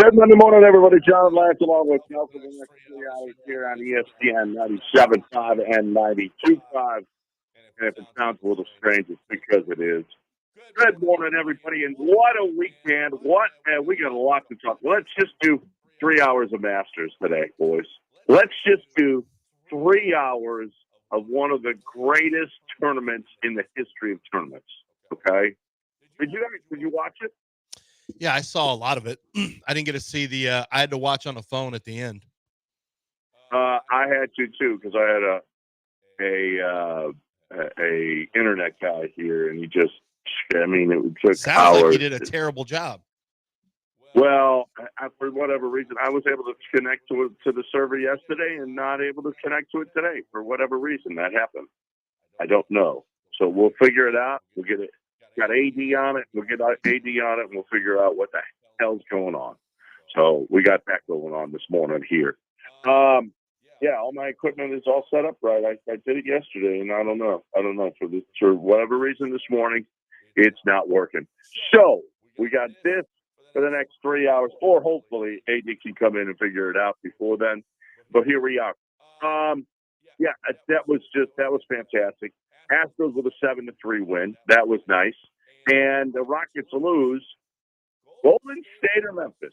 Good Monday morning, everybody. John Lance along with Mel for the next 3 hours here on ESPN 97.5 and 92.5. And if it sounds a little strange, it's because it is. Good morning, everybody. And what a weekend. We got a lot to talk. Let's just do 3 hours of Masters today, boys. Let's just do 3 hours of one of the greatest tournaments in the history of tournaments. Okay? Did you watch it? Yeah, I saw a lot of it. I didn't get to see I had to watch on a phone at the end. I had to too, because I had a internet guy here, and it took Sounds hours. like he did a terrible job. Well, for whatever reason, I was able to connect to the server yesterday and not able to connect to it today. For whatever reason, that happened. I don't know. So we'll figure it out. We'll get it. Got AD on it. We'll get AD on it, and we'll figure out what the hell's going on. So we got that going on this morning here. Yeah, all my equipment is all set up right. I did it yesterday, and I don't know. For whatever reason this morning, it's not working. So we got this for the next 3 hours, or hopefully AD can come in and figure it out before then. But here we are. Yeah, that was fantastic. Astros with a 7-3 win. That was nice. And the Rockets lose. Golden State or Memphis?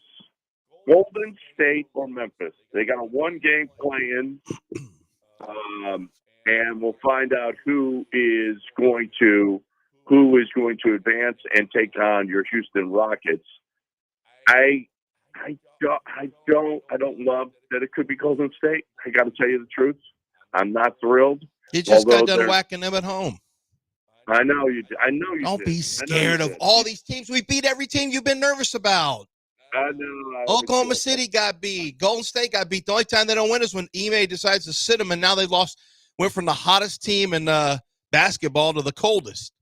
Golden State or Memphis? They got a one-game play-in. And we'll find out who is going to advance and take on your Houston Rockets. I don't love that it could be Golden State. I got to tell you the truth. I'm not thrilled. You just got done whacking them at home. I know you did. Don't be scared of all these teams. We beat every team you've been nervous about. I know. Oklahoma City got beat. Golden State got beat. The only time they don't win is when Ime decides to sit them, and now they went from the hottest team in basketball to the coldest.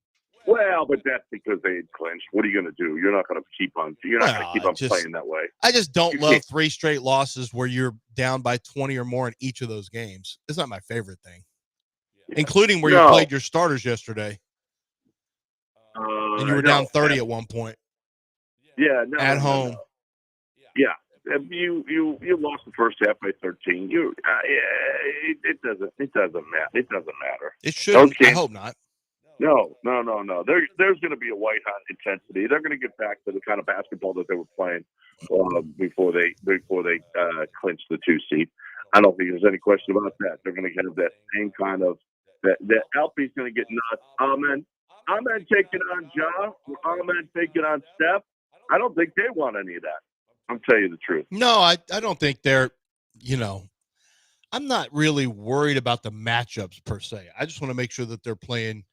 Well, but that's because they had clinched. What are you going to do? You're not going to keep on playing that way. I just don't love 3 straight losses where you're down by 20 or more in each of those games. It's not my favorite thing, including where you played your starters yesterday. And you were down 30 at one point. Yeah, at home. No. Yeah, you lost the first half by 13. It doesn't matter. It doesn't matter. It shouldn't. Okay. I hope not. No. There's going to be a white hot intensity. They're going to get back to the kind of basketball that they were playing before they clinched the 2 seed. I don't think there's any question about that. They're going to get that same kind of that Alfie's going to get nuts. Amen taking on Ja. Amen taking on Steph. I don't think they want any of that. I'm telling you the truth. No, I don't think they're, I'm not really worried about the matchups per se. I just want to make sure that they're playing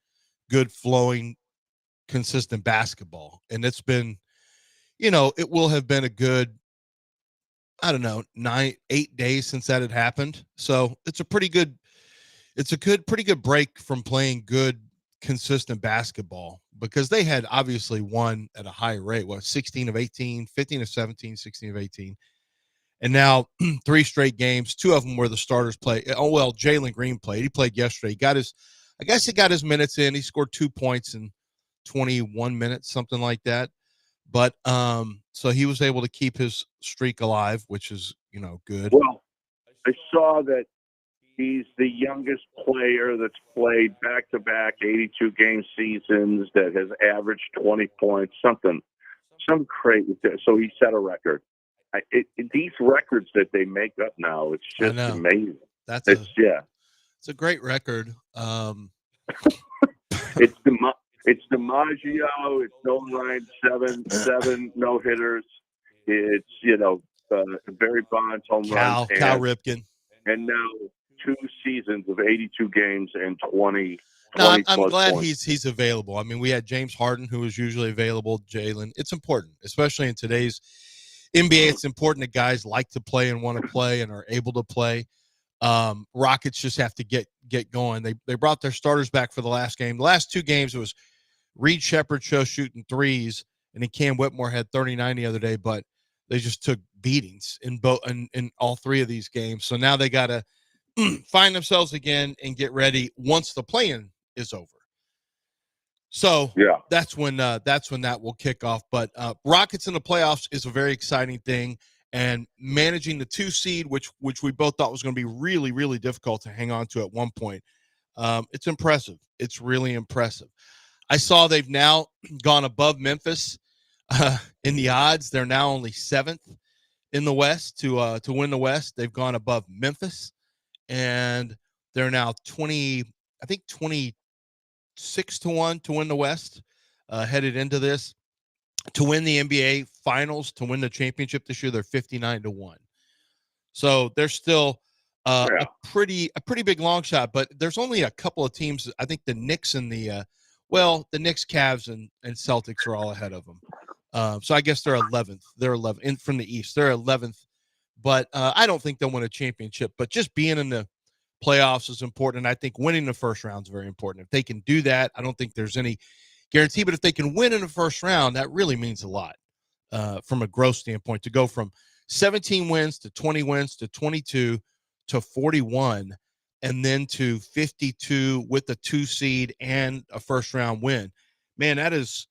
good, flowing, consistent basketball. And it's been, it will have been a good, 8 days since that had happened. So it's a pretty good break from playing good, consistent basketball, because they had obviously won at a high rate, 16 of 18, 15 of 17, 16 of 18. And now 3 straight games, 2 of them where the starters play. Oh, well, Jalen Green played. He played yesterday. He got his minutes in. He scored 2 points in 21 minutes, something like that. But so he was able to keep his streak alive, which is, good. Well, I saw that he's the youngest player that's played back-to-back 82-game seasons that has averaged 20 points, some crazy. So he set a record. These records that they make up now, it's just amazing. It's a great record. It's DiMaggio. It's Nolan Ryan, seven no hitters. It's Barry Bonds home runs. Cal Ripken, and now 2 seasons of 82 games and 20. No, I'm glad he's available. I mean, we had James Harden, who was usually available. Jalen, it's important, especially in today's NBA. It's important that guys like to play and want to play and are able to play. Rockets just have to get going. They brought their starters back for the last game. The last 2 games, it was Reed Shepherd shooting threes, and then Cam Whitmore had 39 the other day, but they just took beatings in all 3 of these games. So now they got to find themselves again and get ready once the play-in is over. So Yeah. that's when that will kick off. But Rockets in the playoffs is a very exciting thing, and managing the 2 seed, which we both thought was going to be really, really difficult to hang on to at one point. It's impressive. It's really impressive. I saw they've now gone above Memphis in the odds. They're now only 7th in the West to win the West. They've gone above Memphis, and they're now 26-1 to win the West, headed into this. To win the NBA Finals, to win the championship this year, they're 59-1. So they're still a pretty big long shot. But there's only a couple of teams. I think the Knicks and the Knicks, Cavs, and Celtics are all ahead of them. So I guess they're 11th. They're 11th from the East. They're 11th. But I don't think they'll win a championship. But just being in the playoffs is important. And I think winning the first round is very important. If they can do that, I don't think there's any guarantee. But if they can win in the first round, that really means a lot from a growth standpoint, to go from 17 wins to 20 wins to 22 to 41 and then to 52 with a 2 seed and a first round win. Man, that is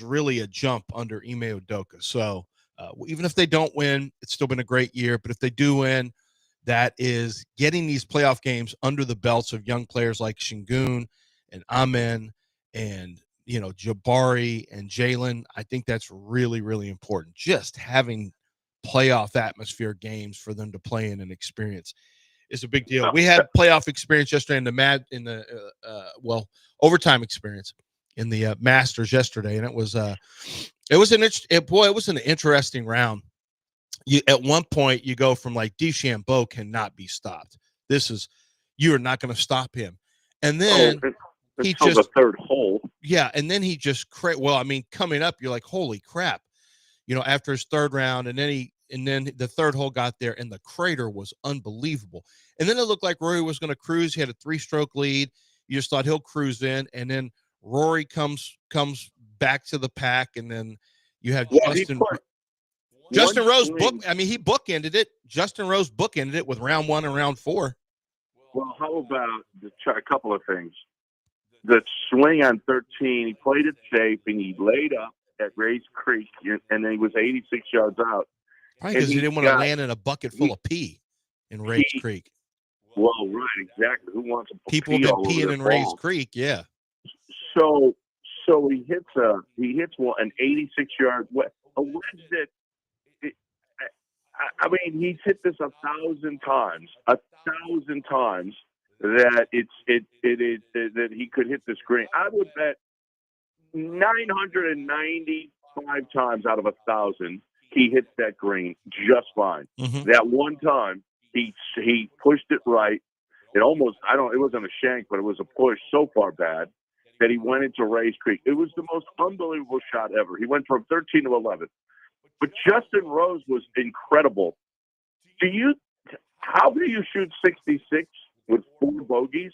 really a jump under Ime Udoka. So even if they don't win, it's still been a great year. But if they do win, that is getting these playoff games under the belts of young players like Şengün and Amen and, Jabari and Jalen. I think that's really, really important. Just having playoff atmosphere games for them to play in and experience is a big deal. We had playoff experience yesterday in the overtime experience in the Masters yesterday, and it was an interesting round. At one point you go from like DeChambeau cannot be stopped. You're not going to stop him, and then he just the third hole. Yeah, and then he just coming up, you're like, holy crap, after his third round, and then the third hole got there, and the crater was unbelievable. And then it looked like Rory was going to cruise. He had a 3-stroke lead. You just thought he'll cruise in, and then Rory comes back to the pack, and then you have Justin Rose he bookended it. Justin Rose bookended it with round 1 and round 4. Well, how about a couple of things? The swing on 13, he played it safe, and he laid up at Rays Creek, and then he was 86 yards out. Probably because he didn't want to land in a bucket full of pee in Rays Creek. Well, right, exactly. Who wants to people have been peeing in Rays Creek? Yeah. So he hits an 86-yard wedge that. He's hit this 1,000 times. 1,000 times that that he could hit this green. I would bet 995 times out of 1,000 he hits that green just fine. Mm-hmm. That one time he pushed it right. It wasn't a shank, but it was a push so far bad that he went into Rays Creek. It was the most unbelievable shot ever. He went from 13 to 11. But Justin Rose was incredible. How do you shoot 66 with 4 bogeys?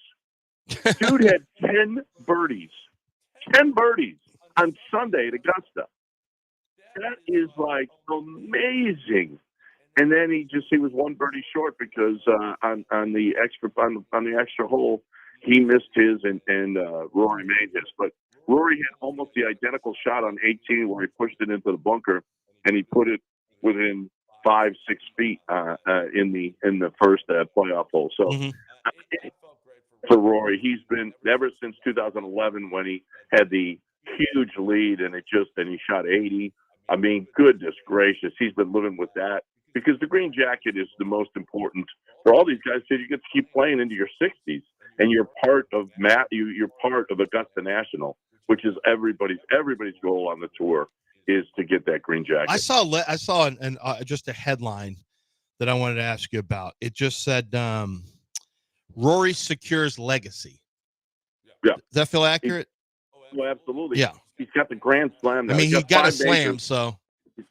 Dude had 10 birdies. 10 birdies on Sunday at Augusta. That is like amazing. And then he was 1 birdie short because on the extra hole he missed his and Rory made his. But Rory had almost the identical shot on 18 where he pushed it into the bunker and he put it within 5-6 feet in the first playoff hole. So for Rory, he's been ever since 2011 when he had the huge lead and he shot 80. I mean, goodness gracious, he's been living with that because the green jacket is the most important for all these guys. Because you get to keep playing into your 60s, and you're part of you're part of Augusta National, which is everybody's goal on the tour is to get that green jacket. I saw just a headline that I wanted to ask you about. It just said Rory secures legacy. Yeah, does that feel accurate? Well, absolutely. Yeah. He's got the Grand Slam now. I mean, he got a slam, majors. so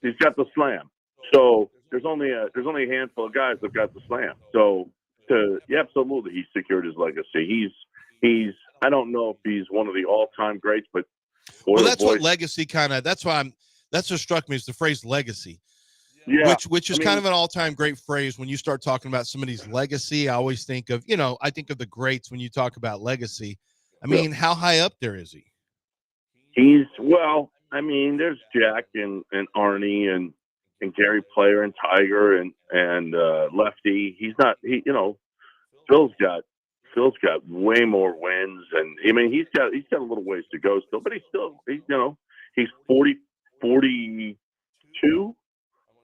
he's got the slam. So there's only a handful of guys that got the slam. So absolutely, he secured his legacy. He's I don't know if he's one of the all-time greats, but that's what legacy that's what struck me is the phrase legacy. Yeah, which is kind of an all-time great phrase. When you start talking about somebody's legacy, I always think of, I think of the greats when you talk about legacy. I mean, how high up there is he? Well, I mean, there's Jack and Arnie and Gary Player and Tiger and Lefty. He's not Phil's got Phil's got way more wins, and I mean he's got a little ways to go still, but he's 42.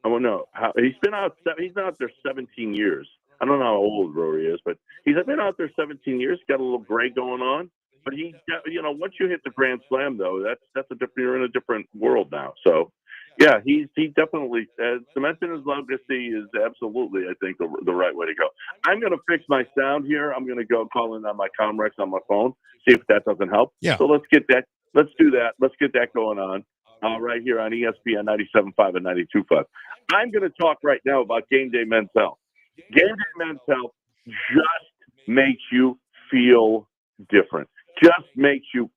I don't know how he's been out there 17 years. I don't know how old Rory is, but he's been out there 17 years. Got a little gray going on, but once you hit the Grand Slam though, that's a different. You're in a different world now. So yeah, he definitely cementing his legacy is absolutely, I think, the right way to go. I'm going to fix my sound here. I'm going to go call in on my Comrex on my phone, see if that doesn't help. Yeah. So let's get that. Let's do that. Let's get that going on right here on ESPN 97.5 and 92.5. I'm going to talk right now about Game Day Men's Health. Game Day Men's Health just makes you feel different. It makes you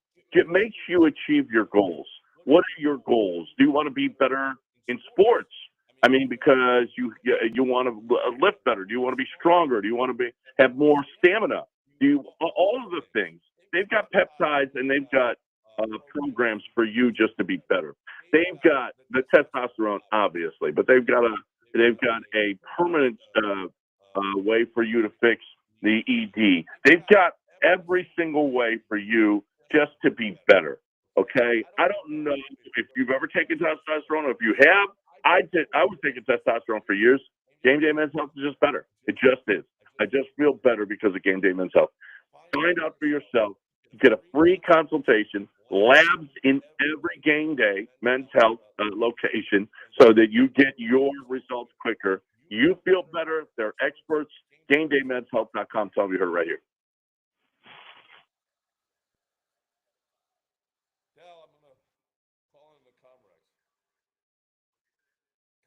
achieve your goals. What are your goals? Do you want to be better in sports? I mean, because you want to lift better. Do you want to be stronger? Do you want to have more stamina? All of the things. They've got peptides and they've got programs for you just to be better. They've got the testosterone, obviously, but they've got a permanent way for you to fix the ED. They've got every single way for you just to be better. Okay, I don't know if you've ever taken testosterone, or if you have. I was taking testosterone for years. Game Day Men's Health is just better. It just is. I just feel better because of Game Day Men's Health. Find out for yourself. Get a free consultation. Labs in every Game Day Men's Health location, so that you get your results quicker. You feel better. They're experts. GameDayMen'sHealth.com. Tell me you heard it right here.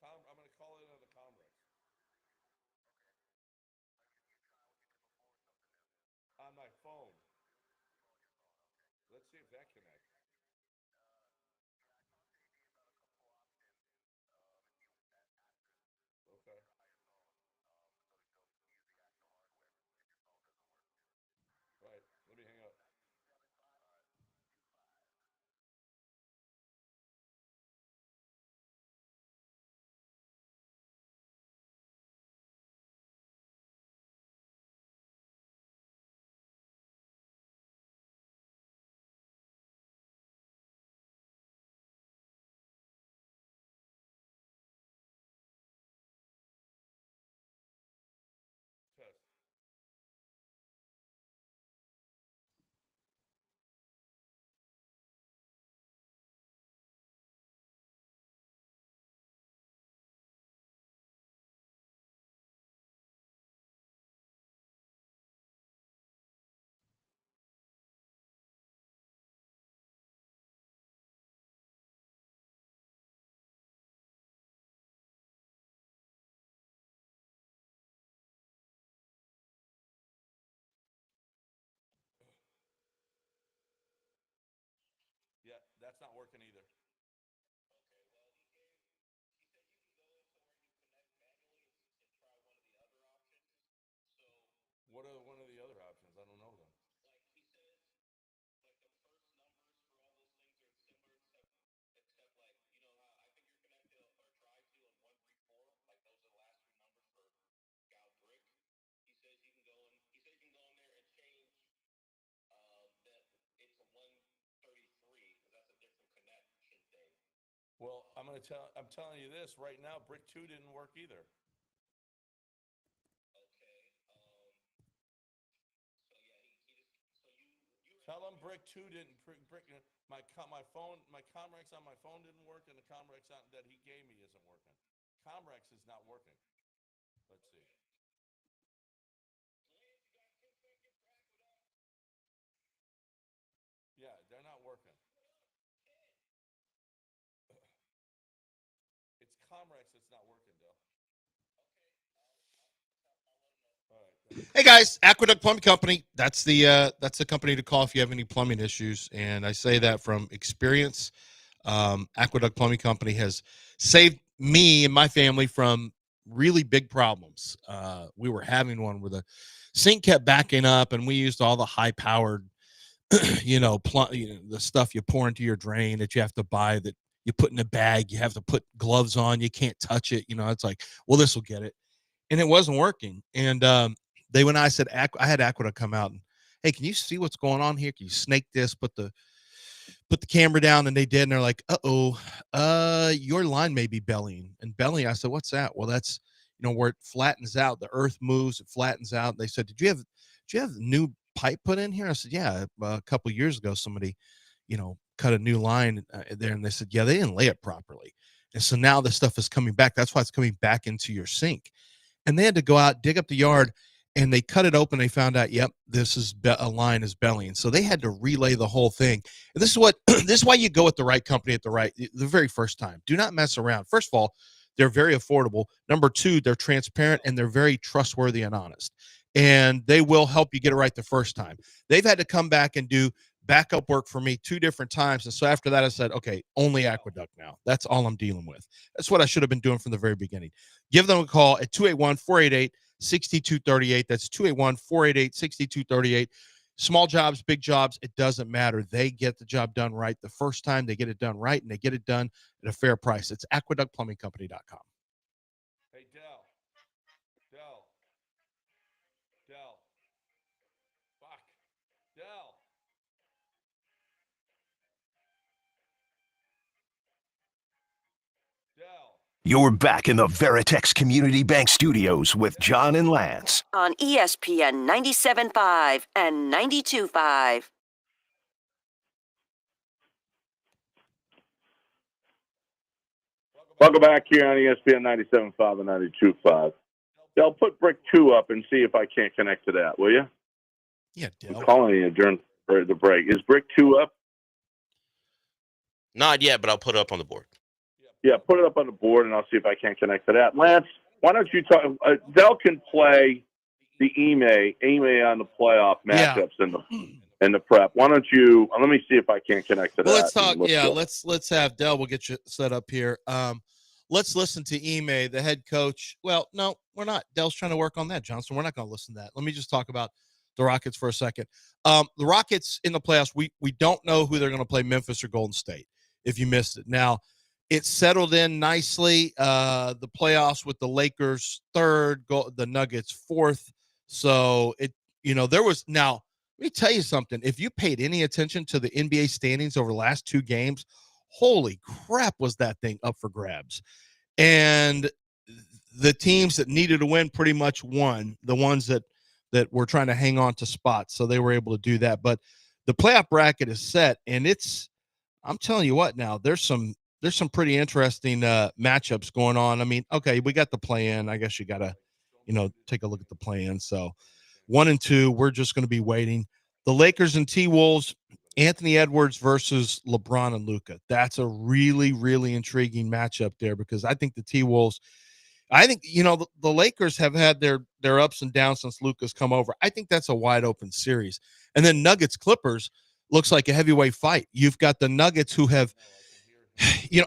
I'm going to call in on the Comrex. On my phone. Let's see if that connects. Okay. Right. Let me hang up. Test. Yeah, that's not working either. What are one of the other options? I don't know them. Well, I'm telling you this right now, Brick 2 didn't work either. Tell him Brick 2 didn't my phone, my Comrex on my phone didn't work, and the Comrex that he gave me isn't working. Comrex is not working. Let's see. Yeah, they're not working. It's Comrex that's not working, Dale. Hey guys, Aqueduct Plumbing Company. That's the company to call if you have any plumbing issues. And I say that from experience. Aqueduct Plumbing Company has saved me and my family from really big problems. We were having one where the sink kept backing up, and we used all the high-powered the stuff you pour into your drain that you have to buy that you put in a bag. You have to put gloves on. You can't touch it. It's like, well, this will get it. And it wasn't working. And when I said, I had Aqua come out and, hey, can you see what's going on here? Can you snake this? Put the camera down, and they did. And they're like, your line may be bellying. And bellying, I said, what's that? Well, that's, where it flattens out. The earth moves, it flattens out. And they said, did you have new pipe put in here? I said, yeah, a couple of years ago, somebody, cut a new line there. And they said, yeah, they didn't lay it properly. And so now this stuff is coming back. That's why it's coming back into your sink. And they had to go out, dig up the yard, and they cut it open. They found out, yep, this is a line is bellying. So they had to relay the whole thing. And this is why you go with the right company the very first time. Do not mess around. First of all, they're very affordable. Number two, they're transparent, and they're very trustworthy and honest. And they will help you get it right the first time. They've had to come back and do backup work for me 2 different times. And so after that, I said, okay, only Aqueduct now. That's all I'm dealing with. That's what I should have been doing from the very beginning. Give them a call at 281-488-6238. That's 281-488-6238. Small jobs, big jobs, it doesn't matter. They get the job done right the first time. They get it done right, and they get it done at a fair price. It's aqueductplumbingcompany.com. Hey, Dell. Fuck. Dell. You're back in the Veritex Community Bank Studios with John and Lance on ESPN 97.5 and 92.5. Welcome back here on ESPN 97.5 and 92.5. They'll put brick 2 up and see if I can't connect to that, will you? Yeah, Dale. I'm calling you during the break. Is brick 2 up? Not yet, but I'll put it up on the board. Yeah, put it up on the board, and I'll see if I can't connect to that. Lance, why don't you talk? Dell can play the EMA on the playoff matchups in the prep. Why don't you? Let me see if I can't connect to that. Let's talk. Let's have Dell. We'll get you set up here. Let's listen to Ime, the head coach. Well, no, we're not. Dell's trying to work on that, Johnson. We're not going to listen to that. Let me just talk about the Rockets for a second. The Rockets in the playoffs, we don't know who they're going to play, Memphis or Golden State, if you missed it. Now, it settled in nicely. The playoffs with the Lakers third, the Nuggets fourth. So there was now. Let me tell you something. If you paid any attention to the NBA standings over the last 2 games, holy crap, was that thing up for grabs. And the teams that needed to win pretty much won. The ones that were trying to hang on to spots, so they were able to do that. But the playoff bracket is set, and I'm telling you what now, there's some pretty interesting matchups going on. I mean, okay, we got the play-in. I guess you got to, take a look at the play-in. So 1 and 2, we're just going to be waiting. The Lakers and T-Wolves, Anthony Edwards versus LeBron and Luka. That's a really, really intriguing matchup there, because I think the T-Wolves, the Lakers have had their ups and downs since Luka's come over. I think that's a wide open series. And then Nuggets Clippers looks like a heavyweight fight. You've got the Nuggets who have,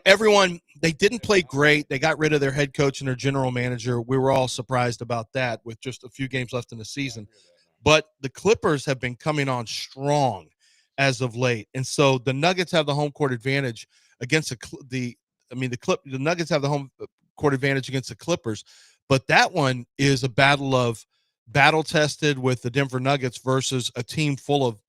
everyone, they didn't play great. They got rid of their head coach and their general manager. We were all surprised about that with just a few games left in the season. But the Clippers have been coming on strong as of late. And so the Nuggets have the home court advantage against the Nuggets have the home court advantage against the Clippers. But that one is a battle tested with the Denver Nuggets versus a team full of,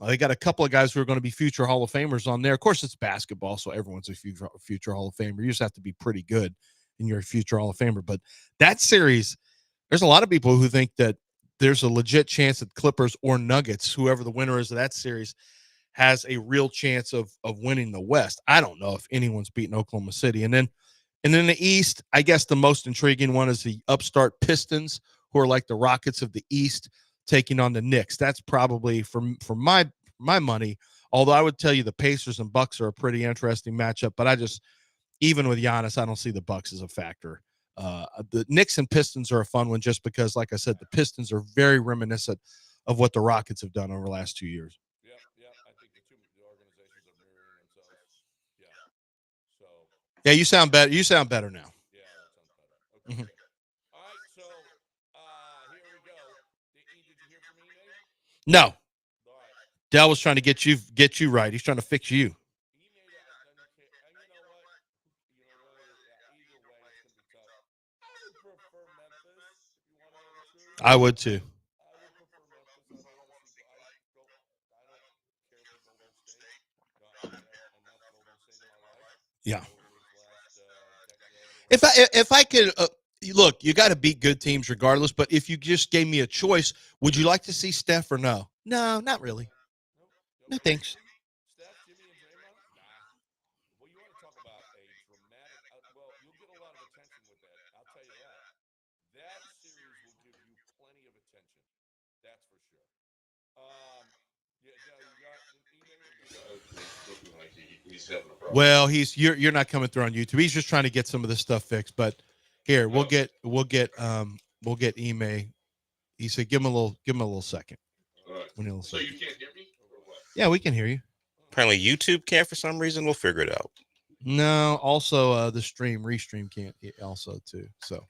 they got a couple of guys who are going to be future Hall of Famers on there. Of course, it's basketball, so everyone's a future Hall of Famer. You just have to be pretty good and you're a future Hall of Famer. But that series, there's a lot of people who think that there's a legit chance that Clippers or Nuggets, whoever the winner is of that series, has a real chance of winning the West. I don't know if anyone's beaten Oklahoma City. And then in the East, I guess the most intriguing one is the upstart Pistons, who are like the Rockets of the East, taking on the Knicks. That's probably, for my money, although I would tell you the Pacers and Bucks are a pretty interesting matchup, but even with Giannis, I don't see the Bucks as a factor. The Knicks and Pistons are a fun one just because, like I said, the Pistons are very reminiscent of what the Rockets have done over the last 2 years. Yeah. I think the organizations are mirroring themselves. Yeah. So. Yeah, you sound better. You sound better now. Yeah, that sounds better. Okay. Mm-hmm. All right, so here we go. Did you hear from me, Nate? No. All right. Dell was trying to get you right. He's trying to fix you. He made it. And you know what? Either way, it's gonna be tough. I would prefer Memphis. If you want to know the truth, I would too. I would prefer Memphis. I don't want to see. I don't care for Golden State. I've had enough Golden State in my life. Yeah. Over this last decade. If I could look, you got to beat good teams regardless. But if you just gave me a choice, would you like to see Steph or no? No, not really. No thanks. Steph, Jimmy, and Draymond? Nah. Well, you want to talk about a dramatic. Well, you'll get a lot of attention with that. I'll tell you that. That series will give you plenty of attention. That's for sure. Yeah, Dale, you got Looking like he's having a problem. Well, you're not coming through on YouTube. He's just trying to get some of this stuff fixed. But here, we'll get Ime. He said, give him a little second. All right. We need a little So second. you can't hear me? Or what? Yeah, we can hear you. Apparently YouTube can't for some reason. We'll figure it out. No, also the restream can't also too. So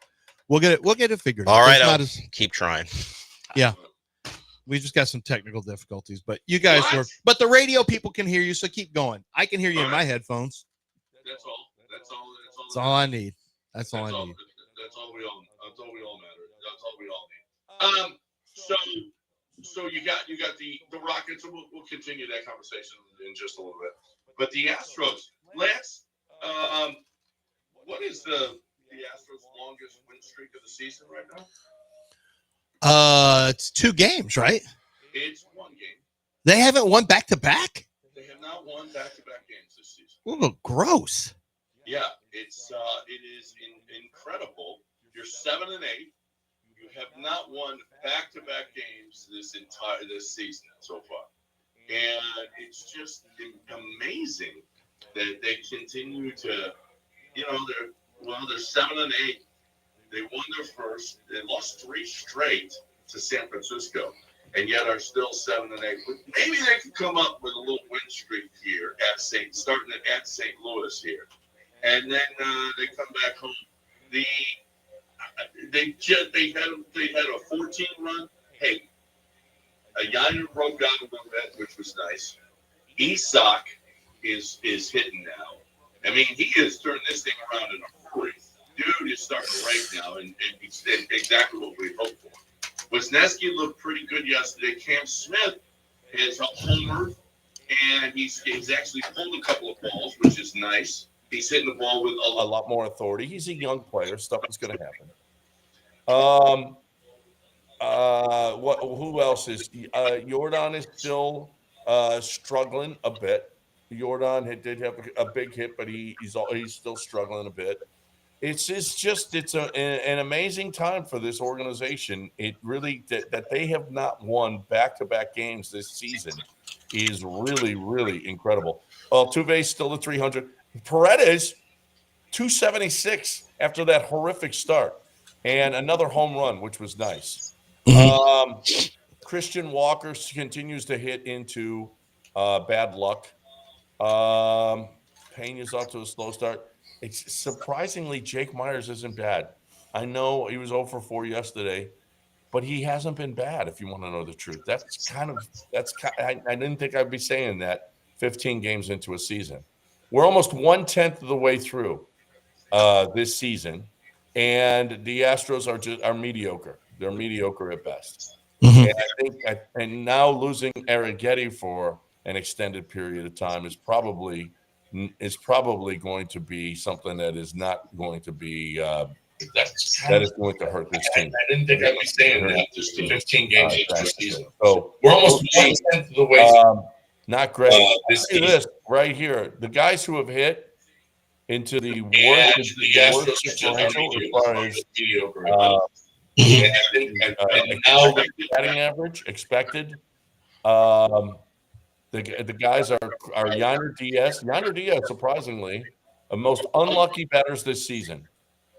we'll get it figured out. All right, It's I'll not as, keep trying. yeah. We just got some technical difficulties, but you guys What? but the radio people can hear you, so keep going. I can hear you in my headphones. That's all. That's all. That's all I need. That's all I need. That's all we all matter. That's all we all need. So you got the Rockets, and we'll continue that conversation in just a little bit. But the Astros, Lance, what is the Astros' longest win streak of the season right now? It's 2 games, right? It's 1 game. They haven't won back to back. They have not won back-to-back games this season. Ooh, gross. Yeah, it is incredible. You're 7-8. You have not won back-to-back games this season so far, and it's just amazing that they continue to, they're 7-8. They won their first. They lost 3 straight to San Francisco, and yet are still 7-8. Maybe they could come up with a little win streak here starting at St. Louis here, and then they come back home. They had a 14 run. Hey, Yainer broke down a little bit, which was nice. Isak is hitting now. I mean, he has turned this thing around in a hurry. Dude is starting to rake now, and it's exactly what we hoped for. Wisniewski looked pretty good yesterday. Cam Smith has a homer, and he's actually pulled a couple of balls, which is nice. He's hitting the ball with a lot more authority. He's a young player. Stuff is going to happen. Who else is? Jordan is still struggling a bit. Jordan did have a big hit, but he's still struggling a bit. It's an amazing time for this organization. It really that they have not won back-to-back games this season is really, really incredible. Altuve's still at 300. Paredes, 276 after that horrific start, and another home run, which was nice. Christian Walker continues to hit into bad luck. Pena's off to a slow start. It's surprisingly, Jake Myers isn't bad. I know he was 0 for 4 yesterday, but he hasn't been bad. If you want to know the truth, I didn't think I'd be saying that 15 games into a season. We're almost 1/10 of the way through this season, and the Astros are mediocre. They're mediocre at best. And and now losing Arrighetti for an extended period of time is probably going to be something that is not going to be that is going to hurt this team. I didn't think I'd be saying that. Just 15 games into the season. So We're almost 1/10 of the way. Not great. This right here, the guys who have hit into the worst differential as far as batting average expected. The guys are Yainer Diaz. Yainer Diaz, surprisingly, the most unlucky batters this season.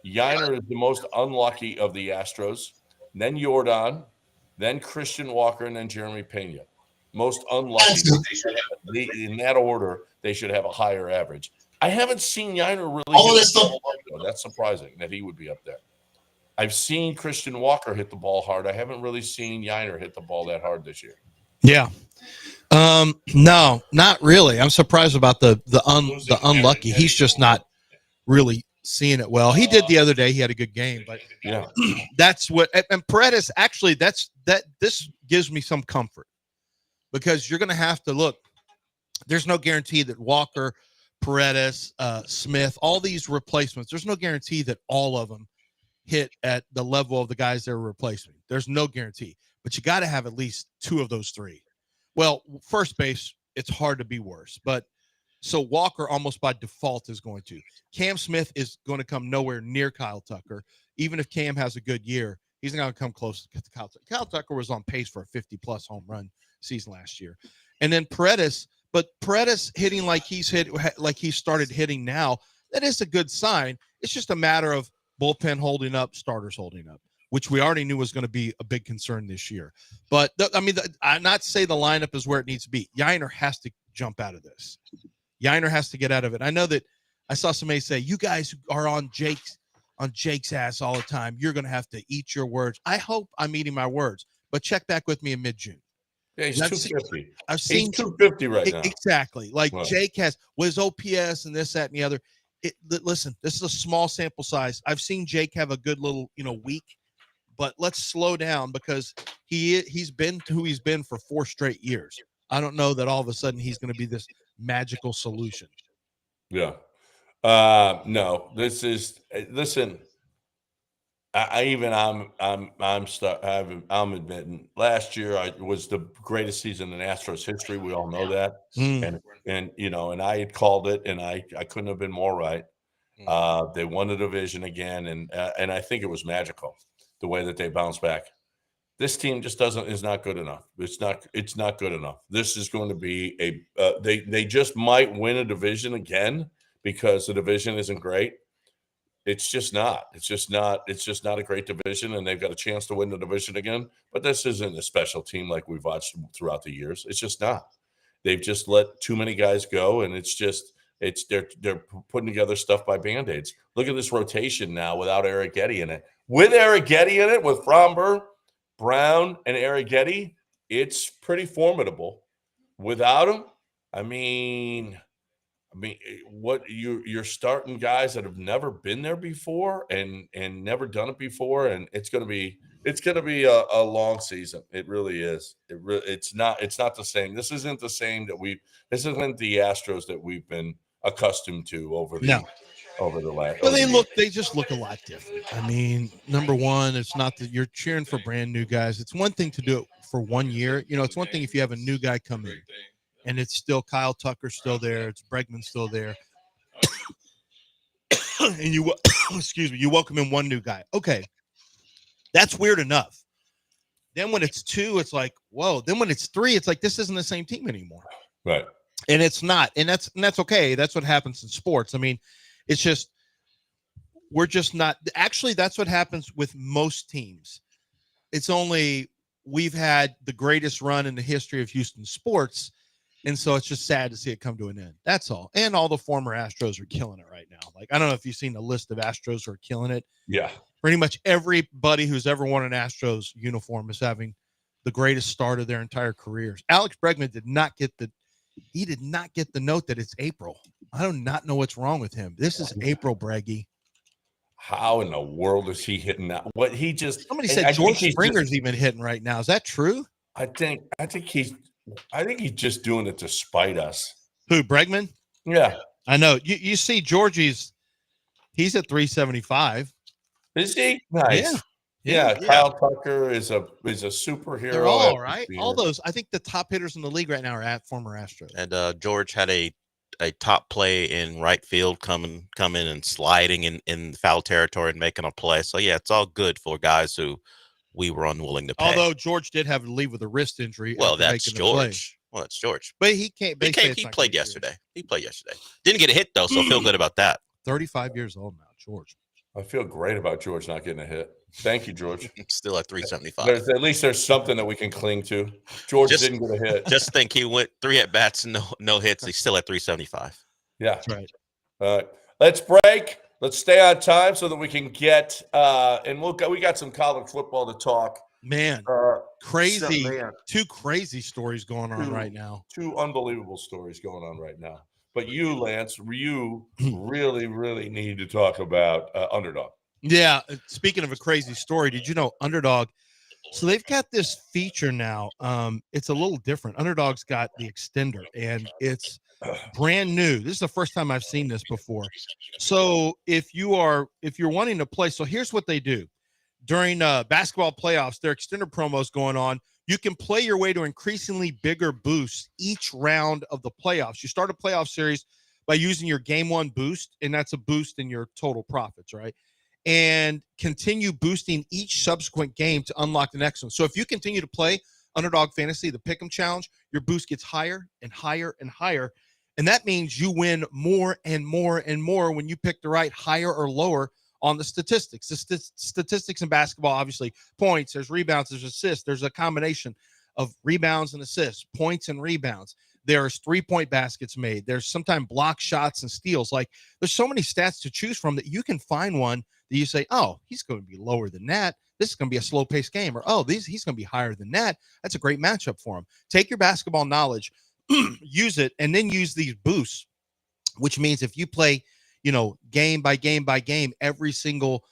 Yainer is the most unlucky of the Astros. Then Jordan, then Christian Walker, and then Jeremy Pena. Most unlucky. In that order, they should have a higher average. I haven't seen Yainer really. That's surprising that he would be up there. I've seen Christian Walker hit the ball hard. I haven't really seen Yainer hit the ball that hard this year. Yeah. No, not really. I'm surprised about the unlucky. He's just not really seeing it well. He did the other day. He had a good game, but Yeah. that's what. And Paredes actually, this gives me some comfort because you're going to have to look. There's no guarantee that Walker, Paredes, Smith, all these replacements. There's no guarantee that all of them hit at the level of the guys they're replacing. There's no guarantee, but you got to have at least two of those three. Well, first base, it's hard to be worse, but so Walker almost by default is going to. Cam Smith is going to come nowhere near Kyle Tucker. Even if Cam has a good year, he's not going to come close to Kyle Tucker. Kyle Tucker was on pace for a 50-plus home run season last year. And then Paredes, but Paredes hitting like he started hitting now, that is a good sign. It's just a matter of bullpen holding up, starters holding up, which we already knew was going to be a big concern this year. But, I'm not to say the lineup is where it needs to be. Yainer has to jump out of this. Yainer has to get out of it. I know that I saw somebody say, you guys are on Jake's ass all the time. You're going to have to eat your words. I hope I'm eating my words, but check back with me in mid-June. Yeah, he's 250. I've seen 250 right now. Exactly. Like Jake was OPS and this, that, and the other. Listen, this is a small sample size. I've seen Jake have a good little, week, but let's slow down because he's been who he's been for 4 straight years. I don't know that all of a sudden he's going to be this magical solution. Yeah. No, this is, listen, I'm admitting last year was the greatest season in Astros history. We all know that. And I had called it and I couldn't have been more right. They won the division again. And I think it was magical the way that they bounced back. This team just is not good enough. It's not good enough. This is going to be they just might win a division again because the division isn't great. It's just not a great division, and they've got a chance to win the division again. But this isn't a special team like we've watched throughout the years. It's just not. They've just let too many guys go, and they're putting together stuff by Band-Aids. Look at this rotation now without Arrighetti in it. With Arrighetti in it, with Fromber, Brown, and Arrighetti, it's pretty formidable. Without him, I mean, what you're starting guys that have never been there before and never done it before, and it's gonna be a long season. It really is. It's not the same. This isn't the same this isn't the Astros that we've been accustomed to over the last. Well, they just look a lot different. I mean, number one, it's not that you're cheering for brand new guys. It's one thing to do it for 1 year. It's one thing if you have a new guy come in. And it's still Kyle Tucker still there. It's Bregman still there. And you welcome in one new guy. Okay. That's weird enough. Then when it's 2, it's like, whoa. Then when it's 3, it's like, this isn't the same team anymore. Right. And it's not. And that's okay. That's what happens in sports. I mean, it's just, we're just not. Actually, that's what happens with most teams. It's only we've had the greatest run in the history of Houston sports. And so it's just sad to see it come to an end. That's all. And all the former Astros are killing it right now. Like, I don't know if you've seen the list of Astros who are killing it. Yeah. Pretty much everybody who's ever worn an Astros uniform is having the greatest start of their entire careers. Alex Bregman did not get the note that it's April. I do not know what's wrong with him. This is April, Breggy. How in the world is he hitting that? Somebody said George Springer's even hitting right now. Is that true? I think he's just doing it to spite us. Who, Bregman? Yeah. I know. You see Georgie's he's at 375. Is he? Nice. Yeah. Kyle Tucker is a superhero. They're all right. All those, I think the top hitters in the league right now are former Astros. And George had a top play in right field coming and sliding in foul territory and making a play. So yeah, it's all good for guys who we were unwilling to pay. Although George did have to leave with a wrist injury. Well, that's George. Well, that's George. But he can't. He played yesterday. Didn't get a hit, though, so feel good about that. 35 years old now, George. I feel great about George not getting a hit. Thank you, George. Still at 375. At least there's something that we can cling to. George didn't get a hit. Just think he went 3 at-bats and no hits. He's still at 375. Yeah. That's right. All right. Let's break. Let's stay on time so that we can get we got some college football to talk. Man, crazy. Man, Two crazy stories going on right now. Two unbelievable stories going on right now. But you, Lance, you really, really need to talk about Underdog. Yeah. Speaking of a crazy story, did you know Underdog? So they've got this feature now. It's a little different. Underdog's got the extender, and it's brand new. This is the first time I've seen this before. So if you're wanting to play, so here's what they do during basketball playoffs. Their extender promos going on. You can play your way to increasingly bigger boosts each round of the playoffs. You start a playoff series by using your game one boost, and that's a boost in your total profits, right? And continue boosting each subsequent game to unlock the next one. So if you continue to play Underdog Fantasy, the Pick'em Challenge, your boost gets higher and higher and higher. And that means you win more and more and more when you pick the right higher or lower on the statistics. The statistics in basketball, obviously, points, there's rebounds, there's assists, there's a combination of rebounds and assists, points and rebounds. There's 3-point baskets made. There's sometimes block shots and steals. Like, there's so many stats to choose from that you can find one that you say, oh, he's going to be lower than that. This is going to be a slow-paced game. Or, oh, he's going to be higher than that. That's a great matchup for him. Take your basketball knowledge, use it, and then use these boosts, which means if you play, game by game by game, every single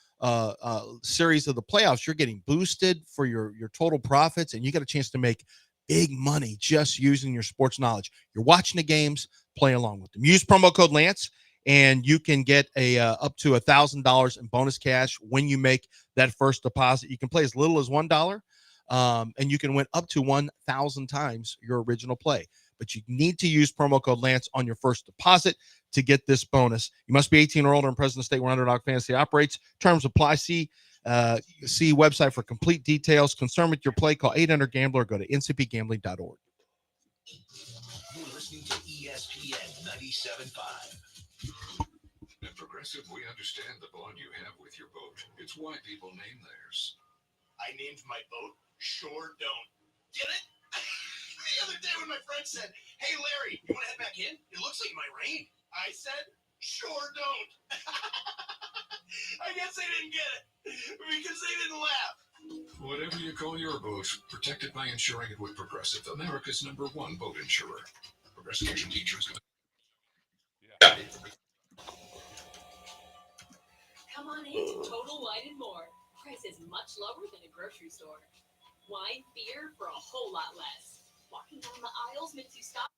series of the playoffs, you're getting boosted for your total profits, and you got a chance to make big money just using your sports knowledge. You're watching the games, play along with them. Use promo code Lance, and you can get up to $1,000 in bonus cash when you make that first deposit. You can play as little as $1, and you can win up to 1,000 times your original play. But you need to use promo code Lance on your first deposit to get this bonus. You must be 18 or older and present in the state where Underdog Fantasy operates. Terms apply. See website for complete details. Concerned with your play, call 800-GAMBLER or go to ncpgambling.org. You're listening to ESPN 97.5. At Progressive, we understand the bond you have with your boat. It's why people name theirs. I named my boat Sure Don't. Get it? The other day when my friend said, "Hey Larry, you want to head back in? It looks like it might rain." I said, "Sure don't." I guess they didn't get it because they didn't laugh. Whatever you call your boat, protect it by insuring it with Progressive, America's #1 boat insurer. Progressive Casualty Insurance Company. Yeah. Come on in to Total Wine and More. Prices much lower than a grocery store. Wine, beer for a whole lot less. Walking down the aisles makes you stop.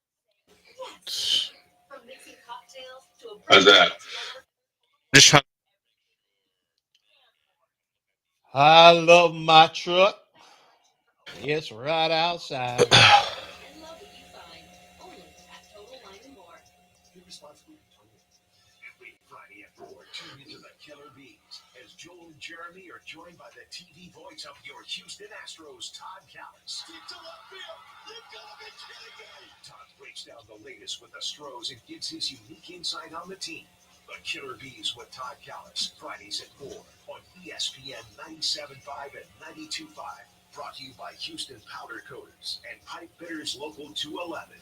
Yes. From mixing cocktails to a How's that? I love my truck. It's right outside. and love what you find only at Total Wine and More. Be responsible. Every Friday at 4, tune into the Killer Bees as Joel and Jeremy are joined by the TV voice of your Houston Astros, Todd Callis. Todd breaks down the latest with the Astros and gives his unique insight on the team. The Killer Bees with Todd Callis, Fridays at 4 on ESPN 97.5 and 92.5. Brought to you by Houston Powder Coaters and Pipe Fitters Local 211.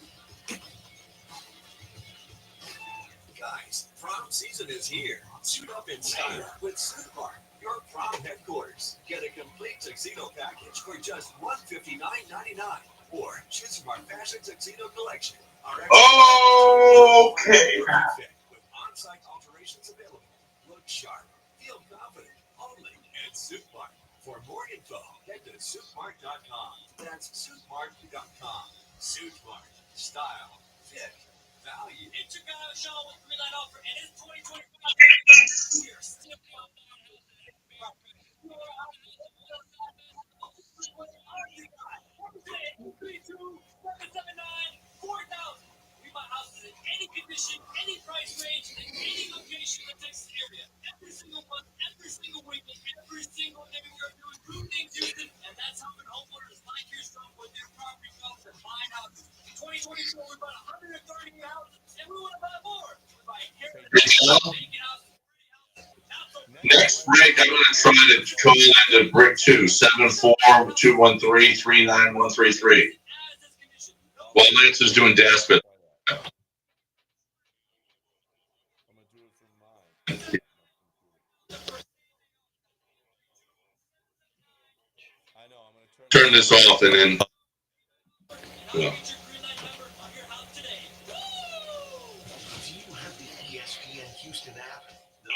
Guys, prom season is here. Suit up in style with Suit Mart, your prom headquarters. Get a complete tuxedo package for just $159.99 or choose from our fashion tuxedo collection. Okay. With on-site alterations available. Look sharp, feel confident, only at Suit Mart. For more info, head to suitmart.com. That's suitmart.com. Suit Mart. Style, fit, value. It's your guy, Sean, with Green Light Offer, and it's 2025. We are still We buy houses in any condition, any price range, in any location in the Texas area. Every single month, every single week, and every single day we are doing good things using, and that's helping homeowners like yourself with their property costs and buying houses. In 2024, we bought 130 houses, and we want to buy more. We buy vacant houses. Next break, I'm going to try to call into brick 2, 74213-39133. While Lance is doing Daspit. turn this off and then. Yeah. Do you have the ESPN Houston app? No?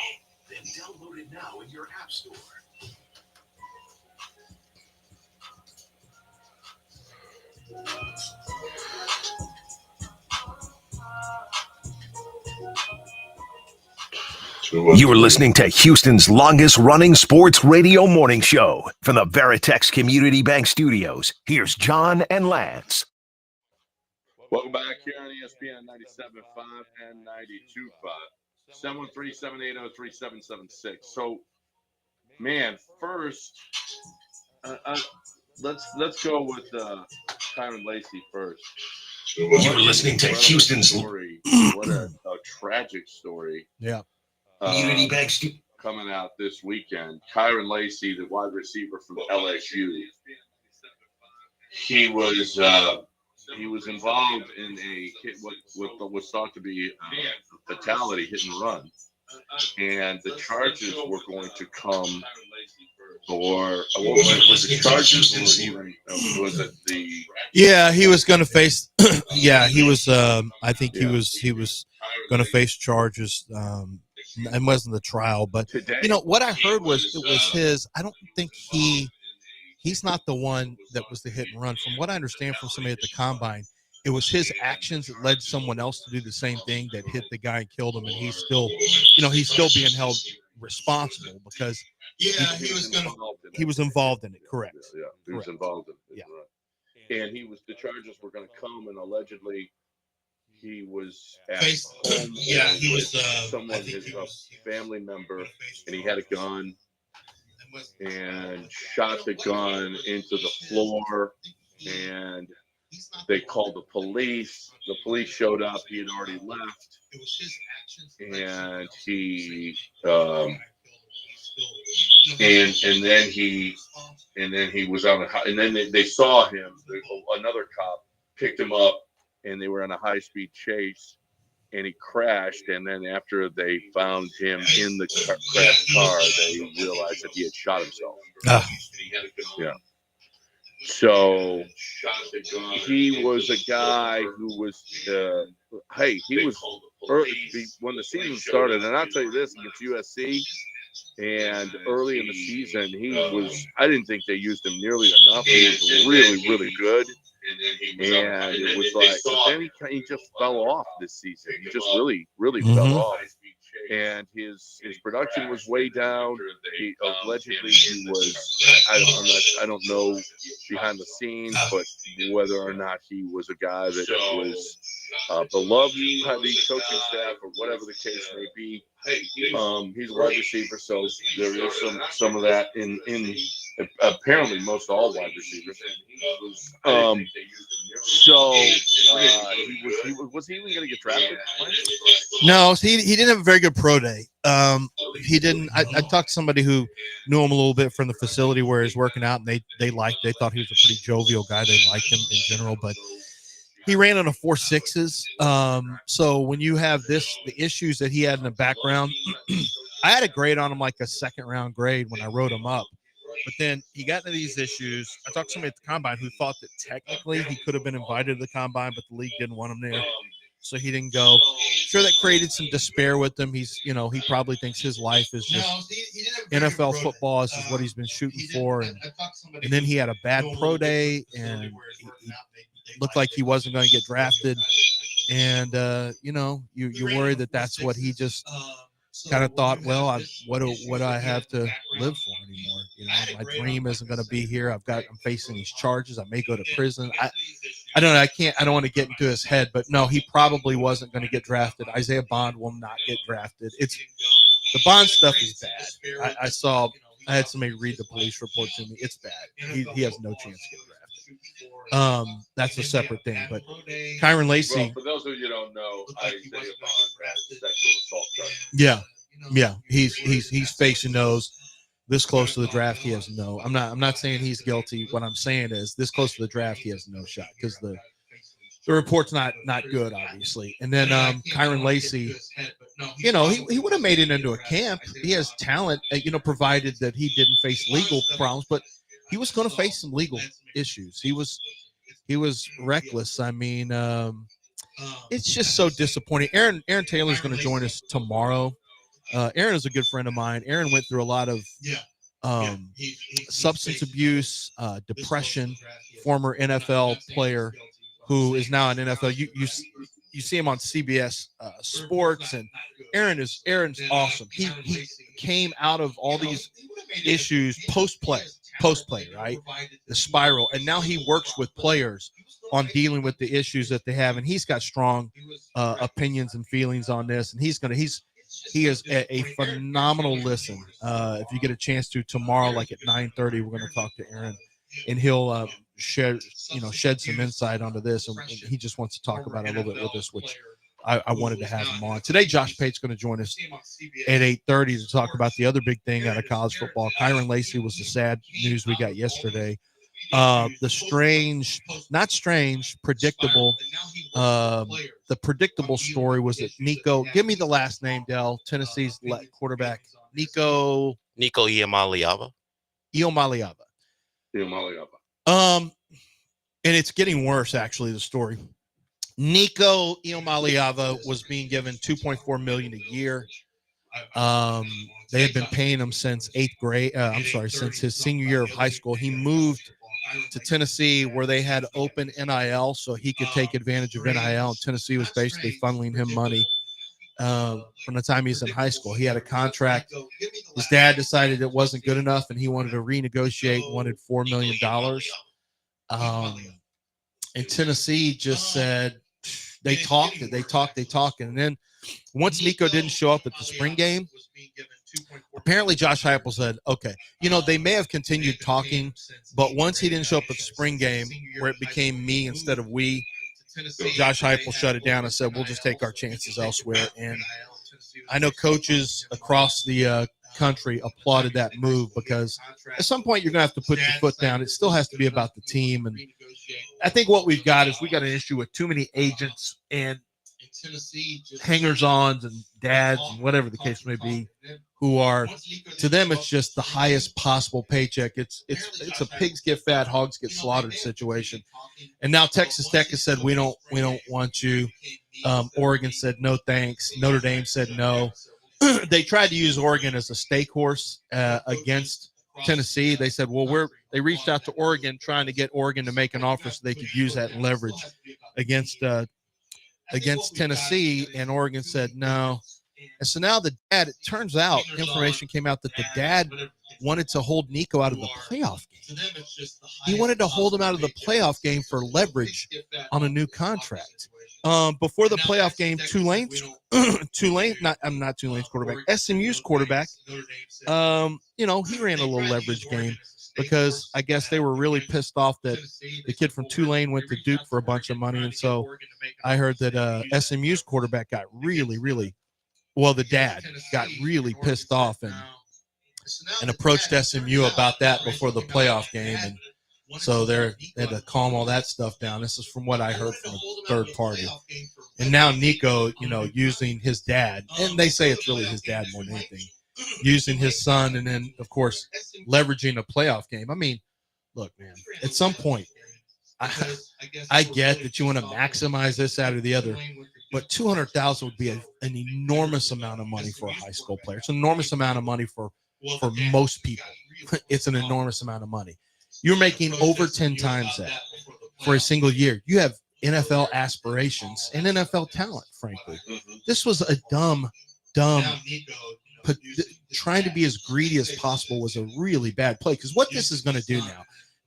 Then download it now in your app store. You are listening to Houston's longest running sports radio morning show from the Veritex Community Bank Studios. Here's John and Lance. Welcome back here on ESPN 97.5 and 92.5. 713-780-3776. So, man, first, let's go with Kyron Lacey first. You're listening to Houston's story. What a tragic story. Yeah. Community Bank coming out this weekend. Kyron Lacey, the wide receiver from LSU. He was involved in a hit, what was thought to be a fatality, hit and run, and the charges were going to come for was the charges or even was it the? Yeah, he was going to face. Yeah, he was. I think he was going to face charges. It wasn't the trial, but you know what I heard was it was his. I don't think he's not the one that was the hit and run. From what I understand from somebody at the combine, it was his actions that led someone else to do the same thing that hit the guy and killed him, and he's still being held responsible because he was involved in it. Correct. Yeah, he was involved in it. Yeah. And the charges were going to come, and allegedly he was at home. Yeah, he was someone, his family member, and he had a gun and shot the gun into the floor, and they called the police. The police showed up. He had already left, and he and then he was on and then they saw him. Another cop picked him up, and they were on a high-speed chase, and he crashed. And then after they found him in the crashed car, they realized that he had shot himself. Yeah. So he was a guy who was, he was early, when the season started, and I'll tell you this, against USC, and early in the season, I didn't think they used him nearly enough. He was really, really good. And it was like, but then he just fell off this season. He just really, really fell off. And his production was way down. He allegedly was, I don't know behind the scenes, but whether or not he was a guy that was beloved by the coaching staff or whatever the case may be. He's a wide receiver, so there is some of that in apparently most all wide receivers. Was he even going to get drafted? No, he didn't have a very good pro day. He didn't. I talked to somebody who knew him a little bit from the facility where he's working out, and they thought he was a pretty jovial guy. They liked him in general, but he ran on a 4.6s. So when you have the issues that he had in the background, I had a grade on him, like a second-round grade when I wrote him up. But then he got into these issues. I talked to somebody at the combine who thought that technically he could have been invited to the combine, but the league didn't want him there, so he didn't go. Sure, that created some despair with him. He probably thinks his life is just NFL football. This is what he's been shooting for, and then he had a bad pro day, and he looked like he wasn't going to get drafted. And you worry that that's what he just kind of thought. Well, what do I have to live for anymore? My dream isn't going to be here. I'm facing these charges. I may go to prison. I don't know. I don't want to get into his head, but no, he probably wasn't going to get drafted. Isaiah Bond will not get drafted. The Bond stuff is bad. I had somebody read the police report to me. It's bad. He has no chance to get drafted. That's a separate thing. But Kyron Lacey. Well, for those of you who don't know, Isaiah Bond has sexual assault charges. Yeah. He's facing those. This close to the draft, he has no. I'm not saying he's guilty. What I'm saying is, this close to the draft, he has no shot because the report's not good, obviously. And then Kyron Lacey, he would have made it into a camp. He has talent, provided that he didn't face legal problems. But he was going to face some legal issues. He was reckless. I mean, it's just so disappointing. Aaron Taylor is going to join us tomorrow. Aaron is a good friend of mine. Aaron went through a lot of substance abuse, depression. Former NFL player who is now an NFL. You see him on CBS Sports, and Aaron's awesome. He came out of all these issues post play, right? The spiral, and now he works with players on dealing with the issues that they have, and he's got strong opinions and feelings on this, and he is a phenomenal listen. If you get a chance to tomorrow, like at 9:30, we're going to talk to Aaron, and he'll shed some insight onto this, and he just wants to talk about it a little bit with us, which I wanted to have him on today. Josh Pate's going to join us at 8:30 to talk about the other big thing out of college football. Kyron Lacey was the sad news we got yesterday. The predictable story was that Nico, give me the last name, Dell, Tennessee's quarterback, Nico Iamaleava. And it's getting worse, actually, the story. Nico Iamaleava was being given $2.4 million a year. They had been paying him since since his senior year of high school. He moved to Tennessee where they had open NIL, so he could take advantage of NIL. Tennessee was basically funneling him money from the time he was in high school. He had a contract. His dad decided it wasn't good enough, and he wanted to renegotiate, wanted $4 million. And Tennessee just said they talked. And then once Nico didn't show up at the spring game, apparently Josh Heupel said, okay, they may have continued talking, but once he didn't show up at the spring game where it became me instead of we, Josh Heupel shut it down and said, we'll just take our chances elsewhere. And I know coaches across the country applauded that move, because at some point you're going to have to put your foot down. It still has to be about the team. And I think what we've got is we got an issue with too many agents and hangers-ons and dads and whatever the case may be, who are, to them, it's just the highest possible paycheck. It's a pigs get fat, hogs get slaughtered situation. And now Texas Tech has said, we don't want you. Oregon said no thanks. Notre Dame said no. They tried to use Oregon as a stake horse against Tennessee. They said, well, they reached out to Oregon trying to get Oregon to make an offer so they could use that and leverage against Tennessee, and Oregon said no. And so now the dad, it turns out, information came out that the dad wanted to hold Nico out of the playoff game. He wanted to hold him out of the playoff game for leverage on a new contract. Before the playoff game, not Tulane's quarterback, SMU's quarterback, he ran a little leverage game, because I guess they were really pissed off that the kid from Tulane went to Duke for a bunch of money. And so I heard that SMU's quarterback got the dad got really pissed off and approached SMU about that before the playoff game. And so they had to calm all that stuff down. This is from what I heard from a third party. And now Nico, using his dad, and they say it's really his dad more than anything, using his son, and then, of course, leveraging a playoff game. I mean, look, man, at some point, I get that you want to maximize this out of the other, but $200,000 would be an enormous amount of money for a high school player. It's an enormous amount of money for most people. It's an enormous amount of money. You're making over 10 times that for a single year. You have NFL aspirations and NFL talent, frankly. This was a dumb trying to be as greedy as possible was a really bad play, because what this is going to do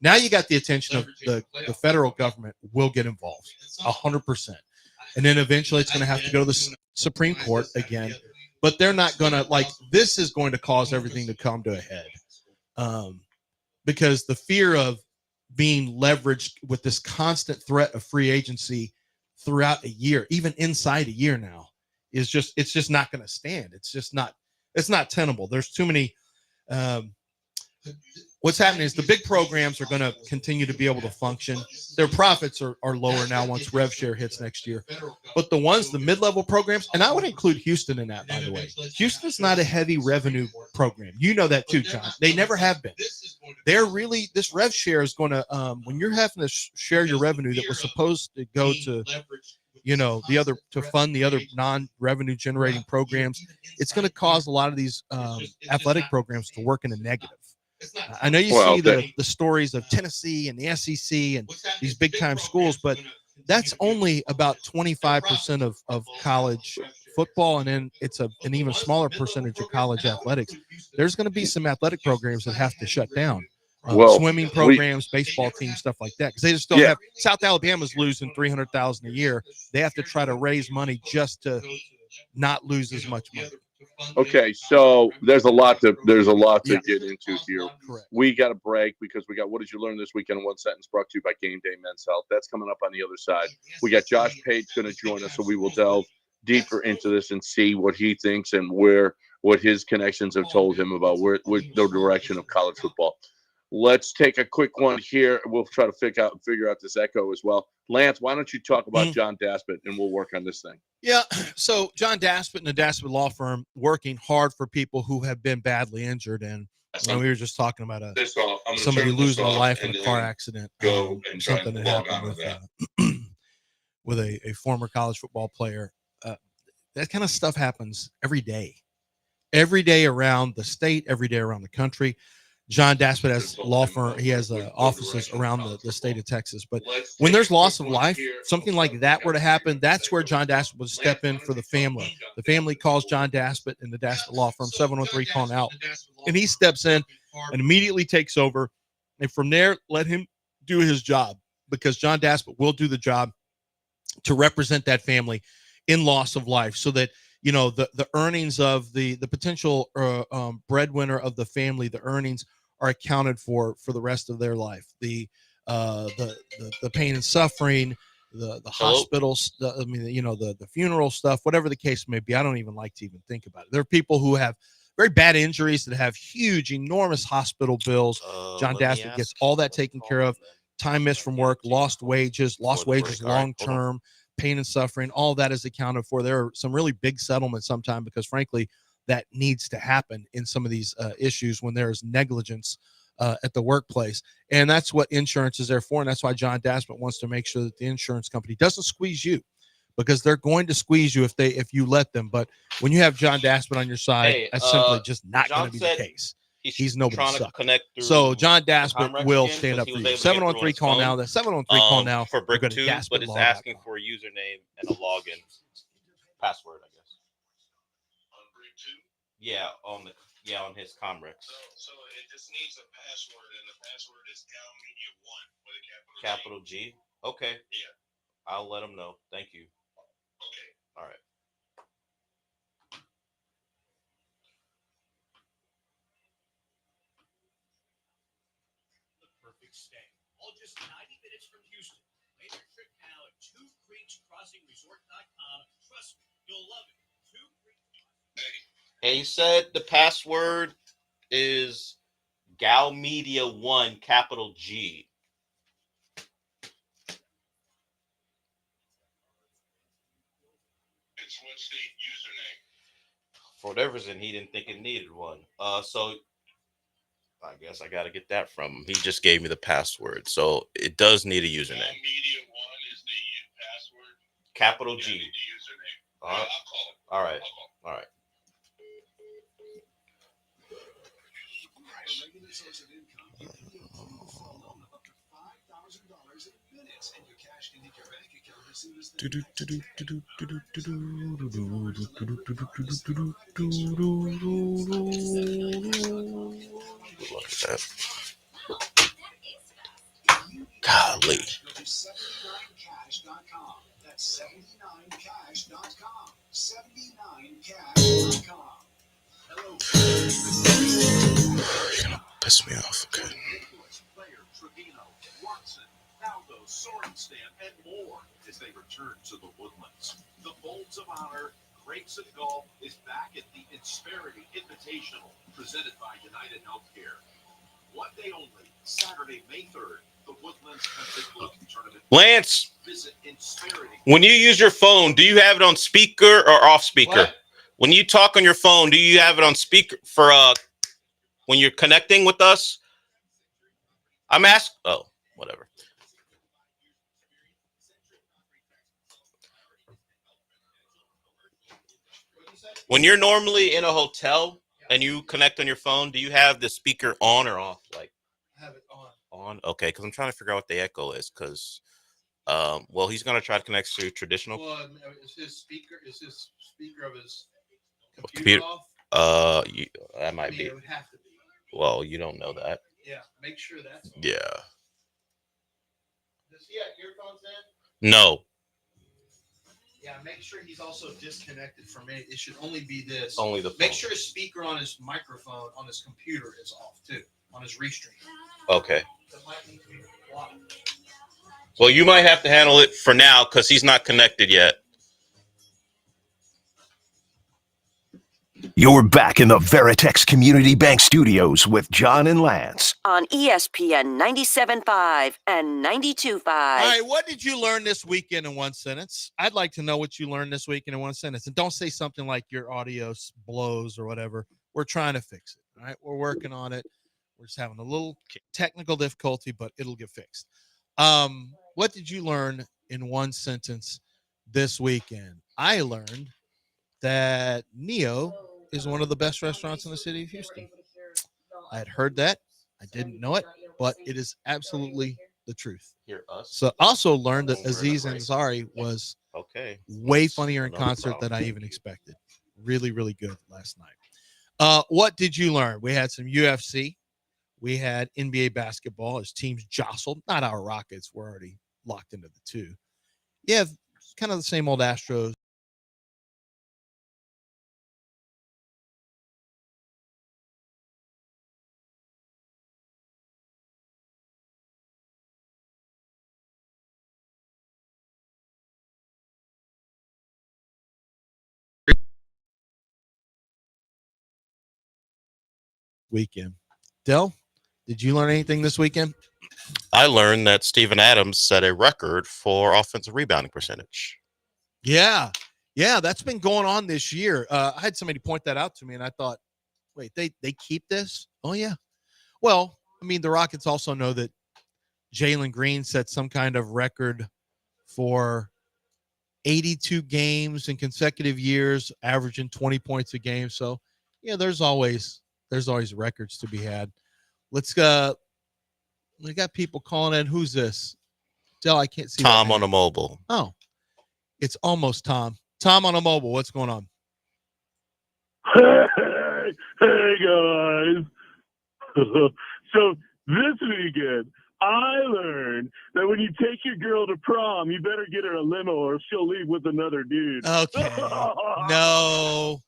now you got the attention of the federal government will get involved 100%. And then eventually it's going to have to go to the Supreme Court again, but they're not going to this is going to cause everything to come to a head. Because the fear of being leveraged with this constant threat of free agency throughout a year, even inside a year now, it's just not going to stand. It's not tenable. There's too many. What's happening is the big programs are going to continue to be able to function. Their profits are lower now once rev share hits next year. But the mid-level programs, and I would include Houston in that, by the way. Houston's not a heavy revenue program. You know that too, John. They never have been. they're really, this rev share is going to, when you're having to share your revenue that was supposed to go to, the other, to fund the other non-revenue generating programs, it's going to cause a lot of these athletic programs to work in a negative. I know you see the stories of Tennessee and the SEC and these big time schools, but that's only about 25% of college football, and then it's an even smaller percentage of college athletics. There's going to be some athletic programs that have to shut down. Swimming programs, baseball teams, stuff like that, because they just don't have. South Alabama's losing $300,000 a year. They have to try to raise money just to not lose as much money. Okay, so there's a lot to get into here. Correct. We got a break because we got What Did You Learn This Weekend in One Sentence, brought to you by Game Day Men's Health. That's coming up on the other side. We got Josh Page going to join us, so we will delve deeper into this and see what he thinks and what his connections have told him about where the direction of college football. Let's take a quick one here. We'll try to figure out this echo as well. Lance, why don't you talk about John Daspit, and we'll work on this thing. Yeah, so John Daspit and the Daspit Law Firm working hard for people who have been badly injured. And we were just talking about somebody losing a life in a car accident. Something that happened with a former college football player. That kind of stuff happens every day around the state, every day around the country. John Daspit has a law firm. He has offices around the state of Texas. But when there's loss of life, something like that were to happen, that's where John Daspit would step in for the family. The family calls John Daspit and the Daspit Law Firm, 713-CALL-NOW. And he steps in and immediately takes over. And from there, let him do his job, because John Daspit will do the job to represent that family in loss of life, so that the earnings of the potential breadwinner of the family, the earnings are accounted for the rest of their life. The pain and suffering, the hospitals, the funeral stuff, whatever the case may be. I don't even like to even think about it. There are people who have very bad injuries that have huge, enormous hospital bills. John Daspit gets all that taken care of. Time missed from work, lost wages long term, pain and suffering, all that is accounted for. There are some really big settlements sometimes, because frankly, that needs to happen in some of these issues when there's negligence at the workplace. And that's what insurance is there for. And that's why John Daspit wants to make sure that the insurance company doesn't squeeze you, because they're going to squeeze you if you let them. But when you have John Daspit on your side, that's simply just not going to be the case. He's nobody suck. So John Daspit will stand up for you. 713-CALL-NOW. That's 713-CALL-NOW for Brick 2, but it's asking for for a username and a login password, I guess. Yeah, on his Comrex. So it just needs a password, and the password is GalMedia1 with a capital G. Okay. Yeah. I'll let him know. Thank you. Okay. All right. The perfect stay. All just 90 minutes from Houston. Make your trip now at twocreekscrossingresort.com. Trust me, you'll love it. Two Creeks. And he said the password is GalMedia1, capital G. What's the username? For whatever reason, he didn't think it needed one. So I guess I got to get that from him. He just gave me the password, so it does need a username. GalMedia1 is the password. Capital G. The username. All right. I'll call him. All right. All right. A regular source of income, you can get a full loan of up to $5,000 in minutes, and your cash can hit your bank account as soon as the Look at that. Golly. 79cash.com. That's 79cash.com. 79cash.com. Hello. You're gonna piss me off, okay? Player Trevino, Watson, Aldo, Sorenstam, and more as they return to the Woodlands. The Bolts of Honor Greats of Golf is back at the Insperity Invitational, presented by United Healthcare. One day only, Saturday, May 3rd, the Woodlands Country Club Tournament. Lance, Visit Insperity. when you use your phone, do you have it on speaker or off speaker? What? When you talk on your phone, do you have it on speaker for when you're connecting with us? I'm asked. Oh, whatever. When you're normally in a hotel and you connect on your phone, do you have the speaker on or off? Like, I have it on. on. Okay, because I'm trying to figure out what the echo is. Because, well, he's gonna try to connect to traditional Is his speaker of his computer. off? That might be. It would have to be. Well, you don't know that. Yeah, make sure that's on. Yeah. Does he have earphones in? No. Yeah, make sure he's also disconnected from it. It should only be this. Only the Make phone. sure his speaker on his microphone on his computer is off too, on his restream. Okay. That might need to be blocked. Well, you might have to handle it for now because he's not connected yet. You're back in the Veritex Community Bank Studios with John and Lance. On ESPN 97.5 and 92.5. All right, what did you learn this weekend in one sentence? I'd like to know what you learned this weekend in one sentence. And don't say something like your audio blows or whatever. We're trying to fix it. All right, we're working on it. We're just having a little technical difficulty, but it'll get fixed. What did you learn in one sentence this weekend? I learned that Neo is one of the best restaurants in the city of Houston. I had heard that. I didn't know it, but it is absolutely the truth. Hear us. So also learned that Aziz Ansari was way funnier in concert than I even expected. Really, really good last night. What did you learn? We had some UFC. We had NBA basketball as teams jostled. Not our Rockets. We're already locked into the two. Yeah, kind of the same old Astros. Weekend. Del, did you learn anything this weekend? I learned that Steven Adams set a record for offensive rebounding percentage. Yeah, that's been going on this year. I had somebody point that out to me, and I thought, wait, they keep this? Oh, yeah. Well, I mean, the Rockets also know that Jalen Green set some kind of record for 82 games in consecutive years, averaging 20 points a game. So, yeah, there's always records to be had. Let's we got people calling in. Who's this? Del, I can't see. Tom on a mobile. Oh, it's almost Tom. Tom on a mobile. What's going on? Hey guys. So this weekend, I learned that when you take your girl to prom, you better get her a limo or she'll leave with another dude. Okay. No.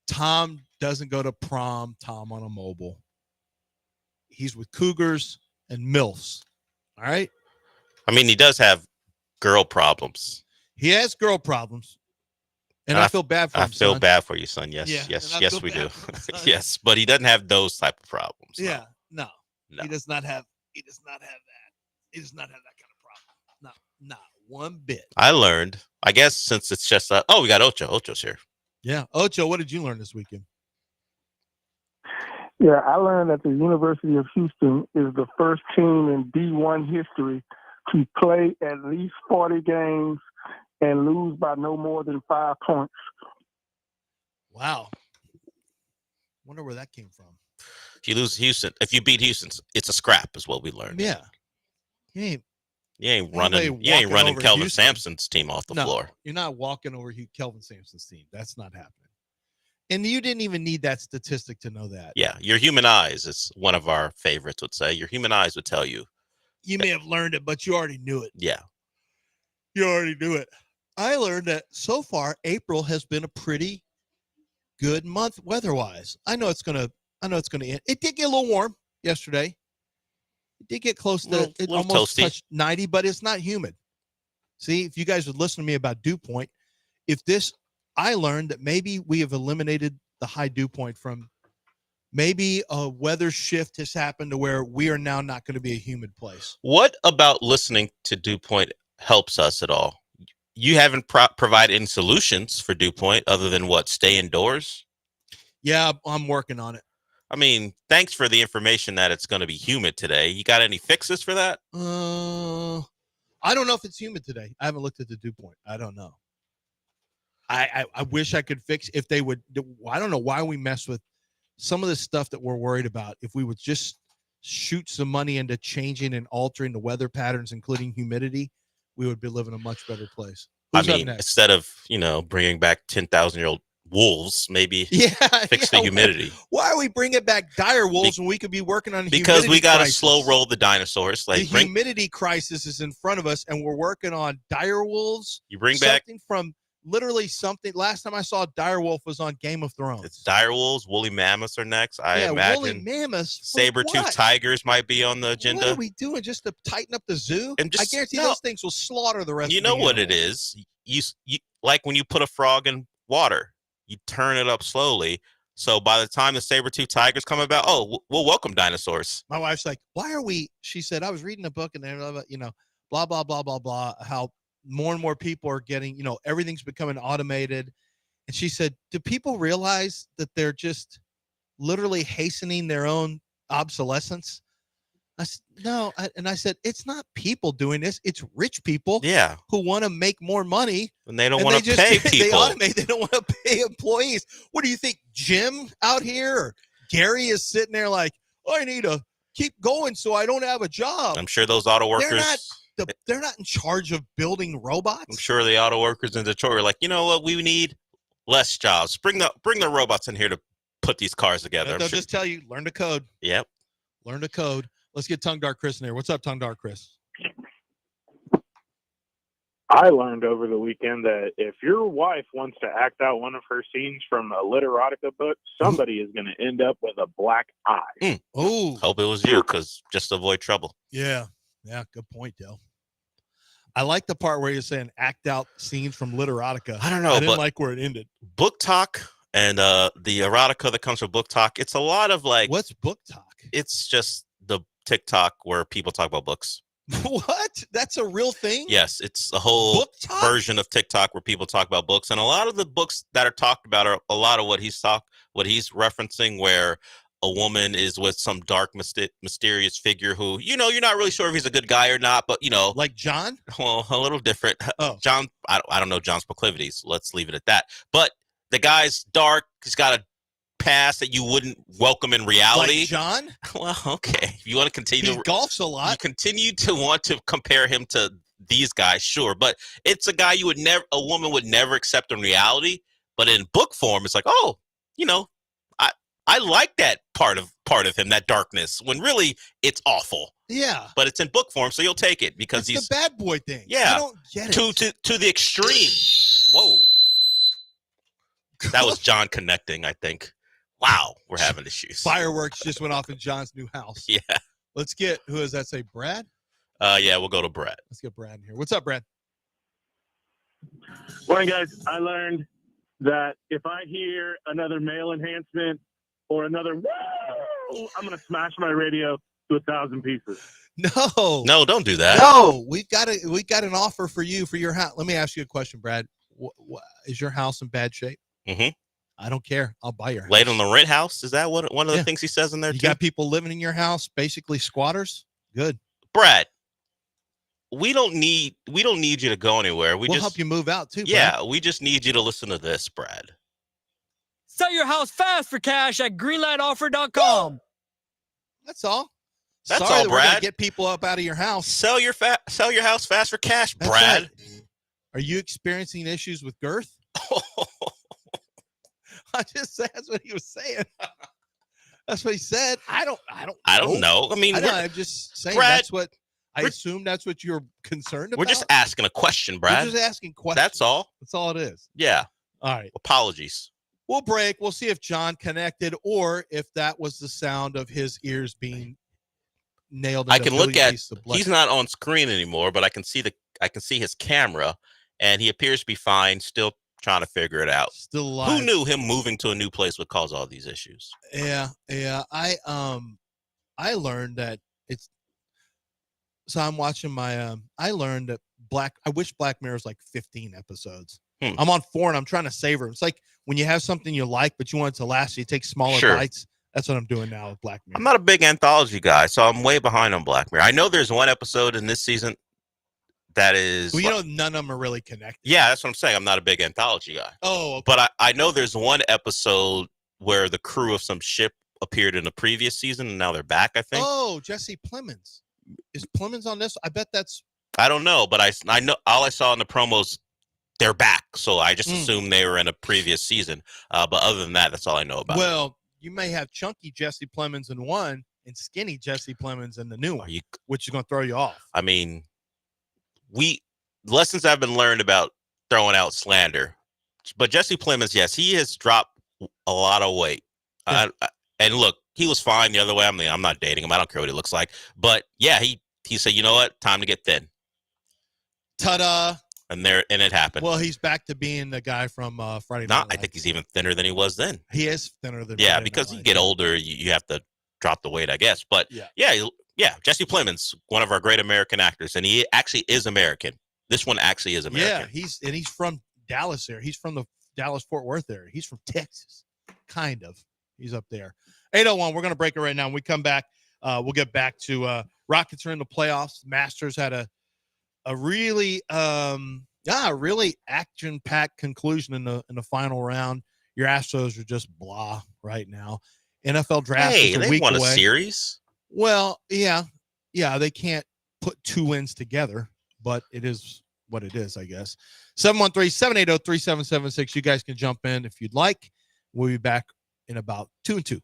Tom doesn't go to prom. Tom on a mobile. He's with Cougars and MILFs. All right. I mean, he does have girl problems. He has girl problems. And I feel bad for him. I feel son. bad for you, son. Yes, Yeah, yes, we do. Yes, but he doesn't have those type of problems. Yeah, no. He does not have that. He does not have that kind of problem. Not one bit. I learned, I guess, since it's just we got Ocho. Ocho's here. Yeah. Ocho, what did you learn this weekend? Yeah, I learned that the University of Houston is the first team in D1 history to play at least 40 games and lose by no more than 5 points. Wow. Wonder where that came from. If you lose Houston, if you beat Houston, it's a scrap, is what we learned. Yeah. You ain't running Kelvin Sampson's team off the floor. You're not walking over Kelvin Sampson's team. That's not happening. And you didn't even need that statistic to know that. Yeah, your human eyes, is one of our favorites would say. Your human eyes would tell you. You may have learned it, but you already knew it. Yeah. You already knew it. I learned that so far, April has been a pretty good month weather-wise. I know it's gonna end. It did get a little warm yesterday. It did get close to it almost toasty. Touched 90, but it's not humid. See, if you guys would listen to me about dew point, I learned that maybe we have eliminated the high dew point from maybe a weather shift has happened to where we are now not going to be a humid place. What about listening to dew point helps us at all? You haven't provided any solutions for dew point other than what? Stay indoors? Yeah, I'm working on it. I mean, thanks for the information that it's going to be humid today. You got any fixes for that? I don't know if it's humid today. I haven't looked at the dew point. I don't know. I wish I could fix if they would. I don't know why we mess with some of the stuff that we're worried about. If we would just shoot some money into changing and altering the weather patterns, including humidity, we would be living in a much better place. Who's up next? Instead of, bringing back 10,000-year-old wolves, maybe fix the humidity. Why are we bringing back dire wolves when we could be working on because we got to slow roll the dinosaurs? The humidity crisis is in front of us, and we're working on dire wolves. You bring back something from literally something. Last time I saw a dire wolf was on Game of Thrones. It's dire wolves. Woolly mammoths are next. I imagine woolly mammoths. Saber-toothed tigers might be on the agenda. What are we doing just to tighten up the zoo? And I guarantee those things will slaughter the rest. You know what it is? You like when you put a frog in water, you turn it up slowly. So by the time the saber-toothed tigers come about, we'll welcome dinosaurs. My wife's like, why are we? She said, I was reading a book and they're blah blah blah blah blah. How more and more people are getting, everything's becoming automated. And she said, do people realize that they're just literally hastening their own obsolescence? I said, no. And I said, it's not people doing this. It's rich people who want to make more money. And they don't want to pay people. They automate. They don't want to pay employees. What do you think, Jim out here or Gary is sitting there like, I need to keep going so I don't have a job. I'm sure those auto workers... They're not in charge of building robots. I'm sure the auto workers in Detroit are like, you know what? We need less jobs. Bring the robots in here to put these cars together. They'll just tell you, learn to code. Yep. Learn to code. Let's get Tongue Dark Chris in here. What's up, Tongue Dark Chris? I learned over the weekend that if your wife wants to act out one of her scenes from a literotica book, somebody is going to end up with a black eye. Oh, hope it was you, because just avoid trouble. Yeah, good point, Dale. I like the part where you're saying act out scenes from literotica. I don't know. I didn't like where it ended. Book talk and the erotica that comes from book talk. It's a lot of like. What's book talk? It's just the TikTok where people talk about books. What? That's a real thing? Yes, it's a whole version of TikTok where people talk about books, and a lot of the books that are talked about are a lot of what he's referencing, where a woman is with some dark, mysterious figure who, you're not really sure if he's a good guy or not, but, Like John? Well, a little different. John, I don't know John's proclivities. Let's leave it at that. But the guy's dark. He's got a past that you wouldn't welcome in reality. Like John? Well, okay. If you want to continue. He golfs a lot. You continue to want to compare him to these guys, sure. But it's a guy a woman would never accept in reality. But in book form, it's like, I like that part of him, that darkness, when really it's awful. Yeah. But it's in book form, so you'll take it because he's the bad boy thing. Yeah. I don't get it. To the extreme. Whoa. That was John connecting, I think. Wow, we're having issues. Fireworks just went off in John's new house. Yeah. Let's get, who does that say, Brad? Yeah, we'll go to Brad. Let's get Brad in here. What's up, Brad? Morning, guys. I learned that if I hear another male enhancement or another whoa, I'm going to smash my radio to 1,000 pieces. No, don't do that. No, we got an offer for you for your house. Let me ask you a question, Brad. Is your house in bad shape? Mm-hmm. I don't care. I'll buy your house. Late on the rent house? Is that one of the things he says in there? You got people living in your house, basically squatters? Good. Brad, we don't need you to go anywhere. We'll just help you move out too, Brad. Yeah, we just need you to listen to this, Brad. Sell your house fast for cash at greenlightoffer.com. That's all. That's Sorry all, that Brad. We're gonna get people up out of your house. Sell your house fast for cash, That's Brad. Right. Are you experiencing issues with girth? That's what he was saying. That's what he said. I don't know. I mean, I'm just saying, Brad, I assume that's what you're concerned about. We're just asking a question, Brad. We're just asking questions. That's all. That's all it is. Yeah. All right. Apologies. We'll break. We'll see if John connected or if that was the sound of his ears being nailed. I can look at. He's not on screen anymore, but I can see his camera, and he appears to be fine. Still trying to figure it out. Still alive. Who knew him moving to a new place would cause all these issues? Yeah. I learned that it's. So I'm watching I learned that I wish Black Mirror's like 15 episodes. I'm on 4 and I'm trying to savor. It's like when you have something you like, but you want it to last, so you take smaller bites. That's what I'm doing now with Black Mirror. I'm not a big anthology guy, so I'm way behind on Black Mirror. I know there's one episode in this season that is. Well, you know, none of them are really connected. Yeah, that's what I'm saying. I'm not a big anthology guy. Oh, okay. But I know there's one episode where the crew of some ship appeared in the previous season, and now they're back, I think. Oh, Jesse Plemons. Is Plemons on this? I bet that's. I don't know, but I know all I saw in the promos, they're back. So I just assumed they were in a previous season. But other than that, that's all I know about. Well, you may have chunky Jesse Plemons in one and skinny Jesse Plemons in the new one, which is going to throw you off. I mean, lessons have been learned about throwing out slander. But Jesse Plemons, yes, he has dropped a lot of weight. Yeah. And look, he was fine the other way. I mean, I'm not dating him. I don't care what he looks like. But yeah, he said, you know what? Time to get thin. Ta-da. And it happened. Well, he's back to being the guy from Friday Night Live. I think he's even thinner than he was then. He is thinner than Friday because you get older, you have to drop the weight, I guess. But yeah, Jesse Plemons, one of our great American actors, and he actually is American. This one actually is American. Yeah, he's from Dallas area. He's from the Dallas-Fort Worth area. He's from Texas, kind of. He's up there. 8:01. We're going to break it right now. When we come back, we'll get back to Rockets are in the playoffs. Masters had a really really action-packed conclusion in the final round. Your Astros are just blah right now. NFL draft is a week away. They won a series. Well, yeah, they can't put two wins together, but it is what it is, I guess. 713-780-3776. You guys can jump in if you'd like. We'll be back in about 2 and 2.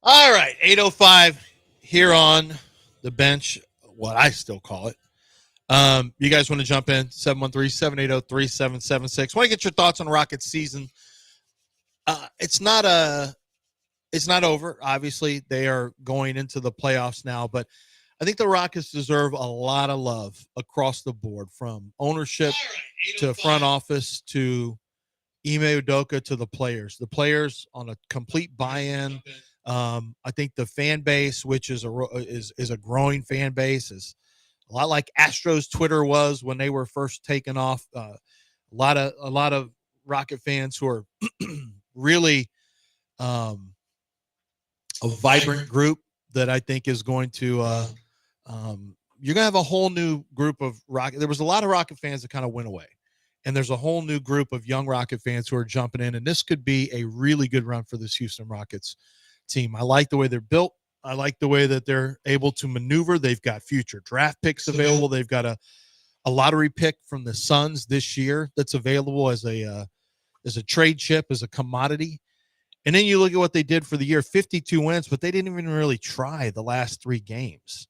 All right, 8:05 here on the bench, what I still call it. You guys want to jump in? 713-780-3776. Want to get your thoughts on Rockets season. It's not over. Obviously, they are going into the playoffs now, but I think the Rockets deserve a lot of love across the board, from ownership to front office to Ime Udoka to the players. The players on a complete buy-in. I think the fan base, which is a growing fan base, is a lot like Astros Twitter was when they were first taken off. A lot of Rocket fans who are really a vibrant group that I think is going to you're going to have a whole new group of Rocket. There was a lot of Rocket fans that kind of went away, and there's a whole new group of young Rocket fans who are jumping in, and this could be a really good run for this Houston Rockets team. I like the way they're built. I like the way that they're able to maneuver. They've got future draft picks available. They've got a lottery pick from the Suns this year that's available as a trade chip, as a commodity. And then you look at what they did for the year, 52 wins, but they didn't even really try the last 3 games.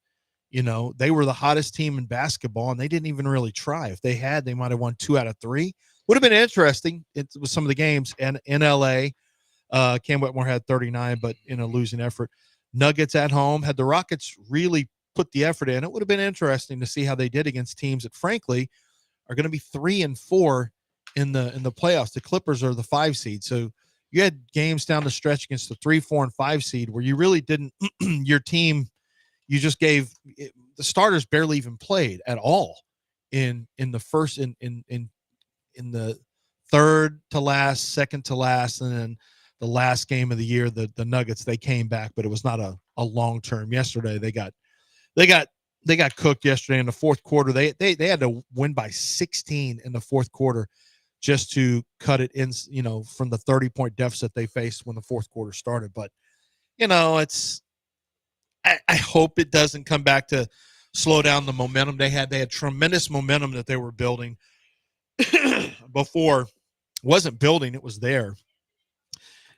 You know, they were the hottest team in basketball, and they didn't even really try. If they had, they might have won 2 out of 3. Would have been interesting with some of the games. And in L.A., Cam Whitmore had 39, but in a losing effort. Nuggets at home. Had the Rockets really put the effort in, it would have been interesting to see how they did against teams that, frankly, are going to be 3 and 4 in the playoffs. The Clippers are the 5 seed. So you had games down the stretch against the 3, 4, and 5 seed where you really didn't your team. You just gave the starters barely even played at all in the first in the third to last, second to last, and then the last game of the year, the Nuggets, they came back, but it was not a long term. Yesterday they got cooked yesterday in the fourth quarter. They had to win by 16 in the fourth quarter just to cut it in, from the 30-point deficit they faced when the fourth quarter started. But I hope it doesn't come back to slow down the momentum they had. They had tremendous momentum that they were building before. It wasn't building, it was there.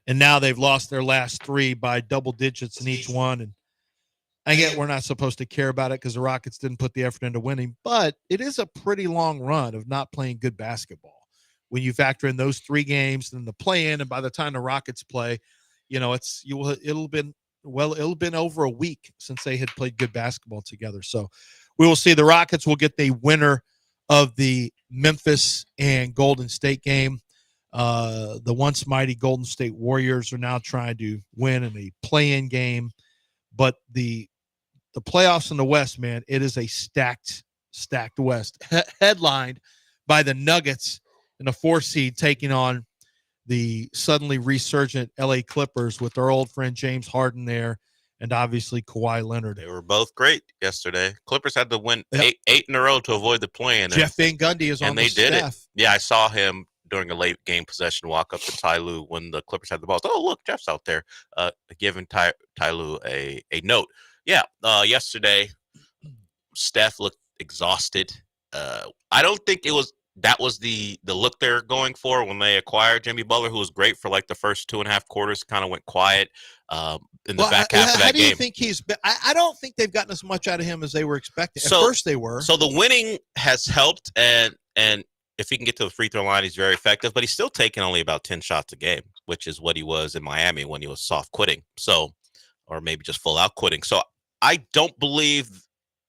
And now they've lost their last 3 by double digits in each one. And I get we're not supposed to care about it because the Rockets didn't put the effort into winning, but it is a pretty long run of not playing good basketball. When you factor in those 3 games and the play-in, and by the time the Rockets play, it'll been over a week since they had played good basketball together. So we will see. The Rockets will get the winner of the Memphis and Golden State game. The once mighty Golden State Warriors are now trying to win in a play-in game. But the playoffs in the West, man, it is a stacked West, headlined by the Nuggets in the 4th seed taking on the suddenly resurgent LA Clippers with their old friend James Harden there, and obviously Kawhi Leonard. They were both great yesterday. Clippers had to win 8 in a row to avoid the play-in. Jeff Van Gundy is on the staff. And they did it. Yeah, I saw him during a late game possession walk up to Ty Lue when the Clippers had the ball. Oh, look, Jeff's out there giving Ty Lue a note. Yeah, yesterday, Steph looked exhausted. I don't think that was the look they're going for when they acquired Jimmy Butler, who was great for like the first 2.5 quarters, kind of went quiet in the back half of that game. How do you think I don't think they've gotten as much out of him as they were expecting. At first they were. So the winning has helped, and if he can get to the free throw line, he's very effective, but he's still taking only about 10 shots a game, which is what he was in Miami when he was soft quitting. So, or maybe just full out quitting. So I don't believe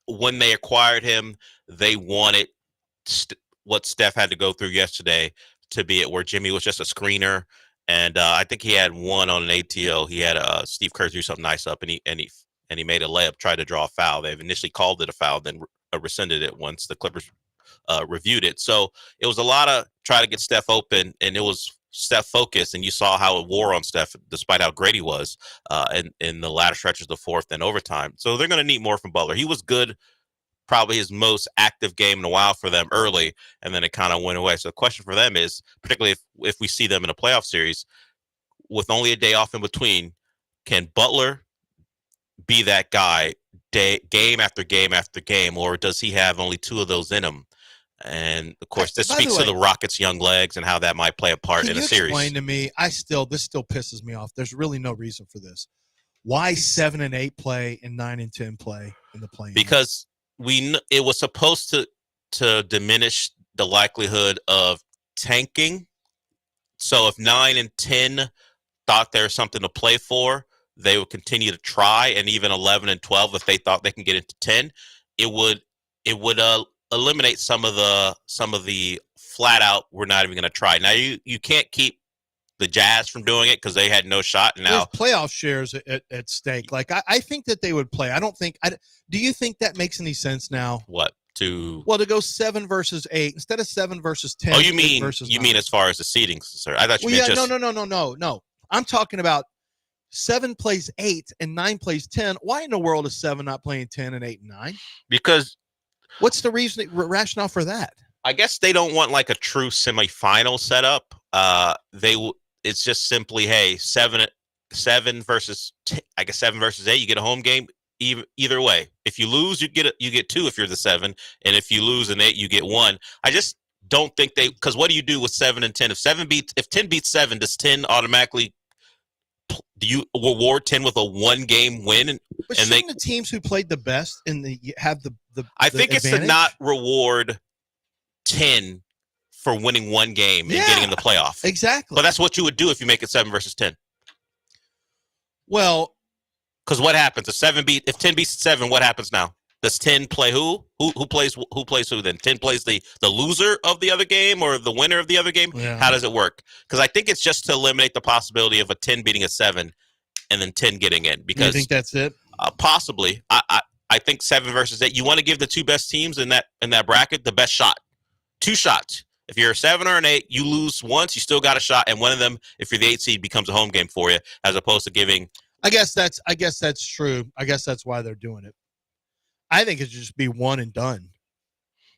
when they acquired him, they wanted what Steph had to go through yesterday to be it, where Jimmy was just a screener. And I think he had one on an ATO. He had Steve Kerr do something nice up, and he made a layup, tried to draw a foul. They've initially called it a foul, then rescinded it once the Clippers reviewed it. So it was a lot of try to get Steph open, and it was Steph focused, and you saw how it wore on Steph despite how great he was in the latter stretches of the fourth and overtime. So they're going to need more from Butler. He was good, probably his most active game in a while for them early, and then it kind of went away. So the question for them is, particularly if we see them in a playoff series with only a day off in between, can Butler be that guy game after game after game, or does he have only 2 of those in him? And of course, this speaks to the Rockets' young legs and how that might play a part in a series. Explain to me. This still pisses me off. There's really no reason for this. Why 7 and 8 play and 9 and 10 play in the play-in? Because it was supposed to diminish the likelihood of tanking. So if 9 and 10 thought there was something to play for, they would continue to try, and even 11 and 12, if they thought they can get into 10, it would eliminate some of the flat out, we're not even going to try. Now you can't keep the Jazz from doing it because they had no shot. And now there's playoff shares at stake. Like I think that they would play. I don't think. Do you think that makes any sense now? What to go 7 versus 8 instead of 7 versus 10? Oh, you mean versus as far as the seeding, sir? I thought you meant just no. I'm talking about 7 plays 8 and 9 plays 10. Why in the world is 7 not playing 10 and 8 and 9? Because what's the rationale for that? I guess they don't want like a true semifinal setup. It's just simply, hey, 7 versus 7 versus 8. You get a home game. Either way, if you lose, you get 2 if you're the 7, and if you lose an 8, you get 1. I just don't think because what do you do with 7 and 10? If 10 beats 7, does 10 automatically? Do you reward 10 with a 1-game win? But shouldn't the teams who played the best have the I think the it's advantage? to not reward 10 for winning 1 game and getting in the playoff. Exactly. But that's what you would do if you make it 7 versus 10. Well, because what happens? If 10 beats 7, what happens now? Does 10 play who? Who plays who then? 10 plays the loser of the other game or the winner of the other game? Yeah. How does it work? Because I think it's just to eliminate the possibility of a 10 beating a 7 and then 10 getting in. Because you think that's it? Possibly. I think 7 versus 8. You want to give the 2 best teams in that bracket the best shot. 2 shots. If you're a 7 or an 8, you lose once, you still got a shot, and one of them, if you're the 8 seed, becomes a home game for you, as opposed to giving. I guess that's true. I guess that's why they're doing it. I think it should just be 1 and done.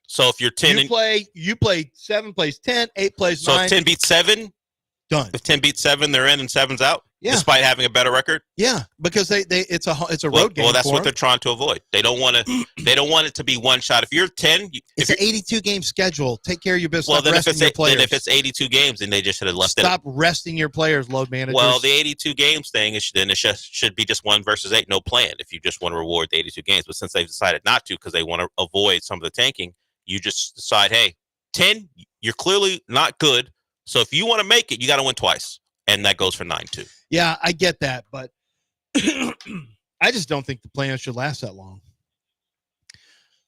So if you're 10, you play 7 plays 10, 8 plays 9. So if 10 beats 7, done. If 10 beats 7, they're in and 7's out. Yeah. Despite having a better record. Yeah, because it's a road game. Well, that's what them. they're trying to avoid. They don't want to. They don't want it to be one shot. If you're 10, it's an 82 game schedule. Take care of your business. Well, then if it's 82 games, then they just should have left it. Stop resting your players, load managers. Well, the 82 games thing is then it should be just 1 versus 8, no plan. If you just want to reward the 82 games, but since they've decided not to because they want to avoid some of the tanking, you just decide, hey, 10, you're clearly not good. So if you want to make it, you got to win twice. And that goes for 9 too. Yeah, I get that, but I just don't think the play-in should last that long.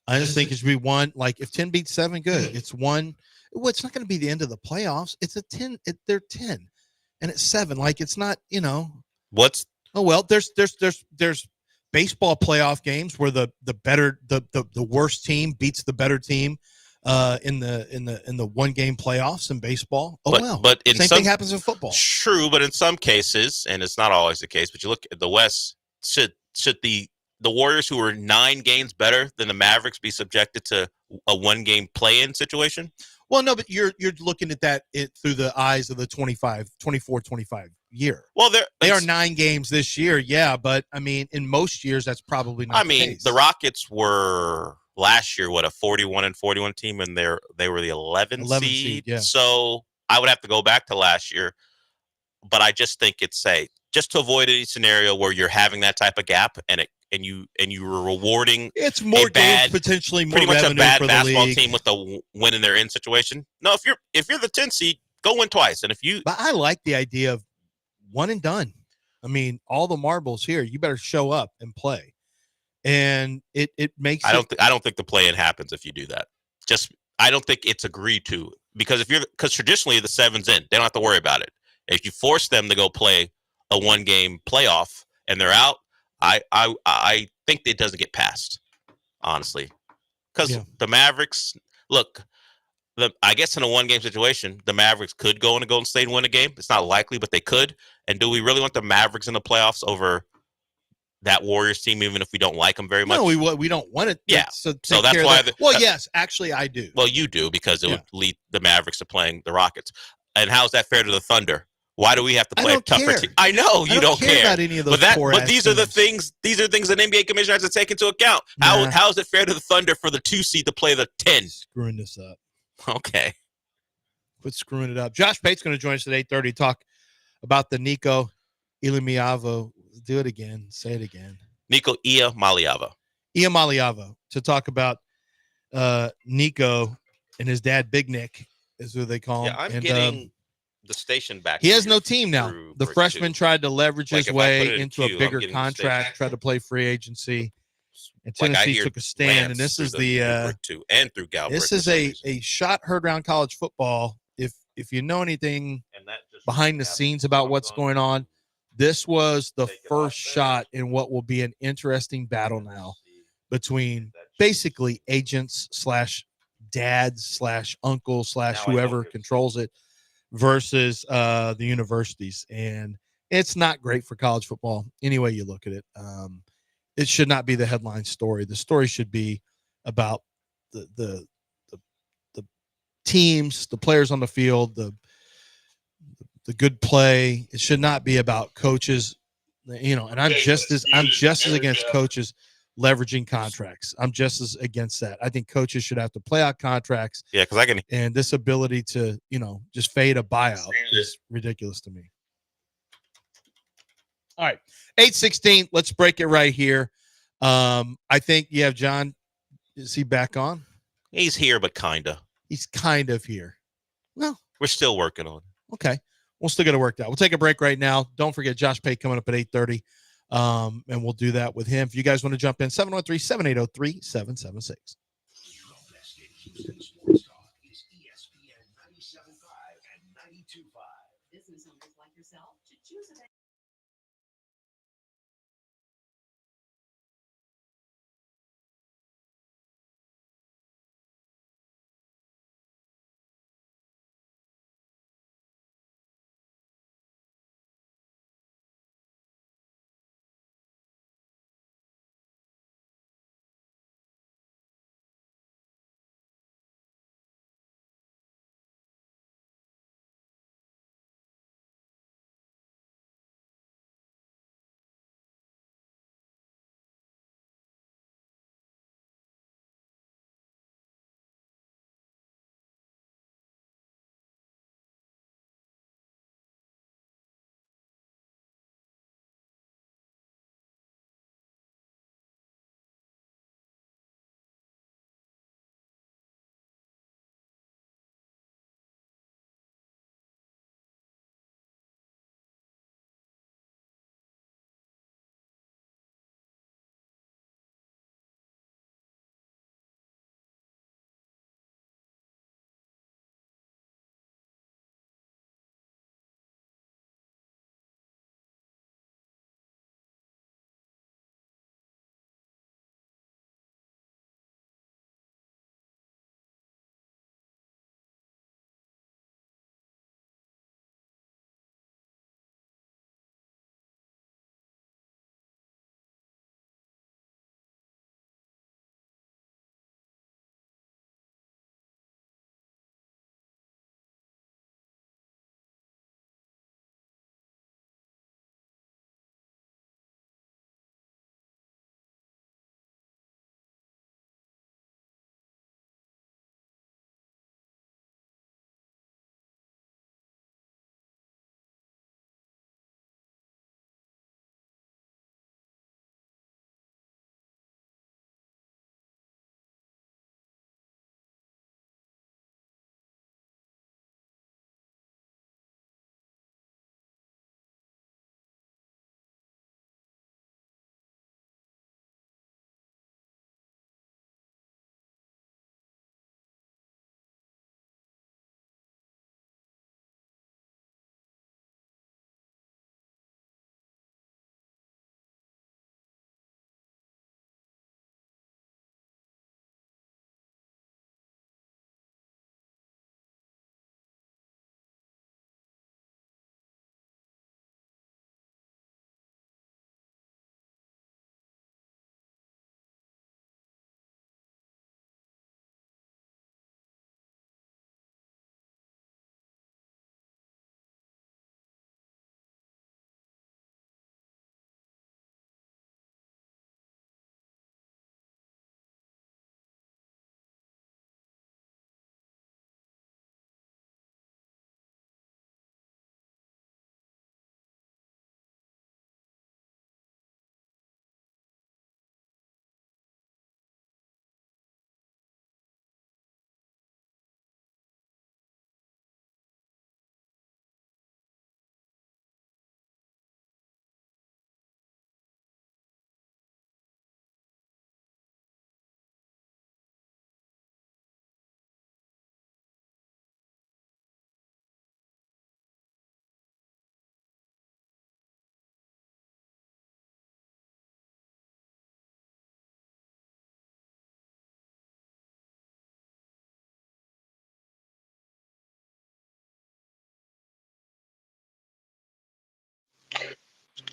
I just think it should be 1. Like if 10 beats 7, good. It's 1. Well, it's not going to be the end of the playoffs. It's a 10. They're 10, and it's 7. Like it's not. What's? Oh well, there's baseball playoff games where the worst team beats the better team. In the 1-game playoffs in baseball. But same thing happens in football. True, but in some cases, and it's not always the case, but you look at the West, should the Warriors, who are 9 games better than the Mavericks, be subjected to a 1-game play-in situation? Well, no, but you're looking at that through the eyes of the 24-25 year. Well, they are 9 games this year, yeah, but I mean, in most years, that's probably not the case. The Rockets were last year, a 41-41 team, and they were the 11 seed. Yeah. So I would have to go back to last year, but I just think it's just to avoid any scenario where you're having that type of gap and you were rewarding. It's more games, potentially more pretty much a bad for the basketball league. team with the win in their in situation. No, if you're the 10 seed, go win twice, and But I like the idea of 1 and done. I mean, all the marbles here. You better show up and play. And it makes. I don't think the play-in happens if you do that. I don't think it's agreed to because traditionally the 7's in, they don't have to worry about it. If you force them to go play a 1-game playoff and they're out, I think it doesn't get passed, honestly, because the Mavericks look. I guess in a 1-game situation, the Mavericks could go into Golden State and win a game. It's not likely, but they could. And do we really want the Mavericks in the playoffs over that Warriors team, even if we don't like them very much? No, we don't want it. Yeah. So that's why. Yes, actually, I do. Well, you do because it would lead the Mavericks to playing the Rockets. And how's that fair to the Thunder? Why do we have to play a tougher team? I know you don't care about any of those. But these are the things. These are things that NBA commissioner has to take into account. How is it fair to the Thunder for the 2 seed to play the 10? Screwing this up. Okay. Quit screwing it up. Josh Pate's going to join us at 8:30 to talk about the Nico Ilimiavo Do it again. Say it again. Nico Iamaleava. Iamaleava, to talk about Nico and his dad, Big Nick, is who they call him. Yeah, I'm and, getting the station back. He has no team now. The freshman tried to leverage his way into a bigger contract, tried to play free agency, and Tennessee took a stand. And this is and through Galbreath. This is a shot heard around college football. If you know anything behind the scenes about what's going on, this was the first shot in what will be an interesting battle now between basically agents / dads / uncles / whoever controls it versus the universities. And it's not great for college football any way you look at it. It should not be the headline story. The story should be about the teams, the players on the field, the good play. It should not be about coaches, and I'm just as against coaches leveraging contracts. I'm just as against that. I think coaches should have to play out contracts. Yeah, because and this ability to, just fade a buyout is ridiculous to me. All right. 8:16. Let's break it right here. I think you have John. Is he back on? He's here, but kinda. He's kind of here. Well, we're still working on it. Okay. We'll still get it worked out. We'll take a break right now. Don't forget Josh Pate coming up at 8:30. And we'll do that with him. If you guys want to jump in, 713-780-3776. ESPN 97.5 and 92.5. Business owners like yourself should choose a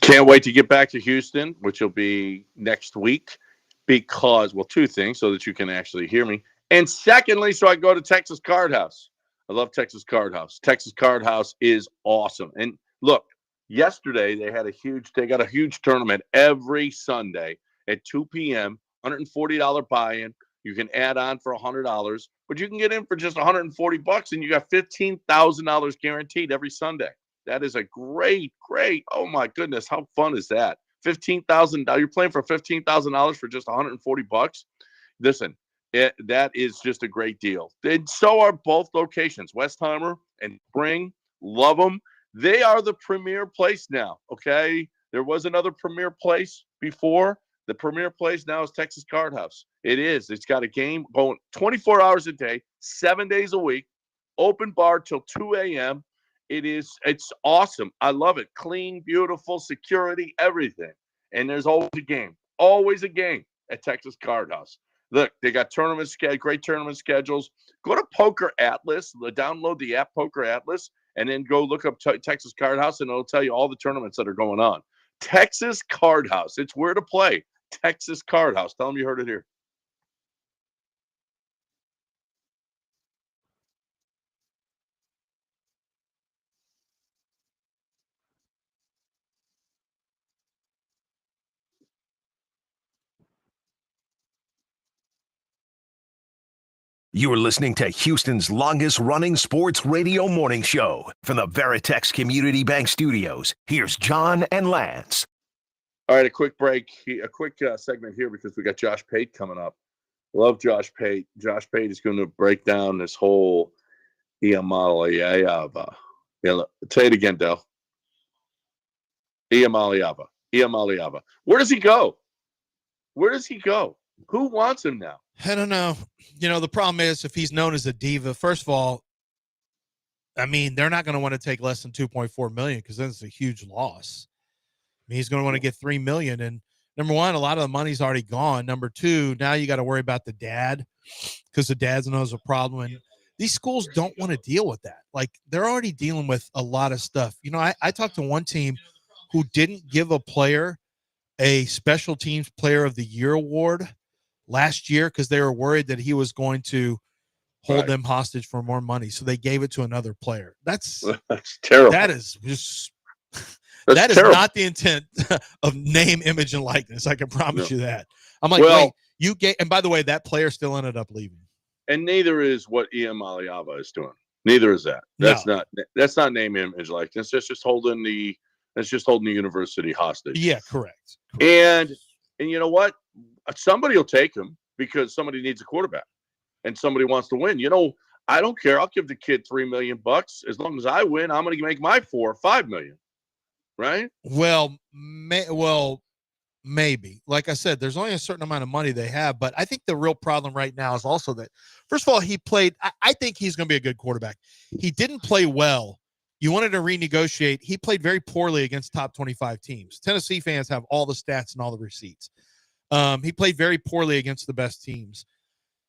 Can't wait to get back to Houston, which will be next week because, well, two things, so that you can actually hear me. And secondly, so I go to Texas Card House. I love Texas Card House. Texas Card House is awesome. And look, yesterday they got a huge tournament every Sunday at 2 p.m., $140 buy-in. You can add on for $100, but you can get in for just $140 and you got $15,000 guaranteed every Sunday. That is a great. Oh my goodness, how fun is that? $15,000. You're playing for $15,000 for just $140. Listen, that is just a great deal. And so are both locations, Westheimer and Spring. Love them. They are the premier place now. Okay, there was another premier place before. The premier place now is Texas Card House. It is. It's got a game going 24 hours a day, 7 days a week, open bar till 2 a.m. It's awesome. I love it. Clean, beautiful, security, everything. And there's always a game at Texas Card House. Look, they got great tournament schedules. Go to Poker Atlas, download the app Poker Atlas, and then go look up Texas Card House, and it'll tell you all the tournaments that are going on. Texas Card House. It's where to play. Texas Card House. Tell them you heard it here. You are listening to Houston's longest-running sports radio morning show from the Veritex Community Bank Studios. Here's John and Lance. All right, a quick break, a quick segment here because we got Josh Pate coming up. Love Josh Pate. Josh Pate is going to break down this whole Iamaleava. Say it again, Del. Iamaleava. Where does he go? Who wants him now? I don't know. The problem is if he's known as a diva, first of all, I mean, they're not going to want to take less than $2.4 million because then it's a huge loss. I mean, he's going to want to get $3 million. And number one, a lot of the money's already gone. Number two, now you got to worry about the dad because the dad knows a problem. And these schools don't want to deal with that. Like, they're already dealing with a lot of stuff. I talked to one team who didn't give a player a special teams player of the year award last year because they were worried that he was going to hold them hostage for more money. So they gave it to another player. That's terrible. That is just that is not the intent of name, image, and likeness. I can promise you that. I'm like, wait, you get, and by the way, that player still ended up leaving. And neither is what Iamaleava is doing. Neither is that. That's not name, image, likeness. That's just holding the university hostage. Yeah, correct. And you know what? Somebody will take him because somebody needs a quarterback and somebody wants to win. I don't care. I'll give the kid $3 million as long as I win. I'm going to make my $4 or $5 million. Right? Well, maybe. Like I said, there's only a certain amount of money they have, but I think the real problem right now is also that, first of all, he played. I think he's going to be a good quarterback. He didn't play well. You wanted to renegotiate. He played very poorly against top 25 teams. Tennessee fans have all the stats and all the receipts. He played very poorly against the best teams.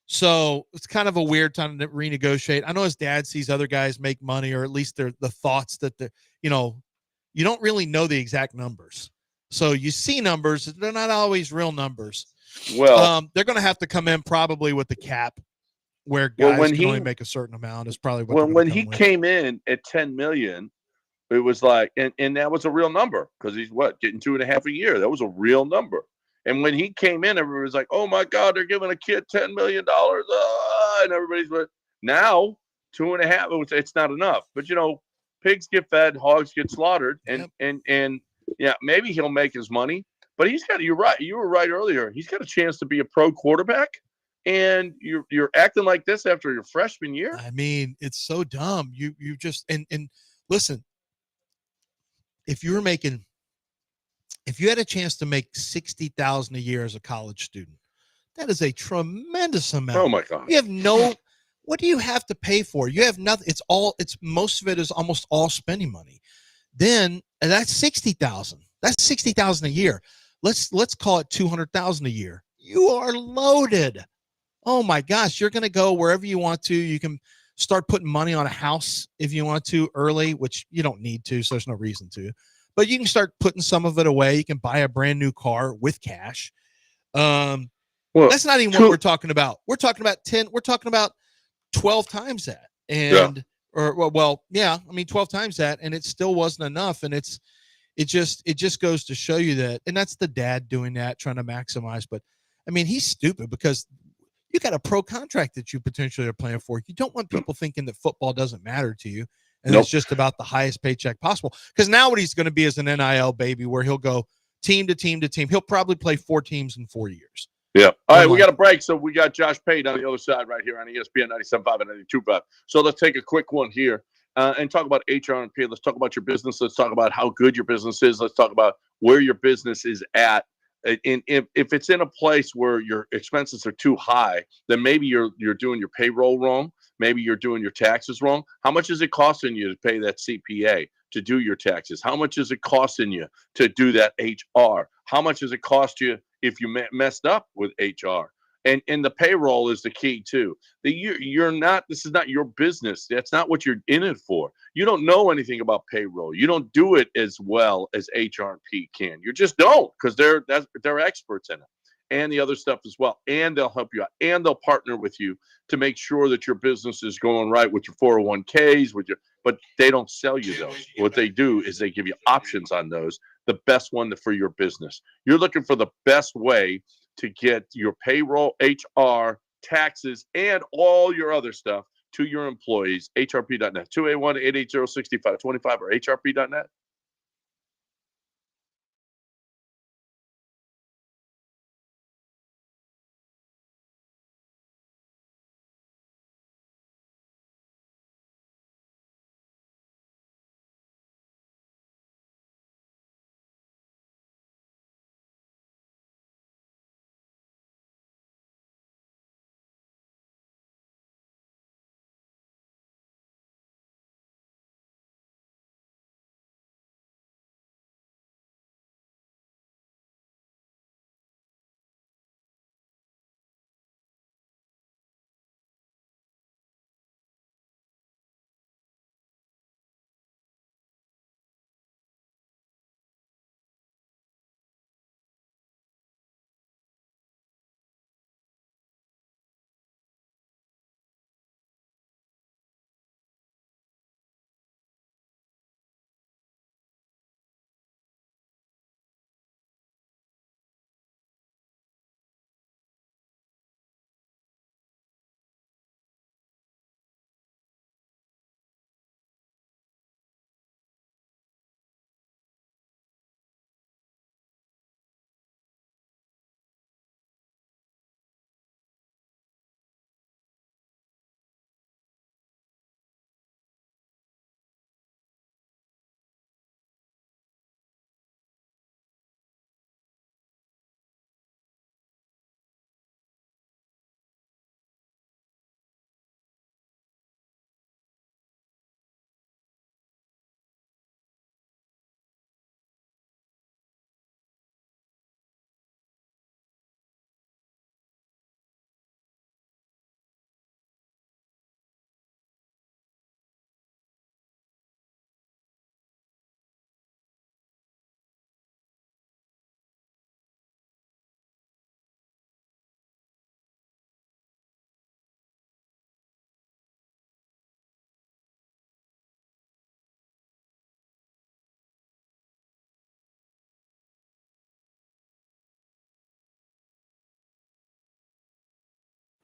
So it's kind of a weird time to renegotiate. I know his dad sees other guys make money, or at least the thoughts that you don't really know the exact numbers. So you see numbers, they're not always real numbers. Well, they're going to have to come in probably with the cap where guys can only make a certain amount is probably what when he came in at $10 million, it was like, and that was a real number because he's getting 2.5 a year. That was a real number. And when he came in, everybody was like, oh my God, they're giving a kid $10 million. And everybody's like, now 2.5, it's not enough. But pigs get fed, hogs get slaughtered, and yeah, maybe he'll make his money. But you're right. You were right earlier. He's got a chance to be a pro quarterback, and you're acting like this after your freshman year. I mean, it's so dumb. You just and listen, if you had a chance to make $60,000 a year as a college student, that is a tremendous amount. Oh my God! You have what do you have to pay for? You have nothing. Most of it is almost all spending money. Then and that's $60,000. That's $60,000 a year. Let's call it $200,000 a year. You are loaded. Oh my gosh, you're going to go wherever you want to. You can start putting money on a house if you want to early, which you don't need to, so there's no reason to. but you can start putting some of it away. You can buy a brand new car with cash. Well, that's not even what we're talking about. We're talking about 10. We're talking about 12 times that. And, I mean, 12 times that, and it still wasn't enough. And it just goes to show you that, and that's the dad doing that, trying to maximize. But I mean, he's stupid because you got a pro contract that you potentially are playing for. You don't want people thinking that football doesn't matter to you. And it's just about the highest paycheck possible. Because now what he's going to be is an NIL baby where he'll go team to team to team. He'll probably play 4 teams in 4 years. Yeah. All right, we got a break. So we got Josh Pate on the other side right here on ESPN 97.5 and 92.5. So let's take a quick one here and talk about HR&P. Let's talk about your business. Let's talk about how good your business is. Let's talk about where your business is at. If it's in a place where your expenses are too high, then maybe you're doing your payroll wrong. Maybe you're doing your taxes wrong. How much is it costing you to pay that CPA to do your taxes? How much is it costing you to do that HR? How much does it cost you if you messed up with HR? And the payroll is the key too. This is not your business. That's not what you're in it for. You don't know anything about payroll. You don't do it as well as HR&P can. You just don't, because they're experts in it, and the other stuff as well. And they'll help you out, and they'll partner with you to make sure that your business is going right with your 401ks, but they don't sell you those. What they do is they give you options on those, the best one for your business. You're looking for the best way to get your payroll, HR, taxes, and all your other stuff to your employees. HRP.net, 281-880-6525 or HRP.net.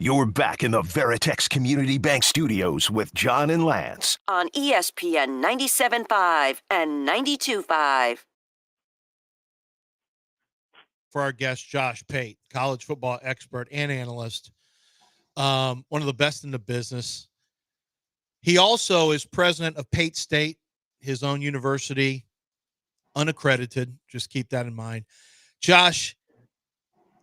You're back in the Veritex Community Bank Studios with John and Lance on ESPN 97.5 and 92.5. For our guest, Josh Pate, college football expert and analyst, one of the best in the business. He also is president of Pate State, his own university, unaccredited. Just keep that in mind. Josh,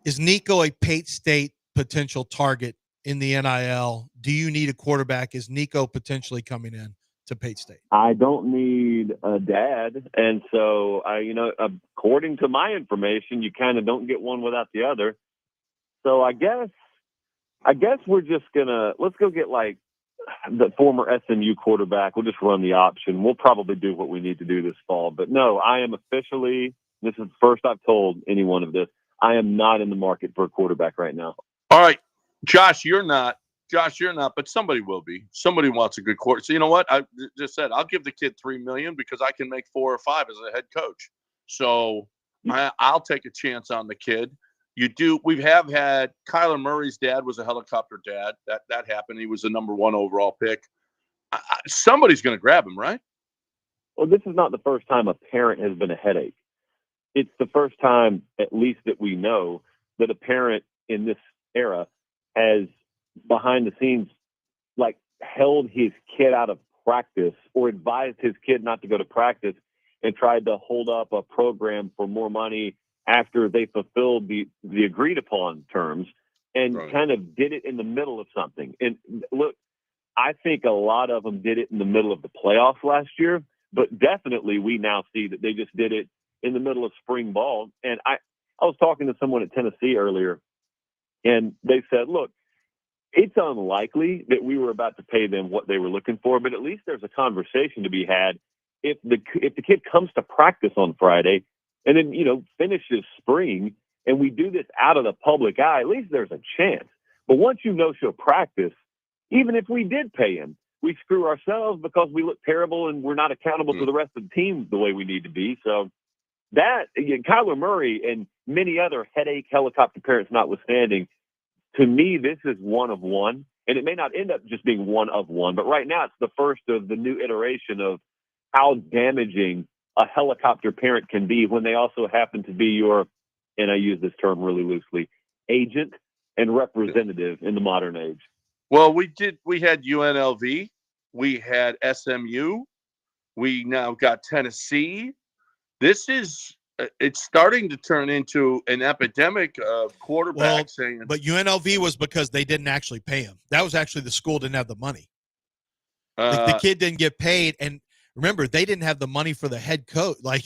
is Nico a Pate State potential target in the NIL? Do you need a quarterback? Is Nico potentially coming in to Pate State? I don't need a dad. And so, according to my information, you kind of don't get one without the other. So I guess we're just let's go get like the former SMU quarterback. We'll just run the option. We'll probably do what we need to do this fall. But no, I am officially, this is the first I've told anyone of this, I am not in the market for a quarterback right now. All right. Josh, you're not, but somebody will be. Somebody wants a good quarterback. So you know what? I just said I'll give the kid $3 million because I can make 4 or 5 as a head coach. So I'll take a chance on the kid. We have had Kyler Murray's dad was a helicopter dad. That happened. He was the number 1 overall pick. Somebody's going to grab him, right? Well, this is not the first time a parent has been a headache. It's the first time, at least that we know, that a parent in this era has behind the scenes, like, held his kid out of practice or advised his kid not to go to practice and tried to hold up a program for more money after they fulfilled the agreed upon terms and kind of did it in the middle of something. And look, I think a lot of them did it in the middle of the playoffs last year, but definitely we now see that they just did it in the middle of spring ball. And I was talking to someone at Tennessee earlier, and they said, look, it's unlikely that we were about to pay them what they were looking for, but at least there's a conversation to be had. If the kid comes to practice on Friday and then, finishes spring and we do this out of the public eye, at least there's a chance. But once she'll practice, even if we did pay him, we screw ourselves because we look terrible and we're not accountable to the rest of the team the way we need to be. So that, Kyler Murray and many other headache helicopter parents notwithstanding, to me, this is one of one. And it may not end up just being one of one, but right now it's the first of the new iteration of how damaging a helicopter parent can be when they also happen to be your, and I use this term really loosely, agent and representative in the modern age. Well, we had UNLV, we had SMU, we now got Tennessee. This is, it's starting to turn into an epidemic of quarterbacks saying. But UNLV was because they didn't actually pay him. That was actually the school didn't have the money. The kid didn't get paid. And remember, they didn't have the money for the head coach. Like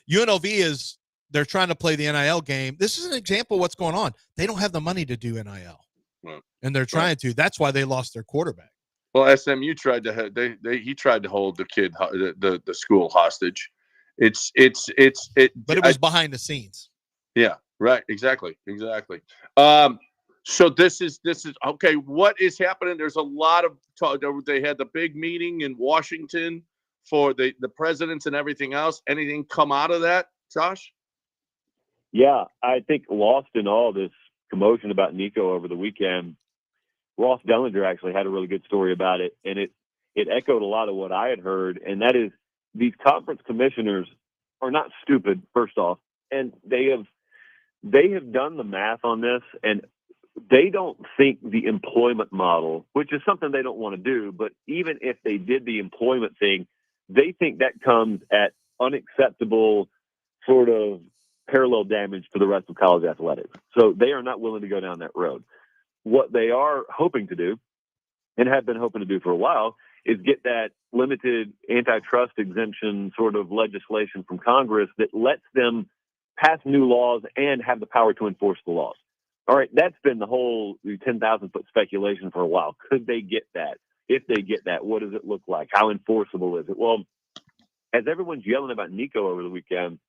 UNLV they're trying to play the NIL game. This is an example of what's going on. They don't have the money to do NIL. Right. And they're trying to. That's why they lost their quarterback. Well, SMU tried to he tried to hold the kid the school hostage. But it was behind the scenes. Yeah, right. Exactly. So this is okay. What is happening? There's a lot of talk. They had the big meeting in Washington for the presidents and everything else. Anything come out of that, Josh? Yeah, I think lost in all this commotion about Nico over the weekend, Ross Dellinger actually had a really good story about it, and it echoed a lot of what I had heard, and that is these conference commissioners are not stupid, first off, and they have done the math on this, and they don't think the employment model, which is something they don't want to do, but even if they did the employment thing, they think that comes at unacceptable sort of parallel damage to the rest of college athletics. So they are not willing to go down that road. What they are hoping to do, and have been hoping to do for a while, is get that limited antitrust exemption sort of legislation from Congress that lets them pass new laws and have the power to enforce the laws. All right, that's been the whole 10,000-foot speculation for a while. Could they get that? If they get that, what does it look like? How enforceable is it? Well, as everyone's yelling about Nico over the weekend,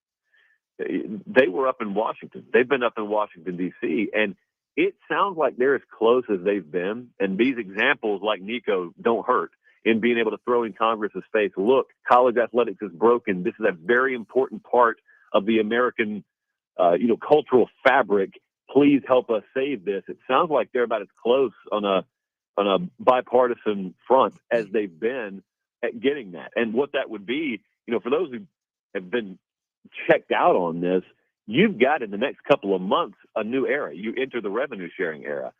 they were up in Washington. They've been up in Washington, D.C., and it sounds like they're as close as they've been. And these examples like Nico don't hurt in being able to throw in Congress's face, look, college athletics is broken. This is a very important part of the American, cultural fabric. Please help us save this. It sounds like they're about as close on a bipartisan front as they've been at getting that. And what that would be, for those who have been checked out on this, you've got in the next couple of months a new era. You enter the revenue sharing era.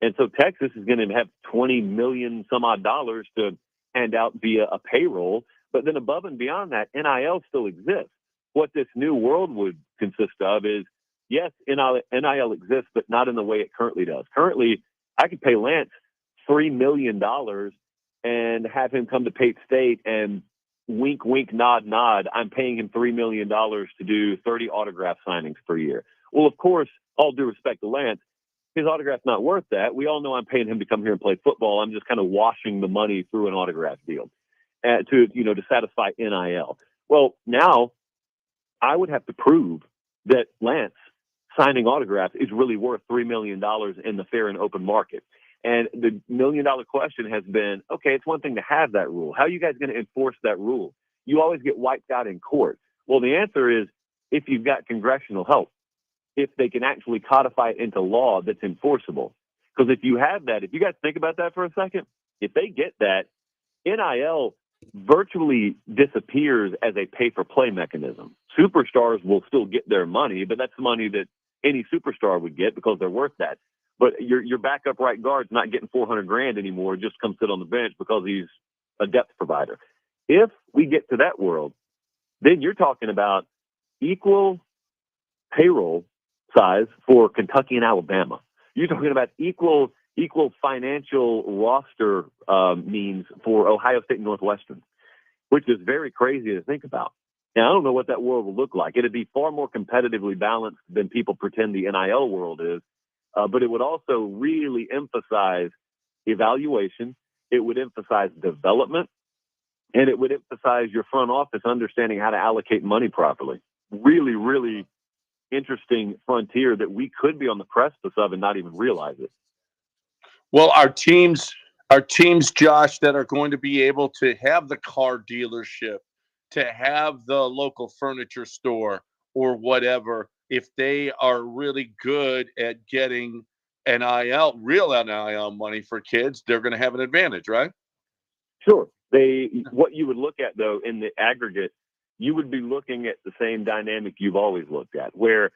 And so Texas is going to have $20 million some odd dollars to hand out via a payroll. But then above and beyond that, NIL still exists. What this new world would consist of is, yes, NIL exists, but not in the way it currently does. Currently, I could pay Lance $3 million and have him come to Pate State and wink, wink, nod, nod. I'm paying him $3 million to do 30 autograph signings per year. Well, of course, all due respect to Lance, his autograph's not worth that. We all know I'm paying him to come here and play football. I'm just kind of washing the money through an autograph deal to satisfy NIL. Well, now I would have to prove that Lance signing autographs is really worth $3 million in the fair and open market. And the $1 million question has been, okay, it's one thing to have that rule. How are you guys going to enforce that rule? You always get wiped out in court. Well, the answer is if you've got congressional help, if they can actually codify it into law that's enforceable. Because if you have that, if you guys think about that for a second, if they get that, NIL virtually disappears as a pay-for-play mechanism. Superstars will still get their money, but that's money that any superstar would get because they're worth that. But your backup right guard's not getting $400,000 anymore. Just come sit on the bench because he's a depth provider. If we get to that world, then you're talking about equal payroll size for Kentucky and Alabama. You're talking about equal financial roster means for Ohio State and Northwestern, which is very crazy to think about. Now, I don't know what that world will look like. It'd be far more competitively balanced than people pretend the NIL world is, but it would also really emphasize evaluation. It would emphasize development, and it would emphasize your front office understanding how to allocate money properly. Really, really interesting frontier that we could be on the precipice of and not even realize it. Well, our teams, Josh, that are going to be able to have the car dealership, to have the local furniture store or whatever, if they are really good at getting real NIL money for kids, they're going to have an advantage, right? Sure. What you would look at, though, in the aggregate, you would be looking at the same dynamic you've always looked at, where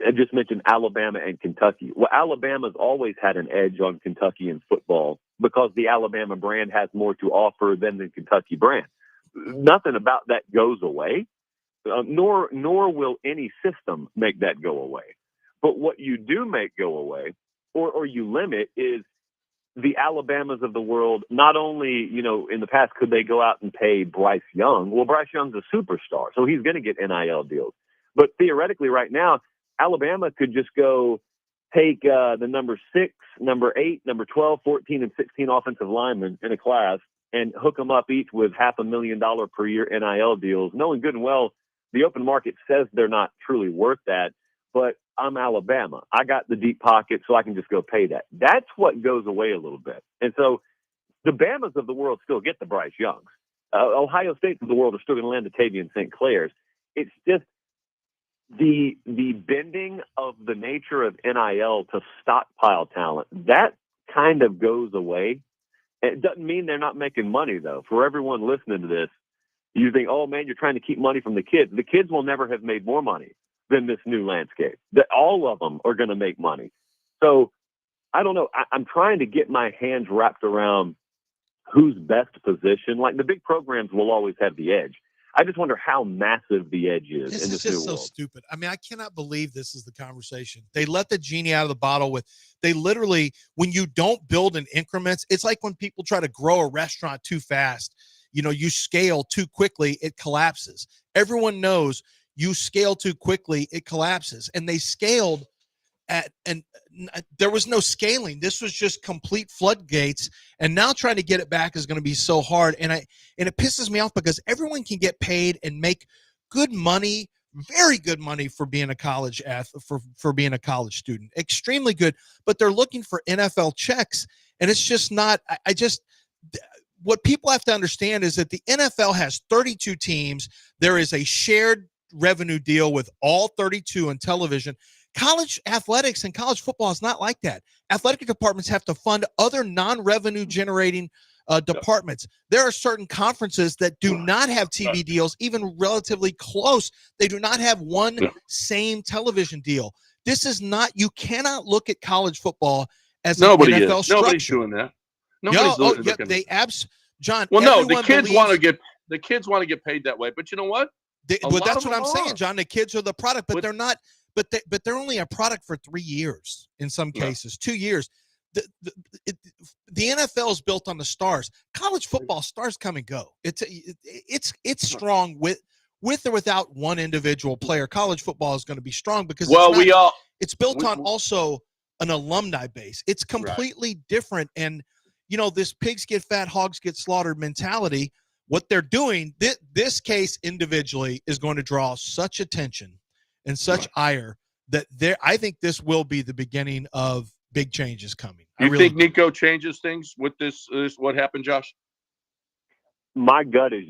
I just mentioned Alabama and Kentucky. Well, Alabama's always had an edge on Kentucky in football because the Alabama brand has more to offer than the Kentucky brand. Nothing about that goes away, nor will any system make that go away. But what you do make go away, or you limit, is the Alabamas of the world. Not only, in the past, could they go out and pay Bryce Young? Well, Bryce Young's a superstar, so he's going to get NIL deals. But theoretically right now, Alabama could just go take the number 6, number 8, number 12, 14, and 16 offensive linemen in a class and hook them up each with $500,000 per year NIL deals, knowing good and well the open market says they're not truly worth that, but I'm Alabama. I got the deep pocket, so I can just go pay that. That's what goes away a little bit. And so the Bamas of the world still get the Bryce Youngs. Ohio States of the world are still going to land the Tavian St. Clairs. It's just the bending of the nature of NIL to stockpile talent, that kind of goes away. It doesn't mean they're not making money, though. For everyone listening to this, you think, oh, man, you're trying to keep money from the kids. The kids will never have made more money than this new landscape. That all of them are going to make money. So I don't know. I'm trying to get my hands wrapped around who's best positioned. Like the big programs will always have the edge. I just wonder how massive the edge is in this new world. This is just so stupid. I mean, I cannot believe this is the conversation. They let the genie out of the bottle they literally, when you don't build in increments, it's like when people try to grow a restaurant too fast. You scale too quickly, it collapses. Everyone knows you scale too quickly, it collapses. And they scaled and there was no scaling. This was just complete floodgates. And now trying to get it back is going to be so hard. And it pisses me off because everyone can get paid and make good money, very good money for being a college for being a college student, extremely good. But they're looking for NFL checks, and it's just not. What people have to understand is that the NFL has 32 teams. There is a shared revenue deal with all 32 on television. College athletics and college football is not like that. Athletic departments have to fund other non-revenue generating departments. There are certain conferences that do not have TV deals, even relatively close. They do not have one same television deal. This is not, you cannot look at college football as an NFL structure. Nobody's doing that. John. Well, no, the kids want to get paid that way. But you know what? That's what I'm saying, John. The kids are the product, but they're not. But they're only a product for 3 years in some cases, 2 years. The NFL is built on the stars. College football stars come and go. It's strong with or without one individual player. College football is going to be strong because it's built on also an alumni base. It's completely different. And, this pigs get fat, hogs get slaughtered mentality, what they're doing, this case individually is going to draw such attention and such ire that I think this will be the beginning of big changes coming. You think Nico changes things with this what happened, Josh? My gut is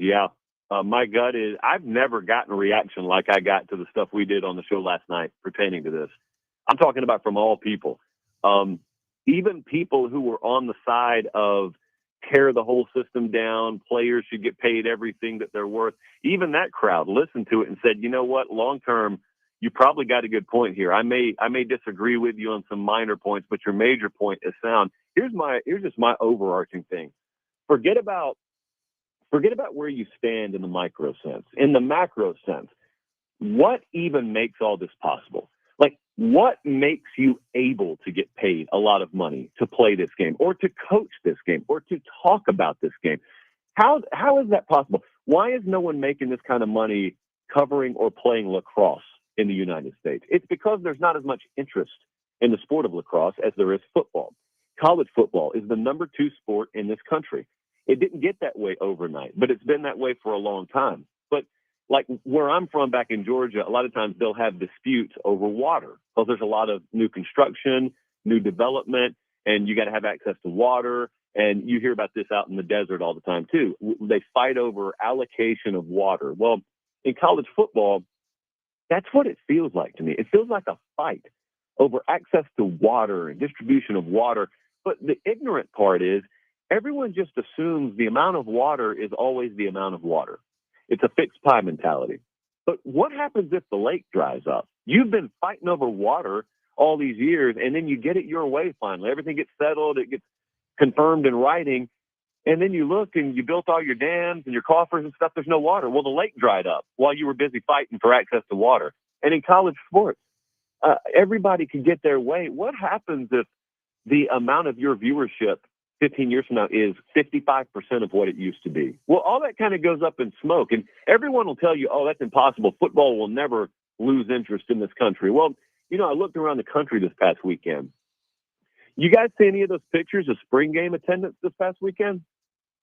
my gut is I've never gotten a reaction like I got to the stuff we did on the show last night pertaining to this. I'm talking about from all people. Even people who were on the side of tear the whole system down, players should get paid everything that they're worth. Even that crowd listened to it and said, you know what, long term, you probably got a good point here. I may disagree with you on some minor points, but your major point is sound. Here's just my overarching thing. Forget about where you stand in the micro sense. In the macro sense, what even makes all this possible? Like, what makes you able to get paid a lot of money to play this game or to coach this game or to talk about this game? How is that possible? Why is no one making this kind of money covering or playing lacrosse in the United States? It's because there's not as much interest in the sport of lacrosse as there is football. College football is the number 2 sport in this country. It didn't get that way overnight, but it's been that way for a long time. But like where I'm from back in Georgia, a lot of times they'll have disputes over water because there's a lot of new construction, new development, and you got to have access to water. And you hear about this out in the desert all the time too. They fight over allocation of water. Well, in college football, that's what it feels like to me. It feels like a fight over access to water and distribution of water. But the ignorant part is everyone just assumes the amount of water is always the amount of water. It's a fixed pie mentality. But what happens if the lake dries up? You've been fighting over water all these years, and then you get it your way finally. Everything gets settled. It gets confirmed in writing. And then you look and you built all your dams and your coffers and stuff. There's no water. Well, the lake dried up while you were busy fighting for access to water. And in college sports, everybody can get their way. What happens if the amount of your viewership 15 years from now is 55% of what it used to be? Well, all that kind of goes up in smoke. And everyone will tell you, oh, that's impossible. Football will never lose interest in this country. Well, I looked around the country this past weekend. You guys see any of those pictures of spring game attendance this past weekend?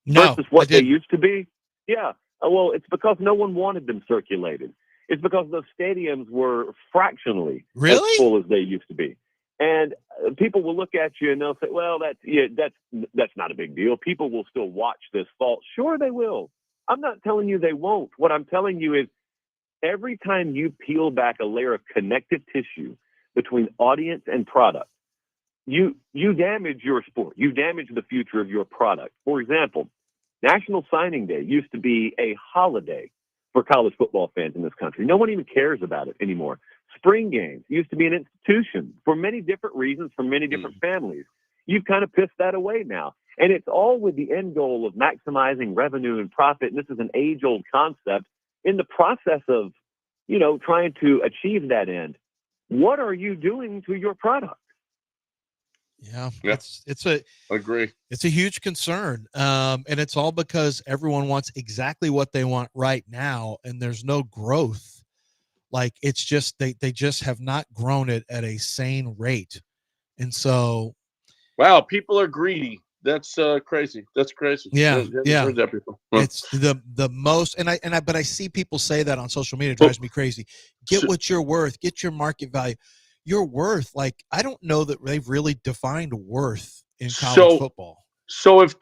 No, versus what they used to be? Yeah. Well, it's because no one wanted them circulated. It's because those stadiums were fractionally as full as they used to be. And people will look at you and they'll say, well, that's not a big deal. People will still watch this fall. Sure, they will. I'm not telling you they won't. What I'm telling you is every time you peel back a layer of connective tissue between audience and product, you damage your sport. You damage the future of your product. For example, National Signing Day used to be a holiday for college football fans in this country. No one even cares about it anymore. Spring games used to be an institution for many different reasons, for many different families. You've kind of pissed that away now. And it's all with the end goal of maximizing revenue and profit. And this is an age-old concept. In the process of, trying to achieve that end, what are you doing to your product? Yeah. Agree. It's a huge concern. And it's all because everyone wants exactly what they want right now. And there's no growth. Like it's just, they just have not grown it at a sane rate. And so. Wow. People are greedy. That's crazy. That's crazy. Yeah. Yeah. People. It's the most, but I see people say that on social media. It drives me crazy. Get what you're worth, get your market value. Your worth. Like, I don't know that they've really defined worth in college football. So if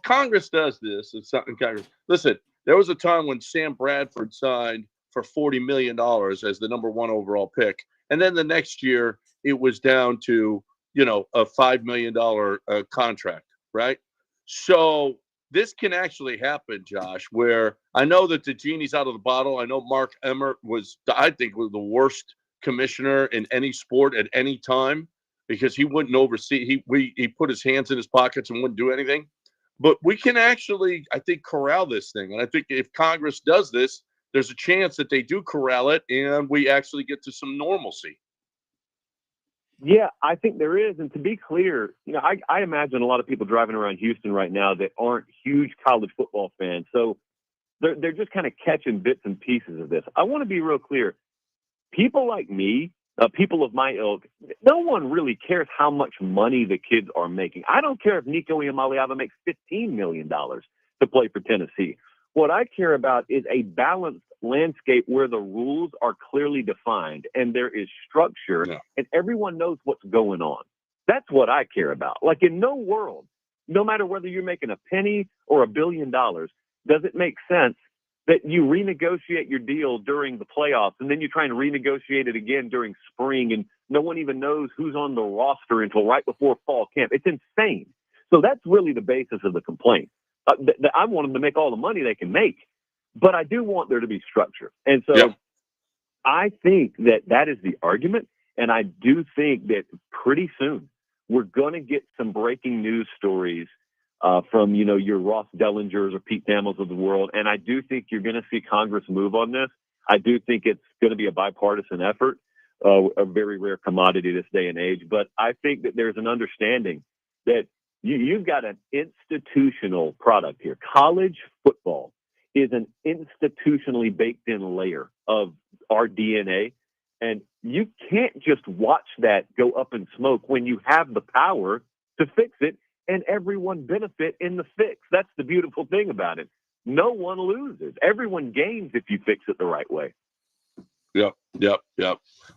Congress does this, it's something Congress. Listen, there was a time when Sam Bradford signed for $40 million as the number 1 overall pick, and then the next year it was down to a $5 million contract, right? So this can actually happen, Josh. Where I know that the genie's out of the bottle. I know Mark Emmert was the worst commissioner in any sport at any time because he wouldn't oversee. He put his hands in his pockets and wouldn't do anything. But we can actually, I think, corral this thing. And I think if Congress does this, there's a chance that they do corral it and we actually get to some normalcy. Yeah, I think there is. And to be clear, I imagine a lot of people driving around Houston right now that aren't huge college football fans. So they're just kind of catching bits and pieces of this. I want to be real clear. People like me people of my ilk, no one really cares how much money the kids are making. I don't care if Nico Iamaleava makes $15 million to play for Tennessee. What I care about is a balanced landscape where the rules are clearly defined and there is structure and everyone knows what's going on. That's what I care about. Like, in no world, no matter whether you're making a penny or $1 billion, does it make sense that you renegotiate your deal during the playoffs and then you try and renegotiate it again during spring and no one even knows who's on the roster until right before fall camp? It's insane. So that's really the basis of the complaint. I want them to make all the money they can make, but I do want there to be structure. And so I think that is the argument. And I do think that pretty soon we're going to get some breaking news stories from, your Ross Dellingers or Pete Thamels of the world. And I do think you're going to see Congress move on this. I do think it's going to be a bipartisan effort, a very rare commodity this day and age. But I think that there's an understanding that you've got an institutional product here. College football is an institutionally baked in layer of our DNA. And you can't just watch that go up in smoke when you have the power to fix it and everyone benefit in the fix. That's the beautiful thing about it. No one loses. Everyone gains if you fix it the right way. Yep.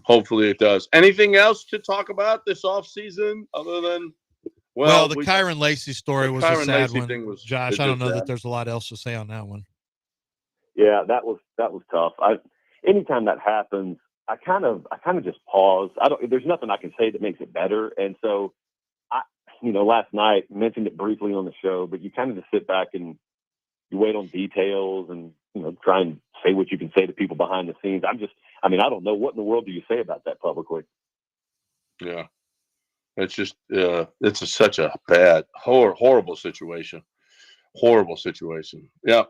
Hopefully it does. Anything else to talk about this offseason other than, the Kyron Lacey story was a sad one. Thing was, Josh, I don't know that there's a lot else to say on that one. Yeah, that was tough. Anytime that happens, I kind of just pause. There's nothing I can say that makes it better. And so last night mentioned it briefly on the show, but you kind of just sit back and you wait on details and, try and say what you can say to people behind the scenes. I don't know, what in the world do you say about that publicly? Yeah. It's just, such a bad, horrible situation. Horrible situation. Yeah.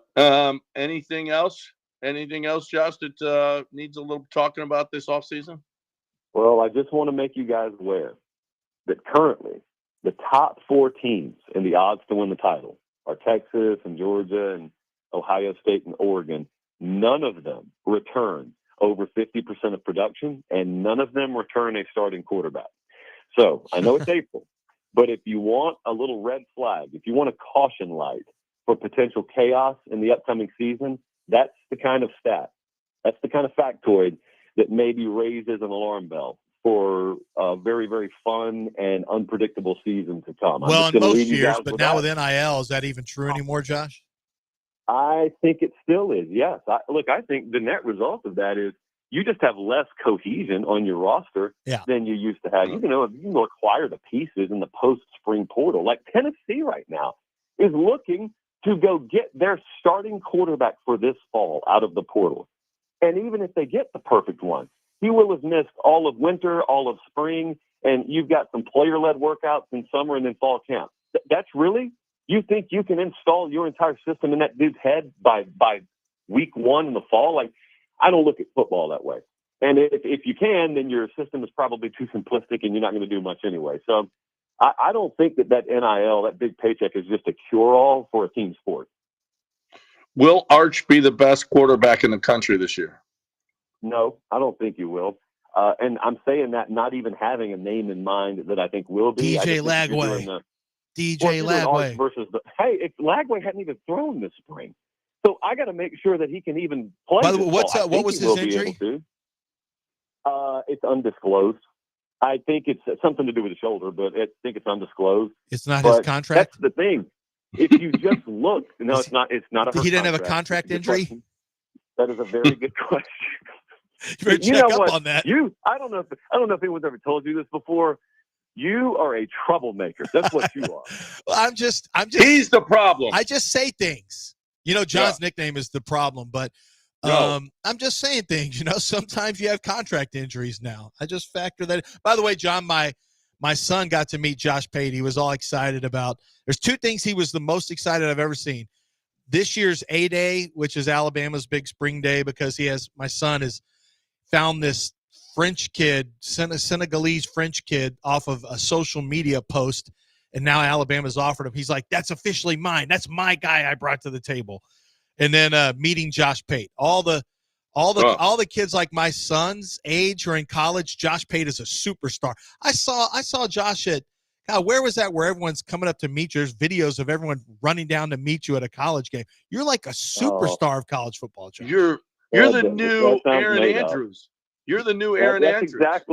Anything else? Anything else, Josh, that needs a little talking about this offseason? Well, I just want to make you guys aware that currently the top 4 teams in the odds to win the title are Texas and Georgia and Ohio State and Oregon. None of them return over 50% of production, and none of them return a starting quarterback. So I know it's April, but if you want a little red flag, if you want a caution light for potential chaos in the upcoming season, that's the kind of stat. That's the kind of factoid that maybe raises an alarm bell for a very, very fun and unpredictable season to come. Well, in most years, but now with NIL, is that even true anymore, Josh? I think it still is, yes. I think the net result of that is you just have less cohesion on your roster than you used to have. You can acquire the pieces in the post-spring portal. Like Tennessee right now is looking to go get their starting quarterback for this fall out of the portal. And even if they get the perfect one, he will have missed all of winter, all of spring, and you've got some player-led workouts in summer and then fall camp. That's really, you think you can install your entire system in that dude's head by week 1 in the fall? Like, I don't look at football that way. And if you can, then your system is probably too simplistic and you're not going to do much anyway. So I don't think that NIL, that big paycheck, is just a cure-all for a team sport. Will Arch be the best quarterback in the country this year? No, I don't think he will. And I'm saying that not even having a name in mind that I think will be. DJ Lagway. DJ Lagway. If Lagway hadn't even thrown this spring. So I got to make sure that he can even play. By the way, what was his injury? It's undisclosed. I think it's something to do with the shoulder, but I think it's undisclosed. It's not his contract? That's the thing. If you just look, no, it's not. It's not a. He didn't have a contract injury? That is a very good question. You better check up on that. I don't know if anyone's ever told you this before. You are a troublemaker. That's what you are. Well, I'm just. He's the problem. I just say things. John's nickname is the problem, but I'm just saying things. Sometimes you have contract injuries now. I just factor that. By the way, John, my son got to meet Josh Pate. He was all excited about. There's 2 things he was the most excited I've ever seen. This year's A-Day, which is Alabama's big spring day, because my son has found this French kid, Senegalese French kid, off of a social media post. And now Alabama's offered him. He's like, that's officially mine. That's my guy I brought to the table. And then meeting Josh Pate. All All the kids like my son's age who are in college. Josh Pate is a superstar. I saw Josh at God, where was that? Where everyone's coming up to meet you. There's videos of everyone running down to meet you at a college game. You're like a superstar of college football, Josh. You're the new Aaron Andrews. You're the new Aaron Andrews. That's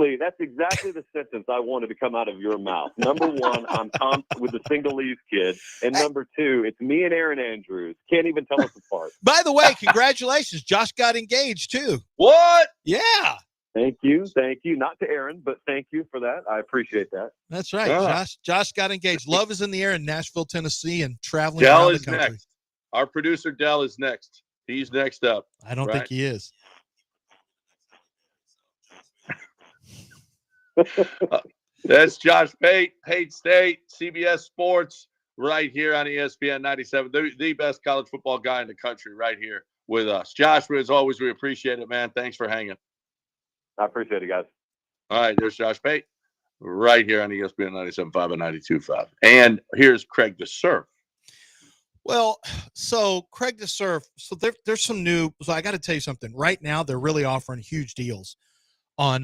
exactly the sentence I wanted to come out of your mouth. Number one, I'm Tom with the Singalese kid. And number two, it's me and Aaron Andrews. Can't even tell us apart. By the way, congratulations. Josh got engaged too. What? Yeah. Thank you. Not to Aaron, but thank you for that. I appreciate that. That's right. Yeah. Josh got engaged. Love is in the air in Nashville, Tennessee, and traveling Dell around the is country. next. Our producer Dell is next. He's next up. I don't think he is. That's Josh Pate, Pate State, CBS Sports, right here on ESPN 97. The best college football guy in the country right here with us. Josh, as always, we appreciate it, man. Thanks for hanging. I appreciate it, guys. All right, there's Josh Pate right here on ESPN 97.5 and 92.5. And here's Craig DeSurf. Well, so Craig DeSurf, so there's some new, so I got to tell you something. Right now, they're really offering huge deals on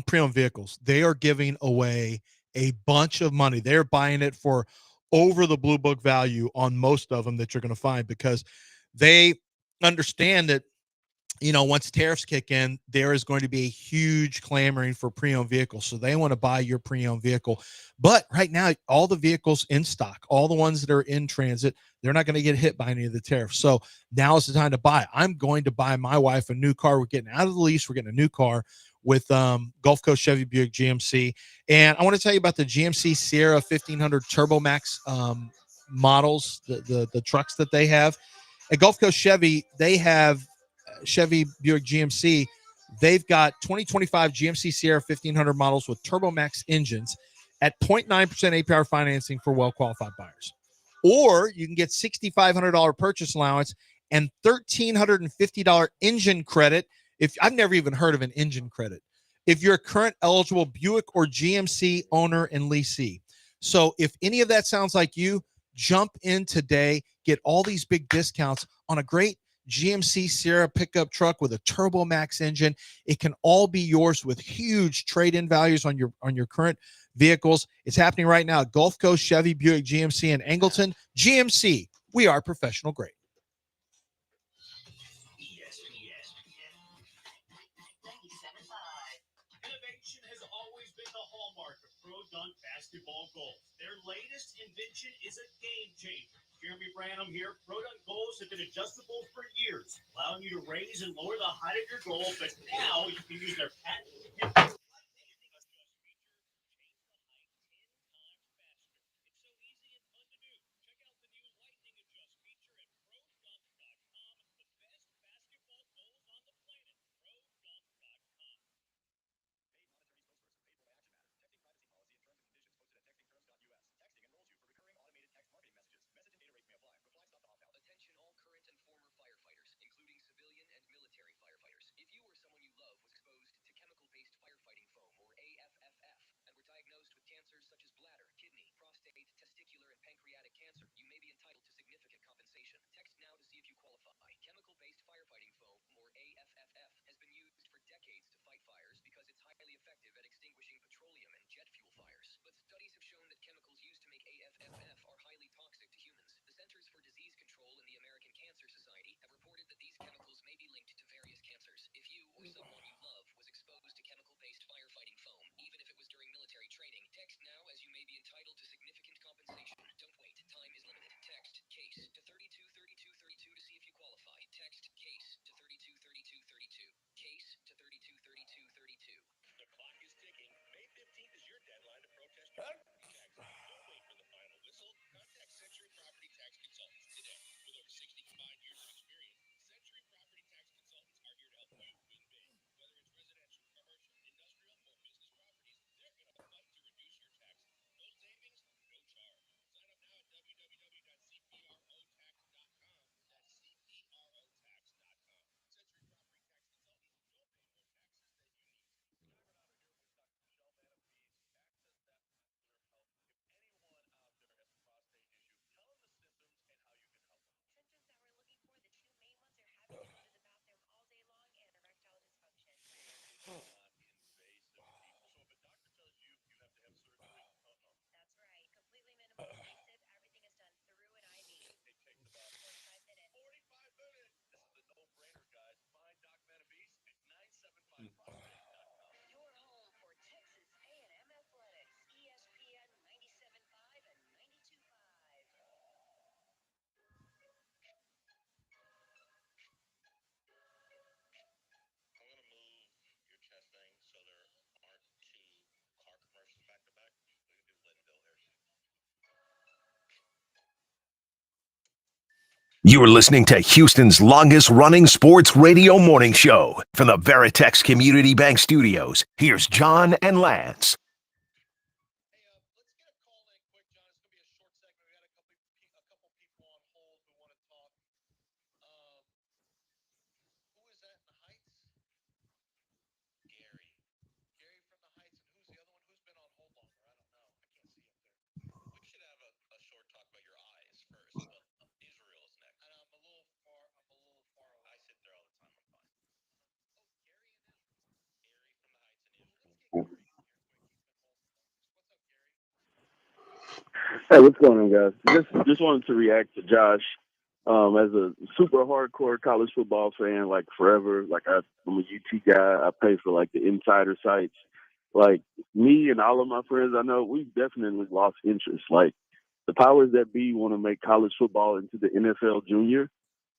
pre-owned vehicles. They are giving away a bunch of money. They're buying it for over the blue book value on most of them that you're going to find, because they understand that, once tariffs kick in, there is going to be a huge clamoring for pre-owned vehicles. So they want to buy your pre-owned vehicle. But right now, all the vehicles in stock, all the ones that are in transit, they're not going to get hit by any of the tariffs. So now is the time to buy. I'm going to buy my wife a new car. We're getting out of the lease. We're getting a new car with Gulf Coast Chevy Buick GMC. And I want to tell you about the GMC Sierra 1500 Turbo Max models, the trucks that they have. At Gulf Coast Chevy, they have Chevy Buick GMC. They've got 2025 GMC Sierra 1500 models with Turbo Max engines at 0.9% APR financing for well-qualified buyers. Or you can get $6,500 purchase allowance and $1,350 engine credit. If I've never even heard of an engine credit, if you're a current eligible Buick or GMC owner and leasee. So if any of that sounds like you, jump in today, get all these big discounts on a great GMC Sierra pickup truck with a Turbo Max engine. It can all be yours with huge trade-in values on your current vehicles. It's happening right now at Gulf Coast Chevy Buick GMC in Angleton. GMC, we are professional grade. Innovation has always been the hallmark of Pro Dunk basketball goals. Their latest invention is a game changer. Jeremy Branham here. Pro Dunk goals have been adjustable for years, allowing you to raise and lower the height of your goal, but now you can use their patented You are listening to Houston's longest-running sports radio morning show from the Veritex Community Bank Studios. Here's John and Lance. Hey, what's going on, guys? Just wanted to react to Josh. As a super hardcore college football fan, like forever, I'm a UT guy. I pay for like the insider sites. Like me and all of my friends I know, we've definitely lost interest. Like the powers that be want to make college football into the NFL junior,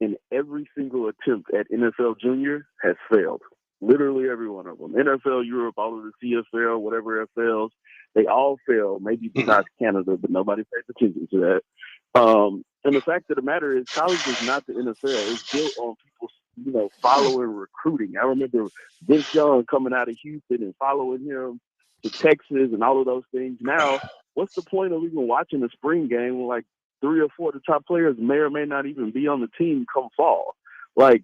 and every single attempt at NFL junior has failed. Literally every one of them. NFL, Europe, all of the CFL, whatever FLs, they all fail. Maybe besides Canada, but nobody pays attention to that. And the fact of the matter is, college is not the NFL. It's built on people, following recruiting. I remember Vince Young coming out of Houston and following him to Texas and all of those things. Now, what's the point of even watching a spring game when like 3 or 4 of the top players may or may not even be on the team come fall? Like,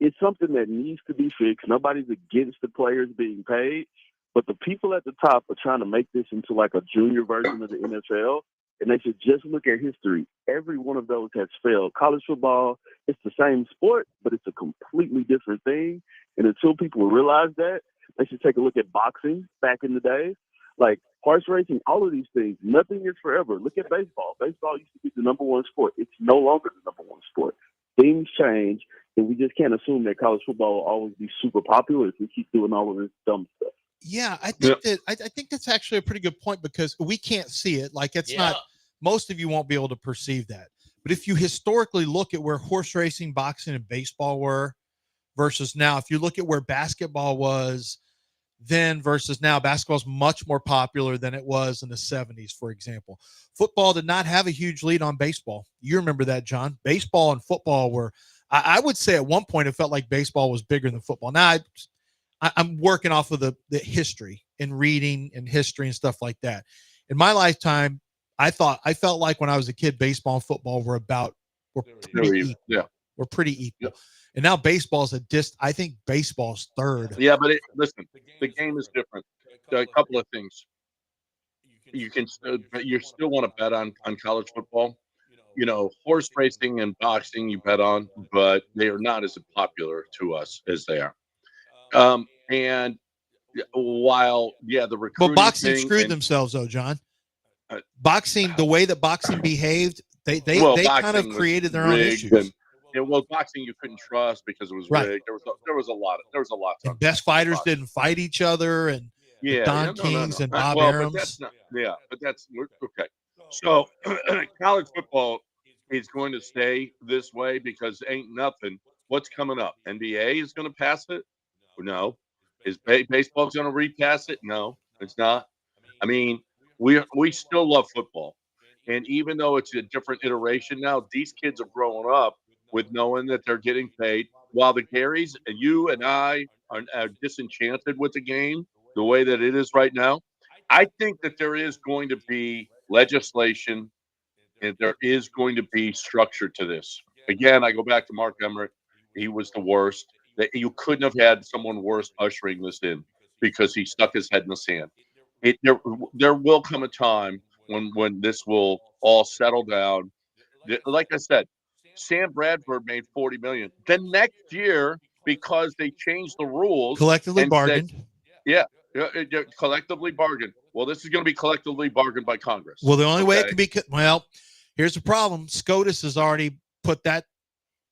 it's something that needs to be fixed. Nobody's against the players being paid, but the people at the top are trying to make this into like a junior version of the NFL. And they should just look at history. Every one of those has failed. College football, it's the same sport, but it's a completely different thing. And until people realize that, they should take a look at boxing back in the day. Like horse racing, all of these things, nothing is forever. Look at baseball. Baseball used to be the number one sport. It's no longer the number one sport. Things change, and we just can't assume that college football will always be super popular if we keep doing all of this dumb stuff. Yeah, I think that's actually a pretty good point because we can't see it. Like it's not, most of you won't be able to perceive that. But if you historically look at where horse racing, boxing, and baseball were versus now, if you look at where basketball was then versus now, basketball is much more popular than it was in the 70s, for example. Football did not have a huge lead on baseball. You remember that, John. Baseball and football were, I would say at one point it felt like baseball was bigger than football. Now I'm working off of the history and reading and history and stuff like that. In my lifetime, I felt like when I was a kid, baseball and football were pretty equal. Yeah. We're pretty equal. Yeah. And now baseball's I think baseball's third. Yeah, but listen, the game is different. A couple of things. You still want to bet on college football. Horse racing and boxing you bet on, but they are not as popular to us as they are. And while the recruiting, but boxing screwed themselves though, John. Boxing, the way that boxing behaved, they kind of created their own issues. Boxing you couldn't trust because it was rigged. There was a lot. And best fighters didn't fight each other, and Don Kings and Bob Arams. But that's okay. So college football is going to stay this way because ain't nothing. What's coming up? NBA is going to pass it? No. Is baseball going to repass it? No, it's not. I mean, we still love football. And even though it's a different iteration now, these kids are growing up with knowing that they're getting paid. While the Garys, you and I are disenchanted with the game, the way that it is right now, I think that there is going to be legislation and there is going to be structure to this. Again, I go back to Mark Emmert. He was the worst. That you couldn't have had someone worse ushering this in because he stuck his head in the sand. There will come a time when this will all settle down. Like I said, Sam Bradford made $40 million. The next year, because they changed the rules, collectively bargained. Collectively bargained. Well, this is going to be collectively bargained by Congress. Well, the only way it can be, here's the problem. SCOTUS has already put that.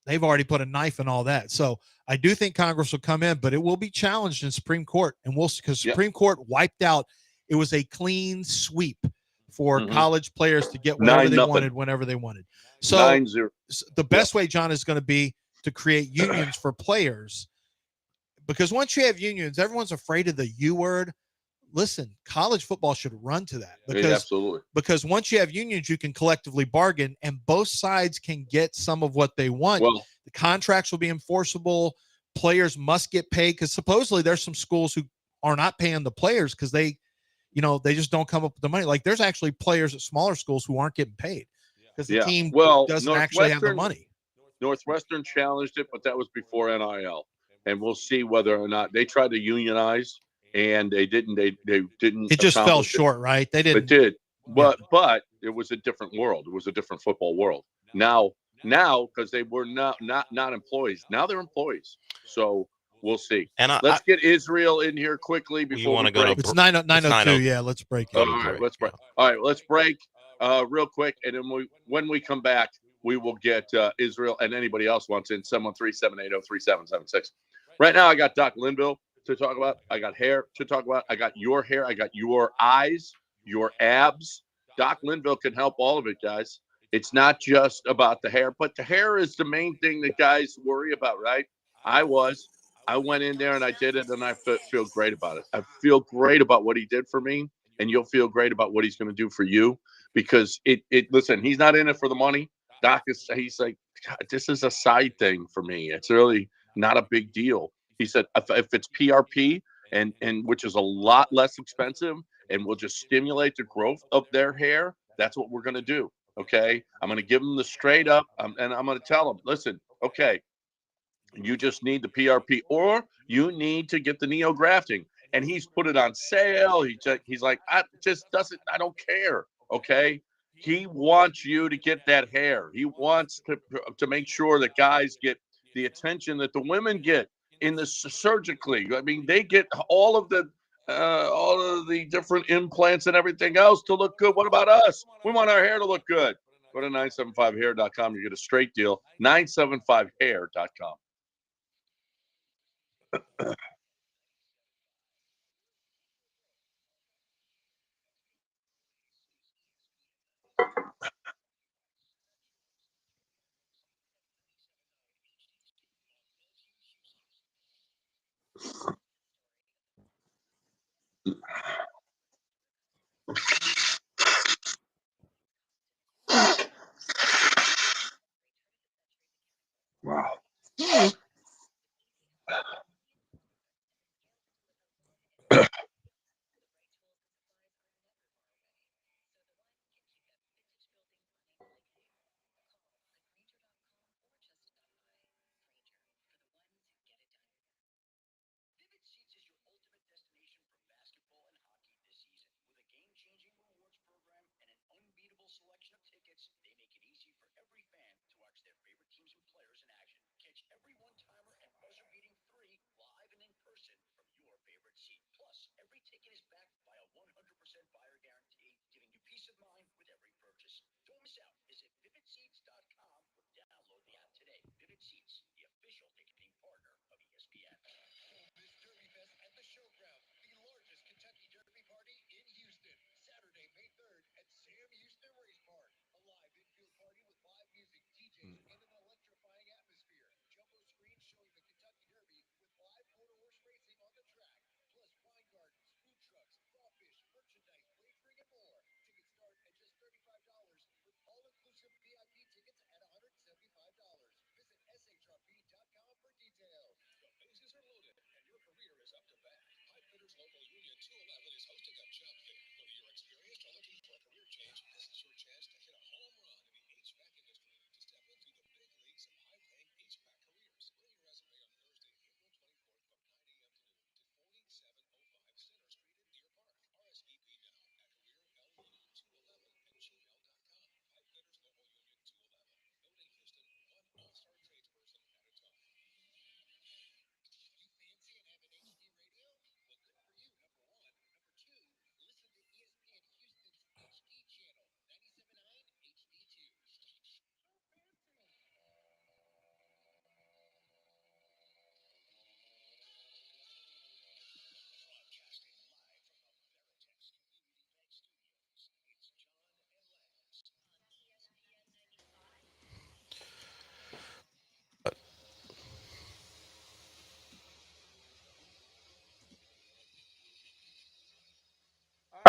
They've already put a knife in all that. So I do think Congress will come in, but it will be challenged in Supreme Court. And because Supreme Court wiped out, it was a clean sweep for college players to get whatever they wanted, whenever they wanted. So 9-0. The best way, John, is going to be to create unions for players. Because once you have unions, everyone's afraid of the U word. listen, college football should run to that Yeah, absolutely. because once you have unions, you can collectively bargain and both sides can get some of what they want. Well, the contracts will be enforceable. Players must get paid because supposedly there's some schools who are not paying the players because they just don't come up with the money. Like there's actually players at smaller schools who aren't getting paid because the team doesn't actually have the money. Northwestern challenged it, but that was before NIL, and we'll see whether or not they tried to unionize, and they didn't. They didn't. It just fell accomplish it. short, right? They didn't. It did, but it was a different world. It was a different football world. Now, because they were not employees. Now they're employees. So we'll see. And let's get Israel in here quickly before you want to go break. to It's 9:02. Yeah, let's break it. All right, let's break. All right, let's break real quick, and then when we come back, we will get Israel and anybody else wants in 713-780-3776. Right now, I got Doc Linville to talk about. I got hair to talk about. I got your hair. I got your eyes, your abs. Doc Linville can help all of it, guys. It's not just about the hair, but the hair is the main thing that guys worry about, right? I went in there and I did it, and I feel great about it. I feel great about what he did for me, and you'll feel great about what he's going to do for you because listen, he's not in it for the money. Doc he's like, God, this is a side thing for me. It's really not a big deal. He said, if it's PRP and which is a lot less expensive and will just stimulate the growth of their hair, that's what we're going to do. Okay. I'm going to give them the straight up and I'm going to tell them, listen, okay, you just need the PRP or you need to get the neo grafting. And he's put it on sale. He's like, I don't care. Okay. He wants you to get that hair. He wants to make sure that guys get the attention that the women get in the surgically. I mean, they get all of the different implants and everything else to look good. What about us? We want our hair to look good. Go to 975hair.com. You get a straight deal. 975hair.com. Wow.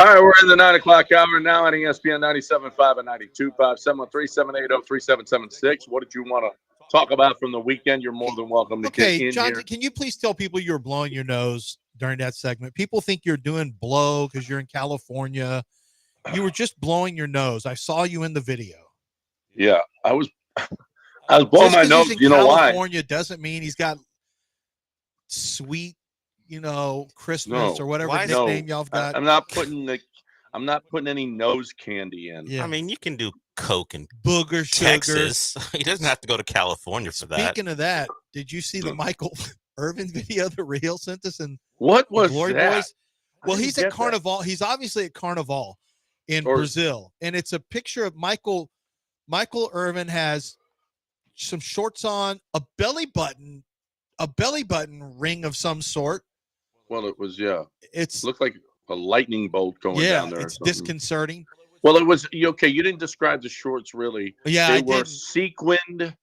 All right, we're in the 9 o'clock hour now on ESPN 97.5 and 92.5, 713-780-3776. What did you want to talk about from the weekend? You're more than welcome to get in John, here. can you please tell people you were blowing your nose during that segment? People think you're doing blow because you're in California. You were just blowing your nose. I saw you in the video. Yeah, I was blowing my nose. He's in You know why? California doesn't mean he's got sweet, Christmas or whatever nickname y'all got. I'm not putting any nose candy in. Yeah. I mean, you can do Coke in booger Texas. He doesn't have to go to California for that. Speaking of that, did you see the Michael Irvin video that Real sent us? And what was Glory that? Boys? Well, he's at Carnival. He's obviously at Carnival in Brazil, and it's a picture of Michael. Michael Irvin has some shorts on, a belly button ring of some sort. Well, it was It looked like a lightning bolt going down there. It's disconcerting. Well, it was okay. You didn't describe the shorts really. Yeah, they were sequined,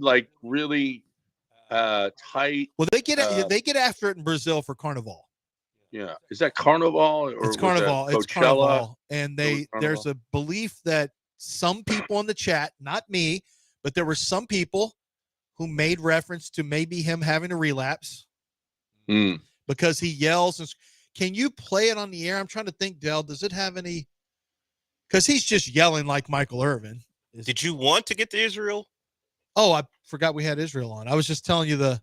like really tight. Well, they get after it in Brazil for Carnival. Yeah, is that Carnival or it's Carnival? It's Carnival, and there's a belief that some people in the chat, not me, but there were some people who made reference to maybe him having a relapse because he yells. And, can you play it on the air? I'm trying to think, Dell. Does it have any? Because he's just yelling like Michael Irvin. Did you want to get to Israel? Oh, I forgot we had Israel on. I was just telling you the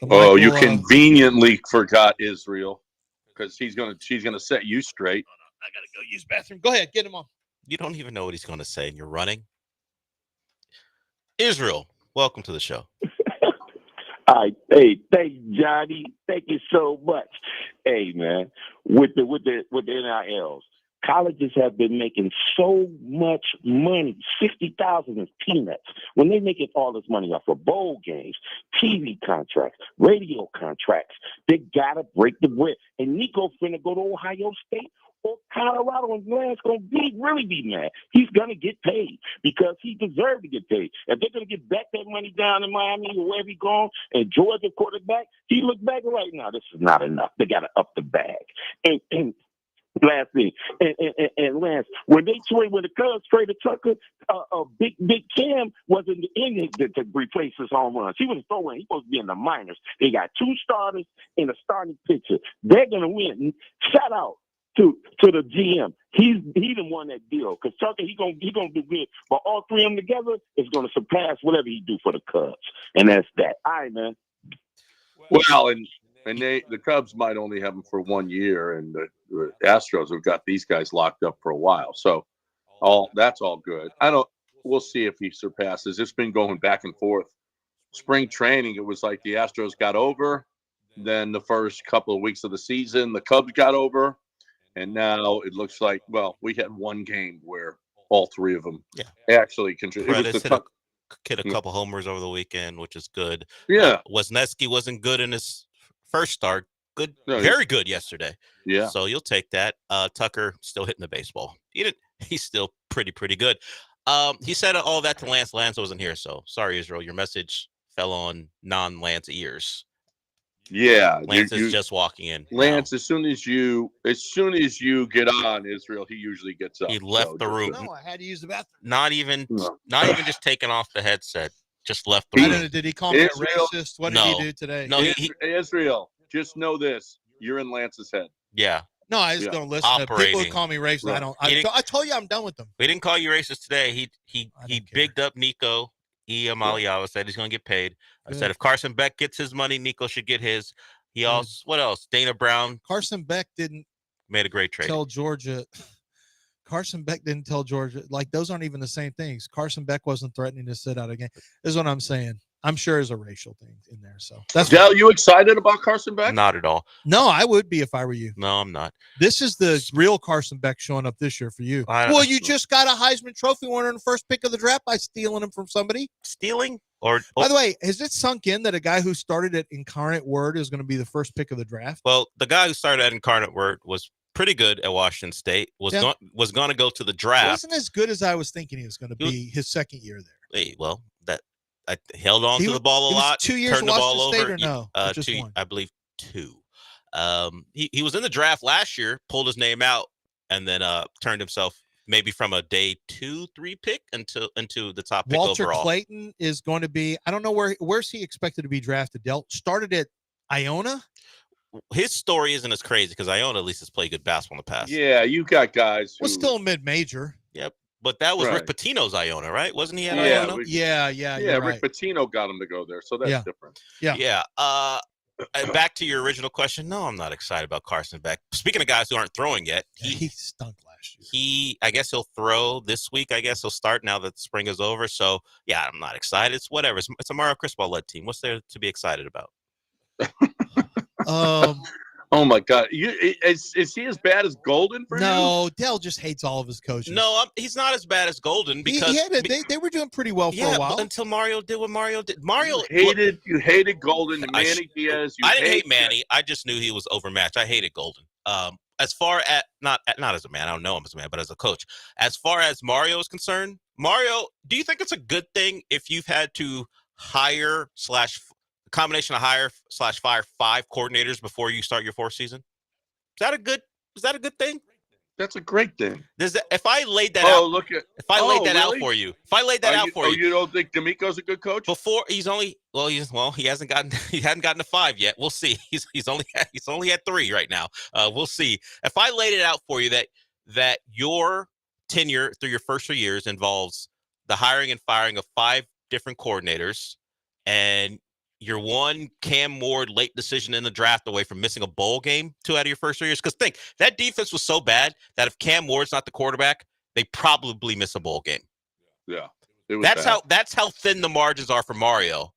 Michael, you conveniently forgot Israel because she's gonna set you straight. I gotta go use the bathroom. Go ahead, get him on. You don't even know what he's going to say, and you're running. Israel, welcome to the show. All right, hey, thank you, Johnny. Thank you so much. Hey, man, with the NILs, colleges have been making so much money. 60,000 is peanuts. When they making all this money off of bowl games, TV contracts, radio contracts, they gotta break the bread. And Nico's finna go to Ohio State or Colorado, and Lance gonna really be mad. He's gonna get paid because he deserves to get paid. If they're gonna get back that money down in Miami or wherever he's gone, and Georgia quarterback, he look back right now. This is not enough. They gotta up the bag. And last thing, and Lance, when the Cubs traded Tucker, Big Cam wasn't in it to replace his home runs. He was throwing. He supposed to be in the minors. They got 2 starters and a starting pitcher. They're gonna win. Shout out to the GM. He's the one that deal because Tucker he gonna do good. But all 3 of them together is gonna surpass whatever he do for the Cubs, and that's that. All right, man. Well, and the Cubs might only have him for 1 year, and the Astros have got these guys locked up for a while. So that's all good. We'll see if he surpasses. It's been going back and forth. Spring training, it was like the Astros got over. Then the first couple of weeks of the season, the Cubs got over. And now it looks like, well, we had one game where all 3 of them actually contributed. Hit a couple homers over the weekend, which is good. Yeah. Wesneski wasn't good in his first start. Good, very good yesterday. Yeah. So you'll take that. Tucker still hitting the baseball. He's still pretty good. He said all that to Lance. Lance wasn't here, so sorry, Israel. Your message fell on non-Lance ears. Yeah, Lance is just walking in. Lance, now. as soon as you get on Israel, he usually gets up. He left the room. No, I had to use the bathroom. Not even just taking off the headset. Just left the room. Did he call me a racist? What did he do today? No, Israel. Just know this: you're in Lance's head. Yeah. No, I just don't listen to people who call me racist. Right. I told you I'm done with them. We didn't call you racist today. He bigged up Nico. Amaliawa said he's going to get paid. I said if Carson Beck gets his money, Nico should get his. He also, what else? Dana Brown. Carson Beck made a great trade. Tell Georgia. Carson Beck didn't tell Georgia. Like, those aren't even the same things. Carson Beck wasn't threatening to sit out again. This is what I'm saying. I'm sure there's a racial thing in there. So that's Dell, you excited about Carson Beck? Not at all. No, I would be if I were you. No, I'm not. This is the real Carson Beck showing up this year for you. Well, you just got a Heisman Trophy winner in the first pick of the draft by stealing him from somebody. Stealing? By the way, has it sunk in that a guy who started at Incarnate Word is going to be the first pick of the draft? Well, the guy who started at Incarnate Word was pretty good at Washington State. Was going to go to the draft. Wasn't as good as I was thinking he was going to be his second year there. Hey, well, I held on to the ball a lot. 2 years turned the ball State over. Or no? Two, I believe 2. He was in the draft last year, pulled his name out, and then turned himself maybe from a day 2-3 pick into the top pick Walter overall. Clayton is going to be, I don't know where's he expected to be drafted. Started at Iona. His story isn't as crazy because Iona at least has played good basketball in the past. Yeah, you got guys who was still mid-major. Yep. But that was Right. Rick Pitino's Iona, right? Wasn't he at Yeah, Iona? Yeah. Rick Right. Pitino got him to go there, so that's different. Yeah. Back to your original question. No, I'm not excited about Carson Beck. Speaking of guys who aren't throwing yet, he stunk last year. I guess he'll throw this week. I guess he'll start now that spring is over. So yeah, I'm not excited. It's whatever. It's a Mario Cristobal led team. What's there to be excited about? Oh my God! Is he as bad as Golden for you? No, Dell just hates all of his coaches. No, he's not as bad as Golden because they were doing pretty well for a while until Mario did what Mario did. You hated Golden and Manny Diaz. I didn't hate Manny. I just knew he was overmatched. I hated Golden. As far as not as a man, I don't know him as a man, but as a coach. As far as Mario is concerned, Mario, do you think it's a good thing if you've had to hire / combination of hire/fire 5 coordinators before you start your 4th season? Is that a good thing? That's a great thing. If I laid that out, really? out for you, you don't think D'Amico's a good coach? Before he hasn't gotten to 5 yet. We'll see. He's only at 3 right now. We'll see. If I laid it out for you that your tenure through your first 3 years involves the hiring and firing of 5 different coordinators, and you're one Cam Ward late decision in the draft away from missing a bowl game 2 out of your first 3 years. Because think, that defense was so bad that if Cam Ward's not the quarterback, they probably miss a bowl game. Yeah. That's how thin the margins are for Mario.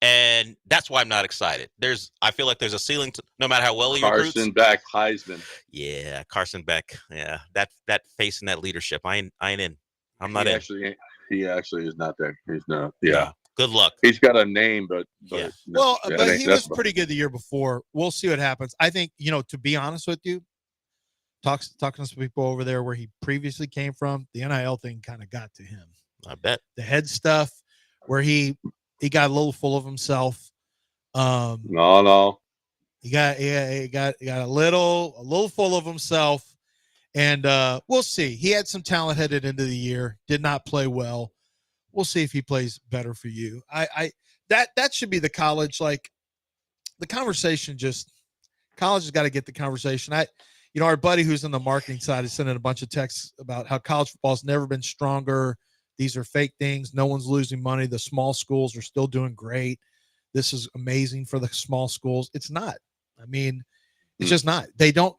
And that's why I'm not excited. I feel like there's a ceiling to, no matter how well he recruits. Carson Beck, Heisman. Yeah, Carson Beck. Yeah, that face and that leadership. I ain't in. I'm not in. He actually is not there. He's not. Yeah. Good luck. He's got a name, but yeah. Well, but he was pretty good the year before. We'll see what happens. I think, to be honest with you, talking to some people over there where he previously came from, the NIL thing kind of got to him. I bet. The head stuff where he got a little full of himself. No. He got a little full of himself, and we'll see. He had some talent headed into the year, did not play well. We'll see if he plays better for you. That should be the college, like the conversation. Just college has got to get the conversation. Our buddy who's in the marketing side is sending a bunch of texts about how college football has never been stronger. These are fake things. No one's losing money. The small schools are still doing great. This is amazing for the small schools. It's not. I mean, it's just not. They don't.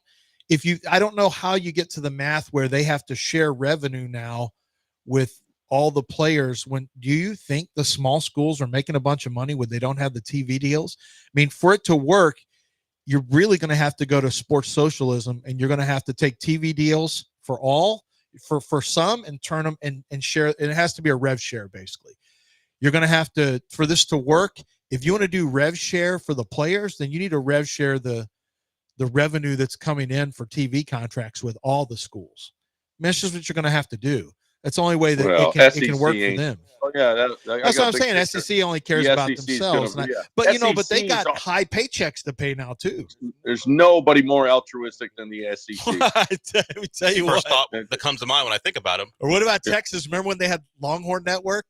I don't know how you get to the math where they have to share revenue now with all the players. Do you think the small schools are making a bunch of money when they don't have the TV deals? I mean, for it to work, you're really going to have to go to sports socialism, and you're going to have to take TV deals for some and turn them and share. And it has to be a rev share, basically. You're going to have to, for this to work, if you want to do rev share for the players, then you need to rev share the revenue that's coming in for TV contracts with all the schools. I mean, that's just what you're going to have to do. That's the only way that it can work for them. Oh yeah, that's what I'm saying. SEC only cares about themselves. But they got high paychecks to pay now too. There's nobody more altruistic than the SEC. Let me tell you First thought that comes to mind when I think about them. Or what about Texas? Remember when they had Longhorn Network,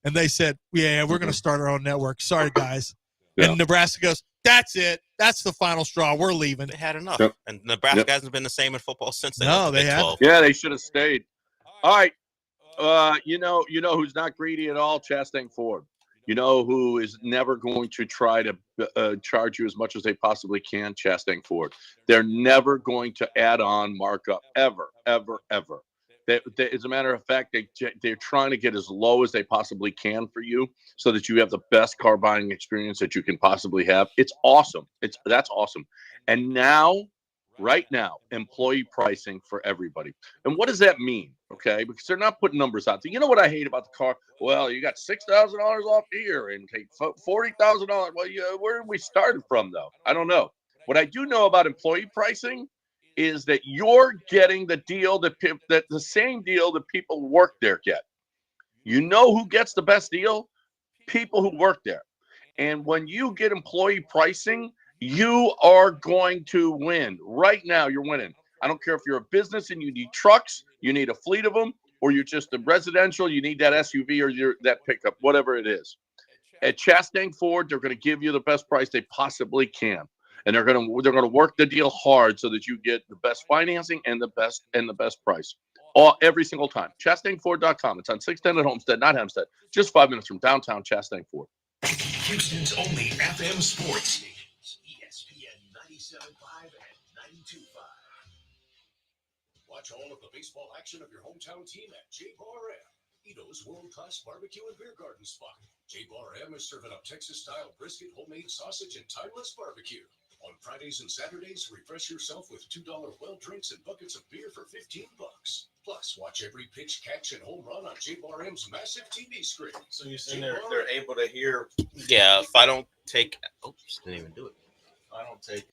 and they said, "Yeah, we're going to start our own network. Sorry, guys." Yeah. And Nebraska goes, "That's it. That's the final straw. We're leaving." They had enough, and Nebraska hasn't been the same in football since then. No, they haven't. Yeah, they should have stayed. All right. You know who's not greedy at all? Chastain Ford. You know who is never going to try to charge you as much as they possibly can? Chastain Ford. They're never going to add on markup ever. As a matter of fact, they're trying to get as low as they possibly can for you, so that you have the best car buying experience that you can possibly have. It's awesome. That's awesome. And now, right now, employee pricing for everybody. And what does that mean? Okay, because they're not putting numbers out there. You know what I hate about the car? Well, you got $6,000 off here and take $40,000. Well, where did we started from, though? I don't know. What I do know about employee pricing is that you're getting the deal that the same deal that people who work there get. You know who gets the best deal? People who work there. And when you get employee pricing, You are going to win. Right now, you're winning. I don't care if you're a business and you need trucks, you need a fleet of them, or you're just a residential, you need that SUV or that pickup, whatever it is. At Chastang Ford, they're going to give you the best price they possibly can. And they're going to work the deal hard so that you get the best financing and the best price. Every single time. ChastangFord.com. It's on 610 at Homestead, not Hempstead. Just 5 minutes from downtown Chastang Ford. Houston's only FM sports stations, ESPN 97.5 and 92.5. Watch all of the baseball action of your hometown team at J-Bar M, Ito's world-class barbecue and beer garden spot. J-Bar M is serving up Texas-style brisket, homemade sausage, and timeless barbecue. On Fridays and Saturdays, refresh yourself with $2 well drinks and buckets of beer for $15. Plus, watch every pitch, catch, and home run on J-Bar M's massive TV screen. So you're saying they're able to hear? Yeah, if I don't take, oops, didn't even do it. I don't take.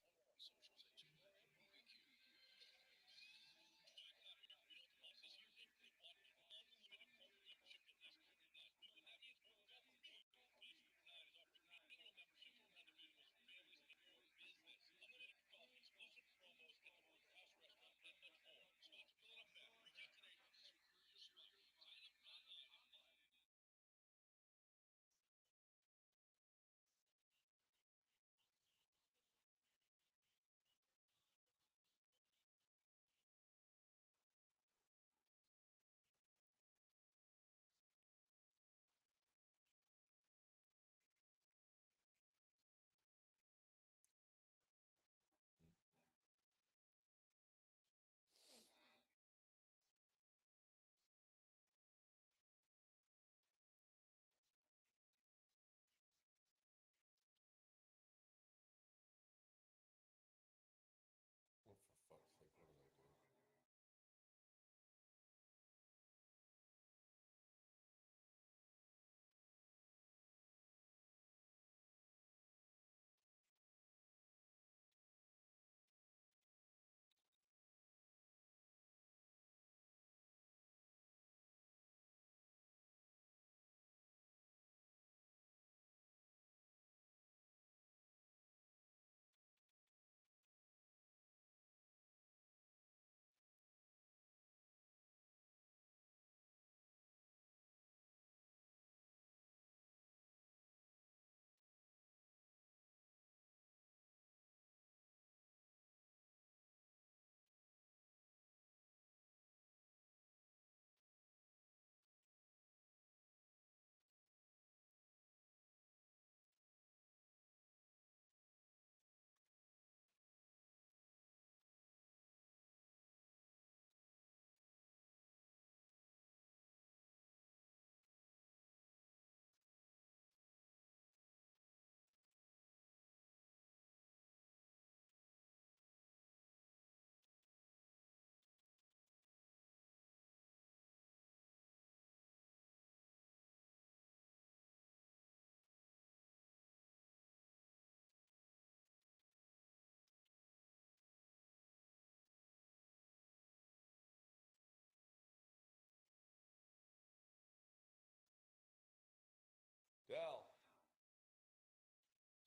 Dell.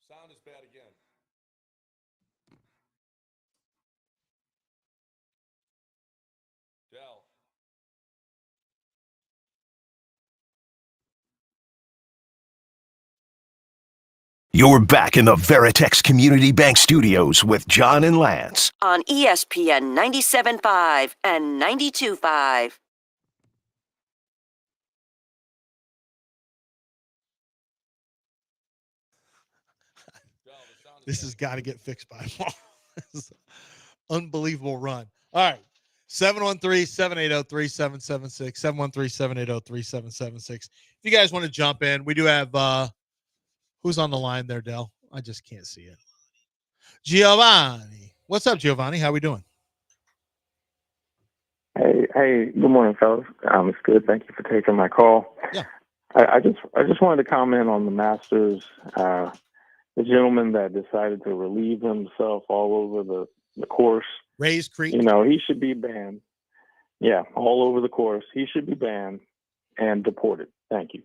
Sound is bad again. Dell. You're back in the Veritex Community Bank Studios with John and Lance. On ESPN 97.5 and 92.5. This has got to get fixed by tomorrow. This is an unbelievable run. All right. 713-780-3776. 713-780-3776. If you guys want to jump in, we do have who's on the line there, Dell? I just can't see it. Giovanni. What's up, Giovanni? How we doing? Hey, good morning, fellas. It's good. Thank you for taking my call. Yeah. I just wanted to comment on the Masters. The gentleman that decided to relieve himself all over the course. Rays Creek. You know, he should be banned. Yeah, all over the course. He should be banned and deported. Thank you.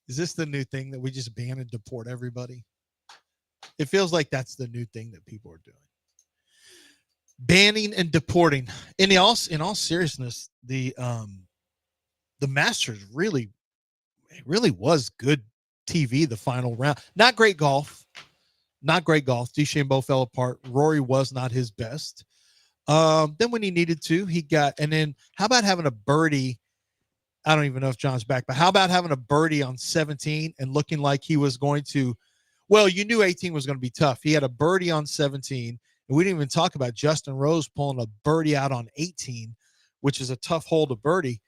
Is this the new thing that we just ban and deport everybody? It feels like that's the new thing that people are doing. Banning and deporting. In all seriousness, the Masters really was good TV. The final round, not great golf. DeChambeau fell apart. Rory was not his best. Then when he needed to, he got. And then how about having a birdie? I don't even know if John's back, but how about having a birdie on 17 and looking like he was going to? Well, you knew 18 was going to be tough. He had a birdie on 17, and we didn't even talk about Justin Rose pulling a birdie out on 18, which is a tough hole to birdie,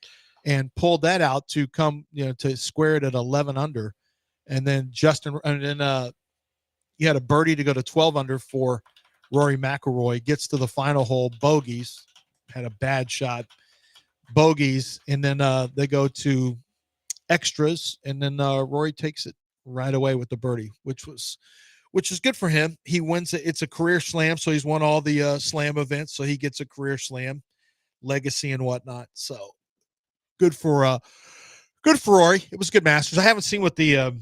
and pulled that out to come, to square it at 11 under, and then you had a birdie to go to 12 under for Rory McIlroy. Gets to the final hole, bogeys, had a bad shot, bogeys, and then they go to extras, and then Rory takes it right away with the birdie, which is good for him. He wins it. It's a career slam, so he's won all the slam events, so he gets a career slam legacy and whatnot. So good for Rory. It was a good Masters. I haven't seen what the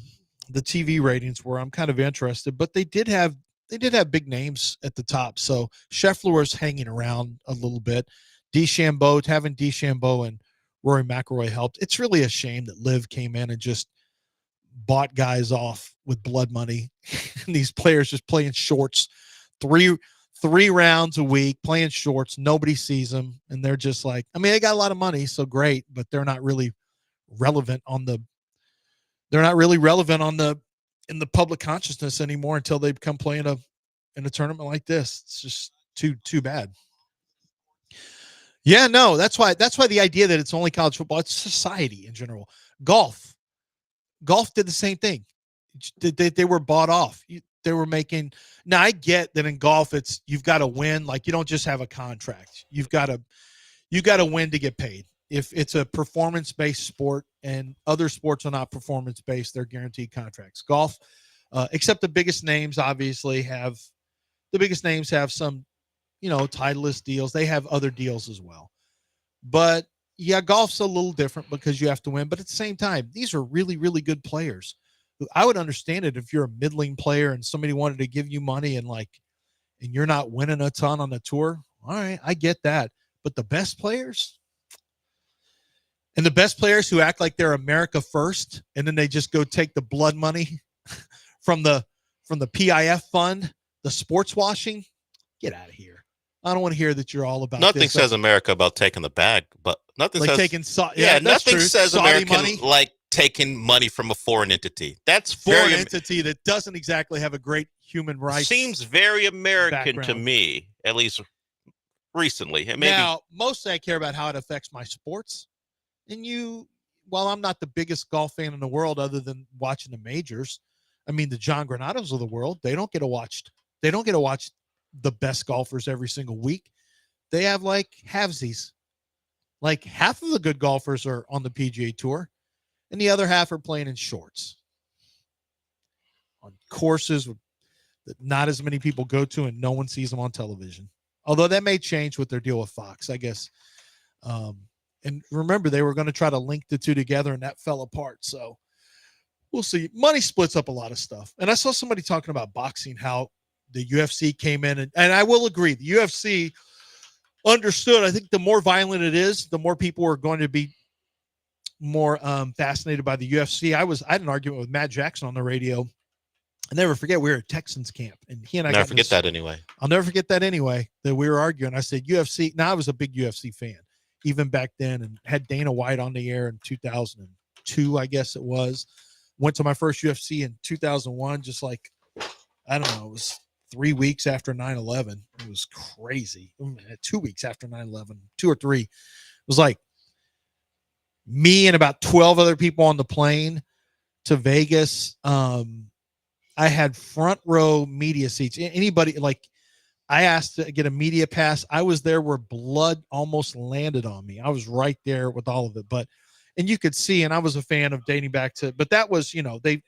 TV ratings were. I'm kind of interested, but they did have big names at the top. So Scheffler was hanging around a little bit. Having DeChambeau and Rory McIlroy helped. It's really a shame that Liv came in and just bought guys off with blood money. And these players just playing shorts, three rounds a week, playing shorts. Nobody sees them, and they're just like, I mean, they got a lot of money, so great, but they're not really relevant in the public consciousness anymore until they become playing in a tournament like this. It's just too bad. Yeah, no, that's why the idea that it's only college football, it's society in general. Golf did the same thing. They were bought off. They were making. Now I get that in golf, you've got to win. Like, you don't just have a contract. You've got to win to get paid. If it's a performance-based sport and other sports are not performance-based, they're guaranteed contracts. Golf, except the biggest names obviously have some, Titleist deals. They have other deals as well. But yeah, golf's a little different because you have to win. But at the same time, these are really, really good players. I would understand it if you're a middling player and somebody wanted to give you money and you're not winning a ton on the tour. All right, I get that. But the best players who act like they're America first, and then they just go take the blood money from the PIF fund, the sports washing, get out of here. I don't want to hear that you're all about nothing this. says America about taking the bag, but nothing like says taking nothing true. says Saudi American money. like taking money from a foreign entity. That's Foreign entity that doesn't exactly have a great human rights. Seems very American background to me, at least recently. Maybe. Now, mostly I care about how it affects my sports. And while I'm not the biggest golf fan in the world other than watching the majors, I mean, the John Granados of the world, they don't get to watch the best golfers every single week. They have halvesies. Like half of the good golfers are on the PGA Tour, and the other half are playing in shorts on courses that not as many people go to, and no one sees them on television. Although that may change with their deal with Fox, I guess. And remember, they were going to try to link the two together, and that fell apart. So we'll see. Money splits up a lot of stuff. And I saw somebody talking about boxing, how the UFC came in, and I will agree, the UFC understood. I think the more violent it is, the more people are going to be more fascinated by the UFC. I had an argument with Matt Jackson on the radio. I'll never forget, we were at Texans camp, and he and I I'll never forget that anyway, that we were arguing. I said, UFC. Now, I was a big UFC fan, even back then, and had Dana White on the air in 2002, I guess it was. Went to my first UFC in 2001, just like, I don't know, it was 3 weeks after 9/11. It was crazy. 2 weeks after 9/11, 2 or 3. It was like me and about 12 other people on the plane to Vegas. I had front row media seats. Anybody, I asked to get a media pass. I was there where blood almost landed on me. I was right there with all of it. And you could see, and I was a fan of dating back to, but that was, they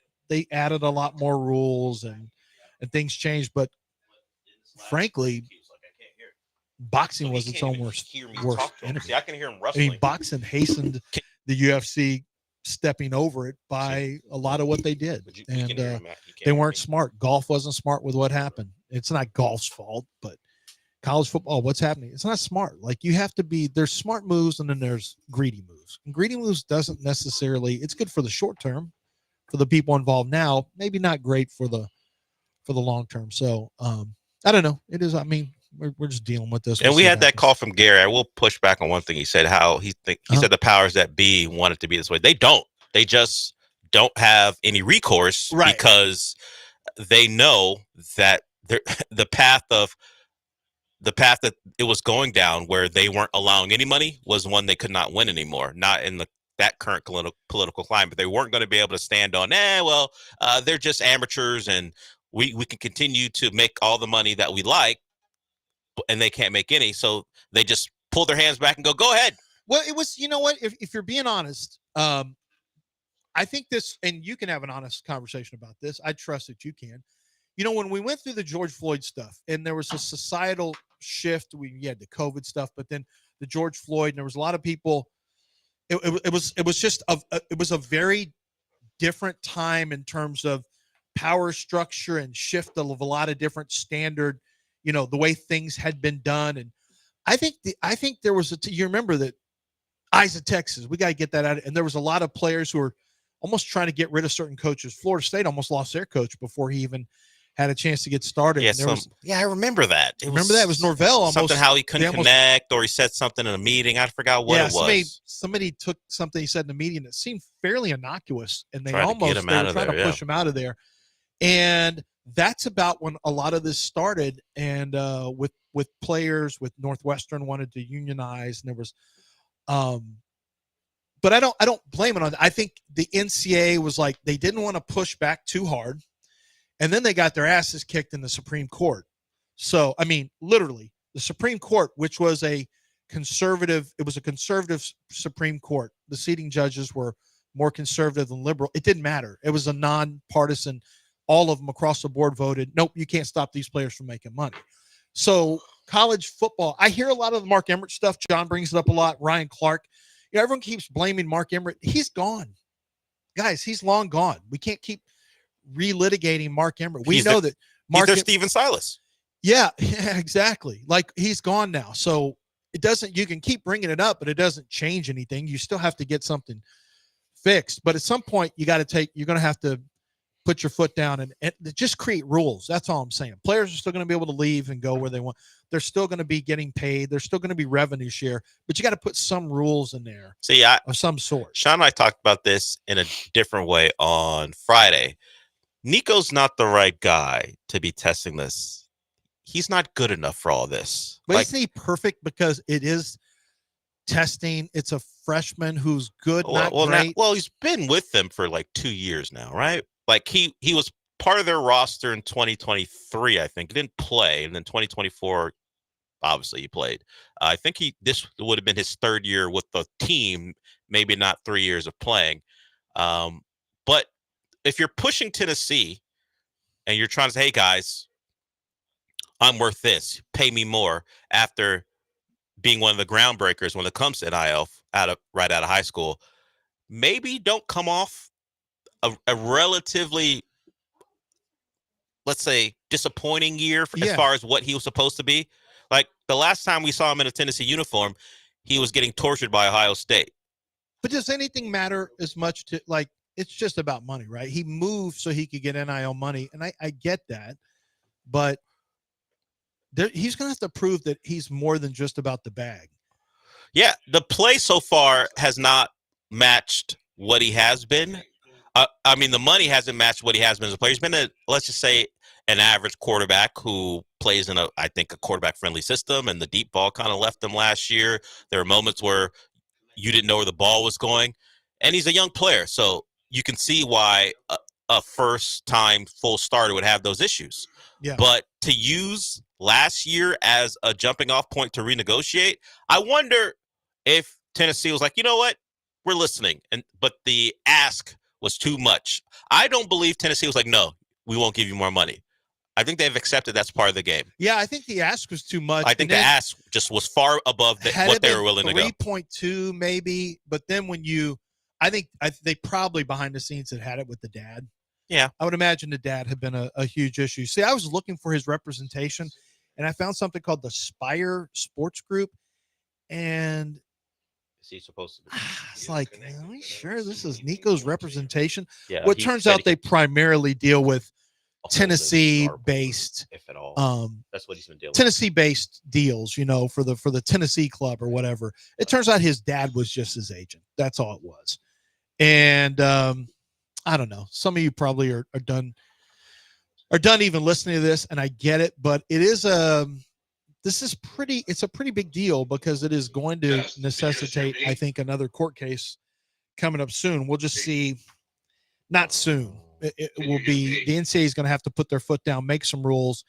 added a lot more rules and things changed. But frankly, boxing was its own worst enemy. See, I can hear him wrestling. I mean, boxing hastened the UFC stepping over it by a lot of what they did. You And can hear me, Matt. You can't they hear weren't me. smart. Golf wasn't smart with what happened. It's not golf's fault, but college football, what's happening? It's not smart. Like, you have to be, there's smart moves and then there's greedy moves. And greedy moves doesn't necessarily, it's good for the short term for the people involved now, maybe not great for the long term. So I don't know. It is, I mean, we're just dealing with this. And We'll we see had what that happens. call from Gary. I will push back on one thing he said, how he said the powers that be want it to be this way. They don't. They just don't have any recourse, Right. because they know that the path that it was going down, where they weren't allowing any money, was one they could not win anymore. Not in that current political climate. They weren't going to be able to stand on, they're just amateurs and we can continue to make all the money that we like, and they can't make any. So they just pull their hands back and go ahead. Well, it was, you know what, if you're being honest, I think this, and you can have an honest conversation about this. I trust that you can. You know, when we went through the George Floyd stuff and there was a societal shift, we had the COVID stuff, but then the George Floyd, and there was a lot of people, it was a very different time in terms of power structure and shift of a lot of different standard, you know, the way things had been done. And I think there was you remember that Eyes of Texas, we got to get that out. And there was a lot of players who were almost trying to get rid of certain coaches. Florida State almost lost their coach before he even had a chance to get started. Yeah, I remember that. It was Norvell almost. Something how he couldn't connect, or he said something in a meeting. I forgot what it was. Somebody took something he said in a meeting that seemed fairly innocuous, and they Tried to get him out of there, push him out of there. And that's about when a lot of this started. And with players, with Northwestern wanted to unionize, and there was but I don't blame it on that. I think the NCAA was like, they didn't want to push back too hard. And then they got their asses kicked in the Supreme Court. So, I mean, literally, the Supreme Court, which was a conservative Supreme Court. The seating judges were more conservative than liberal. It didn't matter. It was a nonpartisan. All of them across the board voted, nope, you can't stop these players from making money. So college football, I hear a lot of the Mark Emmert stuff. John brings it up a lot. Ryan Clark. You know, everyone keeps blaming Mark Emmert. He's gone. Guys, he's long gone. We can't keep relitigating Mark Emmert. We know that Mark he's their Steven Silas. Yeah, exactly. Like, he's gone now. So it doesn't, you can keep bringing it up, but it doesn't change anything. You still have to get something fixed. But at some point, you're going to have to put your foot down and just create rules. That's all I'm saying. Players are still going to be able to leave and go where they want. They're still going to be getting paid. There's still going to be revenue share, but you got to put some rules in there of some sort. Sean and I talked about this in a different way on Friday. Nico's not the right guy to be testing this. He's not good enough for all this. But isn't he perfect because it is testing? It's a freshman who's good, not great. He's been with them for like 2 years now, right? Like he was part of their roster in 2023, I think. He didn't play, and then 2024, obviously he played. I think this would have been his third year with the team, maybe not 3 years of playing. But if you're pushing Tennessee and you're trying to say, hey guys, I'm worth this, pay me more, after being one of the groundbreakers when it comes to NIL right out of high school, maybe don't come off a relatively, let's say, disappointing year as far as what he was supposed to be. Like, the last time we saw him in a Tennessee uniform, he was getting tortured by Ohio State. But does anything matter as much to, like, it's just about money, right? He moved so he could get NIL money, and I get that, but he's going to have to prove that he's more than just about the bag. Yeah, the play so far has not matched what he has been. I mean, the money hasn't matched what he has been as a player. He's been let's just say, an average quarterback who plays in I think a quarterback-friendly system, and the deep ball kind of left him last year. There were moments where you didn't know where the ball was going, and he's a young player, so you can see why a first-time full starter would have those issues. Yeah. But to use last year as a jumping-off point to renegotiate, I wonder if Tennessee was like, you know what, we're listening, but the ask was too much. I don't believe Tennessee was like, no, we won't give you more money. I think they've accepted that's part of the game. Yeah, I think the ask was too much. I think the ask just was far above what they were willing to go. 3.2 maybe, but then when you I think they probably behind the scenes had it with the dad. Yeah. I would imagine the dad had been a huge issue. See, I was looking for his representation, and I found something called the Spire Sports Group. And is he supposed to be? It's like, are we sure this is Nico's representation? Yeah. Well, it turns out they primarily deal with Tennessee-based, if at all. That's what he's been dealing with. Tennessee-based deals, for the Tennessee club or whatever. It turns out his dad was just his agent. That's all it was. And I don't know. Some of you probably are done even listening to this, and I get it, but it is it's a pretty big deal because it is going to necessitate, I think, another court case coming up soon. We'll just see. Not soon. It will be the NCAA is going to have to put their foot down, make some rules.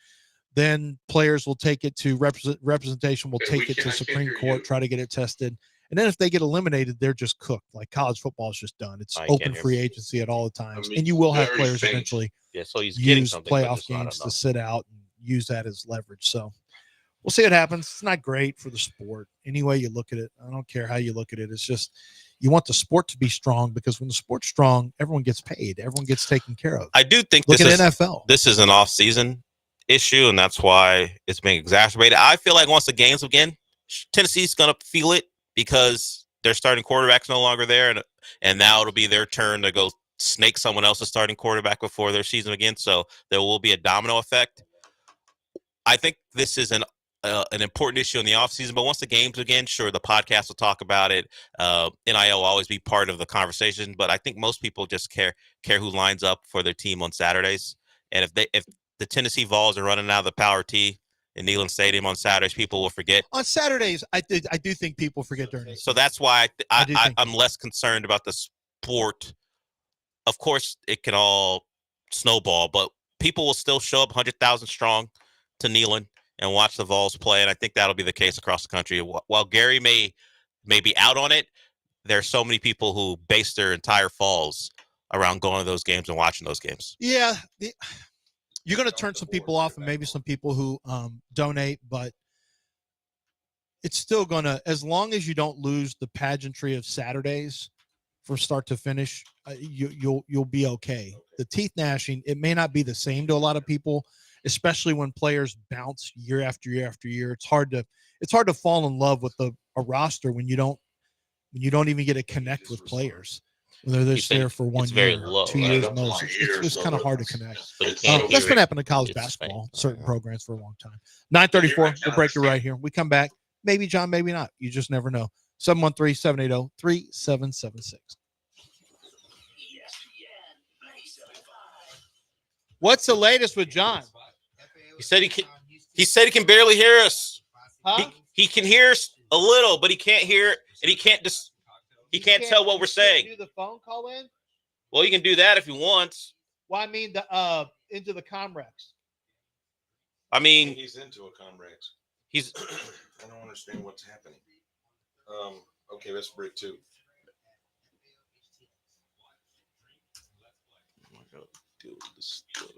Then players will take it to representation. Will take it to Supreme Court, try to get it tested. And then if they get eliminated, they're just cooked. Like college football is just done. It's open free agency at all the times. And you will have players eventually use playoff games to sit out and use that as leverage. So we'll see what happens. It's not great for the sport. Any way you look at it, I don't care how you look at it. It's just you want the sport to be strong because when the sport's strong, everyone gets paid. Everyone gets taken care of. I do think NFL. This is an off-season issue, and that's why it's being exacerbated. I feel like once the games begin, Tennessee's going to feel it because their starting quarterback's no longer there, and now it'll be their turn to go snake someone else's starting quarterback before their season begins. So there will be a domino effect. I think this is an important issue in the offseason, but once the games begin, sure, the podcast will talk about it. NIL will always be part of the conversation, but I think most people just care who lines up for their team on Saturdays. And if the Tennessee Vols are running out of the Power T in Neyland Stadium on Saturdays, people will forget. On Saturdays, I do think people forget during the So that's why I'm less concerned about the sport. Of course, it can all snowball, but people will still show up 100,000 strong to Neyland and watch the Vols play, and I think that'll be the case across the country. While Gary may be out on it, there are so many people who base their entire falls around going to those games and watching those games. Yeah, you're going to turn some people off and maybe some people who donate, but it's still going to, as long as you don't lose the pageantry of Saturdays from start to finish, you'll be okay. The teeth gnashing, it may not be the same to a lot of people, especially when players bounce year after year after year. It's hard to fall in love with a roster when you don't even get to connect with players. When they're just there for 1 year, low, 2 years most. It's kind of hard to connect. That's been happening to college basketball, certain programs for a long time. 9:34, we'll break it right here. We come back. Maybe John, maybe not. You just never know. 713-780-3776. What's the latest with John? He said he can barely hear us. Huh? He can hear us a little, but he can't hear, and he can't tell what we're saying. Do the phone call in? Well, you can do that if you want. Well, I mean the into the Comrex. I mean, he's into a Comrex. He's. I don't understand what's happening. Okay, let's break two. Deal with this stuff.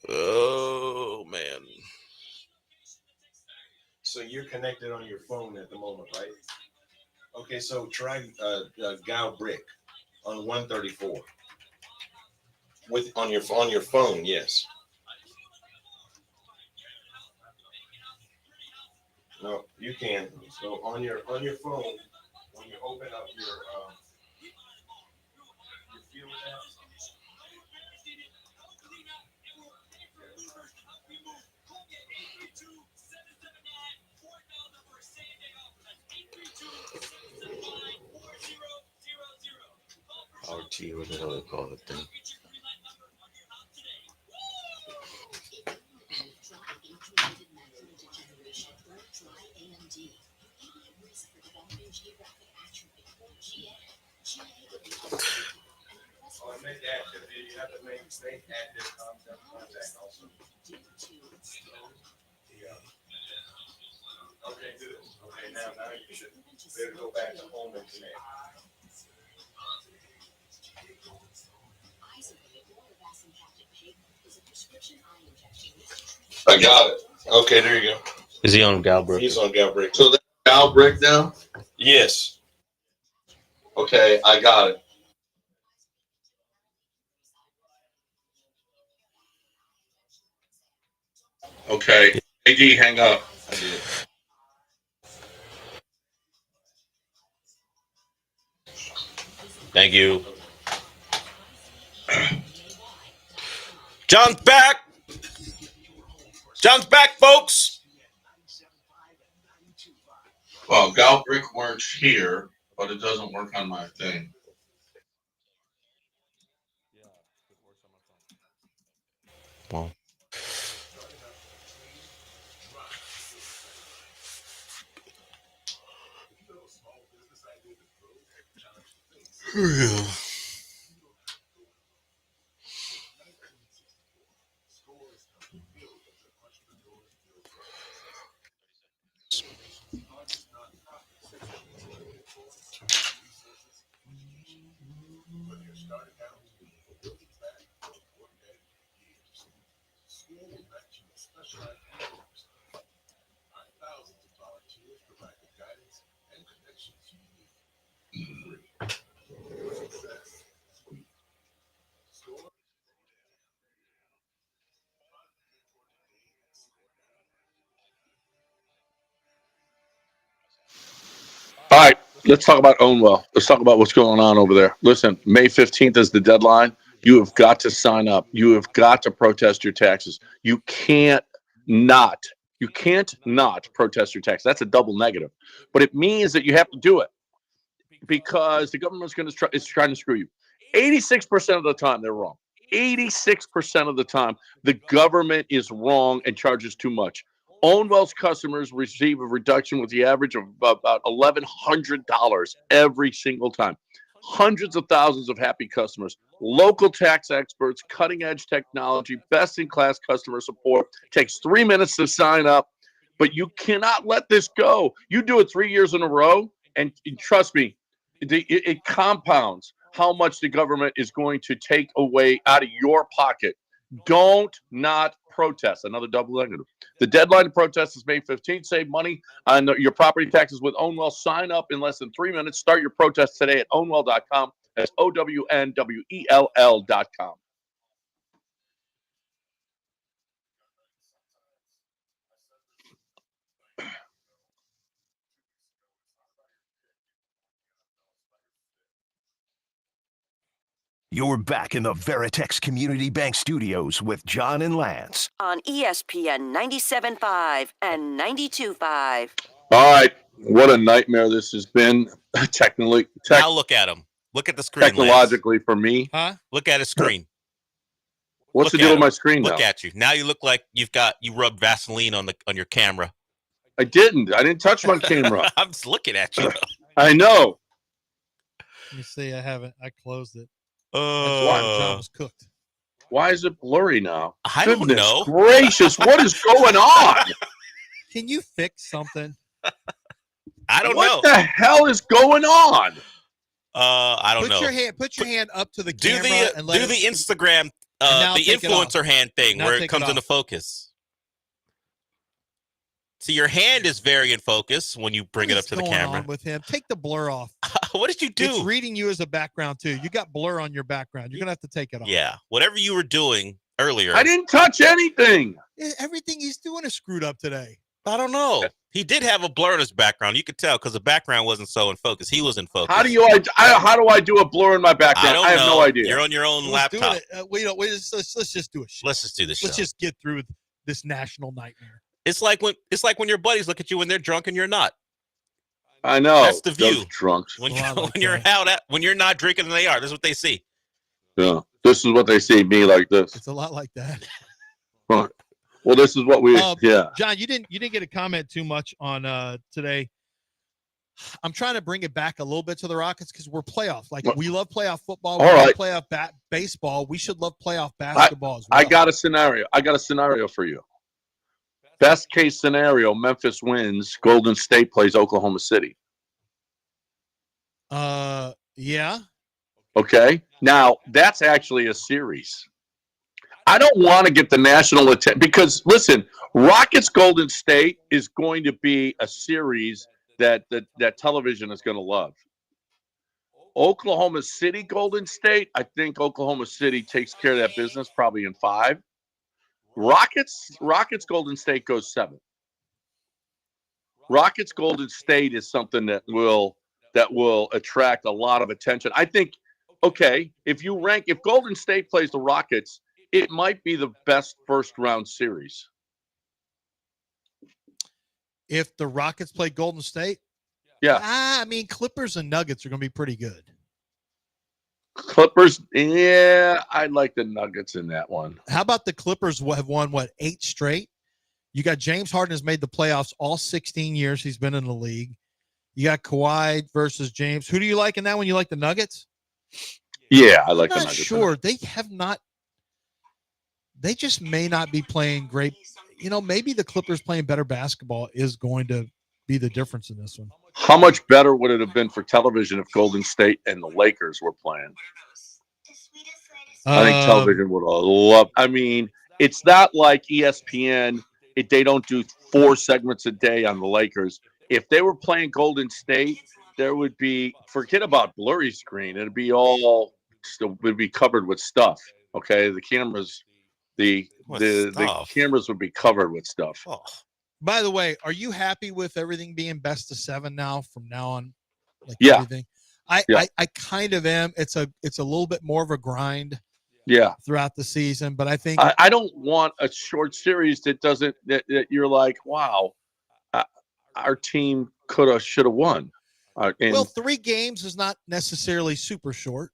Oh man. So you're connected on your phone at the moment, right? Okay, so try Gal Brick on 134. On your phone, yes. No, you can. So on your phone, when you open up your field app. RT, what the hell they call it thing? Make active. You have to make active contact also. Yeah. Okay, good. Okay, now you should be able to go back to home and connect. I got it. Okay, there you go. Is he on Galbrick? He's on Galbrick. So that's Galbrick now? Yes. Okay, I got it. Okay. AD, hang up. I did. Thank you. John's back. John's back, folks. Well, Galbrick works here, but it doesn't work on my thing. Well. Yeah. All right, let's talk about Ownwell. Let's talk about what's going on over there. Listen, May 15th is the deadline. You have got to sign up. You have got to protest your taxes. You can't not protest your taxes. That's a double negative. But it means that you have to do it because the government's is trying to screw you. 86% of the time, they're wrong. 86% of the time, the government is wrong and charges too much. Ownwell's customers receive a reduction with the average of about $1,100 every single time. Hundreds of thousands of happy customers, local tax experts, cutting-edge technology, best-in-class customer support. Takes 3 minutes to sign up, but you cannot let this go. You do it 3 years in a row, and trust me, it compounds how much the government is going to take away out of your pocket. Don't not protest. Another double negative. The deadline to protest is May 15th. Save money on your property taxes with Ownwell. Sign up in less than 3 minutes. Start your protest today at ownwell.com. That's OWNWELL.com. You're back in the Veritex Community Bank Studios with John and Lance. On ESPN 97.5 and 92.5. All right. What a nightmare this has been. Now look at him. Look at the screen. Technologically, for me. Huh? Look at his screen. What's the deal with my screen now? Look at you. Now you look like you rubbed Vaseline on your camera. I didn't touch my camera. I'm just looking at you. I know. Let me see. I closed it. John was cooked. Why is it blurry now? I don't know. Gracious, what is going on? Can you fix something? I don't know. What the hell is going on? I don't know. Put your hand up to the camera and do the Instagram, the influencer hand thing where it comes into focus. See, your hand is very in focus when you bring it up to the camera. What's going on with him? Take the blur off. What did you do? It's reading you as a background too. You got blur on your background. You're gonna have to take it off. Yeah, whatever you were doing earlier. I didn't touch anything. Everything he's doing is screwed up today. I don't know. He did have a blur in his background. You could tell because the background wasn't so in focus. He was in focus. How do I do a blur in my background? I have no idea. You're on your own laptop. Let's just do a show. Let's just do the show. Let's just get through this national nightmare. It's like when your buddies look at you when they're drunk and you're not. I know. That's the view. Those drunks. When you're not drinking and they are. This is what they see. Yeah. This is what they see me like this. It's a lot like that. Right. Well, this is what we yeah. John, you didn't get a comment too much on today. I'm trying to bring it back a little bit to the Rockets because we're playoff. We love playoff football. We love playoff baseball. We should love playoff basketball as well. I got a scenario for you. Best case scenario, Memphis wins. Golden State plays Oklahoma City. Yeah. Okay. Now, that's actually a series. I don't want to get the national attention because listen, Rockets Golden State is going to be a series that television is going to love. Oklahoma City Golden State, I think Oklahoma City takes care of that business probably in 5. Rockets Golden State goes 7. Rockets Golden State is something that will attract a lot of attention. I think, okay, if Golden State plays the Rockets, it might be the best first round series. If the Rockets play Golden State, yeah, I mean Clippers and Nuggets are going to be pretty good. Clippers, yeah, I like the Nuggets in that one. How about the Clippers have won 8 straight? You got James Harden has made the playoffs all 16 years he's been in the league. You got Kawhi versus James. Who do you like in that one? You like the Nuggets? Yeah, I like the Nuggets. Sure, they have not. They just may not be playing great. Maybe the Clippers playing better basketball is going to be the difference in this one. How much better would it have been for television if Golden State and the Lakers were playing? I think television would have loved. I mean, it's not like ESPN. They don't do 4 segments a day on the Lakers. If they were playing Golden State, there would be, forget about blurry screen. It'd be covered with stuff. Okay, the cameras, the cameras would be covered with stuff. Oh. By the way, are you happy with everything being best of 7 now? From now on, everything. I kind of am. It's a little bit more of a grind. Yeah, throughout the season, but I think I don't want a short series that you're like, wow, our team should have won. Well, 3 games is not necessarily super short,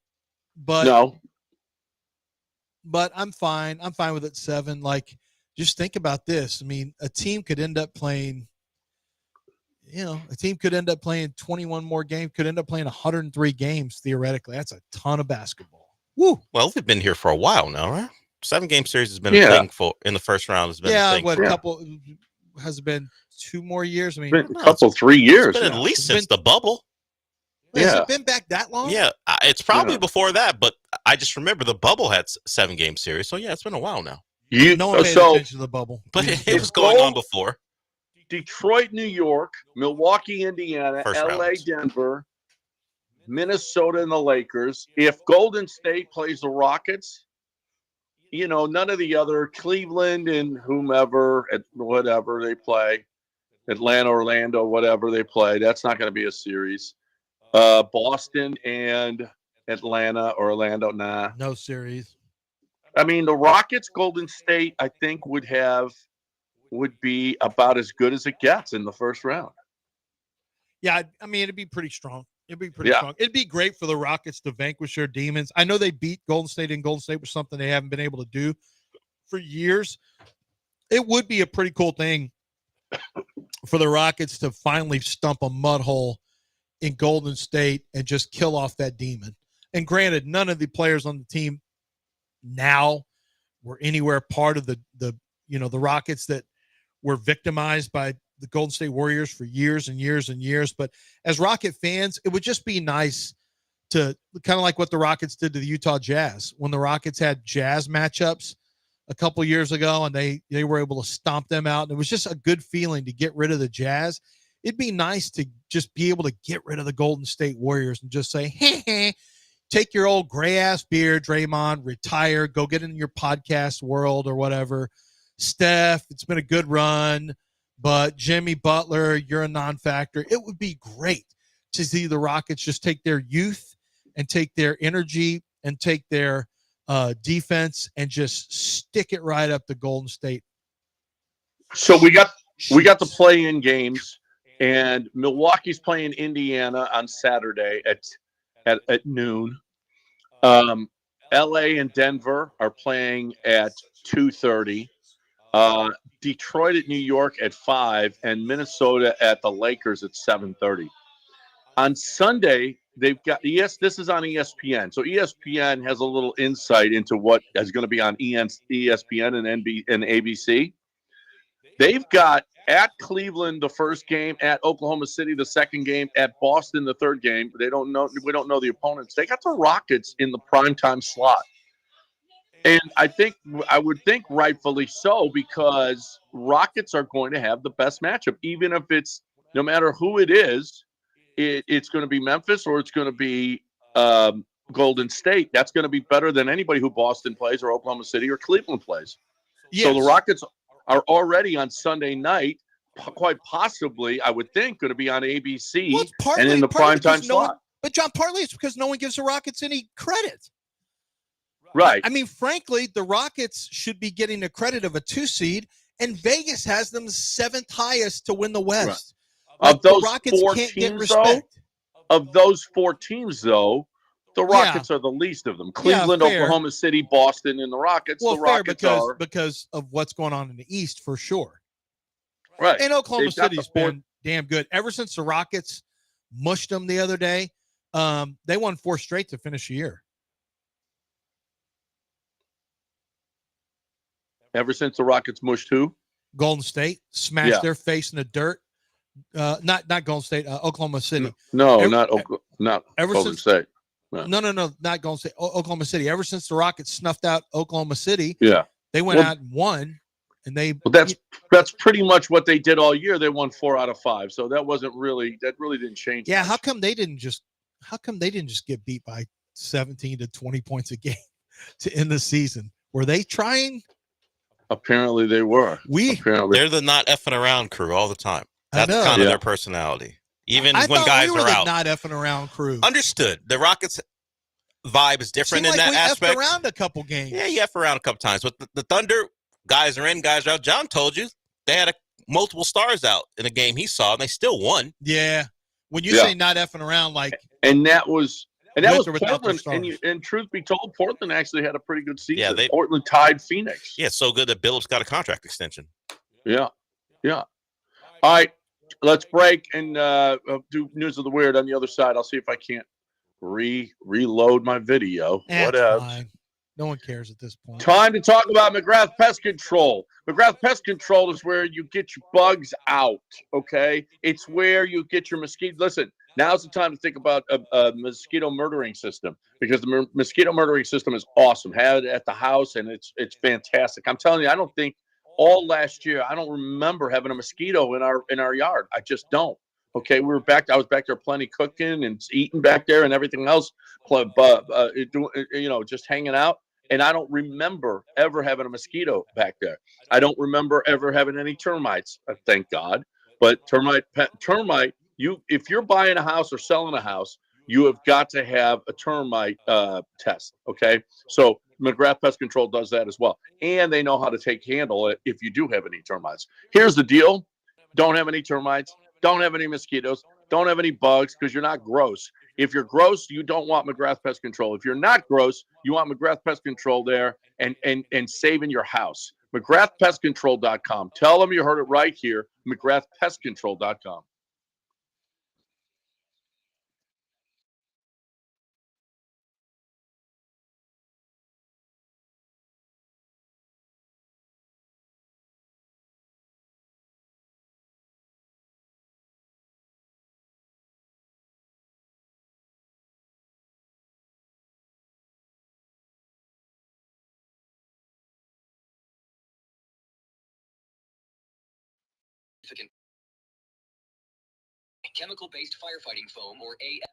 but no. But I'm fine. I'm fine with it 7. Like, just think about this. I mean, a team could end up playing. A team could end up playing 21 more games. Could end up playing 103 games theoretically. That's a ton of basketball. Woo. Well, they've been here for a while now, right? 7-game series has been a thing in the first round. Has been a thing. Couple has it been 2 more years? I mean, a couple 3 years. It's been at least since the bubble. Has it been back that long? Yeah, it's probably before that, but I just remember the bubble had 7-game series. So yeah, it's been a while now. No one paid attention to the bubble, but it was going on before. Detroit, New York, Milwaukee, Indiana, LA, Denver, Minnesota, and the Lakers. If Golden State plays the Rockets, none of the other Cleveland and whomever, whatever they play, Atlanta, Orlando, whatever they play, that's not going to be a series. Boston and Atlanta or Orlando, nah. No series. I mean, the Rockets, Golden State, I think would be about as good as it gets in the first round. Yeah, I mean, it'd be pretty strong. It'd be pretty strong. It'd be great for the Rockets to vanquish their demons. I know they beat Golden State, and Golden State was something they haven't been able to do for years. It would be a pretty cool thing for the Rockets to finally stump a mud hole in Golden State and just kill off that demon. And granted, none of the players on the team now were anywhere part of the Rockets that were victimized by the Golden State Warriors for years and years and years. But as Rocket fans, it would just be nice to kind of like what the Rockets did to the Utah Jazz when the Rockets had Jazz matchups a couple years ago and they were able to stomp them out. And it was just a good feeling to get rid of the Jazz. It'd be nice to just be able to get rid of the Golden State Warriors and just say, hey, take your old gray ass beard, Draymond, retire, go get in your podcast world or whatever. Steph, it's been a good run. But Jimmy Butler, you're a non-factor. It would be great to see the Rockets just take their youth and take their energy and take their defense and just stick it right up to Golden State. So we got the play-in games, and Milwaukee's playing Indiana on Saturday at noon. LA and Denver are playing at 2:30. Detroit at New York at 5, and Minnesota at the Lakers at 7:30. On Sunday, they've got this is on ESPN. So ESPN has a little insight into what is going to be on ESPN and ABC. They've got at Cleveland the first game, at Oklahoma City the second game, at Boston the third game. We don't know the opponents. They got the Rockets in the primetime slot. And I would think rightfully so, because Rockets are going to have the best matchup, even if it's no matter who it is, it's going to be Memphis or it's going to be Golden State. That's going to be better than anybody who Boston plays or Oklahoma City or Cleveland plays. Yes. So the Rockets are already on Sunday night, quite possibly, I would think, going to be on ABC and in the primetime slot. But John, partly it's because no one gives the Rockets any credit. Right. I mean, frankly, the Rockets should be getting the credit of a 2 seed, and Vegas has them 7th highest to win the West. Right. Like, Of those the Rockets 4 can't teams, get respect. of those 4 teams, though, the Rockets are the least of them. Cleveland, fair. Oklahoma City, Boston, and the Rockets. Well, the fair Rockets because of what's going on in the East, for sure. Right. And Oklahoma They've got City's the 4th been damn good. Ever since the Rockets mushed them the other day, they won 4 straight to finish the year. Ever since the Rockets mushed who? Golden State smashed their face in the dirt. Not Golden State, Oklahoma City. Not ever Golden since State. No, not Golden State. Oklahoma City. Ever since the Rockets snuffed out Oklahoma City, they went out and won, and that's pretty much what they did all year. They won 4 out of 5, so that really didn't change. Yeah, much. how come they didn't just get beat by 17 to 20 points a game to end the season? Were they trying? Apparently they were. They're the not effing around crew all the time. That's kind of their personality. Even I when thought guys we were are the out. not effing around crew. Understood. The Rockets vibe is different Seemed in like that we aspect. effed around a couple games. Yeah, you F around a couple times. But the Thunder, guys are in, guys are out. John told you they had multiple stars out in a game he saw, and they still won. Yeah. When you say not effing around, like. And that was Portland. And truth be told, Portland actually had a pretty good season. Yeah, Portland tied Phoenix. Yeah, so good that Billups got a contract extension. Yeah. All right, let's break and do News of the Weird on the other side. I'll see if I can't reload my video. Fine. No one cares at this point. Time to talk about McGrath Pest Control. McGrath Pest Control is where you get your bugs out, okay? It's where you get your mosquito. Listen, now's the time to think about a mosquito murdering system, because the mosquito murdering system is awesome. Had it at the house, and it's fantastic. I'm telling you, I don't think all last year, I don't remember having a mosquito in our yard. I just don't. Okay, I was back there plenty cooking and eating back there and everything else, just hanging out. And I don't remember ever having a mosquito back there. I don't remember ever having any termites, thank God. But termite, if you're buying a house or selling a house, you have got to have a termite test, okay? So McGrath Pest Control does that as well. And they know how to handle it if you do have any termites. Here's the deal. Don't have any termites. Don't have any mosquitoes. Don't have any bugs, because you're not gross. If you're gross, you don't want McGrath Pest Control. If you're not gross, you want McGrath Pest Control there and saving your house. McGrathPestControl.com. Tell them you heard it right here. McGrathPestControl.com. Chemical-based firefighting foam, or AF.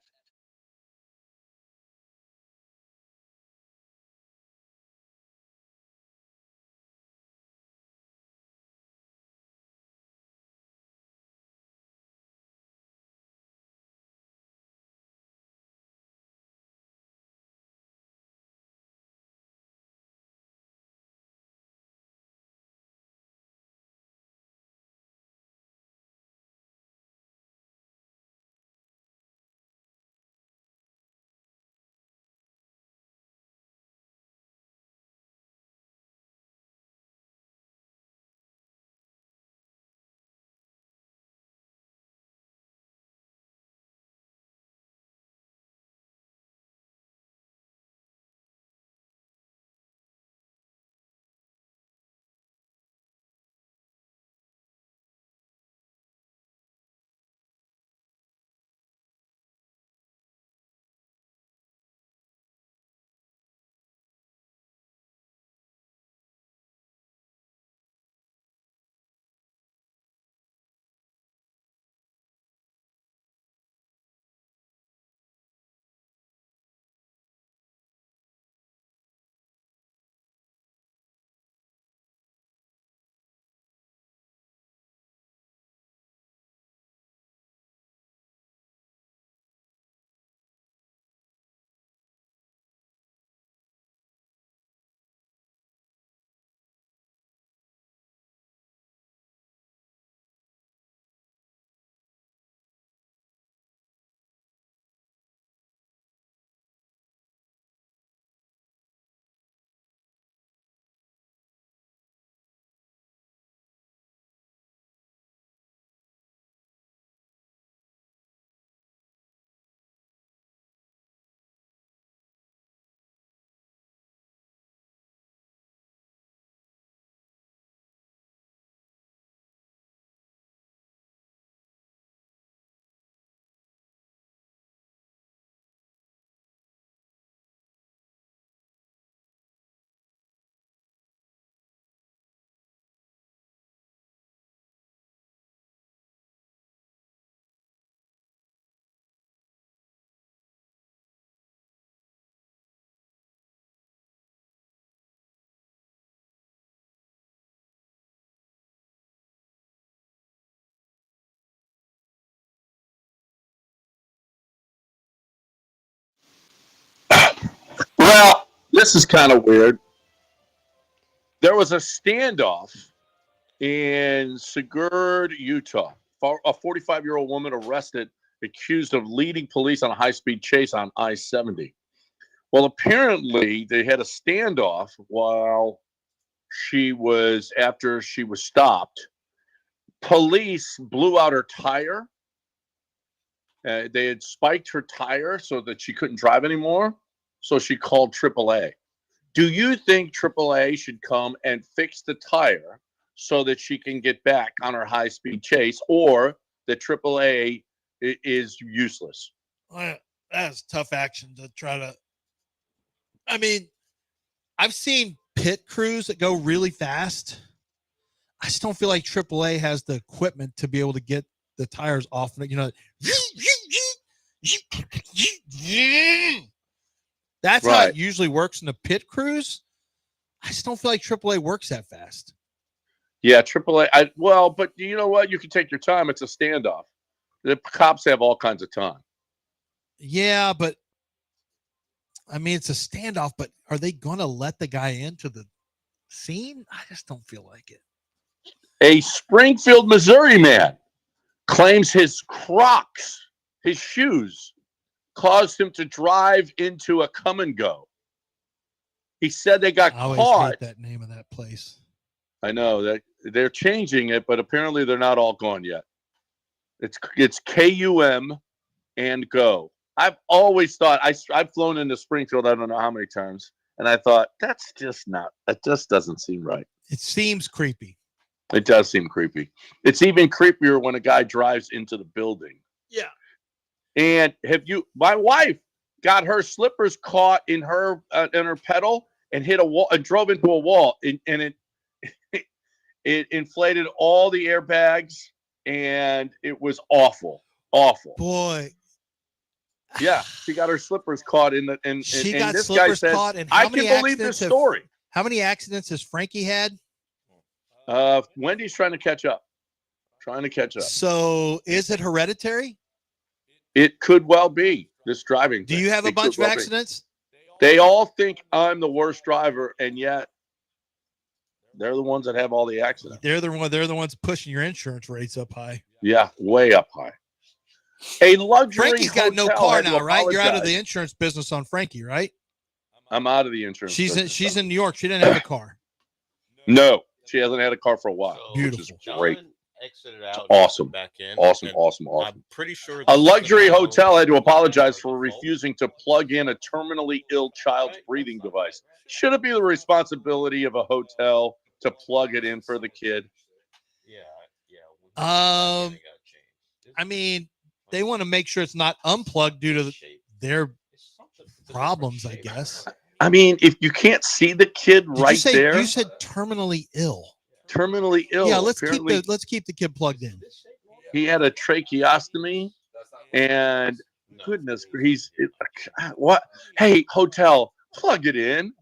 Well, this is kind of weird. There was a standoff in Sigurd, Utah. A 45-year-old woman arrested, accused of leading police on a high-speed chase on I-70. Well, apparently they had a standoff while after she was stopped. Police blew out her tire. They had spiked her tire so that she couldn't drive anymore. So she called AAA. Do you think AAA should come and fix the tire so that she can get back on her high-speed chase, or that AAA is useless? Well, that's tough action to try to. I mean, I've seen pit crews that go really fast. I just don't feel like AAA has the equipment to be able to get the tires off. That's how it usually works in the pit crews. I just don't feel like AAA works that fast. Yeah, AAA. But you know what? You can take your time. It's a standoff. The cops have all kinds of time. Yeah, but I mean, it's a standoff, but are they going to let the guy into the scene? I just don't feel like it. A Springfield, Missouri man claims his Crocs, his shoes, caused him to drive into a come and go. He said they got I always caught. hate that name of that place. I know that they're changing it, but apparently they're not all gone yet. It's KUM and go. I've always thought I've flown into Springfield. I don't know how many times, and I thought that just doesn't seem right. It seems creepy. It does seem creepy. It's even creepier when a guy drives into the building. Yeah. And my wife got her slippers caught in her pedal and hit a wall and drove into a wall, and it inflated all the airbags, and it was awful. Boy. Yeah, she got her slippers caught in the and she and got this slippers guy said, caught. And I can believe this story. How many accidents has Frankie had? Wendy's trying to catch up. So is it hereditary? It could well be this driving. Do you have a bunch of accidents? They all think I'm the worst driver, and yet they're the ones that have all the accidents. They're the ones pushing your insurance rates up high. Yeah, way up high. A luxury Frankie's got no hotel car had to now, right? You're out of apologize. the insurance business on Frankie, right? I'm out of the insurance. She's in New York. She didn't have a car. No, she hasn't had a car for a while. Beautiful. Which is great. Exited out. Awesome. Back in. Awesome. I'm pretty sure A luxury hotel had to apologize for refusing to plug in a terminally ill child's breathing device. Should it be the responsibility of a hotel to plug it in for the kid? I mean, they want to make sure it's not unplugged due to their problems, I guess. I mean, if you can't see the kid there. You said terminally ill. Terminally ill. Yeah, let's keep the kid plugged in. He had a tracheostomy, and goodness, what? Hey, hotel, plug it in.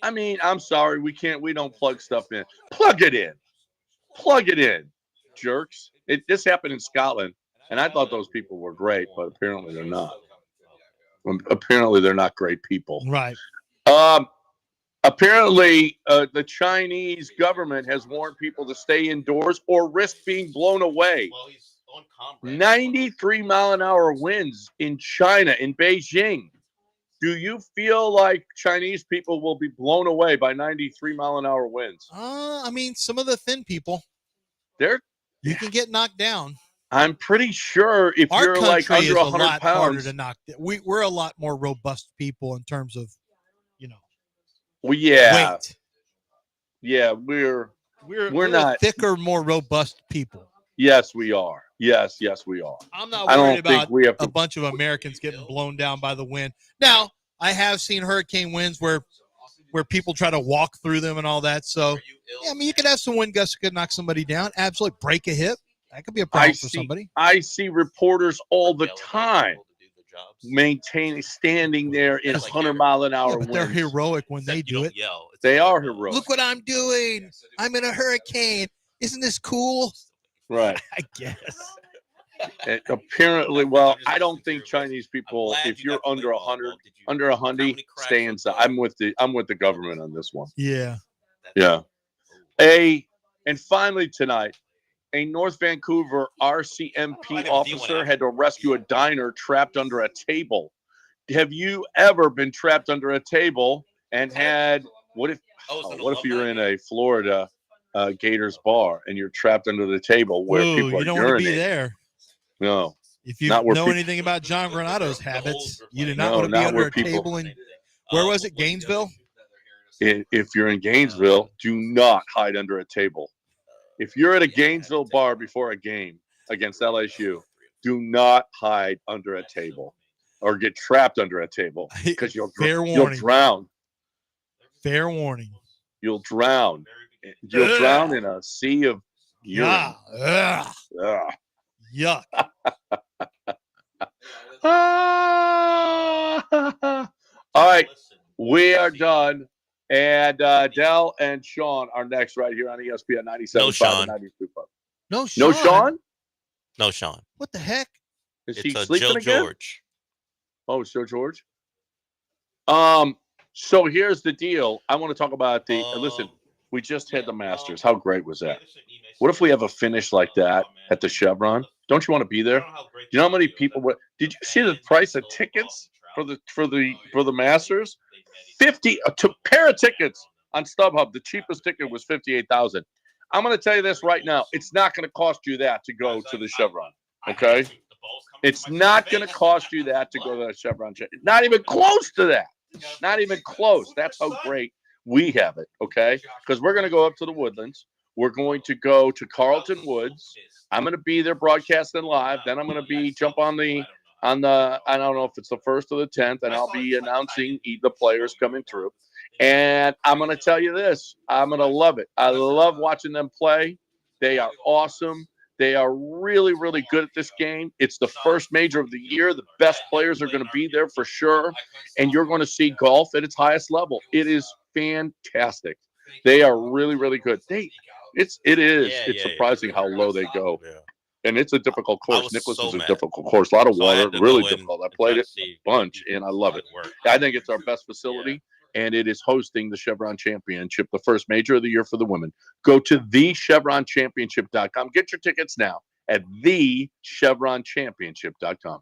I mean, I'm sorry, we don't plug stuff in. Plug it in, jerks. This happened in Scotland, and I thought those people were great, but apparently they're not. Apparently they're not great people. Right. Apparently, the Chinese government has warned people to stay indoors or risk being blown away. 93-mile-an-hour winds in China, in Beijing. Do you feel like Chinese people will be blown away by 93-mile-an-hour winds? I mean, some of the thin people, you can get knocked down. I'm pretty sure if Our you're like country under is 100 a lot harder pounds, to knock. We're a lot more robust people in terms of, well, yeah, weight. Yeah, we're not thicker, more robust people. Yes, we are. Yes, we are. I'm not worried about a bunch of Americans getting blown down by the wind. Now, I have seen hurricane winds where people try to walk through them and all that. So, yeah, I mean, you could have some wind gusts that could knock somebody down. Absolutely, break a hip. That could be a problem for somebody. I see reporters all the time standing there in 100-mile-an-hour winds. They're heroic when they do it. They are heroic. Look what I'm doing. I'm in a hurricane. Isn't this cool? Right. I guess. Apparently, well, I don't think Chinese people. If you're under 100, under 100, stay inside. I'm with the government on this one. Yeah. Yeah. And finally tonight, a North Vancouver RCMP officer had to rescue a diner trapped under a table. Have you ever been trapped under a table and had what if you're in a Florida Gators bar and you're trapped under the table where Ooh, people are you don't want to be urinating? there. No. If you Not where know people- anything about John Granato's habits, you do not No, want to be not under where a people- table in where was it? Gainesville? If you're in Gainesville, do not hide under a table. If you're at a Gainesville bar before a game against LSU, do not hide under a table or get trapped under a table because you'll drown. Fair warning. You'll drown. You'll drown in a sea of urine. Ugh. Ugh. Yuck. All right, we are done. And Dell and Sean are next right here on ESPN 97.5 No Sean. and 92.5. No Sean. No Sean? No Sean. What the heck? Is It's he sleeping Joe again? George. Oh, it's Joe George? So here's the deal. I want to talk about the listen, we just had the Masters. How great was that? What if we have a finish like that at the Chevron? Don't you want to be there? You know how many people were? Did you see the price of tickets for the Masters? 50 a pair of tickets on StubHub. The cheapest ticket was $58,000. I'm going to tell you this right now. It's not going to cost you that to go to the Chevron. Okay? It's not going to cost you that to go to the Chevron. Not even close to that. Not even close. That's how great we have it. Okay? Because we're going to go up to the Woodlands. We're going to go to Carlton Woods. I'm going to be there broadcasting live. Then I'm going to jump on the I don't know if it's the 1st or the 10th, and I'll be announcing the players coming through. And I'm going to tell you this. I'm going to love it. I love watching them play. They are awesome. They are really, really good at this game. It's the first major of the year. The best players are going to be there for sure. And you're going to see golf at its highest level. It is fantastic. They are really, really good. It's surprising how low they go. Yeah. And it's a difficult course. Nicholas is a difficult course. A lot of water, really difficult. I played it a bunch, and I love it. I think it's our best facility, and it is hosting the Chevron Championship, the first major of the year for the women. Go to thechevronchampionship.com. Get your tickets now at thechevronchampionship.com.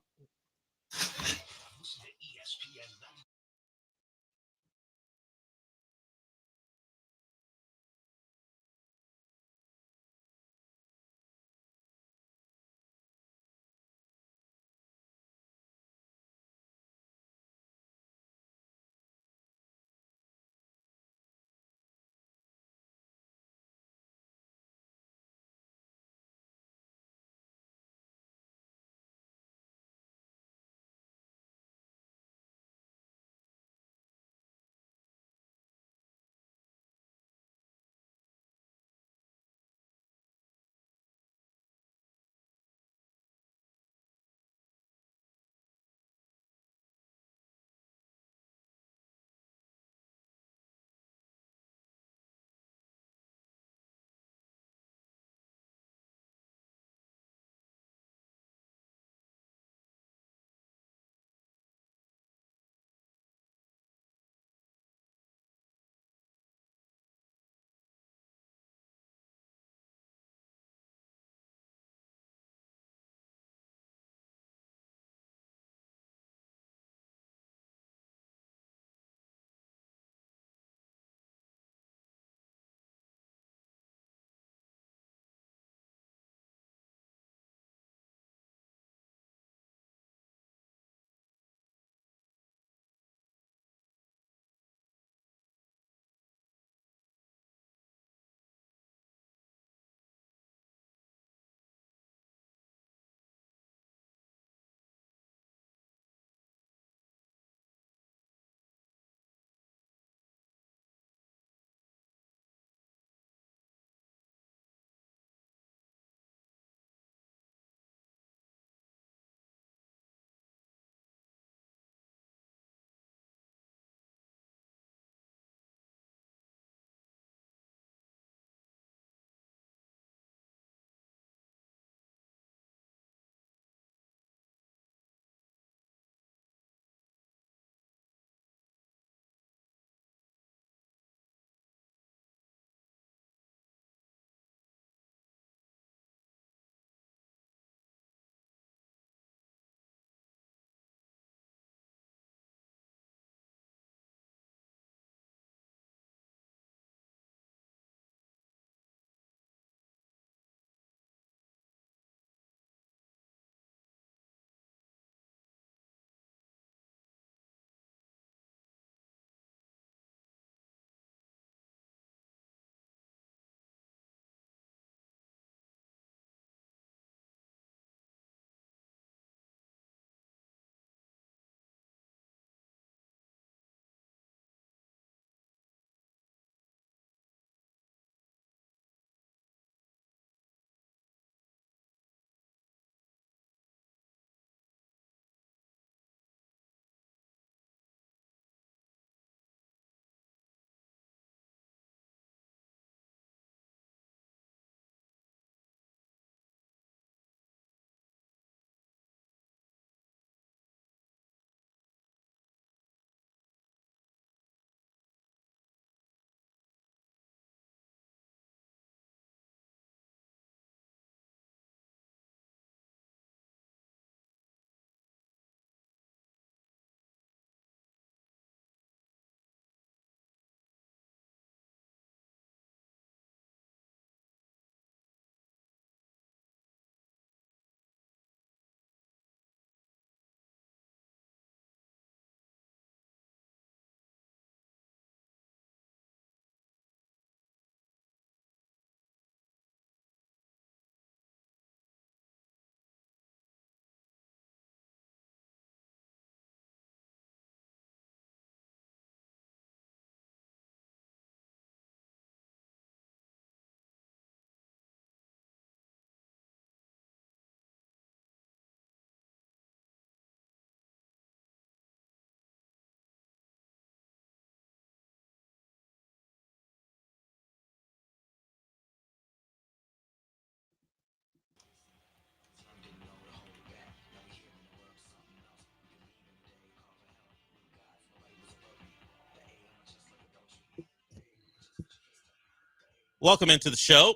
welcome into the show.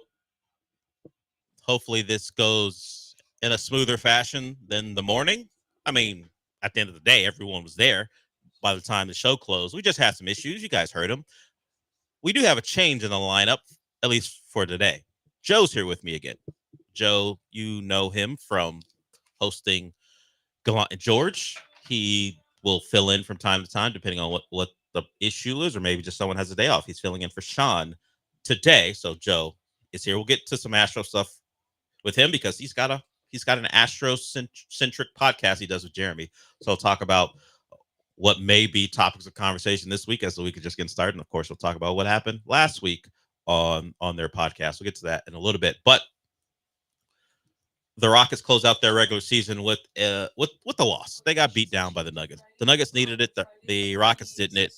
Hopefully this goes in a smoother fashion than the morning. I mean, at the end of the day, everyone was there by the time the show closed. We just had some issues. You guys heard them. We do have a change in the lineup, at least for today. Joe's here with me again. Joe, you know him from hosting Gallant and George. He will fill in from time to time, depending on what the issue is, or maybe just someone has a day off. He's filling in for Sean today. So Joe is here. We'll get to some Astro stuff with him because he's got an Astro-centric podcast he does with Jeremy. So we'll talk about what may be topics of conversation this week as the week is just getting started. And of course, we'll talk about what happened last week on their podcast. We'll get to that in a little bit. But the Rockets close out their regular season with a loss. They got beat down by the Nuggets. The Nuggets needed it. The Rockets didn't.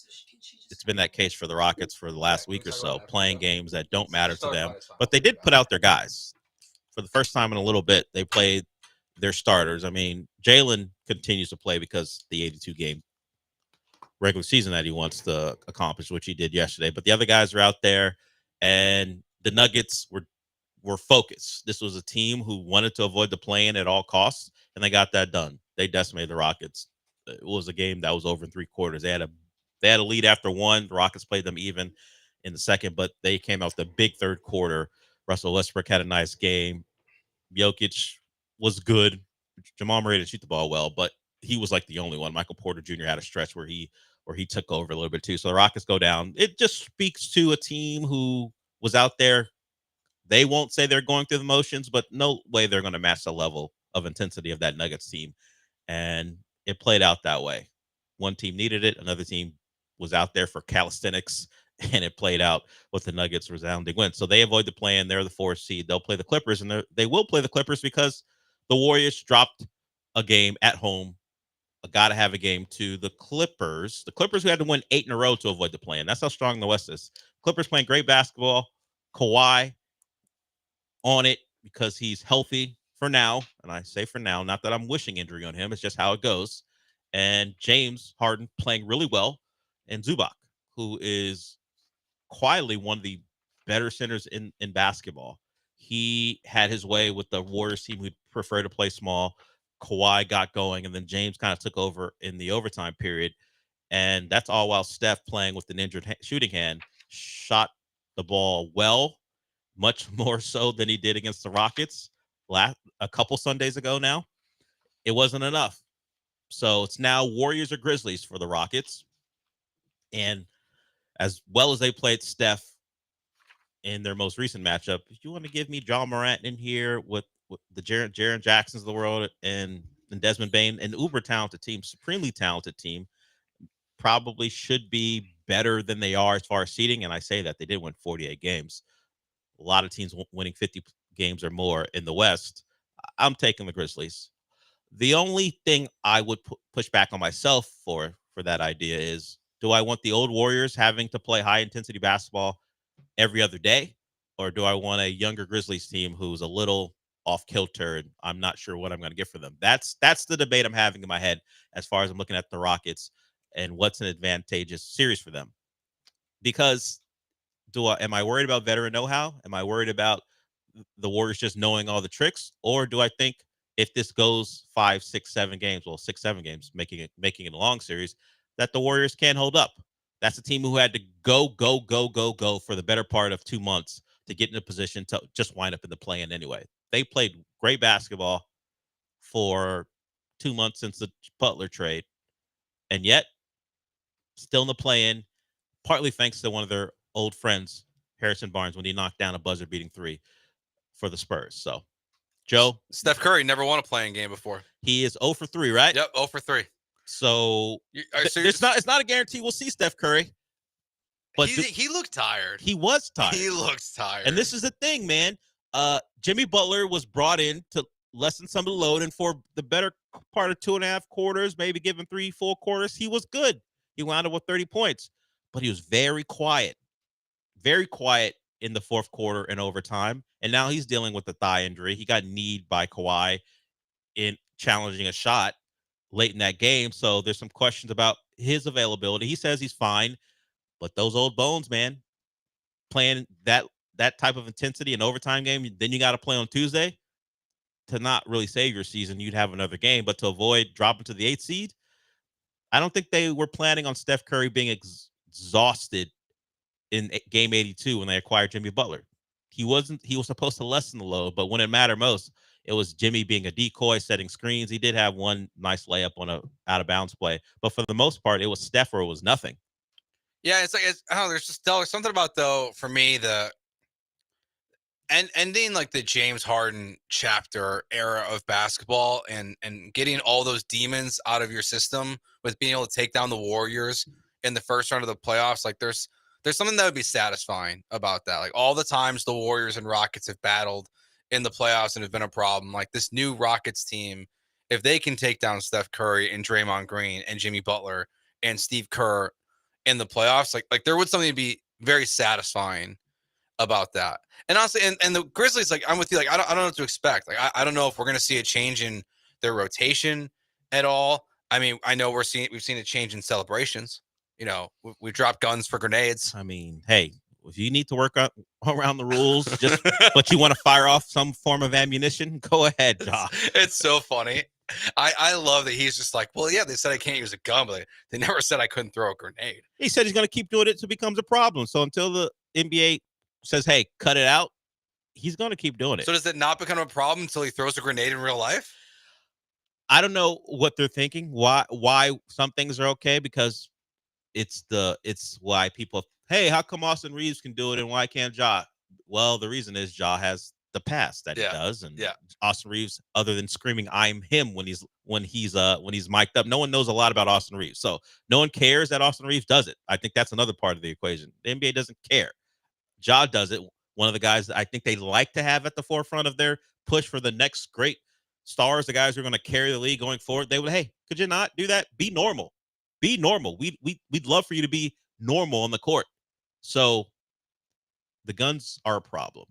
It's been that case for the Rockets for the last week or so, playing games that don't matter to them. But they did put out their guys. For the first time in a little bit, they played their starters. I mean, Jalen continues to play because the 82-game regular season that he wants to accomplish, which he did yesterday. But the other guys are out there, and the Nuggets were focused. This was a team who wanted to avoid the play-in at all costs, and they got that done. They decimated the Rockets. It was a game that was over in 3 quarters. They had a lead after one. The Rockets played them even in the second, but they came out the big third quarter. Russell Westbrook had a nice game. Jokic was good. Jamal Murray didn't shoot the ball well, but he was like the only one. Michael Porter Jr. had a stretch where he took over a little bit too. So the Rockets go down. It just speaks to a team who was out there. They won't say they're going through the motions, but no way they're going to match the level of intensity of that Nuggets team. And it played out that way. One team needed it. Another team was out there for calisthenics, and it played out with the Nuggets' resounding win. So they avoid the play-in. They're the 4th seed. They'll play the Clippers, and they will play the Clippers because the Warriors dropped a game at home. Got to have a game to the Clippers. The Clippers who had to win 8 in a row to avoid the play-in. That's how strong the West is. Clippers playing great basketball. Kawhi on it because he's healthy for now. And I say for now, not that I'm wishing injury on him. It's just how it goes. And James Harden playing really well. And Zubac, who is quietly one of the better centers in basketball. He had his way with the Warriors team who'd prefer to play small. Kawhi got going, and then James kind of took over in the overtime period. And that's all while Steph, playing with an injured shooting hand, shot the ball well, much more so than he did against the Rockets a couple Sundays ago now. It wasn't enough. So it's now Warriors or Grizzlies for the Rockets. And as well as they played Steph in their most recent matchup, if you want to give me John Morant in here with the Jaren Jacksons of the world and Desmond Bane, an uber talented team, supremely talented team, probably should be better than they are as far as seeding. And I say that they did win 48 games. A lot of teams winning 50 games or more in the West. I'm taking the Grizzlies. The only thing I would push back on myself for that idea is, do I want the old Warriors having to play high-intensity basketball every other day? Or do I want a younger Grizzlies team who's a little off-kilter and I'm not sure what I'm going to get for them? That's the debate I'm having in my head as far as I'm looking at the Rockets and what's an advantageous series for them. Because am I worried about veteran know-how? Am I worried about the Warriors just knowing all the tricks? Or do I think if this goes 5, 6, 7 games, well, 6, 7 games, making it a long series, that the Warriors can't hold up? That's a team who had to go for the better part of 2 months to get in a position to just wind up in the play-in anyway. They played great basketball for 2 months since the Butler trade, and yet still in the play-in, partly thanks to one of their old friends, Harrison Barnes, when he knocked down a buzzer-beating 3 for the Spurs. So, Joe? Steph Curry never won a play-in game before. He is 0 for 3, right? Yep, 0 for 3. So, it's not a guarantee we'll see Steph Curry. But he looked tired. He was tired. He looks tired. And this is the thing, man. Jimmy Butler was brought in to lessen some of the load, and for the better part of 2.5 quarters, maybe given 3 full quarters, he was good. He wound up with 30 points. But he was very quiet in the 4th quarter and overtime. And now he's dealing with the thigh injury. He got kneed by Kawhi in challenging a shot late in that game. So there's some questions about his availability. He says he's fine, but those old bones, man, playing that that type of intensity, an overtime game, then you got to play on Tuesday to not really save your season. You'd have another game, but to avoid dropping to the 8th seed, I don't think they were planning on Steph Curry being exhausted in game 82 when they acquired Jimmy Butler. He was supposed to lessen the load, but when it mattered most, it was Jimmy being a decoy, setting screens. He did have one nice layup on a out of bounds play, but for the most part, it was Steph or it was nothing. Yeah, it's like I don't know. There's something about though for me ending like the James Harden chapter era of basketball and getting all those demons out of your system with being able to take down the Warriors in the first round of the playoffs. Like there's something that would be satisfying about that. Like all the times the Warriors and Rockets have battled in the playoffs and have been a problem. Like this new Rockets team, if they can take down Steph Curry and Draymond Green and Jimmy Butler and Steve Kerr in the playoffs, like there would something be very satisfying about that. And honestly, and the Grizzlies, like I'm with you, like I don't know what to expect. Like I don't know if we're gonna see a change in their rotation at all. I mean, I know we've seen a change in celebrations. You know, we dropped guns for grenades. I mean, hey, if you need to work around the rules, but you want to fire off some form of ammunition, go ahead, Ja. It's so funny. I love that he's just like, well, yeah, they said I can't use a gun, but they never said I couldn't throw a grenade. He said he's going to keep doing it until it becomes a problem. So until the NBA says, hey, cut it out, he's going to keep doing it. So does it not become a problem until he throws a grenade in real life? I don't know what they're thinking. Why some things are okay, because it's why people, hey, how come Austin Reeves can do it and why can't Ja? Well, the reason is Ja has the past that he does, and Austin Reeves, other than screaming "I'm him" when he's mic'd up, no one knows a lot about Austin Reeves. So no one cares that Austin Reeves does it. I think that's another part of the equation. The NBA doesn't care. Ja does it. One of the guys that I think they like to have at the forefront of their push for the next great stars, the guys who are going to carry the league going forward. They would, hey, could you not do that? Be normal. Be normal. We'd love for you to be normal on the court. So the guns are a problem.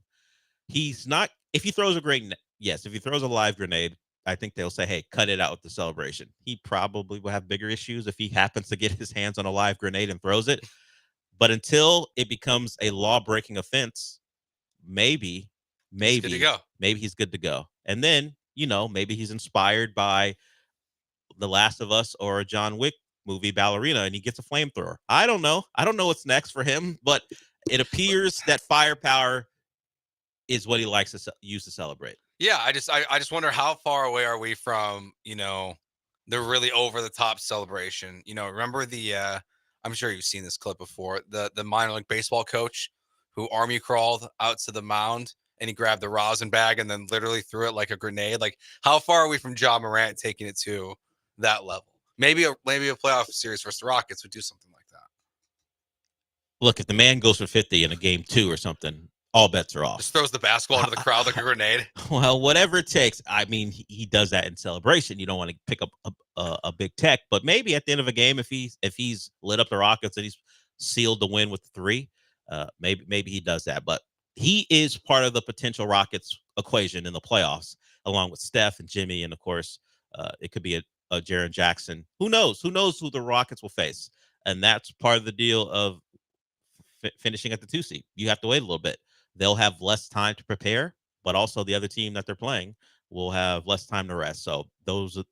He's not, if he throws a grenade, yes, if he throws a live grenade, I think they'll say, hey, cut it out with the celebration. He probably will have bigger issues if he happens to get his hands on a live grenade and throws it. But until it becomes a law-breaking offense, maybe he's good to go. And then, maybe he's inspired by The Last of Us or a John Wick movie, Ballerina, and he gets a flamethrower. I don't know. I don't know what's next for him, but it appears that firepower is what he likes to use to celebrate. Yeah, I just wonder how far away are we from, the really over the top celebration. Remember I'm sure you've seen this clip before, the minor league baseball coach who army crawled out to the mound and he grabbed the rosin bag and then literally threw it like a grenade. Like, how far are we from Ja Morant taking it to that level? Maybe a playoff series versus the Rockets would do something like that. Look, if the man goes for 50 in a game 2 or something, all bets are off. Just throws the basketball into the crowd like a grenade. Well, whatever it takes. I mean, he does that in celebration. You don't want to pick up a big tech, but maybe at the end of a game, if he's lit up the Rockets and he's sealed the win with 3, maybe he does that. But he is part of the potential Rockets equation in the playoffs, along with Steph and Jimmy, and of course, it could be a Jaren Jackson. Who knows? Who knows who the Rockets will face? And that's part of the deal of finishing at the 2 seed. You have to wait a little bit. They'll have less time to prepare, but also the other team that they're playing will have less time to rest. So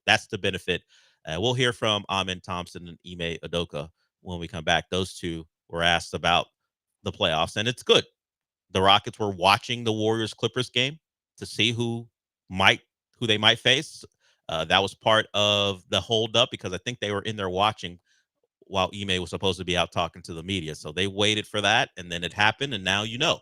that's the benefit. We'll hear from Amin Thompson and Ime Udoka when we come back. Those two were asked about the playoffs, and it's good. The Rockets were watching the Warriors-Clippers game to see who they might face. That was part of the holdup because I think they were in there watching while Ime was supposed to be out talking to the media. So they waited for that, and then it happened, and now you know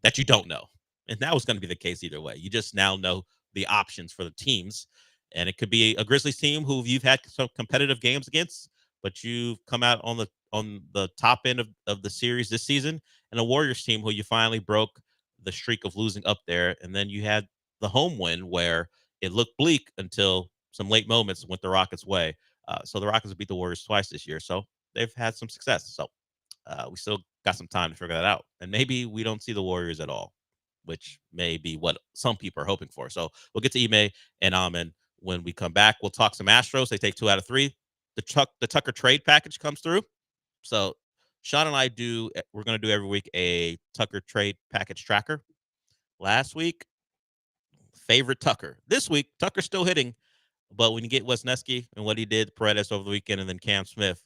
that you don't know. And that was going to be the case either way. You just now know the options for the teams. And it could be a Grizzlies team who you've had some competitive games against, but you've come out on the top end of the series this season, and a Warriors team who you finally broke the streak of losing up there. And then you had the home win where it looked bleak until some late moments went the Rockets' way. So the Rockets beat the Warriors twice this year. So they've had some success. So we still got some time to figure that out. And maybe we don't see the Warriors at all, which may be what some people are hoping for. So we'll get to Ime and Amin when we come back. We'll talk some Astros. They take 2 out of 3. The Tucker trade package comes through. So Sean and I we're going to do every week a Tucker trade package tracker. Last week, favorite Tucker. This week, Tucker's still hitting, but when you get Wisniewski and what he did, Paredes over the weekend, and then Cam Smith,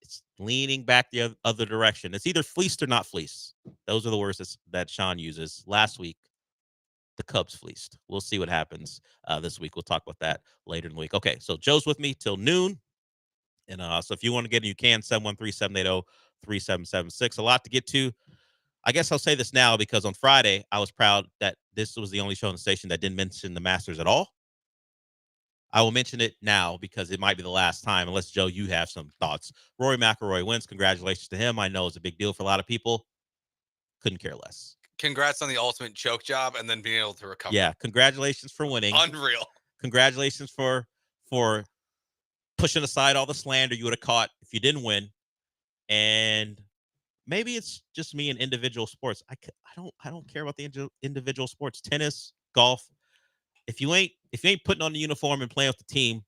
it's leaning back the other direction. It's either fleeced or not fleeced. Those are the words that Sean uses. Last week, the Cubs fleeced. We'll see what happens this week. We'll talk about that later in the week. Okay, so Joe's with me till noon. And so if you want to get in, you can, 713-780-3776. A lot to get to. I guess I'll say this now because on Friday, I was proud that this was the only show on the station that didn't mention the Masters at all. I will mention it now because it might be the last time, unless, Joe, you have some thoughts. Rory McIlroy wins. Congratulations to him. I know it's a big deal for a lot of people. Couldn't care less. Congrats on the ultimate choke job and then being able to recover. Yeah, congratulations for winning. Unreal. Congratulations for pushing aside all the slander you would have caught if you didn't win. And maybe it's just me in individual sports. I don't care about the individual sports. Tennis, golf. If you ain't putting on the uniform and playing with the team,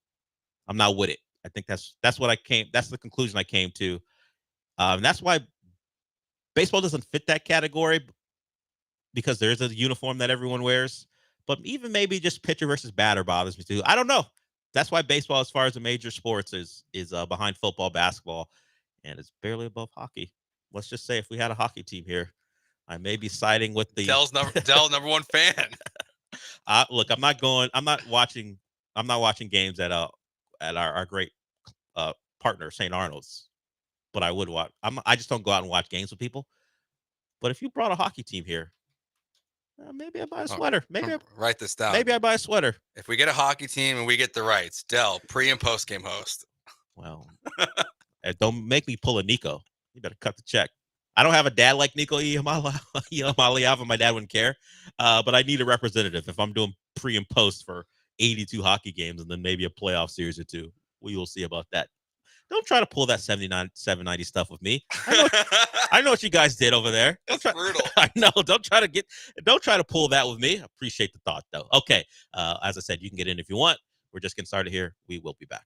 I'm not with it. I think that's the conclusion I came to. And that's why baseball doesn't fit that category, because there's a uniform that everyone wears. But even maybe just pitcher versus batter bothers me too. I don't know. That's why baseball, as far as the major sports, is behind football, basketball, and it's barely above hockey. Let's just say if we had a hockey team here, I may be siding with the Dell number one fan. Look, I'm not watching games at our great partner St. Arnold's, but I would watch. I just don't go out and watch games with people. But if you brought a hockey team here, maybe I buy a sweater. Write this down. Maybe I buy a sweater. If we get a hockey team and we get the rights, Dell, pre and post game host. Well, don't make me pull a Nico. You better cut the check. I don't have a dad like Nico Iamaleava. My dad wouldn't care. But I need a representative if I'm doing pre and post for 82 hockey games and then maybe a playoff series or two. We will see about that. Don't try to pull that 790 stuff with me. I know what you guys did over there. That's brutal. I know. Don't try to pull that with me. I appreciate the thought, though. Okay. As I said, you can get in if you want. We're just getting started here. We will be back.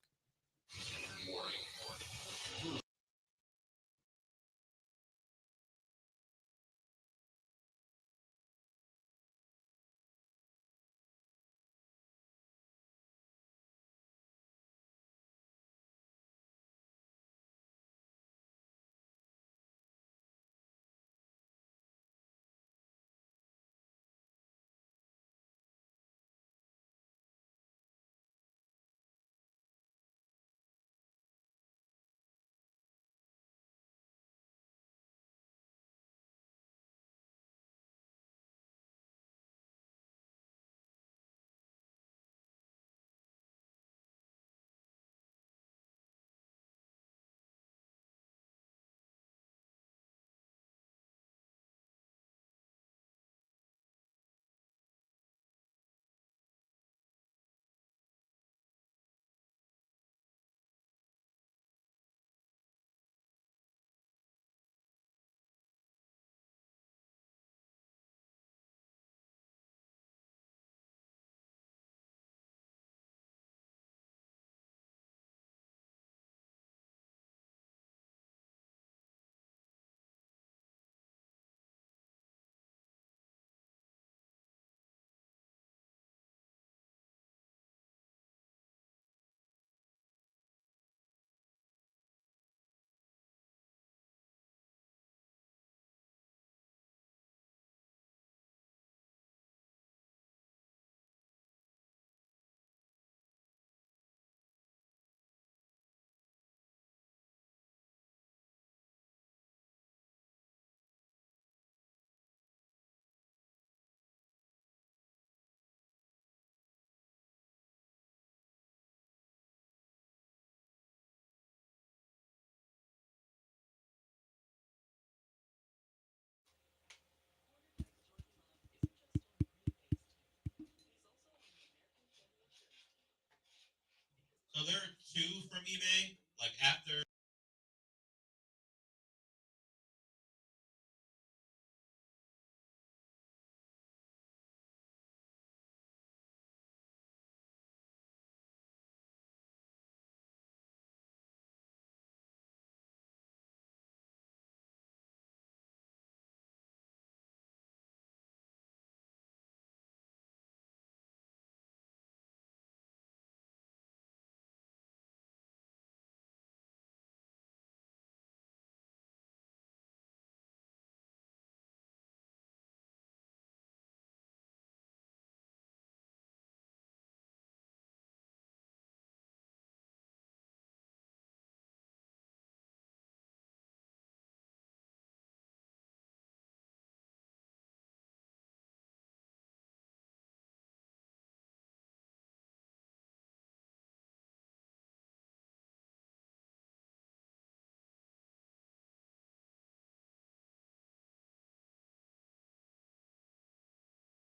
So there are two from eBay, like after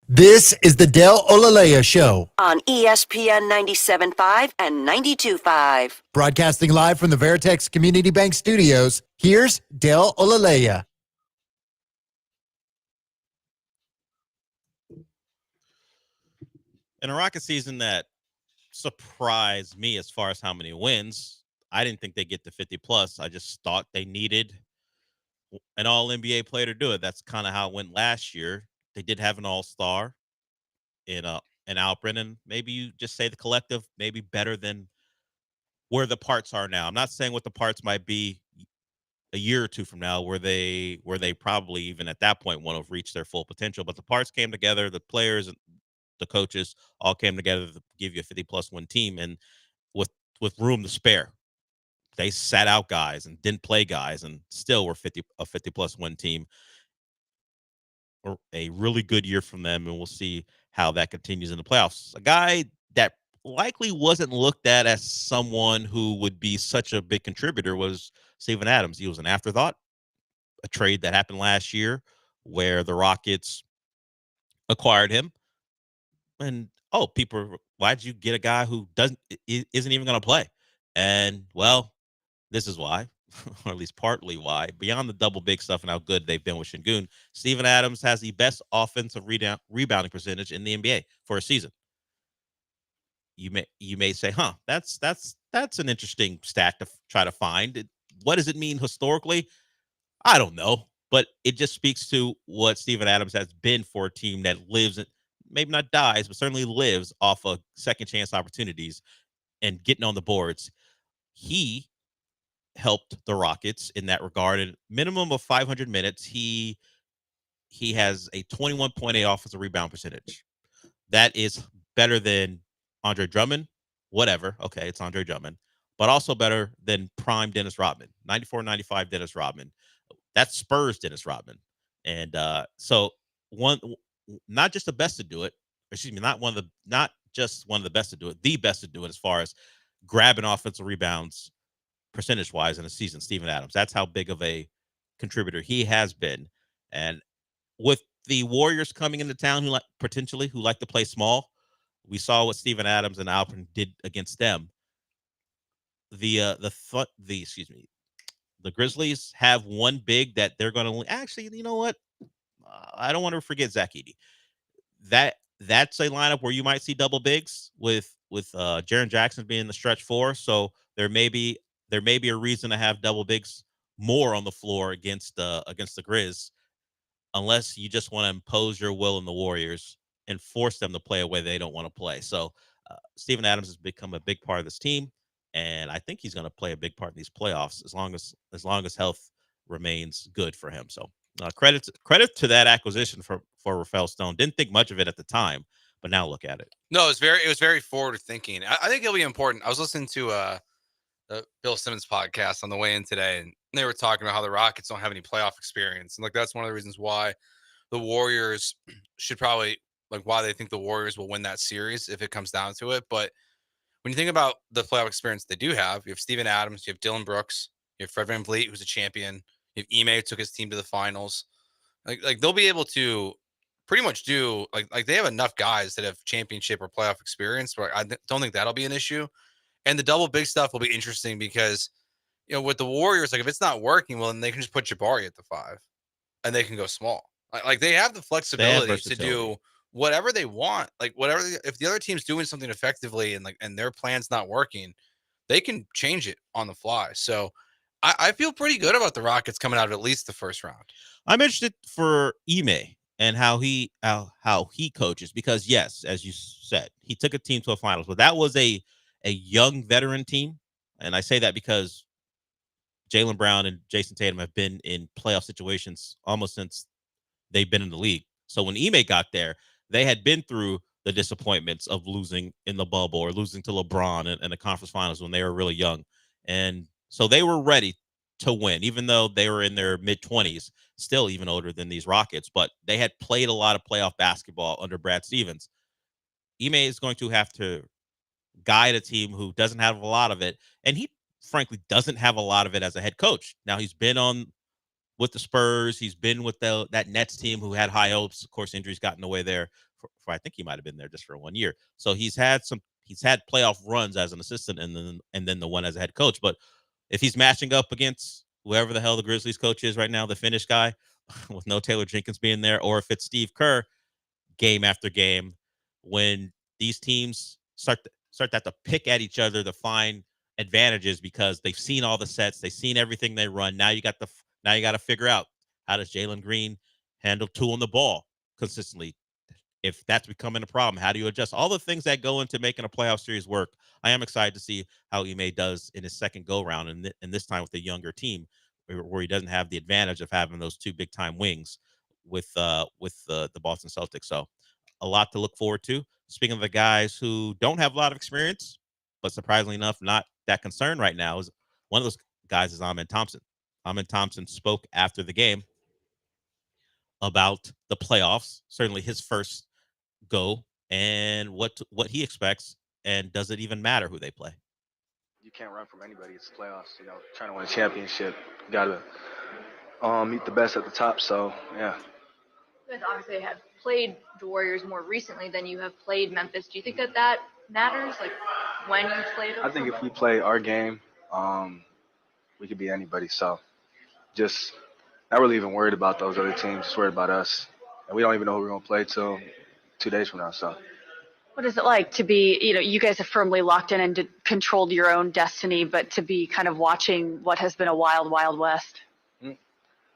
This is the Dale Olaleye Show, On ESPN 97.5 and 92.5. broadcasting live from the Veritex Community Bank Studios. Here's Dale Olaleye. In a Rocket season that surprised me as far as how many wins, I didn't think they'd get to 50 plus. I just thought they needed an all NBA player to do it. That's kind of how it went last year. They did have an all-star in Alprin, and maybe you just say the collective maybe better than where the parts are now. I'm not saying what the parts might be a year or two from now, where they probably even at that point won't have reached their full potential. But the parts came together, the players and the coaches all came together to give you a 50 plus win team, and with room to spare. They sat out guys and didn't play guys, and still were 50 plus win team. Or a really good year from them, and we'll see how that continues in the playoffs. A guy that likely wasn't looked at as someone who would be such a big contributor was Steven Adams. He was an afterthought, a trade that happened last year where the Rockets acquired him. And people, why'd you get a guy who isn't even going to play? And well, this is why, or at least partly why. Beyond the double big stuff and how good they've been with Şengün, Steven Adams has the best offensive rebounding percentage in the NBA for a season. You may say, that's an interesting stat to try to find. What does it mean historically? I don't know, but it just speaks to what Steven Adams has been for a team that lives, maybe not dies, but certainly lives off of second chance opportunities and getting on the boards. He helped the Rockets in that regard. In minimum of 500 minutes, he has a 21.8 offensive rebound percentage. That is better than Andre Drummond. Whatever. Okay, it's Andre Drummond. But also better than prime Dennis Rodman. 94-95 Dennis Rodman. That's Spurs Dennis Rodman. And so not just the best to do it. Excuse me, not just one of the best to do it, the best to do it as far as grabbing offensive rebounds percentage-wise in a season, Steven Adams. That's how big of a contributor he has been. And with the Warriors coming into town who like to play small, we saw what Steven Adams and Alprin did against them. The Grizzlies have one big that they're going to actually. You know what? I don't want to forget Zach Edey. That's a lineup where you might see double bigs with Jaren Jackson being the stretch four. So there may be a reason to have double bigs more on the floor against the Grizz, unless you just want to impose your will on the Warriors and force them to play a way they don't want to play. So Steven Adams has become a big part of this team, and I think he's going to play a big part in these playoffs as long as health remains good for him. So credit to that acquisition for Rafael Stone. Didn't think much of it at the time, but now look at it. No, it was very forward thinking. I think it'll be important. I was listening to the Bill Simmons podcast on the way in today, and they were talking about how the Rockets don't have any playoff experience, and like that's one of the reasons why the Warriors should probably why they think the Warriors will win that series if it comes down to it. But when you think about the playoff experience they do have, you have Steven Adams, you have Dylan Brooks, you have Fred VanVleet, who's a champion, you have Ime, who took his team to the finals. Like they'll be able to pretty much do like they have enough guys that have championship or playoff experience where I don't think that'll be an issue. And the double big stuff will be interesting because, with the Warriors, if it's not working, well, then they can just put Jabari at the 5 and they can go small. Like they have the flexibility to do whatever they want. If the other team's doing something effectively and their plan's not working, they can change it on the fly. So I feel pretty good about the Rockets coming out of at least the first round. I'm interested for Ime and how he coaches, because yes, as you said, he took a team to a finals, but that was a young veteran team. And I say that because Jaylen Brown and Jason Tatum have been in playoff situations almost since they've been in the league. So when Ime got there, they had been through the disappointments of losing in the bubble or losing to LeBron in the conference finals when they were really young. And so they were ready to win, even though they were in their mid-20s, still even older than these Rockets. But they had played a lot of playoff basketball under Brad Stevens. Ime is going to have to guide a team who doesn't have a lot of it. And he, frankly, doesn't have a lot of it as a head coach. Now, he's been on with the Spurs. He's been with that Nets team who had high hopes. Of course, injuries got in the way there. for I think he might have been there just for 1 year. So he's had playoff runs as an assistant and then the one as a head coach. But if he's matching up against whoever the hell the Grizzlies coach is right now, the Finnish guy, with no Taylor Jenkins being there, or if it's Steve Kerr, game after game, when these teams start to have to pick at each other to find advantages because they've seen all the sets, they've seen everything they run. Now you got to figure out, how does Jalen Green handle two on the ball consistently? If that's becoming a problem, how do you adjust? All the things that go into making a playoff series work. I am excited to see how Ime does in his second go round, and this time with a younger team, where he doesn't have the advantage of having those two big time wings with the Boston Celtics. So a lot to look forward to. Speaking of the guys who don't have a lot of experience, but surprisingly enough, not that concerned right now, is one of those guys is Amen Thompson. Amen Thompson spoke after the game about the playoffs, certainly his first go, and what he expects, and does it even matter who they play? You can't run from anybody. It's playoffs. Trying to win a championship, you gotta meet the best at the top. So yeah. You guys obviously have played the Warriors more recently than you have played Memphis. Do you think that matters, like when you played them? I think if we play our game, we could beat anybody. So just not really even worried about those other teams. Just worried about us, and we don't even know who we're gonna play till 2 days from now. So. What is it like to be, you guys have firmly locked in and controlled your own destiny, but to be kind of watching what has been a wild, wild west?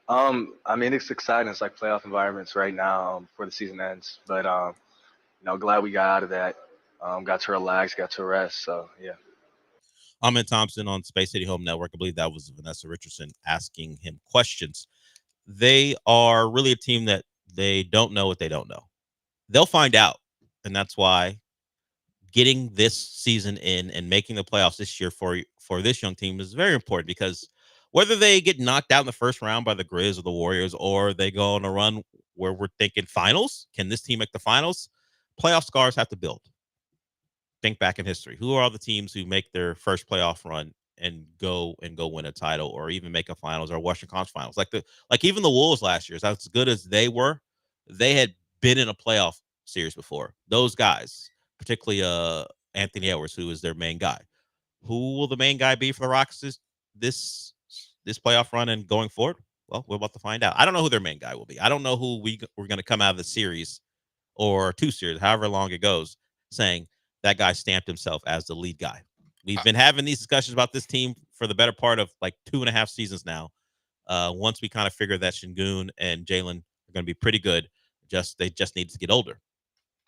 I mean, it's exciting. It's like playoff environments right now before the season ends. But, glad we got out of that. Got to relax, got to rest. So, yeah. Amen Thompson on Space City Home Network. I believe that was Vanessa Richardson asking him questions. They are really a team that they don't know what they don't know. They'll find out. And that's why getting this season in and making the playoffs this year for this young team is very important, because whether they get knocked out in the first round by the Grizz or the Warriors, or they go on a run where we're thinking finals, can this team make the finals? Playoff scars have to build. Think back in history. Who are all the teams who make their first playoff run and go win a title, or even make a finals or Western Conference finals? Like even the Wolves last year, as good as they were, they had been in a playoff series before. Those guys, particularly Anthony Edwards, who is their main guy. Who will the main guy be for the Rockets this playoff run and going forward? Well, we're about to find out. I don't know who their main guy will be. I don't know who we're going to come out of the series or two series, however long it goes, saying that guy stamped himself as the lead guy. We've been having these discussions about this team for the better part of like 2.5 seasons now. Once we kind of figure that Şengün and Jalen are going to be pretty good, they just need to get older.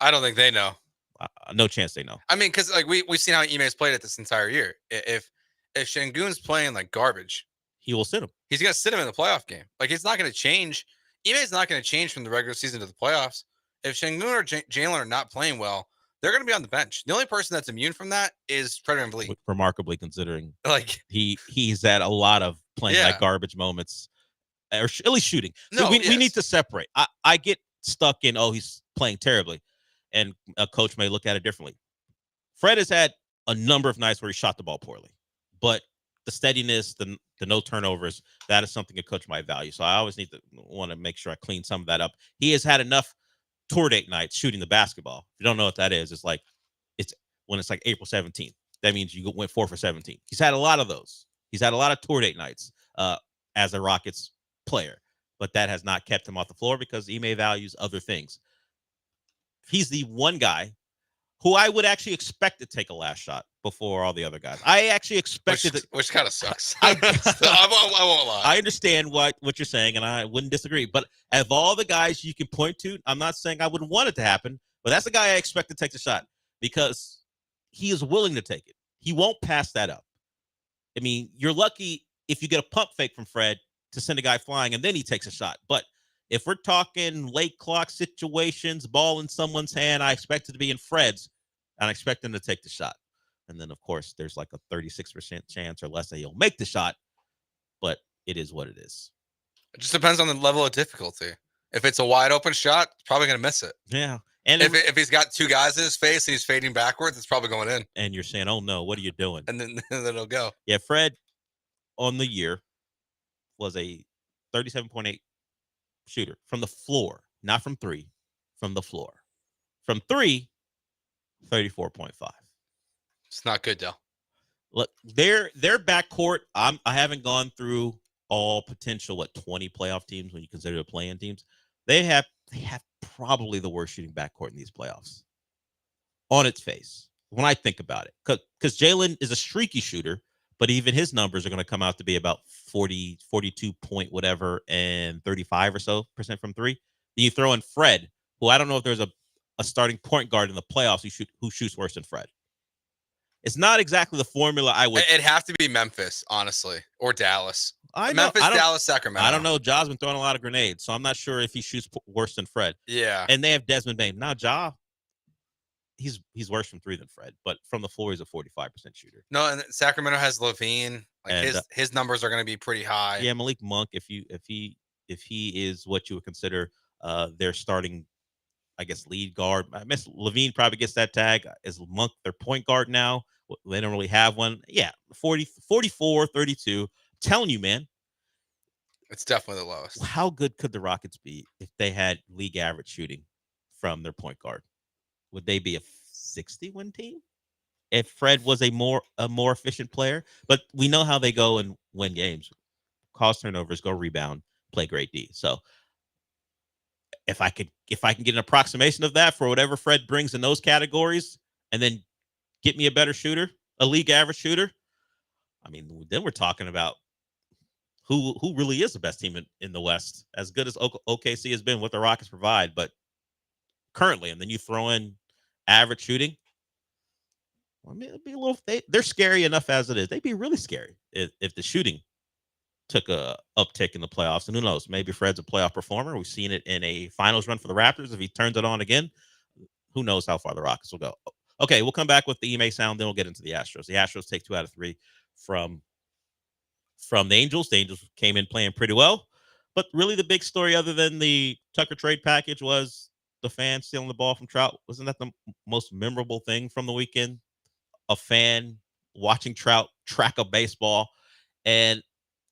I don't think they know. No chance they know. I mean, because like we've seen how Ime's played it this entire year. If Şengün's playing like garbage, he will sit him. He's going to sit him in the playoff game. Like, it's not going to change. Ime's not going to change from the regular season to the playoffs. If Şengün or Jalen are not playing well, they're going to be on the bench. The only person that's immune from that is Fred VanVleet. Remarkably, considering like he's had a lot of playing like garbage moments, or at least shooting. So we need to separate. I get stuck in, he's playing terribly, and a coach may look at it differently. Fred has had a number of nights where he shot the ball poorly, but the steadiness, the no turnovers, that is something a coach might value. So I always want to make sure I clean some of that up. He has had enough tour date nights shooting the basketball. If you don't know what that is, it's when it's like April 17th. That means you went 4 for 17. He's had a lot of those. He's had a lot of tour date nights as a Rockets player, but that has not kept him off the floor because Ime values other things. He's the one guy who I would actually expect to take a last shot before all the other guys. I actually expected which kind of sucks. I won't lie. I understand what you're saying, and I wouldn't disagree. But of all the guys you can point to, I'm not saying I wouldn't want it to happen, but that's the guy I expect to take the shot because he is willing to take it. He won't pass that up. I mean, you're lucky if you get a pump fake from Fred to send a guy flying, and then he takes a shot. But if we're talking late clock situations, ball in someone's hand, I expect it to be in Fred's, and I expect him to take the shot. And then, of course, there's like a 36% chance or less that he'll make the shot, but it is what it is. It just depends on the level of difficulty. If it's a wide open shot, it's probably going to miss it. Yeah. And if he's got two guys in his face and he's fading backwards, it's probably going in. And you're saying, oh, no, what are you doing? And then it'll go. Yeah, Fred on the year was a 37.8 shooter from the floor, not from three, from the floor. From 3, 34.5. It's not good, Dell. Look, their backcourt. I haven't gone through all potential 20 playoff teams when you consider the play-in teams. They have probably the worst shooting backcourt in these playoffs. On its face, when I think about it, because Jalen is a streaky shooter, but even his numbers are going to come out to be about 40, 42 point whatever, and 35 or so % from 3. Then you throw in Fred, who I don't know if there's a starting point guard in the playoffs who shoots worse than Fred. It's not exactly the formula I would. It'd have to be Memphis, honestly, or Dallas. Memphis, Dallas, Sacramento. I don't know. Ja's been throwing a lot of grenades, so I'm not sure if he shoots worse than Fred. Yeah. And they have Desmond Bane. Now, Ja, he's worse from 3 than Fred, but from the floor, he's a 45% shooter. No, and Sacramento has Levine. Like And, his numbers are going to be pretty high. Yeah, Malik Monk, if he is what you would consider their starting, I guess, lead guard. I miss Levine probably gets that tag. Is Monk their point guard now? They don't really have one. Yeah, 40, 44, 32. I'm telling you, man. It's definitely the lowest. How good could the Rockets be if they had league average shooting from their point guard? Would they be a 60-win team if Fred was a more efficient player? But we know how they go and win games. Cause turnovers, go rebound, play great D. So if I can get an approximation of that for whatever Fred brings in those categories, and then get me a better shooter, a league average shooter, I mean, then we're talking about who really is the best team in the West, as good as OKC has been, what the Rockets provide, but currently, and then you throw in average shooting. I mean, it'd be a little. They're scary enough as it is. They'd be really scary if the shooting took a uptick in the playoffs. And who knows? Maybe Fred's a playoff performer. We've seen it in a finals run for the Raptors. If he turns it on again, who knows how far the Rockets will go. Okay, we'll come back with the Ime sound, then we'll get into the Astros. The Astros take 2 out of 3 from the Angels. The Angels came in playing pretty well. But really the big story, other than the Tucker trade package, was the fan stealing the ball from Trout. Wasn't that the most memorable thing from the weekend? A fan watching Trout track a baseball. And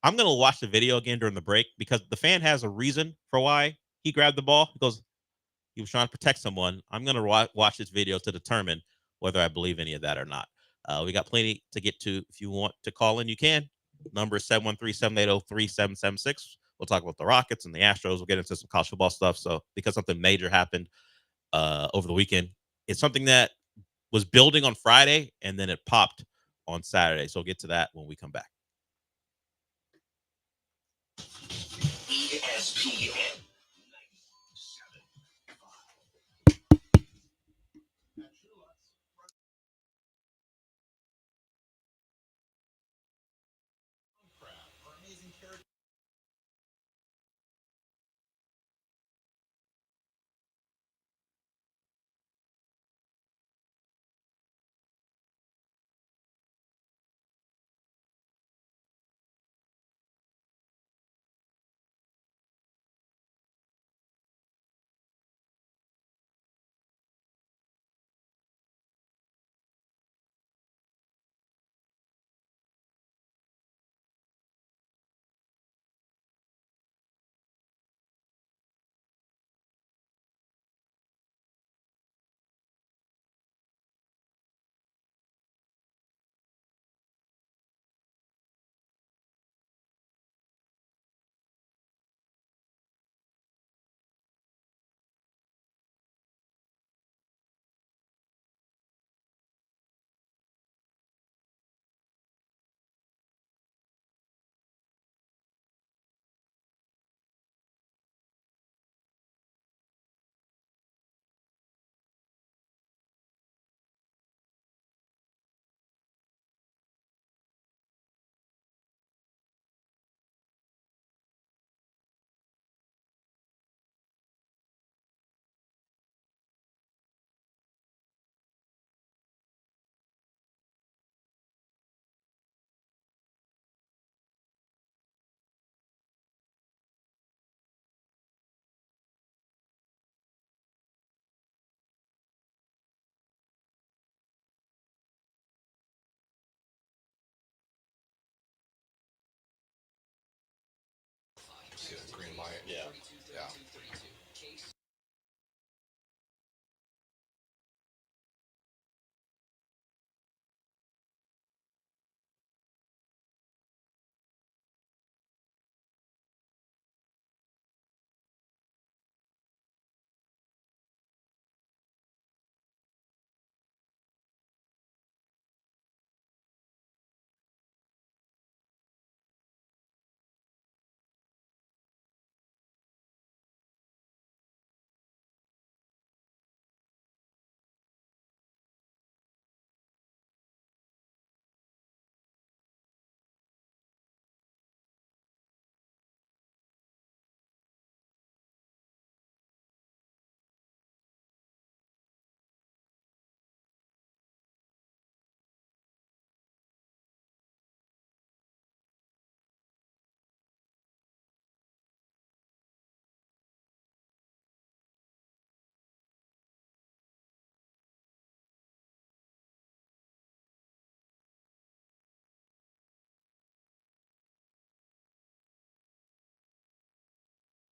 I'm going to watch the video again during the break, because the fan has a reason for why he grabbed the ball. He goes, he was trying to protect someone. I'm going to watch this video to determine whether I believe any of that or not. We got plenty to get to. If you want to call in, you can. Number is 713-780-3776. We'll talk about the Rockets and the Astros. We'll get into some college football stuff. So because something major happened over the weekend, it's something that was building on Friday, and then it popped on Saturday. So we'll get to that when we come back. ESPN. Green light. Yeah.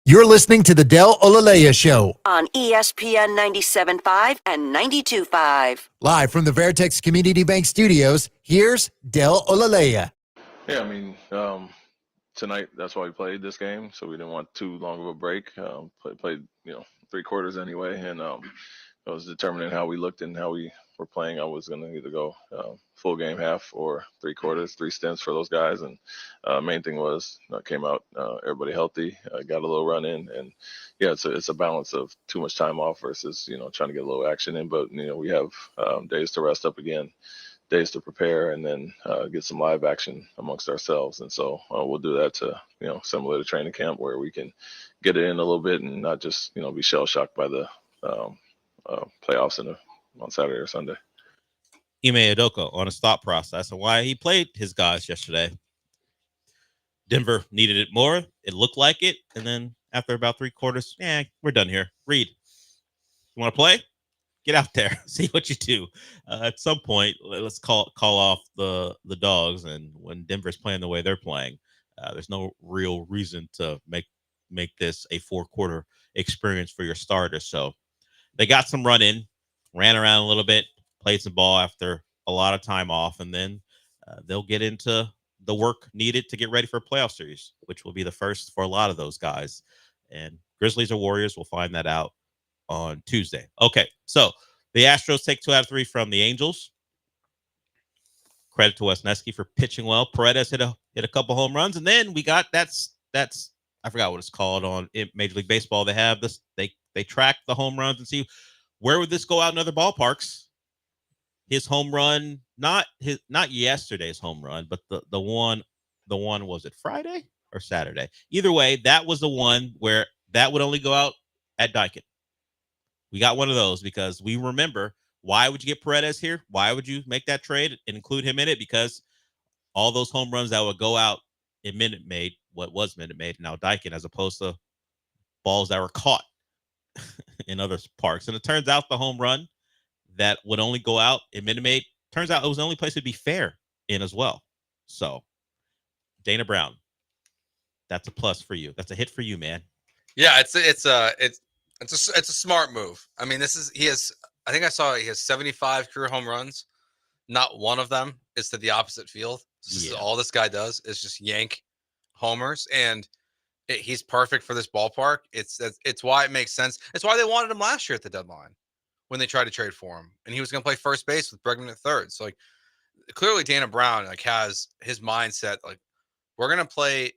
You're listening to the Del Olaleye Show, on ESPN 97.5 and 92.5. live from the Veritex Community Bank Studios. Here's Del Olaleye. Yeah, I mean, tonight that's why we played this game, so we didn't want too long of a break. Played 3 quarters anyway, and I was determining how we looked and how we were playing. I was going to either go full game, half, or 3 quarters, 3 stints for those guys. And main thing was came out everybody healthy, got a little run in, and yeah, it's a balance of too much time off versus trying to get a little action in. But we have days to rest up again, days to prepare, and then get some live action amongst ourselves. And so we'll do that to similar to training camp, where we can get it in a little bit and not just be shell shocked by the playoffs on Saturday or Sunday. Ime Udoka on his thought process and why he played his guys yesterday. Denver needed it more. It looked like it. And then after about 3 quarters, we're done here. Reed, you want to play? Get out there. See what you do. At some point, let's call off the dogs. And when Denver's playing the way they're playing, there's no real reason to make this a 4-quarter experience for your starters. So they got some run in, ran around a little bit, played some ball after a lot of time off, and then they'll get into the work needed to get ready for a playoff series, which will be the first for a lot of those guys. And Grizzlies or Warriors, we'll find that out on Tuesday. Okay, so the Astros take 2 out of 3 from the Angels. Credit to Wesneski for pitching well. Paredes hit a couple home runs, and then we got that's I forgot what it's called on Major League Baseball. They have this. They track the home runs and see where would this go out in other ballparks. His home run, not yesterday's home run, but the one was it Friday or Saturday? Either way, that was the one where that would only go out at Daikin. We got one of those because we remember, why would you get Paredes here? Why would you make that trade and include him in it? Because all those home runs that would go out in Minute Maid, what was Minute Maid, now Daikin, as opposed to balls that were caught in other parks. And it turns out the home run that would only go out in Minute Maid, turns out it was the only place to be fair in as well. So Dana Brown, that's a plus for you. That's a hit for you, man. Yeah, it's a smart move. I mean, I think I saw he has 75 career home runs. Not one of them is to the opposite field. This is all this guy does is just yank homers, and he's perfect for this ballpark. It's why it makes sense. It's why they wanted him last year at the deadline when they tried to trade for him, and he was going to play first base with Bregman at third. So clearly Dana Brown has his mindset we're going to play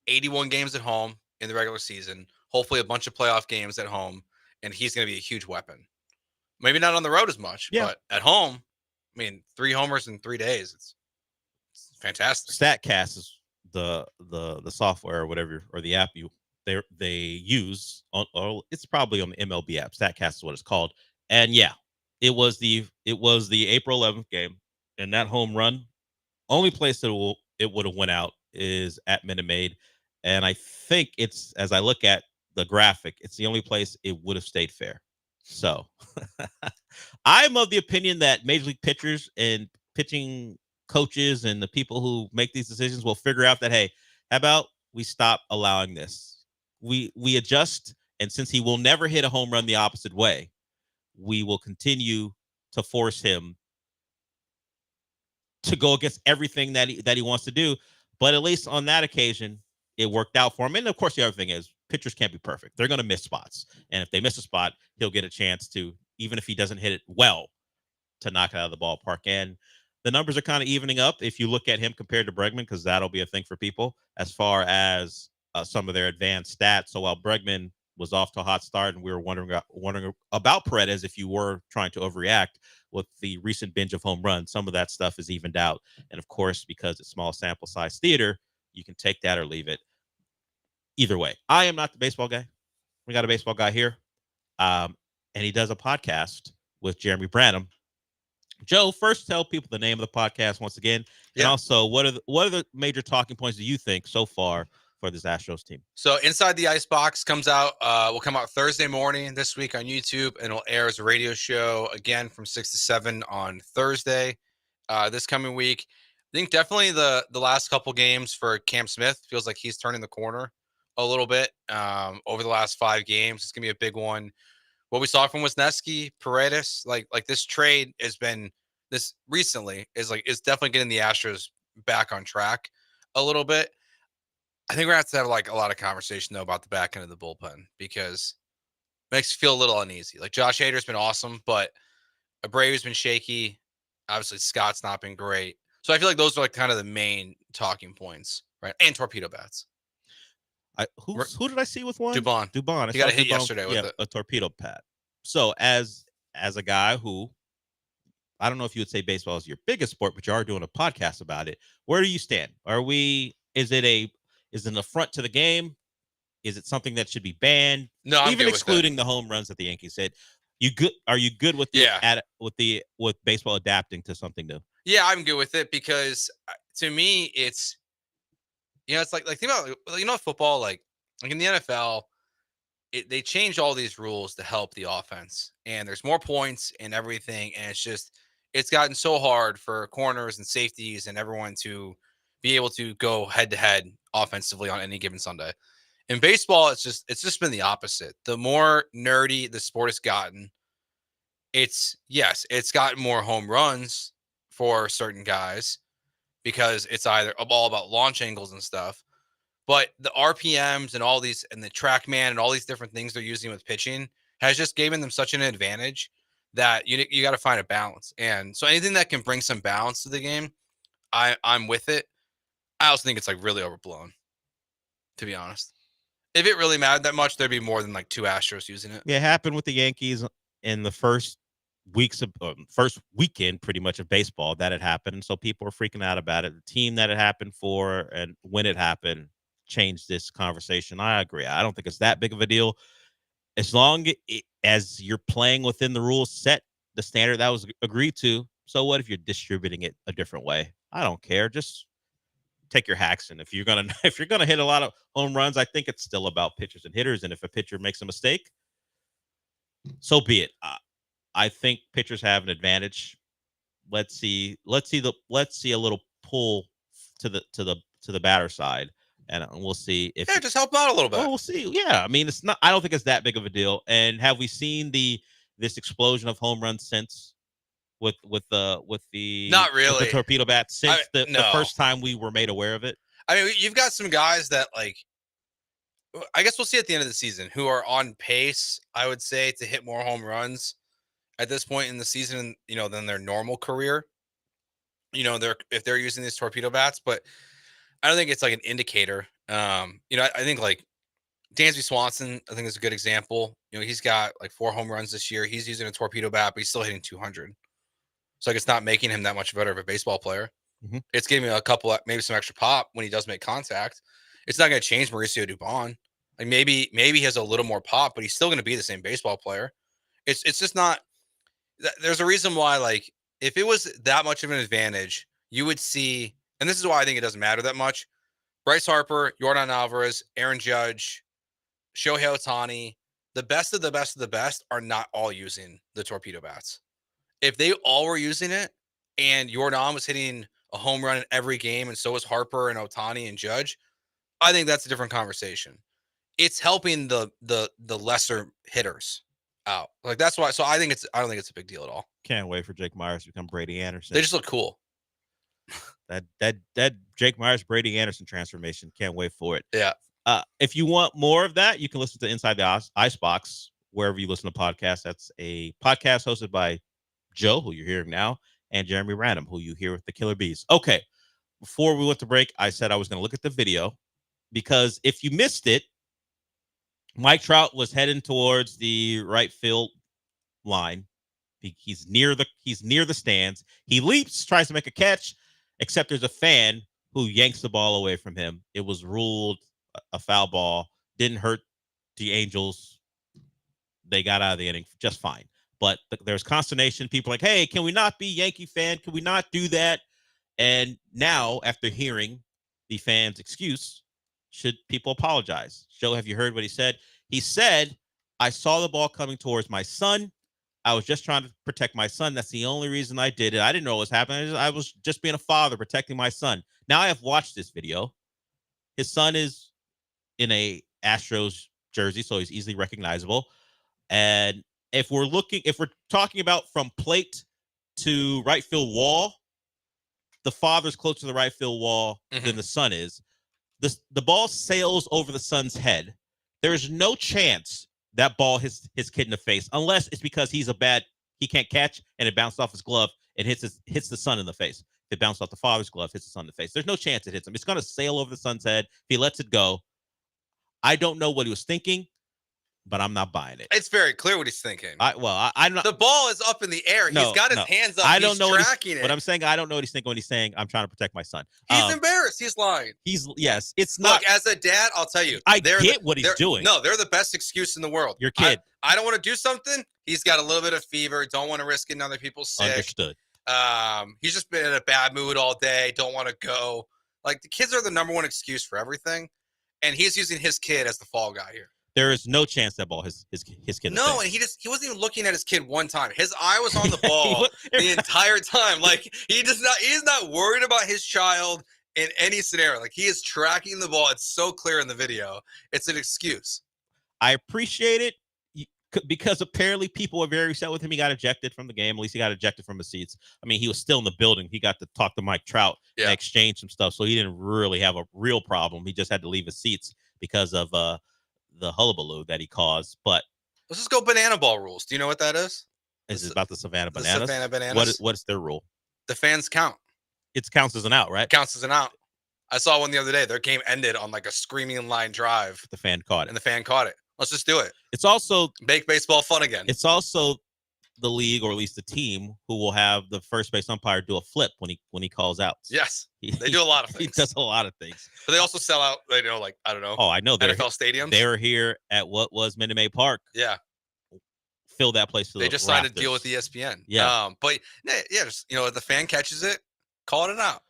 81 games at home in the regular season, hopefully a bunch of playoff games at home, and he's going to be a huge weapon. Maybe not on the road as much, but at home, 3 homers in 3 days. It's fantastic. StatCast is the software or whatever, or the app they use or it's probably on the MLB app. StatCast is what it's called. And it was the April 11th game, and that home run, only place that it would have went out is at Minute Maid. And I think it's, as I look at the graphic, it's the only place it would have stayed fair. So I'm of the opinion that Major League pitchers and pitching coaches and the people who make these decisions will figure out that, hey, how about we stop allowing this? We adjust, and since he will never hit a home run the opposite way, we will continue to force him to go against everything that he wants to do. But at least on that occasion, it worked out for him. And of course, the other thing is pitchers can't be perfect. They're going to miss spots. And if they miss a spot, he'll get a chance to, even if he doesn't hit it well, to knock it out of the ballpark. And the numbers are kind of evening up if you look at him compared to Bregman, because that'll be a thing for people as far as some of their advanced stats. So while Bregman was off to a hot start and we were wondering about Paredes, if you were trying to overreact with the recent binge of home runs, some of that stuff is evened out. And of course, because it's small sample size theater, you can take that or leave it. Either way, I am not the baseball guy. We got a baseball guy here. And he does a podcast with Jeremy Branham. Joe, first tell people the name of the podcast once again. And also, what are the major talking points do you think so far for this Astros team? So Inside the Icebox comes out, will come out Thursday morning this week on YouTube, and it'll air as a radio show again from 6 to 7 on Thursday this coming week. I think definitely the last couple games for Cam Smith feels like he's turning the corner a little bit over the last 5 games. It's going to be a big one. What we saw from Wisniewski, Paredes, like this trade has been this recently is definitely getting the Astros back on track a little bit. I think we're going to have like a lot of conversation though about the back end of the bullpen because it makes you feel a little uneasy. Like Josh Hader's been awesome, but Abreu's been shaky. Obviously, Scott's not been great. So I feel like those are like kind of the main talking points, right? And torpedo bats. Who did I see with one? Dubon. Dubon. He got a hit yesterday with it. A torpedo pat. So as a guy who, I don't know if you would say baseball is your biggest sport, but you are doing a podcast about it. Where do you stand? Is it an affront to the game? Is it something that should be banned? No, I'm even good excluding with the home runs that the Yankees hit. Are you good with with baseball adapting to something new? Yeah, I'm good with it because to me, it's it's like think about football like in the NFL, they change all these rules to help the offense, and there's more points and everything, and it's gotten so hard for corners and safeties and everyone to be able to go head to head offensively on any given Sunday. In baseball, it's just been the opposite. The more nerdy the sport has gotten, it's gotten more home runs for certain guys because it's either all about launch angles and stuff. But the RPMs and all these and the TrackMan and all these different things they're using with pitching has just given them such an advantage that you got to find a balance. And so anything that can bring some balance to the game, I'm with it. I also think it's like really overblown, to be honest. If it really mattered that much, there'd be more than like 2 Astros using it. Yeah, it happened with the Yankees in the first weekend pretty much of baseball that had happened. And so people were freaking out about it. The team that it happened for and when it happened changed this conversation. I agree. I don't think it's that big of a deal. As long as you're playing within the rules set, the standard that was agreed to. So what if you're distributing it a different way? I don't care. Just take your hacks. And if you're gonna hit a lot of home runs, I think it's still about pitchers and hitters. And if a pitcher makes a mistake, so be it. I think pitchers have an advantage. Let's see a little pull to the batter side, and we'll see if just help out a little bit. Well, we'll see. Yeah, I mean, it's not. I don't think it's that big of a deal. And have we seen this explosion of home runs since with the not really with the torpedo bat since the no. first time we were made aware of it? I mean, you've got some guys that like. I guess we'll see at the end of the season who are on pace, I would say, to hit more home runs at this point in the season, than their normal career. If they're using these torpedo bats, but I don't think it's like an indicator. I think like Dansby Swanson, I think is a good example. He's got like 4 home runs this year. He's using a torpedo bat, but he's still hitting 200. So like it's not making him that much better of a baseball player. Mm-hmm. It's giving him a couple, maybe some extra pop when he does make contact. It's not going to change Mauricio Dubon. Like maybe he has a little more pop, but he's still going to be the same baseball player. It's just not. There's a reason why, like, if it was that much of an advantage, you would see, and this is why I think it doesn't matter that much. Bryce Harper, Yordan Alvarez, Aaron Judge, Shohei Ohtani, the best of the best of the best are not all using the torpedo bats. If they all were using it and Yordan was hitting a home run in every game, and so was Harper and Ohtani and Judge, I think that's a different conversation. It's helping the lesser hitters out. Like that's why. So I don't think it's a big deal at all. Can't wait for Jake Myers to become Brady Anderson. They just look cool. That Jake Myers Brady Anderson transformation. Can't wait for it. Yeah. If you want more of that, you can listen to Inside the Icebox wherever you listen to podcasts. That's a podcast hosted by Joe, who you're hearing now, and Jeremy Random, who you hear with the Killer Bees. Okay. Before we went to break, I said I was going to look at the video because if you missed it, Mike Trout was heading towards the right field line. He's near the stands. He leaps, tries to make a catch, except there's a fan who yanks the ball away from him. It was ruled a foul ball. Didn't hurt the Angels. They got out of the inning just fine. But there's consternation. People are like, hey, can we not be Yankee fan? Can we not do that? And now, after hearing the fan's excuse, should people apologize? Joe, have you heard what he said? He said, I saw the ball coming towards my son. I was just trying to protect my son. That's the only reason I did it. I didn't know what was happening. I was just being a father, protecting my son. Now I have watched this video. His son is in a Astros jersey, so he's easily recognizable. And if we're talking about from plate to right field wall, the father's closer to the right field wall than the son is. The ball sails over the son's head. There's no chance that ball hits his kid in the face, unless it's because he can't catch and it bounced off his glove and hits the son in the face. If it bounced off the father's glove, hits the son in the face. There's no chance it hits him. It's going to sail over the son's head. If he lets it go, I don't know what he was thinking, but I'm not buying it. It's very clear what he's thinking. I'm not. The ball is up in the air. He's got his hands up. I don't know tracking it. But I'm saying I don't know what he's thinking when he's saying I'm trying to protect my son. He's embarrassed. He's lying. It's not. Look, as a dad, I'll tell you. I get what he's doing. No, they're the best excuse in the world. Your kid. I don't want to do something. He's got a little bit of fever. Don't want to risk getting other people sick. Understood. He's just been in a bad mood all day. Don't want to go. Like, the kids are the number one excuse for everything, and he's using his kid as the fall guy here. There is no chance that ball his kid. No, and he wasn't even looking at his kid one time. His eye was on the ball the entire time. Like, he's not worried about his child in any scenario. Like, he is tracking the ball. It's so clear in the video. It's an excuse. I appreciate it because apparently people were very upset with him. He got ejected from the game. At least he got ejected from the seats. I mean, he was still in the building. He got to talk to Mike Trout and exchange some stuff. So he didn't really have a real problem. He just had to leave his seats because of the hullabaloo that he caused. But let's just go banana ball rules. Do you know what that is? Is it about the Savannah Bananas? The Savannah Bananas. What is their rule? The fans count. It counts as an out, right? Counts as an out. I saw one the other day. Their game ended on like a screaming line drive. The fan caught it. And the fan caught it. Let's just do it. It's also make baseball fun again. It's also the league, or at least the team, who will have the first base umpire do a flip when he calls out. Yes, they do a lot of things. He does a lot of things. But they also sell out. I don't know. Oh, I know. NFL stadiums. They were here at what was Minute Maid Park. Yeah. Fill that place to They just signed a deal with ESPN. Yeah. But yeah, just, if the fan catches it, call it an out.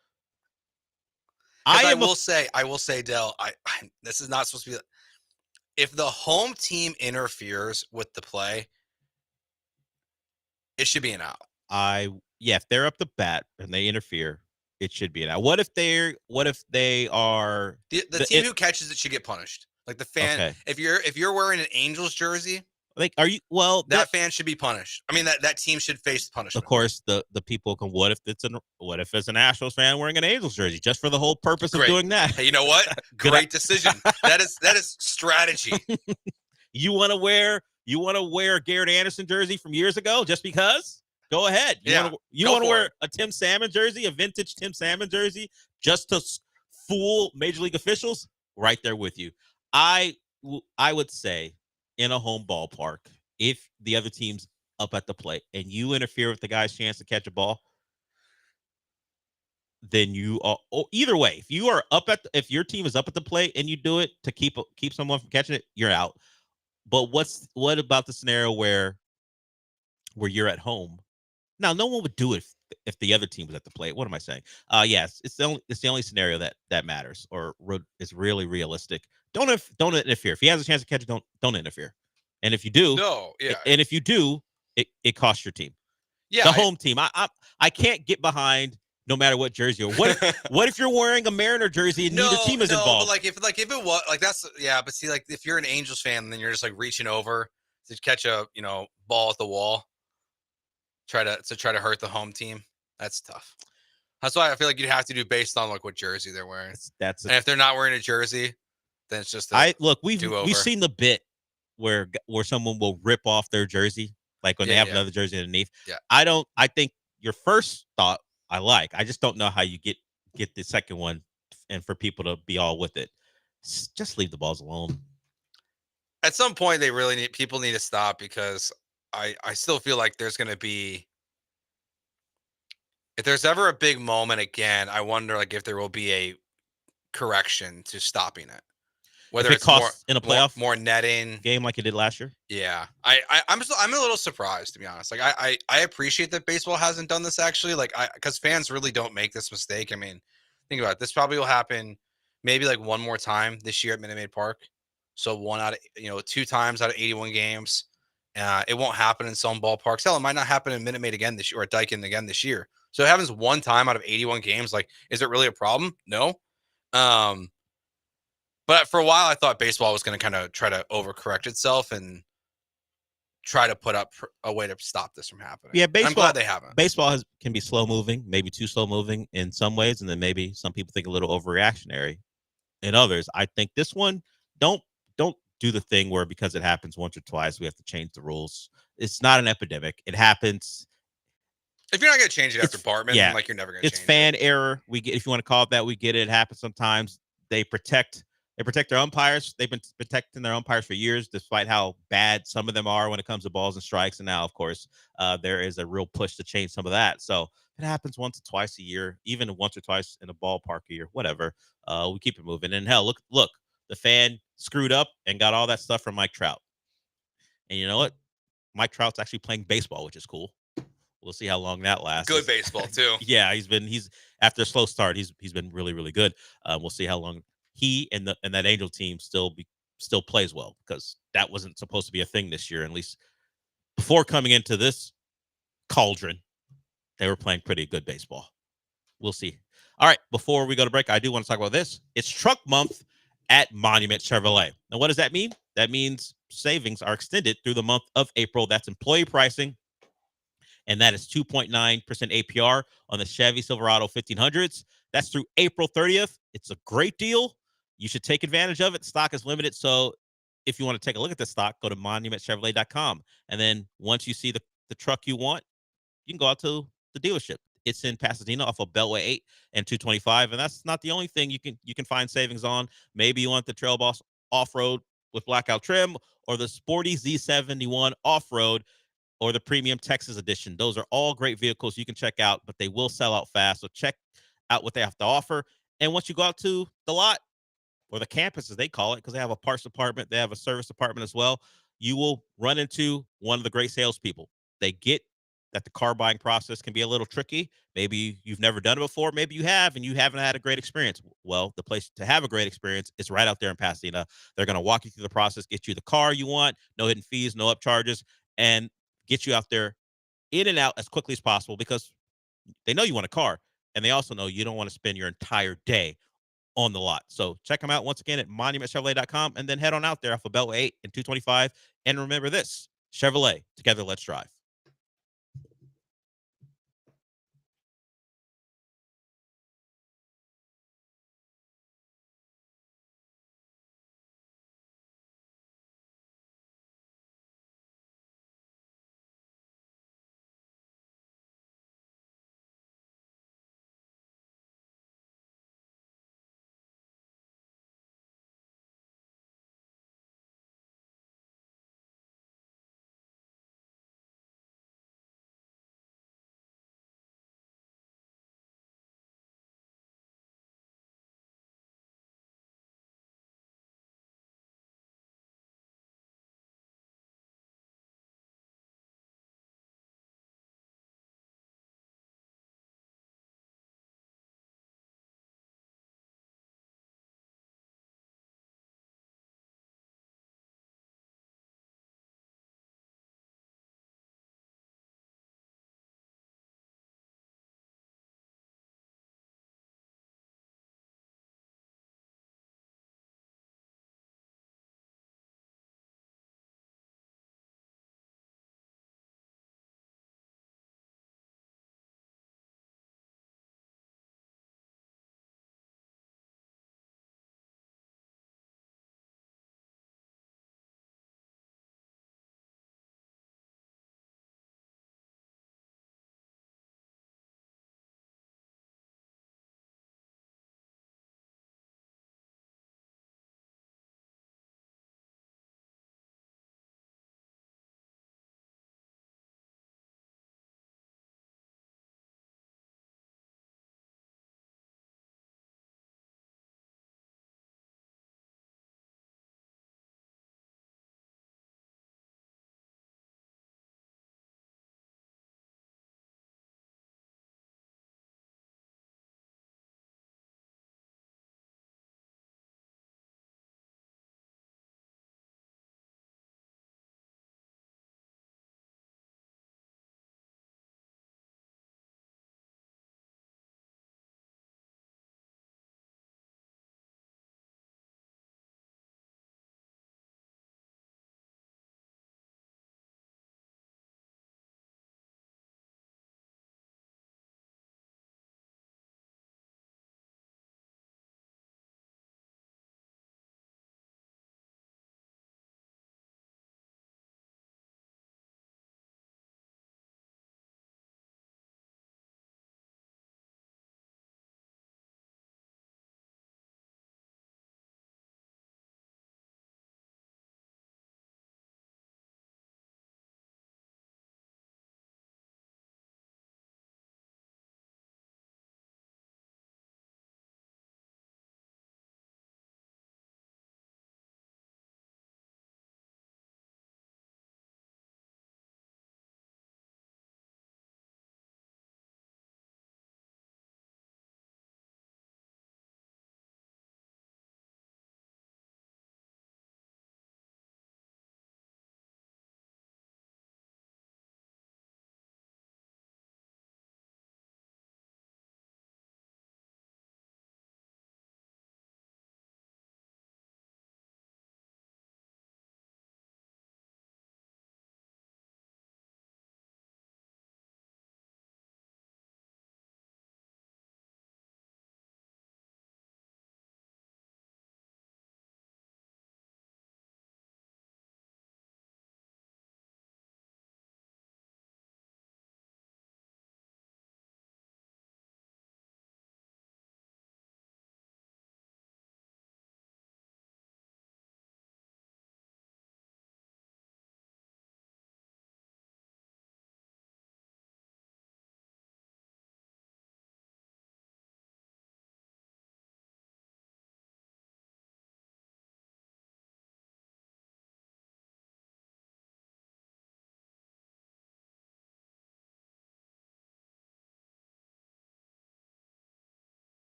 I will say, Del, this is not supposed to be. If the home team interferes with the play, it should be an out. If they're up the bat and they interfere, it should be an out. What if they are the team who catches it should get punished? Like the fan, Okay. if you're wearing an Angels jersey, like that fan should be punished. I mean that team should face punishment. Of course, the people can. What if it's an Astros fan wearing an Angels jersey just for the whole purpose of doing that? Hey, you know what? Great decision. That is strategy. You want to wear a Garrett Anderson jersey from years ago just because? Go ahead. You want to wear a Tim Salmon jersey, a vintage Tim Salmon jersey, just to fool Major League officials? Right there with you. I would say, in a home ballpark, if the other team's up at the plate and you interfere with the guy's chance to catch a ball, then you are either way. If your team is up at the plate and you do it to keep someone from catching it, you're out. But what about the scenario where you're at home? Now, no one would do it if the other team was at the plate. What am I saying? Yes, it's the only scenario that matters or is really realistic. Don't interfere. If he has a chance to catch it, don't interfere. And if you do, it costs your team. Yeah, the home team. I can't get behind no matter what jersey. Or what if you're wearing a Mariner jersey and neither team is involved? But if it was that's but see, like if you're an Angels fan, then you're just like reaching over to catch a ball at the wall, try to hurt the home team. That's tough. That's why I feel like you'd have to do based on like what jersey they're wearing. And if they're not wearing a jersey, then it's just we've seen the bit where someone will rip off their jersey, like when they have another jersey underneath. Yeah. I think your first thought I just don't know how you get the second one and for people to be all with it. Just leave the balls alone. At some point people need to stop, because I still feel like there's going to be, if there's ever a big moment again, I wonder like if there will be a correction to stopping it. Whether it's more in a playoff more netting game like it did last year. Yeah, I'm a little surprised, to be honest. Like I appreciate that baseball hasn't done this actually. Like because fans really don't make this mistake. I mean, think about it. This probably will happen maybe like one more time this year at Minute Maid Park. So 2 times out of 81 games. It won't happen in some ballparks. Hell, it might not happen in Minute Maid again this year, or at Daikin again this year. So it happens one time out of 81 games. Like, is it really a problem? No. But for a while, I thought baseball was going to kind of try to overcorrect itself and try to put up a way to stop this from happening. Yeah, I'm glad they haven't. Baseball can be slow moving, maybe too slow moving in some ways, and then maybe some people think a little overreactionary in others. I think this one don't do the thing where because it happens once or twice we have to change the rules. It's not an epidemic. It happens. If you're not going to change it after Bartman, Yeah, like you're never going to change it's fan error. We get, if you want to call it that, we get it. It happens sometimes. They protect their umpires. They've been protecting their umpires for years, despite how bad some of them are when it comes to balls and strikes. And now, of course, there is a real push to change some of that. So it happens once or twice a year, even once or twice in a ballpark a year, whatever. We keep it moving. And hell, look, the fan screwed up and got all that stuff from Mike Trout. And you know what? Mike Trout's actually playing baseball, which is cool. We'll see how long that lasts. Good baseball too. Yeah, he's after a slow start, he's been really, really good. We'll see how long he and that Angel team still plays well, because that wasn't supposed to be a thing this year. At least before coming into this cauldron, they were playing pretty good baseball. We'll see. All right, before we go to break, I do want to talk about this. It's Truck Month at Monument Chevrolet. Now, what does that mean? That means savings are extended through the month of April. That's employee pricing, and that is 2.9% APR on the Chevy Silverado 1500s. That's through April 30th. It's a great deal. You should take advantage of it. Stock is limited, so if you want to take a look at the stock, go to monumentchevrolet.com. And then once you see the truck you want, you can go out to the dealership. It's in Pasadena off of Beltway 8 and 225. And that's not the only thing you can find savings on. Maybe you want the Trail Boss off-road with blackout trim, or the sporty Z71 off-road, or the premium Texas edition. Those are all great vehicles you can check out, but they will sell out fast. So check out what they have to offer. And once you go out to the lot, or the campus as they call it, because they have a parts department, they have a service department as well, you will run into one of the great salespeople. They get that the car buying process can be a little tricky. Maybe you've never done it before. Maybe you have, and you haven't had a great experience. Well, the place to have a great experience is right out there in Pasadena. They're going to walk you through the process, get you the car you want, no hidden fees, no upcharges, and get you out there in and out as quickly as possible, because they know you want a car, and they also know you don't want to spend your entire day on the lot. So check them out once again at monumentchevrolet.com, and then head on out there off of Beltway 8 and 225. And remember this: Chevrolet, together, let's drive.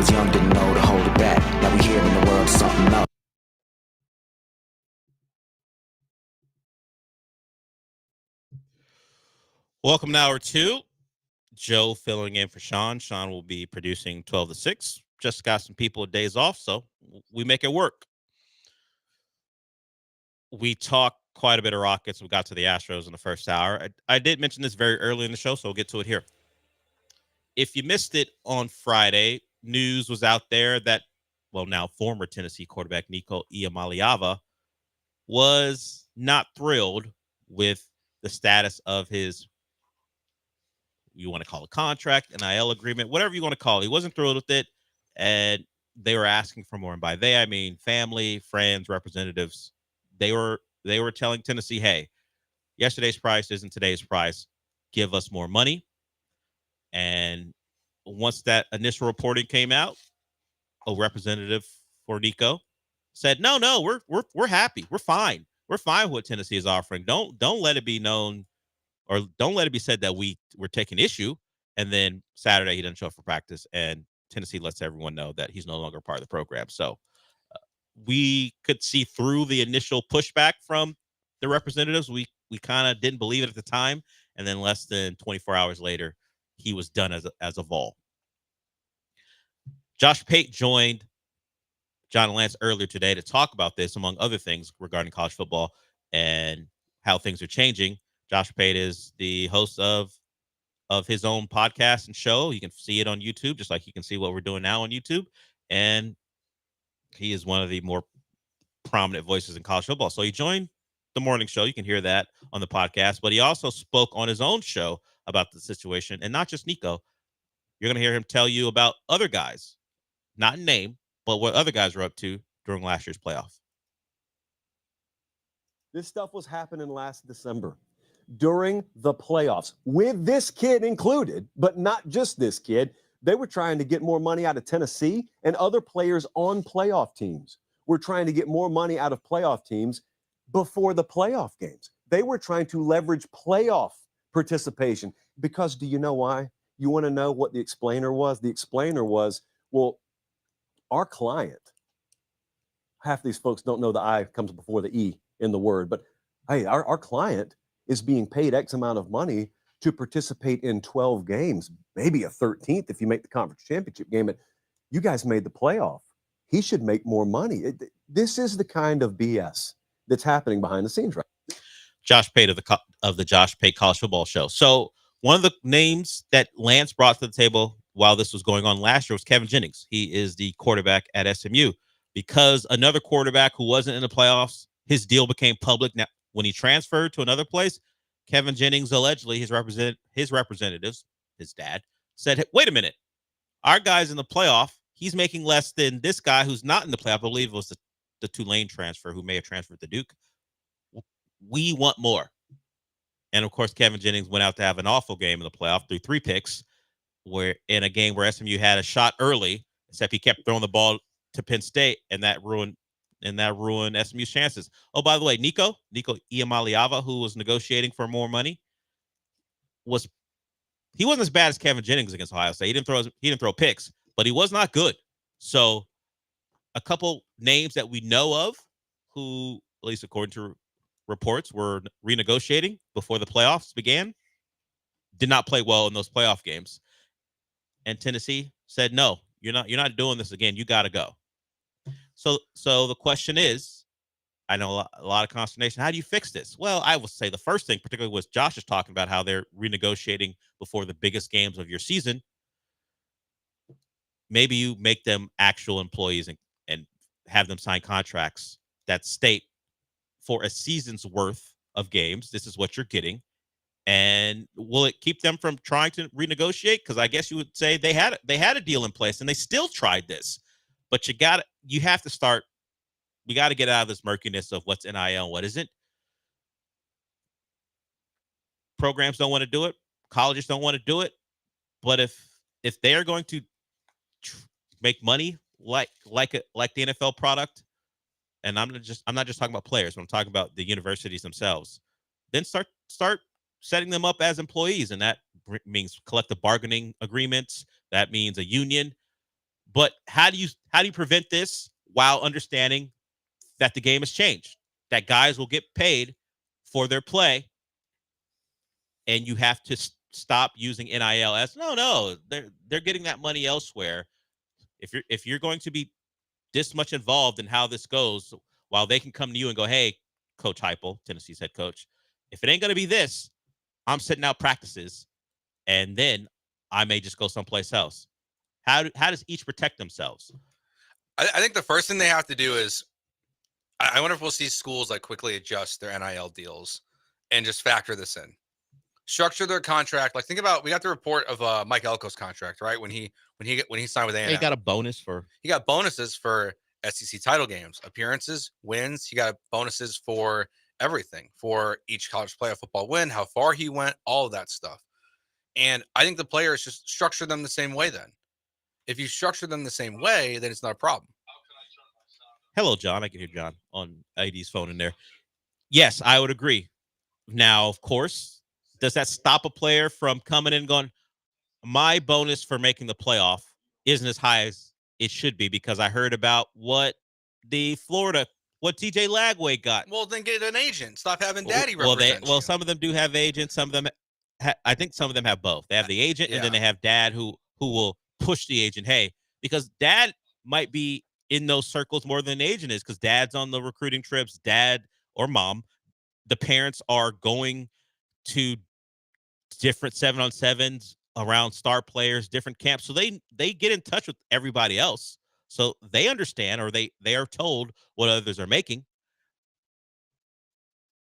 was young, didn't know to hold it back. Now we here in the world, something else. Welcome to hour 2. Joe filling in for Sean. Sean will be producing 12 to 6. Just got some people days off, so we make it work. We talked quite a bit of Rockets. We got to the Astros in the first hour. I did mention this very early in the show, so we'll get to it here. If you missed it on Friday, news was out there that, well, now former Tennessee quarterback Nico Iamaleava was not thrilled with the status of his, you want to call it contract, NIL agreement, whatever you want to call it. He wasn't thrilled with it, and they were asking for more. And by they, I mean family, friends, representatives. They were telling Tennessee, hey, yesterday's price isn't today's price. Give us more money. And once that initial reporting came out, a representative for Nico said, no, we're happy. We're fine. We're fine with what Tennessee is offering. Don't let it be known, or don't let it be said that we're taking issue. And then Saturday he doesn't show up for practice, and Tennessee lets everyone know that he's no longer part of the program. So we could see through the initial pushback from the representatives. We kind of didn't believe it at the time, and then less than 24 hours later, he was done as a Vol. Josh Pate joined John and Lance earlier today to talk about this, among other things regarding college football and how things are changing. Josh Pate is the host of his own podcast and show. You can see it on YouTube, just like you can see what we're doing now on YouTube. And he is one of the more prominent voices in college football. So he joined the morning show. You can hear that on the podcast. But he also spoke on his own show about the situation, and not just Nico. You're going to hear him tell you about other guys, not in name, but what other guys were up to during last year's playoff. This stuff was happening last December during the playoffs with this kid included, but not just this kid. They were trying to get more money out of Tennessee, and other players on playoff teams were trying to get more money out of playoff teams before the playoff games. They were trying to leverage playoff participation because, do you know why? You want to know what the explainer was? The explainer was, well, our client, half these folks don't know the I comes before the E in the word, but hey, our client is being paid X amount of money to participate in 12 games, maybe a 13th if you make the conference championship game. But you guys made the playoff. He should make more money. This is the kind of BS that's happening behind the scenes right now. Josh Pate of the Josh Pate College Football Show. So one of the names that Lance brought to the table while this was going on last year was Kevin Jennings. He is the quarterback at SMU. Because another quarterback who wasn't in the playoffs, his deal became public. Now, when he transferred to another place, Kevin Jennings, allegedly, his representatives, his dad, said, hey, wait a minute. Our guy's in the playoff. He's making less than this guy who's not in the playoff. I believe it was the Tulane transfer who may have transferred to Duke. We want more. And, of course, Kevin Jennings went out to have an awful game in the playoff, threw 3 picks, where in a game where SMU had a shot early, except he kept throwing the ball to Penn State, and that ruined SMU's chances. Oh, by the way, Nico Iamaleava, who was negotiating for more money, he wasn't as bad as Kevin Jennings against Ohio State. He didn't throw picks, but he was not good. So a couple names that we know of who, at least according to reports, were renegotiating before the playoffs began, did not play well in those playoff games. And Tennessee said, no, you're not doing this again. You got to go. So the question is, I know a lot of consternation. How do you fix this? Well, I will say the first thing, particularly was Josh is talking about how they're renegotiating before the biggest games of your season. Maybe you make them actual employees and have them sign contracts that state for a season's worth of games, this is what you're getting. And will it keep them from trying to renegotiate? Because I guess you would say they had a deal in place and they still tried this. But you have to start. We got to get out of this murkiness of what's NIL and what isn't. Programs don't want to do it. Colleges don't want to do it. But if they are going to make money like the NFL product, and I'm not just talking about players, but I'm talking about the universities themselves, then start setting them up as employees, and that means collective bargaining agreements. That means a union. But how do you prevent this while understanding that the game has changed, that guys will get paid for their play, and you have to stop using NIL as no, they're getting that money elsewhere. If you're going to be this much involved in how this goes, while they can come to you and go, hey, Coach Heupel, Tennessee's head coach, if it ain't going to be this, I'm sitting out practices, and then I may just go someplace else. How does each protect themselves? I think the first thing they have to do is, I wonder if we'll see schools like quickly adjust their NIL deals and just factor this in. Structure their contract. Like, think about, we got the report of Mike Elko's contract, right? When he signed with A&M. He got a bonus for. He got bonuses for SEC title games, appearances, wins. He got bonuses for everything, for each college playoff football win, how far he went, all of that stuff. And I think the players just structure them the same way then. If you structure them the same way, then it's not a problem. Hello, John. I can hear John on AD's phone in there. Yes, I would agree. Now, of course, does that stop a player from coming in and going, my bonus for making the playoff isn't as high as it should be because I heard about what TJ Lagway got. Well, then get an agent. Stop having daddy represent. Well, some of them do have agents. Some of them, I think some of them have both. They have the agent, and then they have dad who will push the agent. Hey, because dad might be in those circles more than the agent is, because dad's on the recruiting trips, dad or mom, the parents are going to different 7-on-7s around star players, different camps. So they get in touch with everybody else. So they understand, or they are told what others are making.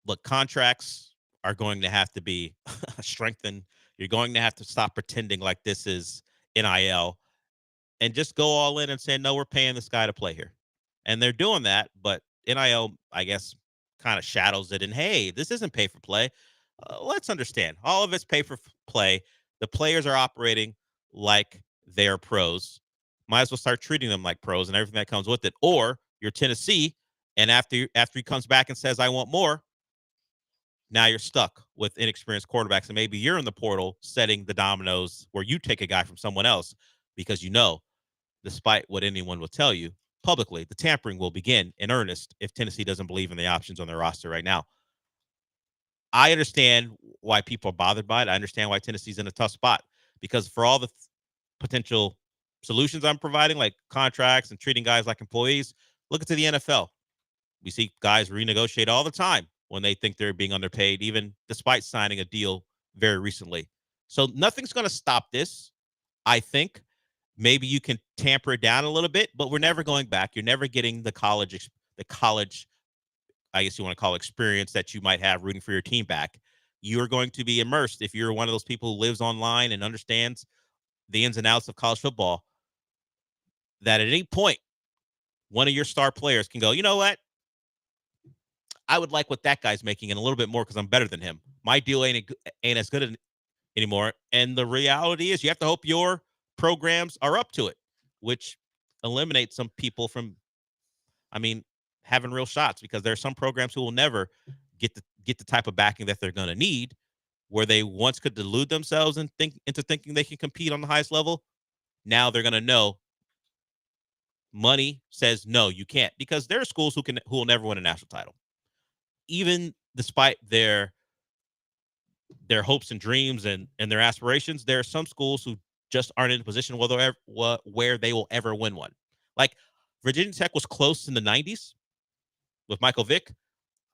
Look, contracts are going to have to be strengthened. You're going to have to stop pretending like this is NIL and just go all in and say, no, we're paying this guy to play here. And they're doing that, but NIL, I guess, kind of shadows it. And, hey, this isn't pay for play. Let's understand. All of it's pay for play. The players are operating like they're pros. Might as well start treating them like pros and everything that comes with it. Or you're Tennessee, and after he comes back and says, I want more, now you're stuck with inexperienced quarterbacks. And maybe you're in the portal setting the dominoes where you take a guy from someone else because despite what anyone will tell you publicly, the tampering will begin in earnest if Tennessee doesn't believe in the options on their roster right now. I understand why people are bothered by it. I understand why Tennessee's in a tough spot, because for all the potential solutions I'm providing, like contracts and treating guys like employees, look at the NFL. We see guys renegotiate all the time when they think they're being underpaid, even despite signing a deal very recently. So nothing's going to stop this. I think maybe you can tamper it down a little bit, but we're never going back. You're never getting the college, I guess you want to call it, experience that you might have rooting for your team back. You're going to be immersed, if you're one of those people who lives online and understands the ins and outs of college football, that at any point, one of your star players can go, you know what? I would like what that guy's making and a little bit more because I'm better than him. My deal ain't as good anymore. And the reality is you have to hope your programs are up to it, which eliminates some people from, having real shots, because there are some programs who will never get the type of backing that they're going to need, where they once could delude themselves and into thinking they can compete on the highest level. Now they're going to know money says, no, you can't, because there are schools who will never win a national title. Even despite their hopes and dreams and their aspirations, there are some schools who just aren't in a position where they will ever win one. Like Virginia Tech was close in the 90s with Michael Vick.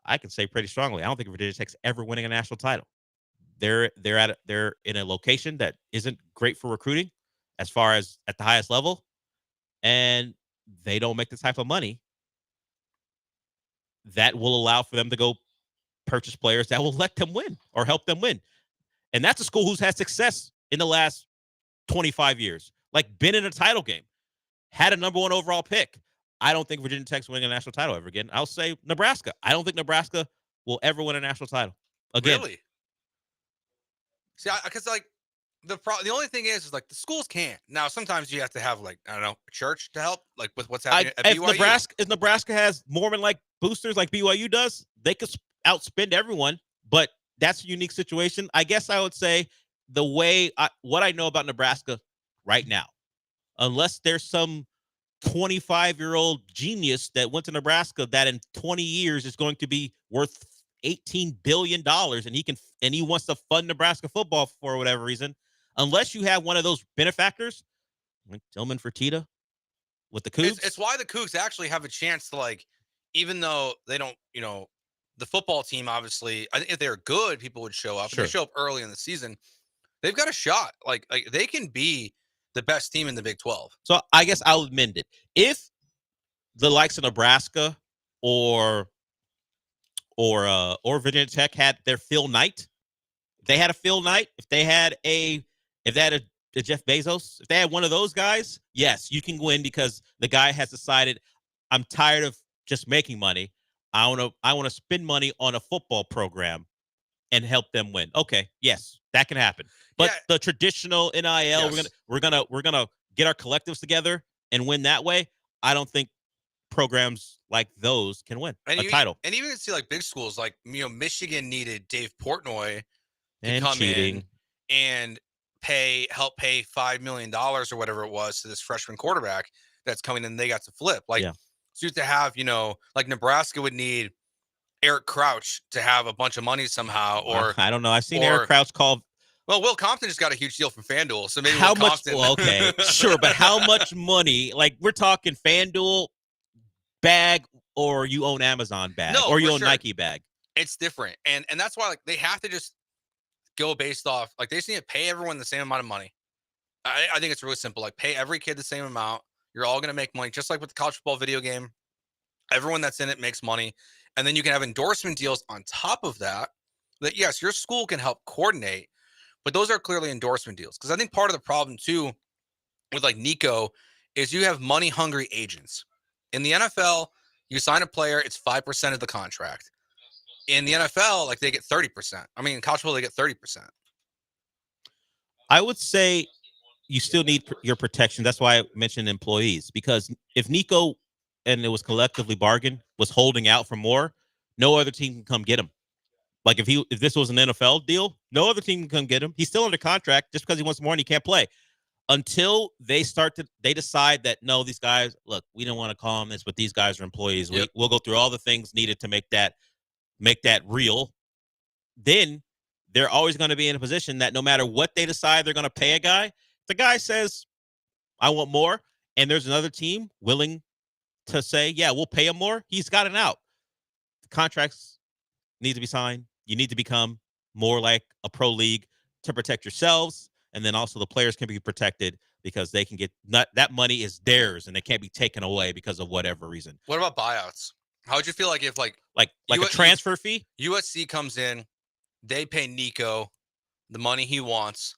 I can say pretty strongly, I don't think Virginia Tech's ever winning a national title. They're in a location that isn't great for recruiting as far as at the highest level, and they don't make the type of money that will allow for them to go purchase players that will let them win or help them win. And that's a school who's had success in the last 25 years, like been in a title game, had a number 1 overall pick. I don't think Virginia Tech's winning a national title ever again. I'll say Nebraska. I don't think Nebraska will ever win a national title again. Really? See, because the only thing is like the schools can't. Now, sometimes you have to have a church to help, like with what's happening at BYU. If Nebraska has Mormon-like boosters like BYU does, they could outspend everyone, but that's a unique situation. I guess I would say what I know about Nebraska right now, unless there's some 25-year-old genius that went to Nebraska that in 20 years is going to be worth $18 billion and he wants to fund Nebraska football for whatever reason. Unless you have one of those benefactors, like Tillman Fertitta with the Cougs. It's why the Cougs actually have a chance to, like, even though they don't, the football team, obviously, I think if they're good, people would show up. Sure. And they show up early in the season. They've got a shot. Like they can be the best team in the Big 12. So I guess I'll amend it. If the likes of Nebraska or Virginia Tech had their Phil Knight, if they had a Phil Knight, if they had a Jeff Bezos, if they had one of those guys, yes, you can win because the guy has decided, I'm tired of just making money. I want to spend money on a football program and help them win. Okay, yes, that can happen. But the traditional NIL, Yes. we're gonna get our collectives together and win that way. I don't think programs like those can win a title. And even see like big schools like Michigan needed Dave Portnoy to And come cheating. in and help pay $5 million or whatever it was to this freshman quarterback that's coming in. They got to flip. Like, so you have to have, like Nebraska would need Eric Crouch to have a bunch of money somehow, or I don't know. I've seen Eric Crouch call. Well, Will Compton just got a huge deal from FanDuel, so maybe How Will much? Compton. Well, okay, sure, but how much money? Like we're talking FanDuel bag, or you own Amazon bag, or you for own sure. Nike bag. It's different, and that's why like they have to just go based off. Like they just need to pay everyone the same amount of money. I think it's really simple. Like pay every kid the same amount. You're all going to make money, just like with the college football video game. Everyone that's in it makes money, and then you can have endorsement deals on top of that. That yes, your school can help coordinate, but those are clearly endorsement deals. Because I think part of the problem too with like Nico is you have money hungry agents. In the NFL, you sign a player, it's 5% of the contract. In the NFL, like they get 30%. I mean, in college football, they get 30%. I would say you still need your protection. That's why I mentioned employees, because if Nico, and it was collectively bargained, was holding out for more, no other team can come get him. Like if this was an NFL deal, no other team can come get him. He's still under contract. Just because he wants more and he can't play. Until they decide that, no, these guys, look, we don't want to call them this, but these guys are employees. Yep. We'll go through all the things needed to make that real. Then they're always going to be in a position that no matter what they decide they're going to pay a guy, the guy says, I want more, and there's another team willing to say, yeah, we'll pay him more. He's got an out. The contracts need to be signed. You need to become more like a pro league to protect yourselves. And then also the players can be protected because they can get that money is theirs and they can't be taken away because of whatever reason. What about buyouts? How would you feel like if like a transfer fee? USC comes in, they pay Nico the money he wants,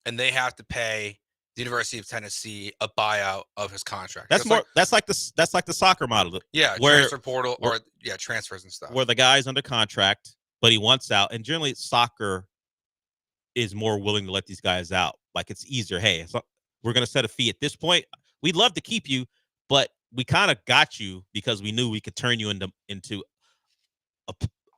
and they have to pay the University of Tennessee a buyout of his contract. That's like the soccer model. Yeah, transfer portal or transfers and stuff. Where the guy's under contract, but he wants out. And generally soccer is more willing to let these guys out. Like it's easier. Hey, we're going to set a fee at this point. We'd love to keep you, but we kind of got you because we knew we could turn you into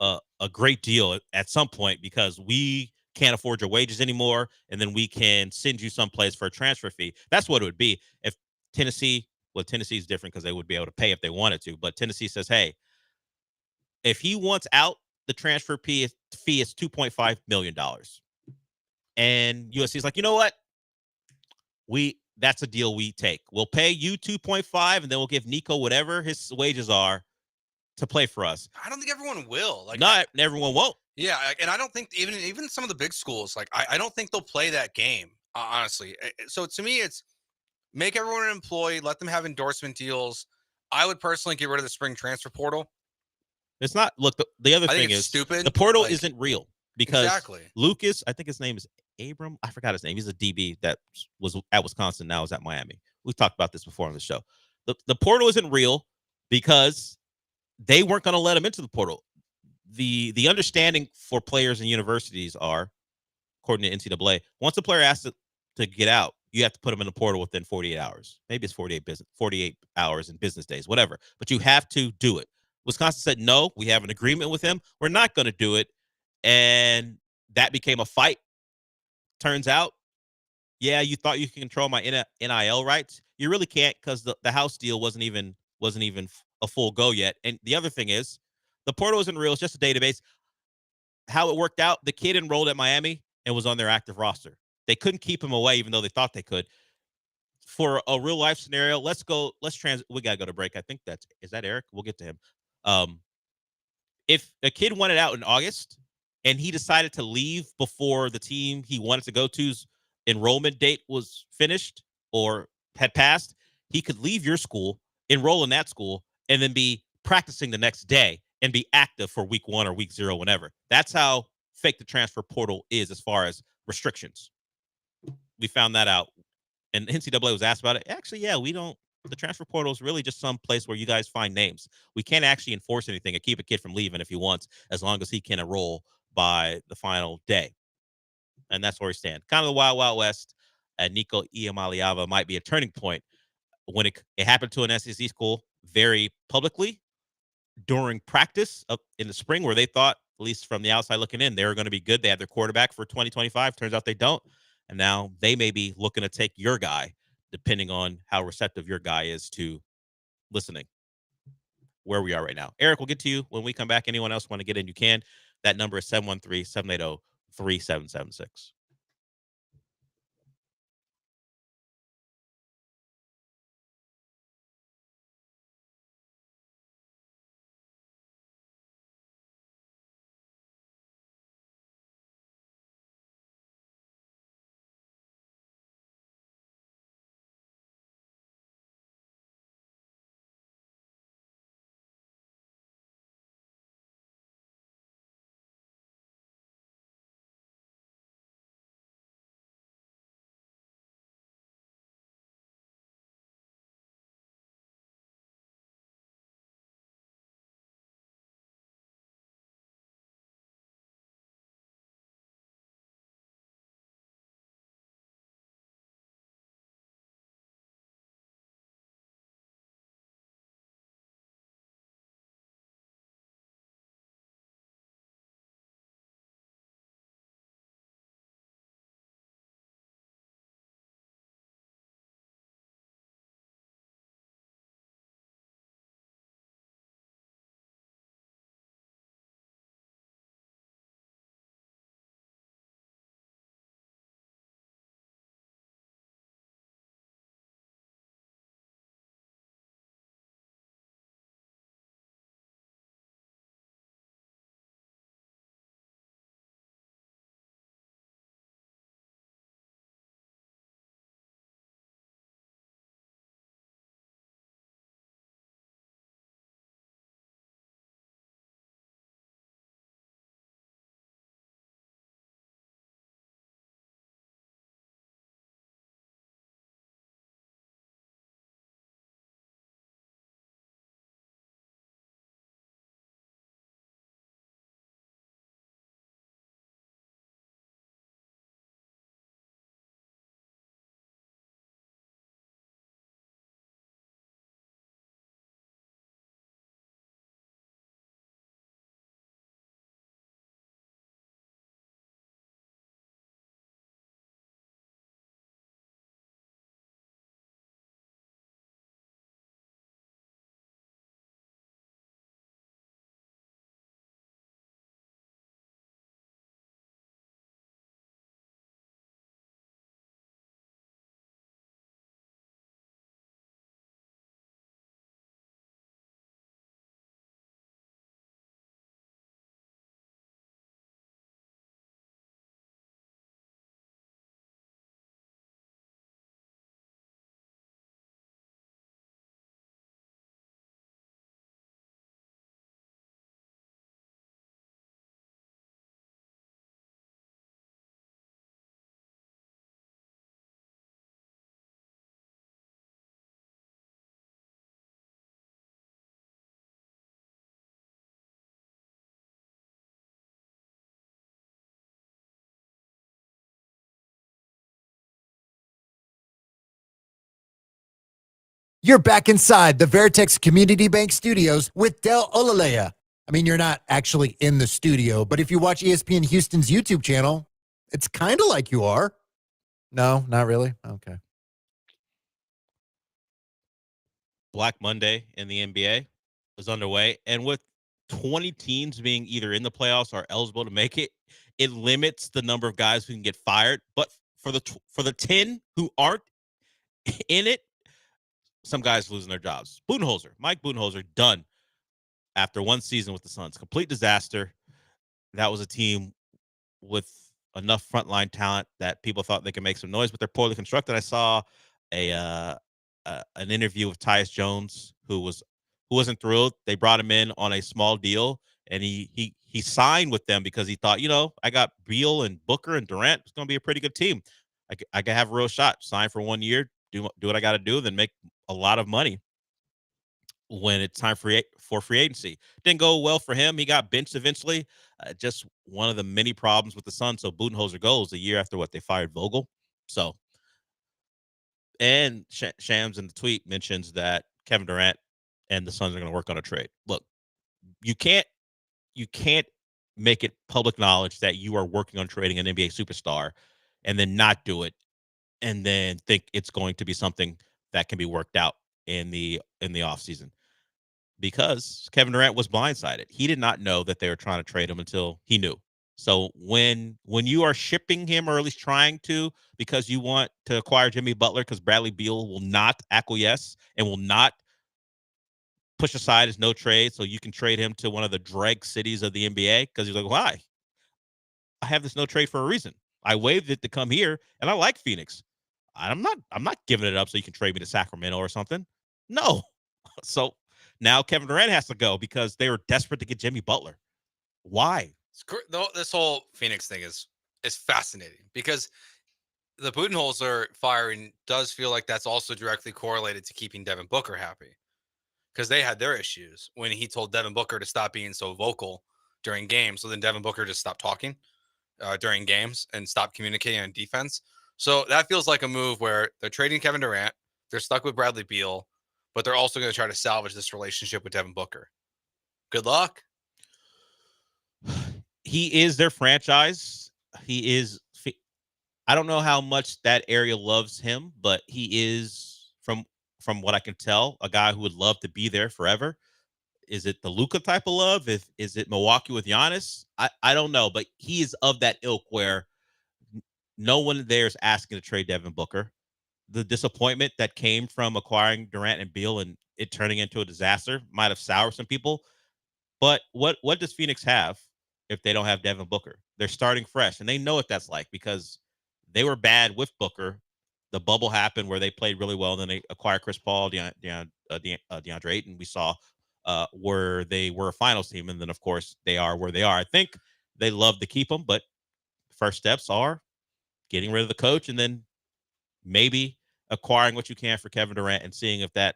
a great deal at some point because we can't afford your wages anymore, and then we can send you someplace for a transfer fee. That's what it would be if Tennessee is different because they would be able to pay if they wanted to, but Tennessee says, hey, if he wants out, the transfer fee is $2.5 million. And USC is like, you know what? That's a deal we take. We'll pay you 2.5, and then we'll give Nico whatever his wages are to play for us. I don't think everyone will. Like, not everyone won't. Yeah, and I don't think even some of the big schools, like I don't think they'll play that game, honestly. So to me, it's make everyone an employee, let them have endorsement deals. I would personally get rid of the spring transfer portal. It's not. Look, the other thing is stupid. The portal isn't real because exactly. Lucas, I think his name is Abram. I forgot his name. He's a DB that was at Wisconsin, now is at Miami. We've talked about this before on the show. The portal isn't real because they weren't going to let him into the portal. The understanding for players and universities are, according to NCAA, once a player asks to get out, you have to put him in the portal within 48 hours. Maybe it's 48 hours in business days, whatever. But you have to do it. Wisconsin said, no, we have an agreement with him. We're not going to do it. And that became a fight. Turns out yeah, you thought you could control my NIL rights. You really can't because the house deal wasn't even a full go yet. And the other thing is, the portal isn't real. It's just a database. How it worked out, the kid enrolled at Miami and was on their active roster. They couldn't keep him away, even though they thought they could. For a real life scenario, we gotta go to break. I think is that Eric? We'll get to him. If a kid wanted out in August and he decided to leave before the team he wanted to go to's enrollment date was finished or had passed, he could leave your school, enroll in that school, and then be practicing the next day and be active for week 1 or week 0, whenever. That's how fake the transfer portal is as far as restrictions. We found that out. And NCAA was asked about it. Actually, yeah, the transfer portal is really just some place where you guys find names. We can't actually enforce anything or keep a kid from leaving if he wants, as long as he can enroll by the final day. And that's where we stand. Kind of the Wild Wild West. And Nico Iamaleava might be a turning point. When it happened to an SEC school very publicly during practice up in the spring, where they thought, at least from the outside looking in, they were going to be good. They had their quarterback for 2025. Turns out they don't. And now they may be looking to take your guy, depending on how receptive your guy is to listening. Where we are right now. Eric, we'll get to you when we come back. Anyone else want to get in, you can. That number is 713-780-3776. You're back inside the Veritex Community Bank Studios with Del Olaleye. I mean, you're not actually in the studio, but if you watch ESPN Houston's YouTube channel, it's kind of like you are. No, not really. Okay. Black Monday in the NBA is underway, and with 20 teams being either in the playoffs or eligible to make it, it limits the number of guys who can get fired. But for the 10 who aren't in it, some guys losing their jobs. Mike Budenholzer, done after one season with the Suns. Complete disaster. That was a team with enough frontline talent that people thought they could make some noise, but they're poorly constructed. I saw an interview with Tyus Jones, who wasn't thrilled. They brought him in on a small deal, and he signed with them because he thought, I got Beal and Booker and Durant. It's going to be a pretty good team. I can have a real shot. Sign for 1 year, do what I got to do, then make a lot of money when it's time for free agency. Didn't go well for him. He got benched eventually. Just one of the many problems with the Suns. So Budenholzer goes a year after they fired Vogel. So, and Shams in the tweet mentions that Kevin Durant and the Suns are going to work on a trade. Look, you can't make it public knowledge that you are working on trading an NBA superstar and then not do it and then think it's going to be something that can be worked out in the offseason. Because Kevin Durant was blindsided. He did not know that they were trying to trade him until he knew. So when you are shipping him, or at least trying to, because you want to acquire Jimmy Butler, because Bradley Beal will not acquiesce and will not push aside his no trade, so you can trade him to one of the dreg cities of the NBA, because he's like, why? I have this no trade for a reason. I waived it to come here, and I like Phoenix. I'm not giving it up so you can trade me to Sacramento or something. No. So now Kevin Durant has to go because they were desperate to get Jimmy Butler. Why? This whole Phoenix thing is fascinating because the Budenholzer firing does feel like that's also directly correlated to keeping Devin Booker happy, because they had their issues when he told Devin Booker to stop being so vocal during games. So then Devin Booker just stopped talking during games and stopped communicating on defense. So that feels like a move where they're trading Kevin Durant, they're stuck with Bradley Beal, but they're also going to try to salvage this relationship with Devin Booker. Good luck. He is their franchise. He is. I don't know how much that area loves him, but he is, from what I can tell, a guy who would love to be there forever. Is it the Luka type of love? Is it Milwaukee with Giannis? I don't know, but he is of that ilk where no one there is asking to trade Devin Booker. The disappointment that came from acquiring Durant and Beal and it turning into a disaster might have soured some people. But what does Phoenix have if they don't have Devin Booker? They're starting fresh, and they know what that's like because they were bad with Booker. The bubble happened where they played really well. Then they acquired Chris Paul, DeAndre Ayton. We saw where they were a finals team, and then of course they are where they are. I think they love to keep them, but first steps are getting rid of the coach, and then maybe acquiring what you can for Kevin Durant and seeing if that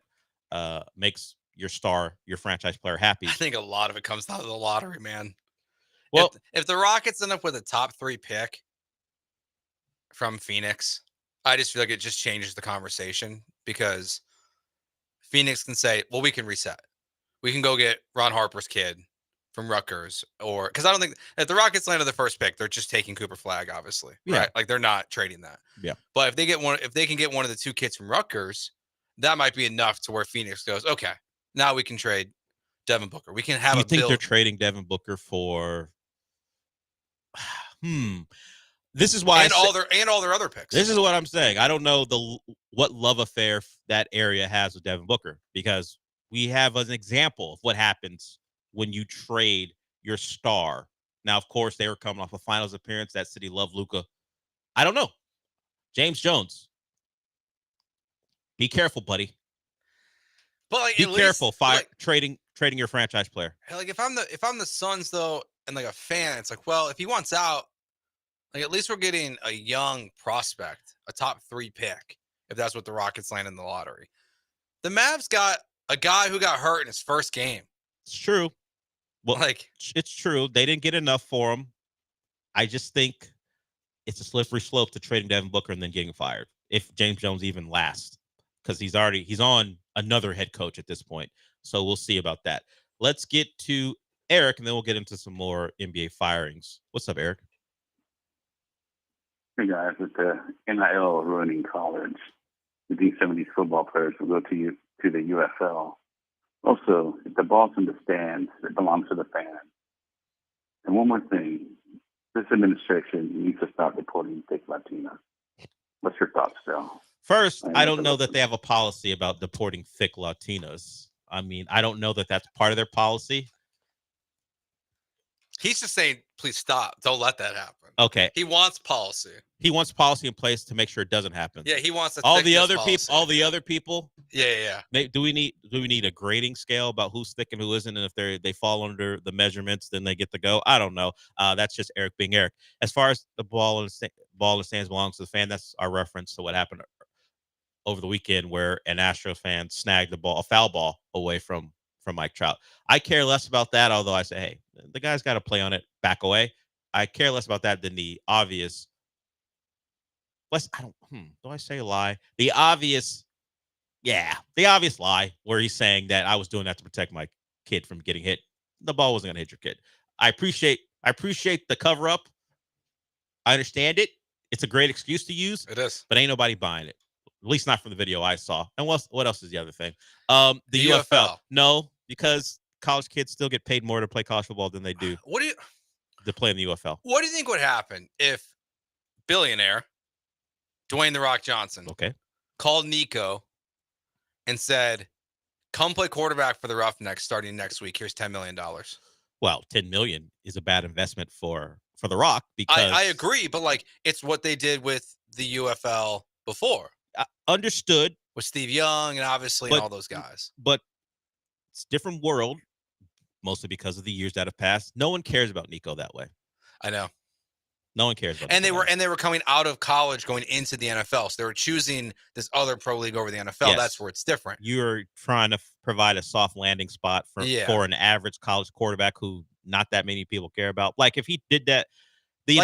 makes your franchise player happy. I think a lot of it comes down to the lottery, man. Well, if the Rockets end up with a top 3 pick from Phoenix, I just feel like it just changes the conversation because Phoenix can say, well, we can reset. We can go get Ron Harper's kid from Rutgers, or because I don't think if the Rockets landed the first pick, they're just taking Cooper Flag, obviously. Yeah. Right? Like they're not trading that. Yeah. But if they can get one of the 2 kids from Rutgers, that might be enough to where Phoenix goes, okay, now we can trade Devin Booker. We can have Do you a think build. they're trading Devin Booker for this is why all their other picks. This is what I'm saying. I don't know what love affair that area has with Devin Booker, because we have an example of what happens when you trade your star. Now, of course, they were coming off a finals appearance. That city loved Luka. I don't know. James Jones. Be careful, buddy. But like, be careful trading your franchise player. Like if I'm the Suns though, and like a fan, it's like, well, if he wants out, like at least we're getting a young prospect, a top 3 pick, if that's what the Rockets land in the lottery. The Mavs got a guy who got hurt in his first game. It's true. Well, it's true. They didn't get enough for him. I just think it's a slippery slope to trading Devin Booker and then getting fired if James Jones even lasts, because he's on another head coach at this point. So we'll see about that. Let's get to Eric, and then we'll get into some more NBA firings. What's up, Eric? Hey guys, with the NIL ruining college, you think some of these football players will go to the UFL? Also, if the ball's in the stands, it belongs to the fans. And one more thing, this administration needs to stop deporting thick Latinos. What's your thoughts, Phil? First, I don't know that they have a policy about deporting thick Latinos. I mean, I don't know that that's part of their policy. He's just saying, please stop. Don't let that happen. Okay. He wants policy. He wants policy in place to make sure it doesn't happen. Yeah, he wants all the other people. All the other people. Yeah. Do we need a grading scale about who's thick and who isn't? And if they fall under the measurements, then they get to go. I don't know. That's just Eric being Eric. As far as the ball in the stands belongs to the fan, that's our reference to what happened over the weekend, where an Astros fan snagged a foul ball away from Mike Trout. I care less about that, although I say, hey, the guy's got to play on it, back away. I care less about that than the obvious. Do I say lie? The obvious lie where he's saying that I was doing that to protect my kid from getting hit. The ball wasn't going to hit your kid. I appreciate the cover up. I understand it. It's a great excuse to use. It is. But ain't nobody buying it. At least not from the video I saw. And what else is the other thing? The UFL. No, because college kids still get paid more to play college football than they do to play in the UFL. What do you think would happen if billionaire Dwayne "The Rock" Johnson called Nico and said, come play quarterback for the Roughnecks starting next week. Here's $10 million. Well, $10 million is a bad investment for The Rock, because I agree, but like it's what they did with the UFL before. Understood. With Steve Young and obviously and all those guys. But it's a different world, mostly because of the years that have passed. No one cares about Nico that way. I know. No one cares about and they were coming out of college going into the NFL. So they were choosing this other pro league over the NFL. Yes. That's where it's different. You're trying to provide a soft landing spot for an average college quarterback who not that many people care about. Like if he did that, the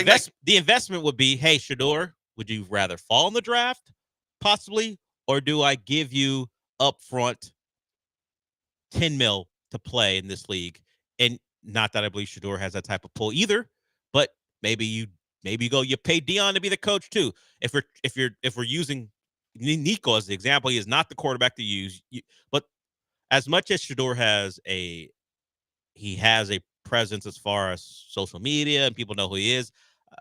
investment would be, hey, Shador, would you rather fall in the draft possibly, or do I give you upfront $10 million to play in this league? And not that I believe Shador has that type of pull either, but maybe you pay Dion to be the coach too. If we're using Nico as the example, he is not the quarterback to use. But as much as Shador has a presence as far as social media and people know who he is,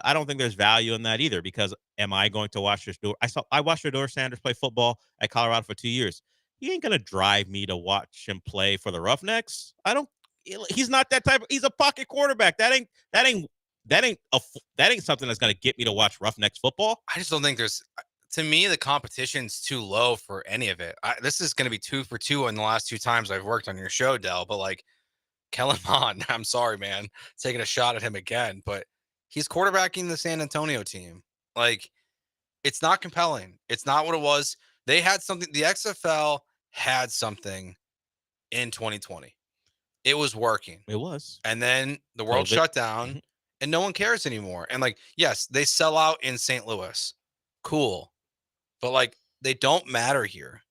I don't think there's value in that either, because am I going to watch Shador? I watched Shador Sanders play football at Colorado for 2 years. He ain't gonna drive me to watch him play for the Roughnecks. He's not that type. He's a pocket quarterback. That ain't something that's gonna get me to watch Roughnecks football. I just don't think to me, the competition's too low for any of it. This is going to be 2 for 2 in the last 2 times I've worked on your show, Del. But like, Kellen Mond, I'm sorry, man, taking a shot at him again. But he's quarterbacking the San Antonio team. Like, it's not compelling. It's not what it was. They had something. The XFL had something in 2020. It was working. It was. And then the world shut down, and no one cares anymore. And like, yes, they sell out in St. Louis. Cool. But like, they don't matter here.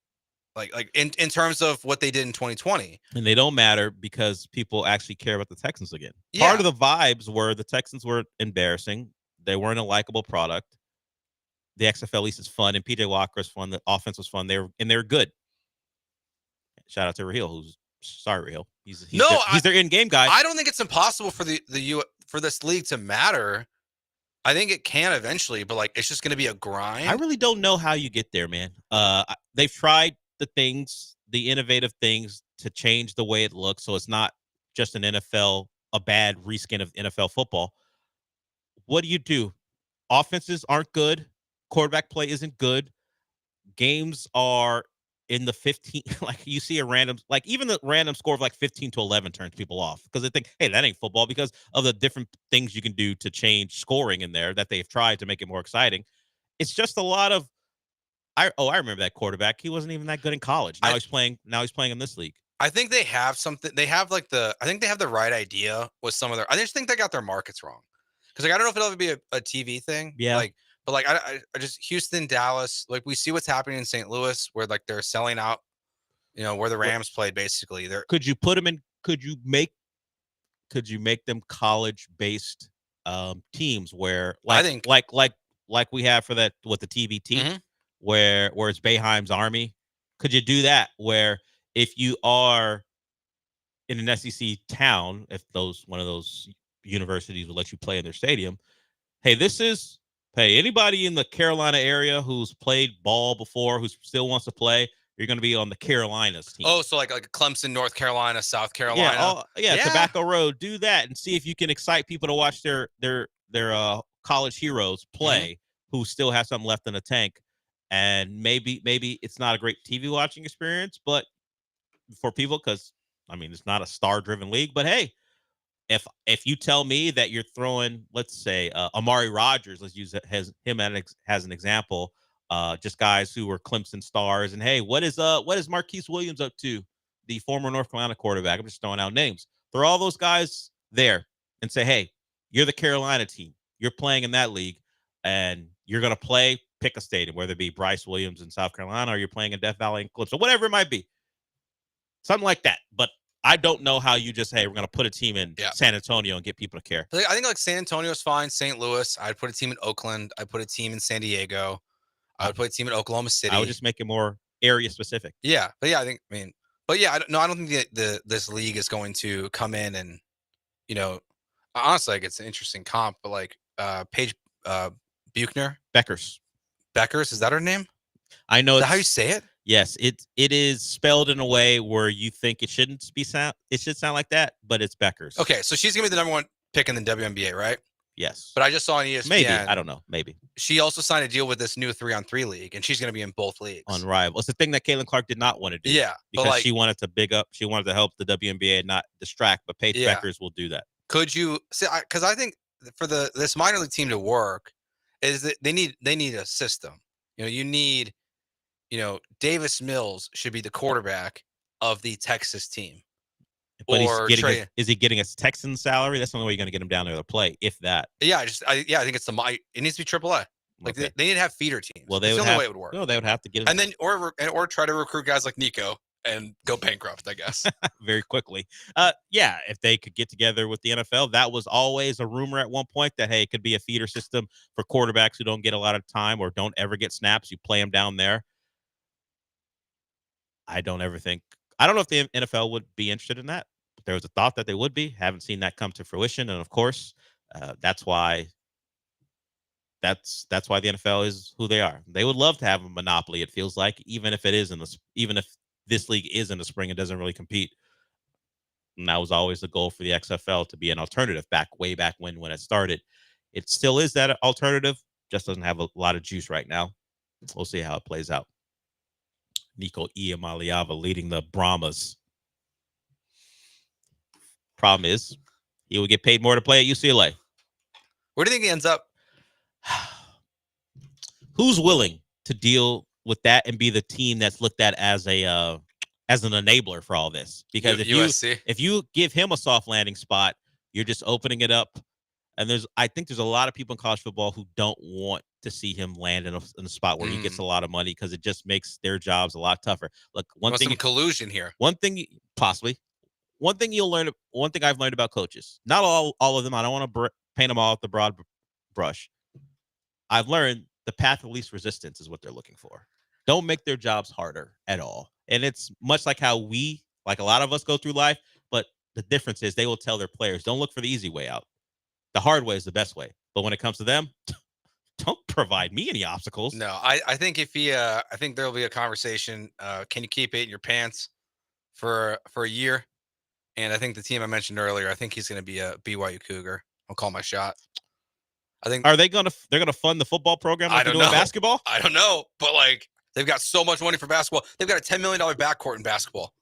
Like in terms of what they did in 2020. And they don't matter because people actually care about the Texans again. Yeah. Part of the vibes were the Texans were embarrassing. They weren't a likable product. The XFL at least is fun, and PJ Walker's fun. The offense was fun. They're good. Shout out to Raheel, who's sorry, Raheel. He's their in-game guy. I don't think it's impossible for for this league to matter. I think it can eventually, but like it's just going to be a grind. I really don't know how you get there, man. They've tried the innovative things to change the way it looks, so it's not just a bad reskin of NFL football. What do? Offenses aren't good. Quarterback play isn't good. Games are in the 15, like you see even the random score of like 15-11 turns people off because they think, hey, that ain't football, because of the different things you can do to change scoring in there that they've tried to make it more exciting. It's just a lot of, I remember that quarterback. He wasn't even that good in college. Now he's playing in this league. I think they have something. They have I think they have the right idea with some of I just think they got their markets wrong. Because like I don't know if it'll ever be a TV thing. Yeah. But I just Houston, Dallas, like we see what's happening in St. Louis where like they're selling out, where the Rams played basically. Could you put them in? Could you make them college based teams where like like we have for that with the TBT, Mm-hmm. where it's Boeheim's Army? Could you do that where if you are in an SEC town, if one of those universities will let you play in their stadium, hey, anybody in the Carolina area who's played ball before, who still wants to play, you're going to be on the Carolinas team. Oh, so like Clemson, North Carolina, South Carolina. Yeah, Tobacco Road. Do that and see if you can excite people to watch their college heroes play who still have something left in the tank. And maybe it's not a great TV watching experience, but for people, because I mean it's not a star-driven league. But hey, if you tell me that you're throwing, let's say, Amari Rodgers, let's use him as an example, just guys who were Clemson stars, and hey, what is Marquise Williams up to, the former North Carolina quarterback? I'm just throwing out names. Throw all those guys there and say, hey, you're the Carolina team. You're playing in that league, and you're going to play. Pick a stadium, whether it be Bryce Williams in South Carolina or you're playing in Death Valley in Clemson, whatever it might be. Something like that. But I don't know how you just, hey, we're going to put a team in San Antonio and get people to care. I think like San Antonio is fine. St. Louis, I'd put a team in Oakland. I'd put a team in San Diego. I would put a team in Oklahoma City. I would just make it more area specific. Yeah, but yeah, I don't think this league is going to come in and, honestly, like it's an interesting comp, but like Paige Buchner, Beckers, is that her name? I know. Is that how you say it? Yes, it is spelled in a way where you think it shouldn't be sound. It should sound like that, but it's Beckers. Okay, so she's gonna be the number one pick in the WNBA, right? Yes. But I just saw on ESPN. Maybe, I don't know. Maybe she also signed a deal with this new 3-on-3 league, and she's gonna be in both leagues. On Rival. It's the thing that Caitlin Clark did not want to do. Yeah, because she wanted to help the WNBA and not distract. But Paige Beckers will do that. Could you see? Because I think for this minor league team to work, is that they need a system. You need, Davis Mills should be the quarterback of the Texas team. But is he getting a Texan salary? That's the only way you're going to get him down there to play, if that. Yeah, I think it needs to be AAA. Like they need to have feeder teams. Well, that's the only way it would work. No, they would have to get him. And then or try to recruit guys like Nico and go bankrupt, I guess. Very quickly. If they could get together with the NFL, that was always a rumor at one point that, hey, it could be a feeder system for quarterbacks who don't get a lot of time or don't ever get snaps. You play them down there. I don't know if the NFL would be interested in that. But there was a thought that they would be. Haven't seen that come to fruition. And of course, that's why the NFL is who they are. They would love to have a monopoly, it feels like, even if this league is in the spring and doesn't really compete. And that was always the goal for the XFL, to be an alternative way back when it started. It still is that alternative, just doesn't have a lot of juice right now. We'll see how it plays out. Nico Iamaleava leading the Brahmas. Problem is, he will get paid more to play at UCLA. Where do you think he ends up? Who's willing to deal with that and be the team that's looked at as an enabler for all this? Because if you give him a soft landing spot, you're just opening it up. And I think there's a lot of people in college football who don't want to see him land in a spot where he gets a lot of money, because it just makes their jobs a lot tougher. Look, some collusion here. One thing I've learned about coaches, not all of them, I don't want to paint them all with the broad brush. I've learned the path of least resistance is what they're looking for. Don't make their jobs harder at all. And it's much like how a lot of us go through life, but the difference is they will tell their players, don't look for the easy way out. The hard way is the best way. But when it comes to them, don't provide me any obstacles. No, I think I think there'll be a conversation. Can you keep it in your pants for a year? And I think the team I mentioned earlier, I think he's going to be a BYU Cougar. I'll call my shot. Are they going to fund the football program like they're doing basketball? I don't know, but they've got so much money for basketball. They've got a $10 million backcourt in basketball.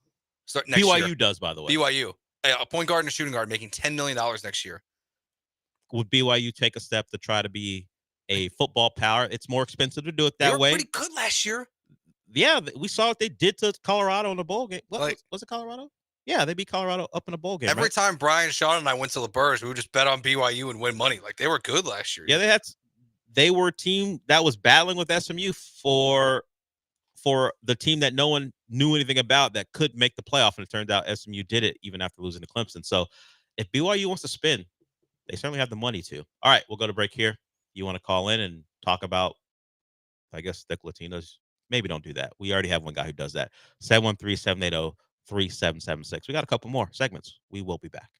Next BYU year. does, by the way. BYU, a point guard and a shooting guard making $10 million next year. Would BYU take a step to try to be a football power? It's more expensive to do it that way. They were pretty good last year. Yeah, we saw what they did to Colorado in the bowl game. Was it Colorado? Yeah, they beat Colorado up in a bowl game. Every time Brian, Sean, and I went to LeBurge, we would just bet on BYU and win money. They were good last year. Yeah, they were a team that was battling with SMU for the team that no one knew anything about that could make the playoff, and it turned out SMU did it even after losing to Clemson. So if BYU wants to spin, they certainly have the money to. All right, we'll go to break here. You want to call in and talk about, I guess, thick Latinos, maybe don't do that. We already have one guy who does that. 713-780-3776. We got a couple more segments. We will be back.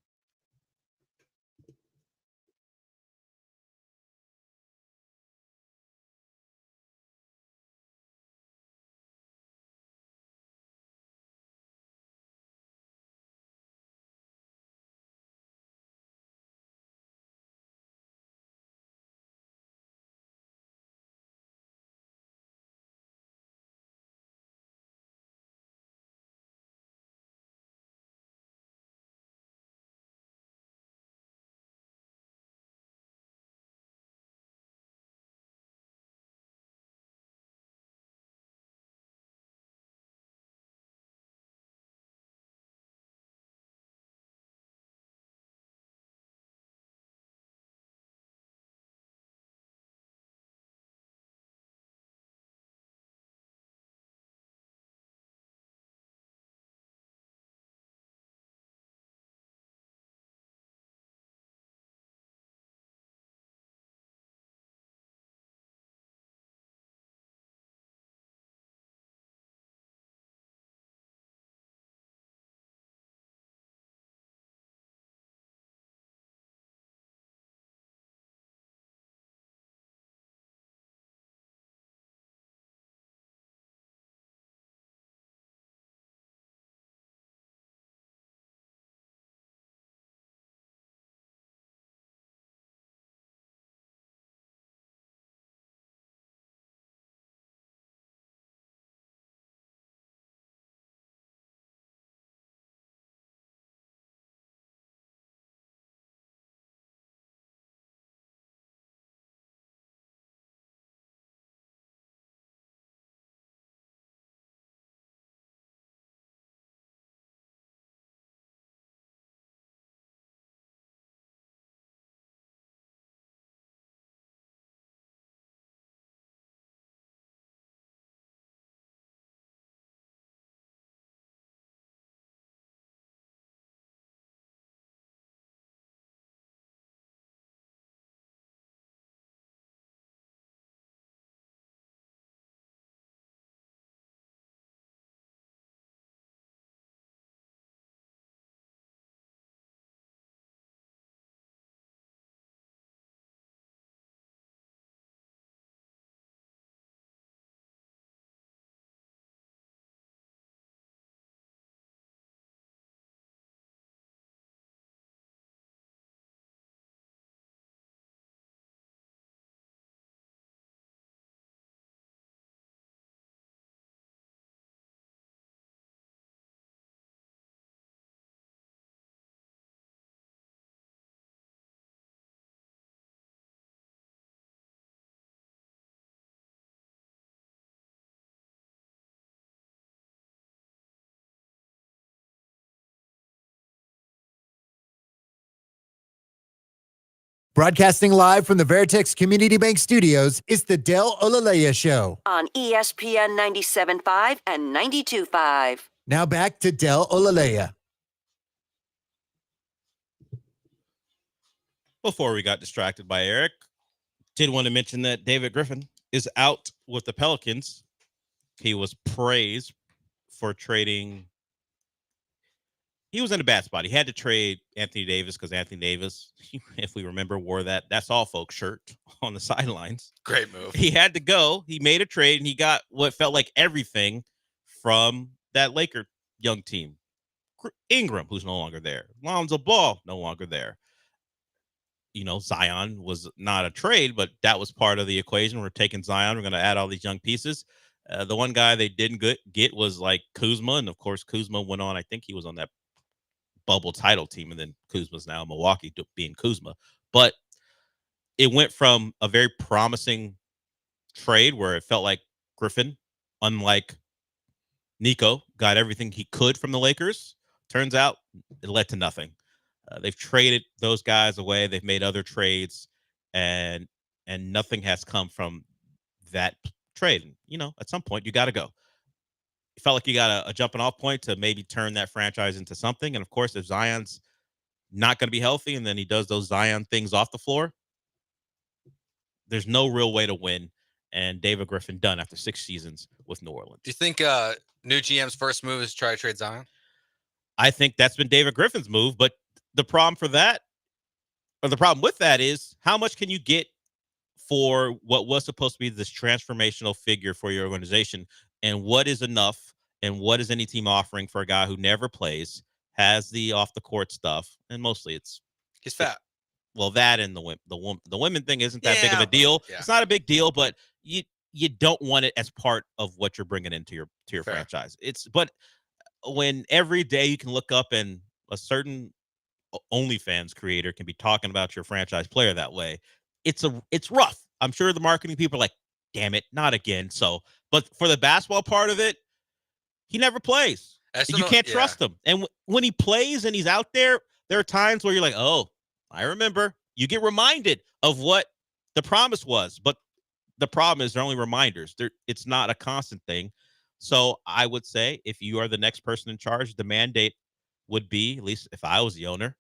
Broadcasting live from the Veritex Community Bank Studios, it's the Del Olaleye Show. On ESPN 97.5 and 92.5. Now back to Del Olaleye. Before we got distracted by Eric, did want to mention that David Griffin is out with the Pelicans. He was praised for trading. He was in a bad spot. He had to trade Anthony Davis because Anthony Davis, if we remember, wore that's all folks shirt on the sidelines. Great move. He had to go. He made a trade and he got what felt like everything from that Laker young team. Ingram, who's no longer there. Lonzo Ball, no longer there. Zion was not a trade, but that was part of the equation. We're taking Zion. We're going to add all these young pieces. The one guy they didn't get was like Kuzma. And of course, Kuzma went on. I think he was on that bubble title team. And then Kuzma's now in Milwaukee being Kuzma. But it went from a very promising trade where it felt like Griffin, unlike Nico, got everything he could from the Lakers. Turns out it led to nothing. They've traded those guys away. They've made other trades, and nothing has come from that trade. At some point, you got to go. It felt like you got a jumping off point to maybe turn that franchise into something. And, of course, if Zion's not going to be healthy and then he does those Zion things off the floor, there's no real way to win. And David Griffin done after 6 seasons with New Orleans. Do you think new GM's first move is try to trade Zion? I think that's been David Griffin's move, but the problem with that is how much can you get for what was supposed to be this transformational figure for your organization, and what is enough, and what is any team offering for a guy who never plays, has the off the court stuff, and mostly he's fat. Well, that and the women thing isn't that big of a deal. Yeah. It's not a big deal, but you don't want it as part of what you're bringing into your Fair. franchise. But when every day you can look up and a certain OnlyFans creator can be talking about your franchise player that way, it's rough. I'm sure the marketing people are like, damn it, not again. So, but for the basketball part of it, he never plays. You can't trust him. And when he plays and he's out there are times where you're like, oh, I remember. You get reminded of what the promise was, but the problem is they're only reminders. It's not a constant thing. So I would say if you are the next person in charge, the mandate would be, at least if I was the owner,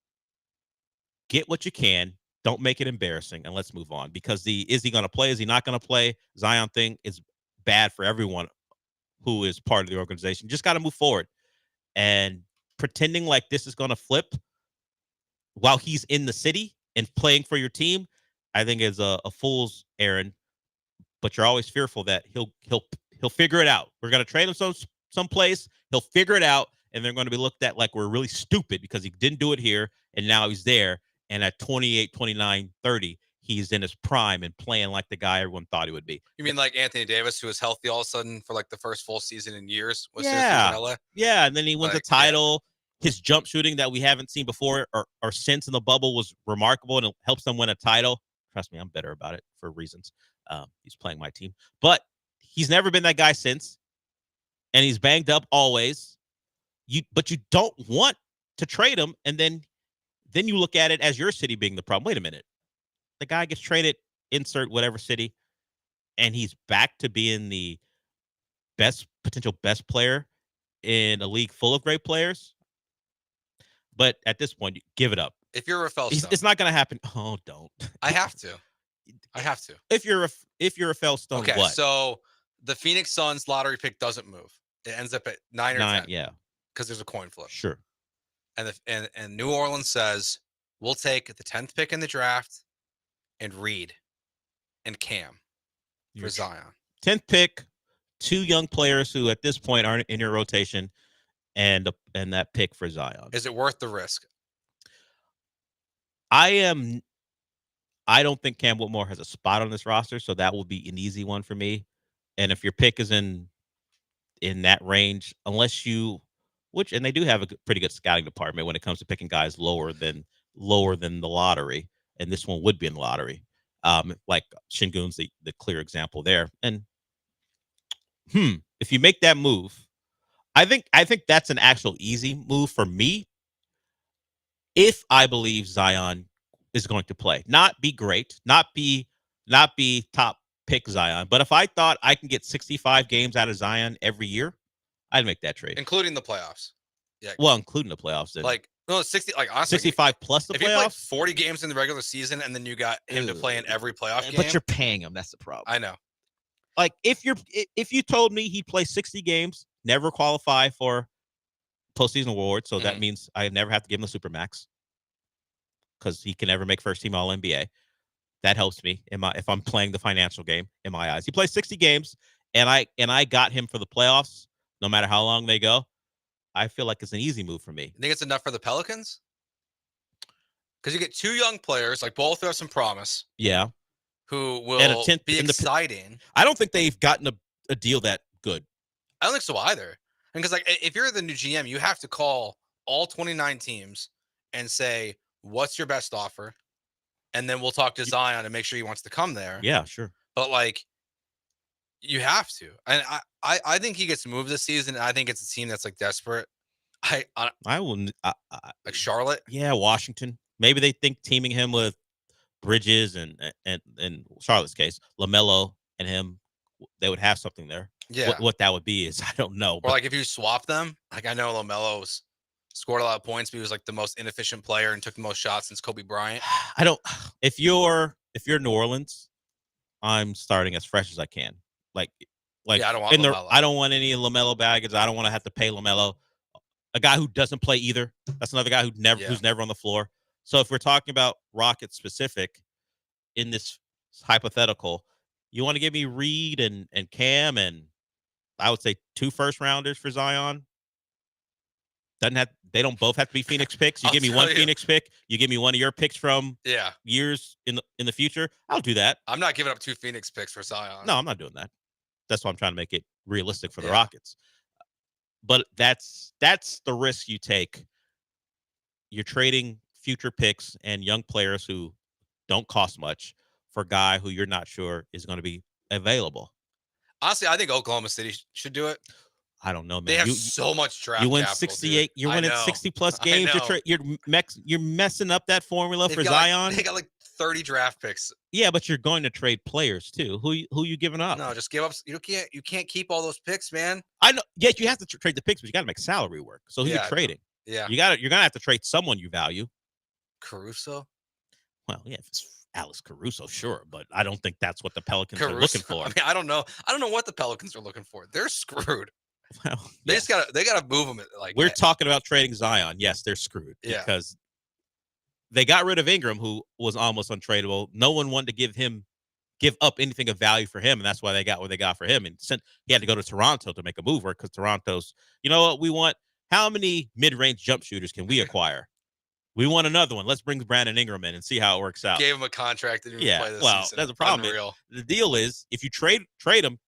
get what you can. Don't make it embarrassing, and let's move on. Because is he going to play? Is he not going to play? Zion thing is bad for everyone who is part of the organization. You just got to move forward. And pretending like this is going to flip while he's in the city and playing for your team, I think is a fool's errand. But you're always fearful that he'll figure it out. We're going to trade him someplace. He'll figure it out, and they're going to be looked at like we're really stupid because he didn't do it here, and now he's there. And at 28, 29, 30, he's in his prime and playing like the guy everyone thought he would be. You mean like Anthony Davis, who was healthy all of a sudden for like the first full season in years? Yeah. In LA? Yeah, and then he wins a title. Yeah. His jump shooting that we haven't seen before or since in the bubble was remarkable, and it helps them win a title. Trust me, I'm better about it for reasons. He's playing my team. But he's never been that guy since, and he's banged up always. But you don't want to trade him, and then you look at it as your city being the problem. Wait a minute. The guy gets traded, insert whatever city, and he's back to being the potential best player in a league full of great players. But at this point, give it up. If you're Rafael Stone, it's not going to happen. Oh, don't. I have to. If you're Rafael Stone, okay, what? So the Phoenix Suns lottery pick doesn't move. It ends up at 9 or 10. Yeah. Because there's a coin flip. Sure. And New Orleans says, we'll take the 10th pick in the draft and Reed and Cam for Zion. 10th pick, 2 young players who at this point aren't in your rotation, and that pick for Zion. Is it worth the risk? I don't think Cam Whitmore has a spot on this roster, so that will be an easy one for me. And if your pick is in that range, unless you and they do have a pretty good scouting department when it comes to picking guys lower than the lottery, and this one would be in the lottery. Like Şengün's the clear example there. And if you make that move, I think that's an actual easy move for me. If I believe Zion is going to play, not be great, not be top pick Zion, but if I thought I can get 65 games out of Zion every year, I'd make that trade, including the playoffs. Yeah, well, including the playoffs. Then. Like 60, like honestly, 65 plus the if playoffs. If you played 40 games in the regular season and then you got him to play in every playoff game, but you're paying him. That's the problem. I know. Like if you told me he'd play 60 games, never qualify for postseason award, so that means I never have to give him the Supermax because he can never make first team All NBA. That helps me if I'm playing the financial game in my eyes. He plays 60 games, and I got him for the playoffs, no matter how long they go. I feel like it's an easy move for me. You think it's enough for the Pelicans? Because you get 2 young players, like both have some promise. Yeah. Who will be exciting. I don't think they've gotten a deal that good. I don't think so either. Because like if you're the new GM, you have to call all 29 teams and say, what's your best offer? And then we'll talk to Zion and make sure he wants to come there. Yeah, sure. But like, you have to. And I think he gets moved this season. And I think it's a team that's like desperate. I will like Charlotte. Yeah, Washington. Maybe they think teaming him with Bridges and Charlotte's case, LaMelo and him, they would have something there. Yeah. What that would be is I don't know. Or like if you swap them, like I know LaMelo's scored a lot of points, but he was like the most inefficient player and took the most shots since Kobe Bryant. I don't. If you're New Orleans, I'm starting as fresh as I can. Like Yeah, I don't want LaMelo. I don't want any LaMelo baggage. I don't want to have to pay LaMelo. A guy who doesn't play either. That's another guy who's never on the floor. So if we're talking about Rockets specific in this hypothetical, you want to give me Reed and Cam and I would say 2 first rounders for Zion. They don't both have to be Phoenix picks. You give me one Phoenix pick, you give me one of your picks from years in the future. I'll do that. I'm not giving up 2 Phoenix picks for Zion. No, I'm not doing that. That's why I'm trying to make it realistic for the Rockets. But that's the risk you take. You're trading future picks and young players who don't cost much for a guy who you're not sure is going to be available. Honestly, I think Oklahoma City should do it. I don't know, man. They have so much draft. You win capital, 68. Dude. You're winning 60 plus games. You're messing up that formula for Zion. They got like 30 draft picks. Yeah, but you're going to trade players too. Who you giving up? No, just give up. You can't keep all those picks, man. I know. Yes, you have to trade the picks, but you got to make salary work. So who you're trading? Yeah, you're gonna have to trade someone you value. Caruso. Well, yeah, if it's Alex Caruso, sure, but I don't think that's what the Pelicans are looking for. I mean, I don't know what the Pelicans are looking for. They're screwed. Well, they gotta move them. Like we're talking about trading Zion. Yes, they're screwed because they got rid of Ingram, who was almost untradeable. No one wanted to give up anything of value for him, and that's why they got what they got for him. And he had to go to Toronto to make a move because Toronto's, you know what we want? How many mid-range jump shooters can we acquire? We want another one. Let's bring Brandon Ingram in and see how it works out. Gave him a contract to play this season. That's a problem. The deal is if you trade him,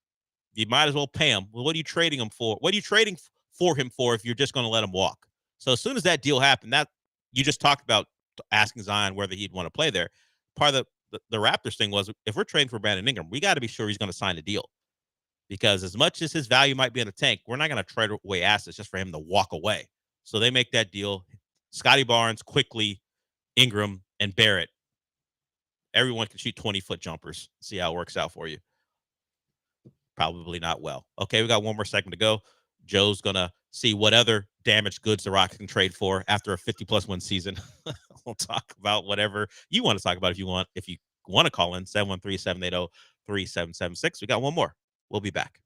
you might as well pay him. Well, what are you trading him for? What are you trading for him for if you're just going to let him walk? So as soon as that deal happened, that you just talked about asking Zion whether he'd want to play there. Part of the Raptors thing was if we're trading for Brandon Ingram, we got to be sure he's going to sign a deal. Because as much as his value might be in the tank, we're not going to trade away assets just for him to walk away. So they make that deal. Scotty Barnes, Quickly, Ingram, and Barrett. Everyone can shoot 20-foot jumpers. See how it works out for you. Probably not well. Okay, we got one more segment to go. Joe's going to see what other damaged goods the Rockets can trade for after a 50-plus win season. We'll talk about whatever you want to talk about if you want to call in, 713-780-3776. We got one more. We'll be back.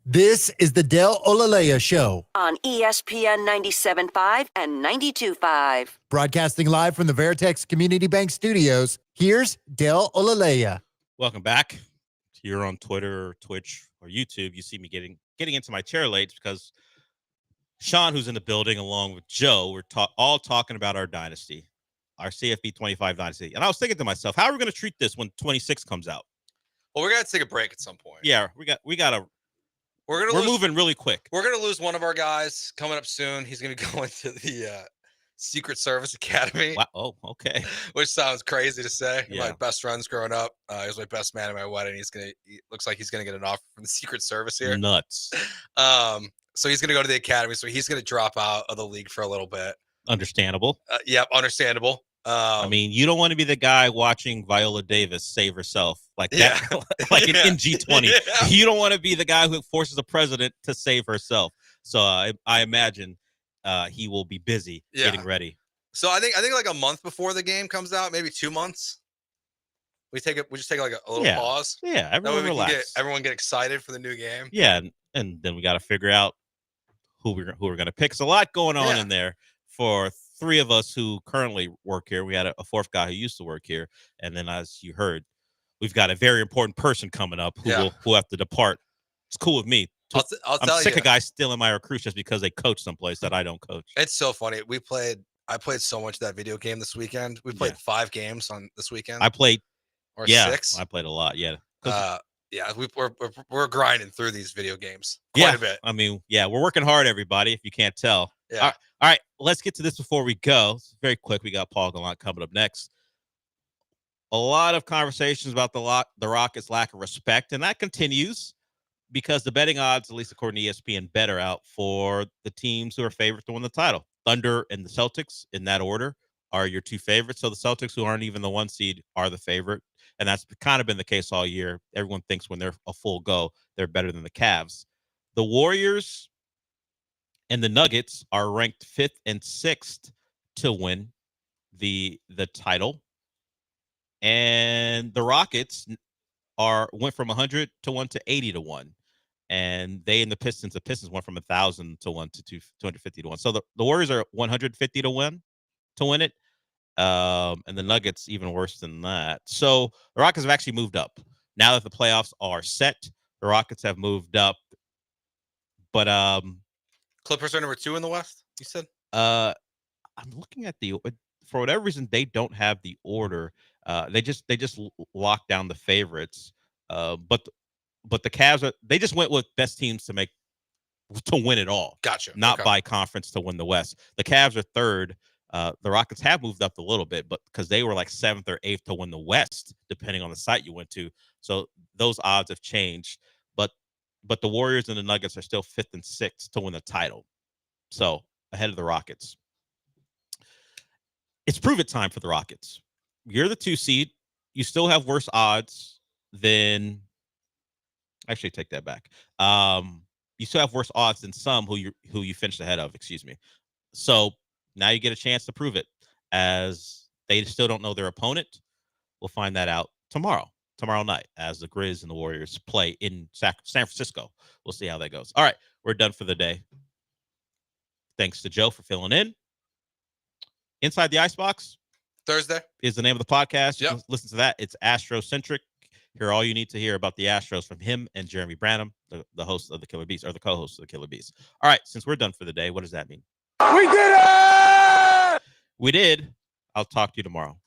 This is the Del Olaleye Show, on ESPN 97.5 and 92.5. broadcasting live from the Veritex Community Bank Studios. Here's Del Olaleye. Welcome back. Here on Twitter or Twitch or YouTube, you see me getting into my chair late because Sean, who's in the building, along with Joe, we're all talking about our dynasty, our CFB 25 dynasty. And I was thinking to myself, how are we going to treat this when 26 comes out? Well, we're gonna take a break at some point. Yeah, we're moving really quick. We're gonna lose one of our guys coming up soon. He's gonna go into the Secret Service Academy. Wow. Oh, okay. Which sounds crazy to say. Yeah. My best friends growing up. He was my best man at my wedding. He looks like he's gonna get an offer from the Secret Service here. Nuts. So he's gonna go to the academy. So he's gonna drop out of the league for a little bit. Understandable. Yep, understandable. I mean, you don't want to be the guy watching Viola Davis save herself like that, like in G20. Yeah. You don't want to be the guy who forces the president to save herself. So I imagine he will be busy getting ready. So I think like a month before the game comes out, maybe 2 months. We just take like a little pause. Yeah, everyone relax. Everyone get excited for the new game. Yeah, and then we got to figure out who we're going to pick. There's a lot going on in there for three of us who currently work here. We had a fourth guy who used to work here, and then as you heard, we've got a very important person coming up who will have to depart. It's cool with me. I'm sick of guys stealing my recruits just because they coach someplace that I don't coach. It's so funny. I played so much that video game this weekend. We played 5 games on this weekend. I played 6. I played a lot. Yeah. We're grinding through these video games quite a bit. I mean, we're working hard, everybody, if you can't tell. Yeah. All right, let's get to this before we go. It's very quick. We got Paul Gallant coming up next. A lot of conversations about the Rockets' lack of respect, and that continues because the betting odds, at least according to ESPN, bet are out for the teams who are favored to win the title. Thunder and the Celtics, in that order, are your 2 favorites. So the Celtics, who aren't even the 1 seed, are the favorite. And that's kind of been the case all year. Everyone thinks when they're a full go, they're better than the Cavs. The Warriors and the Nuggets are ranked 5th and 6th to win the title. And the Rockets went from 100 to 1 to 80 to 1. And the Pistons went from 1,000 to 1 to 250 to 1. So the Warriors are 150 to win it. And the Nuggets even worse than that. So the Rockets have actually moved up. Now that the playoffs are set, the Rockets have moved up. But Clippers are number 2 in the West, you said? I'm looking at for whatever reason they don't have the order. They just locked down the favorites. But the Cavs they just went with best teams to win it all. Gotcha. Not by conference to win the West. The Cavs are 3rd. The Rockets have moved up a little bit, but because they were like 7th or 8th to win the West, depending on the site you went to. So those odds have changed. But the Warriors and the Nuggets are still 5th and 6th to win the title. So ahead of the Rockets. It's prove it time for the Rockets. You're the 2 seed. You still have worse odds than. Actually, take that back. You still have worse odds than some who you finished ahead of. Excuse me. So now you get a chance to prove it, as they still don't know their opponent. We'll find that out tomorrow night, as the Grizz and the Warriors play in San Francisco. We'll see how that goes. All right, we're done for the day. Thanks to Joe for filling in. Inside the Icebox Thursday is the name of the podcast. You Yep. can listen to that. It's Astro-centric. Hear all you need to hear about the Astros from him and Jeremy Branham, the host of the Killer Bees, or the co-host of the Killer Bees. All right, since we're done for the day, what does that mean? We did it! We did. I'll talk to you tomorrow.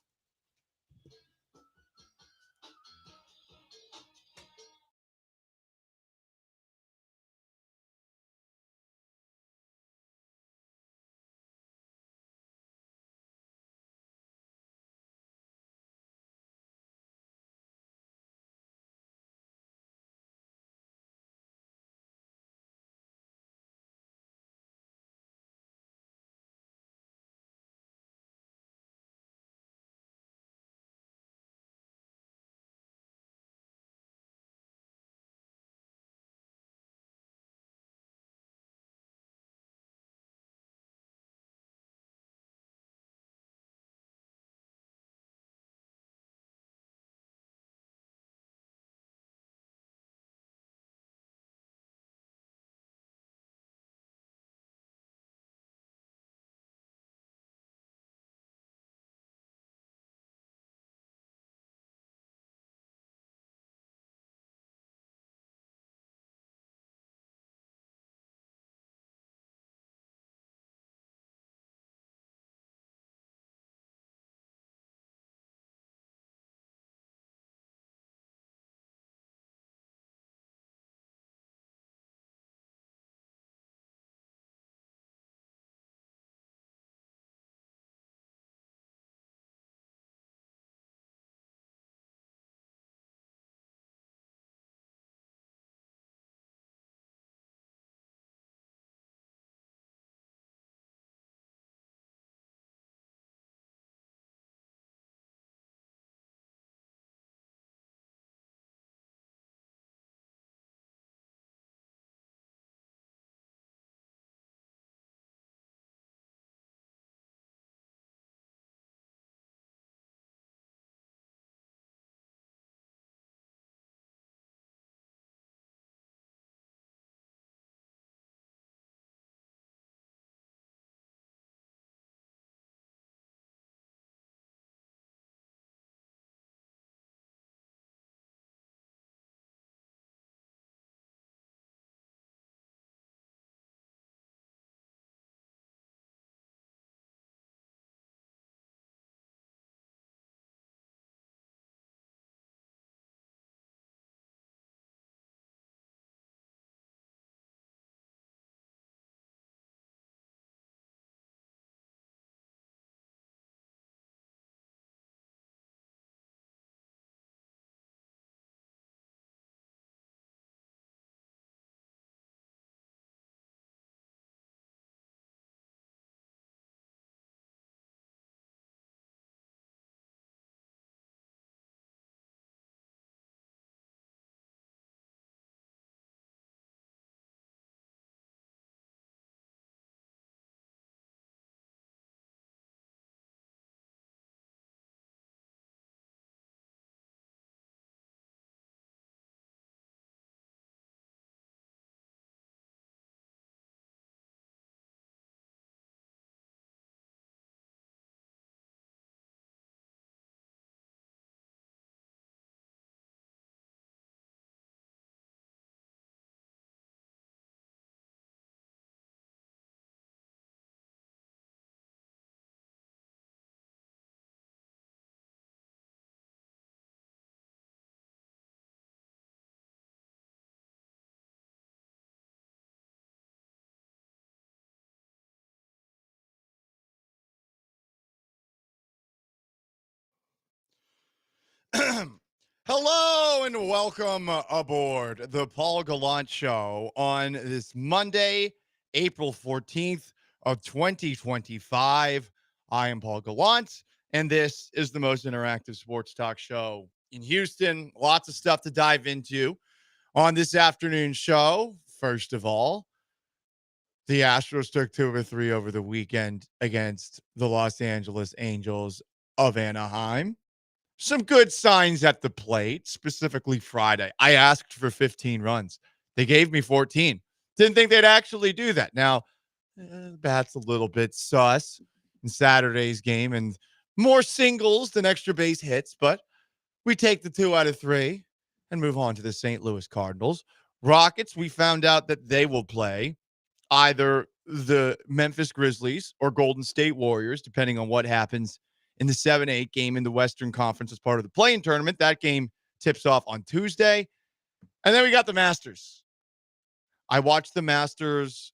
Hello and welcome aboard the Paul Gallant Show on this Monday, April 14th of 2025. I am Paul Gallant, and this is the most interactive sports talk show in Houston. Lots of stuff to dive into on this afternoon show. First of all, the Astros took 2-3 over the weekend against the Los Angeles Angels of Anaheim. Some good signs at the plate, specifically Friday. I asked for 15 runs. They gave me 14. Didn't think they'd actually do that. Now, the bat's a little bit sus in Saturday's game and more singles than extra base hits, but we take the 2 out of 3 and move on to the St. Louis Cardinals. Rockets, we found out that they will play either the Memphis Grizzlies or Golden State Warriors, depending on what happens in the 7-8 game in the Western Conference as part of the play-in tournament. That game tips off on Tuesday. And then we got the Masters. I watched the Masters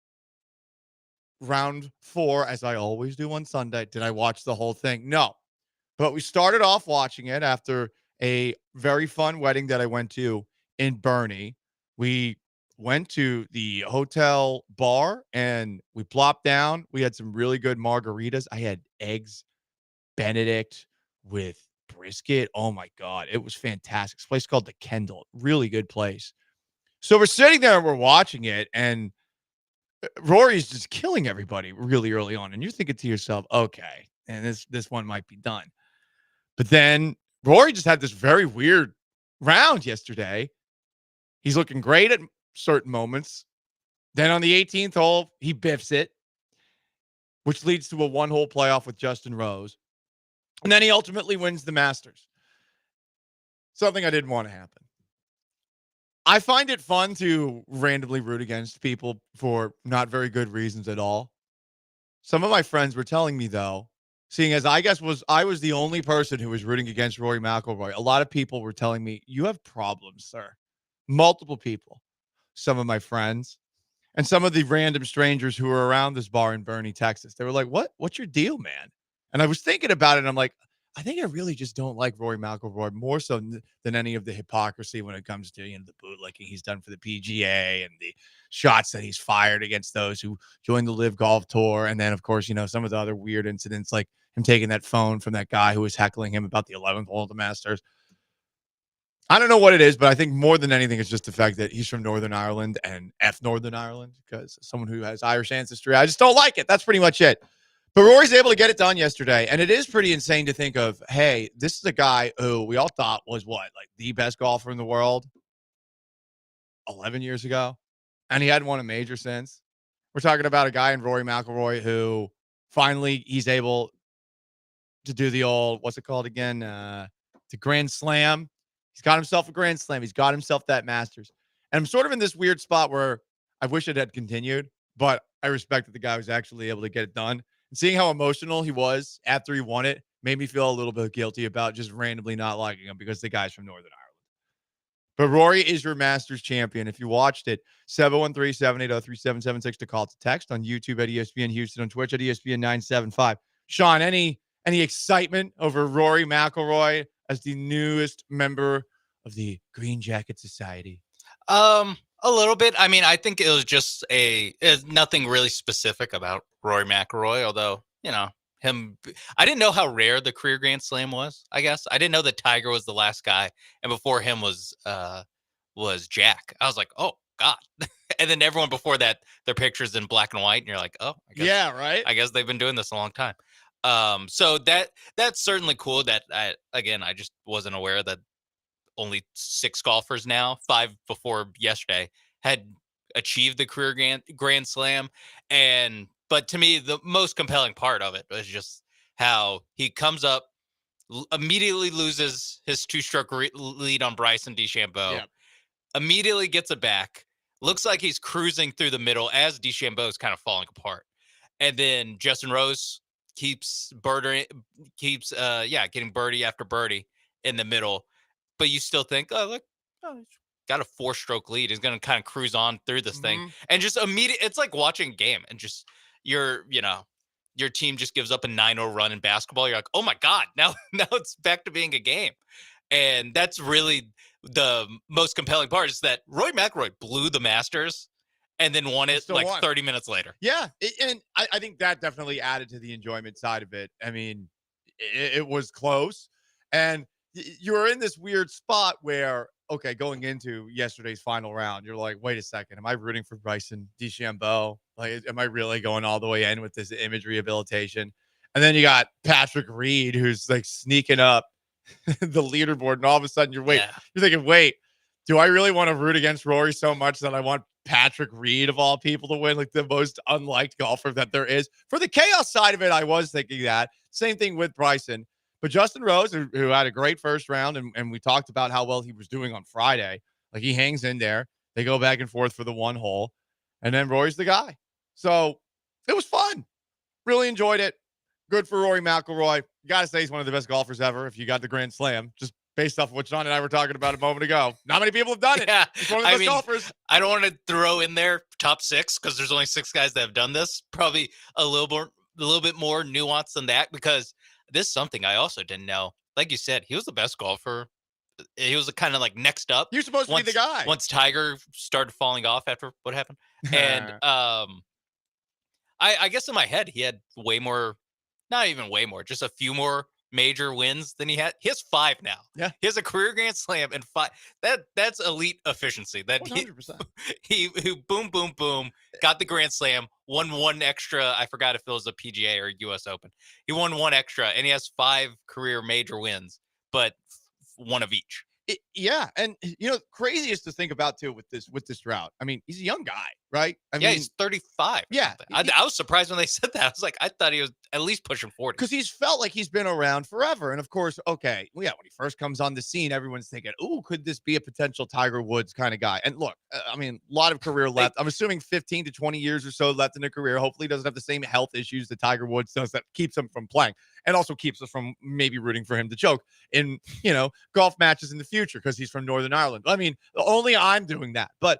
round 4, as I always do on Sunday. Did I watch the whole thing? No. But we started off watching it after a very fun wedding that I went to in Bernie. We went to the hotel bar and we plopped down. We had some really good margaritas. I had eggs Benedict with brisket. Oh my God. It was fantastic. It's a place called the Kendall. Really good place. So we're sitting there and we're watching it, and Rory's just killing everybody really early on. And you're thinking to yourself, okay, and this one might be done. But then Rory just had this very weird round yesterday. He's looking great at certain moments. Then on the 18th hole, he biffs it, which leads to a one-hole playoff with Justin Rose. And then he ultimately wins the Masters. Something I didn't want to happen. I find it fun to randomly root against people for not very good reasons at all. Some of my friends were telling me, though, seeing as I was the only person who was rooting against Rory McIlroy, a lot of people were telling me, you have problems, sir. Multiple people. Some of my friends and some of the random strangers who were around this bar in Bernie, Texas. They were like, what's your deal, man? And I was thinking about it, and I'm like, I think I really just don't like Rory McIlroy more so than any of the hypocrisy when it comes to, the bootlicking he's done for the PGA and the shots that he's fired against those who joined the Live Golf Tour. And then, of course, some of the other weird incidents like him taking that phone from that guy who was heckling him about the 11th hole of the Masters. I don't know what it is, but I think more than anything, it's just the fact that he's from Northern Ireland and F Northern Ireland, because someone who has Irish ancestry, I just don't like it. That's pretty much it. But Rory's able to get it done yesterday, and it is pretty insane to think of, hey, this is a guy who we all thought was the best golfer in the world 11 years ago, and he hadn't won a major since. We're talking about a guy in Rory McIlroy who finally he's able to do the old, what's it called again? The Grand Slam. He's got himself a Grand Slam. He's got himself that Masters. And I'm sort of in this weird spot where I wish it had continued, but I respect that the guy was actually able to get it done. And seeing how emotional he was after he won it made me feel a little bit guilty about just randomly not liking him because the guy's from Northern Ireland. But Rory is your Masters champion. If you watched it, 713-780-3776 to call to text on YouTube at ESPN Houston, on Twitch at ESPN 975. Sean, any excitement over Rory McIlroy as the newest member of the Green Jacket Society? A little bit. I mean, I think it was just nothing really specific about Rory McIlroy, although, him, I didn't know how rare the career Grand Slam was, I guess. I didn't know that Tiger was the last guy, and before him was Jack. I was like, oh, God. And then everyone before that, their pictures in black and white, and you're like, oh, I guess, yeah, right? I guess they've been doing this a long time. So that's certainly cool that I just wasn't aware that only 6 golfers now, 5 before yesterday, had achieved the career Grand Slam. But to me, the most compelling part of it was just how he comes up, immediately loses his 2-stroke lead on Bryson DeChambeau, immediately gets it back, looks like he's cruising through the middle as DeChambeau is kind of falling apart. And then Justin Rose keeps getting birdie after birdie in the middle. But you still think, he's got a 4-stroke lead. He's going to kind of cruise on through this thing. And just it's like watching a game, and just your team just gives up a 9-0 run in basketball. You're like, oh my God, now it's back to being a game. And that's really the most compelling part is that Roy McIlroy blew the Masters and then won it still like won. 30 minutes later. Yeah, and I think that definitely added to the enjoyment side of it. I mean, it was close, and you were in this weird spot where, okay, going into yesterday's final round, you're like, wait a second, am I rooting for Bryson DeChambeau? Like, am I really going all the way in with this image rehabilitation? And then you got Patrick Reed, who's like sneaking up the leaderboard, and all of a sudden you're thinking, wait, do I really want to root against Rory so much that I want Patrick Reed of all people to win, like the most unliked golfer that there is? For the chaos side of it, I was thinking that. Same thing with Bryson. But Justin Rose, who had a great first round, and we talked about how well he was doing on Friday. Like, he hangs in there. They go back and forth for the one hole. And then Rory's the guy. So it was fun. Really enjoyed it. Good for Rory McIlroy. You got to say he's one of the best golfers ever if you got the Grand Slam, just based off of what John and I were talking about a moment ago. Not many people have done it. Yeah, He's one of the best golfers. I don't want to throw in there top 6 because there's only 6 guys that have done this. Probably a little bit more nuanced than that, because this is something I also didn't know. Like you said, he was the best golfer. He was kind of like next up. You're supposed to be the guy. Once Tiger started falling off after what happened. And I guess in my head, he had way more, not even way more, just a few more major wins than he had. He has 5 now. Yeah. He has a career Grand Slam and 5. That's elite efficiency. That 100%. He boom, boom, boom, got the Grand Slam, won 1 extra. I forgot if it was a PGA or US Open. He won 1 extra, and he has 5 career major wins, but 1 of each. Yeah, and craziest to think about too with this drought. I mean, he's a young guy, right? I mean, he's 35. Yeah, I was surprised when they said that. I was like, I thought he was at least pushing 40. Because he's felt like he's been around forever. And of course, okay, when he first comes on the scene, everyone's thinking, "Ooh, could this be a potential Tiger Woods kind of guy?" And look, I mean, a lot of career left. I'm assuming 15 to 20 years or so left in a career. Hopefully, he doesn't have the same health issues that Tiger Woods does that keeps him from playing, and also keeps us from maybe rooting for him to choke in golf matches in the future because he's from Northern Ireland. I mean, only I'm doing that, but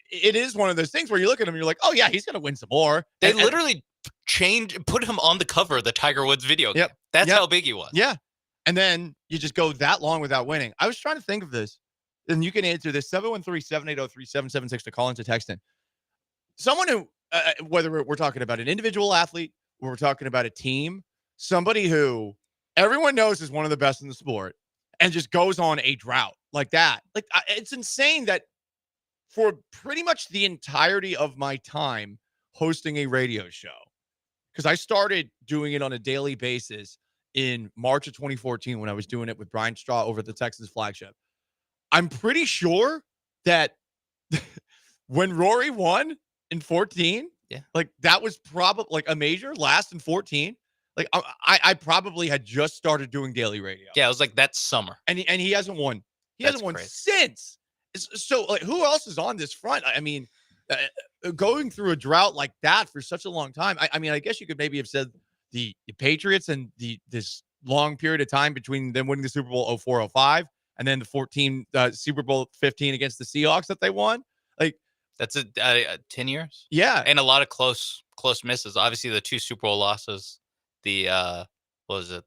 it is one of those things where you look at him and you're like, oh yeah, he's going to win some more. They literally put him on the cover of the Tiger Woods video game. That's how big he was. Yeah. And then you just go that long without winning. I was trying to think of this, and you can answer this 713-780-3776 to call into text in. Someone who, whether we're talking about an individual athlete or we're talking about a team, somebody who everyone knows is one of the best in the sport and just goes on a drought like that. Like, it's insane that for pretty much the entirety of my time hosting a radio show, because I started doing it on a daily basis in March of 2014 when I was doing it with Brian Straw over at the Texas flagship. I'm pretty sure that when Rory won in 14, like that was probably like a major last in 14. Like I probably had just started doing daily radio. Yeah, it was like that summer. And he hasn't won. He hasn't won since. So like, who else is on this front? I mean, going through a drought like that for such a long time. I mean, I guess you could maybe have said the Patriots and this long period of time between them winning the Super Bowl 04-05 and then the 14 Super Bowl 15 against the Seahawks that they won. Like, that's 10 years. Yeah, and a lot of close misses. Obviously, the 2 Super Bowl losses. The what was it?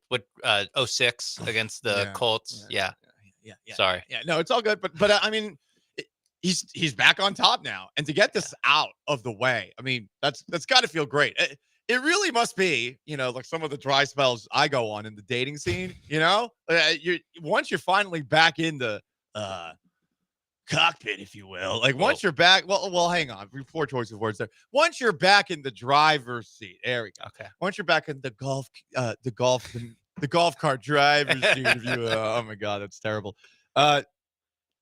06 against the Colts. Yeah. Sorry. Yeah, no, it's all good. But I mean, he's back on top now, and to get this out of the way, I mean, that's got to feel great. It really must be, like some of the dry spells I go on in the dating scene. Once you're finally back in the cockpit, if you will. Like once you're back, well, hang on. Poor choice of words there. Once you're back in the driver's seat, there we go. Okay. Once you're back in the golf cart driver's seat, if you will. Oh my God, that's terrible.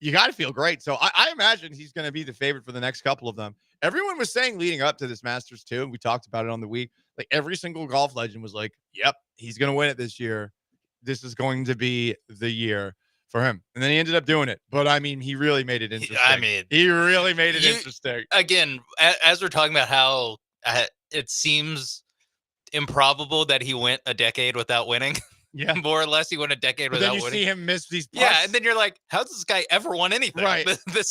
You got to feel great. So I imagine he's going to be the favorite for the next couple of them. Everyone was saying leading up to this Masters too, and we talked about it on the week. Like every single golf legend was like, "Yep, he's going to win it this year. This is going to be the year for him." And then he ended up doing it. But I mean, he really made it interesting. He really made it interesting. Again, as we're talking about how it seems improbable that he went a decade without winning. Yeah, more or less, he went a decade without winning. Then you see him miss these putts. Yeah, and then you're like, how's this guy ever won anything? Right. This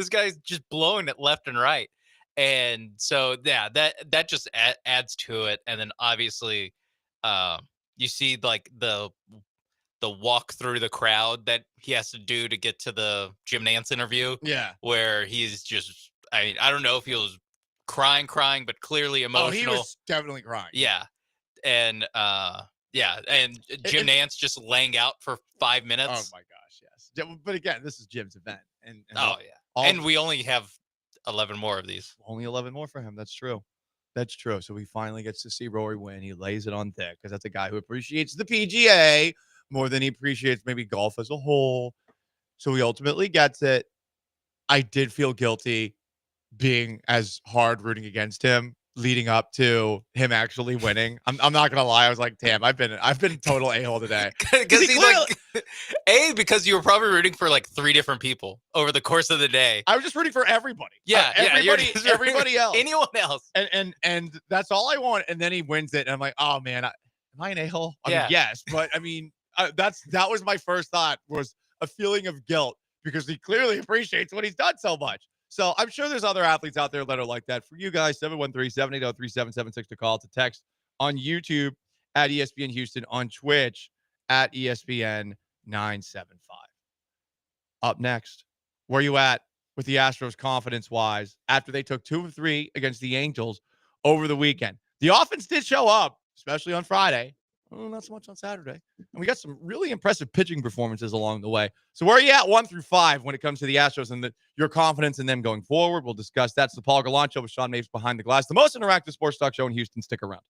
guy's just blowing it left and right. And so, yeah, that just adds to it. And then obviously, you see like the walk through the crowd that he has to do to get to the Jim Nance interview. Yeah. Where he's just, I mean, I don't know if he was crying, but clearly emotional. Oh, he was definitely crying. Yeah. And and Jim Nance just laying out for 5 minutes. Oh my gosh, yes. But again, this is Jim's event, and and we only have 11 more of these. Only 11 more for him. That's true. That's true. So he finally gets to see Rory win. He lays it on thick because that's a guy who appreciates the PGA more than he appreciates maybe golf as a whole. So he ultimately gets it. I did feel guilty being as hard rooting against him leading up to him actually winning. I'm not gonna lie. I was like, damn, I've been total a-hole today. Because because you were probably rooting for like 3 different people over the course of the day. I was just rooting for everybody. Yeah, everybody else. Anyone else. And that's all I want. And then he wins it. And I'm like, oh man, am I an a-hole? I mean, yes, but I mean, that was my first thought, was a feeling of guilt because he clearly appreciates what he's done so much. So I'm sure there's other athletes out there that are like that. For you guys, 713-780-3776 to call, to text on YouTube at ESPN Houston, on Twitch at ESPN 975. Up next, where you at with the Astros confidence-wise after they took 2 of 3 against the Angels over the weekend? The offense did show up, especially on Friday. Not so much on Saturday. And we got some really impressive pitching performances along the way. So where are you at 1 through 5 when it comes to the Astros and your confidence in them going forward? We'll discuss that. It's the Paul Gallant Show with Sean Mapes behind the glass, the most interactive sports talk show in Houston. Stick around.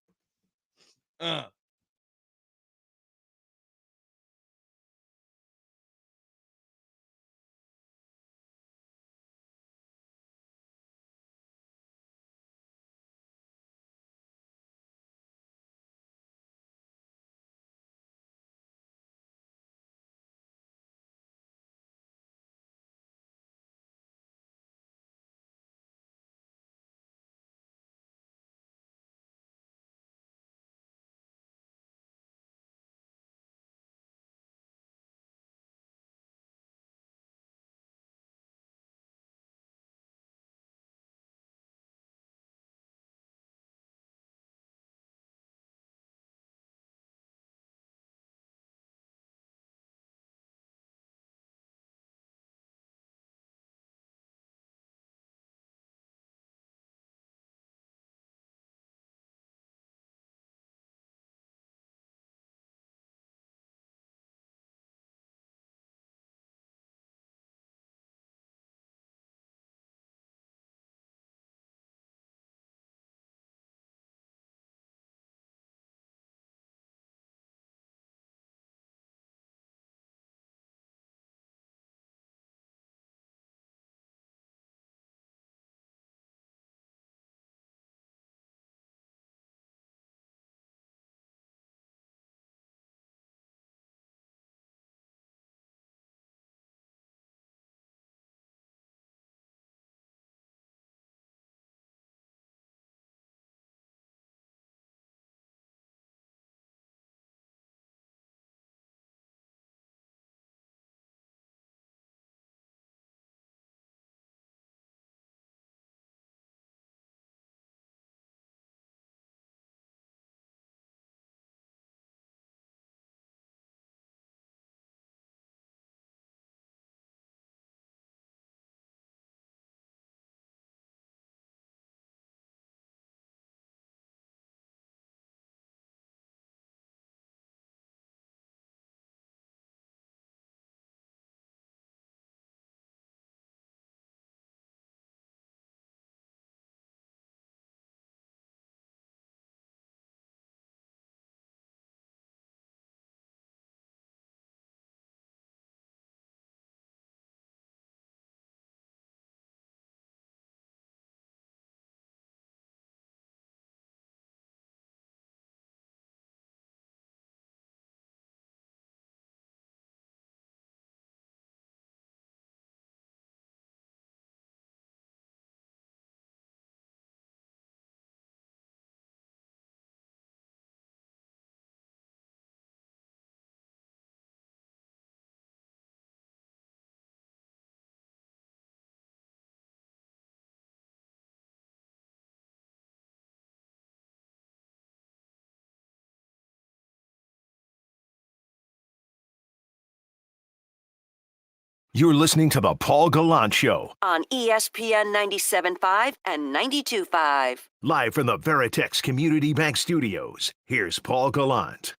You're listening to the Paul Gallant Show, on ESPN 97.5 and 92.5. live from the Veritex Community Bank Studios. Here's Paul Gallant.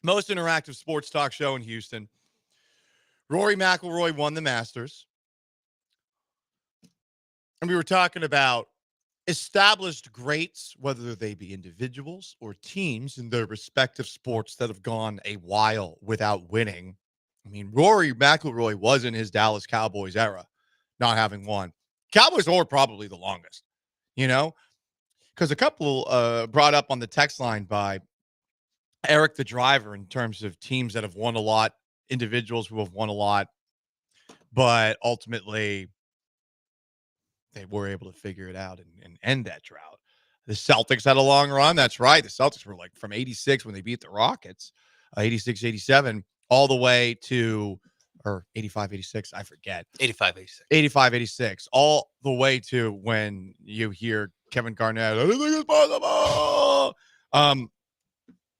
Most interactive sports talk show in Houston. Rory McIlroy won the Masters. And we were talking about established greats, whether they be individuals or teams in their respective sports that have gone a while without winning. I mean, Rory McIlroy was in his Dallas Cowboys era, not having won. Cowboys were probably the longest, because a couple brought up on the text line by Eric the driver in terms of teams that have won a lot, individuals who have won a lot, but ultimately they were able to figure it out and end that drought. The Celtics had a long run. That's right. The Celtics were like from 86 when they beat the Rockets, 86, 87, all the way to, or 85, 86, I forget. 85, 86. 85, 86, all the way to when you hear Kevin Garnett, anything is possible.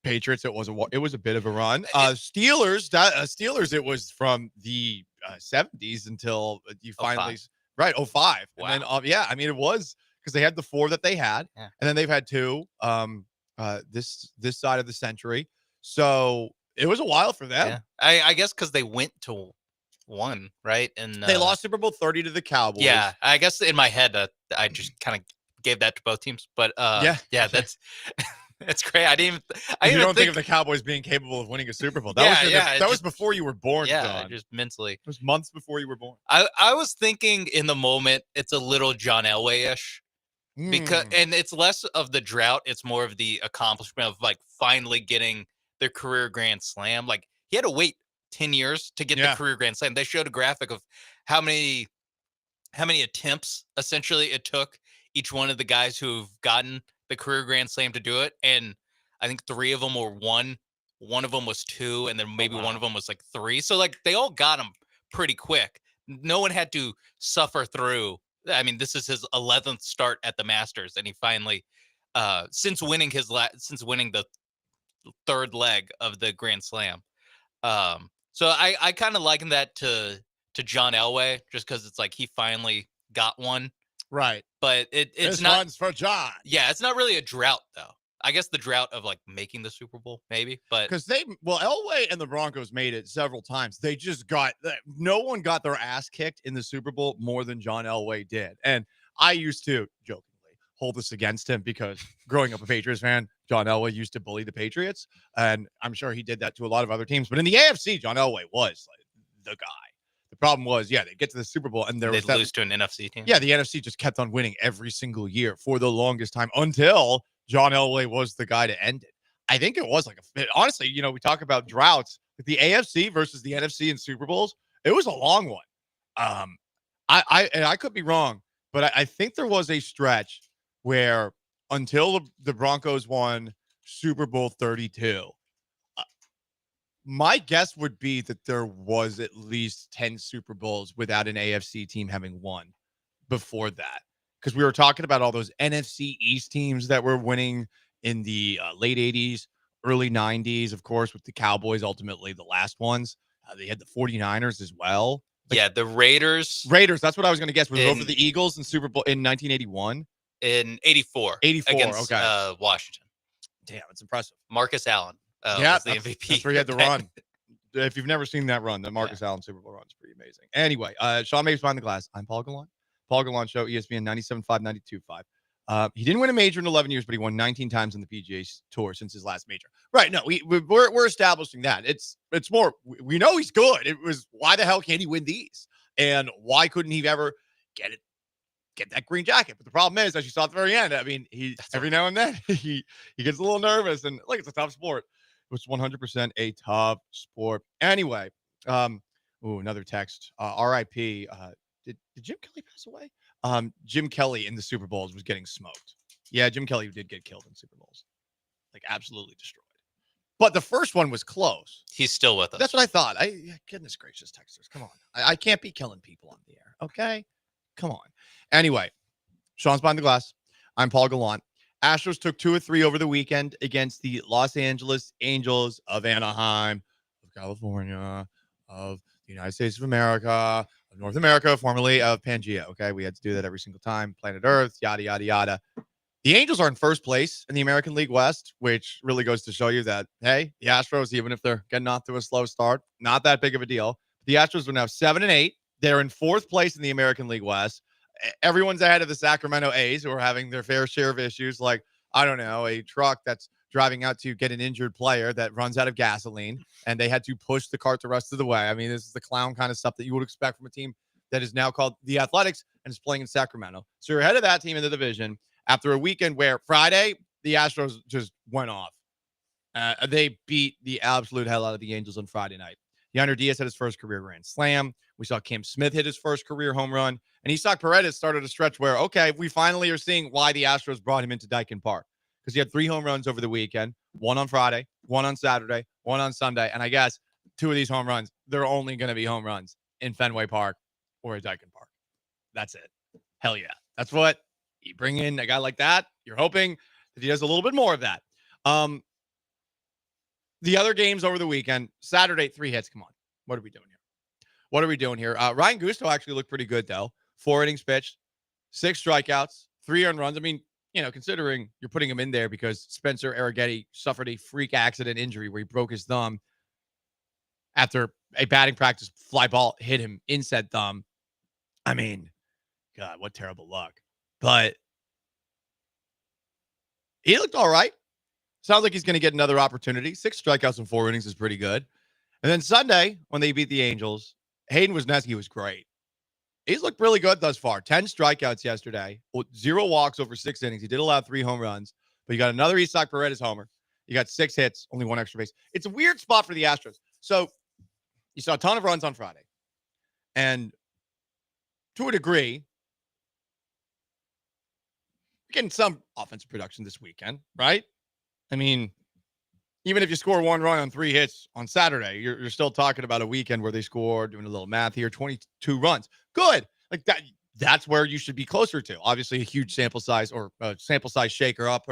Patriots, it was a bit of a run. Steelers, it was from the 70s until you finally, 05. Right, 05. Wow. And then, it was because they had the 4 that they had, and then they've had 2 this side of the century. So it was a while for them. Yeah. I guess because they went to 1, right? And they lost Super Bowl 30 to the Cowboys. Yeah, I guess in my head, I just kind of gave that to both teams. But that's that's great. I didn't even think of the Cowboys being capable of winning a Super Bowl. That was before you were born. Yeah, John. Just mentally. It was months before you were born. I was thinking in the moment, it's a little John Elway-ish. Because and it's less of the drought, it's more of the accomplishment of like finally getting their career Grand Slam. Like he had to wait 10 years to get the career Grand Slam. They showed a graphic of how many attempts essentially it took each one of the guys who've gotten the career Grand Slam to do it, and I think 3 of them were 1. One of them was 2, and then maybe one of them was like 3. So like they all got them pretty quick. No one had to suffer through. I mean, this is his 11th start at the Masters, and he finally, since winning the 3rd leg of the Grand Slam. So I kind of liken that to John Elway, just because it's like he finally got one. Right. But it's this not. one's for John. Yeah, it's not really a drought, though. I guess the drought of like making the Super Bowl, maybe. But because Elway and the Broncos made it several times. They just no one got their ass kicked in the Super Bowl more than John Elway did. And I used to jokingly hold this against him because growing up a Patriots fan, John Elway used to bully the Patriots. And I'm sure he did that to a lot of other teams. But in the AFC, John Elway was like the guy. The problem was, they get to the Super Bowl and they'd lose to an NFC team. Yeah, the NFC just kept on winning every single year for the longest time until John Elway was the guy to end it. I think it was honestly, we talk about droughts. The AFC versus the NFC in Super Bowls, it was a long one. I could be wrong, but I think there was a stretch where until the Broncos won Super Bowl 32, my guess would be that there was at least 10 Super Bowls without an AFC team having won before that. Because we were talking about all those NFC East teams that were winning in the late 80s, early 90s, of course, with the Cowboys, ultimately the last ones. They had the 49ers as well. The Raiders. That's what I was going to guess. Was over the Eagles in Super Bowl in 1981? In 84. 84, against, okay. Washington. Damn, it's impressive. Marcus Allen. Was the MVP. That's where he had the run. If you've never seen that run, the Marcus Allen Super Bowl run is pretty amazing. Anyway, Sean Mapes behind the glass. I'm Paul Gallant. Paul Gallant Show, ESPN 97.5, 92.5. He didn't win a major in 11 years, but he won 19 times on the PGA Tour since his last major. Right? No, we're establishing that. It's more. We know he's good. It was why the hell can't he win these? And why couldn't he ever get that green jacket? But the problem is, as you saw at the very end, I mean, every now and then he gets a little nervous, and look, it's a tough sport. It's 100% a tough sport. Anyway, another text. R.I.P. Did Jim Kelly pass away? Jim Kelly in the Super Bowls was getting smoked. Yeah, Jim Kelly did get killed in Super Bowls. Like absolutely destroyed. But the first one was close. He's still with us. That's what I thought. Goodness gracious, texters. Come on. I can't be killing people on the air. Okay? Come on. Anyway, Sean's behind the glass. I'm Paul Gallant. Astros took 2 or 3 over the weekend against the Los Angeles Angels of Anaheim, of California, of the United States of America, of North America, formerly of Pangea. Okay, we had to do that every single time. Planet Earth, yada, yada, yada. The Angels are in first place in the American League West, which really goes to show you that, hey, the Astros, even if they're getting off to a slow start, not that big of a deal. The Astros are now 7-8. They're in fourth place in the American League West. Everyone's ahead of the Sacramento A's, who are having their fair share of issues, like, I don't know, a truck that's driving out to get an injured player that runs out of gasoline, and they had to push the cart the rest of the way. I mean, this is the clown kind of stuff that you would expect from a team that is now called the Athletics and is playing in Sacramento. So you're ahead of that team in the division after a weekend where Friday, the Astros just went off. They beat the absolute hell out of the Angels on Friday night. Yonder Diaz had his first career grand slam. We saw Cam Smith hit his first career home run. And Isaac Paredes started a stretch where, okay, we finally are seeing why the Astros brought him into Daikin Park. Because he had 3 home runs over the weekend, 1 on Friday, 1 on Saturday, 1 on Sunday. And I guess 2 of these home runs, they're only going to be home runs in Fenway Park or at Daikin Park. That's it. Hell yeah. That's what you bring in a guy like that. You're hoping that he does a little bit more of that. The other games over the weekend, Saturday, 3 hits. Come on. What are we doing here? What are we doing here? Ryan Gusto actually looked pretty good, though. 4 innings pitched, 6 strikeouts, 3 earned runs. I mean, you know, considering you're putting him in there because Spencer Arrighetti suffered a freak accident injury where he broke his thumb after a batting practice fly ball hit him in said thumb. I mean, God, what terrible luck. But he looked all right. Sounds like he's going to get another opportunity. 6 strikeouts in 4 innings is pretty good. And then Sunday, when they beat the Angels, Hayden Wesneski was great. He's looked really good thus far. 10 strikeouts yesterday, 0 walks over 6 innings. He did allow 3 home runs, but you got another Isaac Paredes homer. You got 6 hits, only 1 extra base. It's a weird spot for the Astros. So you saw a ton of runs on Friday. And to a degree, you're getting some offensive production this weekend, right? I mean, even if you score 1 run on 3 hits on Saturday, you're still talking about a weekend where they score, doing a little math here, 22 runs. Good. Like that's where you should be closer to. Obviously, a huge sample size or a sample size shaker up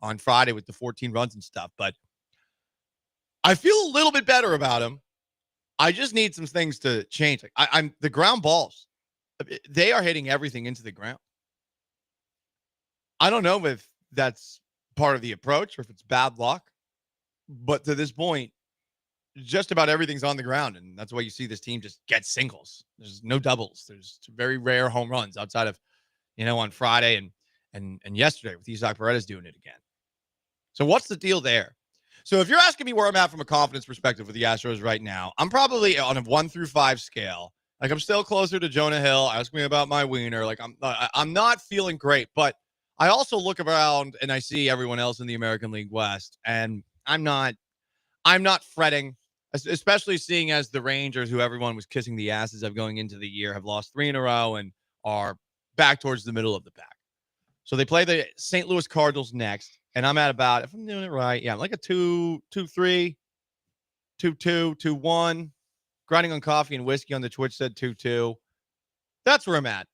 on Friday with the 14 runs and stuff. But I feel a little bit better about him. I just need some things to change. Like I'm the ground balls. They are hitting everything into the ground. I don't know if that's part of the approach or if it's bad luck. But to this point, just about everything's on the ground. And that's why you see this team just get singles. There's no doubles. There's very rare home runs outside of, on Friday and yesterday with Isaac Paredes doing it again. So what's the deal there? So if you're asking me where I'm at from a confidence perspective with the Astros right now, I'm probably on a 1 through 5 scale. Like I'm still closer to Jonah Hill. Ask me about my wiener. Like I'm not feeling great, but I also look around and I see everyone else in the American League West, and I'm not fretting, especially seeing as the Rangers, who everyone was kissing the asses of going into the year, have lost 3 in a row and are back towards the middle of the pack. So they play the St. Louis Cardinals next, and I'm at about, if I'm doing it right, yeah, I'm like a 2-2-3, 2-2, 2-1. Grinding on coffee and whiskey on the Twitch said 2-2. That's where I'm at.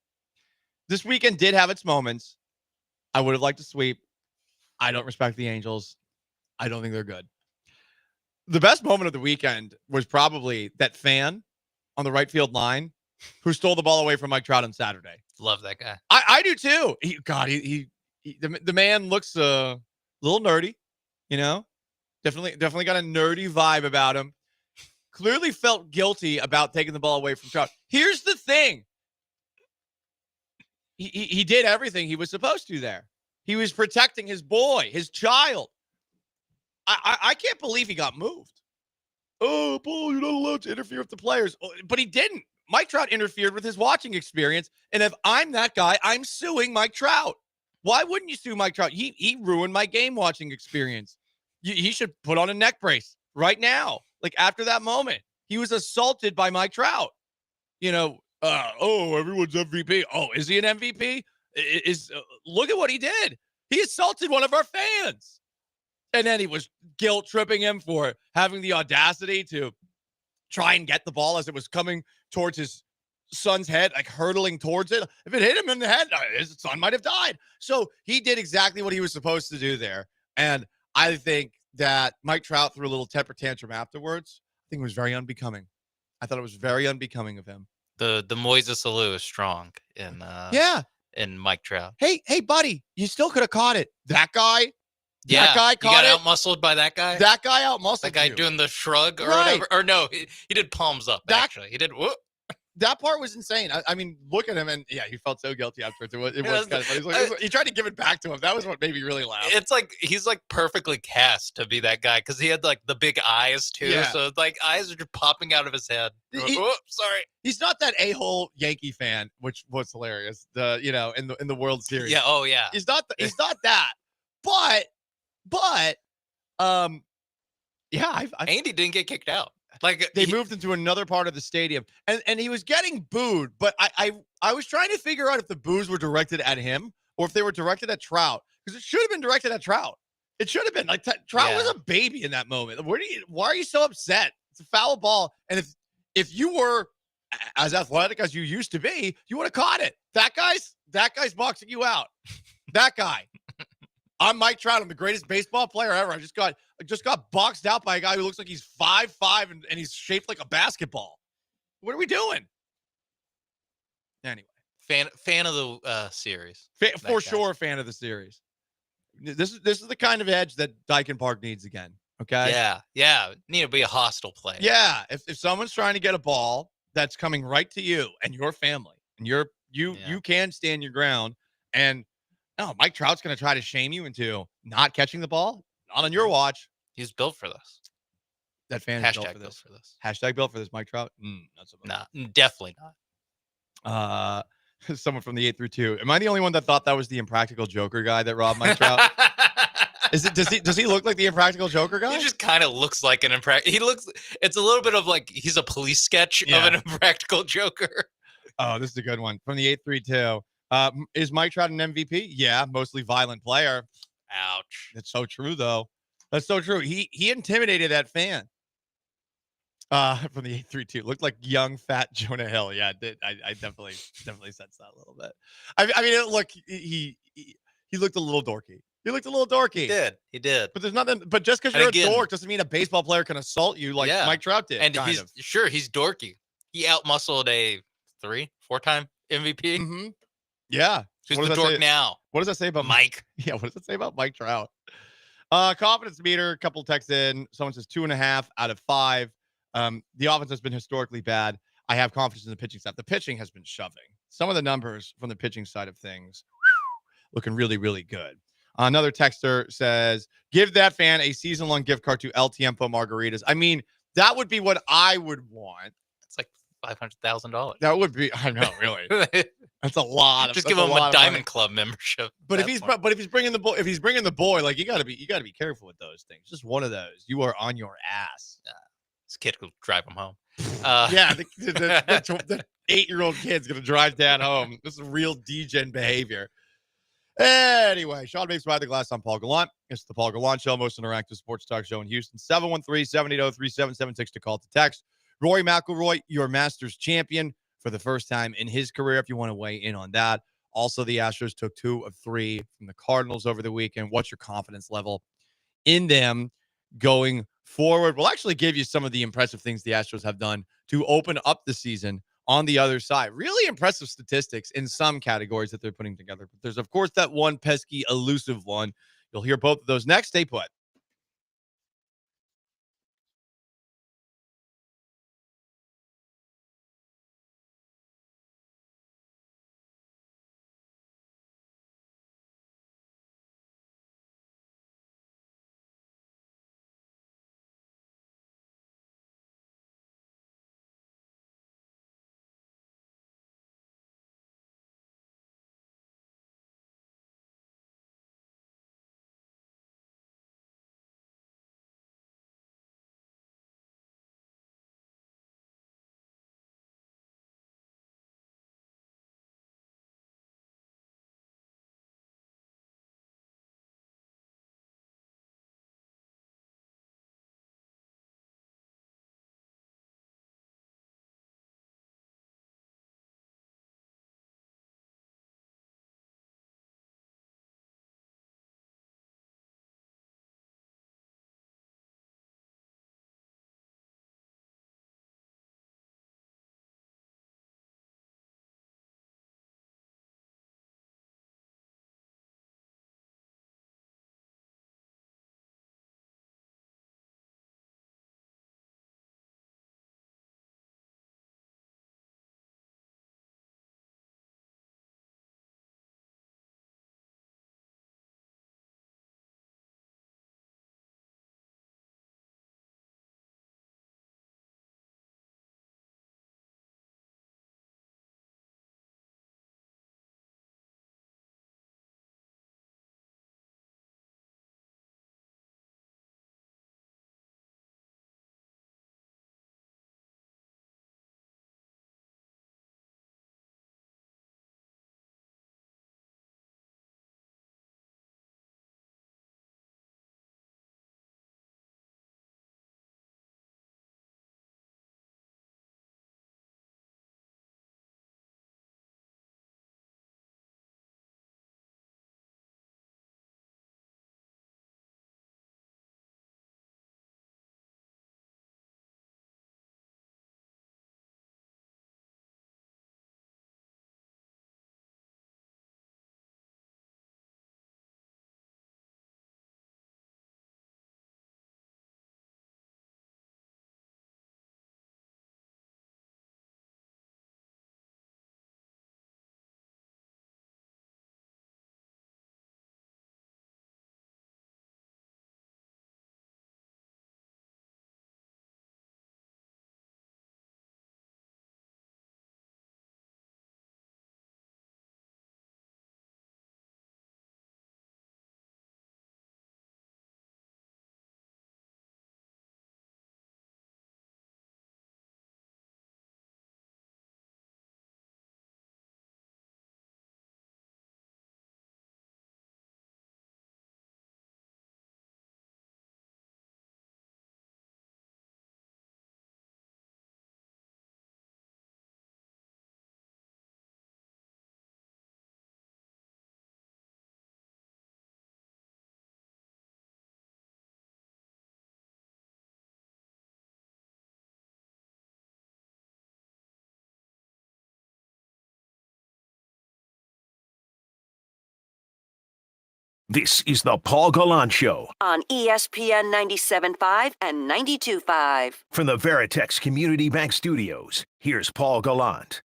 This weekend did have its moments. I would have liked to sweep. I don't respect the Angels. I don't think they're good. The best moment of the weekend was probably that fan on the right field line who stole the ball away from Mike Trout on Saturday. Love that guy. I do too. The man looks a little nerdy, Definitely got a nerdy vibe about him. Clearly felt guilty about taking the ball away from Trout. Here's the thing. He did everything he was supposed to there. He was protecting his boy, his child. I can't believe he got moved. Oh, Paul, you're not allowed to interfere with the players. But he didn't. Mike Trout interfered with his watching experience. And if I'm that guy, I'm suing Mike Trout. Why wouldn't you sue Mike Trout? He ruined my game watching experience. He should put on a neck brace right now. Like after that moment, he was assaulted by Mike Trout. Everyone's MVP. Oh, is he an MVP? Look at what he did. He assaulted one of our fans. And then he was guilt tripping him for having the audacity to try and get the ball as it was coming towards his son's head, like hurtling towards it. If it hit him in the head, his son might have died. So he did exactly what he was supposed to do there. And I think that Mike Trout threw a little temper tantrum afterwards. I think it was very unbecoming. I thought it was very unbecoming of him. The Moises Alou is strong in Yeah. in Mike Trout. Hey, buddy, you still could have caught it. That guy Yeah, caught you got it. out-muscled by that guy. That guy out-muscled That guy you. doing the shrug or Right. whatever. Or no, he did palms up. Actually, he did. Whoop. That part was insane. I mean, look at him, and yeah, he felt so guilty afterwards. It was kind of funny. He tried to give it back to him. That was what made me really laugh. It's like he's like perfectly cast to be that guy because he had like the big eyes too. Yeah. So like eyes are just popping out of his head. Whoop, sorry. He's not that a-hole Yankee fan, which was hilarious. In the World Series. Yeah. Oh yeah. He's not that. But yeah, Andy didn't get kicked out. Like they moved into another part of the stadium, and he was getting booed. But I was trying to figure out if the boos were directed at him or if they were directed at Trout, because it should have been directed at Trout. It should have been like Trout was a baby in that moment. Why are you so upset? It's a foul ball, and if you were as athletic as you used to be, you would have caught it. That guy's boxing you out. That guy. I'm Mike Trout. I'm the greatest baseball player ever. I just got boxed out by a guy who looks like he's 5'5" and he's shaped like a basketball. What are we doing? Anyway, fan of the series. For sure, fan of the series. This is the kind of edge that Dyken Park needs again. Okay. Yeah. Need to be a hostile player. Yeah. If someone's trying to get a ball that's coming right to you and your family, and you can stand your ground, and no, Mike Trout's going to try to shame you into not catching the ball. Not on your watch. He's built for this. That fan is built for this. Hashtag built for this, Mike Trout. Not so much. Nah, definitely not. Someone from the 8-2. Am I the only one that thought that was the Impractical Joker guy that robbed Mike Trout? Does he look like the Impractical Joker guy? He just kind of looks like an it's a little bit of like he's a police sketch of an Impractical Joker. Oh, this is a good one. From the 8-3-2. Is Mike Trout an MVP? Yeah, mostly violent player. Ouch. That's so true, though. That's so true. He intimidated that fan. From the 8-3-2. Looked like young, fat Jonah Hill. Yeah, it did. I definitely sensed that a little bit. I mean, look, he looked a little dorky. He looked a little dorky. He did. But there's nothing. But just because you're a dork doesn't mean a baseball player can assault you like Mike Trout did. And he's dorky. He outmuscled a 3-4-time MVP. Mm-hmm. Yeah. Who's the dork now? What does that say about Mike? Yeah. What does that say about Mike Trout? Confidence meter. A couple texts in. Someone says 2.5 out of 5. The offense has been historically bad. I have confidence in the pitching staff. The pitching has been shoving. Some of the numbers from the pitching side of things looking really, really good. Another texter says, give that fan a season-long gift card to El Tiempo Margaritas. I mean, that would be what I would want. It's like $500,000. That would be, I know, really. That's a lot. Just give him a Diamond Club membership. But if he's bringing the boy, like you got to be careful with those things. Just one of those, you are on your ass. This kid will drive him home. Yeah, the 8-year-old kid's gonna drive dad home. This is real degen behavior. Anyway, Sean makes by the glass on Paul Gallant. It's the Paul Gallant Show, most interactive sports talk show in Houston. 713-780-3776 to call to text. Rory McIlroy, your Masters champion for the first time in his career, if you want to weigh in on that. Also, the Astros took 2 of 3 from the Cardinals over the weekend. What's your confidence level in them going forward? We'll actually give you some of the impressive things the Astros have done to open up the season on the other side. Really impressive statistics in some categories that they're putting together. But there's, of course, that one pesky, elusive one. You'll hear both of those next. Stay put. This is the Paul Gallant Show on ESPN 97.5 and 92.5. from the Veritex Community Bank Studios. Here's Paul Gallant.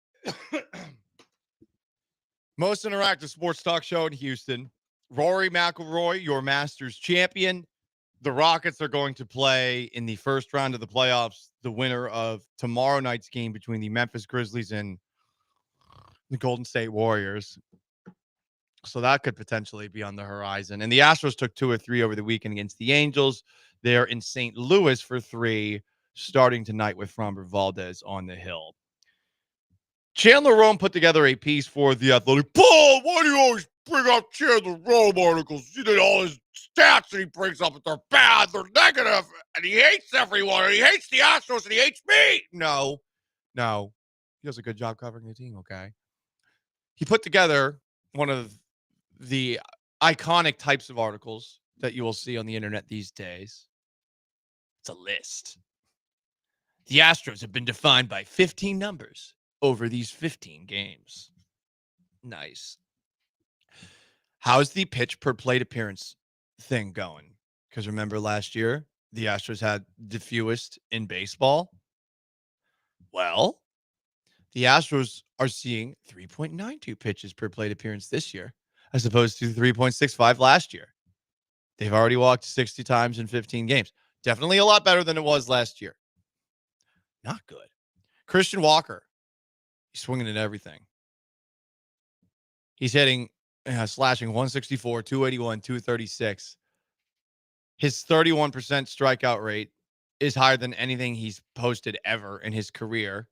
Most interactive sports talk show in Houston. Rory McIlroy, your Masters champion. The Rockets are going to play in the first round of the playoffs, the winner of tomorrow night's game between the Memphis Grizzlies and the Golden State Warriors. So that could potentially be on the horizon. And the Astros took 2 or 3 over the weekend against the Angels. They're in St. Louis for 3, starting tonight with Framber Valdez on the hill. Chandler Rome put together a piece for The Athletic. Paul, why do you always bring up Chandler Rome articles? You know, all his stats that he brings up, that they're bad, they're negative, and he hates everyone, and he hates the Astros, and he hates me. No. He does a good job covering the team, okay? He put together one of the iconic types of articles that you will see on the internet these days. It's a list. The Astros have been defined by 15 numbers over these 15 games. Nice. How's the pitch per plate appearance thing going? Because remember last year, the Astros had the fewest in baseball. Well, the Astros are seeing 3.92 pitches per plate appearance this year, as opposed to 3.65 last year. They've already walked 60 times in 15 games. Definitely a lot better than it was last year. Not good. Christian Walker, he's swinging at everything. He's hitting, slashing 164, 281, 236. His 31% strikeout rate is higher than anything he's posted ever in his career.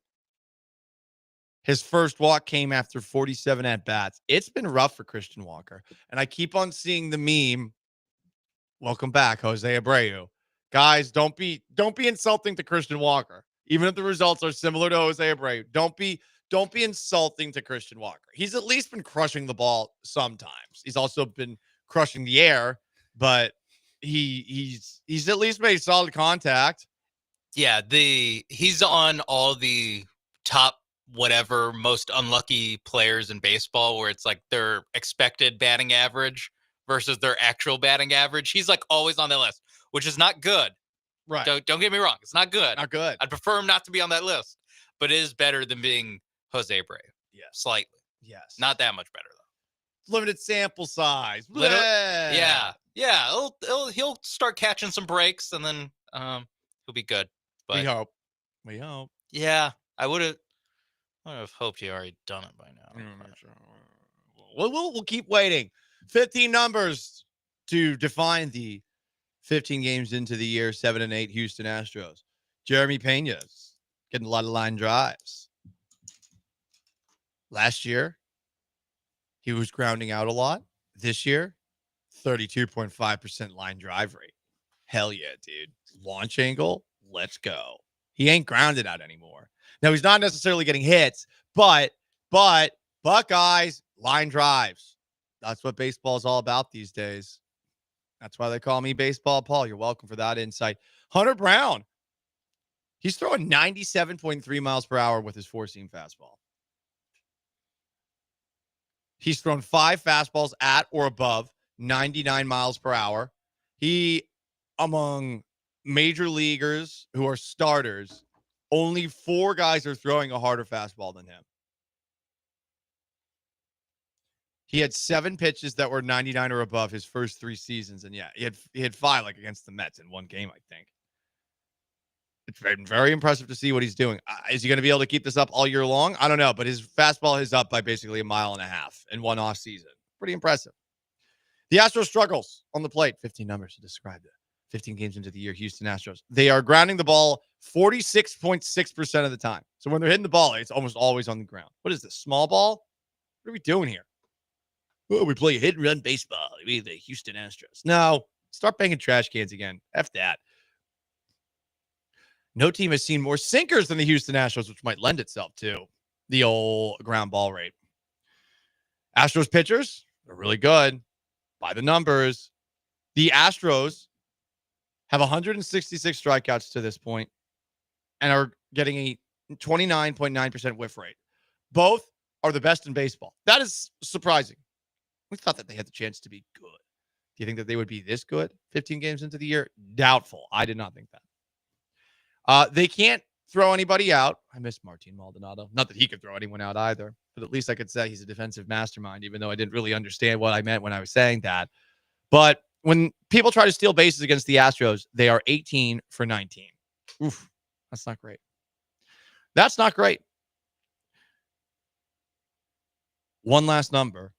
His first walk came after 47 at-bats. It's been rough for Christian Walker. And I keep on seeing the meme. Welcome back, Jose Abreu. Guys, don't be insulting to Christian Walker. Even if the results are similar to Jose Abreu, don't be insulting to Christian Walker. He's at least been crushing the ball sometimes. He's also been crushing the air, but he's at least made solid contact. Yeah, he's on all the top whatever most unlucky players in baseball, where it's like their expected batting average versus their actual batting average. He's like always on that list, which is not good. Right. Don't get me wrong. It's not good. Not good. I'd prefer him not to be on that list, but it is better than being Jose Abreu. Yeah. Slightly. Yes. Not that much better though. Limited sample size. Yeah. He'll start catching some breaks, and then he'll be good. But we hope. Yeah, I would have hoped he already done it by now. We'll keep waiting. 15 numbers to define the 15 games into the year, 7-8 Houston Astros. Jeremy Pena's getting a lot of line drives. Last year, he was grounding out a lot. This year, 32.5% line drive rate. Hell yeah, dude. Launch angle, let's go. He ain't grounded out anymore. Now, he's not necessarily getting hits, but Buckeyes, line drives. That's what baseball is all about these days. That's why they call me Baseball Paul. You're welcome for that insight. Hunter Brown, he's throwing 97.3 miles per hour with his four-seam fastball. He's thrown 5 fastballs at or above 99 miles per hour. He, among major leaguers who are starters, only 4 guys are throwing a harder fastball than him. He had 7 pitches that were 99 or above his first 3 seasons. And yeah, he had 5 like against the Mets in one game, I think. It's been very impressive to see what he's doing. Is he going to be able to keep this up all year long? I don't know, but his fastball is up by basically 1.5 miles in one off season. Pretty impressive. The Astros struggles on the plate. 15 numbers to describe it. 15 games into the year, Houston Astros. They are grounding the ball 46.6% of the time. So when they're hitting the ball, it's almost always on the ground. What is this, small ball? What are we doing here? Oh, we play hit and run baseball. We the Houston Astros. No, start banging trash cans again. F that. No team has seen more sinkers than the Houston Astros, which might lend itself to the old ground ball rate. Astros pitchers are really good by the numbers. The Astros have 166 strikeouts to this point and are getting a 29.9% whiff rate. Both are the best in baseball. That is surprising. We thought that they had the chance to be good. Do you think that they would be this good 15 games into the year? Doubtful. I did not think that. They can't throw anybody out. I miss Martin Maldonado. Not that he could throw anyone out either, but at least I could say he's a defensive mastermind, even though I didn't really understand what I meant when I was saying that. But when people try to steal bases against the Astros, they are 18 for 19. Oof, that's not great. That's not great. One last number.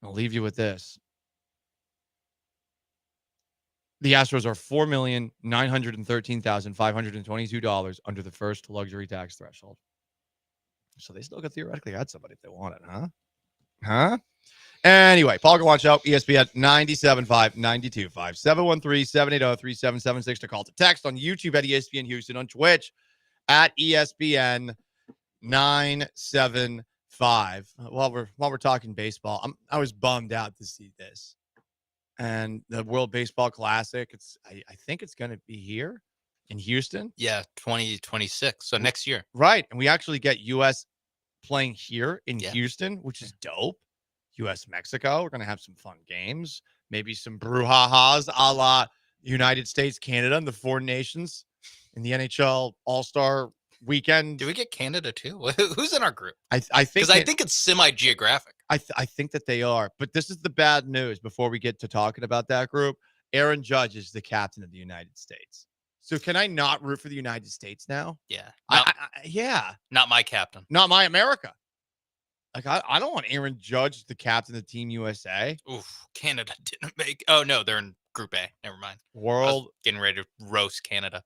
I'll leave you with this. The Astros are $4,913,522 under the first luxury tax threshold. So they still could theoretically add somebody if they wanted, huh? Huh? Anyway, Paul Gallant Show, ESPN 97.5, 92.5, 713-780-3776 to call to text on YouTube at ESPN Houston, on Twitch at ESPN 975. While we're talking baseball, I was bummed out to see this. And the World Baseball Classic, I think it's going to be here in Houston. Yeah, 2026. So next year. Right. And we actually get U.S. playing here in Houston, which is dope. U.S. Mexico. We're going to have some fun games. Maybe some brouhahas a la United States, Canada, and the four nations in the NHL All-Star weekend. Do we get Canada too? Who's in our group? I think because I think it's semi-geographic. I think that they are. But this is the bad news before we get to talking about that group. Aaron Judge is the captain of the United States. So can I not root for the United States now? Yeah. Yeah. Not my captain. Not my America. Like, I don't want Aaron Judge, the captain of Team USA. Oof. Canada didn't make. Oh, no. They're in Group A. Never mind. World. Getting ready to roast Canada.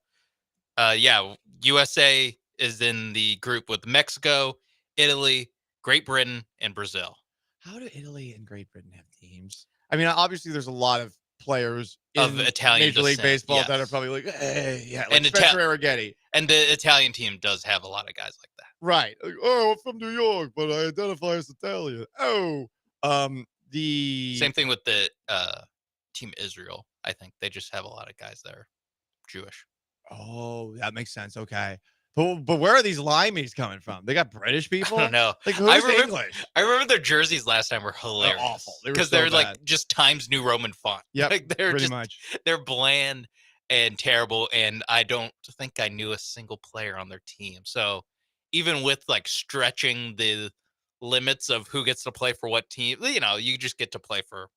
Yeah. USA is in the group with Mexico, Italy, Great Britain, and Brazil. How do Italy and Great Britain have teams? I mean, obviously, there's a lot of players of in Italian Major League descent, Baseball that are probably like, hey, yeah, like and Spencer Arrighetti. And the Italian team does have a lot of guys like that. Right. Like, oh, I'm from New York, but I identify as Italian. Oh, the same thing with the Team Israel. I think they just have a lot of guys that are Jewish. Oh, that makes sense. Okay. But where are these limeys coming from? They got British people? I don't know. Like, who's English? I remember their jerseys last time were hilarious. They're awful. Because They were they're so like bad. just Times New Roman font. Yeah, like they're pretty just, much. They're bland and terrible. And I don't think I knew a single player on their team. So even with like stretching the limits of who gets to play for what team, you know, you just get to play for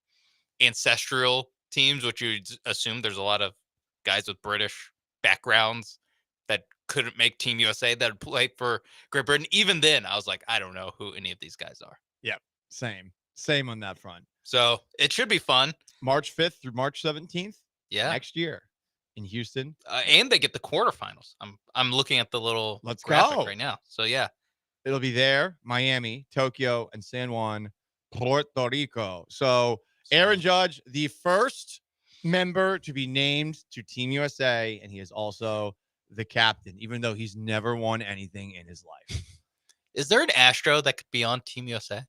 ancestral teams, which you assume there's a lot of guys with British backgrounds that couldn't make Team USA that played for Great Britain. Even then, I was like, I don't know who any of these guys are. Yep. Same on that front. So it should be fun. March 5th through March 17th. Yeah. Next year in Houston. And they get the quarterfinals. I'm looking at the little Let's graphic go. right now. So yeah. It'll be there, Miami, Tokyo, and San Juan, Puerto Rico. So Aaron Judge, the first member to be named to Team USA, and he is also the captain, even though he's never won anything in his life. Is there an Astro that could be on Team USA?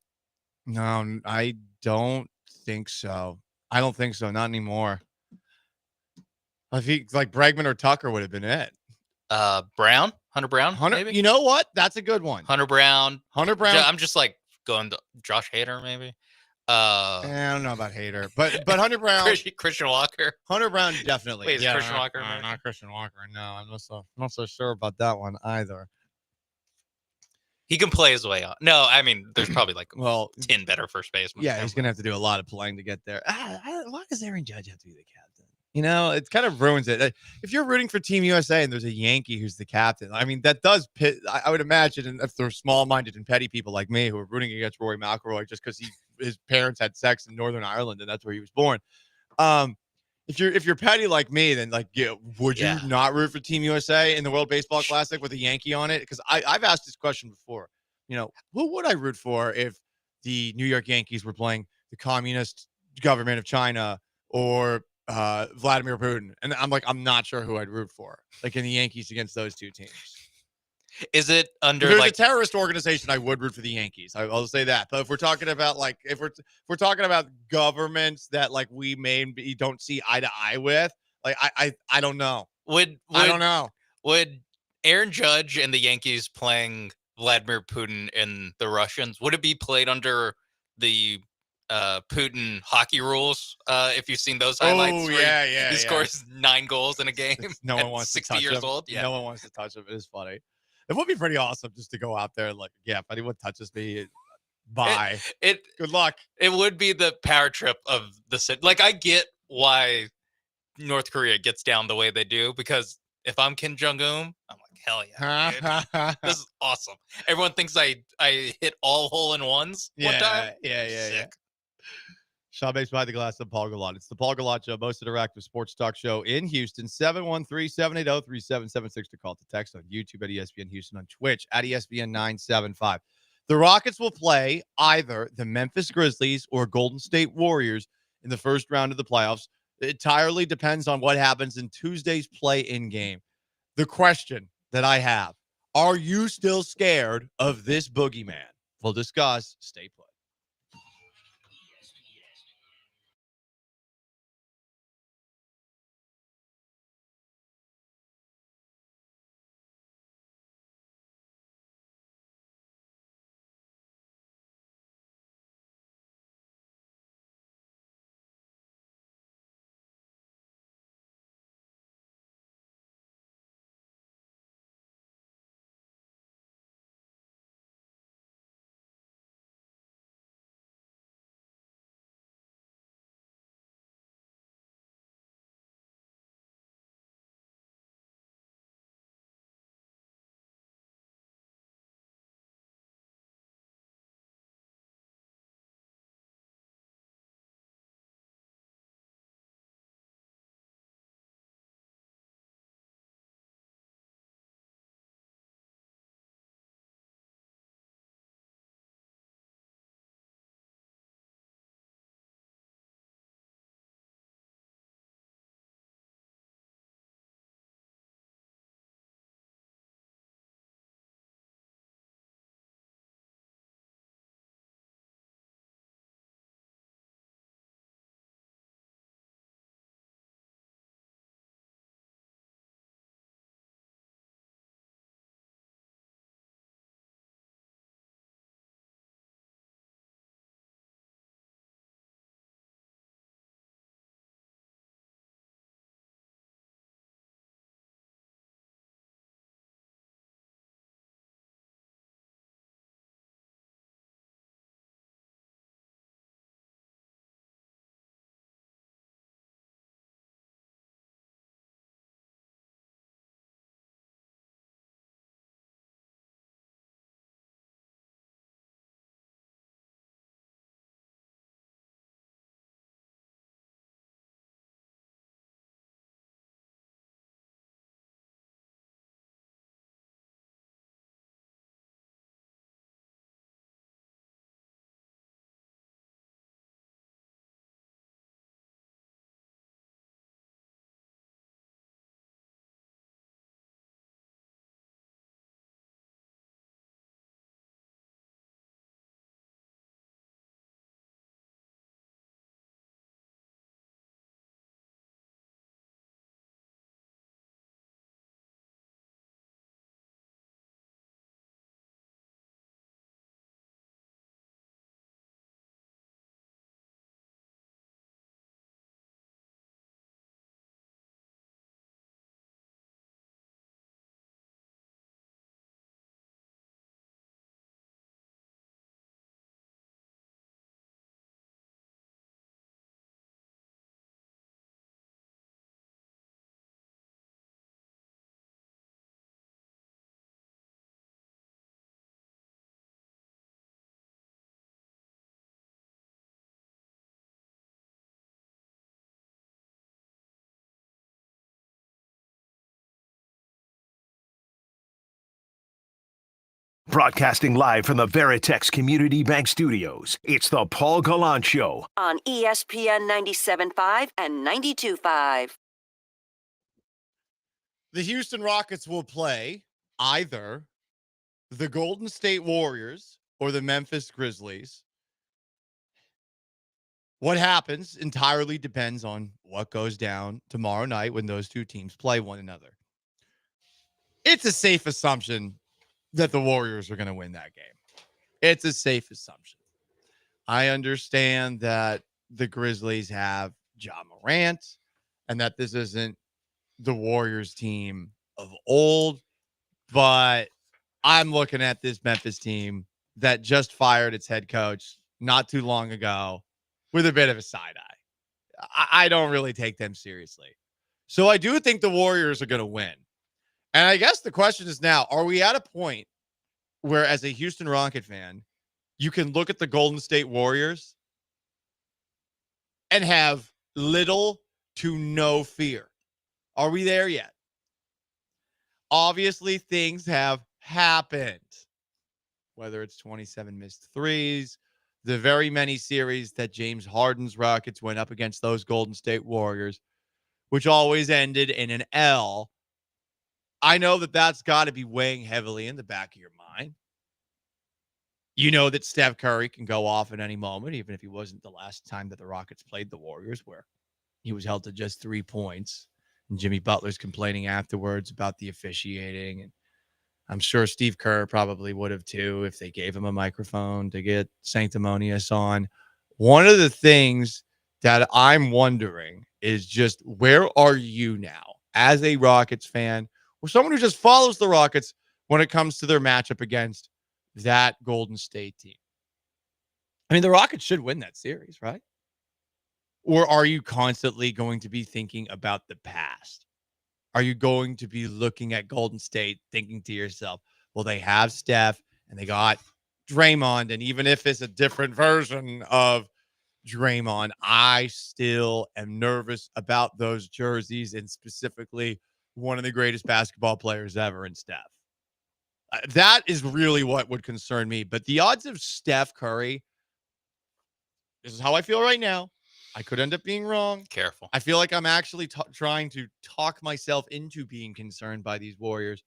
No, I don't think so. I don't think so. Not anymore. I think like Bregman or Tucker would have been it. Brown, Hunter Brown, maybe. You know what? That's a good one. Hunter Brown. I'm just like going to Josh Hader, maybe. I don't know about Hader, but Hunter Brown, Christian Walker. Hunter Brown definitely. Wait, is Christian Walker? Not Christian Walker. No, I'm not so sure about that one either. He can play his way out. No, I mean, there's probably like 10 better first basemen. Yeah, he's gonna have to do a lot of playing to get there. Why does Aaron Judge have to be the captain? You know, it kind of ruins it. If you're rooting for Team USA and there's a Yankee who's the captain, I mean, that does pit. I would imagine, and if they're small-minded and petty people like me who are rooting against Rory McIlroy just because his parents had sex in Northern Ireland and that's where he was born. If you're petty like me, then would you not root for Team USA in the World Baseball Classic with a Yankee on it? Because I've asked this question before. You know, who would I root for if the New York Yankees were playing the communist government of China or Vladimir Putin? And I'm not sure who I'd root for. Like in the Yankees against those two teams. Is it under if there's a terrorist organization, I would root for the Yankees. I'll say that. But if we're talking about if we're talking about governments that we maybe don't see eye to eye with, I don't know. I don't know. Would Aaron Judge and the Yankees playing Vladimir Putin and the Russians, would it be played under the Putin hockey rules. If you've seen those highlights, Oh, where yeah. he scores 9 goals in a game. No at one wants 60 to touch years him. old. Yeah. No one wants to touch him. It is funny. It would be pretty awesome just to go out there and if anyone touches me, bye. Good luck. It would be the power trip of the city. Like, I get why North Korea gets down the way they do, because if I'm Kim Jong-un, I'm like, hell yeah, dude. This is awesome. Everyone thinks I hit all hole-in-ones one time. Yeah. Sean Bates behind the glass of Paul Gallant. It's the Paul Gallant Show, most interactive sports talk show in Houston. 713-780-3776 to call to text on YouTube at ESPN Houston, on Twitch at ESPN 975. The Rockets will play either the Memphis Grizzlies or Golden State Warriors in the first round of the playoffs. It entirely depends on what happens in Tuesday's play-in game. The question that I have, are you still scared of this boogeyman? We'll discuss. Stay put. Broadcasting live from the Veritex Community Bank Studios, it's the Paul Gallant Show. On ESPN 97.5 and 92.5. The Houston Rockets will play either the Golden State Warriors or the Memphis Grizzlies. What happens entirely depends on what goes down tomorrow night when those two teams play one another. It's a safe assumption that the Warriors are going to win that game. It's a safe assumption. I understand that the Grizzlies have Ja Morant and that this isn't the Warriors team of old, but I'm looking at this Memphis team that just fired its head coach not too long ago with a bit of a side eye. I don't really take them seriously. So I do think the Warriors are going to win. And I guess the question is now, are we at a point where, as a Houston Rocket fan, you can look at the Golden State Warriors and have little to no fear? Are we there yet? Obviously, things have happened. Whether it's 27 missed threes, the very many series that James Harden's Rockets went up against those Golden State Warriors, which always ended in an L. I know that that's got to be weighing heavily in the back of your mind. You know that Steph Curry can go off at any moment, even if he wasn't the last time that the Rockets played the Warriors, where he was held to just 3 points. And Jimmy Butler's complaining afterwards about the officiating. And I'm sure Steve Kerr probably would have too if they gave him a microphone to get sanctimonious on. One of the things that I'm wondering is just, where are you now as a Rockets fan or someone who just follows the Rockets when it comes to their matchup against that Golden State team? I mean, the Rockets should win that series, right? Or are you constantly going to be thinking about the past? Are you going to be looking at Golden State thinking to yourself, well, they have Steph and they got Draymond, and even if it's a different version of Draymond, I still am nervous about those jerseys, and specifically one of the greatest basketball players ever in Steph. That is really what would concern me. But the odds of Steph Curry, this is how I feel right now. I could end up being wrong. Careful. I feel like I'm actually trying to talk myself into being concerned by these Warriors.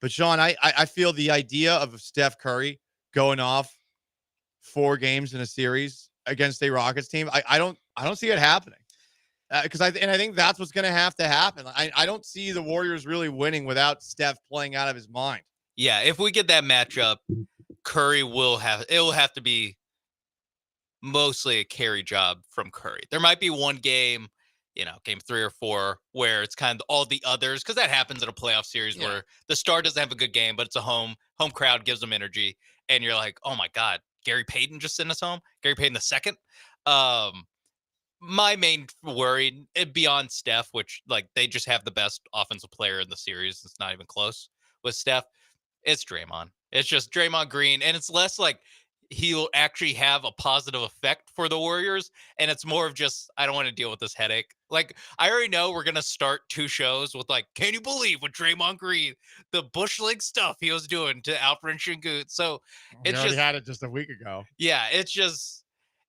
But Sean, I feel the idea of Steph Curry going off 4 games in a series against a Rockets team, I don't see it happening. Because I think that's what's going to have to happen. I don't see the Warriors really winning without Steph playing out of his mind. Yeah, if we get that matchup, Curry will have to be mostly a carry job from Curry. There might be one game, game 3 or 4, where it's kind of all the others, because that happens in a playoff series where the star doesn't have a good game, but it's a home crowd gives them energy, and you're like, oh my God, Gary Payton just sent us home. Gary Payton the second. My main worry, beyond Steph, which they just have the best offensive player in the series, it's not even close with Steph, it's Draymond. It's just Draymond Green, and it's less like he'll actually have a positive effect for the Warriors, and it's more of just, I don't want to deal with this headache. I already know we're going to start 2 shows with can you believe what Draymond Green, the Bush League stuff he was doing to Alfred Şengün. So We already had it just a week ago. Yeah, it's just,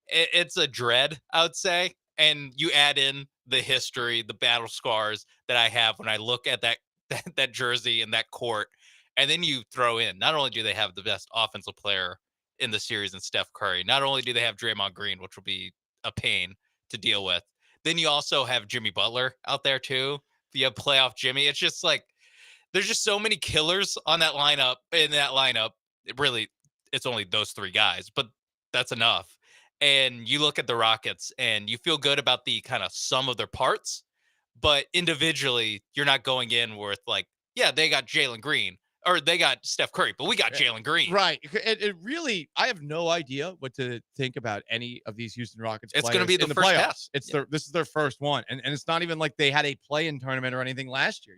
it's a dread, I would say. And you add in the history, the battle scars that I have when I look at that jersey and that court. And then you throw in, not only do they have the best offensive player in the series in Steph Curry, not only do they have Draymond Green, which will be a pain to deal with, then you also have Jimmy Butler out there too. You have playoff Jimmy. It's just there's just so many killers on that lineup. It's only those 3 guys, but that's enough. And you look at the Rockets and you feel good about the kind of sum of their parts, but individually you're not going in with they got Jalen Green or they got Steph Curry, but we got Jalen Green. Right. It really, I have no idea what to think about any of these Houston Rockets players. It's going to be the first playoffs. Half. This is their first one. And it's not even like they had a play-in tournament or anything last year,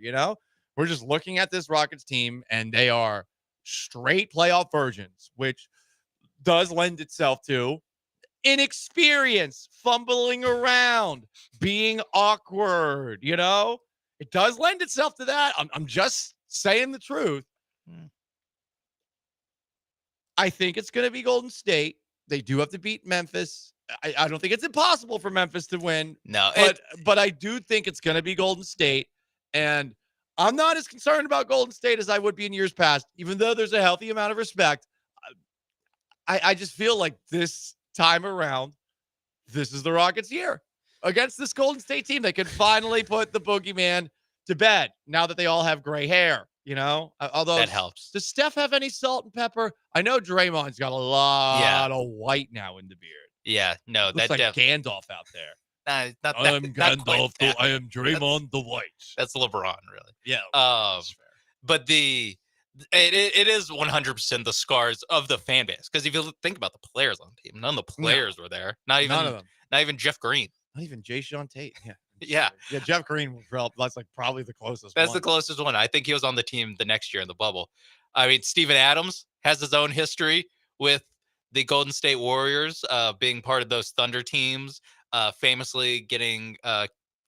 We're just looking at this Rockets team and they are straight playoff versions, which does lend itself to inexperience, fumbling around, being awkward, It does lend itself to that. I'm just saying the truth. I think it's going to be Golden State. They do have to beat Memphis. I don't think it's impossible for Memphis to win. No, but I do think it's going to be Golden State. And I'm not as concerned about Golden State as I would be in years past, even though there's a healthy amount of respect. I just feel like this time around, this is the Rockets' year against this Golden State team. They can finally put the boogeyman to bed now that they all have gray hair. You know, although That helps. does Steph have any salt and pepper? I know Draymond's got a lot of white now in the beard. Yeah, no, Looks that like Gandalf out there. not I am not quite Gandalf. that. I am Draymond the White. That's LeBron, really. Yeah. But it is 100% the scars of the fan base, because if you think about the players on the team, none of the players were there. Not None of them. Not even Jeff Green. Not even Jay Sean Tate. Yeah. Yeah. Yeah, Jeff Green was that's like probably the closest That's one. the closest one. I think he was on the team the next year in the bubble. I mean, Steven Adams has his own history with the Golden State Warriors, being part of those Thunder teams, famously getting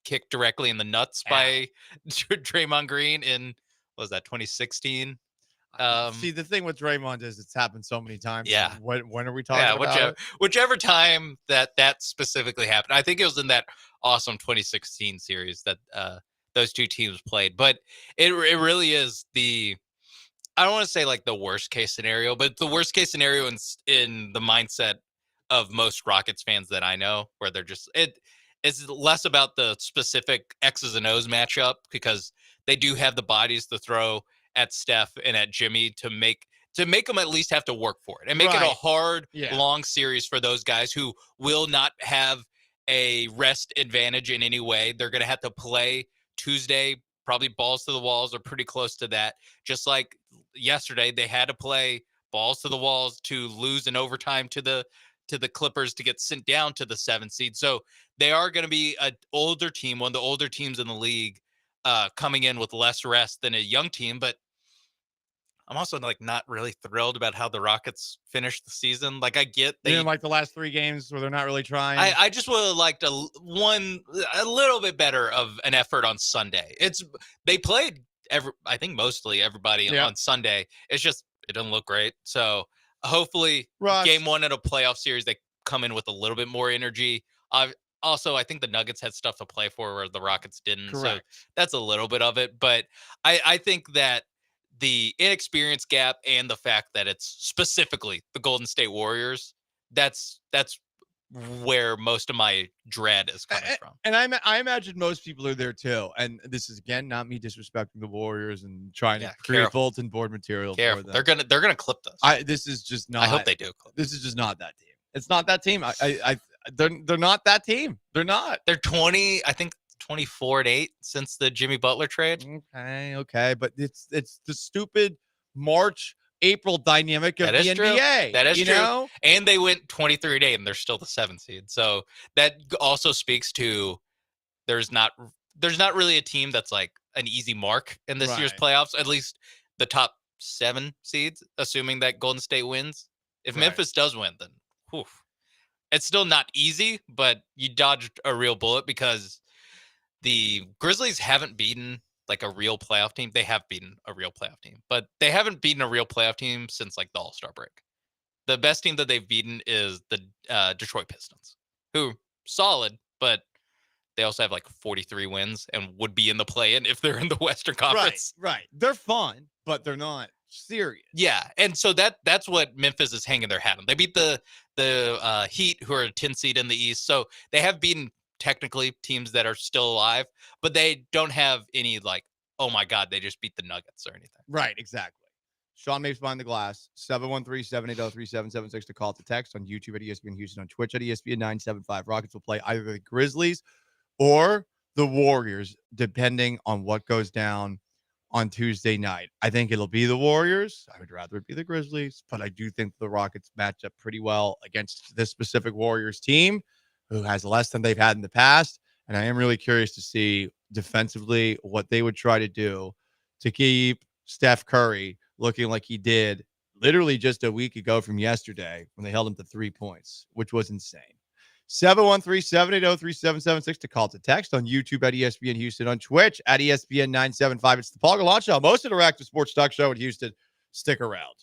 kicked directly in the nuts by Draymond Green in, what was that, 2016? See, the thing with Draymond is it's happened so many times. Yeah. When are we talking about it? Whichever time that specifically happened. I think it was in that awesome 2016 series that those two teams played. But it really is I don't want to say like the worst case scenario, but the worst case scenario in the mindset of most Rockets fans that I know, where they're just it's less about the specific X's and O's matchup, because they do have the bodies to throw at Steph and at Jimmy to make them at least have to work for it and make it a hard, long series for those guys who will not have a rest advantage in any way. They're going to have to play Tuesday, probably balls to the walls or pretty close to that. Just like yesterday, they had to play balls to the walls to lose in overtime to the Clippers to get sent down to the 7th seed. So they are going to be an older team, one of the older teams in the league, coming in with less rest than a young team. But I'm also like not really thrilled about how the Rockets finished the season. Like, I get they didn't like the last 3 games where they're not really trying. I just would have liked a little bit better of an effort on Sunday. They played I think mostly everybody on Sunday. It's just it doesn't look great. So hopefully game 1 in a playoff series, they come in with a little bit more energy. Also, I think the Nuggets had stuff to play for where the Rockets didn't. Correct. So that's a little bit of it. But I think that the inexperience gap and the fact that it's specifically the Golden State Warriors, that's where most of my dread is coming from. And I imagine most people are there too. And this is, again, not me disrespecting the Warriors and trying to create bulletin board material for them. They're gonna clip this. This is just not. I hope they do. This is just not that team. It's not that team. They're not that team. They're not. They're 24-8 since the Jimmy Butler trade. Okay, but it's the stupid March-April dynamic of the NBA. That is true. Know? And they went 23-8, and they're still the 7th seed. So that also speaks to there's not really a team that's like an easy mark in this year's playoffs. At least the top 7 seeds, assuming that Golden State wins. If Memphis does win, then it's still not easy, but you dodged a real bullet, because the Grizzlies haven't beaten like a real playoff team. They have beaten a real playoff team, but they haven't beaten a real playoff team since like the All-Star break. The best team that they've beaten is the Detroit Pistons, who solid, but they also have like 43 wins and would be in the play-in if they're in the Western Conference. Right. They're fun, but they're not serious. Yeah, and so that's what Memphis is hanging their hat on. They beat the Heat, who are a 10 seed in the East, so they have beaten technically teams that are still alive, but they don't have any like, oh my God, they just beat the Nuggets or anything. Right, exactly. Sean Mapes behind the glass, 713-780-3776 to call to text on YouTube at ESPN Houston, on Twitch at ESPN 975. Rockets will play either the Grizzlies or the Warriors, depending on what goes down on Tuesday night. I think it'll be the Warriors. I would rather it be the Grizzlies, but I do think the Rockets match up pretty well against this specific Warriors team, who has less than they've had in the past. And I am really curious to see defensively what they would try to do to keep Steph Curry looking like he did literally just a week ago from yesterday when they held him to 3 points, which was insane. 713-780-3776 to call to text on YouTube at ESPN Houston, on Twitch at ESPN 975. It's the Paul Gallant Show, most interactive sports talk show in Houston. Stick around.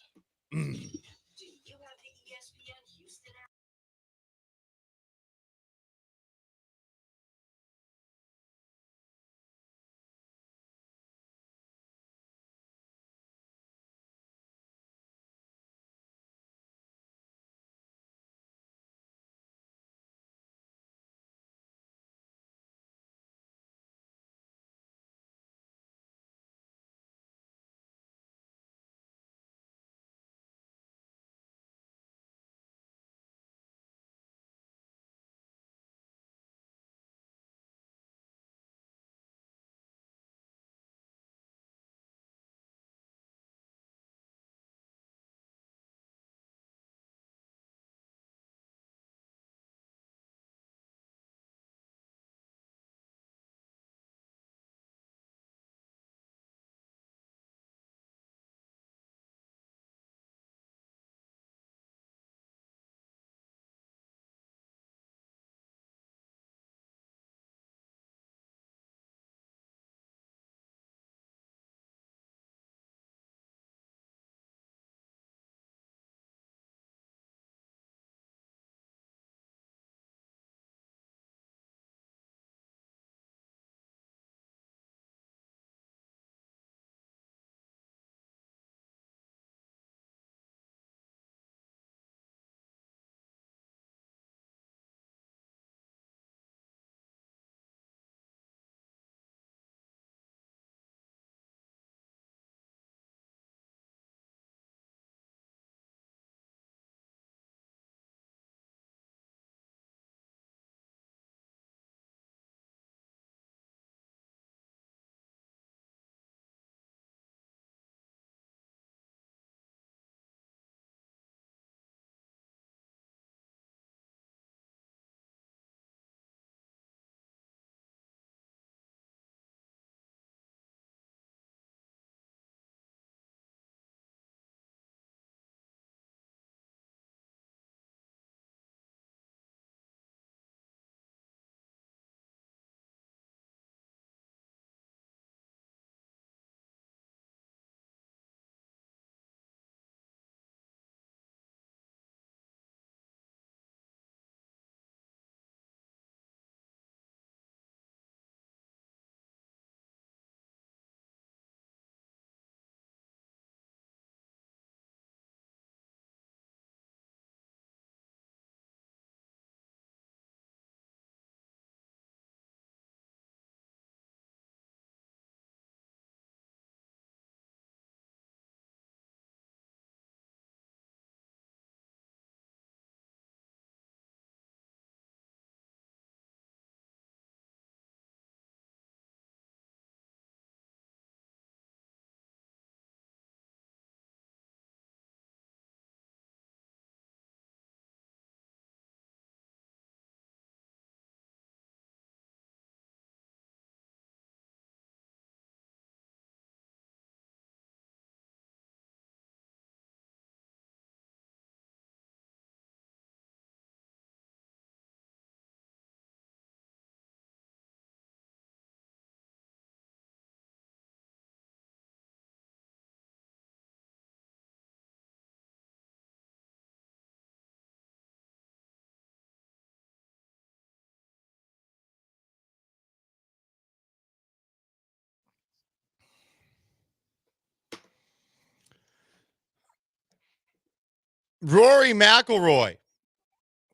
Rory McIlroy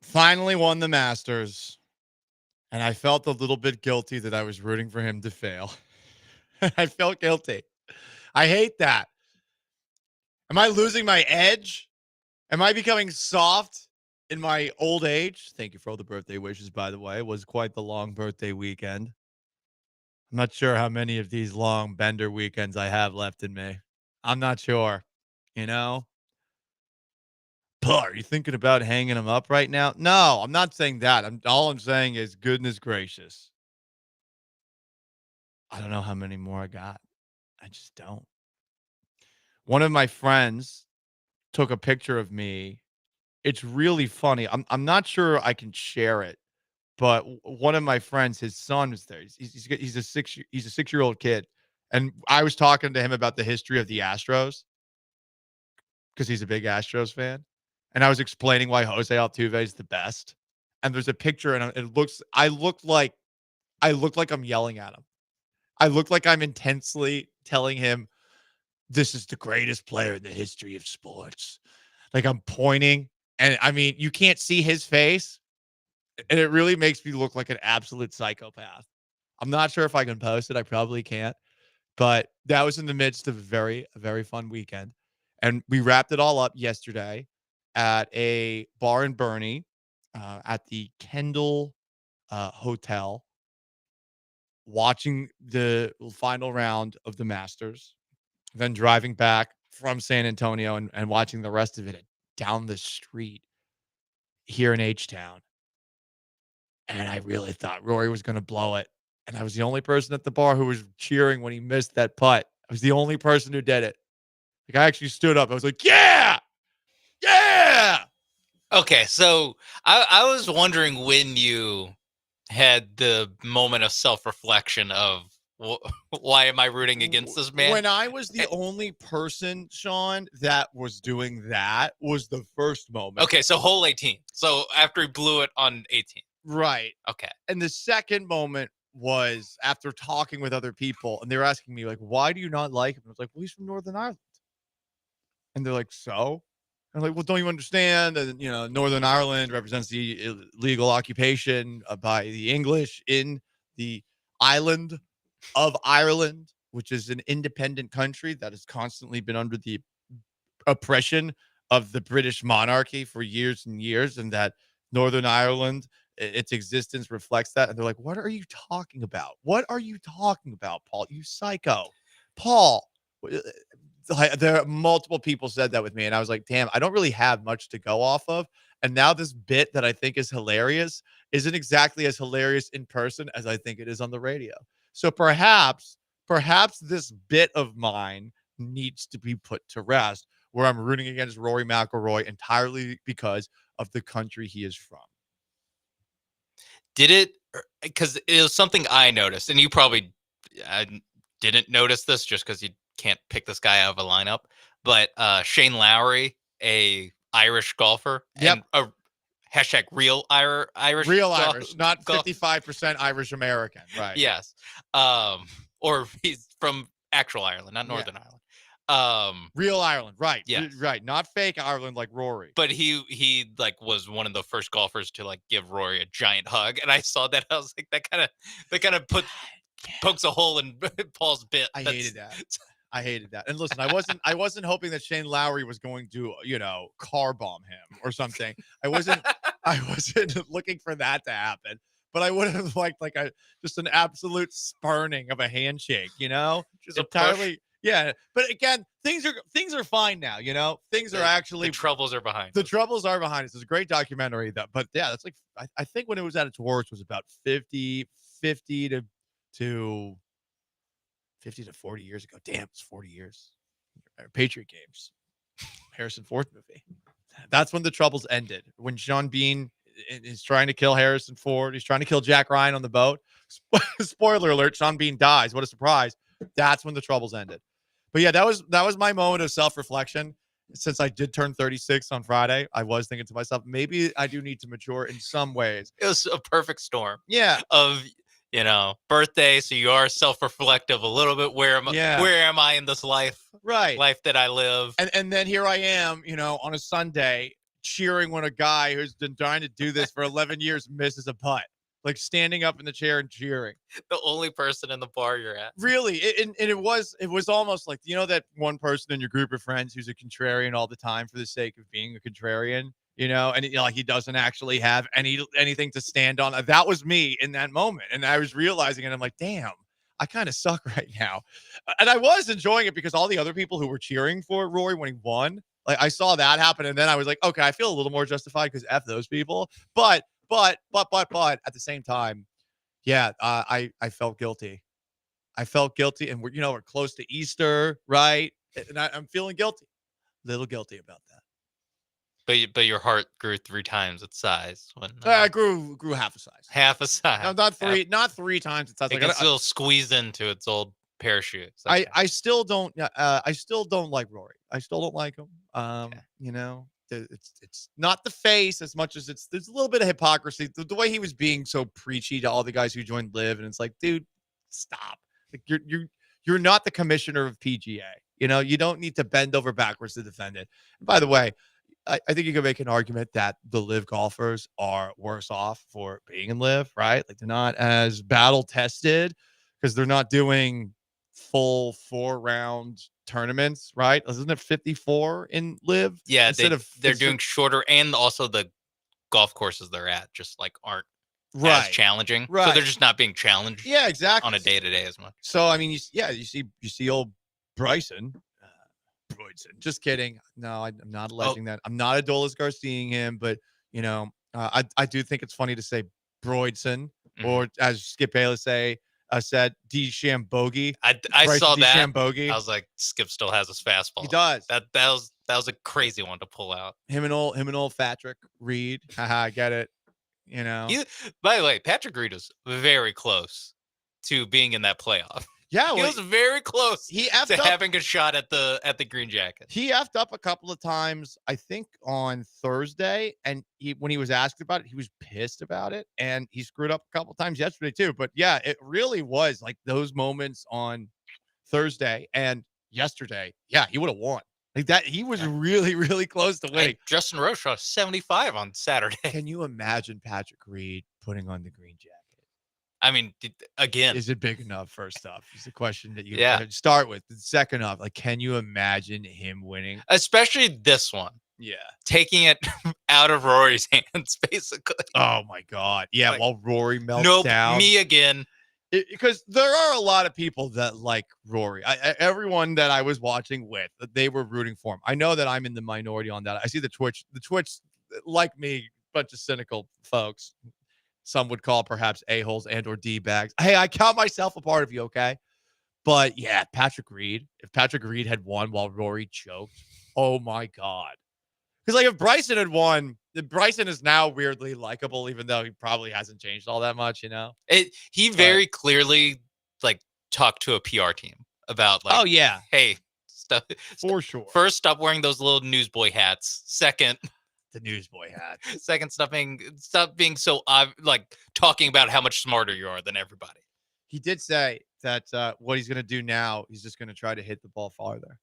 finally won the Masters, and I felt a little bit guilty that I was rooting for him to fail. I felt guilty. I hate that. Am I losing my edge? Am I becoming soft in my old age? Thank you for all the birthday wishes, by the way. It was quite the long birthday weekend. I'm not sure how many of these long bender weekends I have left in me. I'm not sure. You know? Paul, are you thinking about hanging him up right now? No, I'm not saying that. All I'm saying is goodness gracious. I don't know how many more I got. I just don't. One of my friends took a picture of me. It's really funny. I'm not sure I can share it, but one of my friends, his son was there. He's a 6-year-old kid, and I was talking to him about the history of the Astros because he's a big Astros fan, and I was explaining why Jose Altuve is the best. And there's a picture, and I look like I'm yelling at him. I look like I'm intensely telling him this is the greatest player in the history of sports. Like I'm pointing, and I mean, you can't see his face, and it really makes me look like an absolute psychopath. I'm not sure if I can post it. I probably can't, but that was in the midst of a very fun weekend. And we wrapped it all up yesterday at a bar in Bernie at the Kendall Hotel, watching the final round of the Masters, then driving back from San Antonio and watching the rest of it down the street here in H-Town. And I really thought Rory was going to blow it. And I was the only person at the bar who was cheering when he missed that putt. I was the only person who did it. Like I actually stood up. I was like, yeah, yeah. Okay, so I was wondering when you had the moment of self-reflection of why am I rooting against this man? When I was the only person, Sean, that was doing that was the first moment. Okay, so hole 18. So after he blew it on 18. Right. Okay. And the second moment was after talking with other people, and they were asking me, like, why do you not like him? I was like, well, he's from Northern Ireland. And they're like, so? I'm like, well, don't you understand? And, Northern Ireland represents the illegal occupation by the English in the island of Ireland, which is an independent country that has constantly been under the oppression of the British monarchy for years and years, and that Northern Ireland, its existence reflects that. And they're like, what are you talking about? What are you talking about, Paul? You psycho. Paul. There are multiple people said that with me, and I was like, damn, I don't really have much to go off of. And now this bit that I think is hilarious isn't exactly as hilarious in person as I think it is on the radio. So perhaps this bit of mine needs to be put to rest, where I'm rooting against Rory McIlroy entirely because of the country he is from. Did it, because it was something I noticed, and you probably didn't notice this just because you can't pick this guy out of a lineup, but Shane Lowry, a Irish golfer, yep, and a hashtag real Irish, not 55% Irish American, right? Yes, or he's from actual Ireland, not Northern Ireland. Real Ireland, right? Yes. Right, not fake Ireland like Rory. But he like was one of the first golfers to like give Rory a giant hug, and I saw that, I was like, that kind of pokes a hole in Paul's bit. I hated that. And listen, I wasn't hoping that Shane Lowry was going to, car bomb him or something. I wasn't looking for that to happen. But I would have liked just an absolute spurning of a handshake, Just entirely. Yeah. But again, things are fine now, Things are actually, the troubles are behind. The troubles are behind us. It's a great documentary but yeah, that's like I think when it was at its worst was about 50 to 40 years ago. Damn, it's 40 years. Patriot Games. Harrison Ford movie. That's when the troubles ended. When Sean Bean is trying to kill Harrison Ford. He's trying to kill Jack Ryan on the boat. Spoiler alert, Sean Bean dies. What a surprise. That's when the troubles ended. But yeah, that was my moment of self-reflection. Since I did turn 36 on Friday, I was thinking to myself, maybe I do need to mature in some ways. It was a perfect storm. Yeah. Of you know, birthday. So you are self-reflective a little bit. Where am I in this life? Right. Life that I live. And then here I am, on a Sunday cheering when a guy who's been trying to do this for 11 years misses a putt. Like standing up in the chair and cheering. The only person in the bar you're at. Really, and it was almost like, that one person in your group of friends who's a contrarian all the time for the sake of being a contrarian, and like he doesn't actually have anything to stand on. That was me in that moment, and I was realizing it. I'm like, damn, I kind of suck right now, and I was enjoying it because all the other people who were cheering for Rory when he won, like I saw that happen, and then I was like, okay, I feel a little more justified because F those people, but at the same time, yeah, I felt guilty. I felt guilty, and we're close to Easter, right? And I'm feeling guilty, a little guilty about that. But your heart grew 3 times its size. When I grew half a size. Half a size. No, not three times its size. It can still squeeze into its old parachute. I still don't. I still don't like Rory. I still don't like him. It's not the face as much as there's a little bit of hypocrisy. The way he was being so preachy to all the guys who joined Live, and it's like, dude, stop. Like you're not the commissioner of PGA. You don't need to bend over backwards to defend it. And by the way, I think you can make an argument that the Live golfers are worse off for being in Live, right? Like they're not as battle tested because they're not doing full 4-round tournaments, right? Isn't it 54 in Live? Yeah, they're doing shorter, and also the golf courses they're at just like aren't as challenging. Right. So they're just not being challenged. Yeah, exactly. On a day-to-day as much. So I mean, you see old Bryson. Just kidding. No, I'm not alleging that. I'm not Adolis Garciaing him, but I do think it's funny to say Broidson, or as Skip Bayless said DeChambeau. I saw that. DeChambeau. I was like, Skip still has his fastball. He does. That was a crazy one to pull out. Him and old Patrick Reed. Haha, I get it. By the way, Patrick Reed was very close to being in that playoff. Yeah, he was very close to having a shot at the green jacket. He effed up a couple of times, I think, on Thursday, and when he was asked about it, he was pissed about it, and he screwed up a couple of times yesterday too. But yeah, it really was like those moments on Thursday and yesterday. Yeah, he would have won. Like that, he was really, really close to winning. And Justin Rose shot 75 on Saturday. Can you imagine Patrick Reed putting on the green jacket? I mean, again, is it big enough? First off, is the question that you start with. Second off, like, can you imagine him winning? Especially this one. Yeah, taking it out of Rory's hands, basically. Oh my God! Yeah, like, while Rory melts down. Me again. Because there are a lot of people that like Rory. Everyone that I was watching with, they were rooting for him. I know that I'm in the minority on that. I see the Twitch, like me, bunch of cynical folks. Some would call perhaps a-holes and or D-bags. Hey, I count myself a part of you, okay? But yeah, Patrick Reed. If Patrick Reed had won while Rory choked, oh my God. Because like if Bryson had won, Bryson is now weirdly likable, even though he probably hasn't changed all that much, He very clearly like talked to a PR team about like, oh yeah, hey, for sure. First, stop wearing those little newsboy hats. Second, the newsboy hat. Second, stop being so like talking about how much smarter you are than everybody. He did say that what he's going to do now, he's just going to try to hit the ball farther.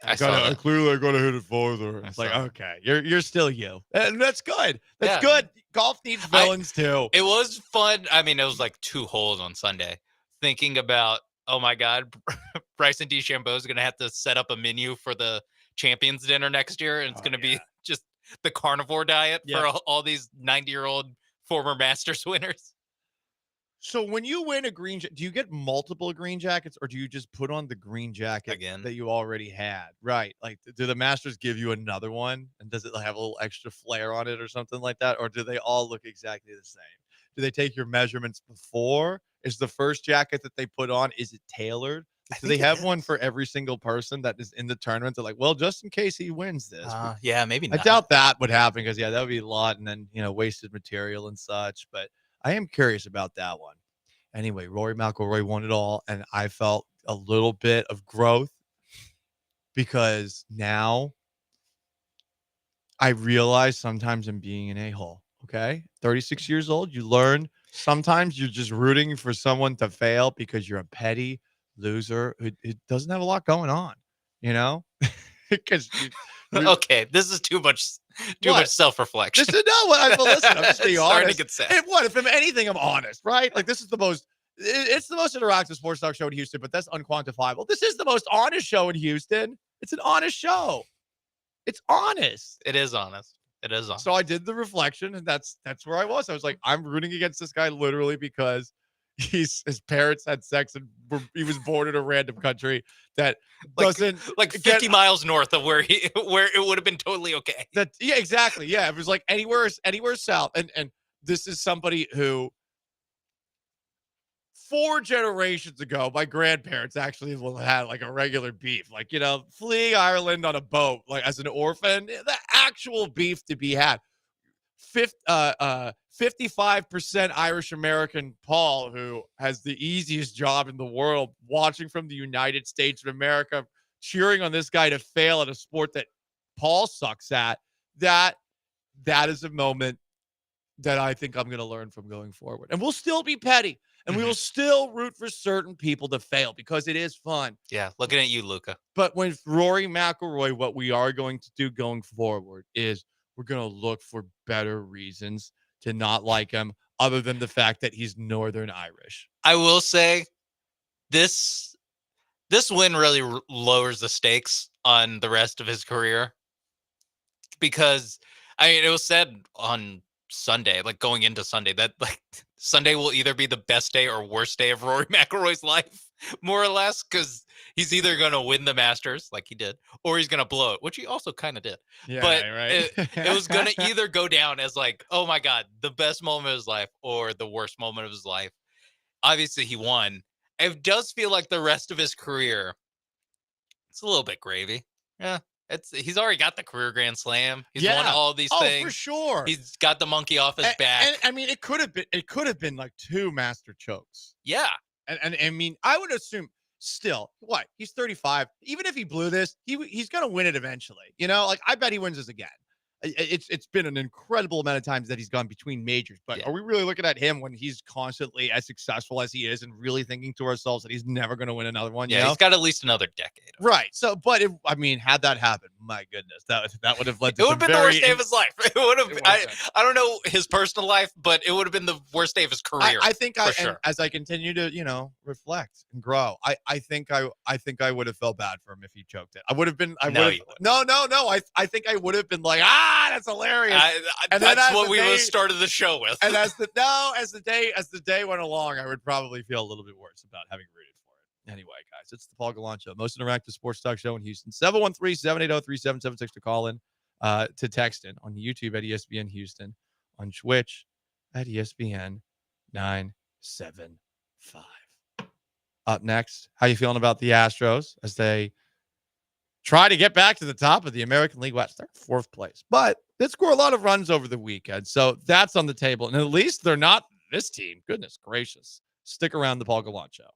Clearly, I got to hit it farther. It's like, okay, you're still you, and that's good. That's good. Golf needs villains too. It was fun. I mean, it was like 2 holes on Sunday. Thinking about, oh my God, Bryson DeChambeau is going to have to set up a menu for the Champions Dinner next year, and it's going to be just the carnivore diet for all these 90-year-old former Masters winners. So when you win a green jacket, do you get multiple green jackets, or do you just put on the green jacket again that you already had? Right. Like, do the Masters give you another one, and does it have a little extra flair on it or something like that? Or do they all look exactly the same? Do they take your measurements before? Is the first jacket that they put on, is it tailored? Do they have one for every single person that is in the tournament? They're like, well, just in case he wins this. Yeah, maybe not. I doubt that would happen because, that would be a lot, and then, wasted material and such. But I am curious about that one. Anyway, Rory McIlroy won it all, and I felt a little bit of growth because now I realize sometimes I'm being an a-hole, okay? 36 years old, you learn Sometimes you're just rooting for someone to fail because you're a petty loser who doesn't have a lot going on, you know? Because Okay, this is too much What? self-reflection. This is no. Well, listen, I'm just being It's starting to honest. get sad. And what if I'm anything, I'm honest, right? Like this is the most. It's the most interactive sports talk show in Houston, but that's unquantifiable. This is the most honest show in Houston. It's an honest show. It's honest. It is honest. It is honest. So I did the reflection, and that's where I was. I was like, I'm rooting against this guy literally because his parents had sex and he was born in a random country that doesn't like 50 miles north of where it would have been totally okay. Yeah, exactly. Yeah, it was like anywhere south, and this is somebody who 4 generations ago, my grandparents actually had like a regular beef, like fleeing Ireland on a boat, like as an orphan, the actual beef to be had. 55% Irish American Paul, who has the easiest job in the world, watching from the United States of America, cheering on this guy to fail at a sport that Paul sucks at. That is a moment that I think I'm going to learn from going forward. And we'll still be petty, and we will still root for certain people to fail because it is fun. Yeah, looking at you, Luca. But with Rory McIlroy, what we are going to do going forward is we're going to look for better reasons to not like him other than the fact that he's Northern Irish. I will say this win really lowers the stakes on the rest of his career because it was said on Sunday, like going into Sunday, that like Sunday will either be the best day or worst day of Rory McIlroy's life, more or less, because he's either going to win the Masters like he did, or he's going to blow it, which he also kind of did. Yeah, but right. it was going to either go down as like, oh my God, the best moment of his life or the worst moment of his life. Obviously, he won. It does feel like the rest of his career, it's a little bit gravy. Yeah. He's already got the career Grand Slam. He's won all these things. For sure. He's got the monkey off his back. And I mean, it could have been like 2 master chokes. Yeah. And I mean, I would assume still, what? He's 35. Even if he blew this, he's going to win it eventually. Like I bet he wins this again. It's been an incredible amount of times that he's gone between majors, but are we really looking at him when he's constantly as successful as he is and really thinking to ourselves that he's never going to win another one? Yeah, he's got at least another decade. Right. So, but had that happened, my goodness, that would have led to it would have been the worst day of his life. It would have. I don't know his personal life, but it would have been the worst day of his career. I think sure. as I continue to reflect and grow, I think I would have felt bad for him if he choked it. I would have been. No. I think I would have been like, that's hilarious. And that's what we would have started the show with. And as the day went along, I would probably feel a little bit worse about having rooted for it. Anyway, guys, it's the Paul Gallant Show, most interactive sports talk show in Houston. 713-780-3776 to call in, to text in on YouTube at ESPN Houston, on Twitch at ESPN 975. Up next, how you feeling about the Astros as they try to get back to the top of the American League West? They're in 4th place, but they score a lot of runs over the weekend. So that's on the table. And at least they're not this team. Goodness gracious. Stick around, the Paul Gallant Show.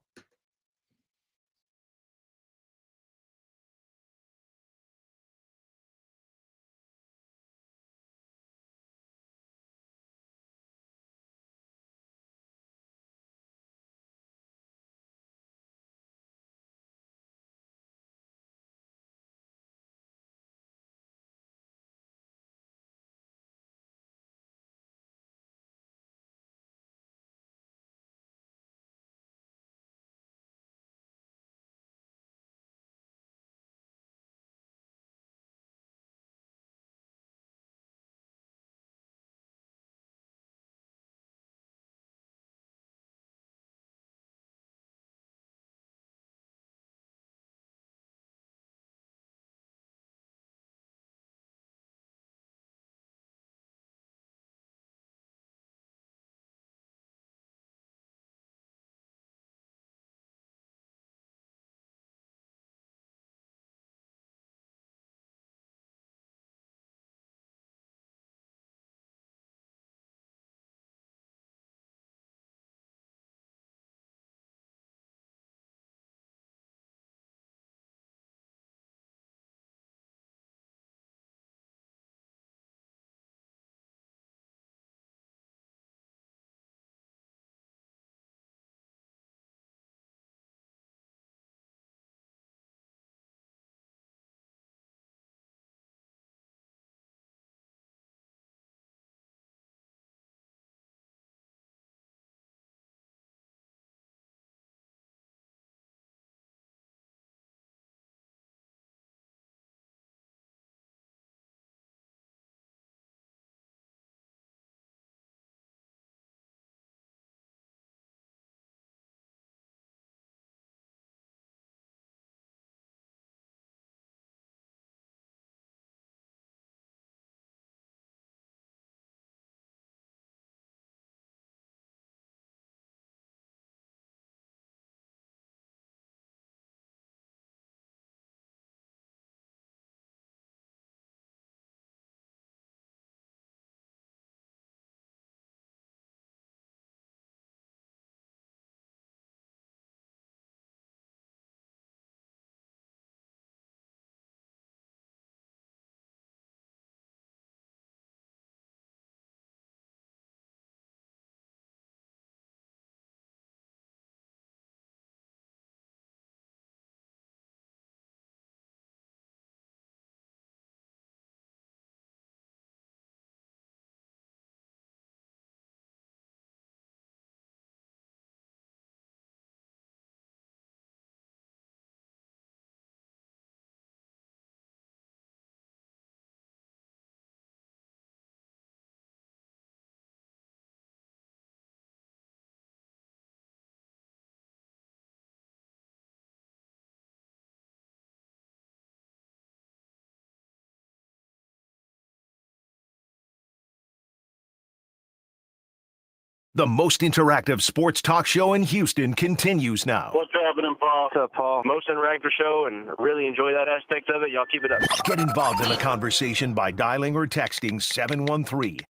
The most interactive sports talk show in Houston continues now. What's happening, Paul? What's up, Paul? Most interactive show, and really enjoy that aspect of it. Y'all keep it up. Get involved in the conversation by dialing or texting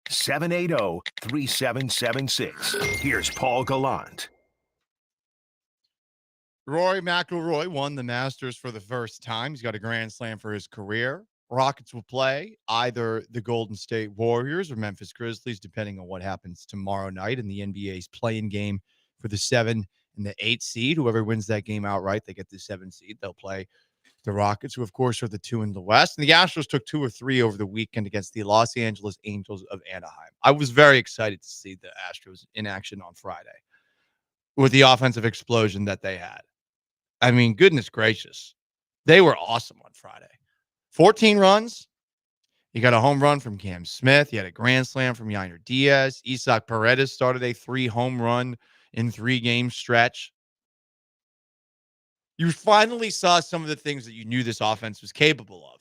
713-780-3776. Here's Paul Gallant. Rory McIlroy won the Masters for the first time. He's got a Grand Slam for his career. Rockets will play either the Golden State Warriors or Memphis Grizzlies, depending on what happens tomorrow night in the NBA's play-in game for the 7 and the 8 seed. Whoever wins that game outright, they get the 7 seed. They'll play the Rockets, who, of course, are the 2 in the West. And the Astros took 2 or 3 over the weekend against the Los Angeles Angels of Anaheim. I was very excited to see the Astros in action on Friday with the offensive explosion that they had. I mean, goodness gracious. They were awesome on Friday. 14 runs. You got a home run from Cam Smith. You had a grand slam from Yainer Diaz. Isaac Paredes started a 3-home run in 3-game stretch. You finally saw some of the things that you knew this offense was capable of.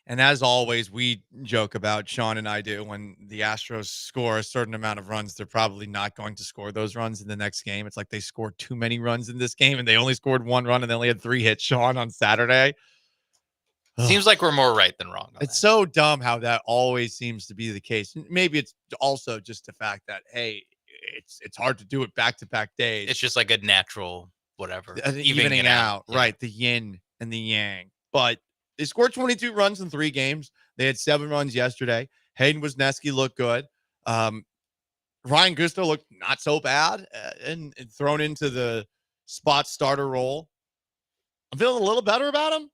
And as always, we joke about, Sean and I do, when the Astros score a certain amount of runs, they're probably not going to score those runs in the next game. It's like they scored too many runs in this game, and they only scored 1 run, and they only had 3 hits, Sean, on Saturday. Seems like we're more right than wrong. It's so dumb how that always seems to be the case. Maybe it's also just the fact that, hey, it's hard to do it back-to-back days. It's just like a natural whatever. Evening it out. Yeah. Right, the yin and the yang. But they scored 22 runs in 3 games. They had 7 runs yesterday. Hayden Wesneski looked good. Ryan Gusto looked not so bad and thrown into the spot starter role. I'm feeling a little better about him.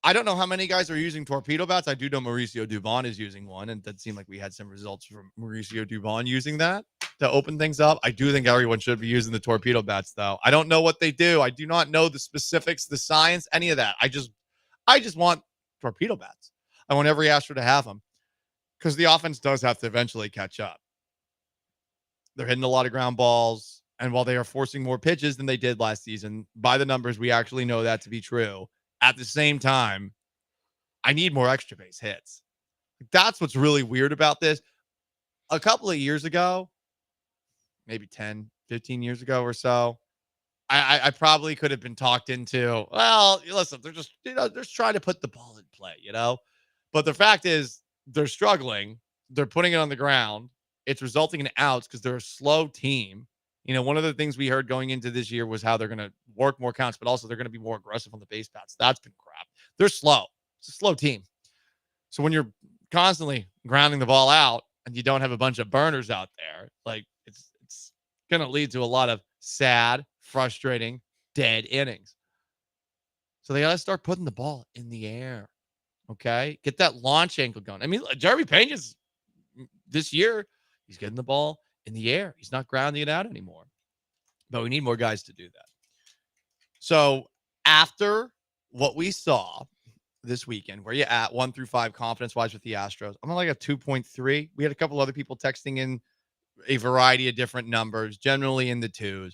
I don't know how many guys are using torpedo bats. I do know Mauricio Dubon is using one, and that seemed like we had some results from Mauricio Dubon using that to open things up. I do think everyone should be using the torpedo bats, though. I don't know what they do. I do not know the specifics, the science, any of that. I just want torpedo bats. I want every Astro to have them because the offense does have to eventually catch up. They're hitting a lot of ground balls, and while they are forcing more pitches than they did last season, by the numbers, we actually know that to be true. At the same time, I need more extra base hits. That's what's really weird about this. A couple of years ago, maybe 10, 15 years ago or so, I probably could have been talked into, well, listen, they're just, they're just trying to put the ball in play, But the fact is, they're struggling. They're putting it on the ground. It's resulting in outs because they're a slow team. One of the things we heard going into this year was how they're going to work more counts, but also they're going to be more aggressive on the base paths. That's been crap. They're slow. It's a slow team. So when you're constantly grounding the ball out and you don't have a bunch of burners out there, like it's going to lead to a lot of sad, frustrating, dead innings. So they got to start putting the ball in the air. Okay? Get that launch angle going. I mean, Jeremy Pena's this year, he's getting the ball in the air. He's not grounding it out anymore. But we need more guys to do that. So after what we saw this weekend, where you at 1 through 5 confidence-wise with the Astros? I'm on like a 2.3. We had a couple other people texting in a variety of different numbers, generally in the 2s.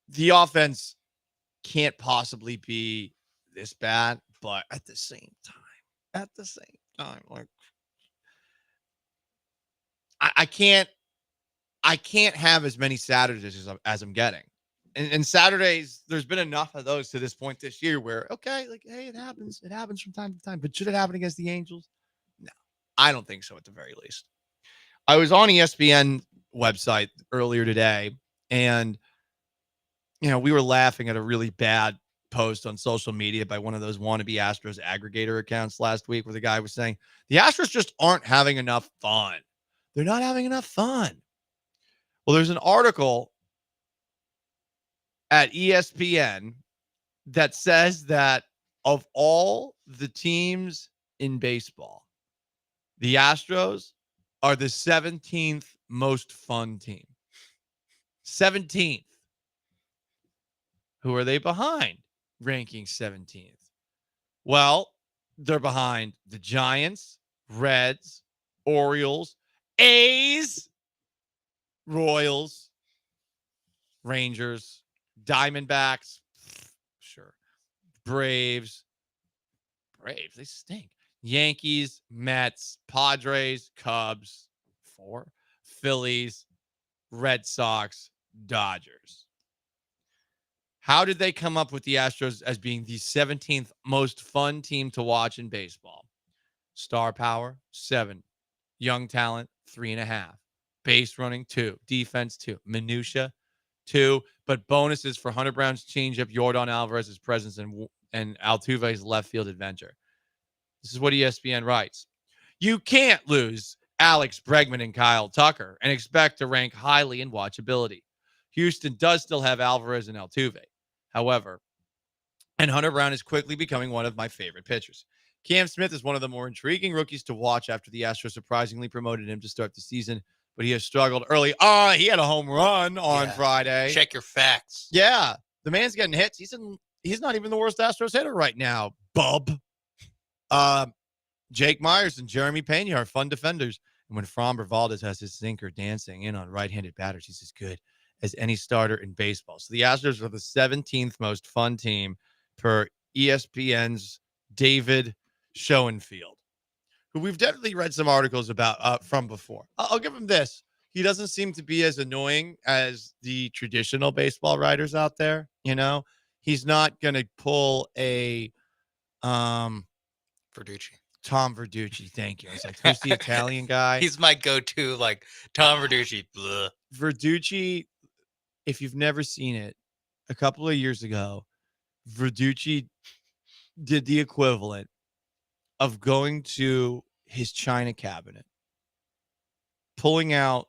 The offense can't possibly be this bad, but at the same time, like I can't have as many Saturdays as I'm getting. And Saturdays, there's been enough of those to this point this year where, okay, like, hey, it happens. It happens from time to time. But should it happen against the Angels? No, I don't think so at the very least. I was on ESPN website earlier today, and, we were laughing at a really bad post on social media by one of those wannabe Astros aggregator accounts last week where the guy was saying, the Astros just aren't having enough fun. They're not having enough fun. Well, there's an article at ESPN that says that of all the teams in baseball, the Astros are the 17th most fun team. 17th. Who are they behind? Ranking 17th. Well, they're behind the Giants, Reds, Orioles, A's, Royals, Rangers, Diamondbacks, sure, Braves, they stink. Yankees, Mets, Padres, Cubs, 4, Phillies, Red Sox, Dodgers. How did they come up with the Astros as being the 17th most fun team to watch in baseball? Star power, 7. Young talent, 3.5. Base running, 2. Defense, 2. Minutia, 2. But bonuses for Hunter Brown's changeup, Yordan Alvarez's presence, and Altuve's left field adventure. This is what ESPN writes. You can't lose Alex Bregman and Kyle Tucker and expect to rank highly in watchability. Houston does still have Alvarez and Altuve. However, and Hunter Brown is quickly becoming one of my favorite pitchers. Cam Smith is one of the more intriguing rookies to watch after the Astros surprisingly promoted him to start the season, but he has struggled early. He had a home run on Friday. Check your facts. Yeah, the man's getting hits. He's not even the worst Astros hitter right now, bub. Jake Myers and Jeremy Pena are fun defenders. And when Framber Valdez has his sinker dancing in on right-handed batters, he's as good as any starter in baseball. So the Astros are the 17th most fun team per ESPN's David Schoenfield, who we've definitely read some articles about from before. I'll give him this. He doesn't seem to be as annoying as the traditional baseball writers out there. You know, he's not going to pull a Verducci. Tom Verducci. Thank you. I was like, who's the Italian guy? He's my go-to, like Tom Verducci. Bleh. Verducci, if you've never seen it, a couple of years ago, Verducci did the equivalent of going to his china cabinet, pulling out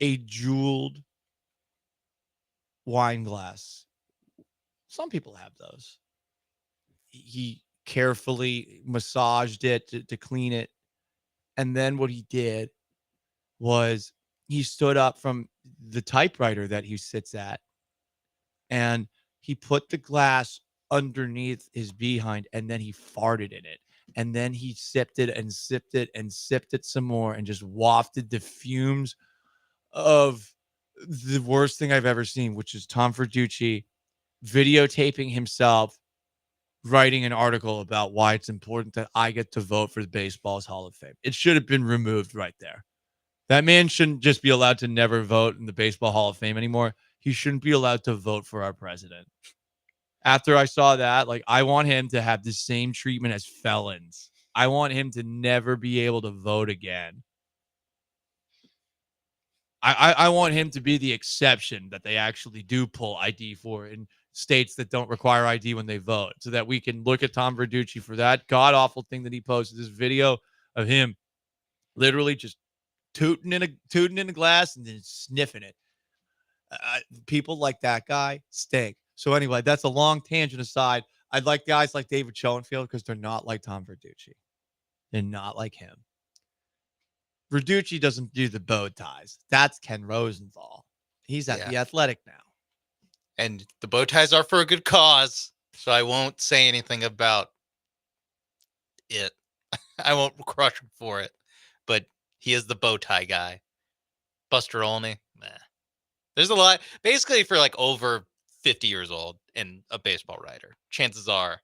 a jeweled wine glass. Some people have those. He carefully massaged it to clean it. And then what he did was he stood up from the typewriter that he sits at, and he put the glass underneath his behind, and then he farted in it. And then he sipped it and sipped it and sipped it some more and just wafted the fumes of the worst thing I've ever seen, which is Tom Verducci videotaping himself writing an article about why it's important that I get to vote for the baseball's Hall of Fame. It should have been removed right there. That man shouldn't just be allowed to never vote in the Baseball Hall of Fame anymore. He shouldn't be allowed to vote for our president. After I saw that, like, I want him to have the same treatment as felons. I want him to never be able to vote again. I want him to be the exception that they actually do pull ID for in states that don't require ID when they vote, so that we can look at Tom Verducci for that god-awful thing that he posted, this video of him literally just tooting in a glass and then sniffing it. People like that guy stink. So anyway, that's a long tangent aside. I'd like guys like David Schoenfield because they're not like Tom Verducci. They're not like him. Verducci doesn't do the bow ties. That's Ken Rosenthal. He's at The Athletic now. And the bow ties are for a good cause, so I won't say anything about it. I won't crush him for it. But he is the bow tie guy. Buster Olney, nah. There's a lot, basically, for like over 50 years old and a baseball writer. Chances are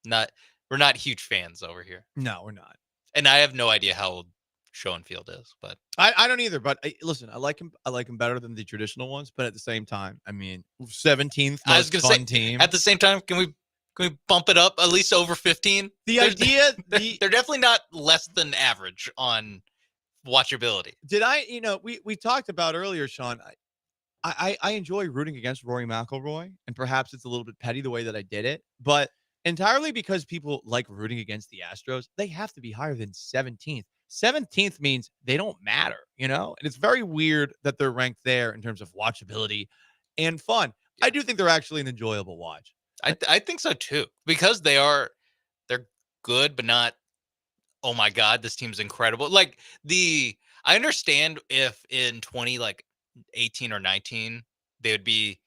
we're not huge fans over here. No, we're not. And I have no idea how old Schoenfield is, but I don't either. But listen, I like him. I like him better than the traditional ones. But at the same time, I mean, 17th I was most gonna fun say, team. At the same time, can we bump it up at least over 15? The idea, they're definitely not less than average on watchability. Did I? You know, we talked about earlier, Sean. I enjoy rooting against Rory McIlroy, and perhaps it's a little bit petty the way that I did it, but entirely because people like rooting against the Astros, they have to be higher than 17th. 17th means they don't matter, you know? And it's very weird that they're ranked there in terms of watchability and fun. Yeah. I do think they're actually an enjoyable watch. I think so too, because they're good, but not, oh my God, this team's incredible. Like I understand if in 18 or 19, they would be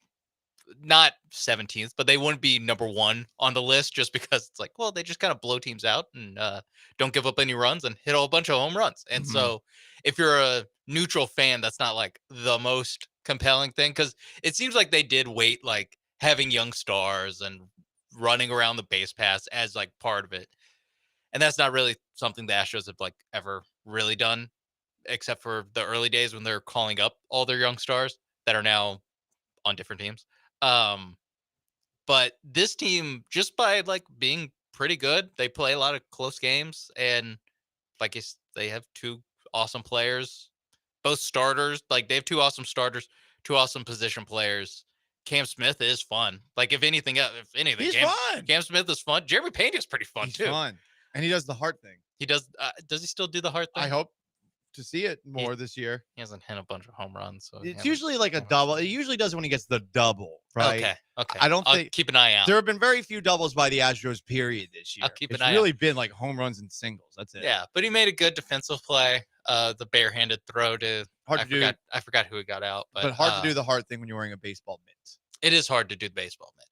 not 17th, but they wouldn't be number 1 on the list just because it's like, well, they just kind of blow teams out and don't give up any runs and hit a bunch of home runs. And so if you're a neutral fan, that's not like the most compelling thing, because it seems like they did weight like having young stars and running around the base paths as like part of it. And that's not really something the Astros have like ever really done, except for the early days when they're calling up all their young stars that are now on different teams. But this team, just by like being pretty good, they play a lot of close games, and like they have two awesome players, both starters. Like they have two awesome starters, two awesome position players. Cam Smith is fun. Like if anything, He's fun. Cam Smith is fun. Jeremy Pena is pretty fun He's too. fun, and he does the heart thing. He does. Does he still do the heart thing? I hope to see it more this year. He hasn't hit a bunch of home runs, so It's usually like a double. He usually does it when he gets the double, right? Okay. I don't I'll think keep an eye out. There have been very few doubles by the Astros, period, this year. I'll keep an it's eye really out. been like home runs and singles. That's it. Yeah, but he made a good defensive play. The barehanded throw to I forgot who he got out, but hard to do the hard thing when you're wearing a baseball mitt. It is hard to do the baseball mitt.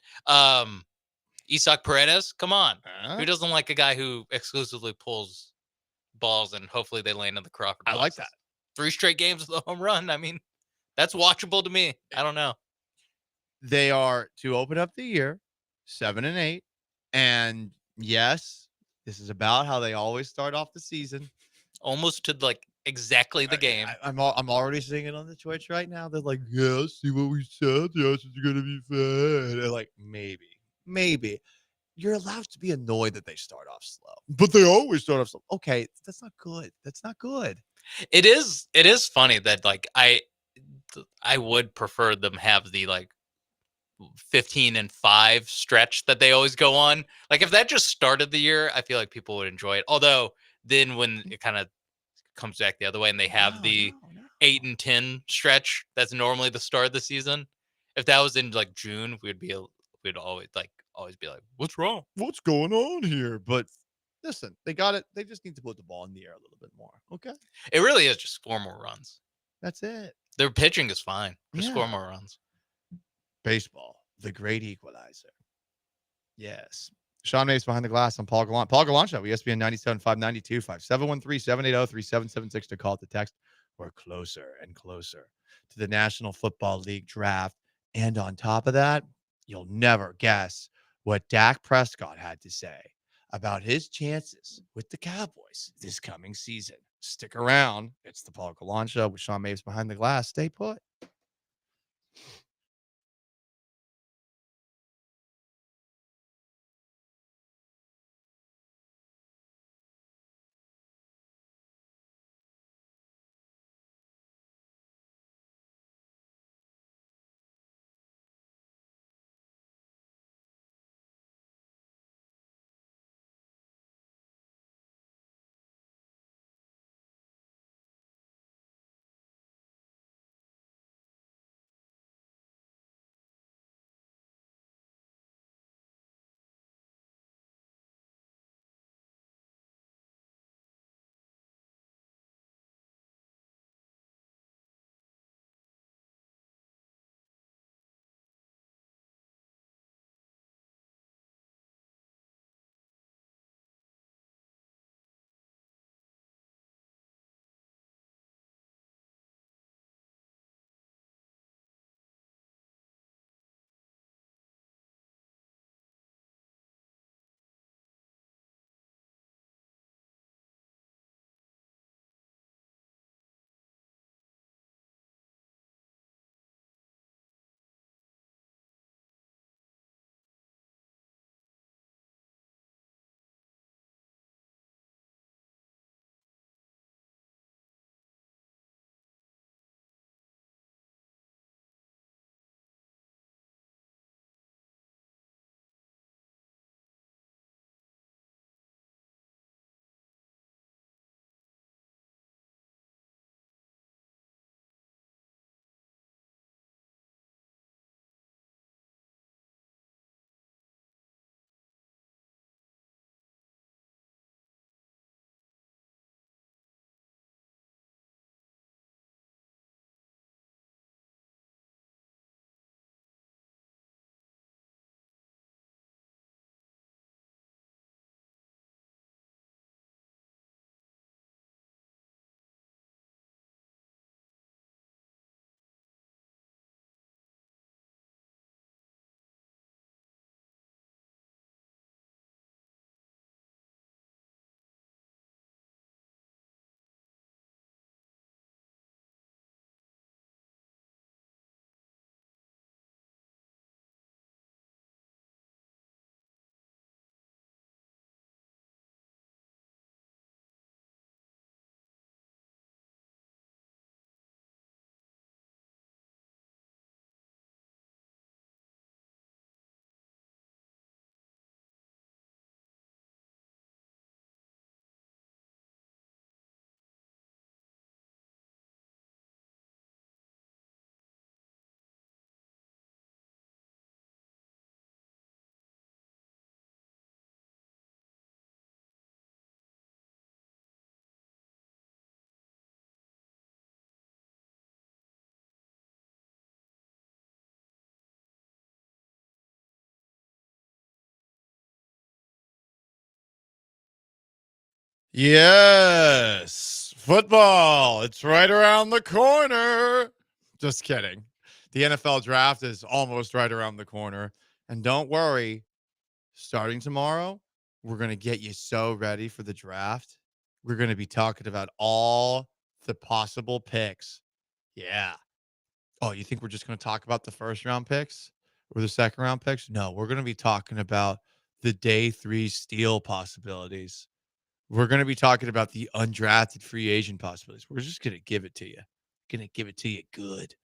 Isaac Paredes, come on. Who doesn't like a guy who exclusively pulls balls and hopefully they land in the Crawford boxes? I like that. 3 straight games with a home run. I mean, that's watchable to me. I don't know. They are to open up the year 7-8, and yes, this is about how they always start off the season. Almost to like exactly the game. I'm already seeing it on the Twitch right now. They're like, yeah, see what we said. Yes, it's gonna be fun. And like, maybe. You're allowed to be annoyed that they start off slow, but they always start off slow. Okay, that's not good. That's not good. It is funny that like I would prefer them have the like 15-5 stretch that they always go on. Like if that just started the year, I feel like people would enjoy it. Although then when it kind of comes back the other way and they have the 8-10 stretch that's normally the start of the season, if that was in like June, we'd always be like, what's wrong? What's going on here? But listen, they got it. They just need to put the ball in the air a little bit more. Okay. It really is just score more runs. That's it. Their pitching is fine. Just Yeah. score more runs. Baseball, the great equalizer. Yes. Sean Maves behind the glass on Paul Gallant. Paul Gallant Show, ESPN 97.5, 92.5, 713-780-3776 to call it the text. We're closer and closer to the National Football League draft. And on top of that, you'll never guess what Dak Prescott had to say about his chances with the Cowboys this coming season. Stick around. It's the Paul Gallant Show with Sean Maves behind the glass. Stay put. Yes, football. It's right around the corner. Just kidding. The NFL draft is almost right around the corner. And don't worry, starting tomorrow, we're going to get you so ready for the draft. We're going to be talking about all the possible picks. Yeah. Oh, you think we're just going to talk about the first round picks or the second round picks? No, we're going to be talking about the day 3 steal possibilities. We're going to be talking about the undrafted free agent possibilities. We're just going to give it to you. Going to give it to you good.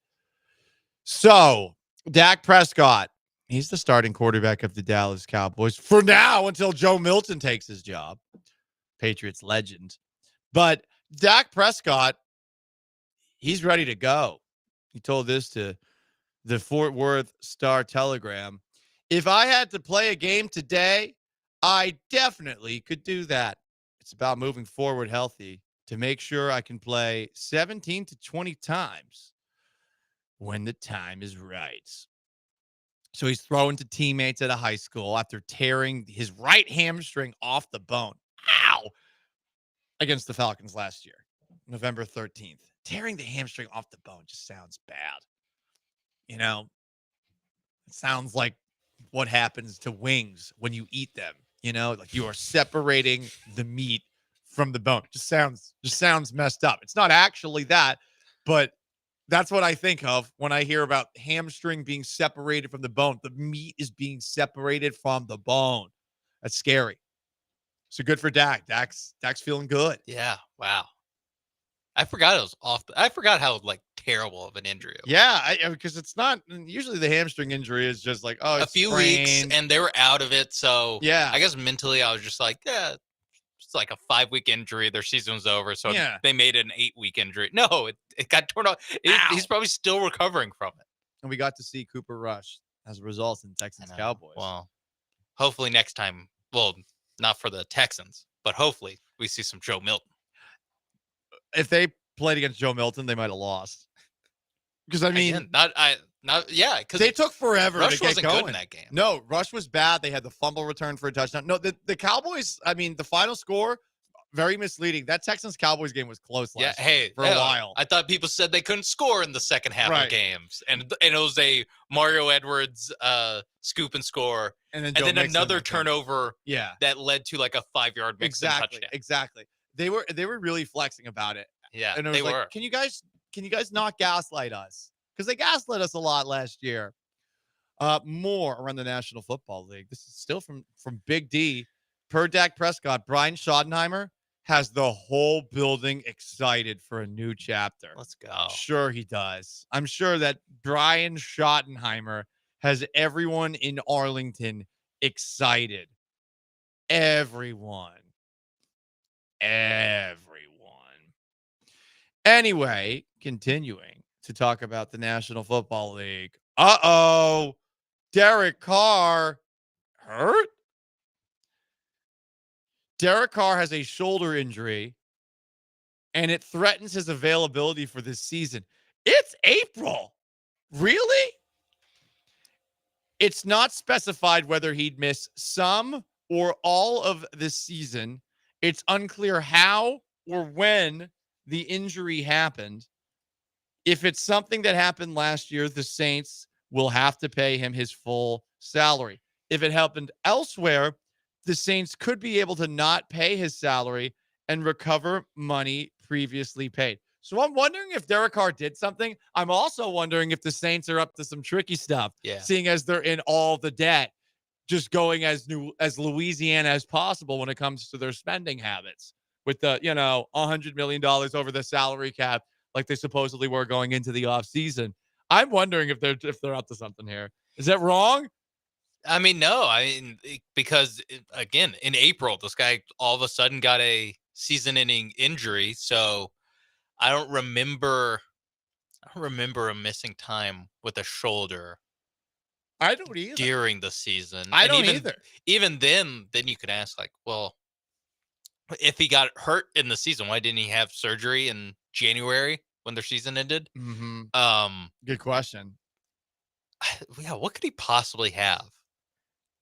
So, Dak Prescott, he's the starting quarterback of the Dallas Cowboys for now until Joe Milton takes his job. Patriots legend. But Dak Prescott, he's ready to go. He told this to the Fort Worth Star-Telegram. If I had to play a game today, I definitely could do that. It's about moving forward healthy to make sure I can play 17 to 20 times when the time is right. So he's throwing to teammates at a high school after tearing his right hamstring off the bone. Ow! Against the Falcons last year, November 13th. Tearing the hamstring off the bone just sounds bad. You know, it sounds like what happens to wings when you eat them. You know, like you are separating the meat from the bone. Just sounds messed up. It's not actually that, but that's what I think of when I hear about hamstring being separated from the bone. The meat is being separated from the bone. That's scary. So good for Dak. Dak's feeling good. Yeah. Wow. I forgot it was off. I forgot how like terrible of an injury it was. Yeah, because it's not usually the hamstring injury is just like, oh, A it's few sprained. weeks and they were out of it. So Yeah. I guess mentally I was just like, yeah, it's like a 5-week injury. Their season was over. So Yeah. they made it an 8-week injury. No, it got torn off. He's probably still recovering from it. And we got to see Cooper Rush as a result in Texans Cowboys. Well, hopefully next time. Well, not for the Texans, but hopefully we see some Joe Milton. If they played against Joe Milton, they might have lost. Because I mean, because they took forever Rush to get wasn't going good in that game. No, Rush was bad. They had the fumble return for a touchdown. No, the Cowboys. I mean, the final score very misleading. That Texans Cowboys game was close last year for a while. I thought people said they couldn't score in the second half of games, and it was a Mario Edwards scoop and score, and then another turnover. Yeah, that led to like a 5-yard mixed-in touchdown. Exactly. They were really flexing about it. Yeah, and it was they like, were. Can you guys not gaslight us? Because they gaslit us a lot last year. More around the National Football League. This is still from Big D. Per Dak Prescott, Brian Schottenheimer has the whole building excited for a new chapter. Let's go. Sure he does. I'm sure that Brian Schottenheimer has everyone in Arlington excited. Everyone. Anyway, continuing to talk about the National Football League. Derek Carr hurt? Derek Carr has a shoulder injury, and it threatens his availability for this season. It's April. Really? It's not specified whether he'd miss some or all of this season. It's unclear how or when the injury happened. If it's something that happened last year, the Saints will have to pay him his full salary. If it happened elsewhere, the Saints could be able to not pay his salary and recover money previously paid. So I'm wondering if Derek Carr did something. I'm also wondering if the Saints are up to some tricky stuff, seeing as they're in all the debt, just going as Louisiana as possible when it comes to their spending habits with the, $100 million over the salary cap like they supposedly were going into the offseason. I'm wondering if they're up to something here. Is that wrong? I mean, no. Because again, in April, this guy all of a sudden got a season-ending injury. So I don't remember him missing time with a shoulder. I don't either. During the season. I don't either. Even then you could ask, like, well, if he got hurt in the season, why didn't he have surgery in January when their season ended? Mm-hmm. Good question. Yeah, what could he possibly have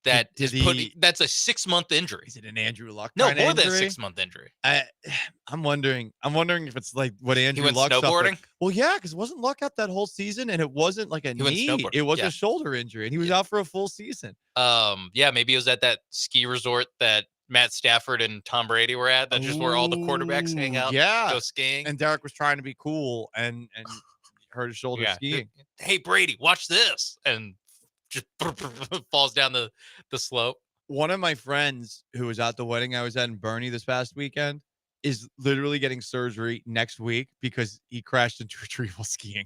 That Did is putting. he? That's a 6-month injury. Is it an Andrew Luck? No, kinda more than a injury? 6-month injury. I'm wondering if it's like what Andrew went Luck suffered. snowboarding? Well, yeah, because wasn't Luck out that whole season, and it wasn't like a He went knee. snowboarding, It was yeah. a shoulder injury, and he was out for a full season. Yeah, maybe it was at that ski resort that Matt Stafford and Tom Brady were at. That's just where all the quarterbacks hang Ooh, out, yeah. go skiing. And Derek was trying to be cool and hurt his shoulder Yeah. skiing. Hey Brady, watch this, and just falls down the slope. One of my friends who was at the wedding I was at in Bernie this past weekend is literally getting surgery next week because he crashed into a tree while skiing.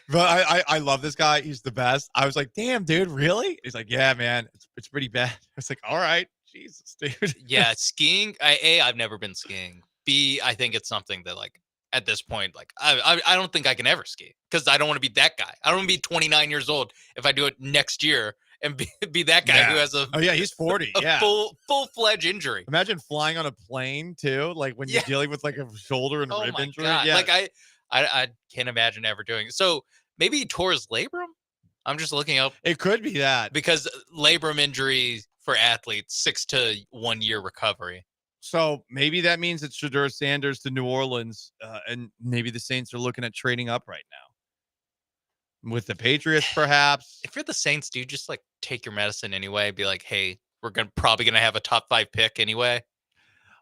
But I love this guy. He's the best. I was like, damn, dude, really? He's like, yeah, man, it's pretty bad. I was like, all right, Jesus, dude. Yeah, skiing. I've never been skiing. B, I think it's something that like at this point, like I don't think I can ever ski because I don't want to be that guy. I don't want to be 29 years old if I do it next year and be that guy who has he's 40. a full-fledged injury. Imagine flying on a plane too, like when you're dealing with like a shoulder and rib injury. God. Yeah, Like I can't imagine ever doing it. So maybe he tore his labrum. I'm just looking up. It could be that because labrum injury for athletes 6 to 1 year recovery. So maybe that means it's Shedeur Sanders to New Orleans, and maybe the Saints are looking at trading up right now with the Patriots, perhaps. If you're the Saints, do you just like take your medicine anyway? Be like, hey, we're probably gonna have a top 5 pick anyway.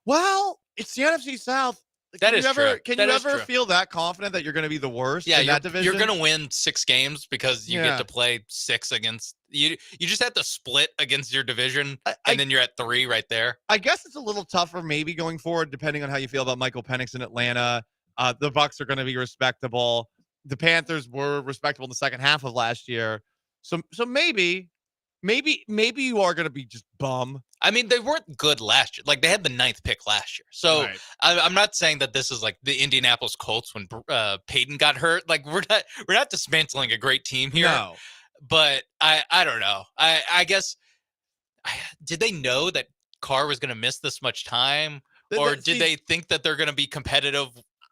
Well, it's the NFC South. Can you ever feel that confident that you're going to be the worst in that division? You're going to win 6 games because you get to play 6 against you. You just have to split against your division, and then you're at 3 right there. I guess it's a little tougher maybe going forward, depending on how you feel about Michael Penix in Atlanta. The Bucs are going to be respectable. The Panthers were respectable in the second half of last year. So maybe you are going to be just bum. I mean, they weren't good last year. Like they had the 9th pick last year. So Right. I'm not saying that this is like the Indianapolis Colts when Peyton got hurt. Like we're not dismantling a great team here. No. But I don't know. I guess did they know that Carr was going to miss this much time, or did they think that they're going to be competitive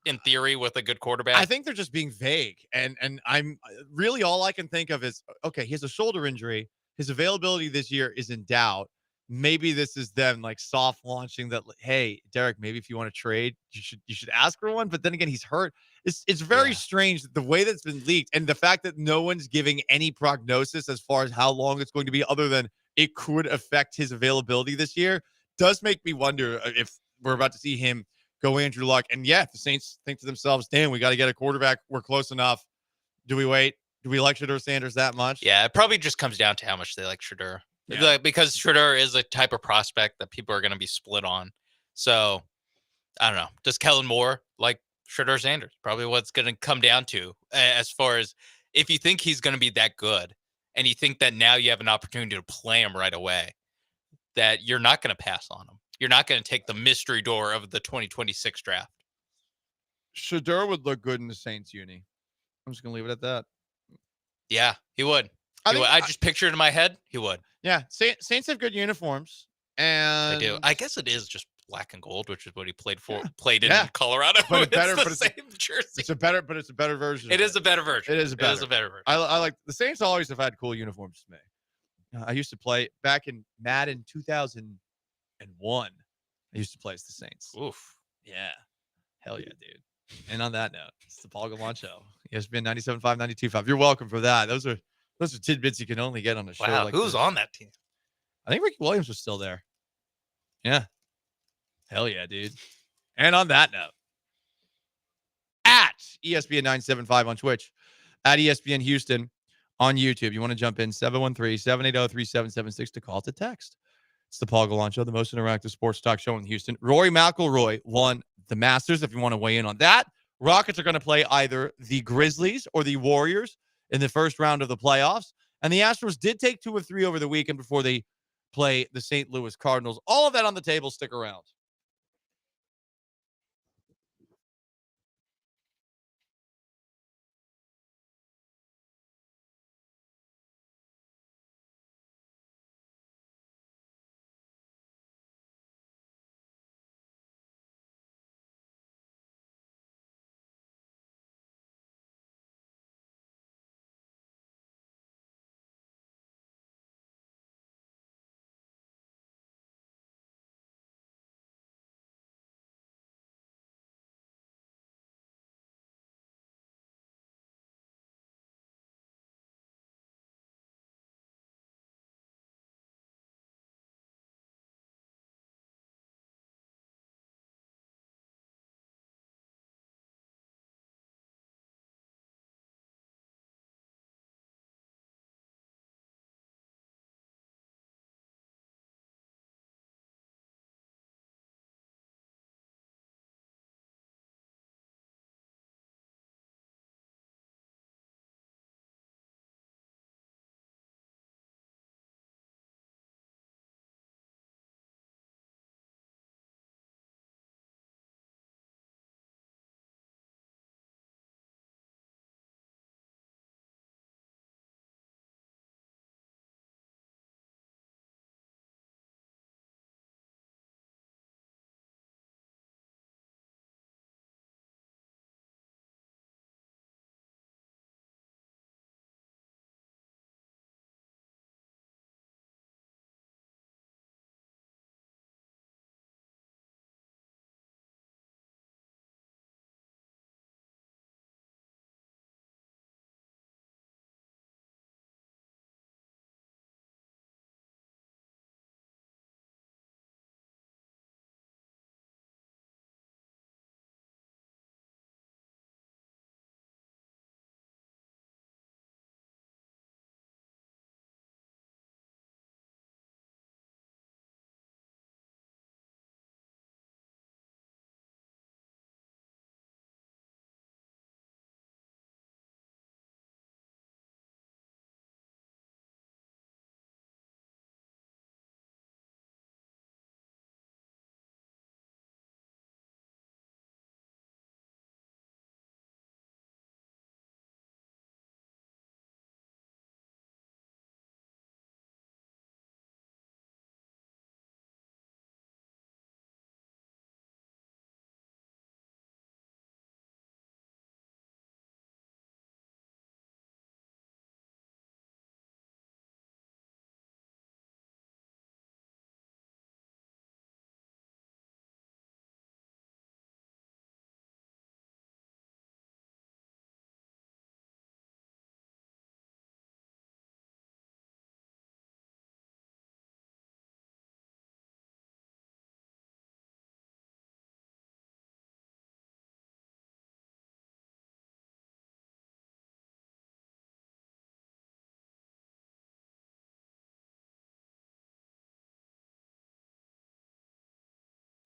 in theory with a good quarterback? I think they're just being vague, and I'm really all I can think of is okay. He has a shoulder injury. His availability this year is in doubt. Maybe this is them like soft launching that. Hey, Derek, maybe if you want to trade, you should ask for one. But then again, he's hurt. It's very strange the way that's been leaked, and the fact that no one's giving any prognosis as far as how long it's going to be, other than it could affect his availability this year, does make me wonder if we're about to see him go Andrew Luck. And yeah, if the Saints think to themselves, damn, we got to get a quarterback. We're close enough. Do we wait? Do we like Shedeur Sanders that much? Yeah, it probably just comes down to how much they like Shedeur. Yeah. Because Shedeur is a type of prospect that people are going to be split on. So, I don't know. Does Kellen Moore like Shedeur Sanders? Probably what's going to come down to as far as if you think he's going to be that good and you think that now you have an opportunity to play him right away, that you're not going to pass on him. You're not going to take the mystery door of the 2026 draft. Shedeur would look good in the Saints uni. I'm just going to leave it at that. Yeah, he would. I just pictured in my head, he would. Yeah, Saints have good uniforms, and They do. I guess it is just black and gold, which is what he played in Colorado. But it's better, it's the same jersey. It's a better version. It is a better version. It is a better version. I like the Saints. Always have had cool uniforms to me. I used to play back in Madden 2001. I used to play as the Saints. Oof. Yeah. Hell yeah, dude. And on that note, it's the Paul Gallant Show. ESPN 97.5, 92.5. You're welcome for that. Those are tidbits you can only get on a show. Wow, like who's this. on that team? I think Ricky Williams was still there. Yeah. Hell yeah, dude. And on that note, at ESPN 975 on Twitch, at ESPN Houston on YouTube. You want to jump in 713-780-3776 to call to text. It's the Paul Gallant Show, the most interactive sports talk show in Houston. Rory McIlroy won the Masters. If you want to weigh in on that, Rockets are going to play either the Grizzlies or the Warriors in the first round of the playoffs. And the Astros did take 2 of 3 over the weekend before they play the St. Louis Cardinals. All of that on the table. Stick around.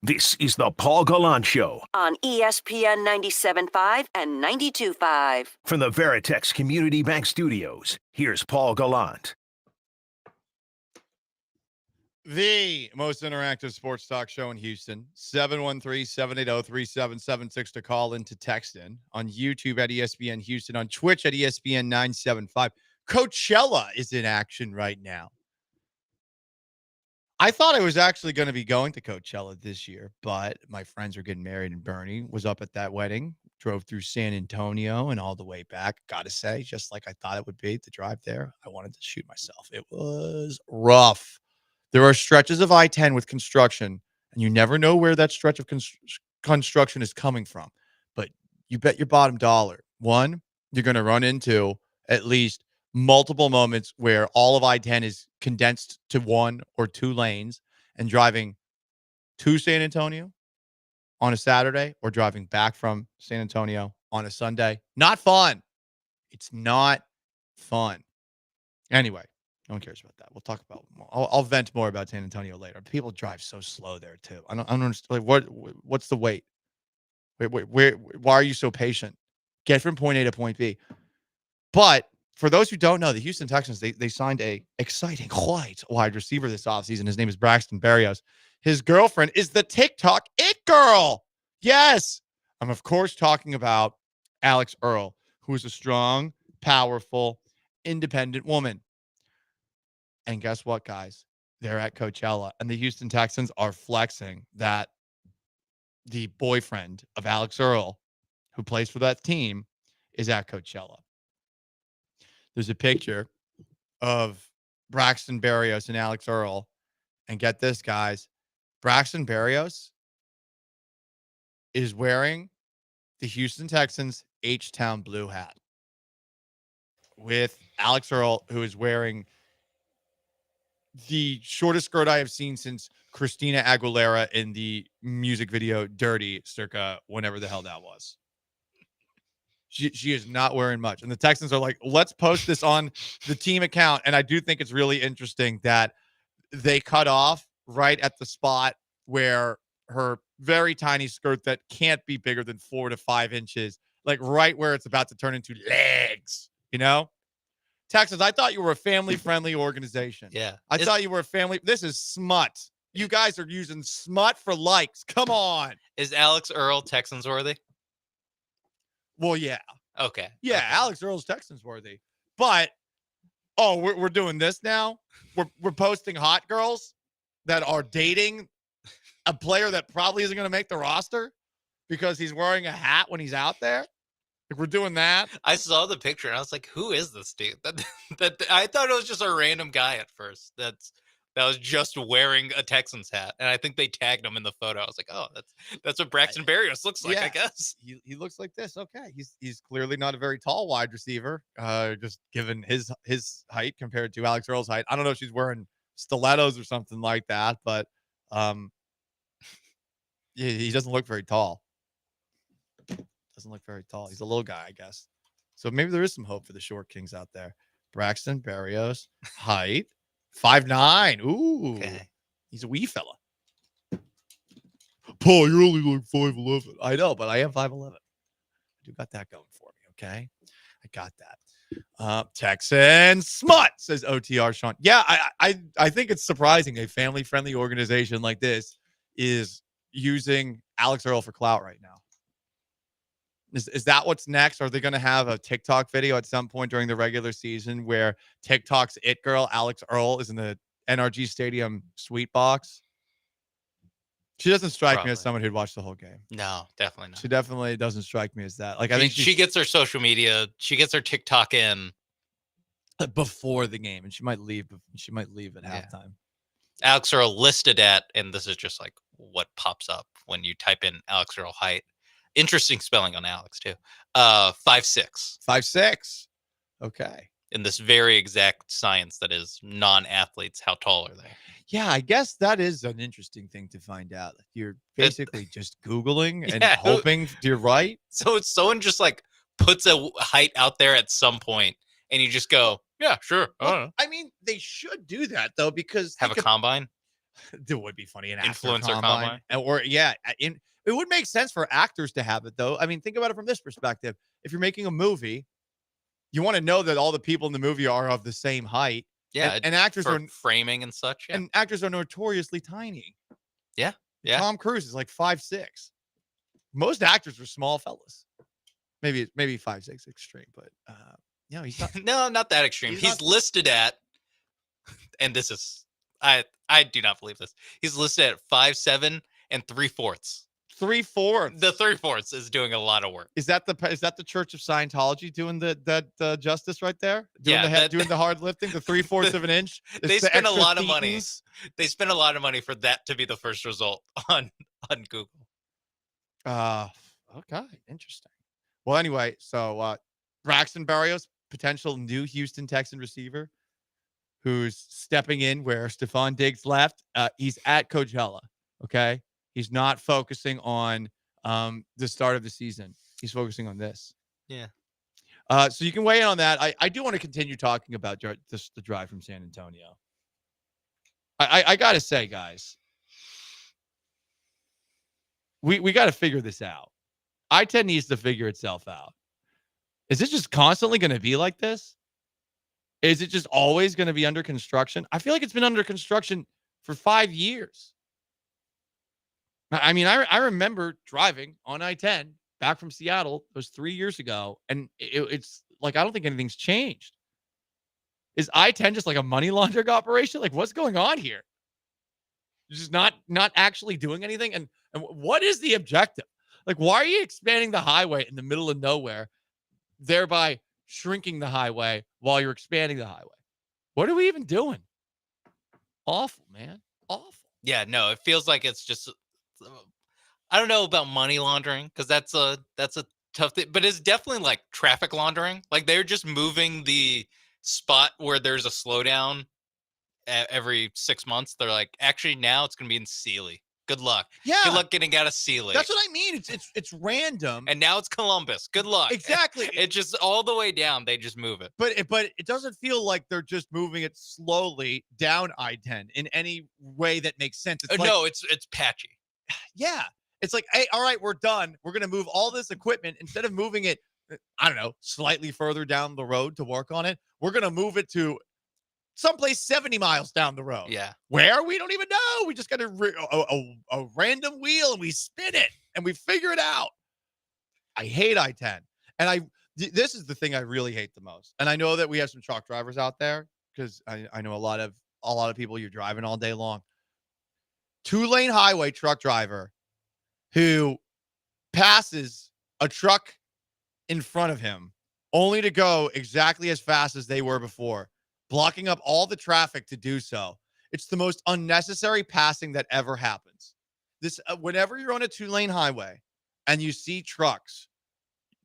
This is the Paul Gallant Show on ESPN 97.5 and 92.5. from the Veritex Community Bank Studios. Here's Paul Gallant. The most interactive sports talk show in Houston. 713-780-3776 to call in, to text in. On YouTube at ESPN Houston. On Twitch at ESPN 975. Coachella is in action right now. I thought I was actually going to be going to Coachella this year, but my friends are getting married, and Bernie was up at that wedding, drove through San Antonio and all the way back. Got to say, just like I thought it would be to drive there, I wanted to shoot myself. It was rough. There are stretches of I-10 with construction, and you never know where that stretch of construction is coming from. But you bet your bottom dollar, one, you're going to run into at least multiple moments where all of I-10 is condensed to 1 or 2 lanes, and driving to San Antonio on a Saturday or driving back from San Antonio on a Sunday. Not fun. It's not fun. Anyway, no one cares about that. We'll talk about I'll vent more about San Antonio later. People drive so slow there too. I don't understand. Like, what's the wait? Why are you so patient? Get from point A to point B. But for those who don't know, the Houston Texans, they signed a exciting white wide receiver this offseason. His name is Braxton Berrios. His girlfriend is the TikTok it girl. Yes. I'm, of course, talking about Alex Earl, who is a strong, powerful, independent woman. And guess what, guys? They're at Coachella, and the Houston Texans are flexing that the boyfriend of Alex Earl, who plays for that team, is at Coachella. There's a picture of Braxton Berrios and Alex Earl. And get this, guys. Braxton Berrios is wearing the Houston Texans H-Town blue hat, with Alex Earl, who is wearing the shortest skirt I have seen since Christina Aguilera in the music video Dirty, circa whenever the hell that was. She is not wearing much. And the Texans are like, let's post this on the team account. And I do think it's really interesting that they cut off right at the spot where her very tiny skirt that can't be bigger than 4 to 5 inches, like right where it's about to turn into legs, you know? Texans, I thought you were a family-friendly organization. Yeah. I thought you were a family. This is smut. You guys are using smut for likes. Come on. Is Alex Earl Texans worthy? Well, yeah. Okay. Yeah, Okay. Alex Earl's Texans worthy. But, we're doing this now? We're posting hot girls that are dating a player that probably isn't going to make the roster because he's wearing a hat when he's out there? Like, we're doing that? I saw the picture and I was like, who is this dude? That I thought it was just a random guy at first. That was just wearing a Texans hat. And I think they tagged him in the photo. I was like, oh, that's what Braxton Berrios looks like, I guess. He looks like this. Okay. He's clearly not a very tall wide receiver, just given his height compared to Alex Earl's height. I don't know if she's wearing stilettos or something like that, but he doesn't look very tall. Doesn't look very tall. He's a little guy, I guess. So maybe there is some hope for the short kings out there. Braxton Berrios, height 5'9". Ooh, okay. He's a wee fella. Paul, you're only like 5'11". I know, but I am 5'11". I do got that going for me. Okay, I got that. Texan smut, says OTR Sean. Yeah, I think it's surprising a family-friendly organization like this is using Alex Earl for clout right now. Is that what's next? Are they going to have a TikTok video at some point during the regular season where TikTok's it girl, Alex Earl, is in the NRG Stadium suite box? She doesn't strike me as someone who'd watch the whole game. No, definitely not. She definitely doesn't strike me as that. Like, I think she gets her social media, she gets her TikTok in before the game, and she might leave at halftime. Alex Earl listed at, and this is just like what pops up when you type in Alex Earl height. Interesting spelling on Alex too. 5'6". 5'6". Okay. In this very exact science that is non-athletes, how tall are they? Yeah, I guess that is an interesting thing to find out. You're basically just Googling and hoping you're right. So it's someone just like puts a height out there at some point, and you just go, yeah, sure. Well, I mean, they should do that though, because have a combine. It would be funny. An actor Influencer combine. Or, yeah, it would make sense for actors to have it, though. I mean, think about it from this perspective. If you're making a movie, you want to know that all the people in the movie are of the same height. Yeah, and actors for are framing and such. Yeah. and actors are notoriously tiny. Yeah. Yeah. Tom Cruise is like 5'6". Most actors are small fellas. Maybe 5'6" extreme, but he's not. No, not that extreme. He's listed at, and this is I do not believe this. He's listed at 5'7" and 3/4. 3/4. The 3/4 is doing a lot of work. Is that the Church of Scientology doing that justice right there? Doing Yeah, doing the hard lifting, the 3/4 of an inch. They spend a lot of money. thetans. They spend a lot of money for that to be the first result on Google. Okay, interesting. Well, anyway, so Braxton Berrios, potential new Houston Texan receiver, who's stepping in where Stephon Diggs left. He's at Coachella. Okay, he's not focusing on the start of the season. He's focusing on this. Yeah. So you can weigh in on that. I do want to continue talking about the drive from San Antonio. I got to say, guys, we got to figure this out. I-10 needs to figure itself out. Is it just constantly going to be like this? Is it just always going to be under construction? I feel like it's been under construction for 5 years. I mean, I remember driving on I-10 back from Seattle. It was 3 years ago. And it's like, I don't think anything's changed. Is I-10 just like a money laundering operation? Like, what's going on here? You're just not actually doing anything. And what is the objective? Like, why are you expanding the highway in the middle of nowhere, thereby shrinking the highway while you're expanding the highway? What are we even doing? Awful, man. Awful. Yeah, no, it feels like it's just, I don't know about money laundering, because that's a tough thing, but it's definitely like traffic laundering. Like, they're just moving the spot where there's a slowdown every 6 months. They're like, actually, now it's going to be in Sealy. Good luck. Yeah. Good luck getting out of Sealy. That's what I mean. It's random. And now it's Columbus. Good luck. Exactly. It's just all the way down. They just move it. But it doesn't feel like they're just moving it slowly down I-10 in any way that makes sense. It's No, it's patchy. Yeah. It's like, hey, all right, we're done. We're going to move all this equipment. Instead of moving it, I don't know, slightly further down the road to work on it, we're going to move it to someplace 70 miles down the road. Yeah. Where? We don't even know. We just got a random wheel and we spin it and we figure it out. I hate I-10. And this is the thing I really hate the most. And I know that we have some truck drivers out there, because I know a lot of people, you're driving all day long. 2-lane highway truck driver who passes a truck in front of him only to go exactly as fast as they were before, blocking up all the traffic to do so. It's the most unnecessary passing that ever happens. This whenever you're on a 2-lane highway and you see trucks,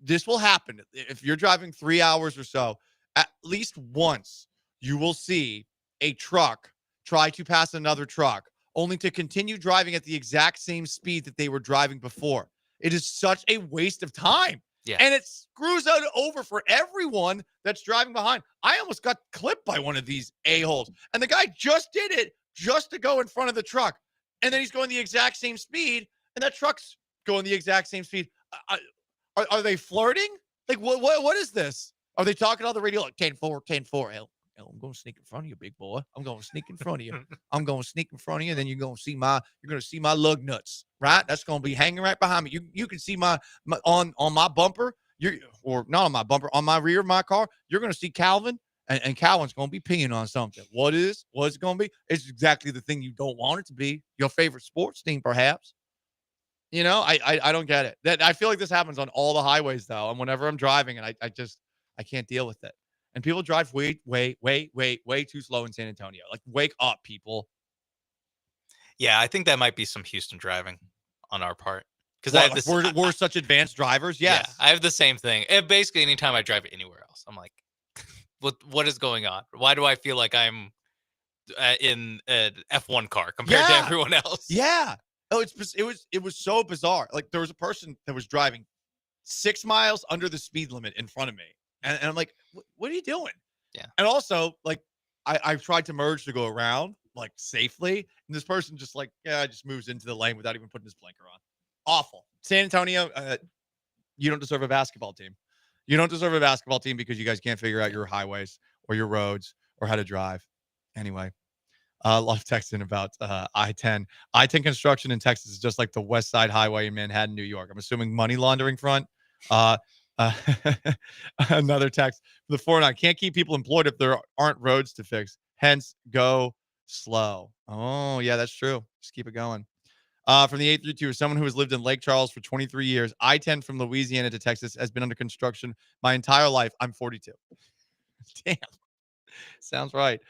this will happen. If you're driving 3 hours or so, at least once you will see a truck try to pass another truck, only to continue driving at the exact same speed that they were driving before. It is such a waste of time. Yeah. And it screws out over for everyone that's driving behind. I almost got clipped by one of these a-holes. And the guy just did it just to go in front of the truck. And then he's going the exact same speed, and that truck's going the exact same speed. Are they flirting? Like, what is this? Are they talking on the radio like 10-4, 10-4? Hell, I'm going to sneak in front of you, big boy. I'm going to sneak in front of you. I'm going to sneak in front of you, and then you're going to see my lug nuts, right? That's going to be hanging right behind me. You can see my on my bumper, or not on my bumper, on my rear of my car. You're going to see Calvin, and Calvin's going to be peeing on something. What's it going to be? It's exactly the thing you don't want it to be. Your favorite sports team, perhaps. You know, I don't get it. I feel like this happens on all the highways, though, and whenever I'm driving, and I can't deal with it. And people drive way too slow in San Antonio. Like, wake up, people. Yeah, I think that might be some Houston driving on our part. Because we're such advanced drivers. Yes. Yeah, I have the same thing. And basically, anytime I drive anywhere else, I'm like, what is going on? Why do I feel like I'm in an F1 car compared to everyone else? Yeah. Oh, it was so bizarre. Like, there was a person that was driving 6 miles under the speed limit in front of me. And I'm like, what are you doing? Yeah. And also, like, I've tried to merge to go around, like safely. And this person just just moves into the lane without even putting his blinker on. Awful. San Antonio, you don't deserve a basketball team. You don't deserve a basketball team because you guys can't figure out your highways or your roads or how to drive. Anyway, a lot of texting about I-10. I-10 construction in Texas is just like the West Side Highway in Manhattan, New York. I'm assuming money laundering front. Uh, Another text for the 4-9. Can't keep people employed if there aren't roads to fix. Hence, go slow. Oh, yeah, that's true. Just keep it going. From the 832, as someone who has lived in Lake Charles for 23 years, I-10 from Louisiana to Texas has been under construction my entire life. I'm 42. Damn. Sounds right.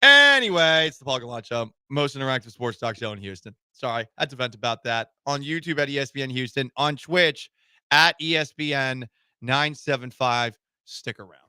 Anyway, it's the Paul Gallant Show, most interactive sports talk show in Houston. Sorry, I had to vent about that. On YouTube at ESPN Houston, on Twitch at ESPN 975. Stick around.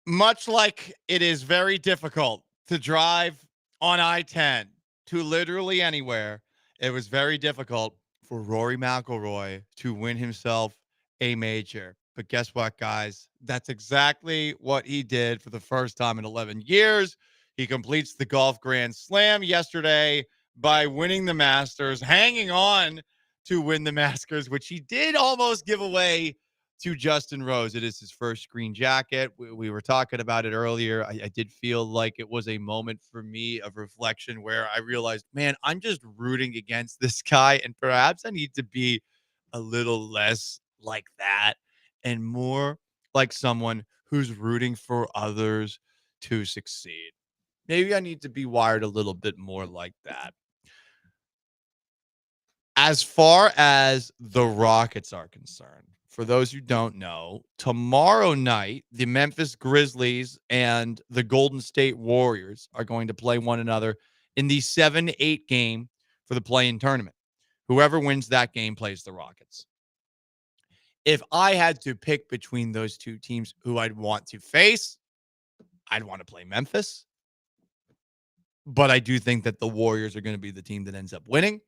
Much like it is very difficult to drive on I-10 to literally anywhere, it was very difficult for Rory McIlroy to win himself a major. But guess what, guys? That's exactly what he did for the first time in 11 years. He completes the golf grand slam yesterday by winning the Masters, hanging on to win the Masters, which he did almost give away to Justin Rose. It is his first green jacket. We were talking about it earlier. I did feel like it was a moment for me of reflection where I realized, man, I'm just rooting against this guy, and perhaps I need to be a little less like that and more like someone who's rooting for others to succeed. Maybe I need to be wired a little bit more like that. As far as the Rockets are concerned, for those who don't know, tomorrow night, the Memphis Grizzlies and the Golden State Warriors are going to play one another in the 7-8 game for the play-in tournament. Whoever wins that game plays the Rockets. If I had to pick between those two teams who I'd want to face, I'd want to play Memphis. But I do think that the Warriors are going to be the team that ends up winning.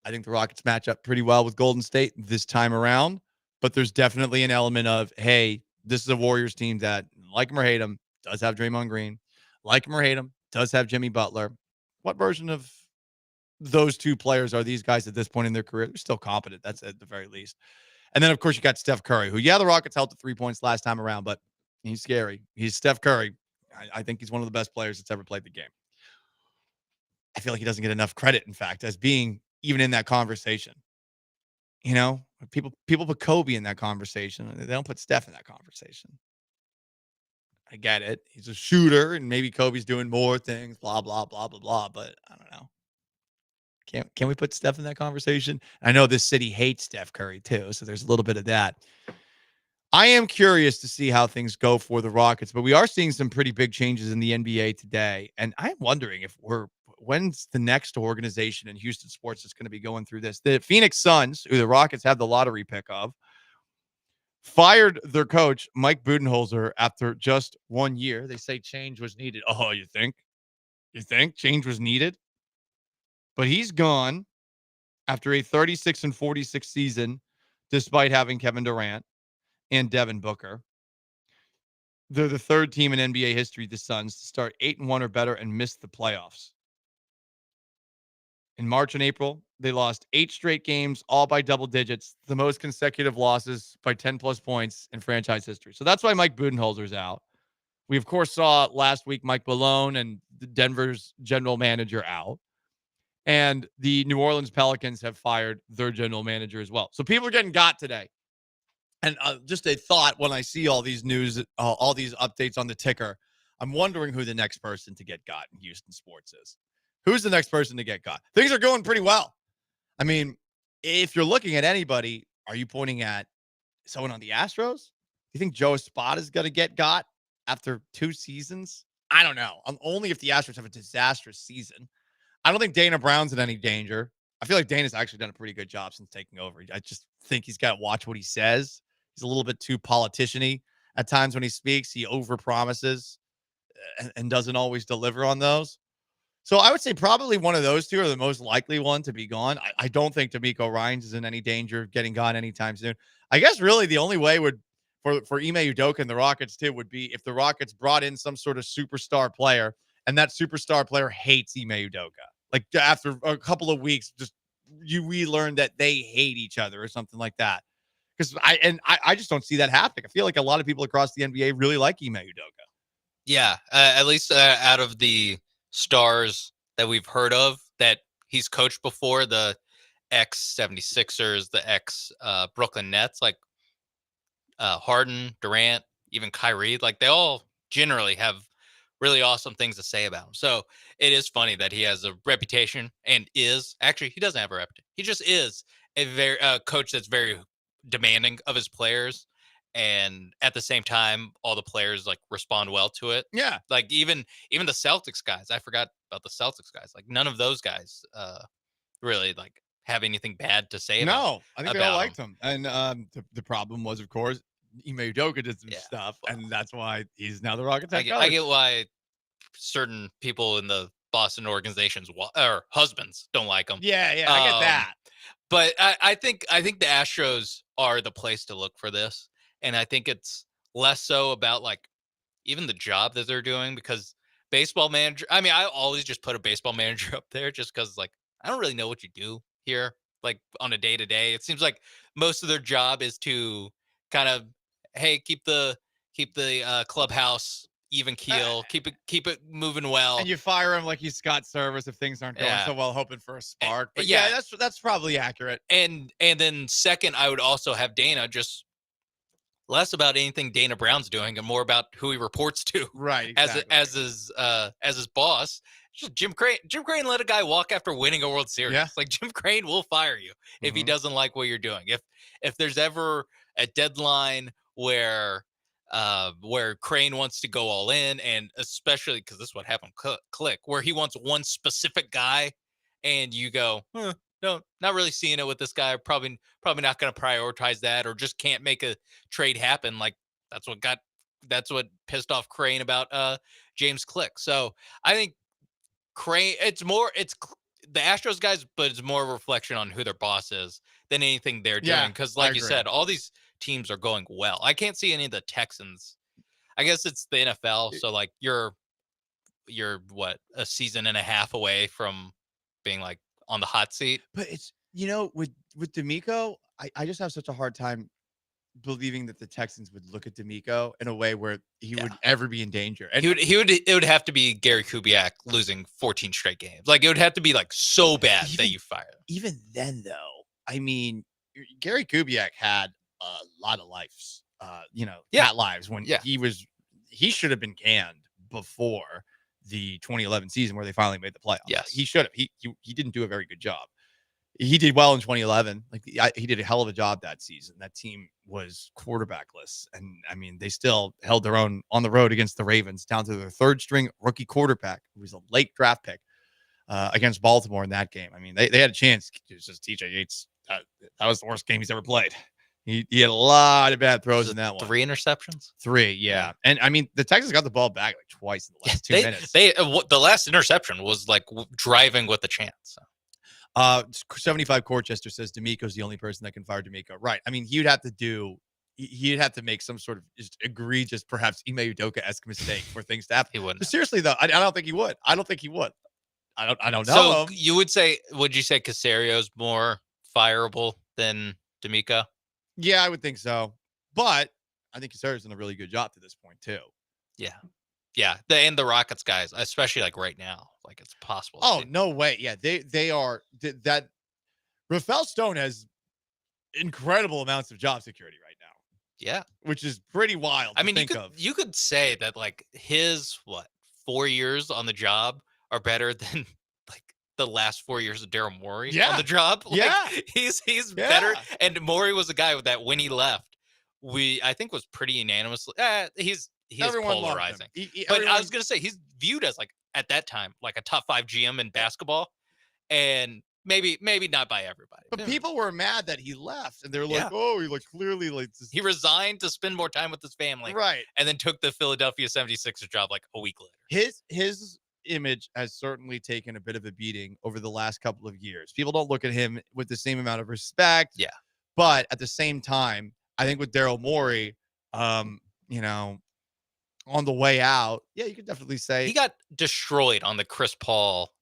I think the Rockets match up pretty well with Golden State this time around. But there's definitely an element of, hey, this is a Warriors team that, like him or hate him, does have Draymond Green. Like him or hate him, does have Jimmy Butler. What version of those two players are these guys at this point in their career? They're still competent. That's at the very least. And then, of course, you got Steph Curry, who, the Rockets held to 3 points last time around, but he's scary. He's Steph Curry. I think he's one of the best players that's ever played the game. I feel like he doesn't get enough credit, in fact, as being even in that conversation. You know, people put Kobe in that conversation. They don't put Steph in that conversation. I get it. He's a shooter, and maybe Kobe's doing more things, blah, blah, blah, blah, blah, but I don't know. Can we put Steph in that conversation? I know this city hates Steph Curry too, so there's a little bit of that. I am curious to see how things go for the Rockets, but we are seeing some pretty big changes in the NBA today, and I'm wondering if when's the next organization in Houston sports that's going to be going through this? The Phoenix Suns, who the Rockets have the lottery pick of, fired their coach, Mike Budenholzer, after just 1 year. They say change was needed. Oh, you think? You think change was needed? But he's gone after a 36-46 season, despite having Kevin Durant and Devin Booker. They're the third team in NBA history, the Suns, to start 8-1 or better and miss the playoffs. In March and April, they lost 8 straight games, all by double digits, the most consecutive losses by 10-plus points in franchise history. So that's why Mike Budenholzer's out. We, of course, saw last week Mike Malone and Denver's general manager out. And the New Orleans Pelicans have fired their general manager as well. So people are getting got today. And just a thought when I see all these news, all these updates on the ticker, I'm wondering who the next person to get got in Houston sports is. Who's the next person to get got? Things are going pretty well. I mean, if you're looking at anybody, are you pointing at someone on the Astros? Do you think Joe Espada is going to get got after 2 seasons? I don't know. Only if the Astros have a disastrous season. I don't think Dana Brown's in any danger. I feel like Dana's actually done a pretty good job since taking over. I just think he's got to watch what he says. He's a little bit too politician-y at times when he speaks. He overpromises and doesn't always deliver on those. So I would say probably one of those two are the most likely one to be gone. I don't think D'Amico Ryans is in any danger of getting gone anytime soon. I guess really the only way would for Ime Udoka and the Rockets too would be if the Rockets brought in some sort of superstar player and that superstar player hates Ime Udoka. Like after a couple of weeks, we learned that they hate each other or something like that. Because I just don't see that happening. I feel like a lot of people across the NBA really like Ime Udoka. Yeah, at least out of the stars that we've heard of that he's coached before, the ex 76ers, the ex Brooklyn Nets, like Harden, Durant, even Kyrie, like they all generally have really awesome things to say about him. So it is funny that he has a reputation and he doesn't have a reputation. He just is a coach that's very demanding of his players. And at the same time, all the players like respond well to it. Yeah. Like even the Celtics guys, I forgot about the Celtics guys. Like none of those guys really like have anything bad to say about No, I think they all liked him. him. And the problem was, of course, Ime Udoka did some stuff, and that's why he's now the Rockets head coach. I get why certain people in the Boston organizations or husbands don't like him. Yeah, I get that. But I think the Astros are the place to look for this. And I think it's less so about like even the job that they're doing, because baseball manager, I mean, I always just put a baseball manager up there just because like I don't really know what you do here, like on a day to day. It seems like most of their job is to kind of, hey, keep the clubhouse even keel, keep it moving well. And you fire him like he's Scott Service if things aren't going so well, hoping for a spark. But yeah, that's probably accurate. And then second, I would also have Dana just less about anything Dana Brown's doing and more about who he reports to. Right. Exactly. As his boss. Just Jim Crane let a guy walk after winning a World Series. Yeah. Like Jim Crane will fire you if he doesn't like what you're doing. If there's ever a deadline where Crane wants to go all in, and especially because this is what happened Click, where he wants one specific guy and you go, no, not really seeing it with this guy. Probably not going to prioritize that, or just can't make a trade happen. Like that's what pissed off Crane about James Click. So I think Crane, it's the Astros guys, but it's more a reflection on who their boss is than anything they're doing. Because like you said, all these teams are going well. I can't see any of the Texans. I guess it's the NFL. So like you're what, a season and a half away from being like on the hot seat. But it's, with D'Amico, I just have such a hard time believing that the Texans would look at D'Amico in a way where he would ever be in danger. And it would have to be Gary Kubiak losing 14 straight games. Like it would have to be like so bad that you fire him. Even then though, I mean, Gary Kubiak had a lot of lives, cat lives when he should have been canned before the 2011 season where they finally made the playoffs. Yes. He should have. He didn't do a very good job. He did well in 2011. He did a hell of a job that season. That team was quarterbackless. And I mean, they still held their own on the road against the Ravens, down to their third string rookie quarterback, who was a late draft pick, against Baltimore in that game. I mean, they had a chance. It's just TJ Yates. That was the worst game he's ever played. He had a lot of bad throws in that one. 3 interceptions? 3, yeah. And I mean, the Texans got the ball back like twice in the last 2 minutes. The last interception was like driving with a chance. So. 75 Corchester says D'Amico's the only person that can fire D'Amico. Right. I mean, he'd have to make some sort of just egregious, perhaps Ime Udoka-esque mistake for things to happen. He wouldn't. But seriously though, I don't think he would. I don't know. So would you say Casario's more fireable than D'Amico? Yeah, I would think so. But I think Casario's done a really good job to this point too. Yeah. Yeah. The Rockets guys, especially like right now, like it's possible. Oh, no way. Yeah, they are that. Rafael Stone has incredible amounts of job security right now. Yeah. Which is pretty wild. I mean, you could say that like his 4 years on the job are better than like the last 4 years of Daryl Morey on the job. Like, he's better. And Morey was the guy that when he left, I think was pretty unanimously. He's polarizing. But I was gonna say he's viewed as like at that time like a top 5 GM in basketball, and maybe not by everybody. But people were mad that he left, and they're like, "Oh, he clearly he resigned to spend more time with his family, right?" And then took the Philadelphia 76ers job like a week later. His image has certainly taken a bit of a beating over the last couple of years. People don't look at him with the same amount of respect. Yeah, but at the same time, I think with Daryl Morey, on the way out, you could definitely say he got destroyed on the Chris Paul,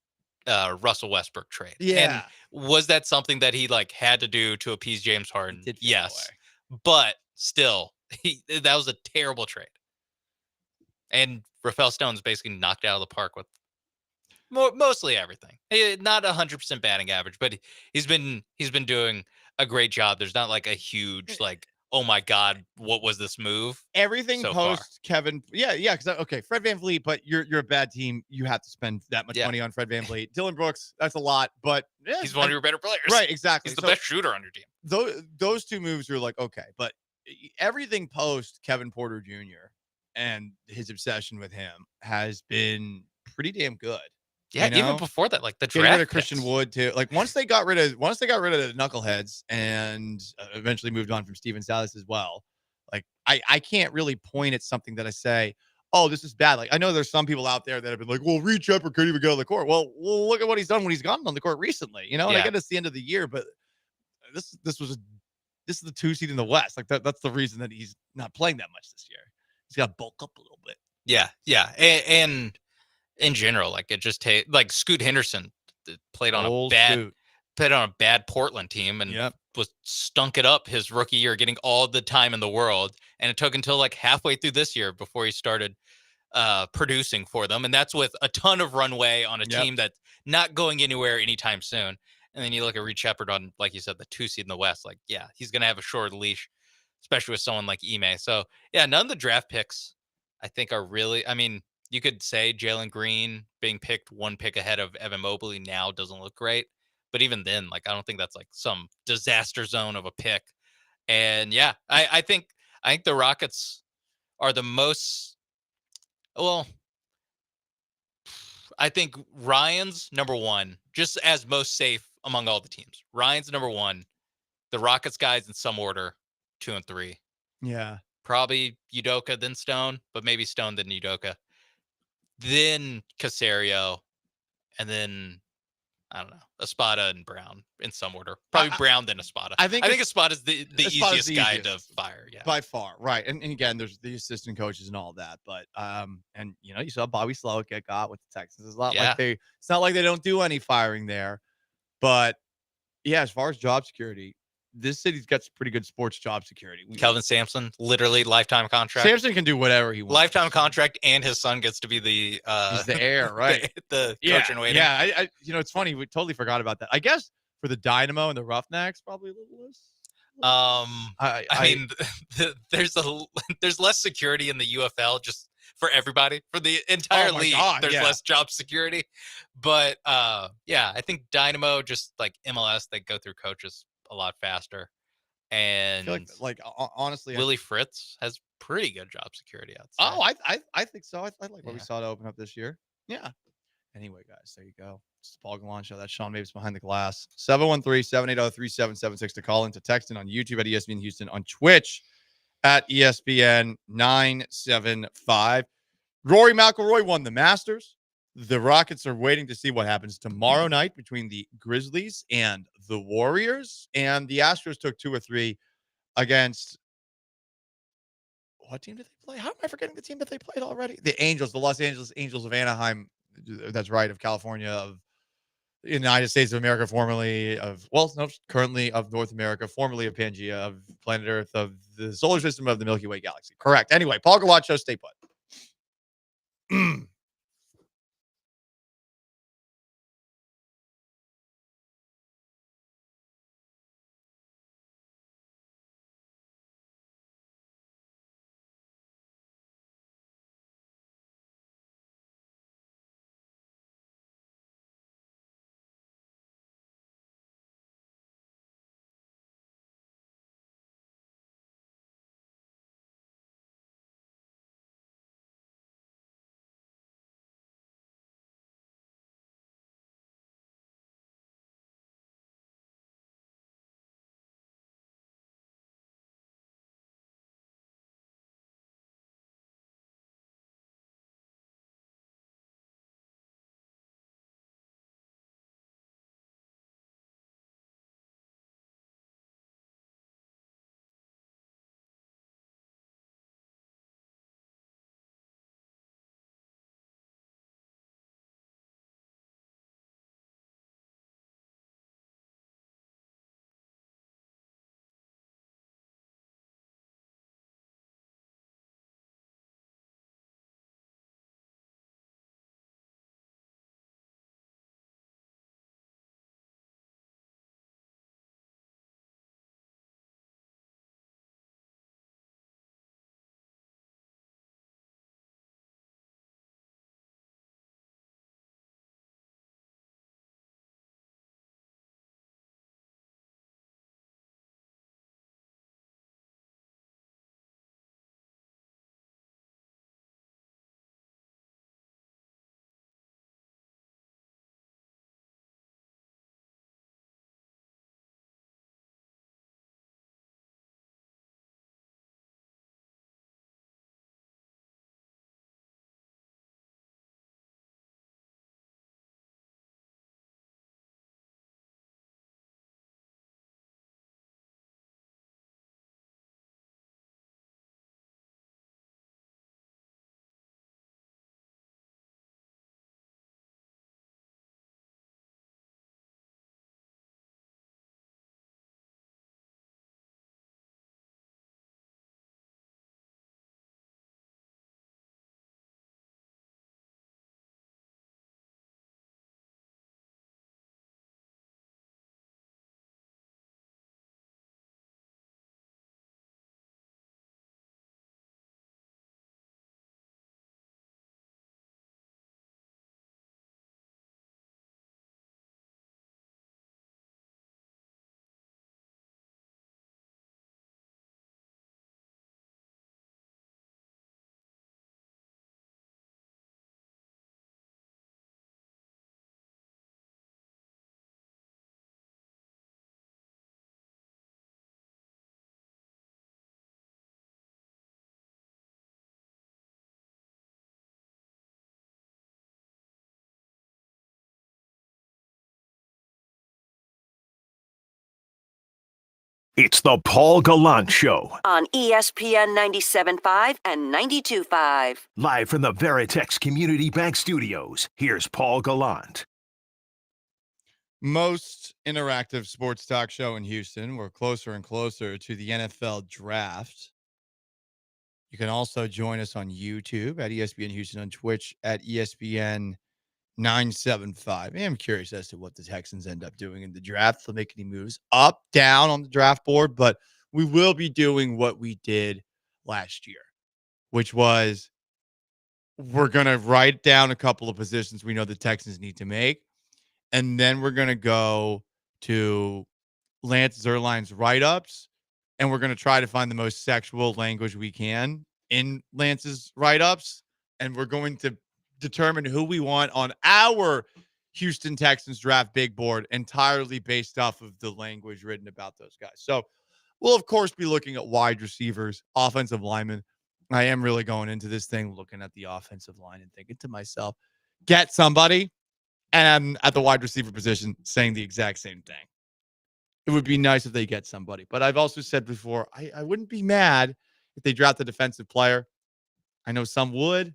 Russell Westbrook trade. Yeah. And was that something that he like had to do to appease James Harden? Yes. But still, that was a terrible trade. And Rafael Stone's basically knocked out of the park with mostly everything. Not 100% batting average, but he's been doing a great job. There's not like a huge like, oh my God, what was this move? Everything so post far. Kevin. Yeah. Because Fred VanVleet, but you're a bad team. You have to spend that much money on Fred VanVleet. Dylan Brooks, that's a lot, but he's one of your better players. Right, exactly. He's the best shooter on your team. Those 2 moves are like, okay, but everything post Kevin Porter Jr. and his obsession with him has been pretty damn good. Yeah, even before that, like the getting draft rid of Christian Wood too. Like once they got rid of the knuckleheads and eventually moved on from Steven Silas as well. Like I can't really point at something that I say, oh, this is bad. Like I know there's some people out there that have been like, well, Reed Shepard couldn't even go on the court. Well, look at what he's done when he's gotten on the court recently. And I get it's the end of the year, but this was this is the 2 seed in the West. Like that's the reason that he's not playing that much this year. He's got to bulk up a little bit. Yeah, yeah, and in general, like it just like Scoot Henderson played on Old a bad Portland team and was stunk it up his rookie year, getting all the time in the world, and it took until like halfway through this year before he started producing for them, and that's with a ton of runway on a team that's not going anywhere anytime soon. And then you look at Reed Shepherd on, like you said, the 2 seed in the West. Like, yeah, he's gonna have a short leash, especially with someone like Ime. So yeah, none of the draft picks I think are really. I mean, you could say Jalen Green being picked 1 pick ahead of Evan Mobley now doesn't look great, but even then, like I don't think that's like some disaster zone of a pick. And yeah, I think the Rockets are the most. Well, I think Ryan's number 1, just as most safe among all the teams. Ryan's number 1. The Rockets guys in some order, 2 and 3. Yeah. Probably Udoka, then Stone, but maybe Stone, then Udoka. Then Casario, and then, I don't know, Espada and Brown in some order. Probably Brown, then Espada. I think Espada's the easiest guy to fire. Yeah. By far. Right. And again, there's the assistant coaches and all that. But, and, you saw Bobby Slowick get got with the Texans. It's not like they don't do any firing there. But, yeah, as far as job security, this city's got pretty good sports job security. Kelvin Sampson, literally lifetime contract. Sampson can do whatever he wants. Lifetime contract, and his son gets to be the he's the heir, right? the coach in waiting. Yeah, I it's funny. We totally forgot about that. I guess for the Dynamo and the Roughnecks, probably a little less. I mean, there's less security in the UFL just for everybody, for the entire league. There's less job security, but yeah, I think Dynamo, just like MLS, they go through coaches a lot faster. And I feel like honestly, Willie Fritz has pretty good job security outside. Oh, I think so. I like what we saw to open up this year. Yeah. Anyway, guys, there you go. It's the Paul Gallant Show. That's Sean Mavis behind the glass. 713-780-3776 to call in, to text in on YouTube at ESPN Houston, on Twitch at ESPN 975. Rory McIlroy won the Masters. The Rockets are waiting to see what happens tomorrow night between the Grizzlies and the Warriors. And the Astros took 2 or 3 against, what team did they play? How am I forgetting the team that they played already? The Angels, the Los Angeles Angels of Anaheim. That's right, of California, of the United States of America, currently of North America, formerly of Pangea, of planet Earth, of the solar system, of the Milky Way galaxy. Correct. Anyway, Paul Gallant Show, stay put. It's the Paul Gallant Show. On ESPN 97.5 and 92.5. Live from the Veritex Community Bank Studios, here's Paul Gallant. Most interactive sports talk show in Houston. We're closer and closer to the NFL draft. You can also join us on YouTube at ESPN Houston, on Twitch at ESPN 975. I am curious as to what the Texans end up doing in the draft. They'll make any moves up, down on the draft board, but we will be doing what we did last year, which was we're going to write down a couple of positions we know the Texans need to make, and then we're going to go to Lance Zierlein's write-ups, and we're going to try to find the most sexual language we can in Lance's write-ups, and we're going to determine who we want on our Houston Texans draft big board entirely based off of the language written about those guys. So we'll, of course, be looking at wide receivers, offensive linemen. I am really going into this thing looking at the offensive line and thinking to myself, get somebody, and at the wide receiver position saying the exact same thing. It would be nice if they get somebody. But I've also said before, I wouldn't be mad if they draft a defensive player. I know some would,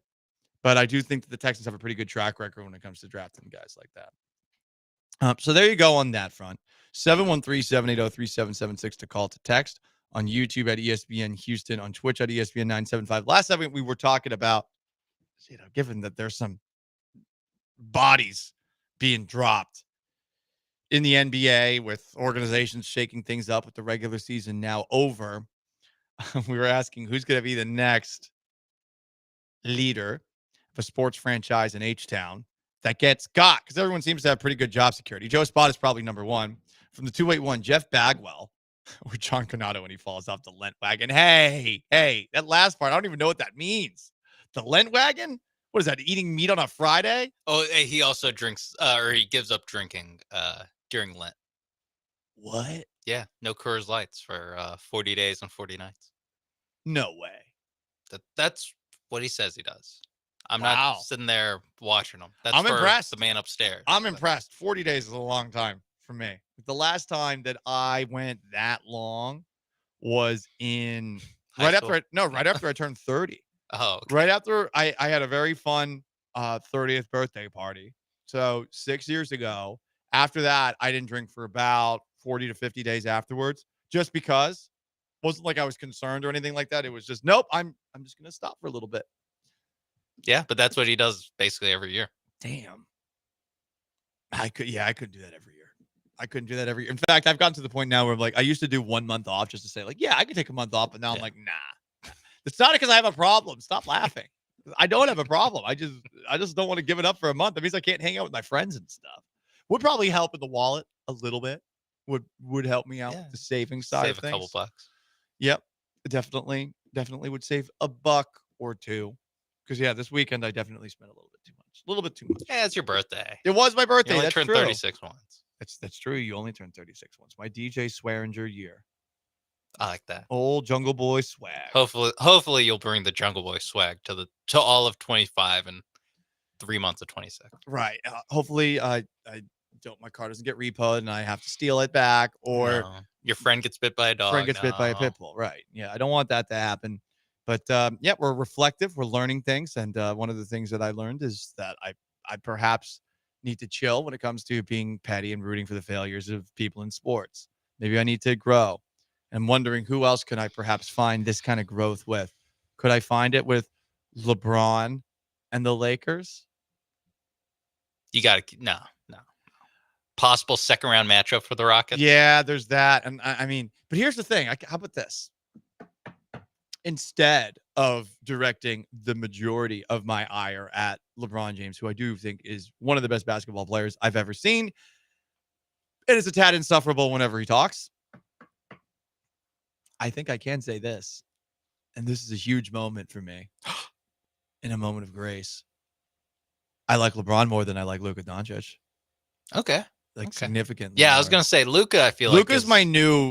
but I do think that the Texans have a pretty good track record when it comes to drafting guys like that. So there you go on that front. 713-780-3776 to call to text. On YouTube at ESPN Houston, on Twitch at ESPN 975. Last segment, we were talking about, given that there's some bodies being dropped in the NBA with organizations shaking things up with the regular season now over, we were asking who's going to be the next leader of a sports franchise in H-Town that gets got, because everyone seems to have pretty good job security. Joe Spot is probably number one. From the 281, Jeff Bagwell, or John Conato when he falls off the Lent wagon. Hey, that last part, I don't even know what that means. The Lent wagon? What is that, eating meat on a Friday? Oh, he also drinks, or he gives up drinking during Lent. What? Yeah, no Coors Lights for 40 days and 40 nights. No way. That's what he says he does. I'm Wow. not sitting there watching him. That's I'm for impressed. the man upstairs. I'm impressed. 40 days is a long time for me. The last time that I went that long was in right after I turned 30. Oh, okay. Right after I had a very fun 30th birthday party. So 6 years ago. After that, I didn't drink for about 40 to 50 days afterwards, just because. It wasn't like I was concerned or anything like that. It was just, nope, I'm just gonna stop for a little bit. Yeah, but that's what he does basically every year. Damn. I couldn't do that every year. I couldn't do that every year. In fact, I've gotten to the point now where I'm like, I used to do 1 month off just to say, like, yeah, I could take a month off, but now I'm like, nah. It's not because I have a problem. Stop laughing. I don't have a problem. I just don't want to give it up for a month. That means I can't hang out with my friends and stuff. Would probably help in the wallet a little bit. Would help me out with the savings side Save of a things. couple bucks. Yep. Definitely would save a buck or two. Because this weekend I definitely spent a little bit too much. Yeah, it's your birthday. It was my birthday. You only That's turned true. 36 once. That's true. You only turned 36 once. My DJ Swearinger year. I like that. Old Jungle Boy swag. Hopefully you'll bring the Jungle Boy swag to all of 25 and 3 months of 26. Right. Hopefully my car doesn't get repoed and I have to steal it back, or your friend gets bit by a dog. bit by a pit bull. Right. Yeah. I don't want that to happen. But we're reflective. We're learning things. And one of the things that I learned is that I perhaps need to chill when it comes to being petty and rooting for the failures of people in sports. Maybe I need to grow. I'm wondering who else can I perhaps find this kind of growth with? Could I find it with LeBron and the Lakers? You got to no. Possible second round matchup for the Rockets. Yeah, there's that. And I mean, but here's the thing. How about this? Instead of directing the majority of my ire at LeBron James, who I do think is one of the best basketball players I've ever seen, and is a tad insufferable whenever he talks, I think I can say this, and this is a huge moment for me, in a moment of grace. I like LeBron more than I like Luka Doncic. Okay. Significantly. Yeah, more. I was gonna say Luka. I feel Luka's like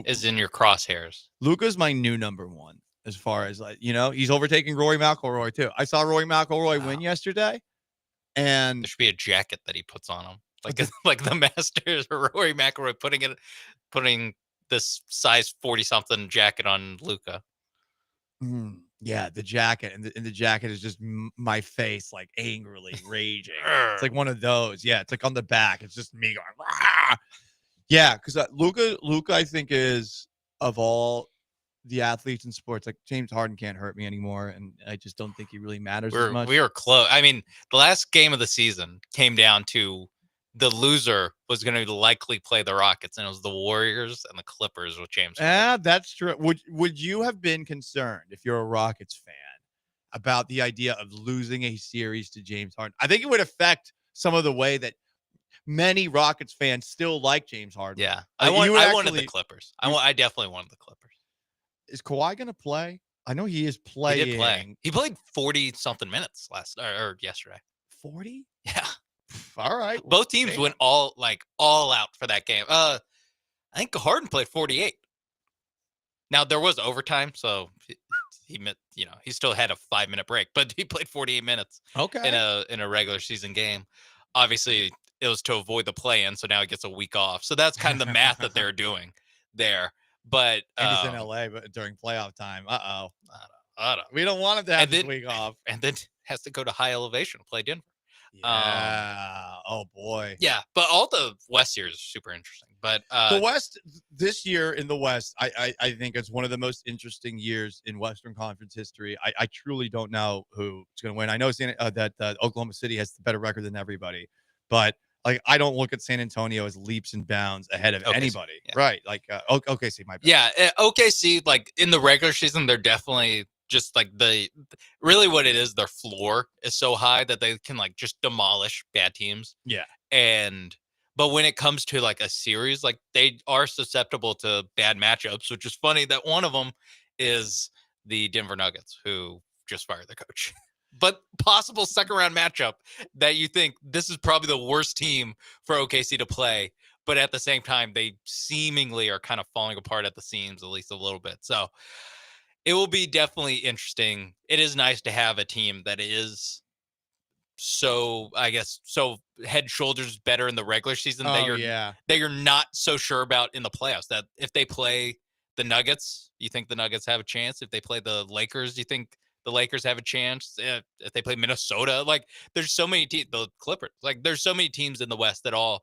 is in your crosshairs. Luka's my new number one as far as he's overtaking Rory McIlroy too. I saw Rory McIlroy win yesterday, and there should be a jacket that he puts on him, like the Masters or Rory McIlroy putting this size 40-something jacket on Luca. Yeah, the jacket, and the jacket is just my face, like, angrily raging. It's like one of those. Yeah, it's like on the back. It's just me going, "Rah!" Yeah, because Luca, I think, is, of all the athletes in sports, like, James Harden can't hurt me anymore, and I just don't think he really matters as much. We were close. I mean, the last game of the season came down to the loser was going to likely play the Rockets, and it was the Warriors and the Clippers with James Harden. Yeah, that's true. Would you have been concerned, if you're a Rockets fan, about the idea of losing a series to James Harden? I think it would affect some of the way that many Rockets fans still like James Harden. Yeah, You would I wanted actually- the Clippers. I definitely wanted the Clippers. Is Kawhi going to play? I know he is He playing. did play. He played 40-something minutes or yesterday. 40? Yeah. All right. Both teams went all out for that game. I think Harden played 48. Now there was overtime, so he still had a 5-minute break, but he played 48 minutes. Okay. In a regular season game. Obviously, it was to avoid the play-in, so now he gets a week off. So that's kind of the math that they're doing there. But And he's in LA, but during playoff time. I don't know. We don't want him to have this week off. And then has to go to high elevation to play Denver. Yeah. Oh boy. Yeah, but all the West here is super interesting. But The West this year in the West, I think it's one of the most interesting years in Western Conference history. I truly don't know who's going to win. I know that Oklahoma City has the better record than everybody, but like I don't look at San Antonio as leaps and bounds ahead of anybody. yeah. Right? Like OKC, my bad. yeah, OKC, like in the regular season, they're definitely just like really what it is. Their floor is so high that they can like just demolish bad teams. Yeah. But when it comes to like a series, like they are susceptible to bad matchups, which is funny that one of them is the Denver Nuggets, who just fired their coach. But possible second round matchup that you think this is probably the worst team for OKC to play. But at the same time, they seemingly are kind of falling apart at the seams, at least a little bit. So it will be definitely interesting. It is nice to have a team that is so head shoulders better in the regular season that you're not so sure about in the playoffs. That if they play the Nuggets, you think the Nuggets have a chance. If they play the Lakers, you think the Lakers have a chance. If they play Minnesota, like there's so many teams, the Clippers, like there's so many teams in the West that all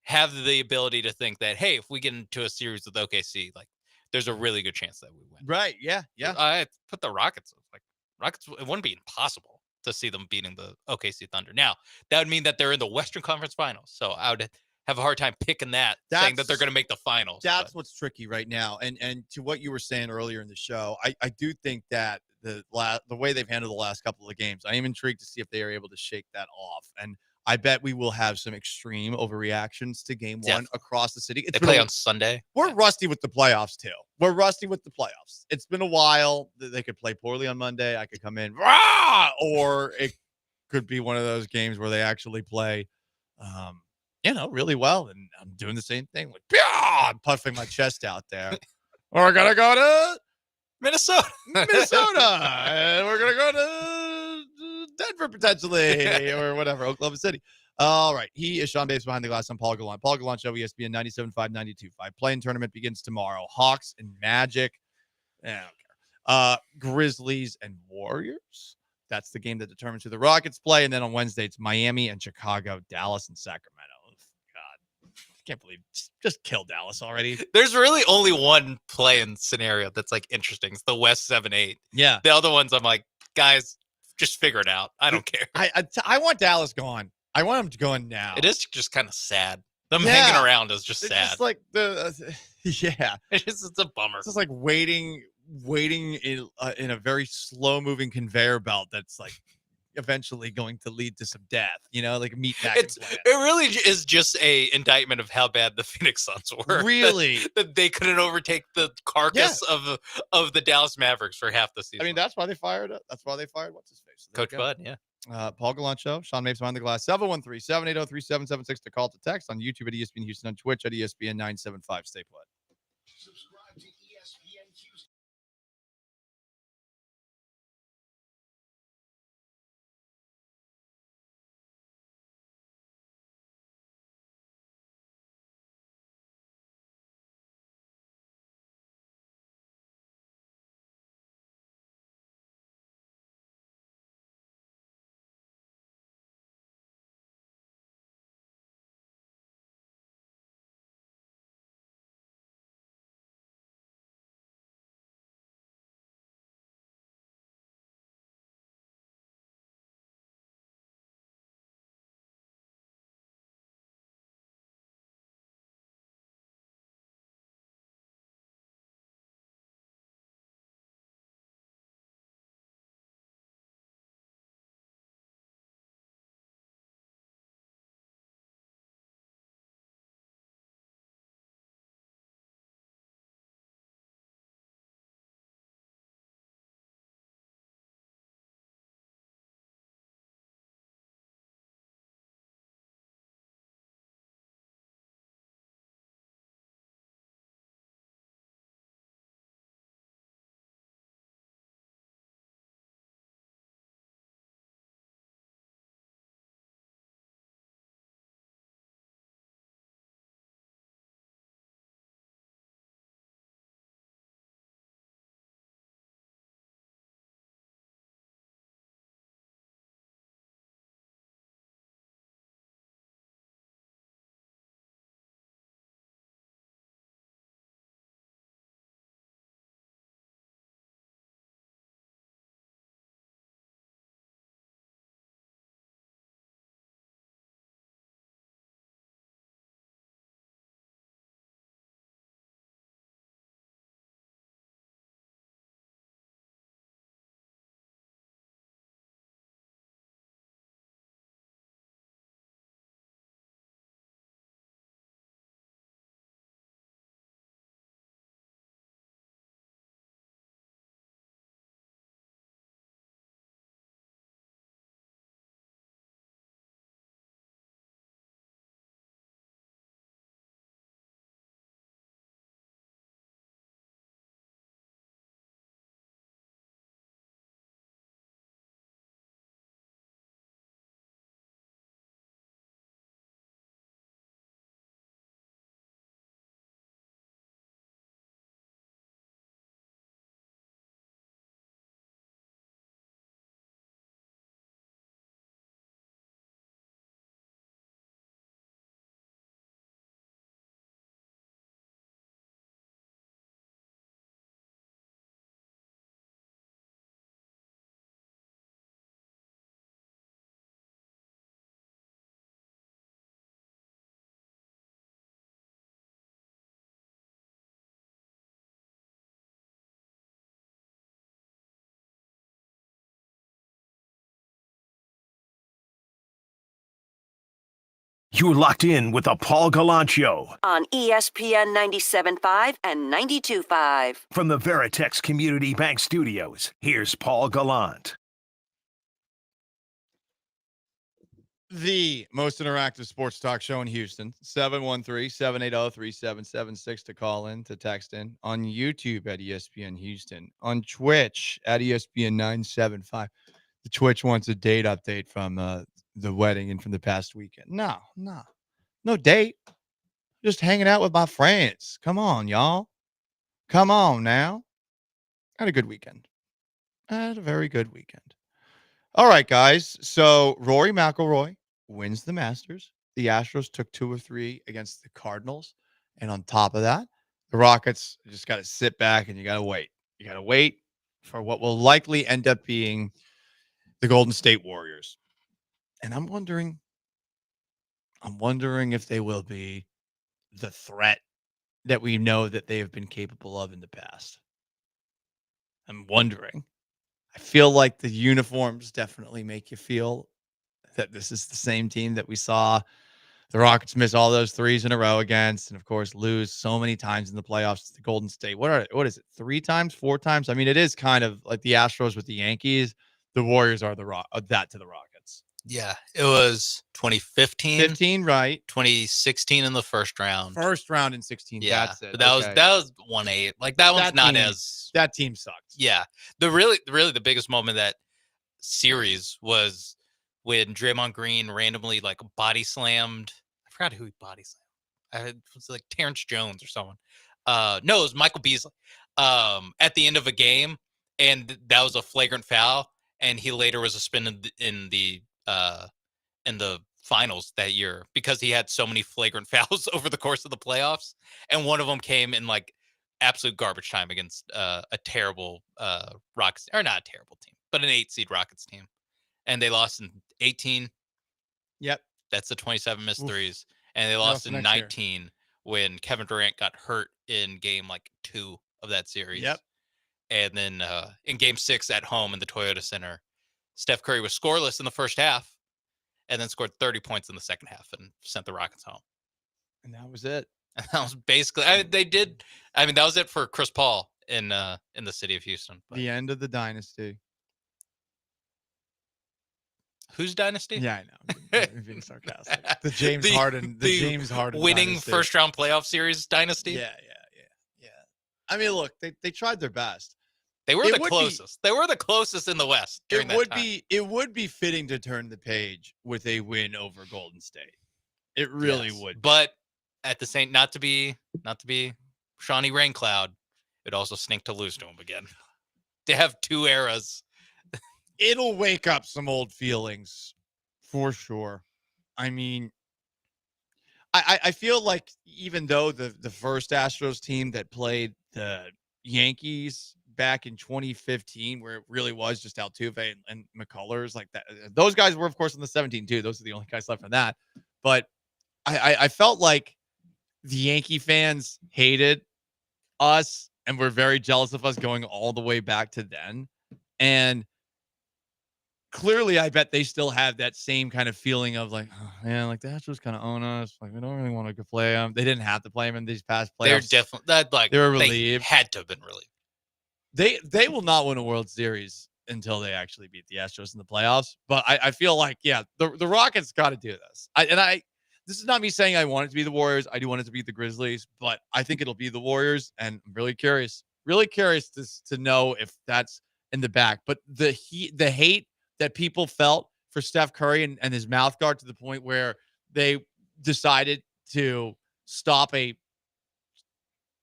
have the ability to think that, hey, if we get into a series with OKC, like there's a really good chance that we win. Right. Yeah. Yeah. I put the Rockets, it wouldn't be impossible to see them beating the OKC Thunder. Now, that would mean that they're in the Western Conference Finals. So I would have a hard time picking that, saying that they're going to make the finals. That's what's tricky right now. And to what you were saying earlier in the show, I do think that the way they've handled the last couple of games, I am intrigued to see if they are able to shake that off. And I bet we will have some extreme overreactions to game one across the city. They play on Sunday. We're rusty with the playoffs, too. We're rusty with the playoffs. It's been a while. They could play poorly on Monday. I could come in, rah! Or it could be one of those games where they actually play, really well. And I'm doing the same thing. Like, I'm puffing my chest out there. We're going to go to Minnesota. And we're going to go to Denver potentially or whatever, Oklahoma City. All right. He is Sean Bates behind the glass. I'm Paul Gallant. Paul Gallant Show, ESPN 97.5, 92.5. Playing tournament begins tomorrow. Hawks and Magic. I don't care. Grizzlies and Warriors. That's the game that determines who the Rockets play. And then on Wednesday, it's Miami and Chicago, Dallas and Sacramento. God, I can't believe just kill Dallas already. There's really only one play-in scenario that's like interesting. It's the West 7-8. Yeah. The other ones, I'm like, guys, just figure it out. I don't care. I want Dallas gone. I want them to go in now. It is just kind of sad. Them hanging around is just it's sad. Just like it's a bummer. It's just like waiting in a very slow moving conveyor belt that's like eventually going to lead to some death. Like a meat packing plant. It really is just a indictment of how bad the Phoenix Suns were. Really, that they couldn't overtake the carcass of the Dallas Mavericks for half the season. I mean, that's why they fired. What's his face? So Coach Bud. Yeah. Paul Gallant Show, Sean Mapes behind the glass, 713-780-3776 to call to text on YouTube at ESPN Houston, on Twitch at ESPN 975. Stay put. You're locked in with the Paul Gallant Show on ESPN 97.5 and 92.5. from the Veritex Community Bank Studios. Here's Paul Gallant. The most interactive sports talk show in Houston. 713-780-3776 to call in, to text in. On YouTube at ESPN Houston. On Twitch at ESPN 975. The Twitch wants a date update from the wedding and from the past weekend. No date. Just hanging out with my friends. Come on, y'all. Come on now. Had a good weekend. Had a very good weekend. All right, guys. So Rory McIlroy wins the Masters. The Astros took 2 of 3 against the Cardinals. And on top of that, the Rockets just got to sit back and you got to wait. You got to wait for what will likely end up being the Golden State Warriors. And I'm wondering if they will be the threat that we know that they have been capable of in the past. I'm wondering. I feel like the uniforms definitely make you feel that this is the same team that we saw the Rockets miss all those threes in a row against, and of course lose so many times in the playoffs to Golden State. What is it? 3 times, 4 times? I mean, it is kind of like the Astros with the Yankees. The Warriors are that to the Rockets. Yeah, it was 2015. 15, right? 2016 in the first round. First round in 16. Yeah, That's it. but that was 1-8. Like that one's not as that team sucked. Yeah, the biggest moment of that series was when Draymond Green randomly like body slammed. I forgot who he body slammed. It was like Terrence Jones or someone. No, it was Michael Beasley. At the end of a game, and that was a flagrant foul. And he later was suspended in the finals that year because he had so many flagrant fouls over the course of the playoffs, and one of them came in like absolute garbage time against a terrible Rockets, or not a terrible team, but an 8-seed Rockets team, and they lost in 18. Yep, that's the 27 missed threes, and they lost in 19 when Kevin Durant got hurt in game like 2 of that series. Yep. And then in game 6 at home in the Toyota Center, Steph Curry was scoreless in the first half and then scored 30 points in the second half and sent the Rockets home. And that was it. And that was basically, that was it for Chris Paul in the city of Houston. But the end of the dynasty. Whose dynasty? Yeah, I know. I'm being sarcastic. The James Harden winning dynasty. First round playoff series dynasty. Yeah. I mean, look, they tried their best. They were the closest. They were the closest in the West. It would be fitting to turn the page with a win over Golden State. It really would. But at the same, not to be Shawnee Raincloud, it also stink to lose to him again. They have 2 eras. It'll wake up some old feelings for sure. I mean, I feel like even though the first Astros team that played the Yankees back in 2015, where it really was just Altuve and McCullers, like that, those guys were of course in the 17 too. Those are the only guys left from that. But I felt like the Yankee fans hated us and were very jealous of us going all the way back to then. And clearly, I bet they still have that same kind of feeling of like, oh, man, like the Astros kind of own us. Like we don't really want to go play them. They didn't have to play them in these past playoffs. They're definitely they were relieved. They had to have been relieved. They will not win a World Series until they actually beat the Astros in the playoffs. But I feel like, yeah, the Rockets got to do this. This is not me saying I want it to be the Warriors. I do want it to be the Grizzlies, but I think it'll be the Warriors. And I'm really curious to know if that's in the back. But the hate that people felt for Steph Curry and his mouth guard to the point where they decided to stop a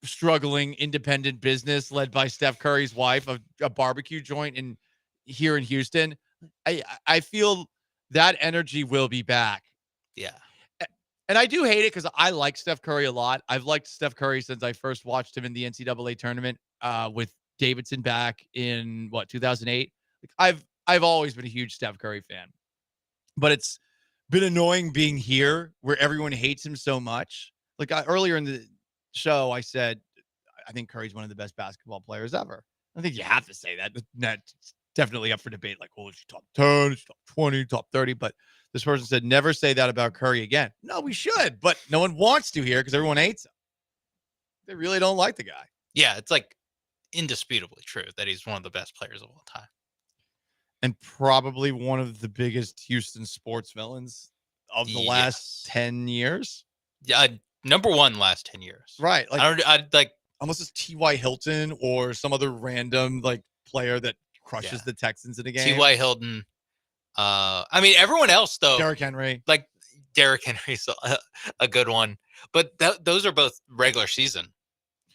struggling independent business led by Steph Curry's wife, a barbecue joint here in Houston. I feel that energy will be back. Yeah. And I do hate it because I like Steph Curry a lot. I've liked Steph Curry since I first watched him in the NCAA tournament with Davidson back in 2008. I've always been a huge Steph Curry fan, but it's been annoying being here where everyone hates him so much. Like earlier in the show, I said, I think Curry's one of the best basketball players ever. I think you have to say that. That's definitely up for debate. Like, well, is he top 10? Is he top 20? Top 30? But This person said, never say that about Curry again. No, we should, but no one wants to here because everyone hates him. They really don't like the guy. Yeah, it's like indisputably true that he's one of the best players of all time. And probably one of the biggest Houston sports villains of the last 10 years. Yeah, number one last 10 years. Right. Like, I like almost as T.Y. Hilton or some other random like player that crushes the Texans in a game. T.Y. Hilton. I mean, everyone else though. Derrick Henry. Like Derrick Henry's a good one, but those are both regular season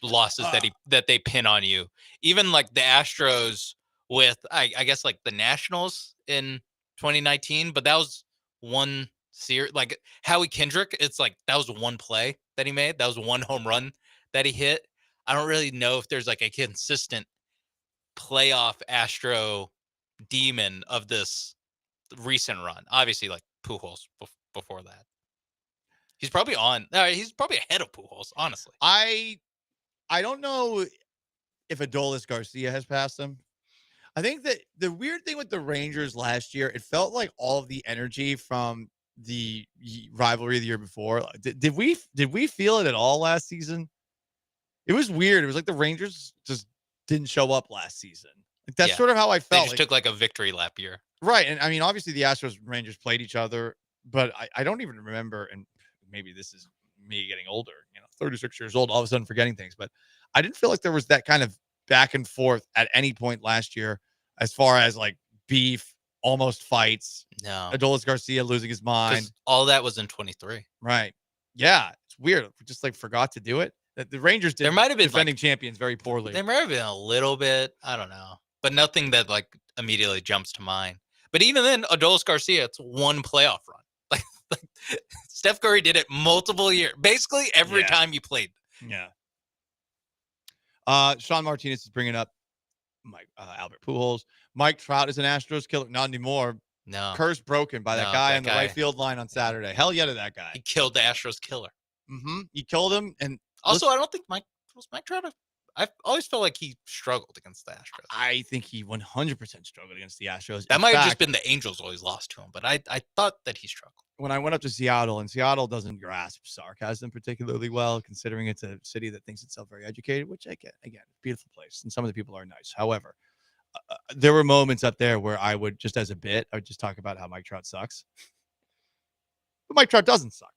losses that they pin on you. Even like the Astros with I guess like the Nationals in 2019, but that was one series. Like Howie Kendrick, it's like that was one play that he made. That was one home run that he hit. I don't really know if there's like a consistent playoff Astro demon of this recent run. Obviously, like Pujols before that. He's probably he's probably ahead of Pujols, honestly. I don't know if Adolis Garcia has passed him. I think that the weird thing with the Rangers last year, it felt like all of the energy from the rivalry the year before. Did we feel it at all last season? It was weird. It was like the Rangers just didn't show up last season. Like that's sort of how I felt. They just took like a victory lap year. Right. And I mean, obviously the Astros and Rangers played each other, but I don't even remember, and maybe this is me getting older, 36 years old, all of a sudden forgetting things, but I didn't feel like there was that kind of back and forth at any point last year as far as like beef, almost fights. No. Adolis Garcia losing his mind. All that was in 23. Right. Yeah. It's weird. We just like forgot to do it. The Rangers did. There might have been defending champions very poorly. There might have been a little bit. I don't know. But nothing that like immediately jumps to mind. But even then, Adolis Garcia, it's one playoff run. Like Steph Curry did it multiple years. Basically every time you played. Yeah. Sean Martinez is bringing up Albert Pujols. Mike Trout is an Astros killer. Not anymore. No. Curse broken by that guy on the right field line on Saturday. Hell yeah to that guy. He killed the Astros killer. Mm-hmm. He killed him. And also, I don't think Mike Trout. I've always felt like he struggled against the Astros. I think he 100% struggled against the Astros. That might have just been the Angels always lost to him, but I thought that he struggled. When I went up to Seattle, and Seattle doesn't grasp sarcasm particularly well, considering it's a city that thinks itself very educated, which I get. Again, beautiful place, and some of the people are nice. However, there were moments up there where I would just, as a bit, I would just talk about how Mike Trout sucks. But Mike Trout doesn't suck.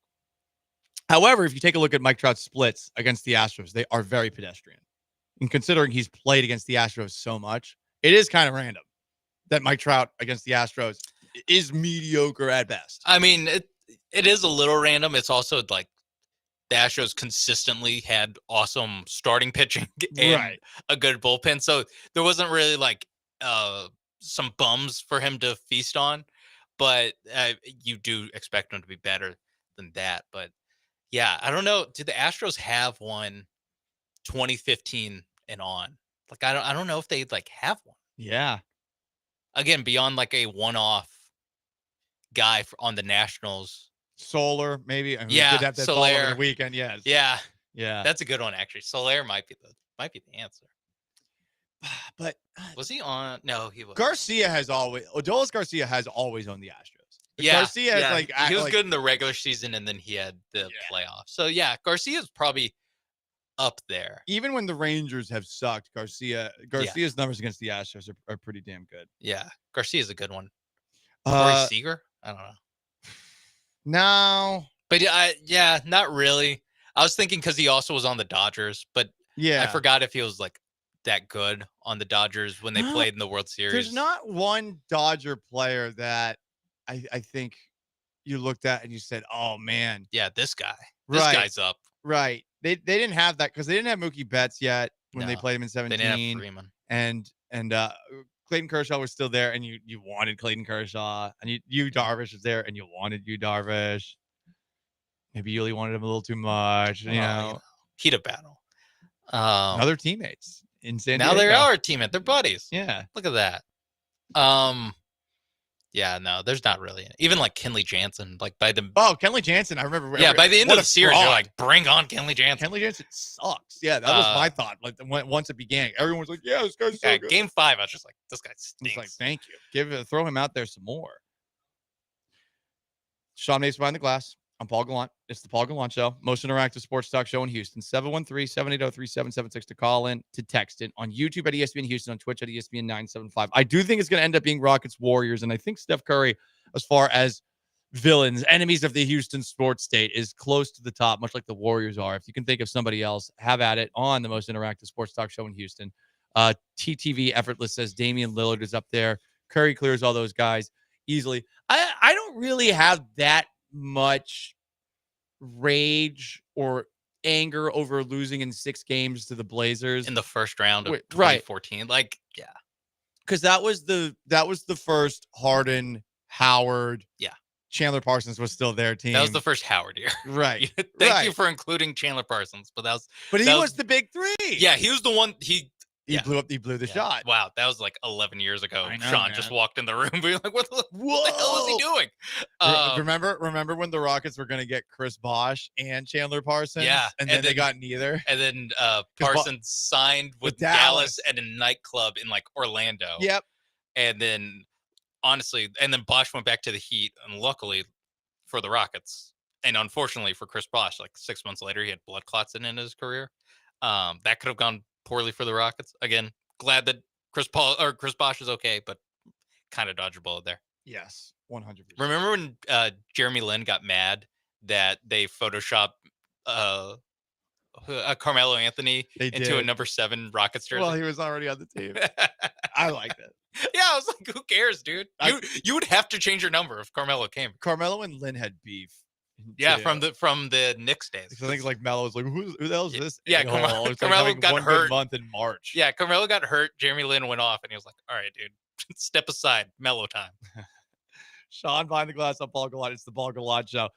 However, if you take a look at Mike Trout's splits against the Astros, they are very pedestrian. And considering he's played against the Astros so much, it is kind of random that Mike Trout against the Astros is mediocre at best. I mean, it is a little random. It's also like the Astros consistently had awesome starting pitching and a good bullpen. So there wasn't really like some bums for him to feast on, but you do expect him to be better than that. But yeah, I don't know. Did the Astros have one 2015 and on? Like, I don't know if they like have one. Yeah. Again, beyond like a one-off guy on the Nationals. Solar, maybe. I mean, yeah, we did have that Solar on the weekend. Yes. Yeah. Yeah. That's a good one, actually. Soler might be the answer. But was he on? No, he was. Adolis Garcia has always owned the Astros. Yeah. Garcia is like he was good in the regular season, and then he had the playoffs. So yeah, Garcia's probably up there. Even when the Rangers have sucked, Garcia's numbers against the Astros are pretty damn good. Yeah, Garcia's a good one. Corey Seager? I don't know. No. But yeah, not really. I was thinking because he also was on the Dodgers, but I forgot if he was like that good on the Dodgers when they played in the World Series. There's not one Dodger player that I think you looked at and you said, "Oh man, yeah, this guy, this guy's up." Right. They didn't have that because they didn't have Mookie Betts yet when they played him in 17. They didn't have Freeman. And Clayton Kershaw was still there, and you wanted Clayton Kershaw, and Yu Darvish was there, and you wanted Yu Darvish. Maybe Yuli wanted him a little too much, you know. Heat of battle. Other teammates in San Diego. Now they are a teammate. They're buddies. Yeah. Look at that. Yeah, no, there's not really even like Kenley Jansen. Like by the Kenley Jansen, I remember. Yeah, by the end of the series, you're like, bring on Kenley Jansen. Kenley Jansen sucks. Yeah, that was my thought. Like once it began, everyone was like, "Yeah, this guy's so good." Game 5, I was just like, "This guy stinks." It's like, thank you. Throw him out there some more. Sean Mapes Behind the Glass. I'm Paul Gallant. It's the Paul Gallant Show, most interactive sports talk show in Houston. 713-780-3776 to call in, to text in. On YouTube at ESPN Houston, on Twitch at ESPN 975. I do think it's going to end up being Rockets Warriors, and I think Steph Curry, as far as villains, enemies of the Houston sports state, is close to the top, much like the Warriors are. If you can think of somebody else, have at it on the most interactive sports talk show in Houston. TTV Effortless says Damian Lillard is up there. Curry clears all those guys easily. I don't really have that much rage or anger over losing in 6 games to the Blazers in the first round of right 2014. Like, yeah, because that was the first Harden, Howard, Chandler Parsons was still their team. that was the first Howard year. Right. Thank you for including Chandler Parsons, but he was the big 3. Yeah, he was the one. He blew the shot. Wow, that was like 11 years ago. I know, Sean man. just walked in the room being like, what the hell is he doing? Remember when the Rockets were going to get Chris Bosh and Chandler Parsons? Yeah, And then they got neither. And then Parsons signed with Dallas at a nightclub in like Orlando. Yep. And then Bosh went back to the Heat, and luckily for the Rockets, and unfortunately for Chris Bosh, like 6 months later, he had blood clots in his career. That could have gone poorly for the Rockets. Again, glad that Chris Bosh is okay, but kind of dodged a bullet there. Yes, 100%. Remember when Jeremy Lin got mad that they photoshopped Carmelo Anthony into a number 7 Rockets jersey? Well, he was already on the team. I liked it. Yeah, I was like, who cares, dude? You would have to change your number if Carmelo came. Carmelo and Lin had beef. Yeah, from the Knicks days. I think like Melo was like, who the hell is this? Yeah, Carmelo got hurt. Good month in March. Yeah, Carmelo got hurt. Jeremy Lin went off, and he was like, "All right, dude, step aside, Melo time." Sean Behind the Glass on Paul Gallant. It's the Paul Gallant Show.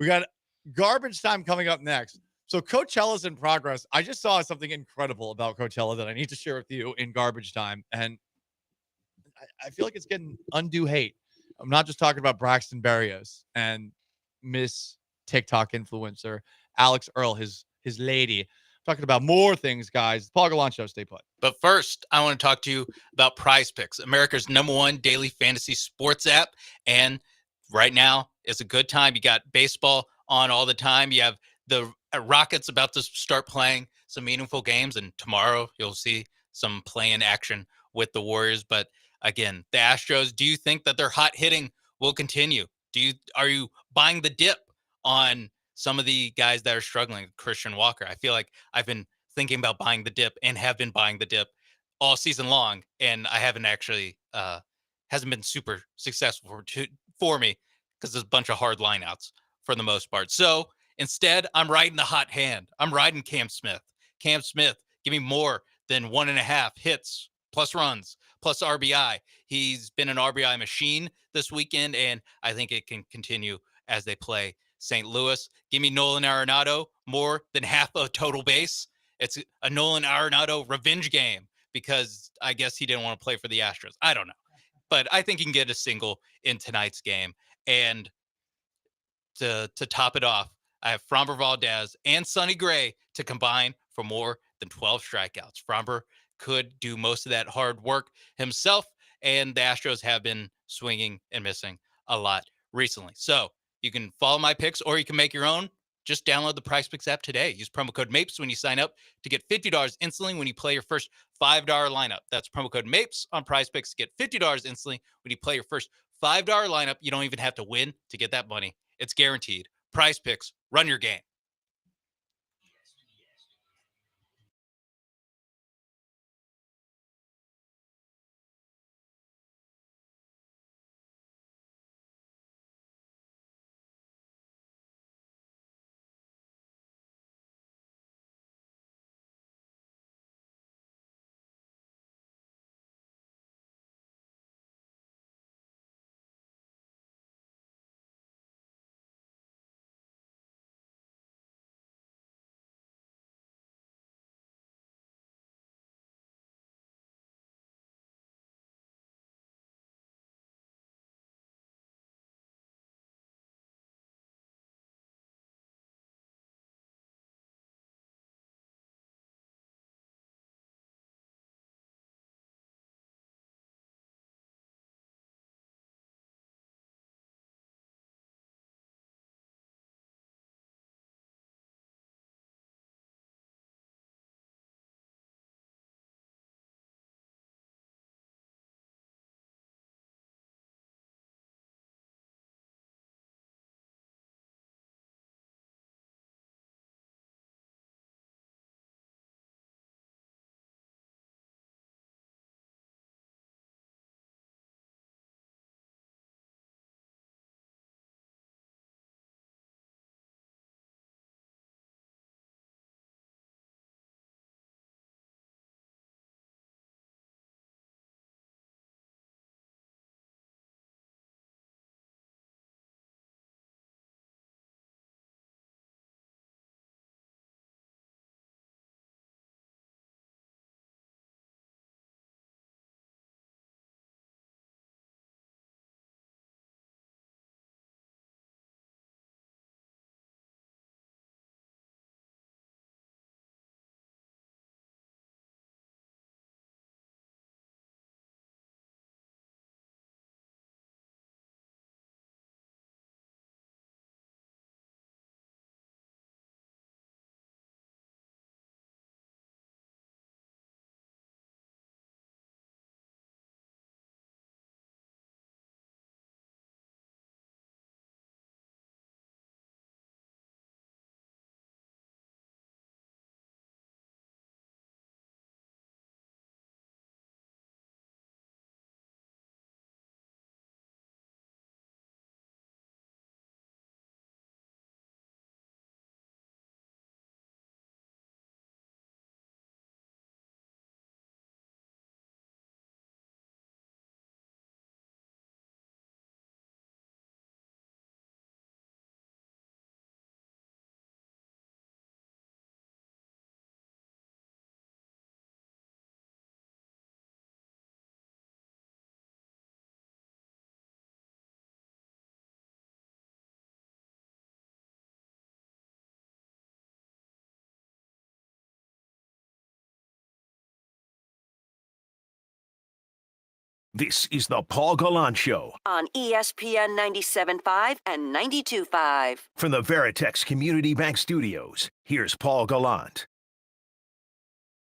We got garbage time coming up next. So Coachella's in progress. I just saw something incredible about Coachella that I need to share with you in garbage time, and I feel like it's getting undue hate. I'm not just talking about Braxton Berrios and Miss TikTok influencer Alex Earl, his lady. I'm talking about more things, guys. Paul Gallant Show, stay put. But first, I want to talk to you about Prize Picks, America's #1 daily fantasy sports app. And right now is a good time. You got baseball on all the time. You have the Rockets about to start playing some meaningful games, and tomorrow you'll see some play-in action with the Warriors. But again, the Astros, do you think that their hot hitting will continue? Are you buying the dip on some of the guys that are struggling? Christian Walker. I feel like I've been thinking about buying the dip and have been buying the dip all season long, and I haven't actually hasn't been super successful for me because there's a bunch of hard lineouts for the most part. So instead, I'm riding the hot hand. I'm riding Cam Smith. Cam Smith, give me more than 1.5 hits plus runs plus RBI. He's been an RBI machine this weekend, and I think it can continue as they play St. Louis. Give me Nolan Arenado, more than half a total base. It's a Nolan Arenado revenge game because I guess he didn't want to play for the Astros. I don't know. But I think he can get a single in tonight's game. And to top it off, I have Framber Valdez and Sonny Gray to combine for more than 12 strikeouts. Framber could do most of that hard work himself, and the Astros have been swinging and missing a lot recently. So you can follow my picks, or you can make your own. Just download the Prize Picks app today. Use promo code MAPES when you sign up to get $50 instantly when you play your first $5 lineup. That's promo code MAPES on Prize Picks to get $50 instantly when you play your first $5 lineup. You don't even have to win to get that money. It's guaranteed. Prize Picks, run your game. This is the Paul Gallant Show on ESPN 97.5 and 92.5. from the Veritex Community Bank Studios. Here's Paul Gallant.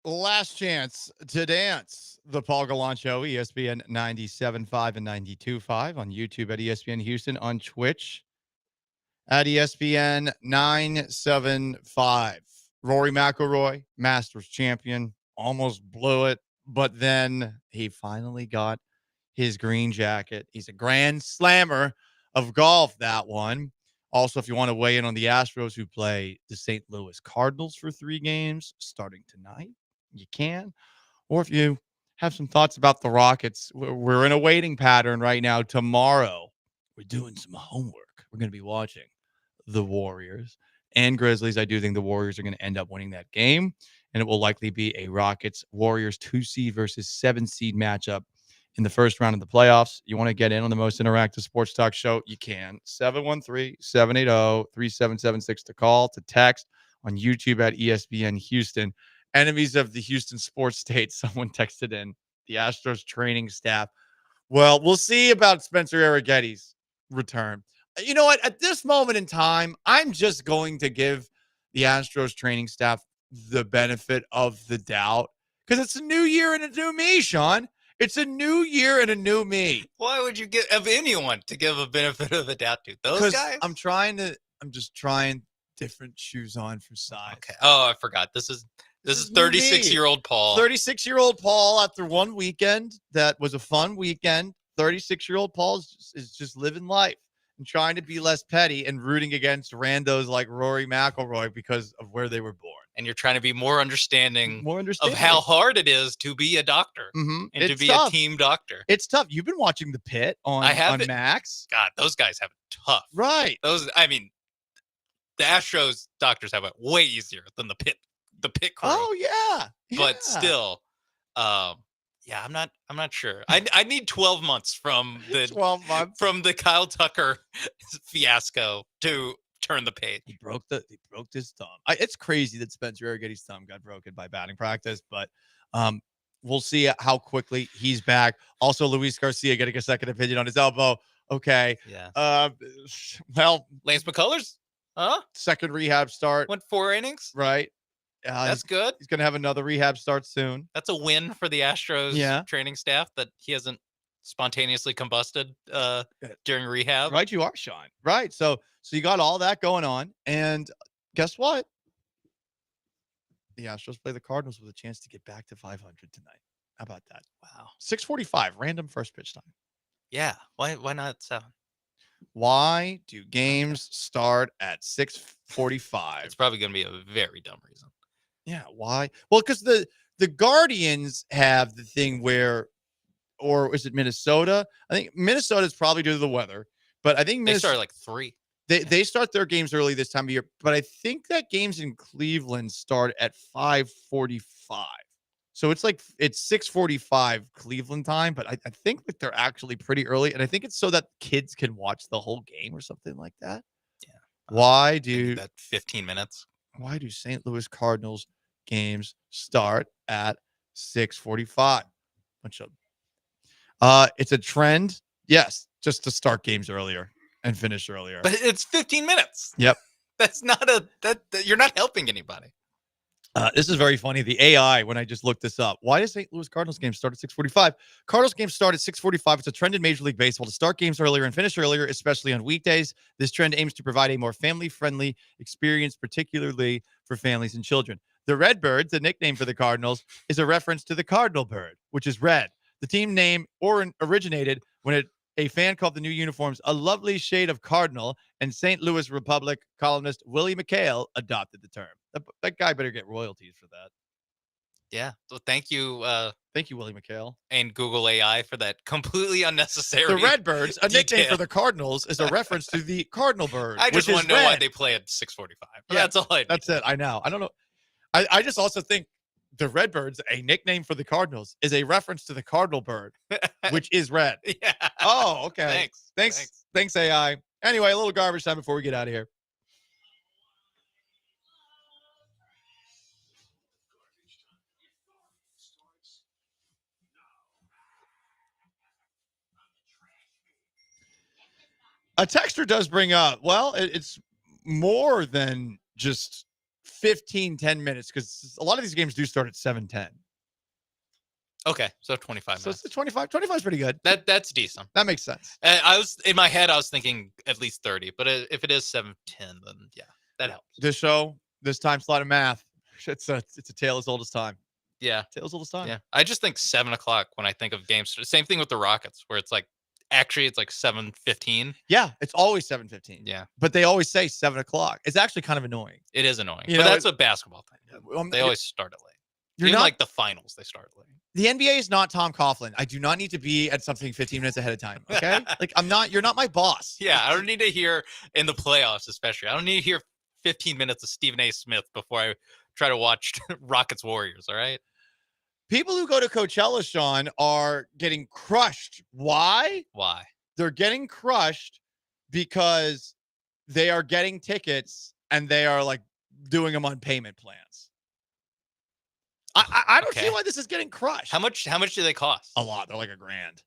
Last chance to dance. The Paul Gallant Show, ESPN 97.5 and 92.5 on YouTube at ESPN Houston, on Twitch at ESPN 975. Rory McIlroy, Masters champion, almost blew it, but then he finally got his green jacket. He's a grand slammer of golf, that one. Also, if you want to weigh in on the Astros, who play the St. Louis Cardinals for 3 games starting tonight, you can. Or if you have some thoughts about the Rockets, we're in a waiting pattern right now. Tomorrow, we're doing some homework. We're going to be watching the Warriors and Grizzlies. I do think the Warriors are going to end up winning that game, and it will likely be a Rockets-Warriors 2-seed versus 7-seed matchup in the first round of the playoffs. You want to get in on the most interactive sports talk show? You can. 713-780-3776 to call, to text, on YouTube at ESPN Houston. Enemies of the Houston sports state. Someone texted in the Astros training staff. Well, we'll see about Spencer Arrighetti's return. You know what? At this moment in time, I'm just going to give the Astros training staff the benefit of the doubt, because it's a new year and a new me, Sean. It's a new year and a new me. Why would you give anyone to give a benefit of the doubt to those guys? I'm just trying different shoes on for size. Okay. Oh, I forgot. This is 36-year-old Paul. 36-year-old Paul, after one weekend that was a fun weekend, 36-year-old Paul is just living life and trying to be less petty and rooting against randos like Rory McIlroy because of where they were born. And you're trying to be more understanding of how hard it is to be a doctor and to be a team doctor. It's tough. You've been watching The Pit on Max. God, those guys have it tough. Right. The Astros doctors have it way easier than the Pit crew. Oh, yeah. But still, I'm not sure. I need 12 months from the Kyle Tucker fiasco to turn the page. He broke his thumb. It's crazy that Spencer Arrighetti's thumb got broken by batting practice, but we'll see how quickly he's back. Also, Luis Garcia getting a second opinion on his elbow. Okay. Yeah. Well, Lance McCullers, second rehab start. Went 4 innings. Right. That's good. He's going to have another rehab start soon. That's a win for the Astros training staff that he hasn't spontaneously combusted during rehab. Right, you are, Sean. Right. So you got all that going on, and guess what? The Astros play the Cardinals with a chance to get back to 500 tonight. How about that? Wow. 6:45, random first pitch time. Yeah. Why not 7? Why do games start at 6:45? It's probably going to be a very dumb reason. Yeah, why? Well, because the Guardians have the thing where, or is it Minnesota? I think Minnesota is probably due to the weather, but I think they start like 3. They start their games early this time of year, but I think that games in Cleveland start at 5:45. So it's 6:45 Cleveland time, but I think that they're actually pretty early, and I think it's so that kids can watch the whole game or something like that. Yeah. Why do that 15 minutes? Why do St. Louis Cardinals games start at 6:45? It's a trend, yes, just to start games earlier and finish earlier. But it's 15 minutes. Yep. That's not you're not helping anybody. This is very funny. The AI, when I just looked this up, why does St. Louis Cardinals games start at 6:45? Cardinals games start at 6:45. It's a trend in Major League Baseball to start games earlier and finish earlier, especially on weekdays. This trend aims to provide a more family-friendly experience, particularly for families and children. The Redbirds, the nickname for the Cardinals, is a reference to the cardinal bird, which is red. The team name originated when a fan called the new uniforms a lovely shade of cardinal, and St. Louis Republic columnist Willie McHale adopted the term. That guy better get royalties for that. Yeah. So thank you, Willie McHale. And Google AI for that completely unnecessary. The Redbirds, a nickname for the Cardinals, is a reference to the cardinal bird. I just want to know why they play at 6:45. Yeah, that's all I need. That's it. I know. I don't know. I just also think the Redbirds, a nickname for the Cardinals, is a reference to the cardinal bird, which is red. Yeah. Oh, okay. Thanks, AI. Anyway, a little garbage time before we get out of here. A texter does bring up, well, it's more than just 10 minutes because a lot of these games do start at 7:10. Okay, so 25 So minutes. it's 25. 25 is pretty good. That's decent. That makes sense. I was in my head, I was thinking at least 30, but if it is 7:10, then yeah, that helps. This show, this time slot of math, it's a tale as old as time. Yeah, tale as old as time. Yeah, I just think 7:00 when I think of games. Same thing with the Rockets, where it's like actually it's like 7:15. Yeah, it's always 7:15. Yeah, but they always say 7:00. It's actually kind of annoying. it is annoying. You But know, that's a basketball thing. They always start it late. You're Even not like the finals, they start late. The NBA is not Tom Coughlin. I do not need to be at something 15 minutes ahead of time. Okay, like I'm not. You're not my boss. Yeah, I don't need to hear in the playoffs, especially. I don't need to hear 15 minutes of Stephen A. Smith before I try to watch Rockets Warriors. All right. People who go to Coachella, Sean, are getting crushed. Why? Why? They're getting crushed because they are getting tickets and they are like doing them on payment plans. I don't see why this is getting crushed. How much do they cost? A lot. They're like $1,000.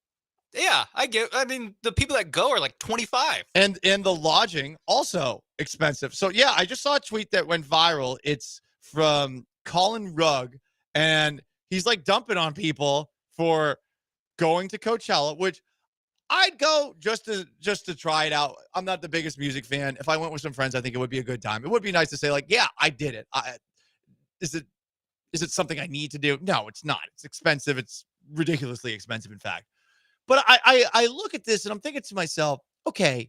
Yeah, I mean, the people that go are like 25. And the lodging also expensive. So yeah, I just saw a tweet that went viral. It's from Colin Rugg, and he's like dumping on people for going to Coachella, which I'd go just to try it out. I'm not the biggest music fan. If I went with some friends, I think it would be a good time. It would be nice to say like, yeah, I did it. Is it something I need to do? No, it's not. It's expensive. It's ridiculously expensive, in fact. But I look at this and I'm thinking to myself, okay,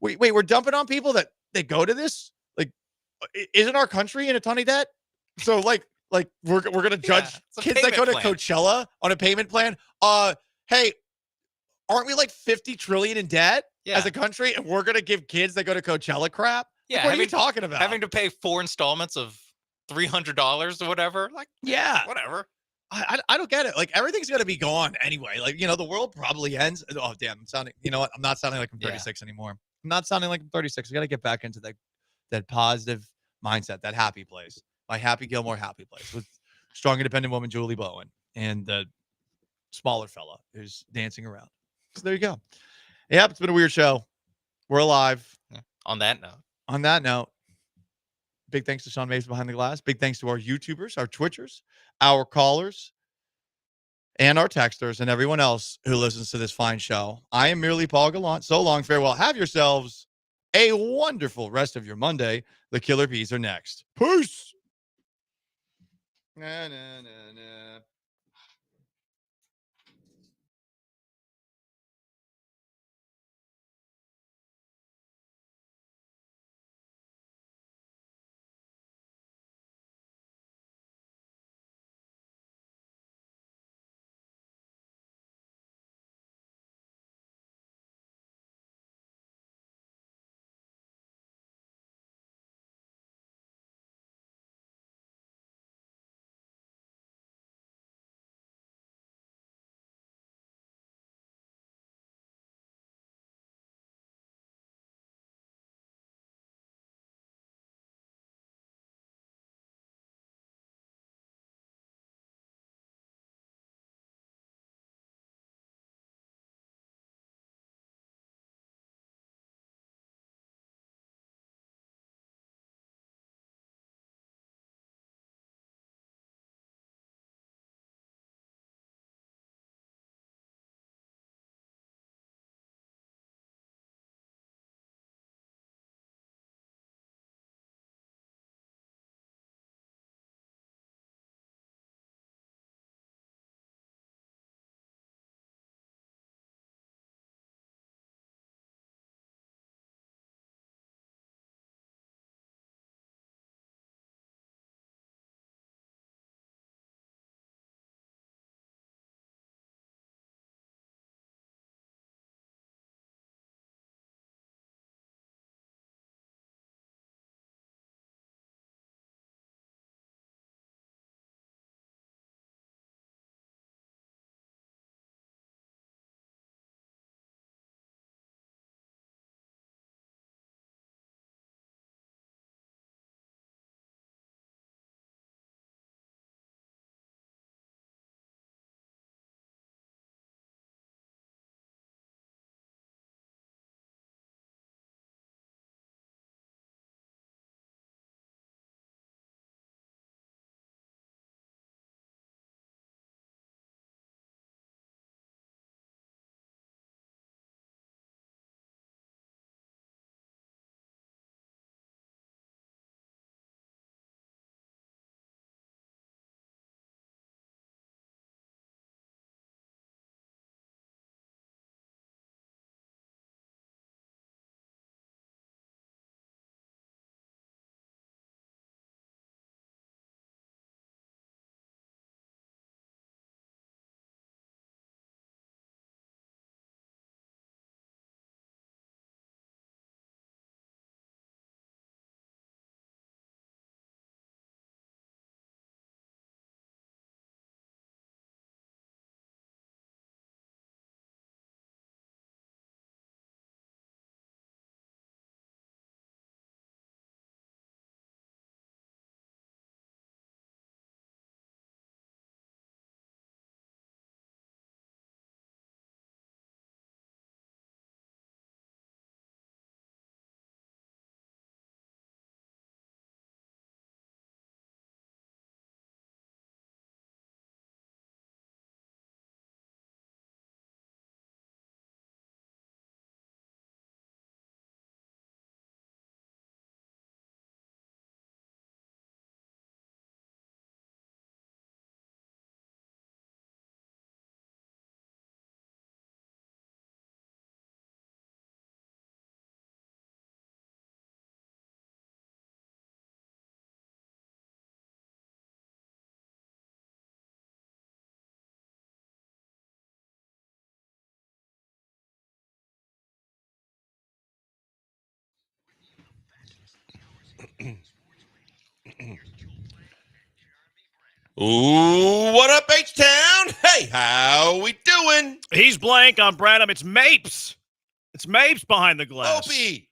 wait, we're dumping on people that they go to this? Like, isn't our country in a ton of debt? So like we're gonna judge kids that go to Coachella on a payment plan. Hey, aren't we like 50 trillion in debt as a country? And we're gonna give kids that go to Coachella crap? Yeah, Like, what are you talking about? Having to pay 4 installments of $300 or whatever. Like, yeah, whatever. I don't get it. Like, everything's gonna be gone anyway. Like, the world probably ends. Oh damn, I'm sounding. You know what? I'm not sounding like I'm 36 anymore. I'm not sounding like I'm 36. I got to get back into that positive mindset, that happy place. My Happy Gilmore happy place with strong, independent woman Julie Bowen and the smaller fella who's dancing around. So there you go. Yep, it's been a weird show. We're alive. Yeah. On that note, big thanks to Sean Mason behind the glass. Big thanks to our YouTubers, our Twitchers, our callers, and our texters, and everyone else who listens to this fine show. I am merely Paul Gallant. So long, farewell. Have yourselves a wonderful rest of your Monday. The Killer Bees are next. Peace. Na, na, na, na. Ooh, what up, H-Town? Hey, how we doing? He's blank. I'm Branham. It's Mapes. It's Mapes behind the glass. Opie.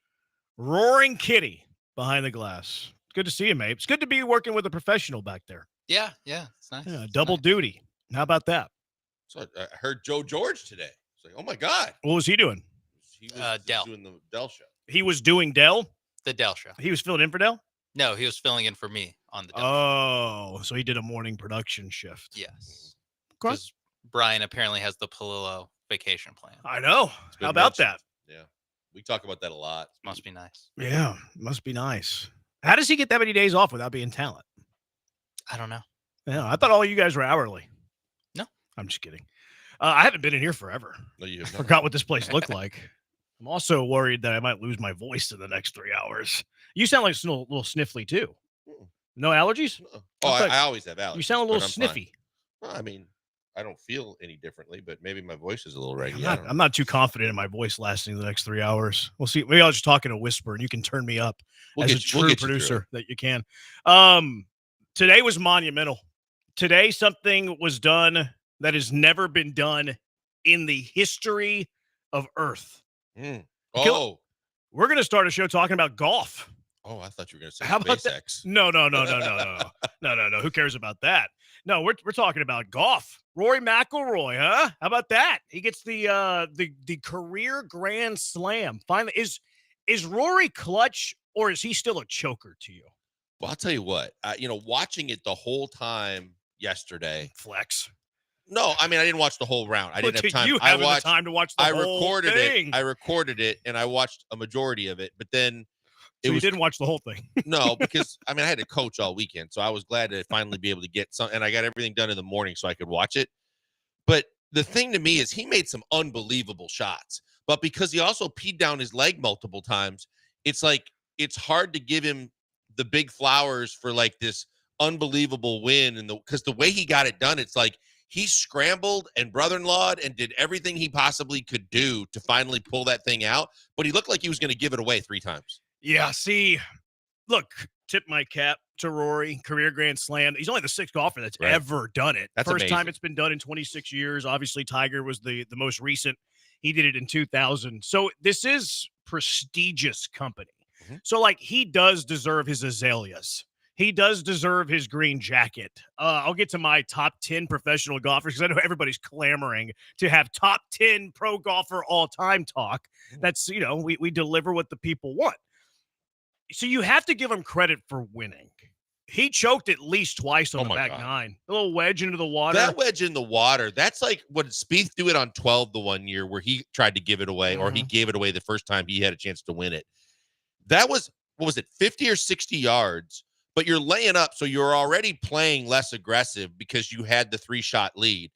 Roaring Kitty behind the glass. Good to see you, Mapes. Good to be working with a professional back there. Yeah, it's nice. Yeah, double duty. How about that? So I heard Joe George today. It's like, oh my God. What was he doing? He was Dell. doing the Dell show. He was doing Dell? The Dell show. He was filling in for Dell? No, he was filling in for me on the Dell. Oh, so he did a morning production shift. Yes. Okay. Because Brian apparently has the Palillo vacation plan. I know. It's been How about mentioned. that? Yeah. We talk about that a lot. Must be nice. Yeah, must be nice. How does he get that many days off without being talent? I don't know. Yeah, I thought all you guys were hourly. No. I'm just kidding. I haven't been in here forever. No, you have I forgot what this place looked like. I'm also worried that I might lose my voice in the next 3 hours. You sound like a little sniffly, too. No allergies? Oh, I always have allergies. You sound a but little I'm sniffy. fine. Well, I mean, I don't feel any differently, but maybe my voice is a little reggy. I'm not too confident in my voice lasting the next 3 hours. We'll see. Maybe I'll just talk in a whisper and you can turn me up as a we'll true get you through producer that you can. Today was monumental. Today, something was done that has never been done in the history of Earth. Oh. We're going to start a show talking about golf. Oh, I thought you were going to say How about that? SpaceX. No. Who cares about that? No, we're talking about golf. Rory McIlroy, huh? How about that? He gets the career Grand Slam. Finally, is Rory clutch or is he still a choker to you? Well, I'll tell you what. Watching it the whole time yesterday. Flex. No, I mean I didn't watch the whole round. I didn't have time. You having the time to watch the whole recorded thing. it. I recorded it and I watched a majority of it, but then you didn't watch the whole thing. No, because I had to coach all weekend, so I was glad to finally be able to get some, and I got everything done in the morning so I could watch it. But the thing to me is he made some unbelievable shots, but because he also peed down his leg multiple times, it's like it's hard to give him the big flowers for like this unbelievable win, and because the way he got it done, it's like he scrambled and brother-in-lawed and did everything he possibly could do to finally pull that thing out, but he looked like he was going to give it away 3 times. Yeah, see, look, tip my cap to Rory, career Grand Slam. He's only the 6th golfer that's ever done it. That's First time amazing. it's been done in 26 years. Obviously, Tiger was the most recent. He did it in 2000. So this is prestigious company. So, like, he does deserve his azaleas. He does deserve his green jacket. I'll get to my top 10 professional golfers because I know everybody's clamoring to have top 10 pro golfer all-time talk. That's, we deliver what the people want. So you have to give him credit for winning. He choked at least twice on the back nine. A little wedge into the water. That wedge in the water, that's like what Spieth do it on 12 the one year where he tried to give it away, or he gave it away the first time he had a chance to win it. That was, 50 or 60 yards, but you're laying up, so you're already playing less aggressive because you had the 3-shot lead.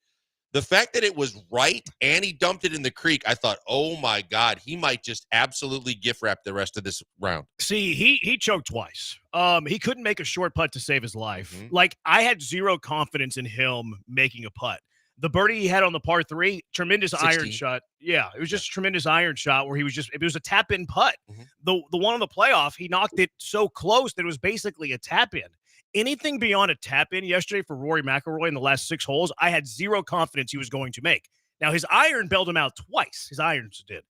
The fact that it was right and he dumped it in the creek, I thought, oh my God, he might just absolutely gift wrap the rest of this round. See, he choked twice. He couldn't make a short putt to save his life. Like, I had zero confidence in him making a putt. The birdie he had on the par 3, tremendous 16. iron shot. Yeah, it was just a tremendous iron shot where it was a tap-in putt. The one on the playoff, he knocked it so close that it was basically a tap-in. Anything beyond a tap-in yesterday for Rory McIlroy in the last 6 holes, I had zero confidence he was going to make. Now, his iron bailed him out twice. His irons did.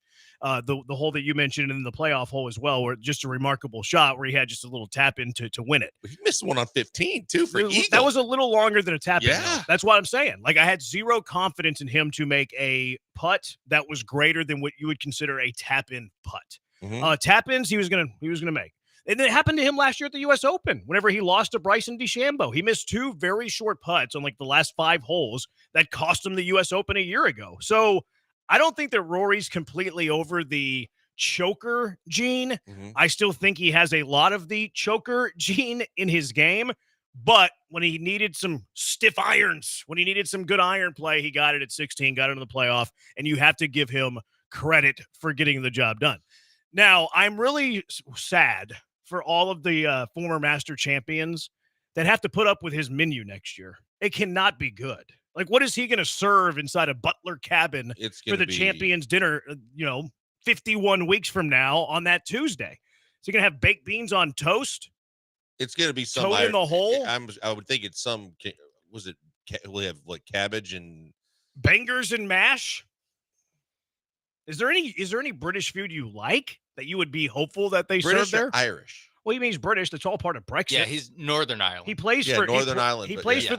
The hole that you mentioned in the playoff hole as well, where just a remarkable shot where he had just a little tap-in to win it. He missed one on 15, too, for Eagle. That was a little longer than a tap-in. Yeah. That's what I'm saying. Like, I had zero confidence in him to make a putt that was greater than what you would consider a tap-in putt. Tap-ins, he was gonna make. And it happened to him last year at the U.S. Open whenever he lost to Bryson DeChambeau. He missed 2 very short putts on, like, the last 5 holes that cost him the U.S. Open a year ago. So I don't think that Rory's completely over the choker gene. I still think he has a lot of the choker gene in his game. But when he needed some stiff irons, when he needed some good iron play, he got it at 16, got into the playoff, and you have to give him credit for getting the job done. Now, I'm really sad for all of the former master champions that have to put up with his menu next year. It cannot be good. Like, what is he going to serve inside a Butler cabin for the champions dinner, 51 weeks from now on that Tuesday? Is he going to have baked beans on toast It's gonna be some. Toad in the hole. I would think it's some. Was it? We have like cabbage and bangers and mash. Is there any British food you like that you would be hopeful that they British serve there? or Irish. Well, he means British. That's all part of Brexit. Yeah, he's Northern Ireland. He plays Yeah, for Northern Ireland, He but plays yeah.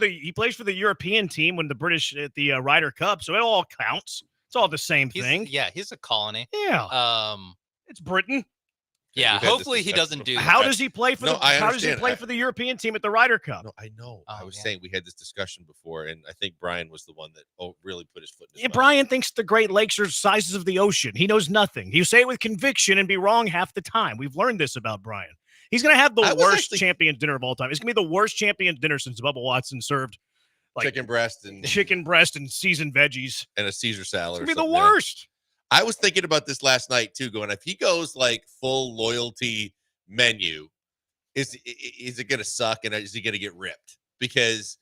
for the European team when the British at the Ryder Cup, so it all counts. It's all the same thing. Yeah, he's a colony. Yeah. It's Britain. Yeah, We've had hopefully this he doesn't do that. How does he play for No, I how does he understand. play for the European team at the Ryder Cup? No, I know. Oh, I was yeah. saying we had this discussion before, and I think Brian was the one that really put his foot in his mouth. Brian thinks the Great Lakes are sizes of the ocean. He knows nothing. He'll say it with conviction and be wrong half the time. We've learned this about Brian. He's going to have the worst champion dinner of all time. It's going to be the worst champion dinner since Bubba Watson served like chicken breast and seasoned veggies and a Caesar salad. It's going to be the something, yeah. worst. I was thinking about this last night too, going, if he goes like full loyalty menu, is it going to suck and is he going to get ripped? Because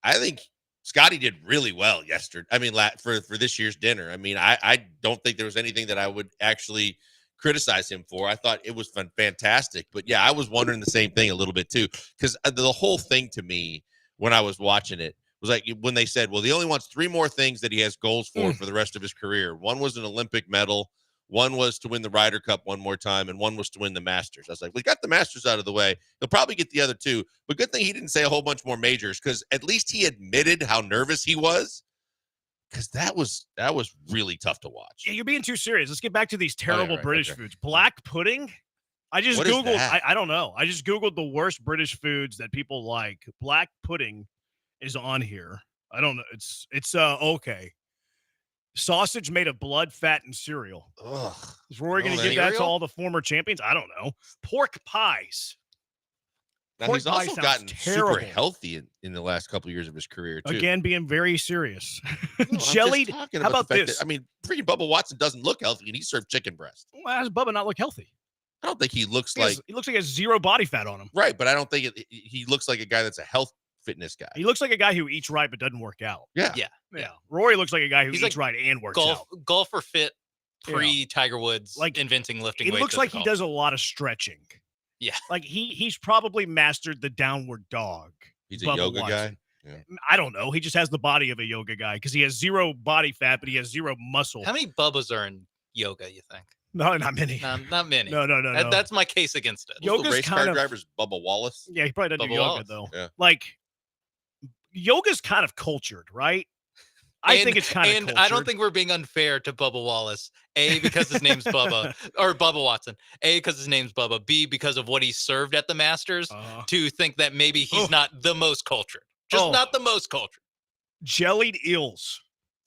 I think Scotty did really well yesterday. I mean, for this year's dinner. I mean, I don't think there was anything that I would actually criticize him for. I thought it was fantastic. But yeah, I was wondering the same thing a little bit too, because the whole thing to me when I was watching it was like when they said, well, he only wants 3 more things that he has goals for the rest of his career. One was an Olympic medal. One was to win the Ryder Cup one more time, and one was to win the Masters. I was like, we got the Masters out of the way. He'll probably get the other 2. But good thing he didn't say a whole bunch more majors, because at least he admitted how nervous he was, because that was really tough to watch. Yeah, you're being too serious. Let's get back to these terrible right, British okay. foods. Black pudding? I just What is Googled, that? I don't know. I just Googled the worst British foods that people like. Black pudding is on here. I don't know. It's okay. Sausage made of blood, fat, and cereal. Ugh. Is Rory going to give that to all the former champions? I don't know. Pork pies. Now, Pork he's pie also sounds gotten terrible. super healthy in the last couple of years of his career, too. Again, being very serious. No, I'm just Jellied. talking How about the fact this? that- I mean, freaking Bubba Watson doesn't look healthy, and he served chicken breast. Why does Bubba not look healthy? I don't think he looks He like looks like he has zero body fat on him. right, but I don't think he looks like a guy that's a health fitness guy. He looks like a guy who eats right but doesn't work out. Yeah. Yeah. Rory looks like a guy who He's eats like right and works out. golfer fit Yeah. pre-Tiger Woods, Like, inventing lifting It weights. looks as like a he golfer. does a lot of stretching. Yeah. Like he's probably mastered the downward dog. He's a Bubba yoga Watson. guy. Yeah. I don't know. He just has the body of a yoga guy because he has zero body fat, but he has zero muscle. How many Bubbas are in yoga, you think? No, not many. No, not many. No. That's my case against it. What's the Yoga's race car kind of- driver's Bubba Wallace. Yeah, he probably doesn't do Bubba yoga Wallace. though. Yeah. Like yoga's kind of cultured, right? I think it's kind of And cultured. I don't think we're being unfair to Bubba Wallace. A, because his name's Bubba, or Bubba Watson. A, because his name's Bubba. B, because of what he served at the Masters. To think that maybe he's not the most cultured. Just not the most cultured. jellied eels.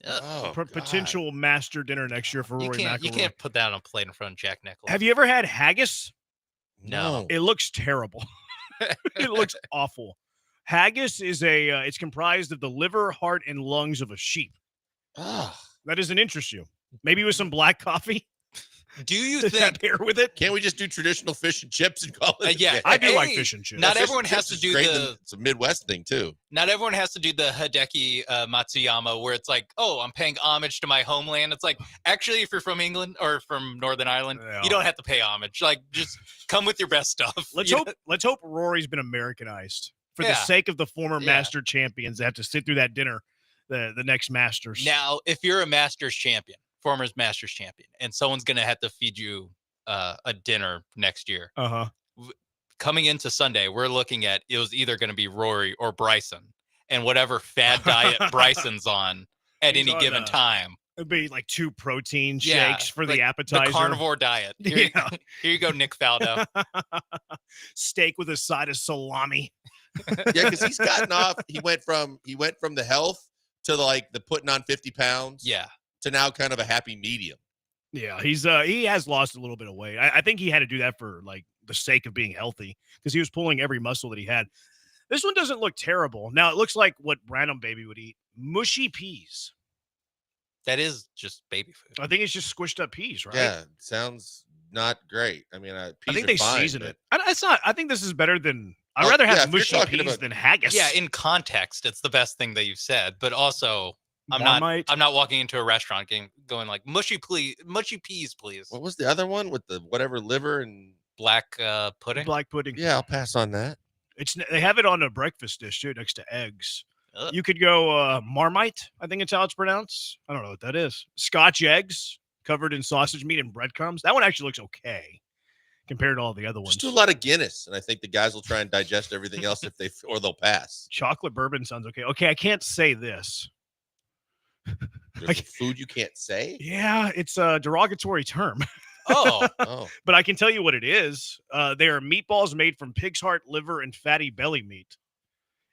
Oh, Potential master dinner next year for You Rory can't, McIlroy. you can't put that on a plate in front of Jack Nicklaus. Have you ever had haggis? No. It looks terrible. It looks awful. Haggis is it's comprised of the liver, heart, and lungs of a sheep. Ugh. That doesn't interest you. Maybe with some black coffee. Do you Does that think? pair with it? Can't we just do traditional fish and chips and call it? Yeah, I do like hey, fish and chips. Not Fish everyone and has chips to is do great, the. and it's a Midwest thing too. Not everyone has to do the Hideki Matsuyama, where it's like, oh, I'm paying homage to my homeland. It's like, actually, if you're from England or from Northern Ireland, you don't have to pay homage. Like, just come with your best stuff. Let's You hope. Let's hope Rory's been Americanized for the Yeah. sake of the former Yeah. master champions that have to sit through that dinner, the next Masters. Now, if you're a Masters champion, former Masters champion, and someone's going to have to feed you a dinner next year, coming into Sunday, we're looking at it was either going to be Rory or Bryson, and whatever fad diet Bryson's on at He's any on, given time. It'd be like 2 protein Yeah, shakes for like the appetizer. The carnivore diet. Here, Yeah. here you go, Nick Faldo. Steak with a side of salami. Yeah, because he's gotten off. He went from the health to the putting on 50 pounds. Yeah. To now kind of a happy medium. Yeah, he has lost a little bit of weight. I think he had to do that for like the sake of being healthy because he was pulling every muscle that he had. This one doesn't look terrible. Now it looks like what Branham Baby would eat: mushy peas. That is just baby food. I think it's just squished up peas, right? Yeah, sounds not great. I mean, I peas think are they fine, season but- it. It's not. I think this is better than. I'd Oh, rather have yeah, if you're mushy talking peas about- than haggis. Yeah, in context, it's the best thing that you've said, but also Marmite. I'm not walking into a restaurant going like mushy peas, please. What was the other one with the whatever liver and Black pudding? Black pudding. Yeah, I'll pass on that. They have it on a breakfast dish too, next to eggs. Ugh. You could go Marmite, I think it's how it's pronounced. I don't know what that is. Scotch eggs covered in sausage meat and breadcrumbs. That one actually looks okay compared to all the other ones. Just do a lot of Guinness, and I think the guys will try and digest everything else or they'll pass. Chocolate bourbon sounds okay. Okay, I can't say this. There's food you can't say? Yeah, it's a derogatory term. Oh. But I can tell you what it is. They are meatballs made from pig's heart, liver, and fatty belly meat.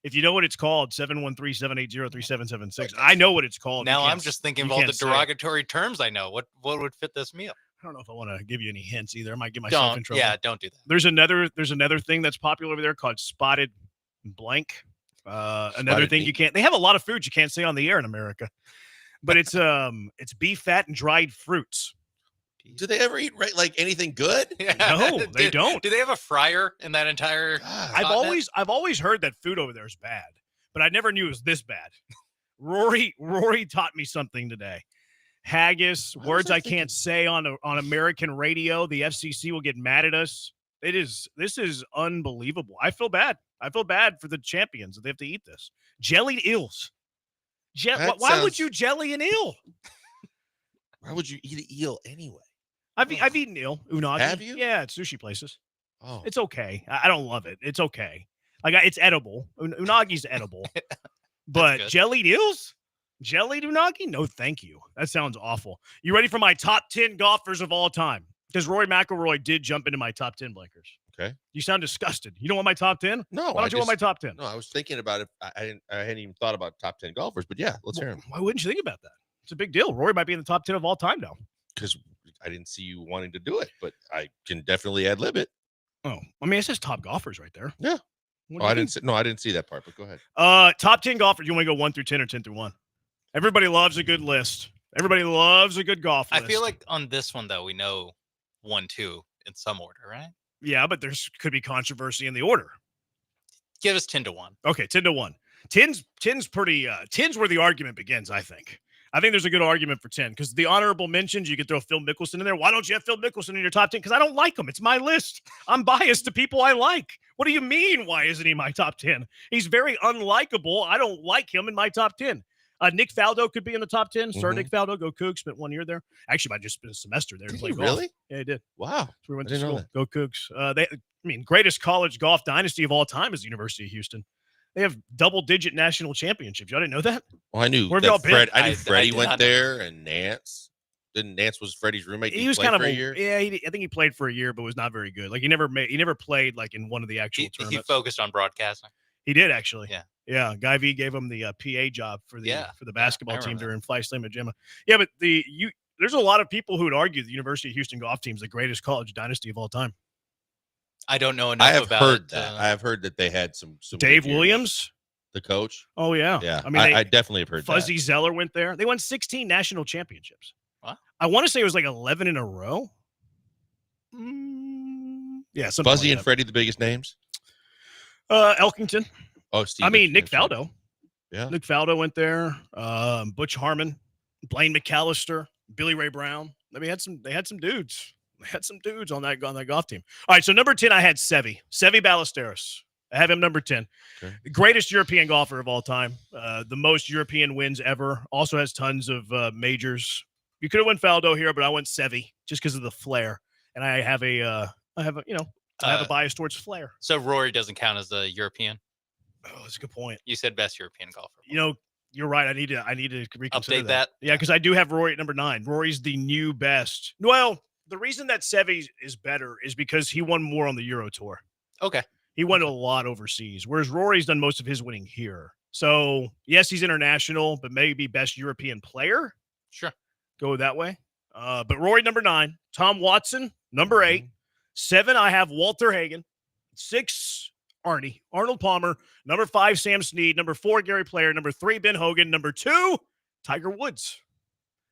If you know what it's called, 713-780-3776. I know what it's called. Now I'm just thinking of all the derogatory terms I know. What would fit this meal? I don't know if I want to give you any hints either. I might get myself in trouble. Yeah, don't do that. There's another thing that's popular over there called spotted blank. Another thing you can't. They have a lot of foods you can't say on the air in America. But it's beef fat and dried fruits. Do they ever eat like anything good? No, they don't. Do they have a fryer in that entire? I've always heard that food over there is bad, but I never knew it was this bad. Rory taught me something today. Haggis, words I can't say on American radio. The FCC will get mad at us. This is unbelievable. I feel bad. I feel bad for the champions that they have to eat this. Jellied eels. Why would you jelly an eel? Why would you eat an eel anyway? I've eaten eel, unagi. Have you? Yeah, at sushi places. Oh, it's okay. I don't love it. It's okay. Like it's edible. Unagi's edible, but jellied eels, jellied unagi. No, thank you. That sounds awful. You ready for my top 10 golfers of all time? Because Rory McIlroy did jump into my top 10 blankers. Okay. You sound disgusted. You don't want my top 10? No. Why don't you want my top 10? No, I was thinking about it. I hadn't even thought about top 10 golfers, but yeah, let's hear him. Why wouldn't you think about that? It's a big deal. Rory might be in the top 10 of all time now. Because I didn't see you wanting to do it, but I can definitely ad-lib it. Oh, I mean, it says top golfers right there. Yeah. I didn't see that part, but go ahead. Top 10 golfers. You want to go 1 through 10 or 10 through 1? Everybody loves a good list. Everybody loves a good golf list. I feel like on this one, though, we know 1, 2 in some order, right? Yeah, but there could be controversy in the order. Give us 10 to 1. Okay, 10 to 1. 10's pretty. 10's where the argument begins, I think. I think there's a good argument for 10 because the honorable mentions, you could throw Phil Mickelson in there. Why don't you have Phil Mickelson in your top 10? Because I don't like him. It's my list. I'm biased to people I like. What do you mean? Why isn't he my top 10? He's very unlikable. I don't like him in my top 10. Nick Faldo could be in the top 10. Sir Nick Faldo, go Cougs. Spent 1 year there. Actually, might just spent a semester there. Did to play he golf. really? Yeah, he did. Wow. So we went I to didn't know school. that. Go Cougs. Greatest college golf dynasty of all time is the University of Houston. They have double-digit national championships. Y'all didn't know that? Well, I knew Where have y'all that been? I knew Freddie went there and Nance. Didn't Nance was Freddie's roommate? He was play kind of for a year. Yeah. I think he played for a year, but was not very good. Like he never played like in one of the actual He tournaments. focused on broadcasting. He did actually. Yeah. Yeah. Guy V gave him the PA job for the basketball I team remember during Fly Slam at Gemma. Yeah, but there's a lot of people who would argue the University of Houston golf team is the greatest college dynasty of all time. I don't know enough I have about heard it. that. I have heard that they had some Dave good years. Williams. The coach? Oh, yeah. Yeah. I mean, I definitely have heard Fuzzy Zeller went there. They won 16 national championships. What? I want to say it was like 11 in a row. Yeah. that. Something Fuzzy like and that. Freddie, the biggest names? Elkington. Oh, Steve. I mean, Nick Faldo. Yeah. Nick Faldo went there. Butch Harmon, Blaine McAllister, Billy Ray Brown. I mean, they had some dudes. They had some dudes on that golf team. All right, so number 10, I had Seve Ballesteros. I have him number 10. Okay. The greatest European golfer of all time. The most European wins ever. Also has tons of majors. You could have went Faldo here, but I went Seve just because of the flair. And I have a bias towards flair. So Rory doesn't count as a European? Oh, that's a good point. You said best European golfer. You're right. I need to reconsider Update that. Yeah, because I do have Rory at number 9. Rory's the new best. Well, the reason that Seve is better is because he won more on the Euro Tour. Okay. He won a lot overseas, whereas Rory's done most of his winning here. So, yes, he's international, but maybe best European player. Sure. Go that way. But Rory, number 9. Tom Watson, number 8. 7, I have Walter Hagen. 6, Arnold Palmer. Number 5, Sam Snead. Number 4, Gary Player. Number 3, Ben Hogan. Number 2, Tiger Woods.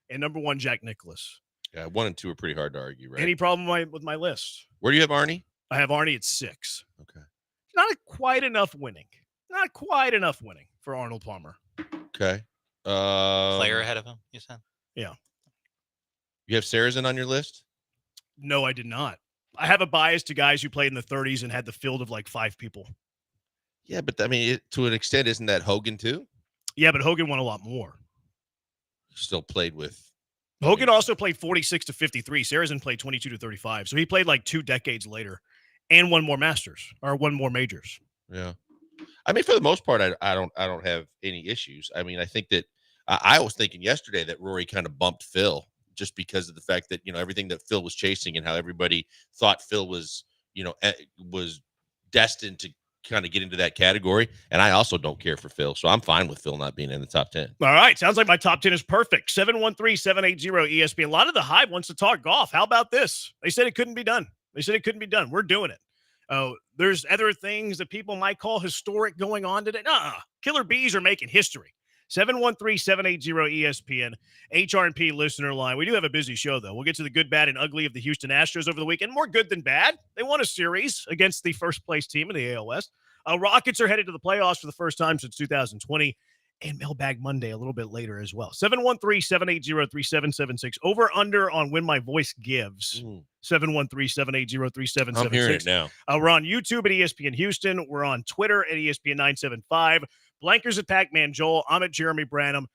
And number 1, Jack Nicklaus. Yeah, 1 and 2 are pretty hard to argue, right? Any problem with my list? Where do you have Arnie? I have Arnie at 6. Okay. Not quite enough winning. Not quite enough winning for Arnold Palmer. Okay. Player ahead of him, you said? Yeah. You have Sarazen on your list? No, I did not. I have a bias to guys who played in the 30s and had the field of like 5 people. Yeah, but I mean, to an extent, isn't that Hogan too? Yeah, but Hogan won a lot more. Still played with. Hogan also played 46 to 53. Sarazen played 22 to 35. So he played like 2 decades later and won more Masters or won more majors. Yeah. I mean, for the most part, I don't have any issues. I mean, I think that I was thinking yesterday that Rory kind of bumped Phil just because of the fact that, everything that Phil was chasing and how everybody thought Phil was, was destined to kind of get into that category. And I also don't care for Phil. So I'm fine with Phil not being in the top 10. All right. Sounds like my top 10 is perfect. 713-780-ESPN. A lot of the Hive wants to talk golf. How about this? They said it couldn't be done. We're doing it. There's other things that people might call historic going on today. Killer Bees are making history. 713-780-ESPN, HRP listener line. We do have a busy show, though. We'll get to the good, bad, and ugly of the Houston Astros over the weekend. More good than bad. They won a series against the first-place team in the AL West. Rockets are headed to the playoffs for the first time since 2020. And Mailbag Monday a little bit later as well. 713-780-3776. Over under on When My Voice Gives. 713-780-3776. I'm hearing it now. We're on YouTube at ESPN Houston. We're on Twitter at ESPN 975. Blankers at Pac-Man Joel. I'm at Jeremy Branham.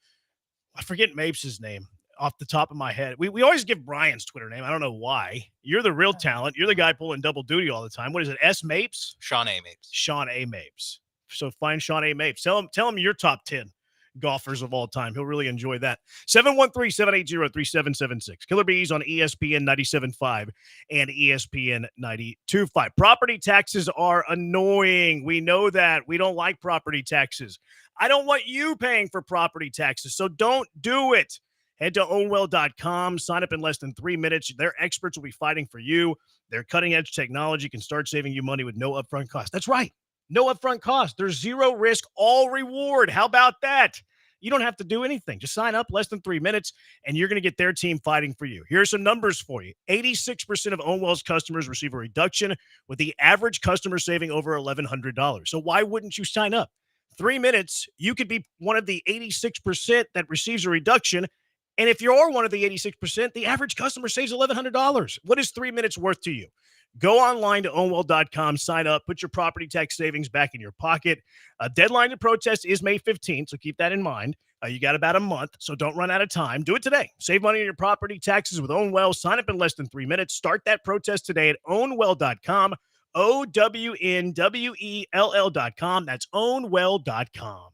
I forget Mapes' name off the top of my head. We always give Brian's Twitter name. I don't know why. You're the real talent. You're the guy pulling double duty all the time. What is it? S. Mapes? Sean A. Mapes. Sean A. Mapes. So find Sean A. Mapes. Tell him your top 10 golfers of all time. He'll really enjoy that. 713-780-3776. Killer Bees on ESPN 97.5 and ESPN 92.5. Property taxes are annoying. We know that. We don't like property taxes. I don't want you paying for property taxes, so don't do it. Head to ownwell.com. Sign up in less than 3 minutes. Their experts will be fighting for you. Their cutting-edge technology can start saving you money with no upfront cost. That's right. No upfront cost. There's zero risk, all reward. How about that? You don't have to do anything. Just sign up less than 3 minutes, and you're going to get their team fighting for you. Here are some numbers for you. 86% of Ownwell's customers receive a reduction, with the average customer saving over $1,100. So why wouldn't you sign up? 3 minutes, you could be one of the 86% that receives a reduction. And if you're one of the 86%, the average customer saves $1,100. What is 3 minutes worth to you? Go online to ownwell.com, sign up, put your property tax savings back in your pocket. A deadline to protest is May 15th, so keep that in mind. You got about a month, so don't run out of time. Do it today. Save money on your property taxes with Ownwell. Sign up in less than 3 minutes. Start that protest today at ownwell.com, OWNWELL.com. That's ownwell.com.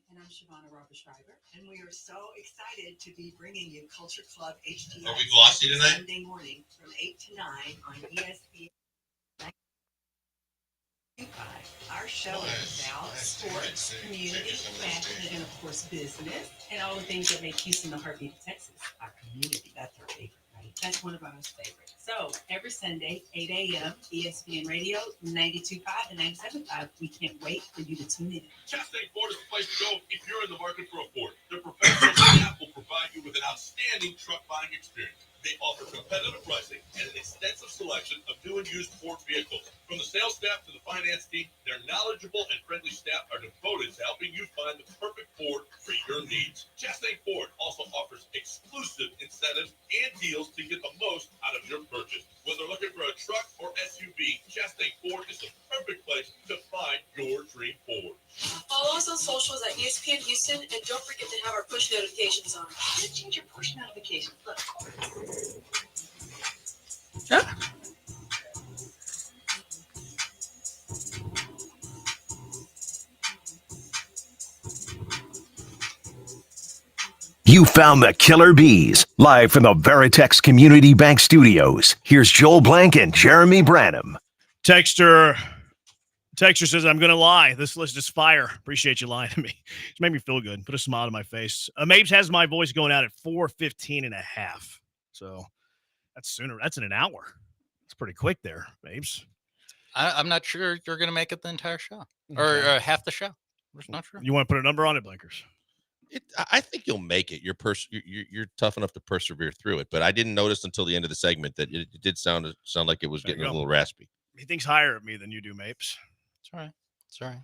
And I'm Shavonna Roberts-Schreiber, and we are so excited to be bringing you Culture Club HDS Are we glossy tonight? Sunday morning from 8 to 9 on ESPN. Our show is about sports, community, fashion, and of course business, and all the things that make Houston the heartbeat of Texas. Our community, that's our favorite, right? That's one of our most favorites. So every Sunday, 8 a.m., ESPN Radio, 92.5 and 97.5. We can't wait for you to tune in. Chastain Ford is the place to go if you're in the market for a Ford. Their professional staff will provide you with an outstanding truck buying experience. They offer competitive pricing and an extensive selection of new and used Ford vehicles. From the sales staff to the finance team, their knowledgeable and friendly staff are devoted to helping you find the perfect Ford for your needs. Chastain Ford also offers exclusive incentives and deals to get the most out of your purchase. Whether looking for a truck or SUV, Chastain Ford is the perfect place to find your dream Ford. Follow us on social socials at ESPN Houston, and don't forget to have our push notifications on. Just change your push notifications. Look. You found the Killer Bees, live from the Veritex Community Bank Studios. Here's Joel Blank and Jeremy Branham. Texter says, I'm going to lie. This list is fire. Appreciate you lying to me. It's made me feel good. Put a smile on my face. Mapes has my voice going out at 4:15 and a half. So that's sooner. That's in an hour. It's pretty quick there, Mapes. I'm not sure you're going to make it the entire show or half the show. I'm just not sure. You want to put a number on it, Blinkers? I think you'll make it. You're tough enough to persevere through it. But I didn't notice until the end of the segment that it did sound like it was getting a little raspy. He thinks higher of me than you do, Mapes. It's all right. It's all right.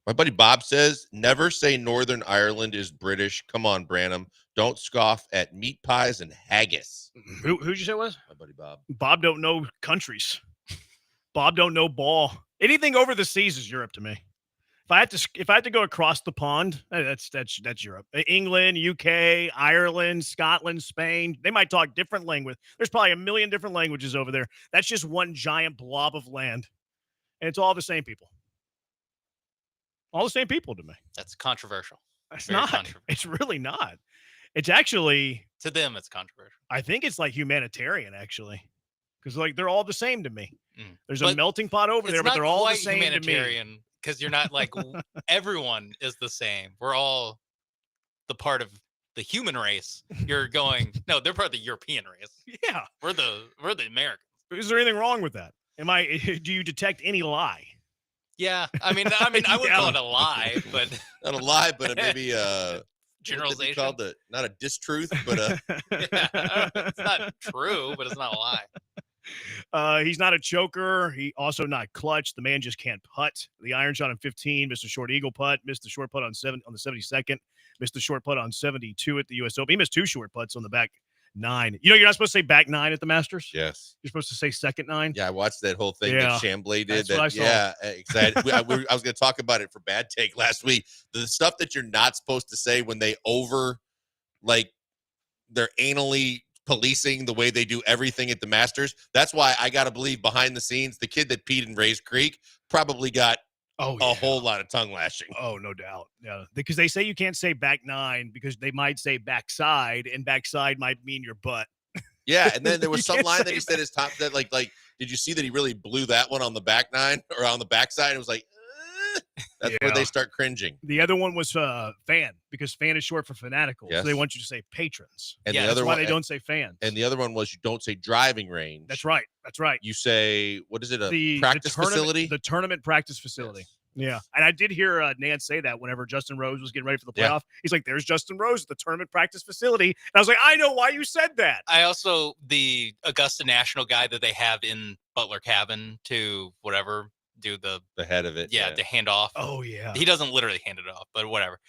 My buddy Bob says, never say Northern Ireland is British. Come on, Branham. Don't scoff at meat pies and haggis. Who'd you say it was? My buddy Bob. Bob don't know countries. Bob don't know ball. Anything over the seas is Europe to me. If I had to go across the pond, that's Europe. England, UK, Ireland, Scotland, Spain. They might talk different language. There's probably a million different languages over there. That's just one giant blob of land. And it's all the same people. All the same people to me. That's controversial. It's Very not. controversial. It's really not. It's actually, to them, it's controversial. I think it's like humanitarian, actually. Because like they're all the same to me. There's a But melting pot over there, but they're all the same to me. Humanitarian, because you're not like everyone is the same. We're all the part of the human race. You're going, no, they're part of the European race. Yeah. We're the Americans. Is there anything wrong with that? Do you detect any lie? Yeah. I mean, I wouldn't call it a lie, but not a lie, but maybe generalization. Called not a distruth, but it's not true, but it's not a lie. He's not a choker. He also not clutch. The man just can't putt. The iron shot on 15, missed a short eagle putt, missed the short putt on the 72nd, missed the short putt on 72 at the U.S. Open. He missed 2 short putts on the back 9. You know, you're not supposed to say back 9 at the Masters. Yes, you're supposed to say second 9. Yeah, I watched that whole thing that Chambly did. That's what I saw. Yeah, exactly. I was going to talk about it for Bad Take last week. The stuff that you're not supposed to say when they they're anally policing the way they do everything at the Masters. That's why I got to believe behind the scenes, the kid that peed in Rays Creek probably got a whole lot of tongue lashing. Oh, no doubt. Yeah, because they say you can't say back 9 because they might say backside, and backside might mean your butt. Yeah, and then there was some line that he said his top that like did you see that he really blew that one on the back 9 or on the backside? It was like that's where they start cringing. The other one was fan, because fan is short for fanatical. Yes. So they want you to say patrons. And yeah, the that's other why one, they don't say fans. And the other one was you don't say driving range. That's right. That's right. You say, what is it, a practice facility? The tournament practice facility. Yes. Yeah. And I did hear Nance say that whenever Justin Rose was getting ready for the playoff. He's like, there's Justin Rose at the tournament practice facility. And I was like, I know why you said that. I also, the Augusta National guy that they have in Butler Cabin to whatever, do the head of it. Yeah, to hand off. Oh, yeah. He doesn't literally hand it off, but whatever.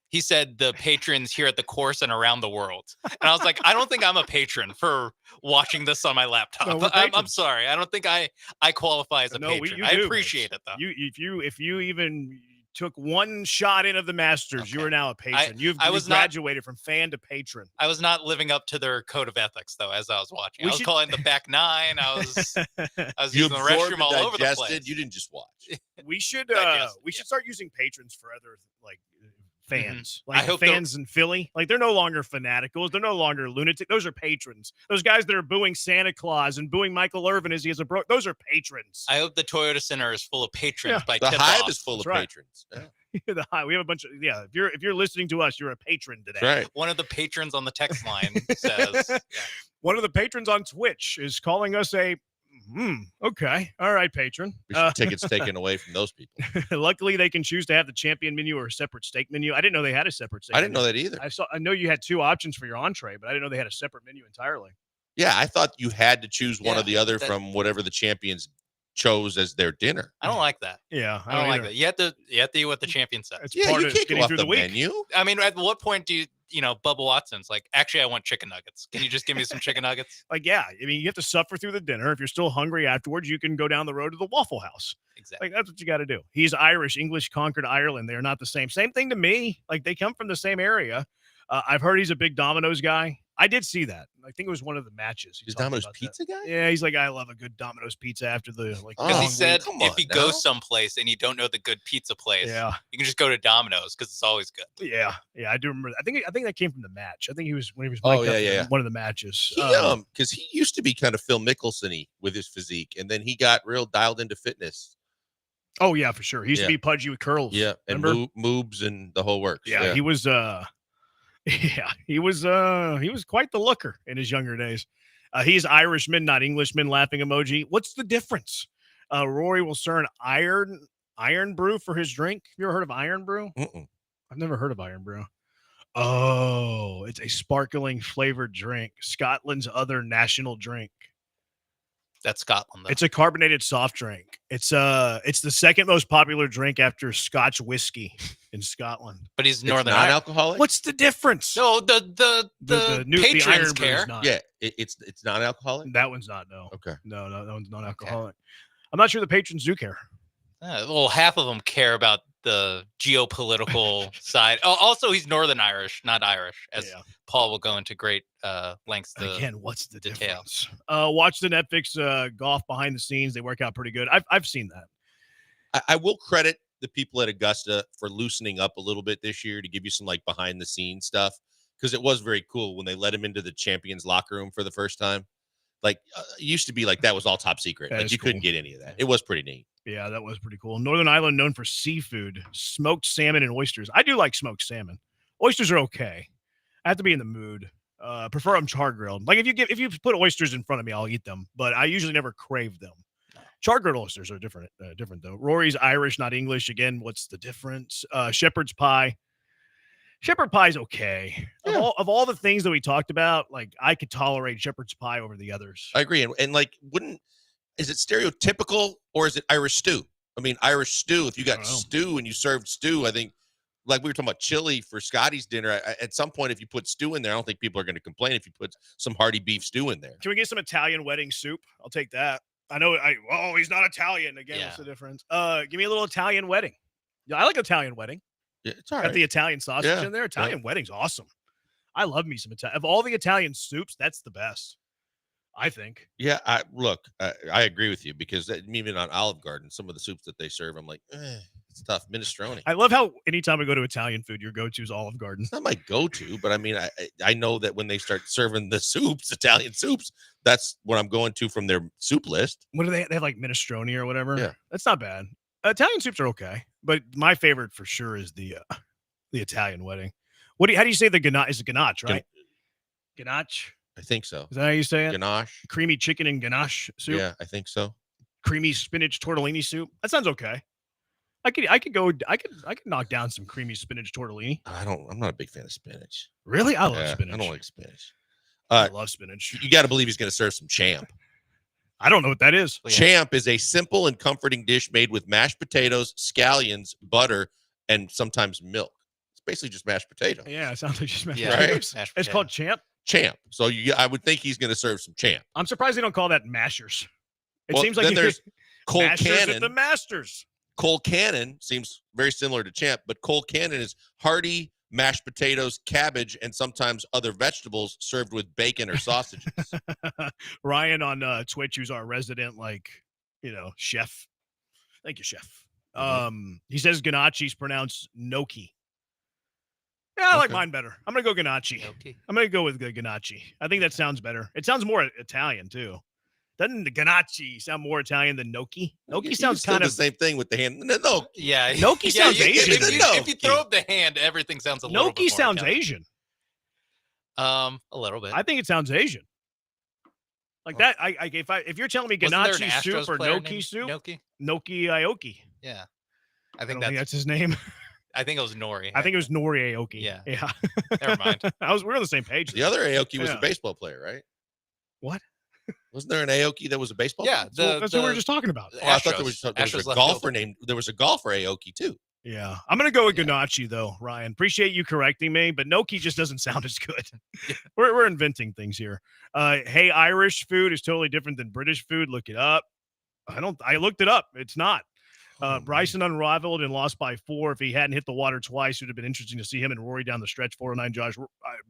He said the patrons here at the course and around the world. And I was like, I don't think I'm a patron for watching this on my laptop. No, I'm sorry. I don't think I qualify as a patron. I appreciate it, though. If you even took one shot in of the Masters, you are now a patron. You've graduated from fan to patron. I was not living up to their code of ethics, though, as I was watching. I was calling the back 9. I was using the restroom all over the place. You didn't just watch. We should should start using patrons for other fans. Mm-hmm. Like fans in Philly. Like they're no longer fanaticals. They're no longer lunatic. Those are patrons. Those guys that are booing Santa Claus and booing Michael Irvin as he has a those are patrons. I hope the Toyota Center is full of patrons by the tip-off. Hive is full of patrons. Yeah. The Hive. We have a bunch of if you're listening to us, you're a patron today. That's right. One of the patrons on the text line says one of the patrons on Twitch is calling us a okay. All right, patron. We should tickets taken away from those people. Luckily, they can choose to have the champion menu or a separate steak menu. I didn't know they had a separate steak I didn't menu. know that either. I know you had 2 options for your entree, but I didn't know they had a separate menu entirely. Yeah, I thought you had to choose one or the other from whatever the champions chose as their dinner. I don't like that. Yeah, I don't like that. You have to eat what the champion says. Yeah, you can't go off the menu. I mean, at what point do Bubba Watson's like, actually, I want chicken nuggets. Can you just give me some chicken nuggets? Like, yeah, I mean, you have to suffer through the dinner. If you're still hungry afterwards, you can go down the road to the Waffle House. Exactly. Like, that's what you got to do. He's Irish. English conquered Ireland. They're not the same. Same thing to me. Like, they come from the same area. I've heard he's a big Domino's guy. I did see that. I think it was one of the matches. He's Domino's pizza guy? Yeah, he's like, I love a good Domino's pizza after the Because he said come if on you now. go someplace and you don't know the good pizza place, you can just go to Domino's because it's always good. Yeah, I do remember. I think that came from the match. I think he was when he was Oh, mic'd up yeah. in one of the matches. He because he used to be kind of Phil Mickelson-y with his physique, and then he got real dialed into fitness. Oh yeah, for sure. He used to Yeah. be pudgy with curls. Yeah, and remember? moobs and the whole works. Yeah, he was. Yeah, he was quite the looker in his younger days. He's Irishman, not Englishman. Laughing emoji. What's the difference? Rory will serve iron brew for his drink. Have you ever heard of iron brew? Mm-mm. I've never heard of iron brew. Oh, it's a sparkling flavored drink. Scotland's other national drink. That's Scotland, though. It's a carbonated soft drink. It's the second most popular drink after Scotch whiskey in Scotland. But he's It's Northern non-alcoholic. What's the difference? No, the new- the patrons iron brew is care. not. Yeah, it's non-alcoholic. That one's not. No. Okay. No, that one's not alcoholic. I'm not sure the patrons do care. Well, half of them care about the geopolitical side. Oh, also, he's Northern Irish, not Irish, as Paul will go into great lengths to Again, what's the detail. difference? Watch the Netflix golf behind the scenes. They work out pretty good. I've seen that. I will credit the people at Augusta for loosening up a little bit this year to give you some like behind the scenes stuff, because it was very cool when they let him into the champions locker room for the first time. Like it used to be like that was all top secret. That Like is you couldn't cool. get any of that. It was pretty neat. Yeah, that was pretty cool. Northern Ireland known for seafood, smoked salmon and oysters. I do like smoked salmon. Oysters are okay. I have to be in the mood. Prefer them char grilled. Like if you put oysters in front of me, I'll eat them. But I usually never crave them. Char grilled oysters are different though. Rory's Irish, not English. Again, what's the difference? Shepherd's pie. Shepherd pie is okay. Of all the things that we talked about, like I could tolerate shepherd's pie over the others. I agree. And like, is it stereotypical or is it Irish stew? I mean, Irish stew, if you got stew and you served stew, I think, like we were talking about chili for Scotty's dinner. At some point, if you put stew in there, I don't think people are going to complain if you put some hearty beef stew in there. Can we get some Italian wedding soup? I'll take that. I know. He's not Italian. Again, what's the difference? Give me a little Italian wedding. Yeah, I like Italian wedding. Yeah, it's all Got right. the Italian sausage Yeah, in there. Italian wedding's awesome. I love me some Italian. Of all the Italian soups, that's the best, I think. Yeah, I agree with you because even on Olive Garden, some of the soups that they serve, I'm like, it's tough. Minestrone. I love how anytime I go to Italian food, your go-to is Olive Garden. It's not my go-to, but I mean, I know that when they start serving the soups, Italian soups, that's what I'm going to from their soup list. What do they have like minestrone or whatever? Yeah. That's not bad. Italian soups are okay, but my favorite for sure is the Italian wedding. How do you say the ganache? Is it ganache, right? Ganache. I think so. Is that how you say it? Ganache. Creamy chicken and ganache soup. Yeah, I think so. Creamy spinach tortellini soup. That sounds okay. I could knock down some creamy spinach tortellini. I'm not a big fan of spinach. Really? I love spinach. I don't like spinach. I love spinach. You got to believe he's going to serve some champ. I don't know what that is. Champ is a simple and comforting dish made with mashed potatoes, scallions, butter, and sometimes milk. It's basically just mashed potato. Yeah, it sounds like just mashed Right? potatoes. Mashed It's potato. called champ. Champ. So I would think he's going to serve some champ. I'm surprised they don't call that mashers. It Well, seems like then there's Cold mashers at Cannon. the Masters. Cold Cannon seems very similar to champ, but Cold Cannon is hearty mashed potatoes, cabbage, and sometimes other vegetables served with bacon or sausages. Ryan on Twitch, who's our resident, chef. Thank you, chef. He says ganache's pronounced gnocchi. Yeah, I like mine better. I'm gonna go ganache. I'm gonna go with ganache. I think that sounds better. It sounds more Italian too. Doesn't the ganache sound more Italian than gnocchi? Gnocchi sounds Still kind the of same thing with the hand. No, Yeah, Gnocchi sounds Asian. If you throw up the hand, everything sounds a little bit Gnocchi more sounds Italian. Asian. A little bit. I think it sounds Asian. Like that. If you're telling me Wasn't there ganache an soup Astros or player gnocchi named soup, Gnocchi? Gnocchi Aoki. Yeah, I I think don't think that's his name. I think it was Nori. I think it was Nori Aoki. Yeah. Yeah. Never mind. We're on the same page. The other Aoki was Yeah. a baseball player, right? What? Wasn't there an Aoki that was a baseball Yeah, player? That's what we were just talking about. Oh, I thought there was Astros a left golfer fielder. named. There was a golfer Aoki too. Yeah, I'm gonna go with Ganache though, Ryan. Appreciate you correcting me, but Gnocchi just doesn't sound as good. We're inventing things here. Hey, Irish food is totally different than British food. Look it up. I looked it up. It's not. Bryson unraveled and lost by 4. If he hadn't hit the water twice, it would have been interesting to see him and Rory down the stretch. 409, Josh.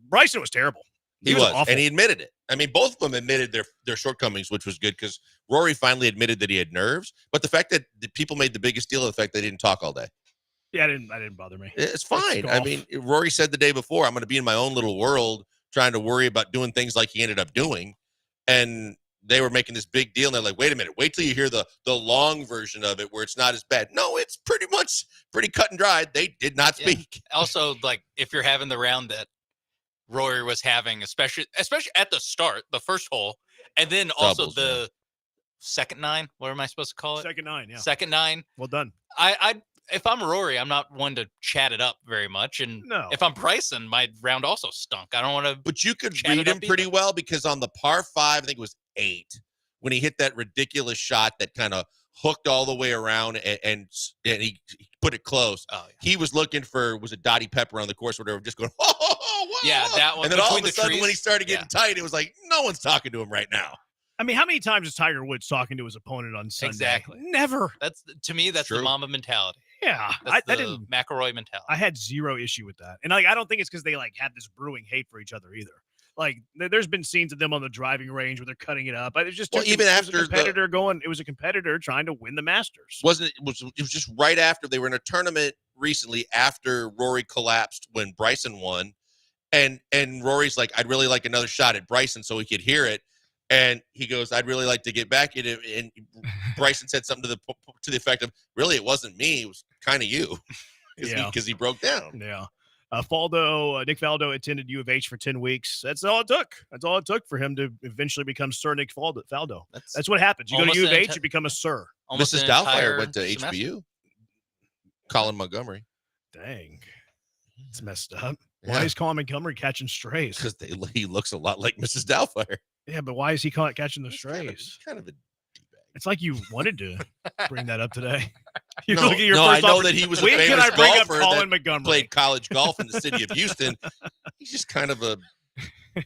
Bryson was terrible. He was, awful. and he admitted it. I mean, both of them admitted their shortcomings, which was good because Rory finally admitted that he had nerves. But the fact that the people made the biggest deal of the fact they didn't talk all day. Yeah, I didn't bother me. It's fine. I mean, Rory said the day before, I'm going to be in my own little world trying to worry about doing things like he ended up doing. And they were making this big deal. And they're like, wait a minute, wait till you hear the long version of it where it's not as bad. No, it's pretty cut and dried. They did not speak. Also, like, if you're having the round that Rory was having, especially at the start, the first hole, and then also Doubles, the second 9. What am I supposed to call it? Second 9, yeah. Second 9. Well done. If I'm Rory, I'm not one to chat it up very much. And if I'm Bryson, my round also stunk. I don't want to. But you could read him pretty well because on the par 5, I think it was 8, when he hit that ridiculous shot that kind of hooked all the way around and he put it close. Oh, yeah. He was looking for, was it Dottie Pepper on the course or whatever, just going, oh, yeah, that one. And then all of a sudden when he started getting tight, it was like, no one's talking to him right now. I mean, how many times is Tiger Woods talking to his opponent on Sunday? Exactly. Never. To me, that's the Mamba mentality. Yeah, That's I the didn't. McElroy mentality. I had zero issue with that, and I don't think it's because they had this brewing hate for each other either. Like, there's been scenes of them on the driving range where they're cutting it up. It's just even after a competitor it was a competitor trying to win the Masters. It was just right after they were in a tournament recently after Rory collapsed when Bryson won, and Rory's like, I'd really like another shot at Bryson so he could hear it. And he goes, I'd really like to get back at it. And Bryson said something to the effect of, really, it wasn't me. It was kind of you. Because he broke down. Yeah. Nick Faldo attended U of H for 10 weeks. That's all it took. That's all it took for him to eventually become Sir Nick Faldo. That's what happens. You go to U of H, you become a Sir. Mrs. Doubtfire went to HBU. Colin Montgomery. Dang. It's messed up. Yeah. Why is Colin Montgomery catching strays? Because he looks a lot like Mrs. Doubtfire. Yeah, but why is he catching the strays? Kind of a It's like you wanted to bring that up today. You No, look at your I first know that he was a famous Can I bring up golfer Colin that Montgomery? played college golf in the city of Houston. He's just kind of a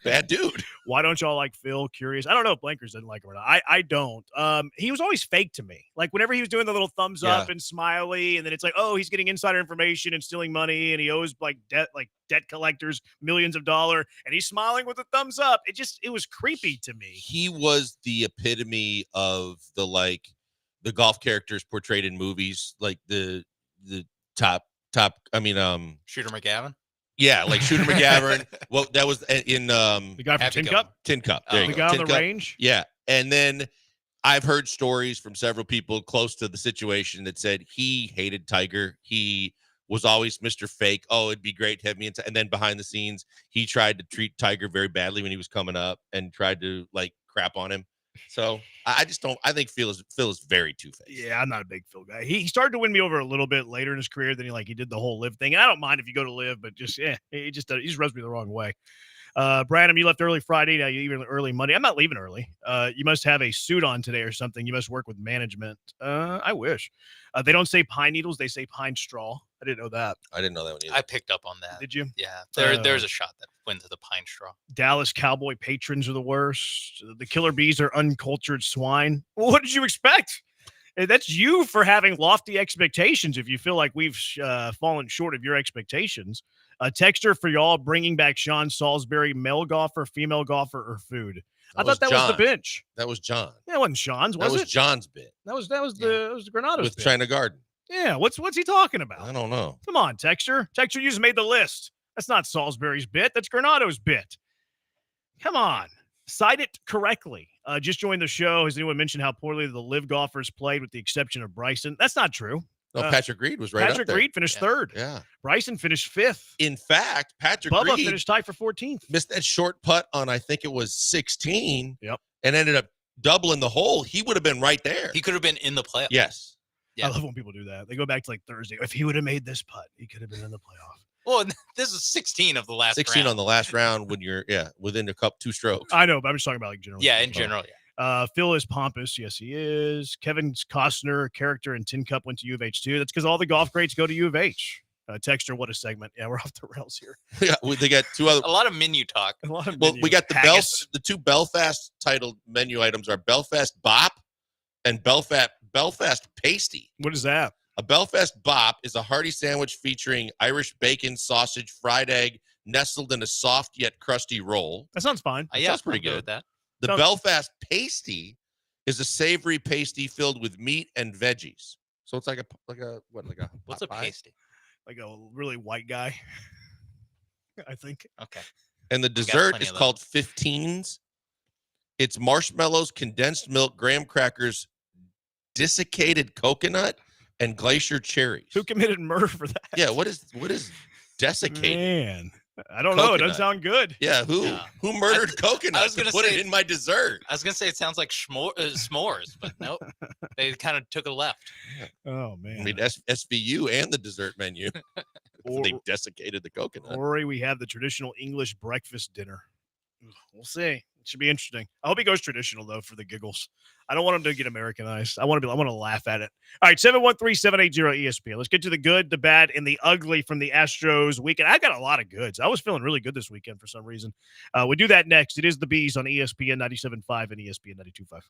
bad dude. Why don't y'all like Phil? Curious. I don't know if Blankers didn't like him or not. I don't. He was always fake to me. Like whenever he was doing the little thumbs up and smiley, and then it's like, oh, he's getting insider information and stealing money, and he owes debt collectors millions of dollars, and he's smiling with a thumbs up. It was creepy to me. He was the epitome of the golf characters portrayed in movies, like the top. I mean, Shooter McGavin. Yeah, like Shooter McGavin. Well, that was in the guy from Tin Cup. Tin Cup. There you the go. guy on Tin the Cup. range. Yeah, and then I've heard stories from several people close to the situation that said he hated Tiger. He was always Mr. Fake. Oh, it'd be great to have me. And then behind the scenes, he tried to treat Tiger very badly when he was coming up and tried to crap on him. So I just don't. I think Phil is very two-faced. Yeah, I'm not a big Phil guy. He started to win me over a little bit later in his career than he did the whole live thing. And I don't mind if you go to live, but he just rubs me the wrong way. Brandon, you left early Friday. Now you even early Monday. I'm not leaving early. You must have a suit on today or something. You must work with management. I wish. They don't say pine needles. They say pine straw. I didn't know that. I didn't know that one either. I picked up on that. Did you? Yeah. There's a shot that went to the pine straw. Dallas Cowboy patrons are the worst. The Killer Bees are uncultured swine. Well, what did you expect? That's you for having lofty expectations if you feel like we've fallen short of your expectations. A texter for y'all bringing back Sean Salisbury, male golfer, female golfer, or food. I thought that was the bench. That was John. That wasn't Sean's, was it? That was John's bit. That was the Granados with bit. China Garden. Yeah, what's he talking about? I don't know. Come on, Texter. Texter, you just made the list. That's not Salisbury's bit. That's Granado's bit. Come on. Cite it correctly. Just joined the show. Has anyone mentioned how poorly the live golfers played with the exception of Bryson? That's not true. No, Patrick Reed was right up there. Patrick Reed finished third. Yeah. Bryson finished fifth. In fact, Patrick Bubba Reed finished tied for 14th. missed that short putt on, I think it was 16. Yep. And ended up doubling the hole. He would have been right there. He could have been in the playoff. Yes. I love when people do that. They go back to Thursday. If he would have made this putt, he could have been in the playoff. Well, this is 16 of the last 16 round. on the last round when you're within two strokes. I know, but I'm just talking about generally. Yeah, in general, yeah. Phil is pompous. Yes, he is. Kevin Costner, character in Tin Cup, went to U of H too. That's because all the golf greats go to U of H. Texter, what a segment. Yeah, we're off the rails here. Yeah, they got two other. A lot of menu talk. A lot of Well, menu. we got the Haggis. the two Belfast titled menu items are Belfast Bop and Belfast Pasty. What is that? A Belfast Bop is a hearty sandwich featuring Irish bacon, sausage, fried egg, nestled in a soft yet crusty roll. That sounds fine. That Yeah, sounds pretty I'm good good. with that. The Sounds- Belfast Pasty is a savory pasty filled with meat and veggies. So it's like a What's pot a pie? pasty? Like a really white guy, I think. Okay. And the We got dessert plenty is of those. called 15s. It's marshmallows, condensed milk, graham crackers, desiccated coconut, and glacier cherries. Who committed murder for that? Yeah, what is desiccated? Man, I don't know. It doesn't Coconut. sound good. Yeah, who murdered coconut I was to gonna put say- it in my dessert? I was gonna say it sounds like s'mores, but nope. They kind of took a left. Oh man. I mean, SVU and the dessert menu. They desiccated the coconut. Or we have the traditional English breakfast dinner. We'll see. It should be interesting. I hope he goes traditional though for the giggles. I don't want him to get Americanized. I want to laugh at it. All right, 713-780 ESPN. Let's get to the good, the bad, and the ugly from the Astros weekend. I got a lot of goods. I was feeling really good this weekend for some reason. We do that next. It is the Bees on ESPN 97.5 and ESPN 92.5.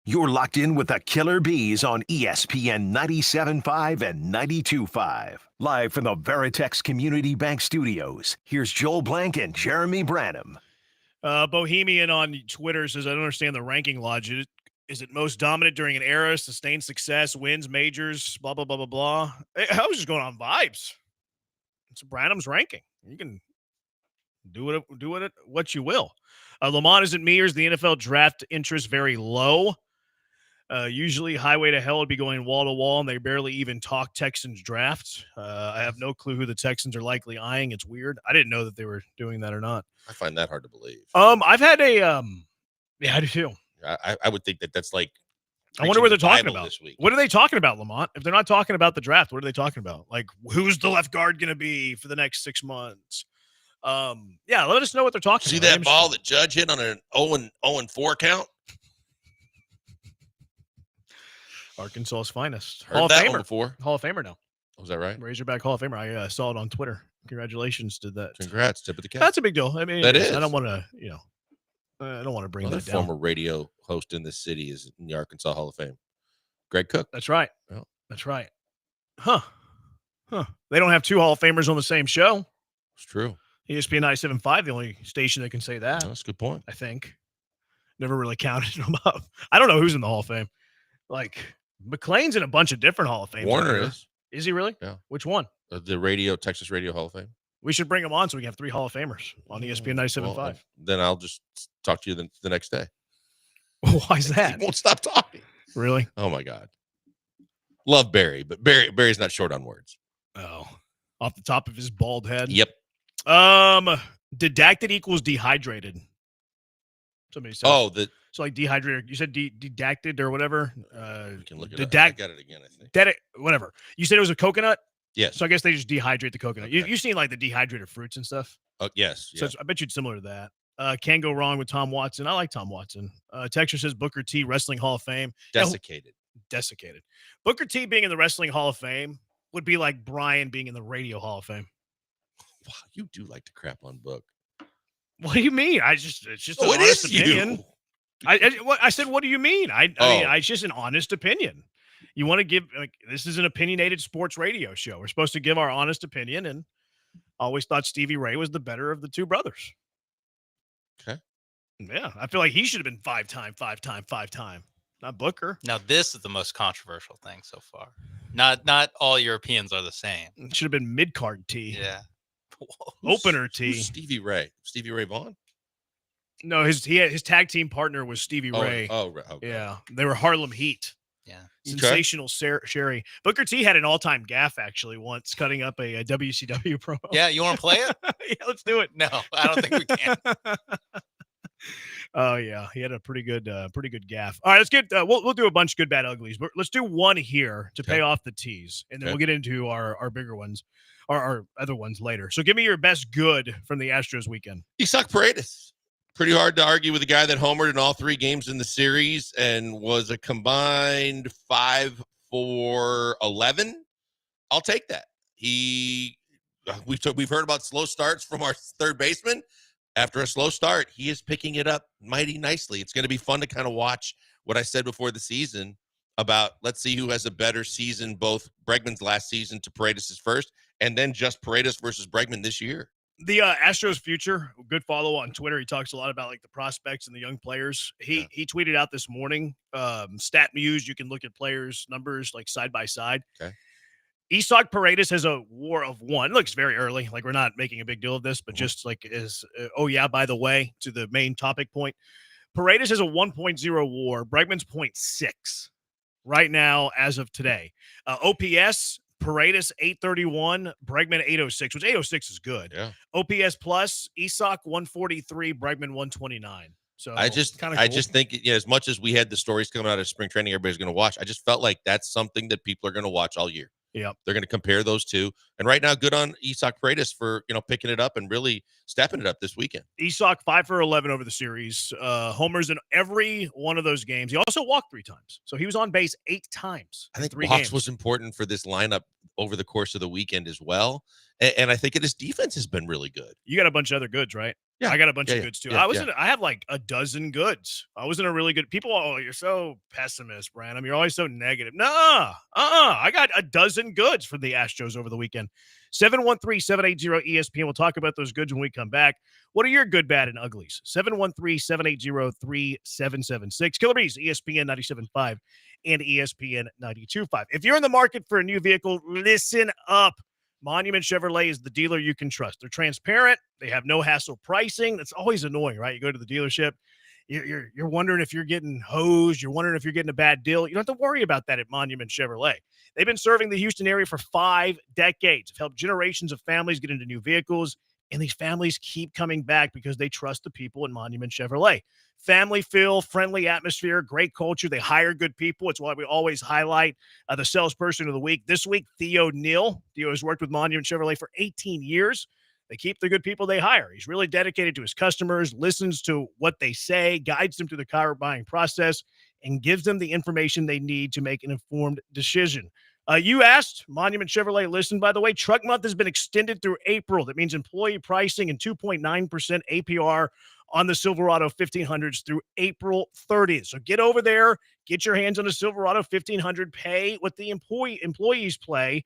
You're locked in with the Killer Bees on ESPN 97.5 and 92.5. Live from the Veritex Community Bank Studios, here's Joel Blank and Jeremy Branham. Bohemian on Twitter says, I don't understand the ranking logic. Is it most dominant during an era, sustained success, wins, majors, blah, blah, blah, blah, blah. I was just going on vibes. It's Branham's ranking. You can do what you will. Lamont isn't me. Is the NFL draft interest very low? Usually Highway to Hell would be going wall to wall, and they barely even talk Texans draft. I have no clue who the Texans are likely eyeing. It's weird. I didn't know that they were doing that or not. I find that hard to believe. I've had a yeah, I do too. I would think that's like. I wonder what they're talking Bible about this week. What are they talking about, Lamont? If they're not talking about the draft, what are they talking about? Like, who's the left guard going to be for the next 6 months? Yeah, let us know what they're talking See about. that ball that Judge hit on an 0-4 count? Arkansas's finest. Heard Hall of that Famer. one before. Hall of Famer now. Was that right? Razorback Hall of Famer. I saw it on Twitter. Congratulations to that. Congrats, tip of the cap. That's a big deal. I mean, that is. I don't want to, I don't want to bring Another that down. former radio host in this city is in the Arkansas Hall of Fame. Greg Cook. That's right. Well, that's right. Huh. They don't have two Hall of Famers on the same show. It's true. ESPN 97.5, the only station that can say that. That's a good point. I think. Never really counted them up. I don't know who's in the Hall of Fame. Like, McLean's in a bunch of different Hall of Fames. Warner is. Is he really? Yeah. Which one? The Texas Radio Hall of Fame. We should bring him on so we can have 3 Hall of Famers on ESPN 97.5. Well, then I'll just talk to you the next day. Why is that? He won't stop talking. Really? Oh, my God. Love Barry, but Barry's not short on words. Oh, off the top of his bald head. Yep. Didacted equals dehydrated. Somebody said. Oh, so like dehydrated. You said didacted or whatever. You can look it up. I got it again, I think. Whatever. You said it was a coconut? Yes. So I guess they just dehydrate the coconut. Okay. You've seen like the dehydrated fruits and stuff? Yes. So I bet you it's similar to that. Can't go wrong with Tom Watson. I like Tom Watson. Texture says Booker T, Wrestling Hall of Fame. Desiccated. Desiccated. Booker T being in the Wrestling Hall of Fame would be like Brian being in the Radio Hall of Fame. Wow, you do like to crap on Book. What do you mean? It's just an honest opinion. I said, what do you mean? I mean, it's just an honest opinion. You want to give, this is an opinionated sports radio show. We're supposed to give our honest opinion, and I always thought Stevie Ray was the better of the two brothers. Okay. Yeah, I feel like he should have been five-time. Not Booker. Now, this is the most controversial thing so far. Not all Europeans are the same. It should have been mid-card T. Yeah. Opener T. Who's Stevie Ray? Stevie Ray Vaughan? No, his tag team partner was Stevie Ray. Okay. Yeah, they were Harlem Heat. Yeah. Sensational Sherry. Booker T had an all-time gaffe actually once, cutting up a WCW promo. Yeah, you want to play it? Yeah, let's do it. No, I don't think we can. Oh yeah, he had a pretty good gaff. All right, let's get we'll do a bunch of good, bad, uglies, but let's do one here to pay off the teas, and then we'll get into our bigger ones, or our other ones later. So give me your best good from the Astros weekend. Isak Paredes. Pretty hard to argue with a guy that homered in all 3 games in the series and was a combined 5 for 11. I'll take that. We've heard about slow starts from our third baseman. After a slow start, he is picking it up mighty nicely. It's going to be fun to kind of watch what I said before the season about let's see who has a better season, both Bregman's last season to Paredes' first, and then just Paredes versus Bregman this year. The Astros future, good follow on Twitter. He talks a lot about like the prospects and the young players. He tweeted out this morning, StatMuse, you can look at players' numbers like side by side. Okay. Isak Paredes has a WAR of 1. It looks very early. Like we're not making a big deal of this, but just like by the way, to the main topic point, Paredes has a 1.0 WAR. Bregman's 0.6 right now as of today. OPS, Paredes 831, Bregman 806, which 806 is good. Yeah. OPS plus, Isak 143, Bregman 129. So I just think, as much as we had the stories coming out of spring training, everybody's going to watch. I just felt like that's something that people are going to watch all year. Yeah, they're going to compare those two. And right now, good on Isak Paredes for picking it up and really stepping it up this weekend. Isak 5 for 11 over the series. Homers in every one of those games. He also walked 3 times, so he was on base 8 times. I think 3 walks games. was important for this lineup over the course of the weekend as well. And I think his defense has been really good. You got a bunch of other goods, right? Yeah. I got a bunch Yeah, of yeah, goods too. yeah, I have like a dozen goods. I was in a really good people. Oh, you're so pessimist, Brandon. You're always so negative. No, I got a dozen goods from the Astros over the weekend. 713-780-ESPN. We'll talk about those goods when we come back. What are your good, bad, and uglies? 713-780-3776. Killer Bees, ESPN 97.5 and ESPN 92.5. If you're in the market for a new vehicle, listen up. Monument Chevrolet is the dealer you can trust. They're transparent. They have no hassle pricing. That's always annoying, right? You go to the dealership, you're wondering if you're getting hosed. You're wondering if you're getting a bad deal. You don't have to worry about that at Monument Chevrolet. They've been serving the Houston area for 5 decades. Have helped generations of families get into new vehicles, and these families keep coming back because they trust the people at Monument Chevrolet. Family feel, friendly atmosphere, great culture. They hire good people. It's why we always highlight the salesperson of the week. This week, Theo Neal. Theo has worked with Monument Chevrolet for 18 years. They keep the good people they hire. He's really dedicated to his customers, listens to what they say, guides them through the car buying process, and gives them the information they need to make an informed decision. You asked, Monument Chevrolet listened, by the way. Truck Month has been extended through April. That means employee pricing and 2.9% APR on the Silverado 1500s through April 30th. So get over there, get your hands on a Silverado 1500, pay what the employees pay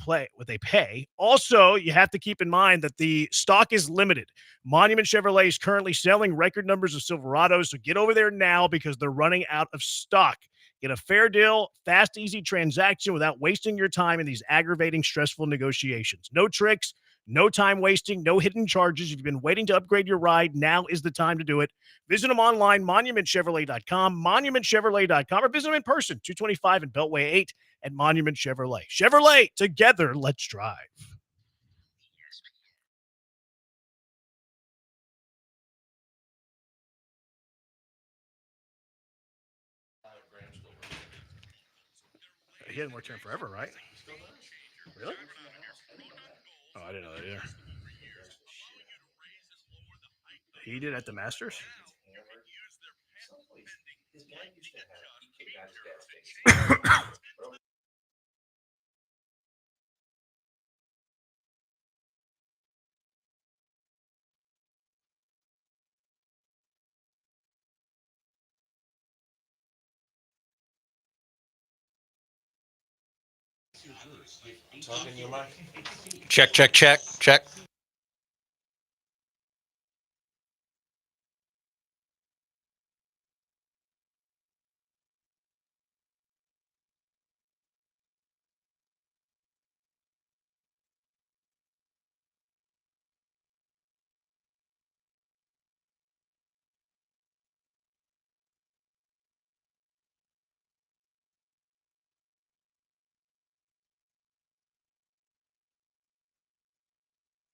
what they pay. Also, you have to keep in mind that the stock is limited. Monument Chevrolet is currently selling record numbers of Silverados, so get over there now because they're running out of stock. Get a fair deal, fast, easy transaction without wasting your time in these aggravating, stressful negotiations. No tricks, no time wasting, no hidden charges. If you've been waiting to upgrade your ride, now is the time to do it. Visit them online, monumentchevrolet.com, monumentchevrolet.com, or visit them in person, 225 and Beltway 8 at Monument Chevrolet. Chevrolet, together, let's drive. He hasn't worked here forever, right? Really? Oh, I didn't know that either. He did at the Masters? Talking your mic. Check, check, check, check.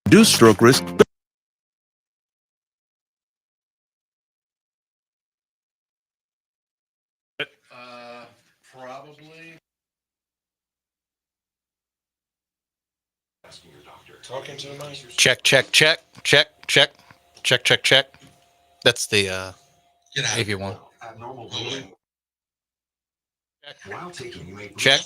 Reduce stroke risk. Probably. Talking to the mic. Check, check, check, check, check, check, check, check. That's the AV one. Abnormal bleeding. While taking you may Check.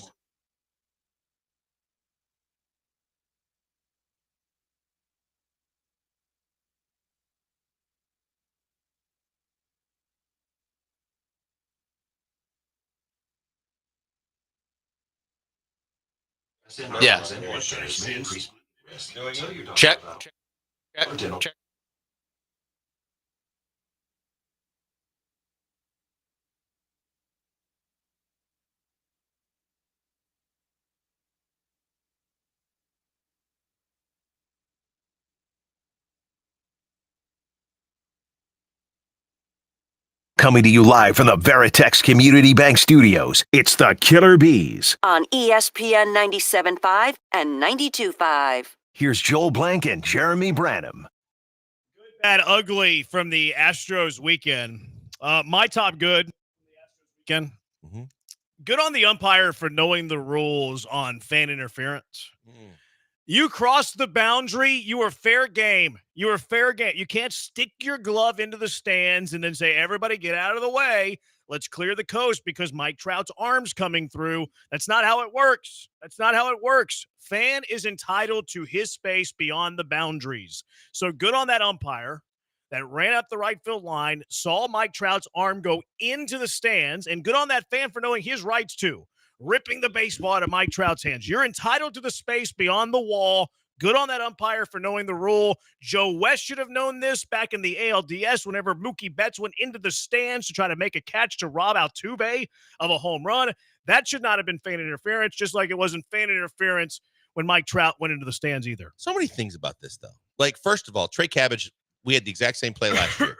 Yeah. Check. Check. Check. Coming to you live from the Veritex Community Bank Studios, it's the Killer Bees. On ESPN 97.5 and 92.5. Here's Joel Blank and Jeremy Branham. Bad ugly from the Astros weekend. My top good weekend. Good on the umpire for knowing the rules on fan interference. You cross the boundary, you are fair game. You are fair game. You can't stick your glove into the stands and then say, everybody get out of the way. Let's clear the coast because Mike Trout's arm's coming through. That's not how it works. That's not how it works. Fan is entitled to his space beyond the boundaries. So good on that umpire. that ran up the right field line, saw Mike Trout's arm go into the stands, and good on that fan for knowing his rights too, ripping the baseball out of Mike Trout's hands. You're entitled to the space beyond the wall. Good on that umpire for knowing the rule. Joe West should have known this back in the ALDS whenever Mookie Betts went into the stands to try to make a catch to rob Altuve of a home run. That should not have been fan interference, just like it wasn't fan interference when Mike Trout went into the stands either. So many things about this, though. Like, first of all, Trey Cabbage, we had the exact same play last year.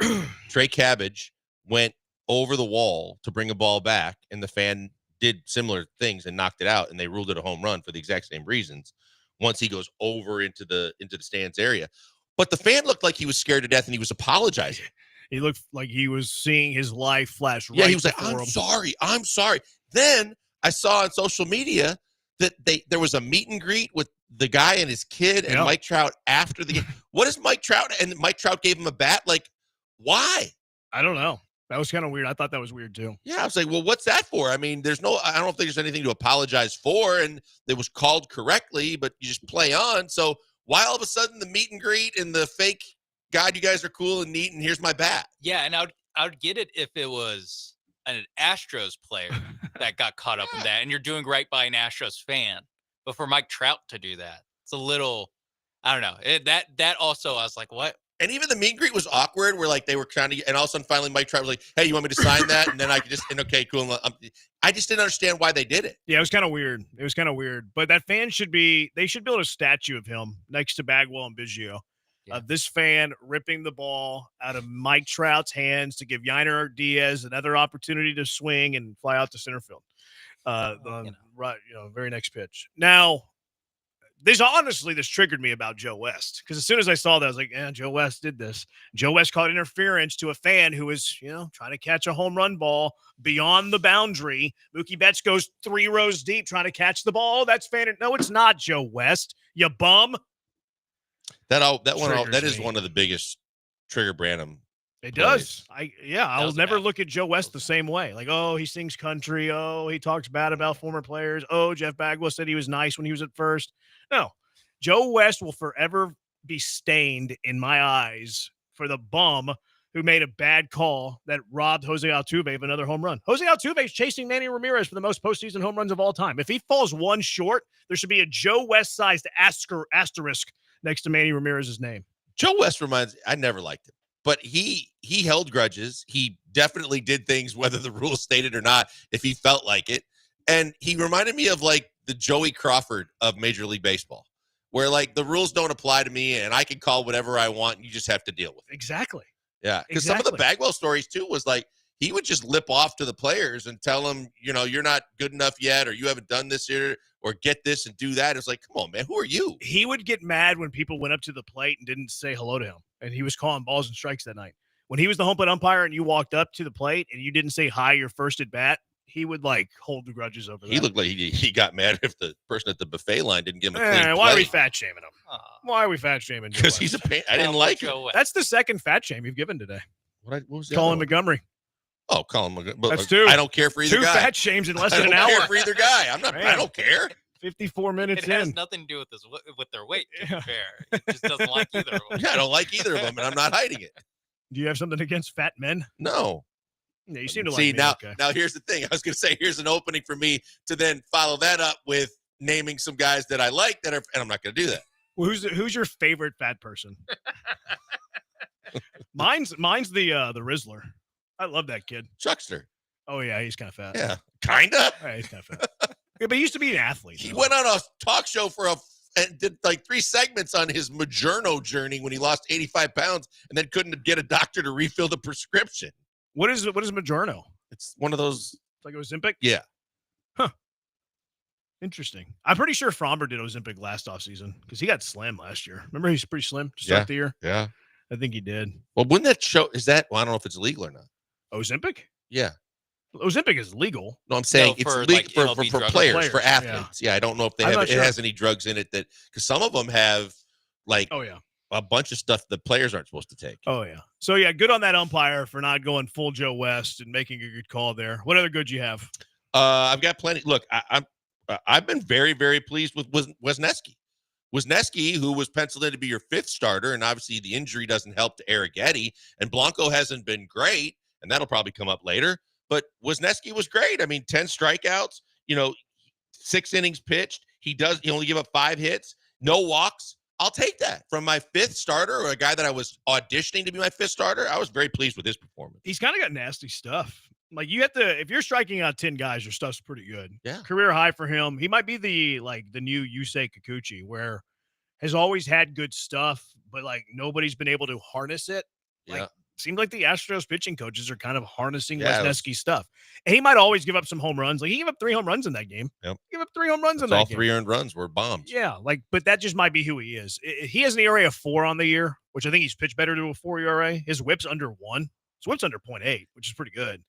Trey Cabbage went over the wall to bring a ball back, and the fan did similar things and knocked it out, and they ruled it a home run for the exact same reasons once he goes over into the stands area. But the fan looked like he was scared to death, and he was apologizing. He looked like he was seeing his life flash right Yeah, he was like, before I'm sorry. Then I saw on social media that there was a meet and greet with the guy and his kid and Mike Trout after the game. What is Mike Trout? And Mike Trout gave him a bat. Like, why? I don't know. That was kind of weird. I thought that was weird too. Yeah, I was like, well, what's that for? I mean, I don't think there's anything to apologize for, and it was called correctly, but you just play on. So why all of a sudden the meet and greet and the fake, God, you guys are cool and neat, and here's my bat? Yeah, and I would get it if it was an Astros player that got caught up in that, and you're doing right by an Astros fan. But for Mike Trout to do that, it's a little, I don't know. That also, I was like, what? And even the meet and greet was awkward, where like they were trying to, and all of a sudden finally Mike Trout was like, hey, you want me to sign that? And then I could just, and okay, cool. I just didn't understand why they did it. Yeah, it was kind of weird. But that fan they should build a statue of him next to Bagwell and Biggio. Of this fan ripping the ball out of Mike Trout's hands to give Yainer Diaz another opportunity to swing and fly out to center field. Very next pitch. Now, this triggered me about Joe West, because as soon as I saw that, I was like, Joe West did this. Joe West caught interference to a fan who was, trying to catch a home run ball beyond the boundary. Mookie Betts goes 3 rows deep trying to catch the ball. That's fan. No, it's not, Joe West. You bum. That is one of the biggest trigger Branham. It does. I'll never look at Joe West the same way. Like, oh, he sings country. Oh, he talks bad about former players. Oh, Jeff Bagwell said he was nice when he was at first. No, Joe West will forever be stained in my eyes for the bum who made a bad call that robbed Jose Altuve of another home run. Jose Altuve is chasing Manny Ramirez for the most postseason home runs of all time. If he falls one short, there should be a Joe West-sized asterisk next to Manny Ramirez's name. Joe West I never liked him, but he held grudges. He definitely did things, whether the rules stated or not, if he felt like it. And he reminded me of like the Joey Crawford of Major League Baseball, where like the rules don't apply to me and I can call whatever I want. And you just have to deal with it. Exactly. Yeah. Because some of the Bagwell stories too was like, he would just lip off to the players and tell them, you're not good enough yet, or you haven't done this here, or get this and do that. It's like, come on, man, who are you? He would get mad when people went up to the plate and didn't say hello to him. And he was calling balls and strikes that night. When he was the home plate umpire and you walked up to the plate and you didn't say hi your first at bat, he would like hold the grudges over that. He looked like he got mad if the person at the buffet line didn't give him a clean why plate. are we fat shaming him? Why are we fat shaming? Because he's a pain. I didn't like him. That's the second fat shame you've given today. What was that? Colin Montgomery. Oh, Colin Montgomery. That's 2. I don't care for either two guy. 2 fat shames in less than an hour. I don't care for either guy. I don't care. 54 minutes It has in. nothing to do with their weight, to be fair. It just doesn't like either of them. Yeah, I don't like either of them, and I'm not hiding it. Do you have something against fat men? No. Yeah, you seem to See, like me. now, Okay. now here's the thing. I was going to say, here's an opening for me to then follow that up with naming some guys that I like and I'm not going to do that. Well, who's your favorite fat person? mine's the Rizzler. I love that kid. Chuckster. Oh yeah, he's kind of fat. Yeah, kind of. Yeah, he's kind of fat. Yeah, but he used to be an athlete. He went on a talk show and did like 3 segments on his Majerno journey when he lost 85 pounds and then couldn't get a doctor to refill the prescription. What is Majerno? It's one of those. Like Ozempic? Yeah. Huh. Interesting. I'm pretty sure Fromber did Ozempic last offseason because he got slim last year. Remember he's pretty slim to start the year? Yeah. I think he did. Well, wouldn't that show, well, I don't know if it's legal or not. Ozempic? Yeah. Ozempic is legal. No, I'm saying it's legal for players, for athletes. Yeah, I don't know if it has any drugs in it because some of them have like a bunch of stuff that players aren't supposed to take. Oh, yeah. So, yeah, good on that umpire for not going full Joe West and making a good call there. What other good you have? I've got plenty. Look, I've been very, very pleased with Wisniewski. Wisniewski, who was penciled in to be your 5th starter, and obviously the injury doesn't help to Arrighetti, and Blanco hasn't been great, and that'll probably come up later. But Wisniewski was great. I mean, 10 strikeouts, 6 innings pitched. He only give up 5 hits, no walks. I'll take that from my 5th starter, or a guy that I was auditioning to be my 5th starter. I was very pleased with his performance. He's kind of got nasty stuff. Like, you have to, if you're striking out 10 guys, your stuff's pretty good. Yeah. Career high for him. He might be the new Yusei Kikuchi, where has always had good stuff, but like nobody's been able to harness it. Like, seems like the Astros pitching coaches are kind of harnessing Wisniewski's stuff. And he might always give up some home runs. Like, he gave up 3 home runs in that game. Yep. Give up 3 home runs in that all game. 3 earned runs were bombs. Yeah, but that just might be who he is. He has an ERA of 4 on the year, which I think he's pitched better to a 4 ERA. His whip's under 1. His whip's under 0.8, which is pretty good.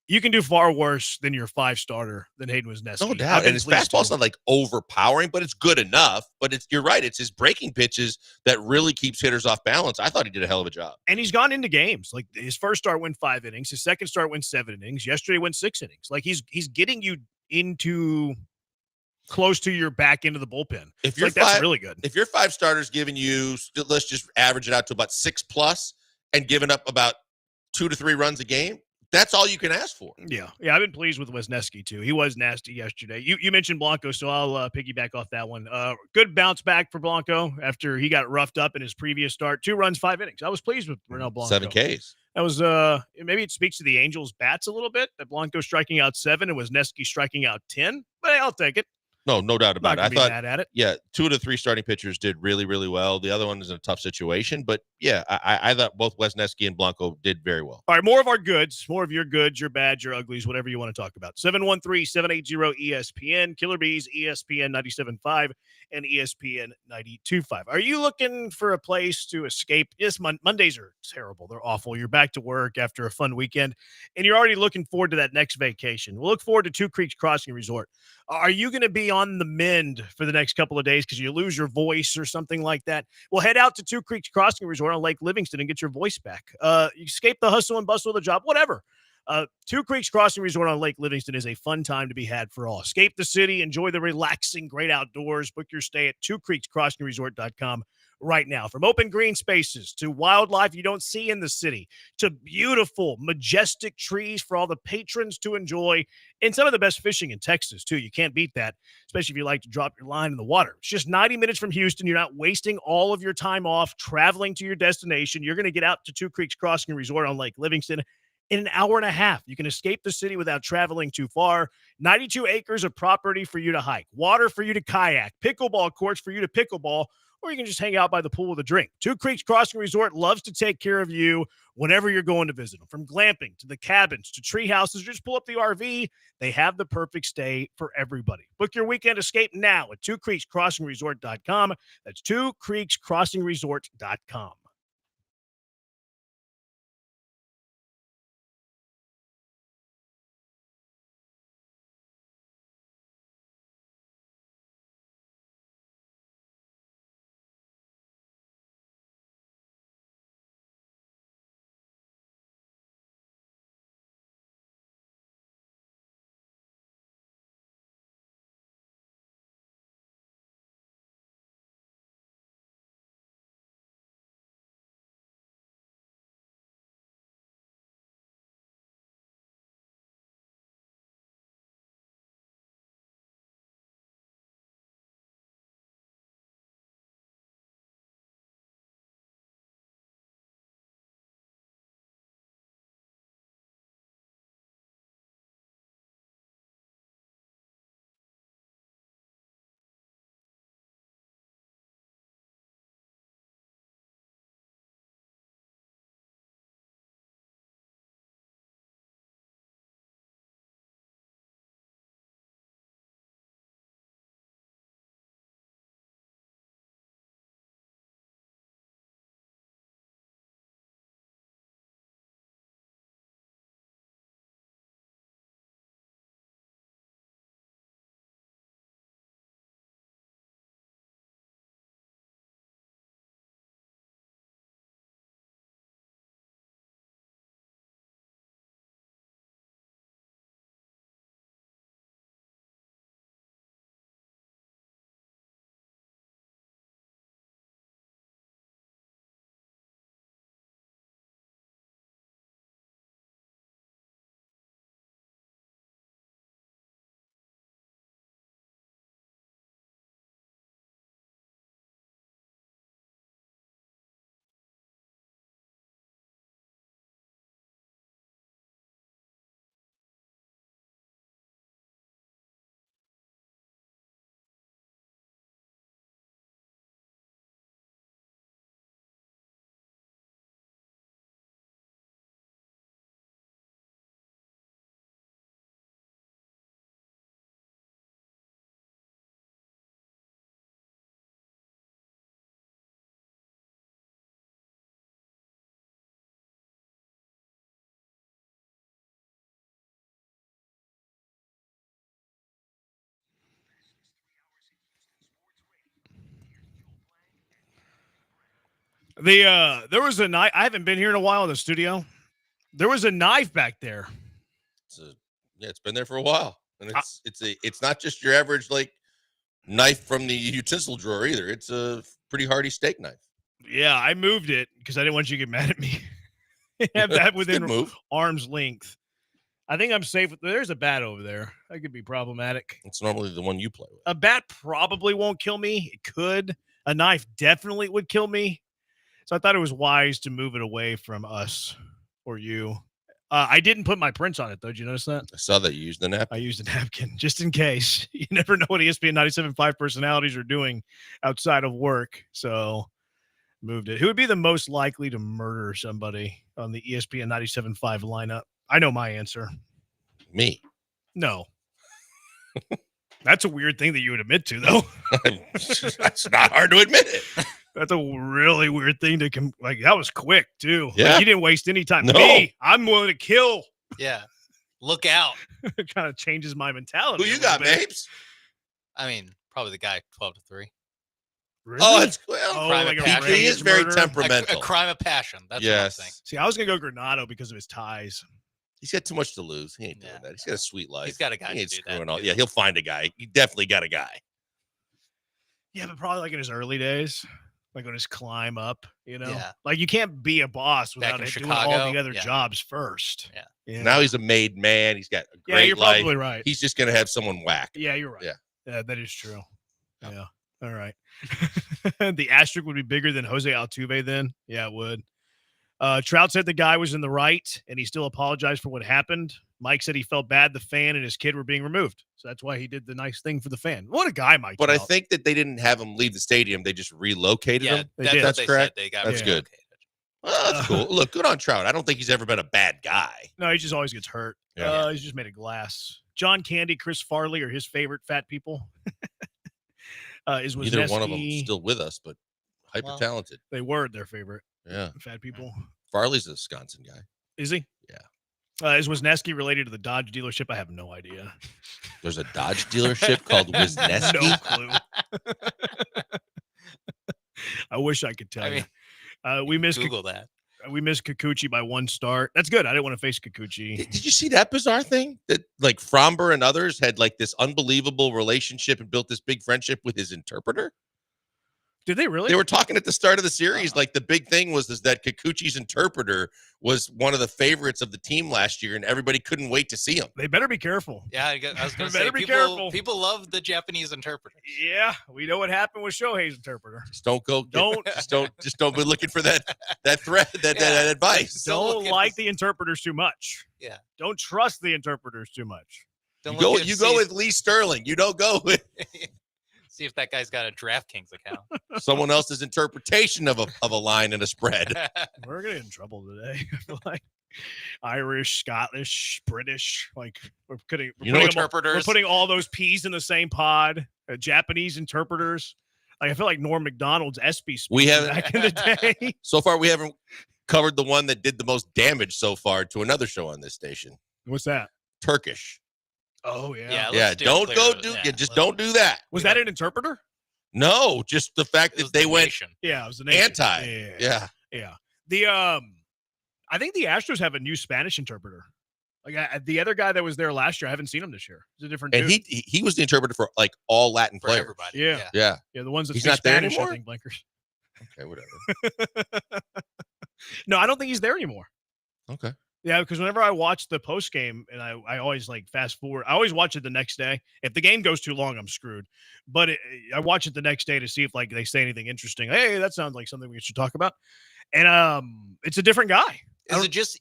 You can do far worse than your 5 starter than Hayden Wisniewski. No doubt. And his fastball's not like overpowering, but it's good enough. But you're right. It's his breaking pitches that really keeps hitters off balance. I thought he did a hell of a job. And he's gone into games. Like, his first start went 5 innings. His second start went 7 innings. Yesterday went 6 innings. Like, he's getting you into close to your back end of the bullpen. If that's really good. If your 5 starters giving you, let's just average it out to about 6+ and giving up about 2 to 3 runs a game, that's all you can ask for. Yeah. I've been pleased with Wisniewski too. He was nasty yesterday. You mentioned Blanco, so I'll piggyback off that one. Good bounce back for Blanco after he got roughed up in his previous start. 2 runs, 5 innings. I was pleased with Ronel Blanco. 7 Ks. That was maybe it speaks to the Angels' bats a little bit. That Blanco striking out 7 and Wisniewski striking out 10. But hey, I'll take it. No doubt about it. I thought, mad at it. Yeah, 2 of the 3 starting pitchers did really, really well. The other one is in a tough situation, but yeah, I thought both Wisniewski and Blanco did very well. All right, more of our goods, more of your goods, your bads, your uglies, whatever you want to talk about. 713-780-ESPN, Killer Bees, ESPN 97.5 and ESPN 92.5. Are you looking for a place to escape? Yes, Mondays are terrible. They're awful. You're back to work after a fun weekend, and you're already looking forward to that next vacation. We'll look forward to Two Creeks Crossing Resort. Are you going to be on the mend for the next couple of days because you lose your voice or something like that? Well, head out to Two Creeks Crossing Resort on Lake Livingston and get your voice back. Escape the hustle and bustle of the job, whatever. Two Creeks Crossing Resort on Lake Livingston is a fun time to be had for all. Escape the city, enjoy the relaxing, great outdoors. Book your stay at twocreekscrossingresort.com right now. From open green spaces to wildlife you don't see in the city to beautiful, majestic trees for all the patrons to enjoy, and some of the best fishing in Texas, too. You can't beat that, especially if you like to drop your line in the water. It's just 90 minutes from Houston. You're not wasting all of your time off traveling to your destination. You're going to get out to Two Creeks Crossing Resort on Lake Livingston in an hour and a half. You can escape the city without traveling too far. 92 acres of property for you to hike, water for you to kayak, pickleball courts for you to pickleball, or you can just hang out by the pool with a drink. Two Creeks Crossing Resort loves to take care of you whenever you're going to visit them. From glamping to the cabins to tree houses, just pull up the RV. They have the perfect stay for everybody. Book your weekend escape now at twocreekscrossingresort.com. That's twocreekscrossingresort.com. There was a knife. I haven't been here in a while in the studio. There was a knife back there. It's been there for a while, and it's not just your average like knife from the utensil drawer either. It's a pretty hardy steak knife. Yeah, I moved it because I didn't want you to get mad at me. Have that within arm's length. I think I'm safe. There's a bat over there. That could be problematic. It's normally the one you play with. A bat probably won't kill me. It could. A knife definitely would kill me. So I thought it was wise to move it away from us or you. I didn't put my prints on it, though. Did you notice that? I saw that you used the napkin. I used a napkin just in case. You never know what ESPN 97.5 personalities are doing outside of work. So moved it. Who would be the most likely to murder somebody on the ESPN 97.5 lineup? I know my answer. Me. No. That's a weird thing that you would admit to, though. That's not hard to admit it. That's a really weird thing to like. That was quick too. Yeah, like, you didn't waste any time. No. Me, I'm willing to kill. Yeah, look out. It kind of changes my mentality. Who you got, Mapes? I mean, probably the guy 12 to 3. Really? Oh, it's well. Like he is very temperamental. A crime of passion. That's what I'm saying. See, I was gonna go Granado because of his ties. He's got too much to lose. He ain't doing that. He's got a sweet life. He's got a guy. He ain't to do screwing that, all. too. Yeah, he'll find a guy. He definitely got a guy. Yeah, but probably like in his early days, like on his climb up. You know, Yeah. like you can't be a boss without in doing all Chicago, the other yeah. jobs first. Yeah. Now he's a made man. He's got a Yeah, great you're life. probably right. He's just gonna have someone whack. Yeah, you're right. Yeah. That is true. Yeah. All right. The asterisk would be bigger than Jose Altuve then. Yeah, it would. Trout said the guy was in the right, and he still apologized for what happened. Mike said he felt bad the fan and his kid were being removed. So that's why he did the nice thing for the fan. What a guy, Mike. But I Trout. think that they didn't have him leave the stadium. They just relocated Yeah, him. that's what That's they correct. said. They got That's good. relocated. Well, that's cool. Look, good on Trout. I don't think he's ever been a bad guy. No, he just always gets hurt. Yeah. He's just made of glass. John Candy, Chris Farley are his favorite fat people. Is Neither one of them Wisniewski- still with us, but hyper talented. They were their favorite Yeah. fat people. Farley's a Wisconsin guy. Is he? Yeah. Is Wisniewski related to the Dodge dealership? I have no idea. There's a Dodge dealership called Wisniewski. No clue. I wish I could tell you. We missed Google that. We missed Kikuchi by one start. That's good. I didn't want to face Kikuchi. Did you see that bizarre thing that like Fromber and others had like this unbelievable relationship and built this big friendship with his interpreter? Did they really? They were talking at the start of the series. Like the big thing was that Kikuchi's interpreter was one of the favorites of the team last year, and everybody couldn't wait to see him. They better be careful. Yeah, I was going to Better say, be careful. people love the Japanese interpreter. Yeah, we know what happened with Shohei's interpreter. Just don't go. Don't just don't be looking for that threat that advice. Don't like the interpreters too much. Yeah. Don't trust the interpreters too much. Don't You go with Lee Sterling. You don't go with see if that guy's got a DraftKings account. someone else's interpretation of a line and a spread. We're gonna get in trouble today. I feel like Irish, Scottish, British. Like we're putting interpreters. We're putting all those P's in the same pod. Japanese interpreters. Like I feel like Norm Macdonald's ESPY speech We have back in the day. So far, we haven't covered the one that did the most damage so far to another show on this station. What's that? Turkish. Oh yeah. Yeah. Don't go do. Don't do that. Was that an interpreter? No, just the fact that they went Yeah, it was the nation. anti. Yeah. The I think the Astros have a new Spanish interpreter. Like the other guy that was there last year, I haven't seen him this year. It's a different And dude. he was the interpreter for like all Latin players. Everybody. Yeah. Yeah. The ones that He's speak not there Spanish, I anymore? think, Blinkers. Okay, whatever. No, I don't think he's there anymore. Okay. Yeah, because whenever I watch the post game, and I always like fast forward. I always watch it the next day. If the game goes too long, I'm screwed. But I watch it the next day to see if like they say anything interesting. Hey, that sounds like something we should talk about. And it's a different guy. Is it just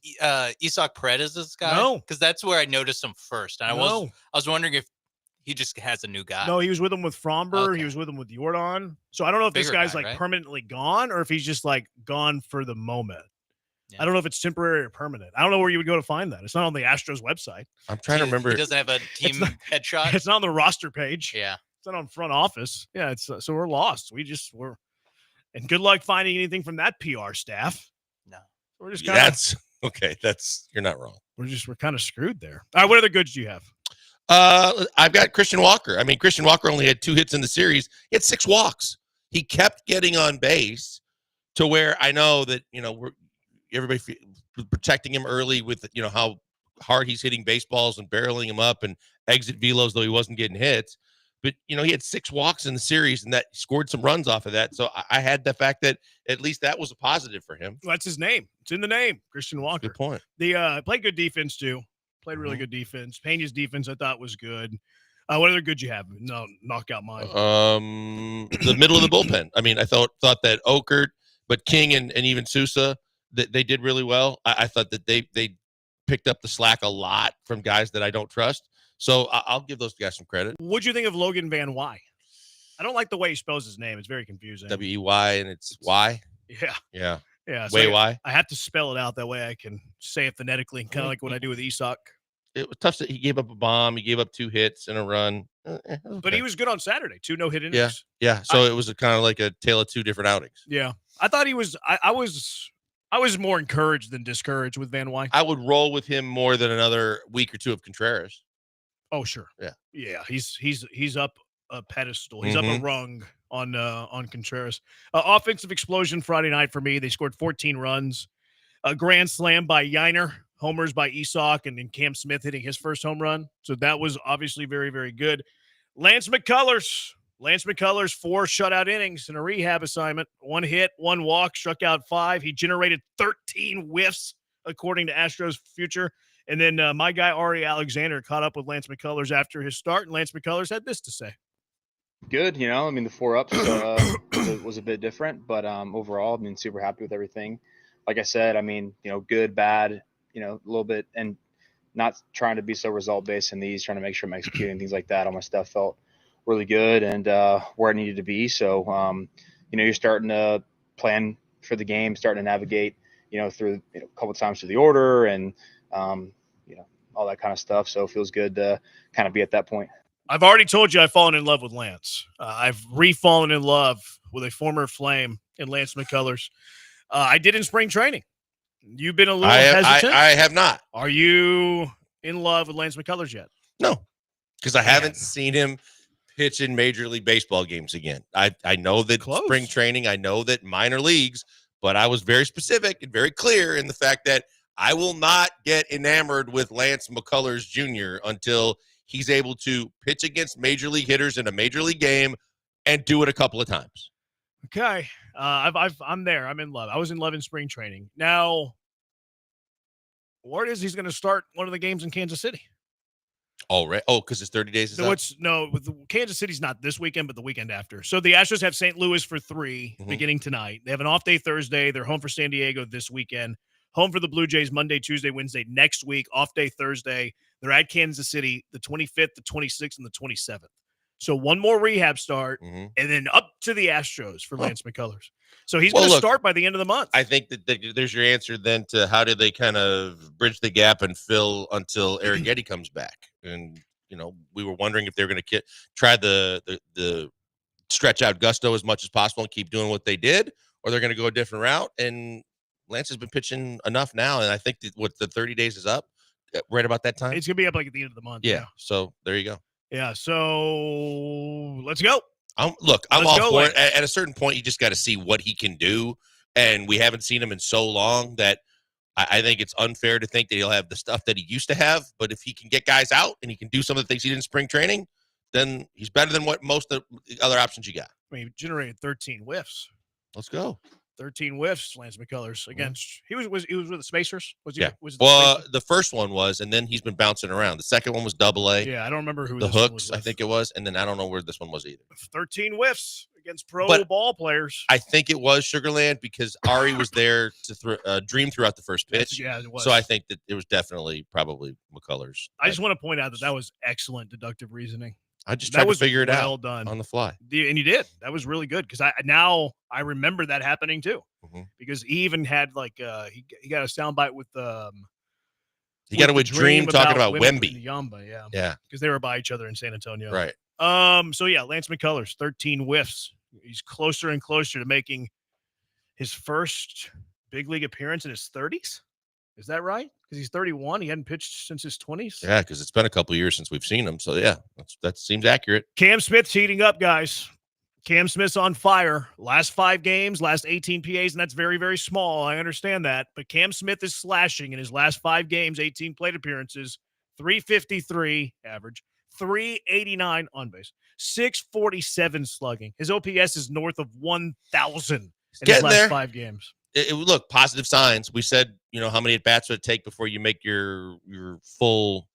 Isak Paredes's guy? No. Because that's where I noticed him first. And I was wondering if he just has a new guy. No, he was with him with Fromber. Okay. He was with him with Jordan. So I don't know if this Bigger guy's guy, like right? permanently gone or if he's just like gone for the moment. I don't know if it's temporary or permanent. I don't know where you would go to find that. It's not on the Astros website. I'm trying to remember. He doesn't have a team headshot. It's not on the roster page. Yeah. It's not on front office. Yeah, it's so we're lost. We're and good luck finding anything from that PR staff. No. We're just Yeah, kind of that's okay. You're not wrong. we're kind of screwed there. All right, what other goods do you have? I've got Christian Walker. I mean, Christian Walker only had 2 hits in the series. He had 6 walks. He kept getting on base. to where I know that, everybody protecting him early with, how hard he's hitting baseballs and barreling him up and exit velos, though he wasn't getting hits. But, he had 6 walks in the series and that scored some runs off of that. So I had the fact that at least that was a positive for him. Well, that's his name. It's in the name, Christian Walker. Good point. The played good defense too. Played really good defense. Pena's defense I thought was good. What other good you have? No, knock out mine. The middle of the bullpen. I mean, I thought that Okert, but King and even Sousa, that they did really well. I thought that they picked up the slack a lot from guys that I don't trust. So I'll give those guys some credit. What'd you think of Logan Van Wy? I don't like the way he spells his name. It's very confusing. W-E-Y and it's Y. Yeah. Yeah. Yeah. Way Y. I have to spell it out that way I can say it phonetically, kind of like what I do with Isak. It was tough. He gave up a bomb. He gave up 2 hits and a run. But he was good on Saturday. 2 no-hit innings. Yeah. So it was kind of like a tale of 2 different outings. Yeah. I thought he was I was more encouraged than discouraged with Van Wy. I would roll with him more than another week or 2 of Contreras. Oh, sure. Yeah. Yeah. He's up a pedestal. He's up a rung on Contreras. Offensive explosion Friday night for me. They scored 14 runs. A grand slam by Yiner. Homers by Isak, and then Cam Smith hitting his first home run. So that was obviously very, very good. Lance McCullers, 4 shutout innings in a rehab assignment. 1 hit, 1 walk, struck out 5. He generated 13 whiffs, according to Astros Future. And then my guy, Ari Alexander, caught up with Lance McCullers after his start, and Lance McCullers had this to say. Good, the 4 ups was a bit different, but overall, super happy with everything. Like I said, good, bad, a little bit, and not trying to be so result based in these, trying to make sure I'm executing things like that. All my stuff felt really good and where I needed to be. So, you're starting to plan for the game, starting to navigate, through a couple of times through the order and, all that kind of stuff. So it feels good to kind of be at that point. I've already told you I've fallen in love with Lance. I've re-fallen in love with a former Flame in Lance McCullers. I did in spring training. You've been a little hesitant. I have not. Are you in love with Lance McCullers yet? No, because I haven't seen him pitch in Major League Baseball games again. I know that spring training, I know that minor leagues, but I was very specific and very clear in the fact that I will not get enamored with Lance McCullers Jr. until he's able to pitch against Major League hitters in a Major League game and do it a couple of times. Okay. I'm there. I'm in love. I was in love in spring training. Now, word is he's going to start one of the games in Kansas City. Oh, right. Oh, because it's 30 days. Is Kansas City's not this weekend, but the weekend after. So the Astros have St. Louis for 3 beginning tonight. They have an off day Thursday. They're home for San Diego this weekend. Home for the Blue Jays Monday, Tuesday, Wednesday next week. Off day Thursday. They're at Kansas City the 25th, the 26th, and the 27th. So one more rehab start, and then up to the Astros for Lance McCullers. So he's going to start by the end of the month. I think that there's your answer then to how do they kind of bridge the gap and fill until Eric Getty comes back. And, we were wondering if they were going to try the stretch out gusto as much as possible and keep doing what they did, or they're going to go a different route. And Lance has been pitching enough now, and I think that the 30 days is up right about that time. It's going to be up like at the end of the month. Yeah. So there you go. Yeah. So let's go. I'm all for it. At a certain point, you just got to see what he can do. And we haven't seen him in so long that I think it's unfair to think that he'll have the stuff that he used to have. But if he can get guys out and he can do some of the things he did in spring training, then he's better than what most of the other options you got. I mean, he generated 13 whiffs. Let's go. 13 whiffs, Lance McCullers against. He was with the Spacers. Was he? Yeah. Was it the first one was, and then he's been bouncing around. The second one was AA. Yeah, I don't remember who the this one Hooks. was I think it was, and then I don't know where this one was either. 13 whiffs against pro ball players. I think it was Sugarland because Ari was there to dream throughout the first pitch. Yeah, it was. So I think that it was definitely probably McCullers. I just want to point out that was excellent deductive reasoning. I just tried to figure it out done on the fly. And you did. That was really good because I remember that happening too. Because he even had he got a soundbite with he got it with Dream talking about Wemby. Yamba, yeah, because they were by each other in San Antonio. Right. So yeah, Lance McCullers, 13 whiffs. He's closer and closer to making his first big league appearance in his 30s. Is that right? Because he's 31. He hadn't pitched since his 20s. Yeah, because it's been a couple of years since we've seen him. So yeah, that seems accurate. Cam Smith's heating up, guys. Cam Smith's on fire. Last 5 games, last 18 PAs, and that's very, very small. I understand that. But Cam Smith is slashing in his last 5 games, 18 plate appearances, 353 average, 389 on base, 647 slugging. His OPS is north of 1,000 in his last 5 games. Look, positive signs. We said, how many at-bats would it take before you make your full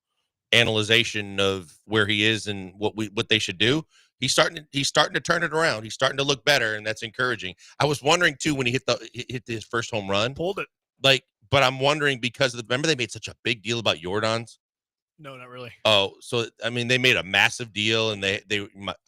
analyzation of where he is and what they should do. He's starting to turn it around. He's starting to look better, and that's encouraging. I was wondering too when he hit his first home run, pulled it. But I'm wondering because remember they made such a big deal about Jordan's. No, not really. Oh, so they made a massive deal, and they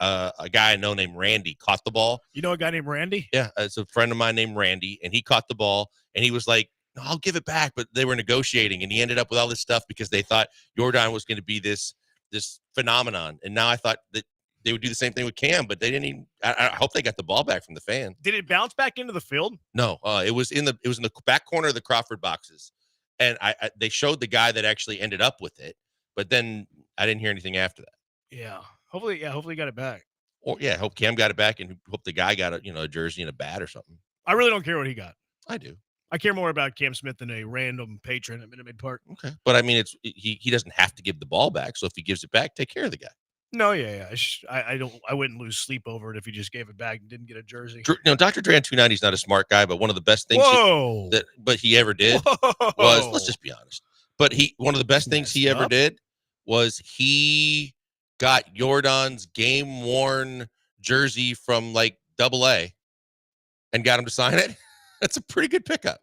a guy I know named Randy caught the ball. You know a guy named Randy? Yeah, it's a friend of mine named Randy, and he caught the ball, and he was like, "No, I'll give it back," but they were negotiating, and he ended up with all this stuff because they thought Jordan was going to be this phenomenon, and now I thought that they would do the same thing with Cam, but they didn't even. I hope they got the ball back from the fan. Did it bounce back into the field? No, it was in the back corner of the Crawford boxes, and they showed the guy that actually ended up with it, but then I didn't hear anything after that. Yeah, hopefully he got it back. Or I hope Cam got it back, and hope the guy got a jersey and a bat or something. I really don't care what he got. I do. I care more about Cam Smith than a random patron at Minute Maid Park. Okay, but I mean, he doesn't have to give the ball back. So if he gives it back, take care of the guy. No, yeah. I wouldn't lose sleep over it if he just gave it back and didn't get a jersey. Dr. Dre on 290 is not a smart guy, but one of the best things he ever did was, let's just be honest. But one of the best things he ever did was he got Jordan's game worn jersey from like AA and got him to sign it. That's a pretty good pickup.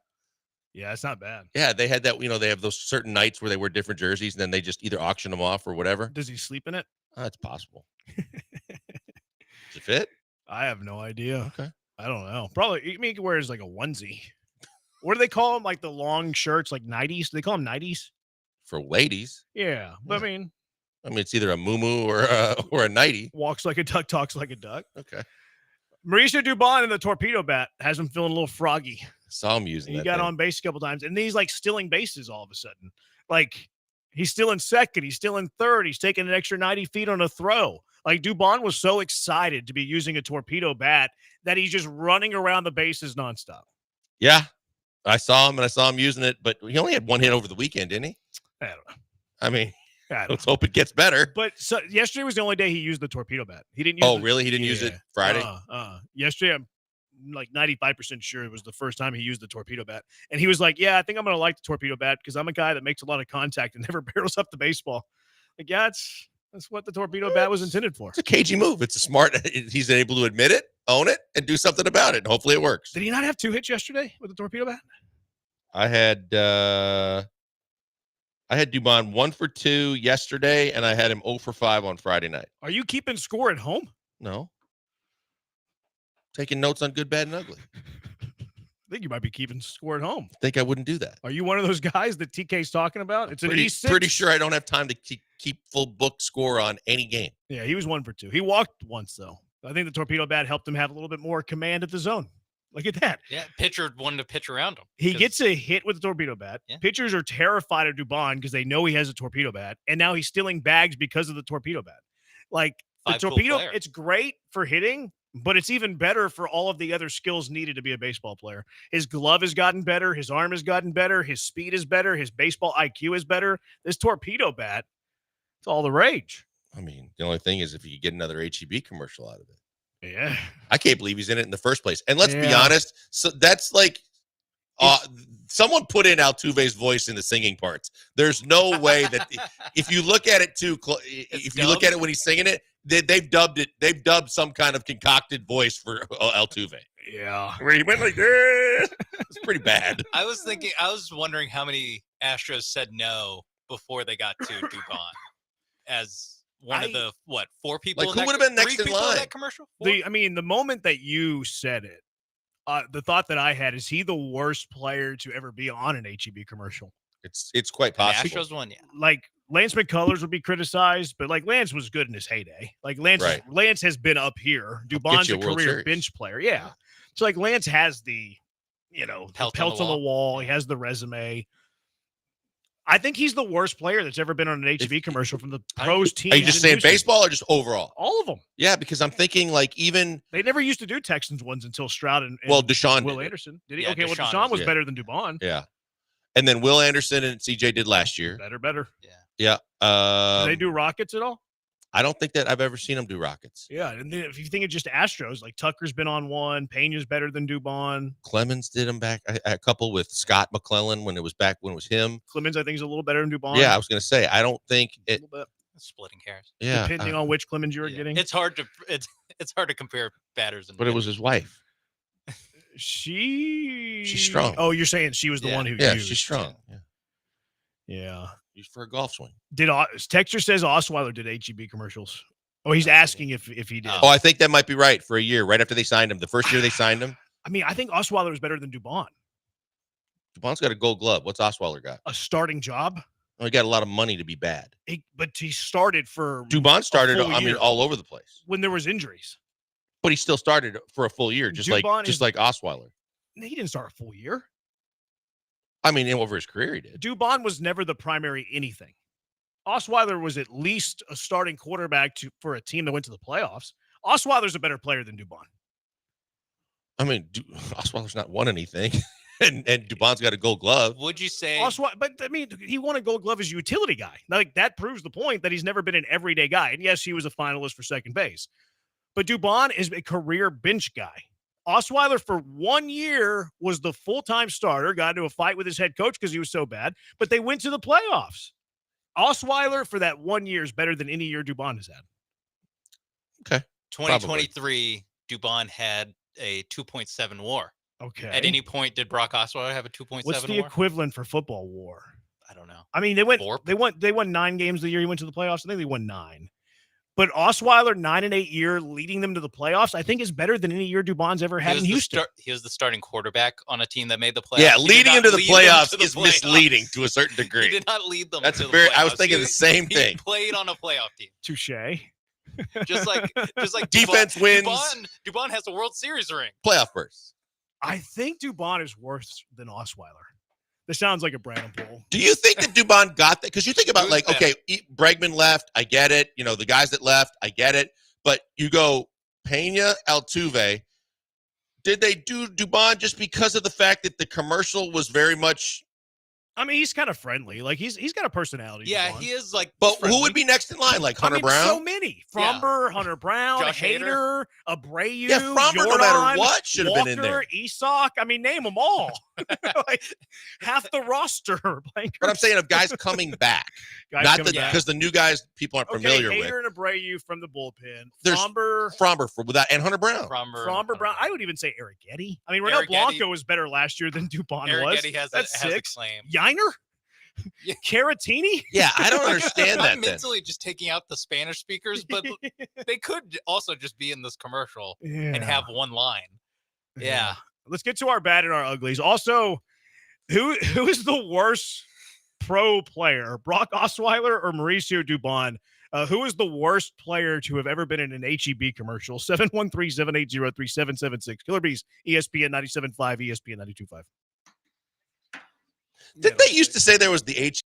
Yeah, it's not bad. Yeah, they had that, they have those certain nights where they wear different jerseys and then they just either auction them off or whatever. Does he sleep in it? It's possible. Does it fit? I have no idea. Okay. I don't know. Probably, he wears like a onesie. What do they call them? Like the long shirts, like 90s? Do they call them 90s? For ladies. Yeah. But I mean, it's either a muumuu or a nightie. Walks like a duck, talks like a duck. Okay. Mauricio Dubon in the torpedo bat has him feeling a little froggy. Saw him using He got on base a couple times, and he's like stealing bases all of a sudden. Like he's still in second, he's still in third, he's taking an extra 90 feet on a throw. Like Dubon was so excited to be using a torpedo bat that he's just running around the bases nonstop. Yeah, I saw him using it, but he only had one hit over the weekend, didn't he? I don't know. I mean, let's hope it gets better. But yesterday was the only day he used the torpedo bat. He didn't use Oh, really? He didn't use it Friday? Yesterday, I'm like 95% sure it was the first time he used the torpedo bat. And he was like, yeah, I think I'm going to like the torpedo bat because I'm a guy that makes a lot of contact and never barrels up the baseball. Like, yeah, that's what the torpedo bat was intended for. It's a cagey move. It's a smart. He's able to admit it, own it, and do something about it. And hopefully it works. Did he not have 2 hits yesterday with the torpedo bat? I had Dubon 1 for 2 yesterday, and I had him 0 for 5 on Friday night. Are you keeping score at home? No. Taking notes on good, bad, and ugly. I think you might be keeping score at home. Think I wouldn't do that. Are you one of those guys that TK's talking about? It's an E6. Pretty sure I don't have time to keep full book score on any game. Yeah, he was 1 for 2. He walked once, though. I think the torpedo bat helped him have a little bit more command at the zone. Look at that. Yeah, pitcher wanted to pitch around him. He gets a hit with the torpedo bat. Yeah. Pitchers are terrified of Dubon because they know he has a torpedo bat, and now he's stealing bags because of the torpedo bat. Like, the torpedo, it's great for hitting, but it's even better for all of the other skills needed to be a baseball player. His glove has gotten better. His arm has gotten better. His speed is better. His baseball IQ is better. This torpedo bat, it's all the rage. I mean, the only thing is if you get another HEB commercial out of it. Yeah. I can't believe he's in it in the first place. And let's be honest, so that's like someone put in Altuve's voice in the singing parts. There's no way that if you look at it if you look at it when he's singing it, they've dubbed it. They've dubbed some kind of concocted voice for Altuve. Yeah. Where he went like this. It's pretty bad. I was wondering how many Astros said no before they got to Dubon as one of the 4 people. Like, who would have been next in line? That commercial? The moment that you said it, the thought that I had is he the worst player to ever be on an HEB commercial? It's quite possible. The Astros one, yeah. Like Lance McCullers would be criticized, but like Lance was good in his heyday. Like Lance has been up here. Dubon's a career bench player. Yeah. So like Lance has the, pelt on the wall. He has the resume. I think he's the worst player that's ever been on an HEB commercial from the pros team. Are you just saying baseball or just overall? All of them. Yeah, because I'm thinking like even they never used to do Texans ones until Stroud and Deshaun Will did it. Anderson. Did he? Yeah, Okay, well Deshaun Deshaun was yeah. better than Dubon. Yeah. And then Will Anderson and CJ did last year. Better. Yeah. Do they do Rockets at all? I don't think that I've ever seen them do Rockets. Yeah, and then if you think of just Astros, like Tucker's been on one, Pena's better than Dubon. Clemens did them back a couple with Scott McClellan when it was him. Clemens, I think, is a little better than Dubon. Yeah, I was going to say I don't think it. Splitting hairs. Yeah, depending on which Clemens you were getting. It's hard to compare batters. But it was his wife. She's strong. Oh, you're saying she was the one who Yeah, used. she's strong. Yeah. Used for a golf swing. Texture says Osweiler did HEB commercials. Oh, he's asking if he did. Oh, I think that might be right for a year, right after they signed him. The first year they signed him. I mean, I think Osweiler was better than Dubon. Dubon's got a gold glove. What's Osweiler got? A starting job. Oh, he got a lot of money to be bad. But he started for Dubon started, a full year all over the place. when there was injuries. But he still started for a full year, just like Osweiler. He didn't start a full year. I mean, over his career, he did. Dubon was never the primary anything. Osweiler was at least a starting quarterback for a team that went to the playoffs. Osweiler's a better player than Dubon. I mean, Osweiler's not won anything, and Dubon's got a gold glove. Would you say? But I mean, he won a gold glove as a utility guy. Like that proves the point that he's never been an everyday guy. And yes, he was a finalist for second base. But Dubon is a career bench guy. Osweiler for 1 year was the full-time starter, got into a fight with his head coach because he was so bad, but they went to the playoffs. Osweiler for that 1 year is better than any year Dubon has had. Okay. 2023, Dubon had a 2.7 WAR. Okay. At any point, did Brock Osweiler have a 2.7 What's the WAR? equivalent for football WAR? I don't know. I mean, they won 9 games the year he went to the playoffs. I think they won 9. But Osweiler, 9 and 8 year, leading them to the playoffs, I think is better than any year Dubon's ever had in Houston. He was the starting quarterback on a team that made the playoffs. Yeah, leading into the playoffs is misleading to a certain degree. He did not lead them. That's to the very. I playoffs. was thinking the same thing. He played on a playoff team. Touche. Just like defense wins. Dubon has a World Series ring. Playoff bursts. I think Dubon is worse than Osweiler. This sounds like a Brandon poll. Do you think that Dubon got that? Because you think about Bregman left. I get it. You know, the guys that left, I get it. But you go Pena, Altuve. Did they do Dubon just because of the fact that the commercial was very much? I mean, he's kind of friendly. Like he's got a personality. Yeah, Dubon. he is like. But friendly. who would be next in line? Like Hunter I mean, Brown? So many. Fromber, Hunter Brown, Josh Hader, Abreu, Yeah, Fromber, no matter what, should have been in there. Isak. I mean, name them all. Like half the roster. But I'm saying of guys coming back, because the new guys people aren't familiar with. Hader and Abreu from the bullpen. There's Fromber for that, and Hunter Brown. Fromber Brown. I would even say Eric Getty. I mean, Renato Blanco was better last year than Dubon Eric was. Getty has That's a 6. claim. Yiner? Caratini? Yeah, I don't understand that. I'm mentally just taking out the Spanish speakers, but they could also just be in this commercial and have one line. Yeah. Let's get to our bad and our uglies. Also, who is the worst pro player, Brock Osweiler or Mauricio Dubon? Who is the worst player to have ever been in an HEB commercial? 713-780-3776. Killer Bees, ESPN 97.5, ESPN 92.5. Didn't they used to say there was the H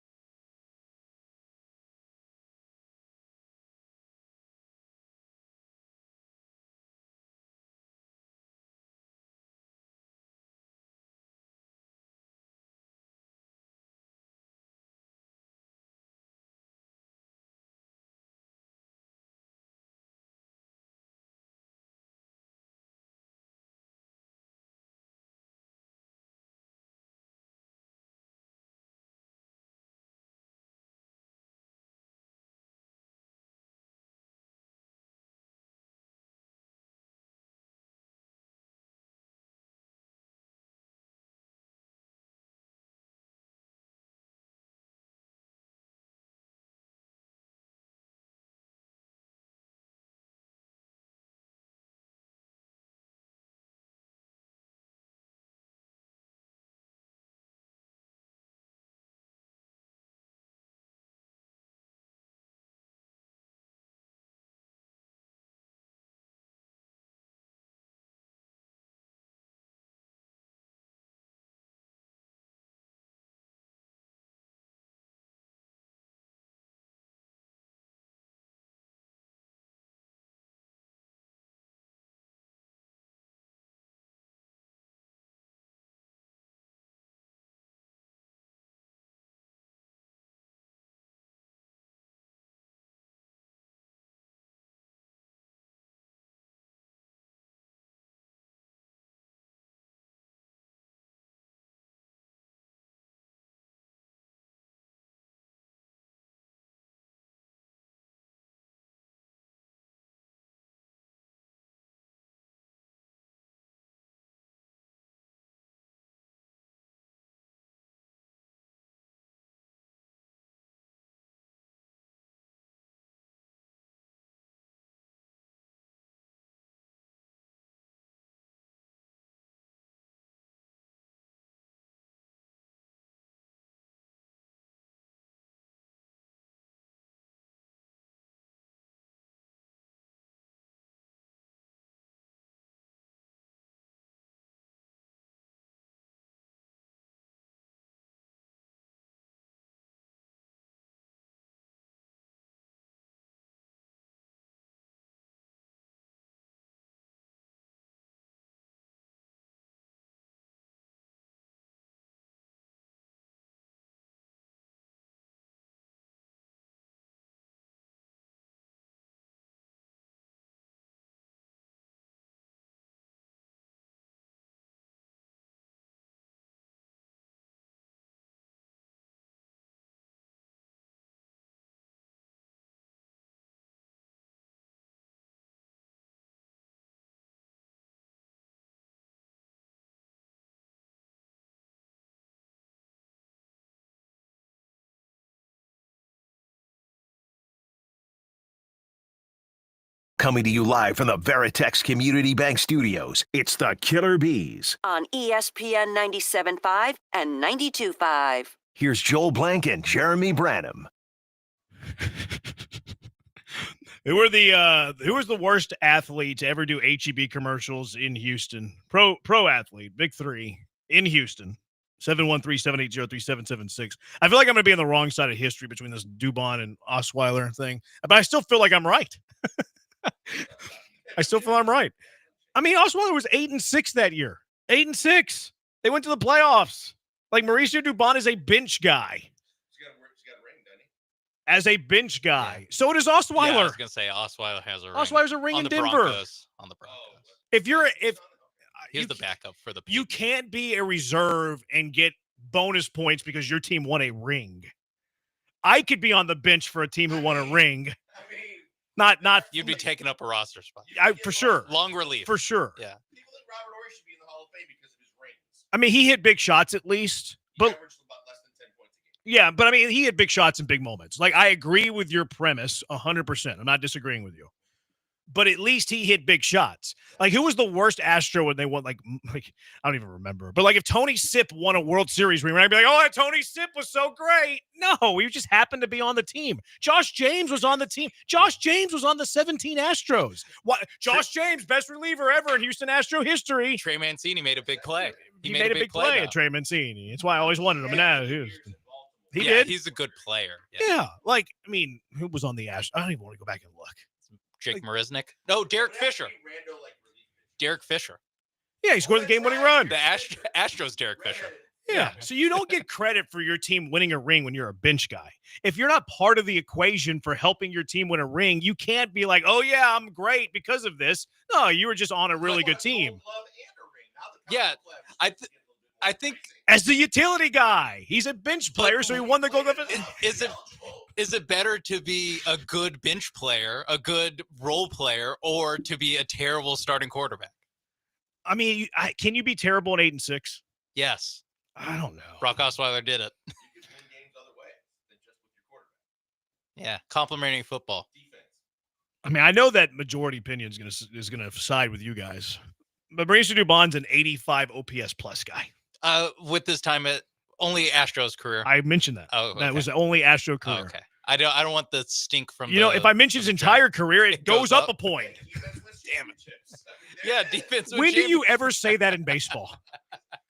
Coming to you live from the Veritex Community Bank Studios, it's the Killer Bees. On ESPN 97.5 and 92.5. Here's Joel Blank and Jeremy Branham. Who was the worst athlete to ever do HEB commercials in Houston? Pro athlete, big three in Houston. 713-780-3776. I feel like I'm going to be on the wrong side of history between this Dubon and Osweiler thing, but I still feel like I'm right. I still feel I'm right. I mean, Osweiler was 8-6 that year. 8-6. They went to the playoffs. Like, Mauricio Dubon is a bench guy. As a bench guy. So does Osweiler. Yeah, I was going to say Osweiler has a ring. Osweiler's a ring on in the Denver. On the Broncos. He's the backup for the You can't be a reserve and get bonus points because your team won a ring. I could be on the bench for a team who won a ring. Not You'd be taking up a roster spot. For sure. Long relief. For sure. Yeah. I mean, he hit big shots at least. But yeah, but I mean, he had big shots in big moments. Like, I agree with your premise 100%. I'm not disagreeing with you. But at least he hit big shots. Like, who was the worst Astro when they won? Like I don't even remember. But like, if Tony Sipp won a World Series ring, I'd be like, oh, Tony Sipp was so great. No, he just happened to be on the team. Josh James was on the team. Josh James was on the 17 Astros. What? Josh James, best reliever ever in Houston Astro history. Trey Mancini made a big play. He made a big play at Trey Mancini. That's why I always wanted him. And now he did. He's a good player. Yeah. Like, I mean, who was on the Astros? I don't even want to go back and look. Jake Marisnik. No, Derek Fisher. Derek Fisher. Yeah, he scored the game-winning run. The Astros Derek Fisher. Yeah. So you don't get credit for your team winning a ring when you're a bench guy. If you're not part of the equation for helping your team win a ring, you can't be like, oh, yeah, I'm great because of this. No, you were just on a really good team. Yeah, I think as the utility guy, he's a bench player, so he won the Gold Glove. Is it better to be a good bench player, a good role player, or to be a terrible starting quarterback? I mean, can you be terrible at 8-6? Yes. I don't know. Brock Osweiler did it. Yeah, complimenting football. I mean, I know that majority opinion is gonna side with you guys, but Mauricio Dubon's an 85 OPS plus guy. With this time at only Astros career. I mentioned that. Oh, okay. That was the only Astro career. Oh, okay. I don't want the stink from. If I mention his entire career, it goes up a point. Damn it. Yeah, defense. When do you ever say that in baseball?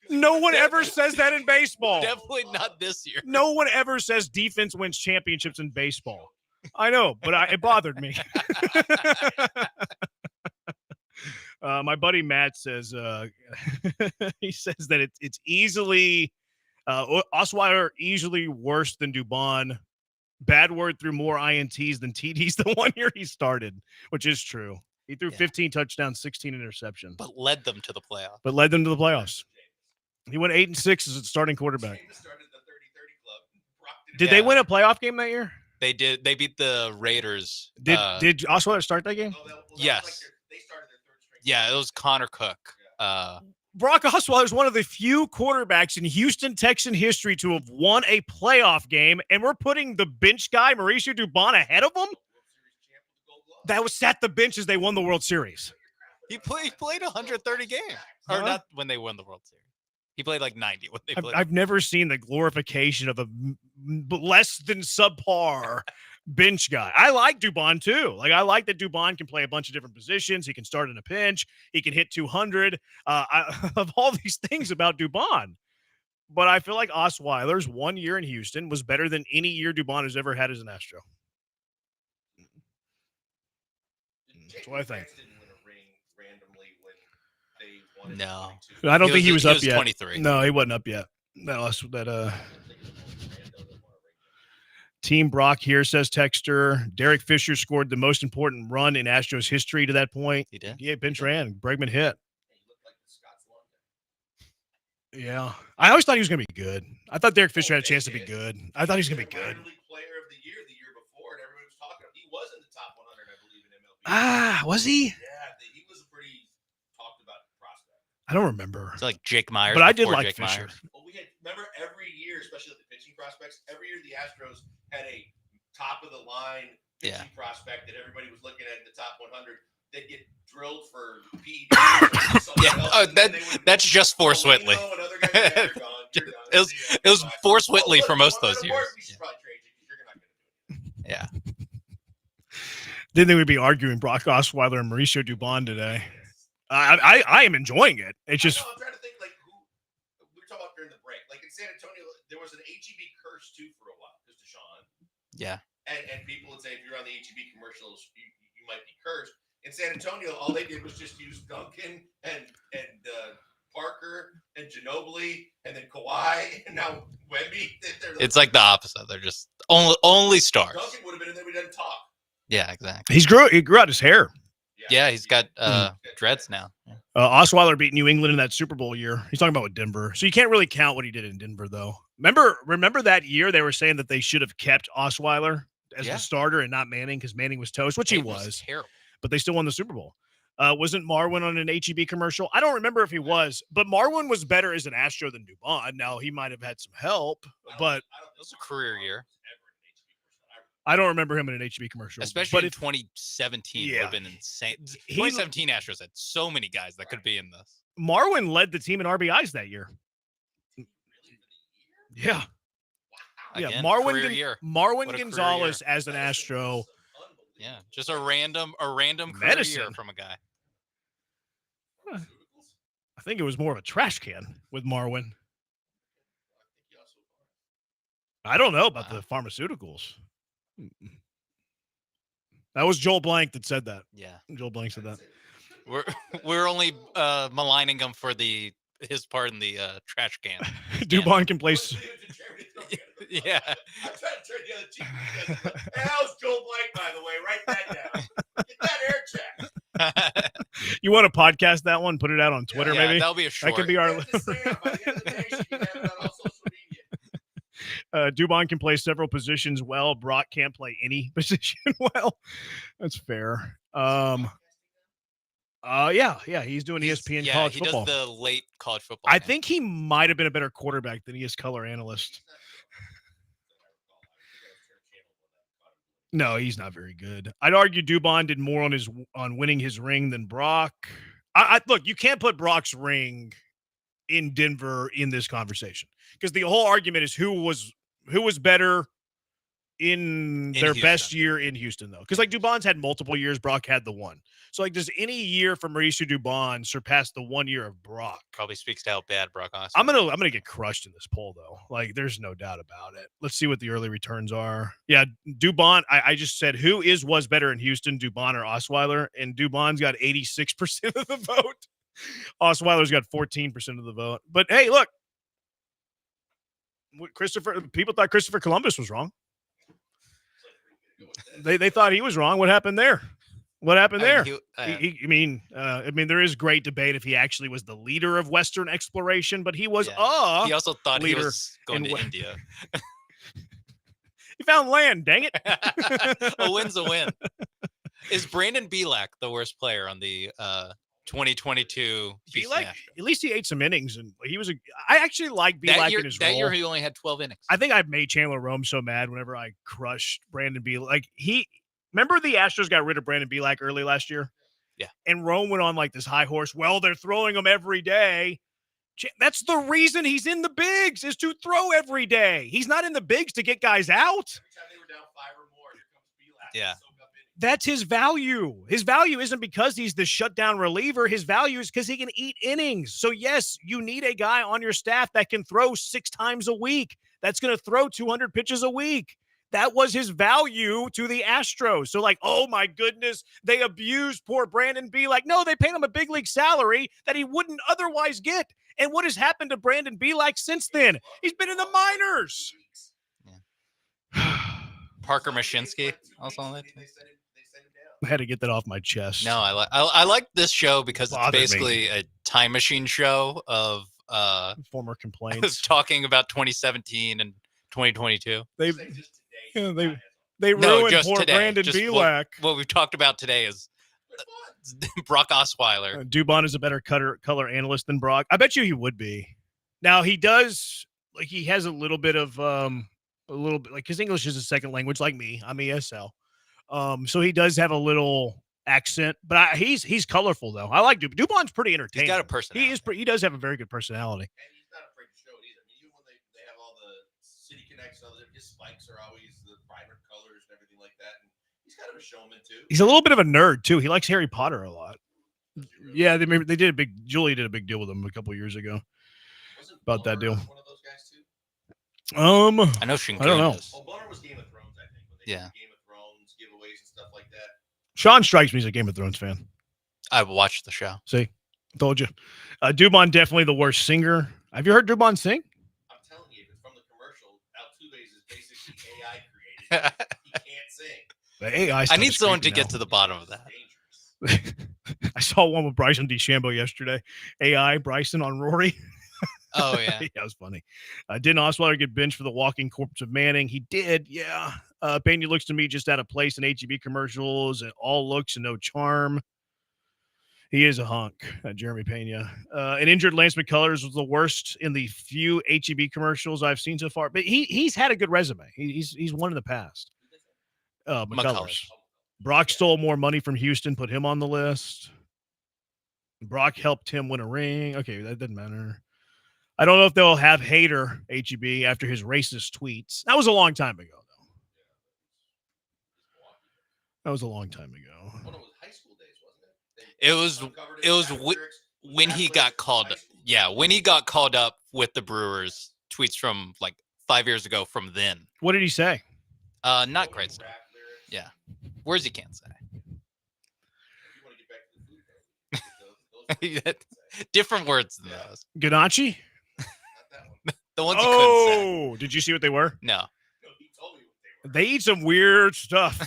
No one ever says that in baseball. Definitely not this year. No one ever says defense wins championships in baseball. I know, but it bothered me. My buddy Matt says he says that it's easily Osweiler easily worse than Dubon. Bad word threw more INTs than TDs the 1 year he started, which is true. He threw 15 touchdowns, 16 interceptions. But led them to the playoffs. He went 8-6 as a starting quarterback. Did they win a playoff game that year? They did. They beat the Raiders. Did Osweiler start that game? Yes. Yeah, it was Connor Cook. Brock Osweiler is one of the few quarterbacks in Houston Texan history to have won a playoff game, and we're putting the bench guy, Mauricio Dubon, ahead of him? That was sat the bench as they won the World Series. He played 130 games. Or not when they won the World Series. He played like 90 when they played. I've never seen the glorification of a less than subpar bench guy. I like Dubon too. Like, I like that Dubon can play a bunch of different positions. He can start in a pinch. He can hit 200. I love all these things about Dubon. But I feel like Osweiler's 1 year in Houston was better than any year Dubon has ever had as an Astro. That's what I think. No. I don't think he was up yet. 23. No, he wasn't up yet. Team Brock here, says Texter. Derek Fisher scored the most important run in Astros history to that point. He did? Yeah, bench ran. Bregman hit. Yeah. I always thought he was going to be good. I thought Derek Fisher had a chance to be good. I thought he was going to be good. Was he? Yeah, he was a pretty talked about prospect. I don't remember. It's like Jake Myers. But I did like Jake Fisher. Myers. Well, remember every year, especially the pitching prospects, every year the Astros had a top of the line pitching Yeah. prospect that everybody was looking at in the top 100, they'd get drilled for PEDs. Yeah. Oh, that's just Forrest Whitley. It was Forrest Whitley for most of those years. Yeah. Didn't think we'd be arguing Brock Osweiler and Mauricio Dubon today. I am enjoying it. It's just. I'm trying to think like who we were talking about during the break. Like in San Antonio, there was an HEB curse too for a while because Deshaun. Yeah. And people would say if you're on the HEB commercials, you might be cursed. In San Antonio, all they did was just use Duncan and Parker and Ginobili and then Kawhi and now Wemby. It's like the opposite. They're just only stars. Duncan would have been in there. We didn't talk. Yeah, exactly. He grew out his hair. Yeah, he's got dreads now. Yeah. Osweiler beat New England in that Super Bowl year. He's talking about with Denver. So you can't really count what he did in Denver, though. Remember that year they were saying that they should have kept Osweiler as the starter and not Manning because Manning was toast, which he was. Terrible. But they still won the Super Bowl. Wasn't Marwin on an HEB commercial? I don't remember if he was, but Marwin was better as an Astro than Dubon. Now, he might have had some help, but it was a career year. I don't remember him in an HEB commercial. Especially in 2017 would have been insane. 2017 Astros had so many guys that could be in this. Marwin led the team in RBIs that year. Yeah. Again, Marwin Gonzalez as an Astro. Yeah, just a random career Medicine. year from a guy. I think it was more of a trash can with Marwin. I don't know about the pharmaceuticals. That was Joel Blank that said that. Yeah, Joel Blank said that. We're only maligning him for his part in the trash can. Dubon can play. Yeah. I'm trying to turn the other cheek. Hey, that was Joel Blank, by the way. Write that down. Get that air check. You want to podcast that one? Put it out on Twitter, maybe. That'll be a short. That could be our. Dubon can play several positions well. Brock can't play any position well. That's fair. Yeah, he's doing ESPN college football. He does the late college football. I think he might have been a better quarterback than he is color analyst. No, he's not very good. I'd argue Dubon did more on winning his ring than Brock. Look, you can't put Brock's ring in Denver in this conversation because the whole argument is who was better in their Houston. best year in Houston, though. Because like Dubon's had multiple years, Brock had the one. So like, does any year from Mauricio Dubon surpass the 1 year of Brock? Probably speaks to how bad Brock Osweiler. I'm gonna get crushed in this poll though. Like, there's no doubt about it. Let's see what the early returns are. Yeah, Dubon. I just said who was better in Houston, Dubon or Osweiler, and Dubon's got 86% of the vote. Osweiler's got 14% of the vote. But hey, look, people thought Christopher Columbus was wrong. They thought he was wrong. What happened there? I mean, there is great debate if he actually was the leader of Western exploration, but he was he also thought he leader was going to India. He found land, dang it. A win's a win. Is Brandon Bielak the worst player on the 2022 Bielak? At least he ate some innings, and I actually like Bielak in his role. That year he only had 12 innings. I think I've made Chandler Rome so mad whenever I crushed Brandon Bielak. Like remember the Astros got rid of Brandon Bielak early last year? Yeah. And Rome went on like this high horse. Well, they're throwing him every day. That's the reason he's in the bigs, is to throw every day. He's not in the bigs to get guys out. Every time they were down 5 or more, here comes Bielak. Yeah. That's his value. His value isn't because he's the shutdown reliever. His value is because he can eat innings. So, yes, you need a guy on your staff that can throw 6 times a week. That's going to throw 200 pitches a week. That was his value to the Astros. So, like, oh, my goodness, they abused poor Brandon Bielak. No, they paid him a big league salary that he wouldn't otherwise get. And what has happened to Brandon Bielak since then? He's been in the minors. Yeah. Parker Mashinsky also on that team. I had to get that off my chest. No, I like this show because it's Bothered basically a time machine show of former I was complaints. talking about 2017 and 2022. They ruined poor Brandon Just Bielak. What we've talked about today is Brock Osweiler. Dubon is a better color analyst than Brock. I bet you he would be. Now he does, like, he has a little bit like his English is a second language like me. I'm ESL. So he does have a little accent, but he's colorful though. I like Dubon's pretty entertaining. He's got a personality. He does have a very good personality. And he's not afraid to show it either. I mean, even when they have all the City Connects, his spikes are always the vibrant colors and everything like that. And he's kind of a showman too. He's a little bit of a nerd too. He likes Harry Potter a lot. Yeah, they did Julie did a big deal with him a couple years ago about that deal. One of those guys too. I know I don't know. Oh, Bunner was Game of Thrones, I think. When they did Game of Thrones giveaways and stuff like that. Sean strikes me as a Game of Thrones fan. I watched the show. See, told you. Dubon definitely the worst singer. Have you heard Dubon sing? I'm telling you, from the commercial, Altuve's is basically AI created. He can't sing. The AI. I need someone to get to the bottom of that. I saw one with Bryson DeChambeau yesterday. AI Bryson on Rory. Oh yeah, that was funny. Didn't Osweiler get benched for the walking corpse of Manning? He did. Yeah. Pena looks to me just out of place in HEB commercials and all looks and no charm. He is a hunk, Jeremy Pena. An injured Lance McCullers was the worst in the few HEB commercials I've seen so far, but he's had a good resume. He's won in the past. McCullers. Brock stole more money from Houston, put him on the list. Brock helped him win a ring. Okay, that doesn't matter. I don't know if they'll have Hader HEB after his racist tweets. That was a long time ago, though. That was a long time ago. Well, it was high school days, wasn't it? It was when he got called. Yeah, when he got called up with the Brewers. Tweets from like 5 years ago. From then, what did he say? Not great stuff. Yeah, words he can't say. Different words than those. Ganache? The ones you couldn't say. Did you see what they were? No. They eat some weird stuff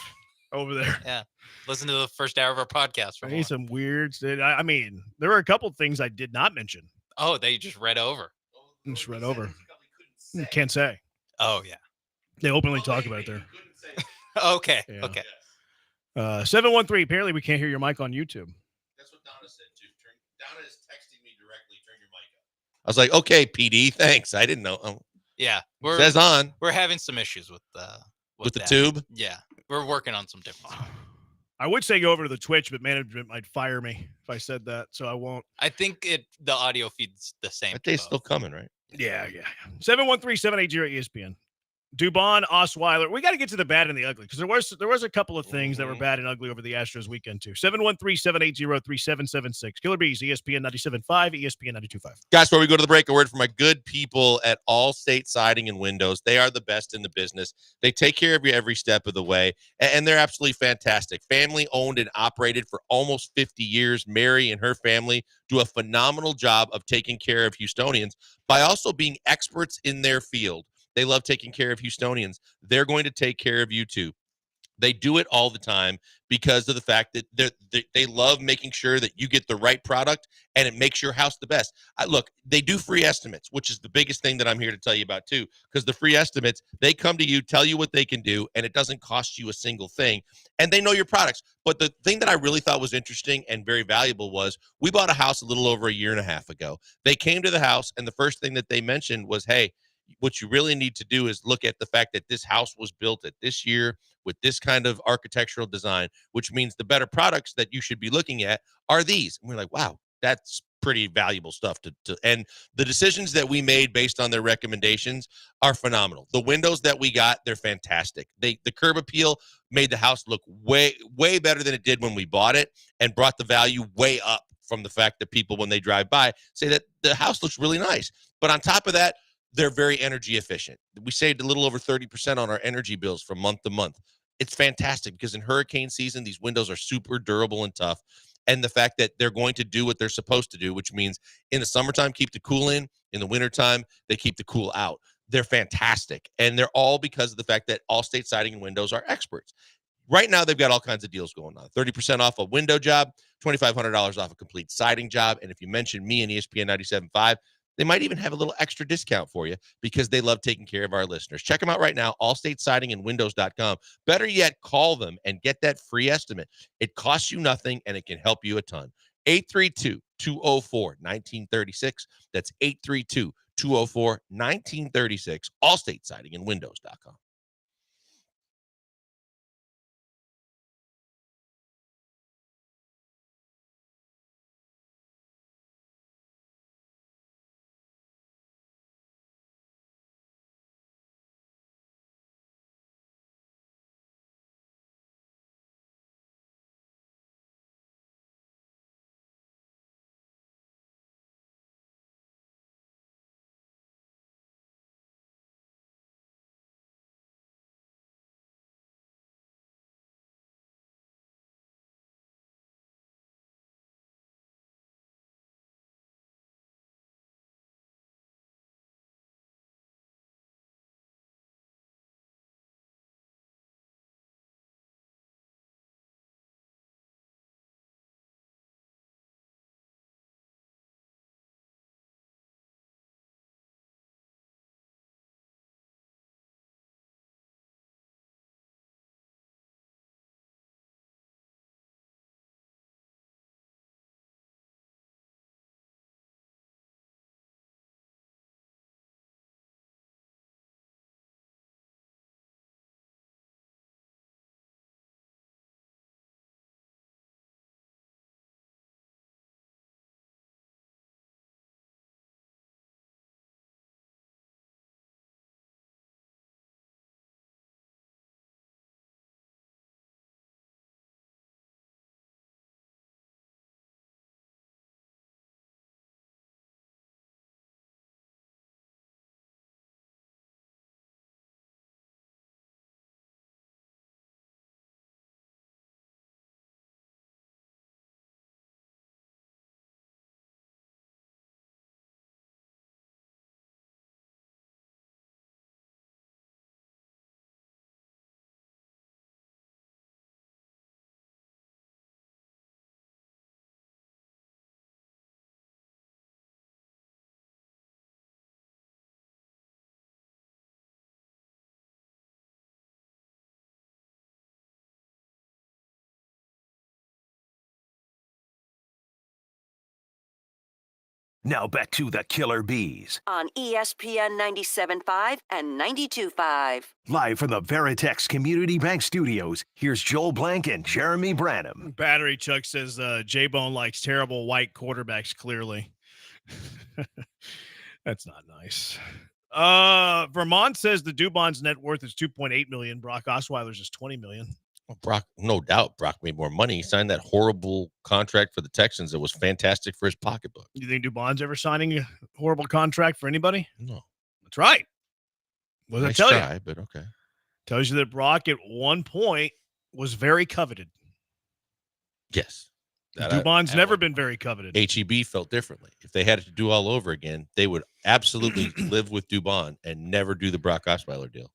over there. Yeah. Listen to the first hour of our podcast. They eat some weird stuff. I mean, there were a couple of things I did not mention. Oh, they just read over. Just read over. Can't say. Oh, yeah. They openly talk about it there. Okay. Yeah. Okay. 713. Apparently, we can't hear your mic on YouTube. That's what Donna said too. Donna is texting me directly. Turn your mic up. I was like, okay, PD, thanks. I didn't know. Yeah, says on. We're having some issues with the tube. Yeah, we're working on some different stuff. I would say go over to the Twitch, but management might fire me if I said that, so I won't. I think the audio feed's the same. That day's still coming, right? Yeah. 713-780-ESPN. Dubon, Osweiler. We got to get to the bad and the ugly because there was a couple of things that were bad and ugly over the Astros weekend too. 713-780-3776. Killer Bees, ESPN 97.5, ESPN 92.5. Guys, before we go to the break, a word from my good people at Allstate Siding and Windows. They are the best in the business. They take care of you every step of the way, and they're absolutely fantastic. Family owned and operated for almost 50 years. Mary and her family do a phenomenal job of taking care of Houstonians by also being experts in their field. They love taking care of Houstonians. They're going to take care of you too. They do it all the time because of the fact that they love making sure that you get the right product and it makes your house the best. Look, they do free estimates, which is the biggest thing that I'm here to tell you about too, because the free estimates, they come to you, tell you what they can do, and it doesn't cost you a single thing. And they know your products. But the thing that I really thought was interesting and very valuable was we bought a house a little over a year and a half ago. They came to the house, and the first thing that they mentioned was, hey, what you really need to do is look at the fact that this house was built at this year with this kind of architectural design, which means the better products that you should be looking at are these. And we're like, wow, that's pretty valuable stuff and the decisions that we made based on their recommendations are phenomenal. The windows that we got, they're fantastic. The curb appeal made the house look way better than it did when we bought it and brought the value way up from the fact that people, when they drive by, say that the house looks really nice. But on top of that, they're very energy efficient. We saved a little over 30% on our energy bills from month to month. It's fantastic because in hurricane season, these windows are super durable and tough. And the fact that they're going to do what they're supposed to do, which means in the summertime, keep the cool in the wintertime, they keep the cool out. They're fantastic. And they're all because of the fact that Allstate Siding and Windows are experts. Right now, they've got all kinds of deals going on. 30% off a window job, $2,500 off a complete siding job. And if you mention me and ESPN 97.5, they might even have a little extra discount for you because they love taking care of our listeners. Check them out right now, allstatesidingandwindows.com. Better yet, call them and get that free estimate. It costs you nothing, and it can help you a ton. 832-204-1936. That's 832-204-1936, allstatesidingandwindows.com. Now back to the Killer Bees. On ESPN 97.5 and 92.5. Live from the Veritex Community Bank Studios, here's Joel Blank and Jeremy Branham. Battery Chuck says J-Bone likes terrible white quarterbacks, clearly. That's not nice. Vermont says the Dubon's net worth is $2.8 million. Brock Osweiler's is $20 million. Well, Brock, no doubt, Brock made more money. He signed that horrible contract for the Texans that was fantastic for his pocketbook. You think Dubon's ever signing a horrible contract for anybody? No. That's right. What does Nice that tell try, you? but okay. Tells you that Brock at one point was very coveted. Yes. Dubon's never been very coveted. HEB felt differently. If they had it to do all over again, they would absolutely live with Dubon and never do the Brock Osweiler deal.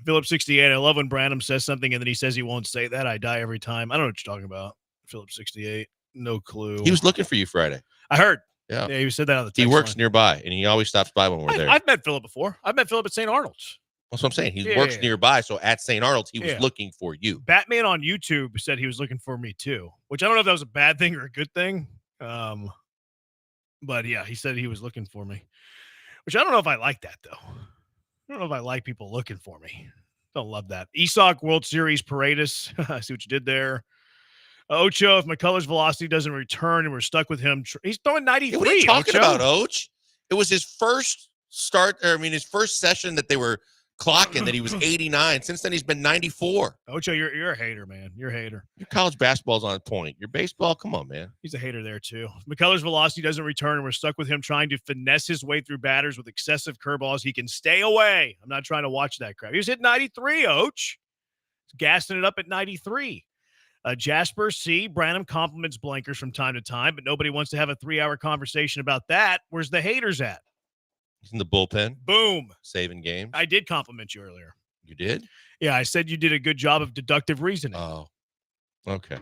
Philip 68. I love when Branham says something and then he says he won't say that. I die every time. I don't know what you're talking about. Philip 68. No clue. He was looking for you Friday. I heard. Yeah. He said that on the text He works line. nearby, and he always stops by when we're there. I've met Philip before. I've met Philip at St. Arnold's. That's what I'm saying. He Yeah, works yeah. nearby, so at St. Arnold's, he was Yeah. looking for you. Batman on YouTube said he was looking for me too, which I don't know if that was a bad thing or a good thing. But yeah, he said he was looking for me, which I don't know if I like that though. I don't know if I like people looking for me. Don't love that. Esoc World Series Paradis. I see what you did there. Ocho, if McCullers' velocity doesn't return and we're stuck with him, he's throwing 93. What are you talking Ocho. about, Och? It was his first his first session that they were clocking that he was 89. Since then, he's been 94. Ocho, you're a hater, man. You're a hater. Your college basketball's on point. Your baseball, come on, man. He's a hater there, too. If McCullers' velocity doesn't return and we're stuck with him trying to finesse his way through batters with excessive curveballs, he can stay away. I'm not trying to watch that crap. He was hit 93, Och. He's gassing it up at 93. Jasper C. Branham compliments blankers from time to time, but nobody wants to have a 3-hour conversation about that. Where's the haters at? He's in the bullpen. Boom. Saving games. I did compliment you earlier. You did? Yeah, I said you did a good job of deductive reasoning. Oh, okay.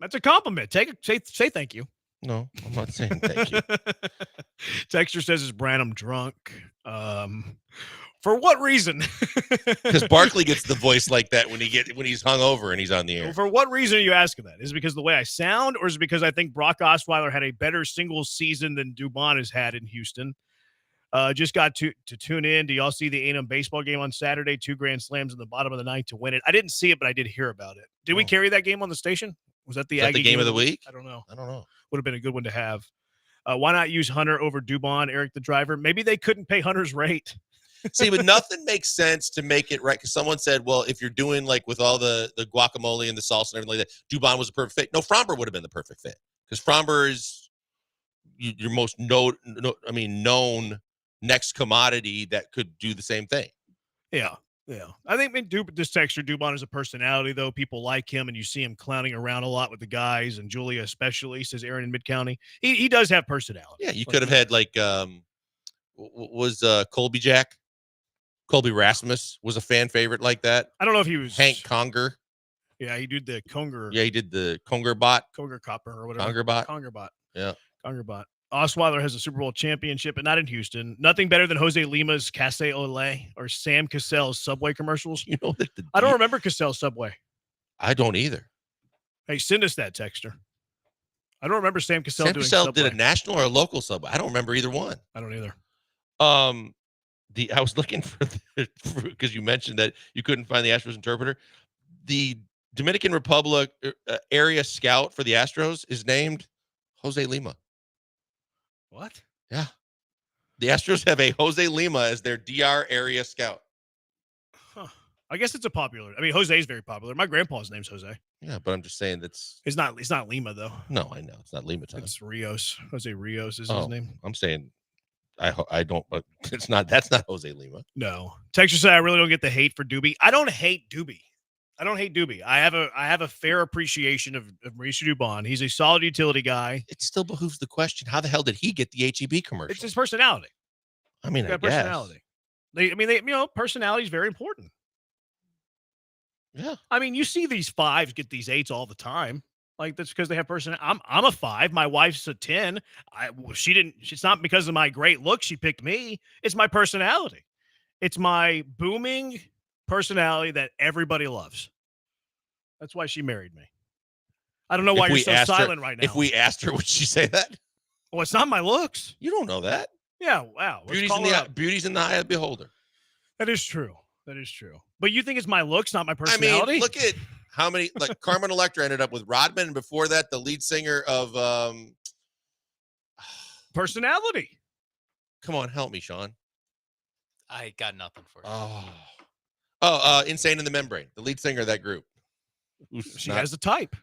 That's a compliment. Say thank you. No, I'm not saying thank you. Texter says, is Branham drunk? For what reason? Because Barkley gets the voice like that when he's hungover and he's on the air. For what reason are you asking that? Is it because of the way I sound, or is it because I think Brock Osweiler had a better single season than Dubon has had in Houston? Just got to tune in. Do y'all see the A&M baseball game on Saturday? 2 grand slams in the bottom of the ninth to win it. I didn't see it, but I did hear about it. Did we carry that game on the station? Was that the Aggie game of the week? I don't know. I don't know. Would have been a good one to have. Why not use Hunter over Dubon, Eric the driver? Maybe they couldn't pay Hunter's rate. See, but nothing makes sense to make it right. Because someone said, well, if you're doing like with all the guacamole and the salsa and everything like that, Dubon was a perfect fit. No, Fromber would have been the perfect fit. Because Fromber is your most known next commodity that could do the same thing. Yeah. I think this texture, Dubon is a personality, though. People like him, and you see him clowning around a lot with the guys, and Julia especially, says Aaron in Mid-County. He does have personality. Yeah, you could have had like was Colby Jack? Colby Rasmus was a fan favorite like that. I don't know if he was Hank Conger. Yeah, he did the Conger. Yeah, he did the Conger bot. Conger Copper or whatever. Conger bot. Yeah. Conger bot. Osweiler has a Super Bowl championship, but not in Houston. Nothing better than Jose Lima's Casse Olay or Sam Cassell's Subway commercials. You know that I don't remember Cassell's Subway. I don't either. Hey, send us that, texter. I don't remember Sam Cassell Sam doing Cassell Subway. did a national or a local Subway. I don't remember either one. I don't either. I was looking for because you mentioned that you couldn't find the Astros interpreter. The Dominican Republic area scout for the Astros is named Jose Lima. What? Yeah. The Astros have a Jose Lima as their DR area scout. Huh. I guess it's a popular. I mean, Jose is very popular. My grandpa's name's Jose. Yeah, but I'm just saying that's. It's not Lima though. No, I know it's not Lima time. It's Rios. Jose Rios is his name. I'm saying. I don't, but it's not. That's not Jose Lima. No. Texas said I really don't get the hate for Doobie. I don't hate Doobie. I have a fair appreciation of Mauricio Dubon. He's a solid utility guy. It still behooves the question: how the hell did he get the HEB commercial? It's his personality. I mean, I guess. Personality. Personality is very important. Yeah. I mean, you see these 5s get these 8s all the time. Like that's because they have personality. I'm a 5. My wife's a 10. It's not because of my great look she picked me. It's my personality. It's my booming personality that everybody loves. That's why she married me. I don't know why you're so silent right now. If we asked her, would she say that? Well, it's not my looks. You don't know that. Yeah, wow. Let's Beauty's call in it the out. beauty's in the eye of the beholder. That is true. That is true. But you think it's my looks, not my I personality? mean, look at how many like Carmen Electra ended up with Rodman, and before that, the lead singer of personality. Come on, help me, Sean. I got nothing for you. Insane in the Membrane, the lead singer of that group. She has the type.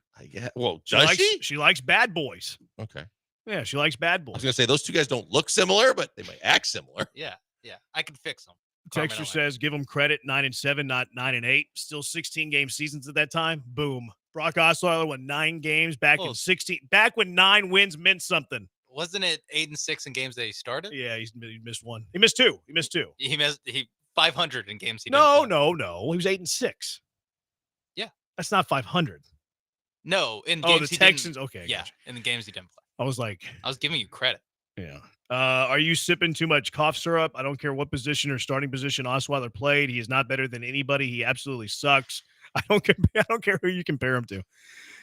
Well, She does likes, she? She likes bad boys. Okay. Yeah, she likes bad I boys. was gonna say those two guys don't look similar, but they might act similar. Yeah. I can fix them. Texture says, give them credit, 9-7, not 9-8. Still 16-game seasons at that time. Boom. Brock Osweiler won 9 games back in 16. Back when 9 wins meant something. Wasn't it 8-6 in games that he started? Yeah, he missed one. He missed 2. He missed 2. He missed 500 in games he No. didn't play. He was 8-6. Yeah. That's not 500. No, in Oh, games the he Texans. didn't. Okay. Yeah, Gotcha. in the games he didn't play. I was like, I was giving you credit. Yeah. Are you sipping too much cough syrup? I don't care what position or starting position Osweiler played. He is not better than anybody. He absolutely sucks. I don't care who you compare him to.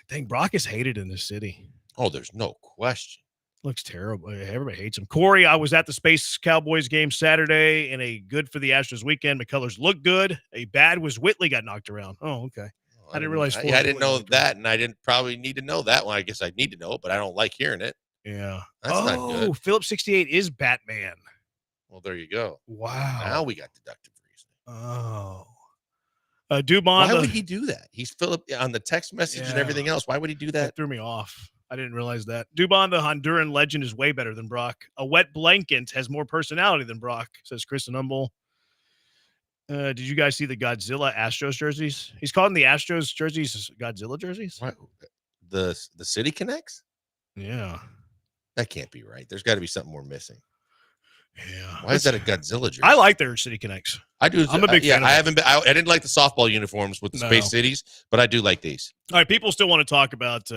Dang, Brock is hated in this city. Oh, there's no question. Looks terrible. Everybody hates him. Corey, I was at the Space Cowboys game Saturday and a good for the Astros weekend. McCullers looked good. A bad was Whitley got knocked around. Oh, okay. I didn't realize. I didn't know that, and I didn't probably need to know that one. I guess I need to know it, but I don't like hearing it. Yeah. That's not good. Philip 68 is Batman. Well, there you go. Wow. Now we got deductive reasoning. Oh. Dubon. Why would he do that? He's Philip on the text message and everything else. Why would he do that? That threw me off. I didn't realize that. Dubon, the Honduran legend, is way better than Brock. A wet blanket has more personality than Brock, says Chris Humble. Did you guys see the Godzilla Astros jerseys? He's calling the Astros jerseys Godzilla jerseys. What? The city connects? Yeah. That can't be right. There's got to be something we're missing. Yeah. Why is that a Godzilla jersey? I like their City Connects. I do. I'm a big fan. I haven't been. I didn't like the softball uniforms with the Space Cities, but I do like these. All right, people still want to talk about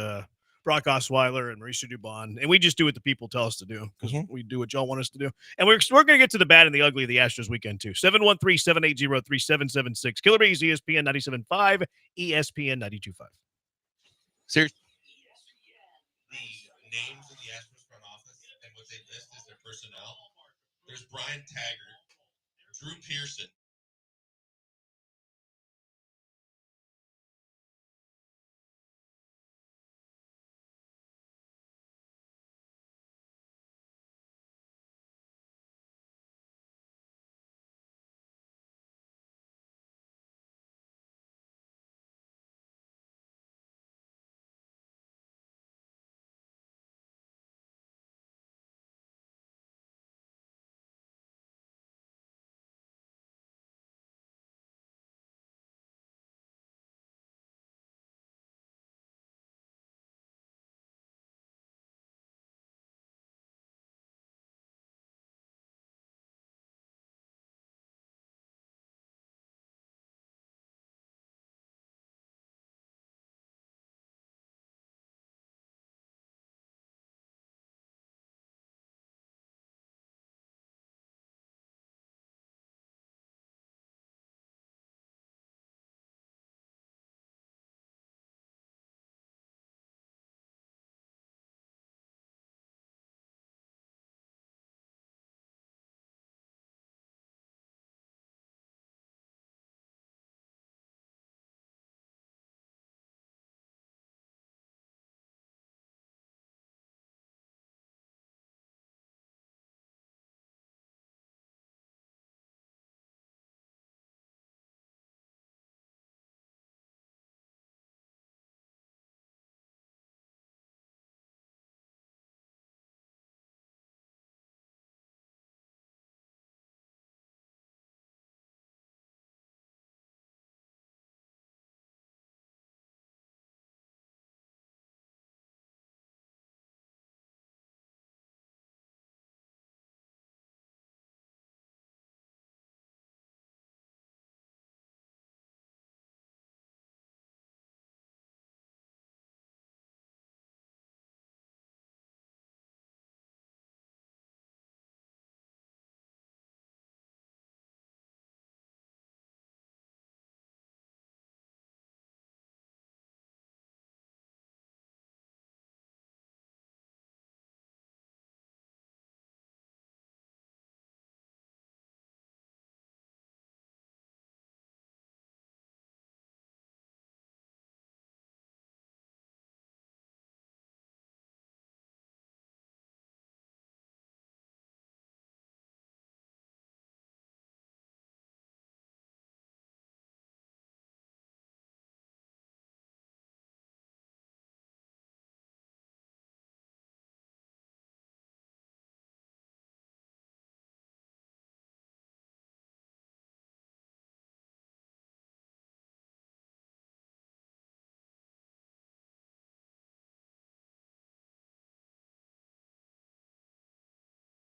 Brock Osweiler and Mauricio Dubon, and we just do what the people tell us to do because we do what y'all want us to do. And we're going to get to the bad and the ugly of the Astros weekend too. 713-780-3776. Killer Bees, ESPN 97.5, ESPN 92.5. Seriously. The names of the Astros front office and what they list as their personnel. There's Brian Taggart, Drew Pearson,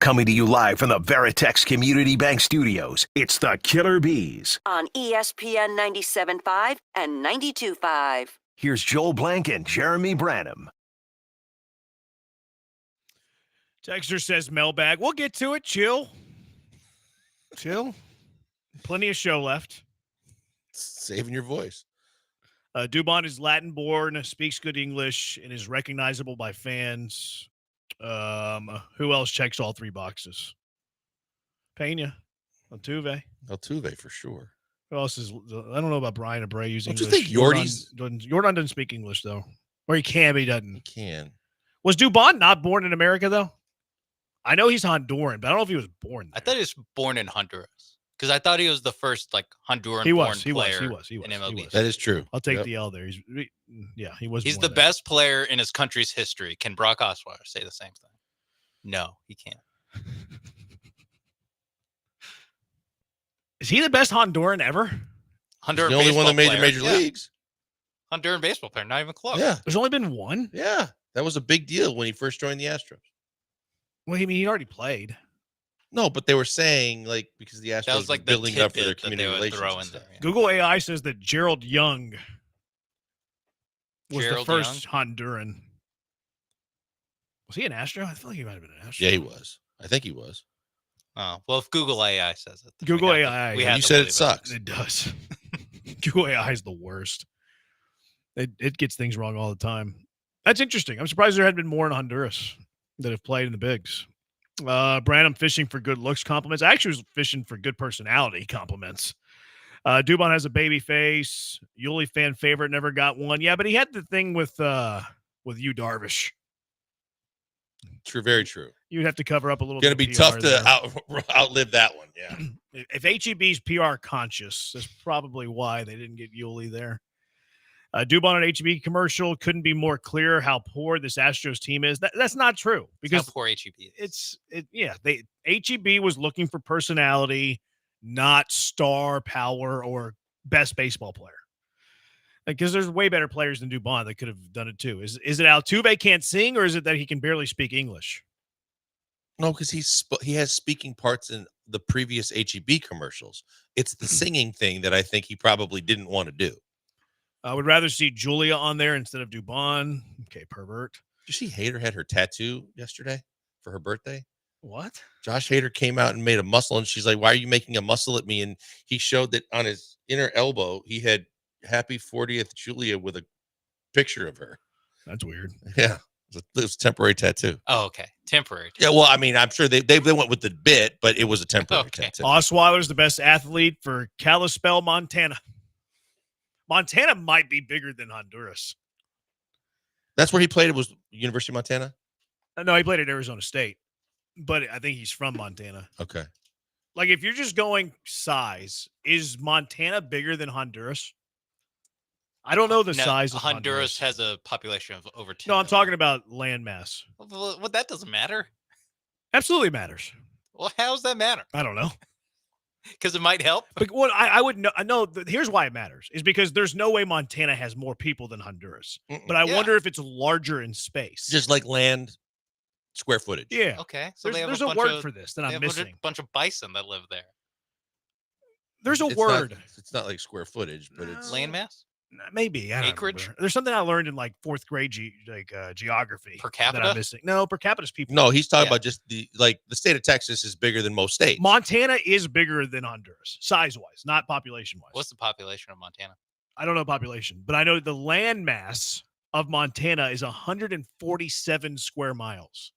Coming to you live from the Veritex Community Bank Studios, it's the Killer Bees. On ESPN 97.5 and 92.5. Here's Joel Blank and Jeremy Branham. Texter says mailbag. We'll get to it. Chill. Plenty of show left. Saving your voice. Dubon is Latin born, speaks good English, and is recognizable by fans. Who else checks all three boxes? Pena, Altuve for sure. Who else is? I don't know about Brian Abreu using Don't you English. think Yordi's- Jordan doesn't speak English though, or he can, but he doesn't. He can. Was Dubon not born in America though? I know he's Honduran, but I don't know if he was born there. I thought he was born in Honduras because I thought he was the first like Honduran He born was. player He was. in MLB. That is true. I'll take Yep. the L there. He was. He's born the there. best player in his country's history. Can Brock Osweiler say the same thing? No, he can't. Is he the best Honduran ever? Honduran the only one that made the baseball major player. leagues. Honduran baseball player, not even close. Yeah. There's only been one. Yeah. That was a big deal when he first joined the Astros. Well, I mean, he already played. No, but they were saying like because the Astros was like were the building up for their tidbit that community they would relations. throw and in stuff. there. Google AI says that Gerald Young was Gerald the first Honduran. Was he an Astro? I feel like he might have been an Astro. Yeah, he was. I think he was. Oh, well, if Google AI says it. then Google we have to- AI. we have You to said it believe sucks. It does. Google AI is the worst. It gets things wrong all the time. That's interesting. I'm surprised there had been more in Honduras that have played in the bigs. Branham fishing for good looks compliments. I actually was fishing for good personality compliments. Dubon has a baby face. Yuli fan favorite, never got one. Yeah, but he had the thing with you, Darvish. True, very true. You'd have to cover up a little Going to bit. be of tough PR to there. outlive that one. Yeah. If HEB's PR conscious, that's probably why they didn't get Yuli there. Dubon an HEB commercial couldn't be more clear how poor this Astros team is. That's not true Because because how poor HEB is. HEB was looking for personality, not star power or best baseball player. Because there's way better players than Dubon that could have done it too. Is it Altuve can't sing, or is it that he can barely speak English? No, because he has speaking parts in the previous HEB commercials. It's the singing thing that I think he probably didn't want to do. I would rather see Julia on there instead of Dubon. Okay, pervert. Did you see Hader had her tattoo yesterday for her birthday? What? Josh Hader came out and made a muscle, and she's like, "Why are you making a muscle at me?" And he showed that on his inner elbow, he had "Happy 40th Julia" with a picture of her. That's weird. Yeah, it was a temporary tattoo. Oh, okay. Temporary. Yeah, well, I mean, I'm sure they went with the bit, but it was a temporary tattoo. Osweiler's the best athlete for Kalispell, Montana. Montana might be bigger than Honduras. That's where he played. It was University of Montana. No, he played at Arizona State, but I think he's from Montana. Okay. Like, if you're just going size, is Montana bigger than Honduras? I don't know the No, size of Honduras has a population of over 10 No, I'm talking about land mass. Well, that doesn't matter. Absolutely matters. Well, how does that matter? I don't know. Because it might help. But what I would know, I know here's why it matters is because there's no way Montana has more people than Honduras. But I Yeah. wonder if it's larger in space. Just like land square footage. Yeah. Okay. So There's a bunch word of- for this that they I'm have missing. A bunch of bison that live there. There's a It's word. Not, it's not like square footage, but it's Landmass? Maybe. I don't Acreage? remember. There's something I learned in like fourth grade geography. Per That capita? I'm missing. No, per capita is people. no. He's talking Yeah. about just the state of Texas is bigger than most states. Montana is bigger than Honduras, size-wise, not population-wise. What's the population of Montana? I don't know population, but I know the land mass of Montana is 147 square miles.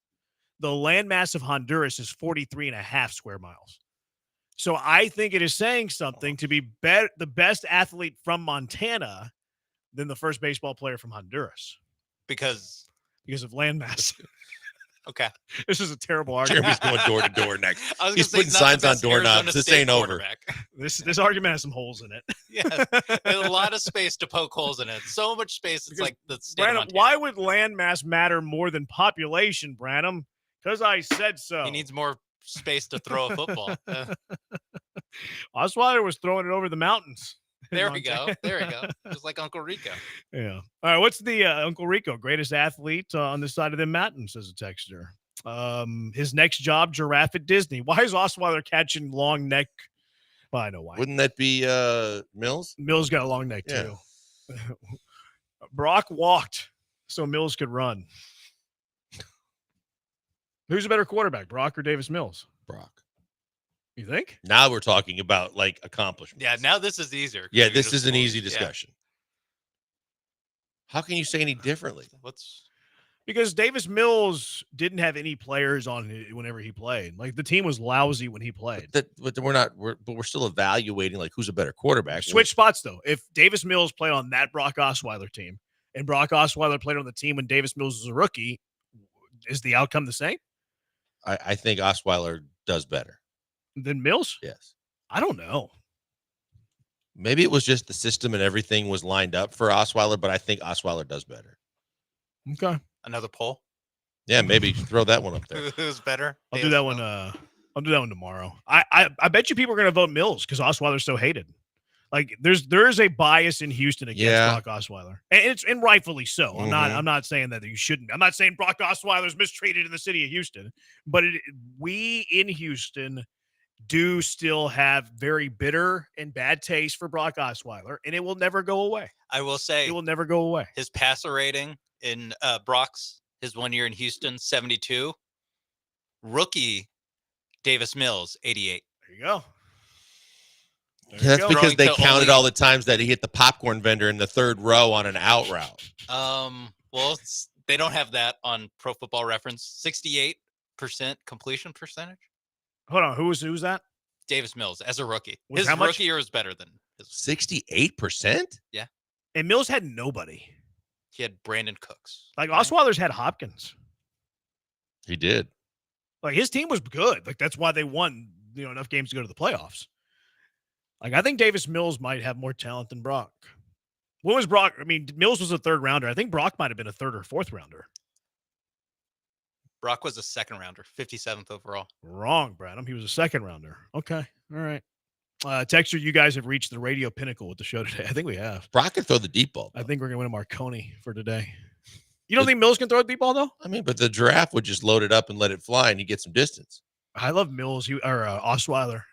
The land mass of Honduras is 43.5 square miles. So I think it is saying something to be the best athlete from Montana than the first baseball player from Honduras Because of land mass. okay, This is a terrible argument. Jeremy's going door to door next. I was He's gonna say putting he's not the signs on best Arizona doorknobs. This State ain't over. quarterback. This argument has some holes in it. Yeah, there's a lot of space to poke holes in it. So much space. It's Because like the state of Branham, Montana. why would land mass matter more than population, Branham? Because I said so. He needs more space to throw a football. Osweiler was throwing it over the mountains. in There we go. Montana. There we go. Just like Uncle Rico. Yeah. All right. What's the Uncle Rico greatest athlete on this side of the mountain? Says a texter. His next job, giraffe at Disney. Why is Osweiler catching long neck? Well, I know why. Wouldn't that be Mills? Mills got a long neck Yeah. too. Brock walked so Mills could run. Who's a better quarterback, Brock or Davis Mills? Brock. You think? Now we're talking about like accomplishments. Yeah, now this is easier. Yeah, this is an easy discussion. How can you say any differently? Because Davis Mills didn't have any players on it whenever he played. Like the team was lousy when he played. But we're still evaluating like who's a better quarterback. Switch spots though. If Davis Mills played on that Brock Osweiler team and Brock Osweiler played on the team when Davis Mills was a rookie, is the outcome the same? I think Osweiler does better than Mills. Yes. I don't know. Maybe it was just the system and everything was lined up for Osweiler, but I think Osweiler does better. Okay. Another poll. Yeah, maybe throw that one up there. Who's better? I'll do that one. I'll do that one tomorrow. I bet you people are going to vote Mills because Osweiler's so hated. Like there is a bias in Houston against Brock Osweiler, and rightfully so. I'm not saying that you shouldn't. I'm not saying Brock Osweiler's mistreated in the city of Houston, but we in Houston do still have very bitter and bad taste for Brock Osweiler, and it will never go away. I will say it will never go away. His passer rating in Brock's his 1 year in Houston 72. Rookie Davis Mills 88. There you go. That's because they counted all the times that he hit the popcorn vendor in the third row on an out route. Well, they don't have that on Pro Football Reference. 68% completion percentage. Hold on, who's that? Davis Mills as a rookie. Was His how much? rookie year was better than his 68%. Yeah, and Mills had nobody. He had Brandon Cooks. Like Osweiler's had Hopkins. He did. Like his team was good. Like that's why they won, enough games to go to the playoffs. Like I think Davis Mills might have more talent than Brock. What was Brock? I mean, Mills was a third rounder. I think Brock might have been a third or fourth rounder. Brock was a second rounder, 57th overall. Wrong, Branham. He was a second rounder. Okay. All right. Texture, you guys have reached the radio pinnacle with the show today. I think we have. Brock can throw the deep ball. I think we're going to win a Marconi for today. You don't think Mills can throw a deep ball, though? I mean, but the giraffe would just load it up and let it fly, and you get some distance. I love Mills or Osweiler.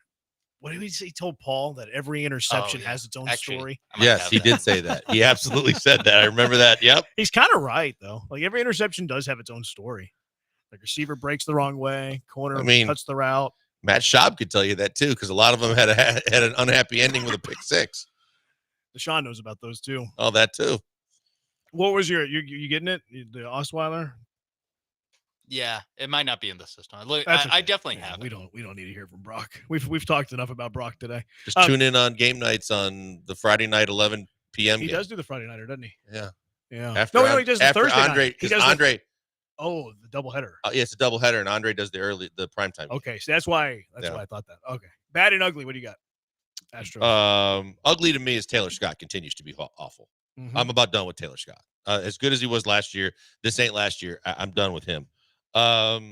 What did he say? He told Paul that every interception has its own story. Yes, he did say that. He absolutely said that. I remember that. Yep. He's kind of right, though. Like every interception does have its own story. Like receiver breaks the wrong way, corner cuts the route. Matt Schaub could tell you that too, because a lot of them had an unhappy ending with a pick six. Deshaun knows about those too. Oh, that too. What was you getting it? The Osweiler? Yeah, it might not be in the system. That's I okay. definitely have. We don't need to hear from Brock. We've talked enough about Brock today. Just tune in on game nights on the Friday night 11 p.m. He game. does do the Friday nighter, doesn't he? Yeah. Yeah. No, he does the Thursday Andre, night. He does Andre. Oh, the doubleheader. Yeah, it's a doubleheader, and Andre does the primetime. Okay, so that's why I thought that. Okay, bad and ugly. What do you got? Astros. Ugly to me is Taylor Scott continues to be awful. Mhm. I'm about done with Taylor Scott. As good as he was last year, this ain't last year. I'm done with him. That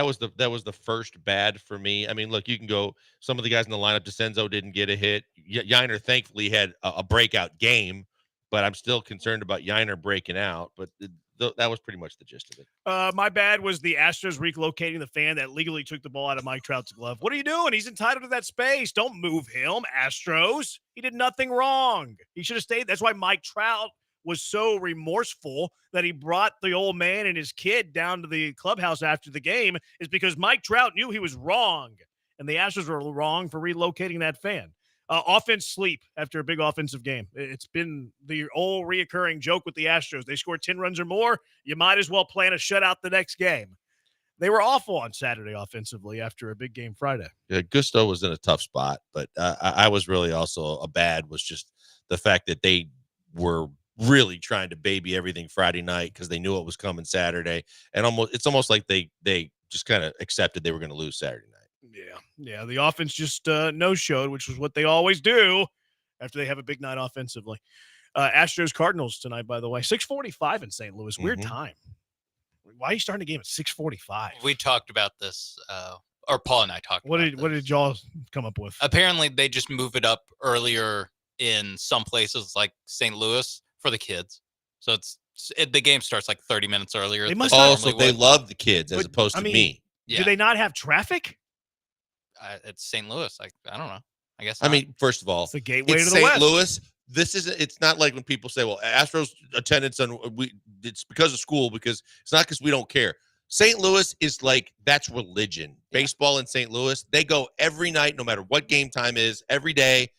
was the first bad for me. I mean, look, you can go. Some of the guys in the lineup, DeCenzo didn't get a hit. Yiner thankfully had a breakout game, but I'm still concerned about Yiner breaking out. But that was pretty much the gist of it. My bad was the Astros relocating the fan that legally took the ball out of Mike Trout's glove. What are you doing? He's entitled to that space. Don't move him, Astros. He did nothing wrong. He should have stayed. That's why Mike Trout was so remorseful that he brought the old man and his kid down to the clubhouse after the game, is because Mike Trout knew he was wrong, and the Astros were wrong for relocating that fan. Offense sleep after a big offensive game. It's been the old reoccurring joke with the Astros. They score 10 runs or more, you might as well plan a shutout the next game. They were awful on Saturday offensively after a big game Friday. Yeah, Gusto was in a tough spot, but I was really also was just the fact that they were really trying to baby everything Friday night because they knew it was coming Saturday, and it's almost like they just kind of accepted they were going to lose Saturday night. Yeah. The offense just no-showed, which was what they always do after they have a big night offensively. Astros Cardinals tonight, by the way, 6:45 in St. Louis. Weird time. Why are you starting a game at 6:45? We talked about this, or Paul and I talked. What did y'all come up with? Apparently, they just move it up earlier in some places like St. Louis for the kids. So the game starts like 30 minutes earlier. They than must it not- Oh, so normally they would. love the kids as But, opposed I to mean, me. Yeah. Do they not have traffic? It's St. Louis. I don't know. I guess. I mean, first of all, It's the gateway it's to the St. West. Louis. This is. It's not like when people say, "Well, Astros attendance on it's because of school," because it's not because we don't care. St. Louis is like that's religion. Baseball in St. Louis, they go every night, no matter what game time is. Every day,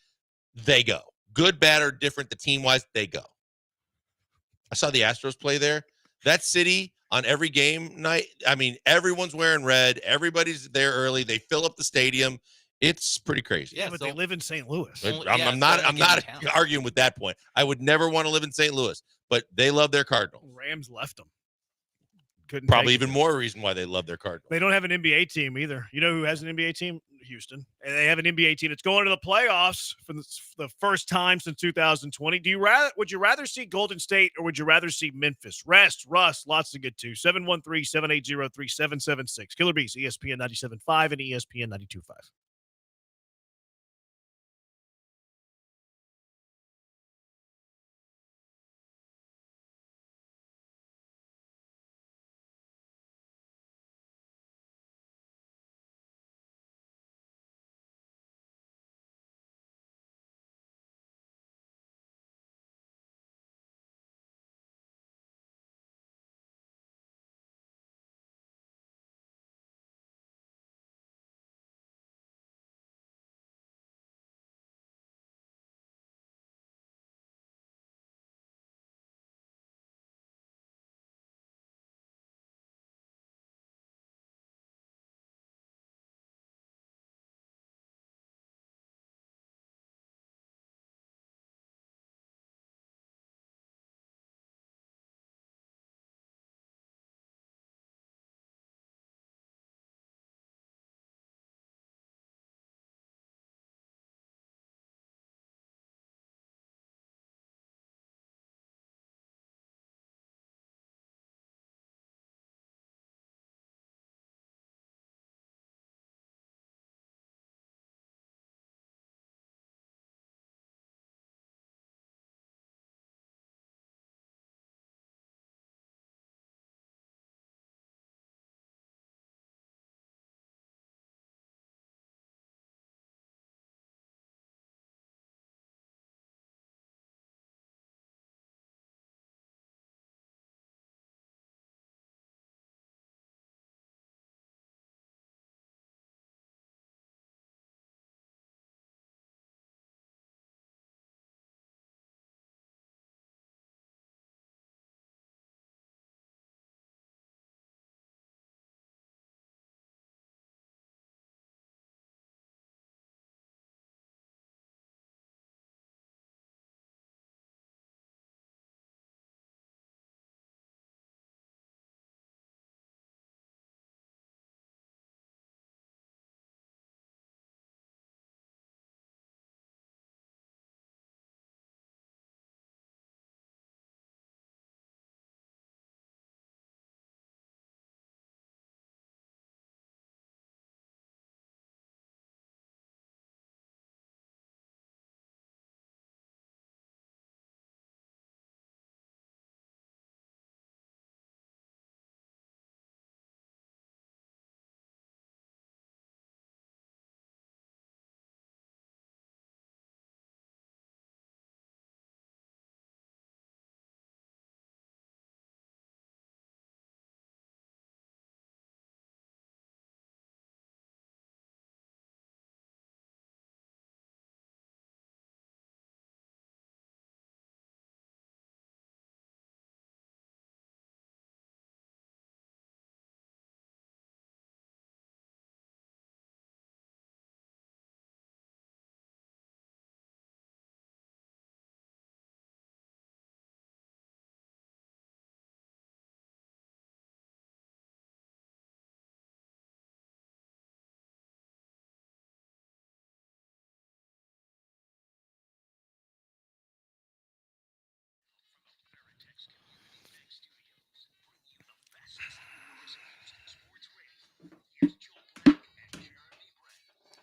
they go. Good, bad, or different. The team wise, they go. I saw the Astros play there. That city on every game night. I mean, everyone's wearing red. Everybody's there early. They fill up the stadium. It's pretty crazy. Yeah, but they live in St. Louis. I'm not arguing with that point. I would never want to live in St. Louis, but they love their Cardinals. Rams left them. Couldn't Probably take even it. more reason why they love their Cardinals. They don't have an NBA team either. You know who has an NBA team? Houston. And they have an NBA team that's going to the playoffs for the first time since 2020. Would you rather see Golden State or would you rather see Memphis? Russ, lots to get to. 713-780-3776. Killer Bees, ESPN 97.5 and ESPN 92.5.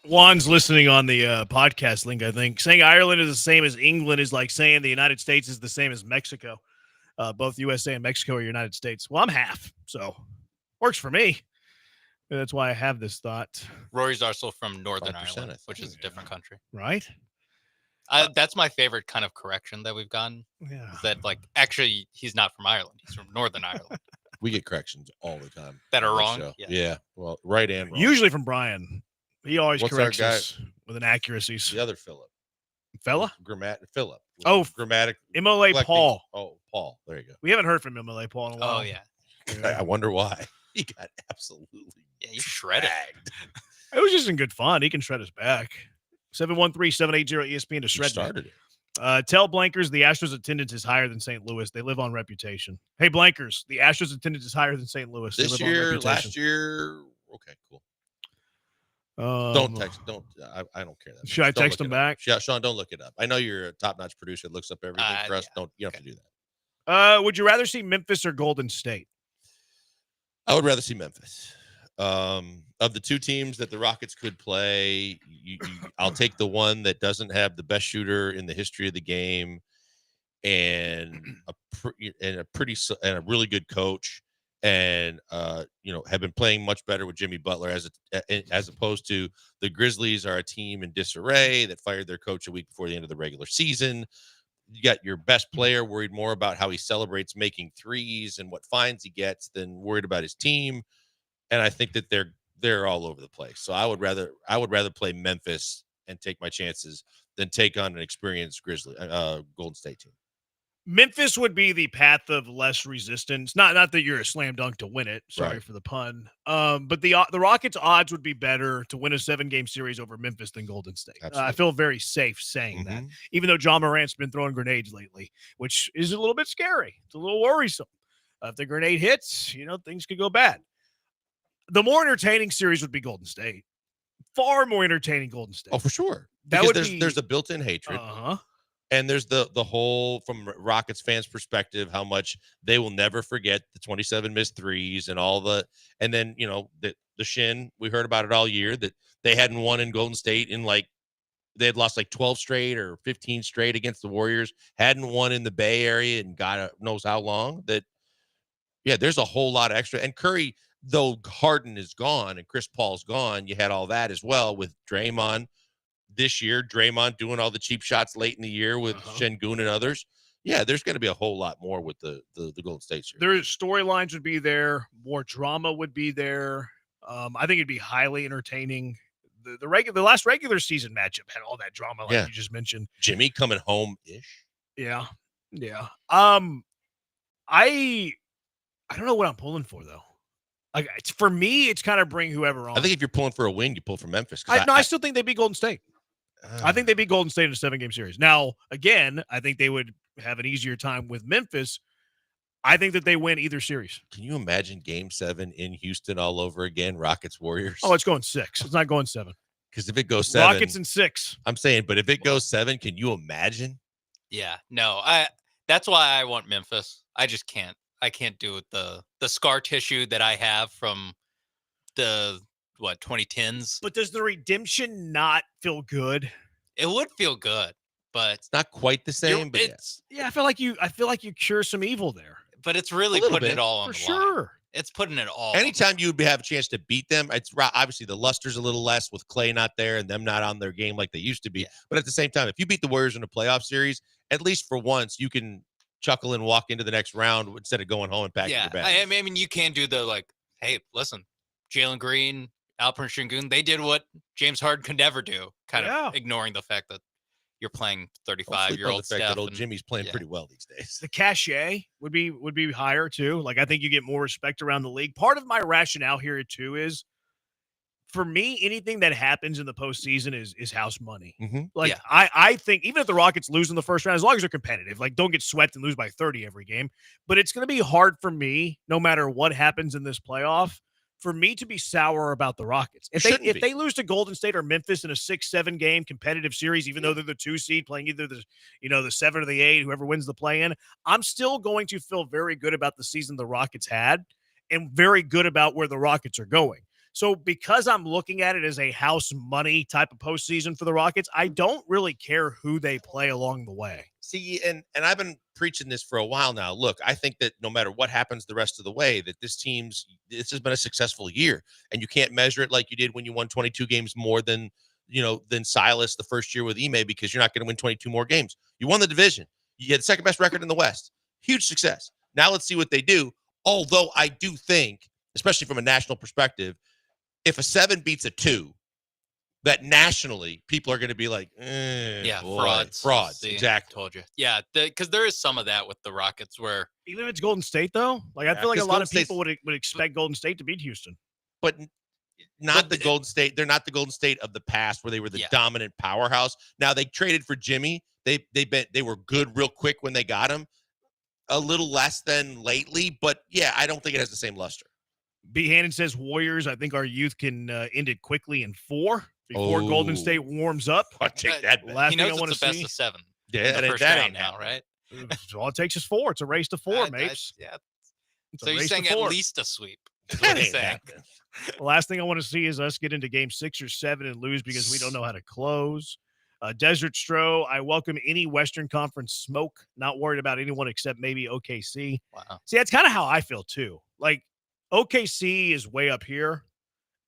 Juan's listening on the podcast link, I think. Saying Ireland is the same as England is like saying the United States is the same as Mexico. Both USA and Mexico are United States. Well, I'm half, so works for me. That's why I have this thought. Rory's also from Northern 5%, Ireland, which is a different country. Right? That's my favorite kind of correction that we've gotten. Yeah. Is that actually he's not from Ireland. He's from Northern Ireland. We get corrections all the time. That are on this wrong? show. Yeah. Yeah. Well, right and wrong. Usually from Brian. He always What's our corrects guy? us with inaccuracies. The other Philip. Fella? Philip. Oh, Grammatic. MLA collecting- Paul. Oh, Paul. There you go. We haven't heard from MLA Paul in a while. Oh, yeah. I wonder why. He got absolutely you shredded. It was just in good fun. He can shred us back. 713-780-ESPN to shred started it. Tell Blankers the Astros attendance is higher than St. Louis. They live on reputation. Hey, Blankers, the Astros attendance is higher than St. Louis. They This live on year, reputation. last year. Okay, cool. Don't text. Don't. I don't care that. Should I much. Don't text look him it up. back? Yeah, Sean, don't look it up. I know you're a top-notch producer that looks up everything for us. Don't. You don't have to do that. Would you rather see Memphis or Golden State? I would rather see Memphis. Of the two teams that the Rockets could play, I'll take the one that doesn't have the best shooter in the history of the game, and a really good coach, and have been playing much better with Jimmy Butler as opposed to the Grizzlies are a team in disarray that fired their coach a week before the end of the regular season. You got your best player worried more about how he celebrates making threes and what fines he gets than worried about his team. And I think that they're all over the place. So I would rather play Memphis and take my chances than take on an experienced Golden State team. Memphis would be the path of less resistance. Not that you're a slam dunk to win it. Sorry Right. for the pun. But the Rockets' odds would be better to win a 7-game series over Memphis than Golden State. I feel very safe saying that, even though John Morant's been throwing grenades lately, which is a little bit scary. It's a little worrisome. If the grenade hits, things could go bad. The more entertaining series would be Golden State. Far more entertaining Golden State. Oh, for sure. That Because would there's a built-in hatred. Uh-huh. And there's the whole, from Rockets fans' perspective, how much they will never forget the 27 missed threes and and then, the shin, we heard about it all year, that they hadn't won in Golden State they had lost 12 straight or 15 straight against the Warriors, hadn't won in the Bay Area and God knows how long. There's a whole lot of extra. And Curry, though Harden is gone and Chris Paul's gone, you had all that as well with Draymond. This year, Draymond doing all the cheap shots late in the year with Şengün and others. Yeah, there's going to be a whole lot more with the Golden State series. Their storylines would be there. More drama would be there. I think it'd be highly entertaining. The last regular season matchup had all that drama, like you just mentioned. Jimmy coming home-ish. Yeah. I don't know what I'm pulling for, though. For me, it's kind of bring whoever on. I think if you're pulling for a win, you pull for Memphis. I still think they beat Golden State. I think they beat Golden State in a 7-game series. Now, again, I think they would have an easier time with Memphis. I think that they win either series. Can you imagine Game 7 in Houston all over again? Rockets Warriors. Oh, it's going 6. It's not going 7. Because if it goes 7, Rockets in 6. I'm saying, but if it goes 7, can you imagine? Yeah, no. That's why I want Memphis. I just can't. I can't do it. The scar tissue that I have from the 2010s. But does the redemption not feel good? It would feel good, but it's not quite the same. But I feel like you cure some evil there. But it's really A little putting bit, it all on for the sure. line. It's putting it all. Anytime you would have a chance to beat them, it's obviously the luster's a little less with Clay not there and them not on their game like they used to be. Yeah. But at the same time, if you beat the Warriors in a playoff series, at least for once, you can chuckle and walk into the next round instead of going home and packing your bag. I mean, you can do hey, listen, Jalen Green, Alperen Şengün, they did what James Harden could never do, kind of ignoring the fact that you're playing 35-year-old Steph. That old and, Jimmy's playing pretty well these days. The cachet would be higher too. I think you get more respect around the league. Part of my rationale here too is, for me, anything that happens in the postseason is house money. Mm-hmm. I think even if the Rockets lose in the first round, as long as they're competitive, don't get swept and lose by 30 every game. But it's going to be hard for me, no matter what happens in this playoff, for me to be sour about the Rockets. If they lose to Golden State or Memphis in a 6-7 game competitive series, even though they're the 2 seed playing either the 7 or the 8, whoever wins the play-in, I'm still going to feel very good about the season the Rockets had and very good about where the Rockets are going. So because I'm looking at it as a house money type of postseason for the Rockets, I don't really care who they play along the way. See, and I've been preaching this for a while now. Look, I think that no matter what happens the rest of the way, that this has been a successful year, and you can't measure it like you did when you won 22 games more than Silas the first year with Ime, because you're not going to win 22 more games. You won the division. You had the second best record in the West. Huge success. Now let's see what they do. Although I do think, especially from a national perspective, if a 7 beats a 2, that nationally people are going to be like, frauds. See, Exactly. Told you. Yeah, because there is some of that with the Rockets where even if it's Golden State, though, like I feel like a lot of people would expect Golden State to beat Houston, but not the Golden State. They're not the Golden State of the past where they were the dominant powerhouse. Now they traded for Jimmy. They were good real quick when they got him. A little less than lately, but yeah, I don't think it has the same luster. B. Hannon says Warriors. I think our youth can end it quickly in 4 before Golden State warms up. I take that. he knows it's the best of 7. Yeah, in the first round now, right? All it takes is 4. It's a race to 4, mates. Yeah. It's a So you're race to saying at 4. least a sweep? Is what he's saying. The last thing I want to see is us get into game 6 or 7 and lose because we don't know how to close. Desert Stro, I welcome any Western Conference smoke. Not worried about anyone except maybe OKC. Wow. See, that's kind of how I feel too. Like OKC is way up here,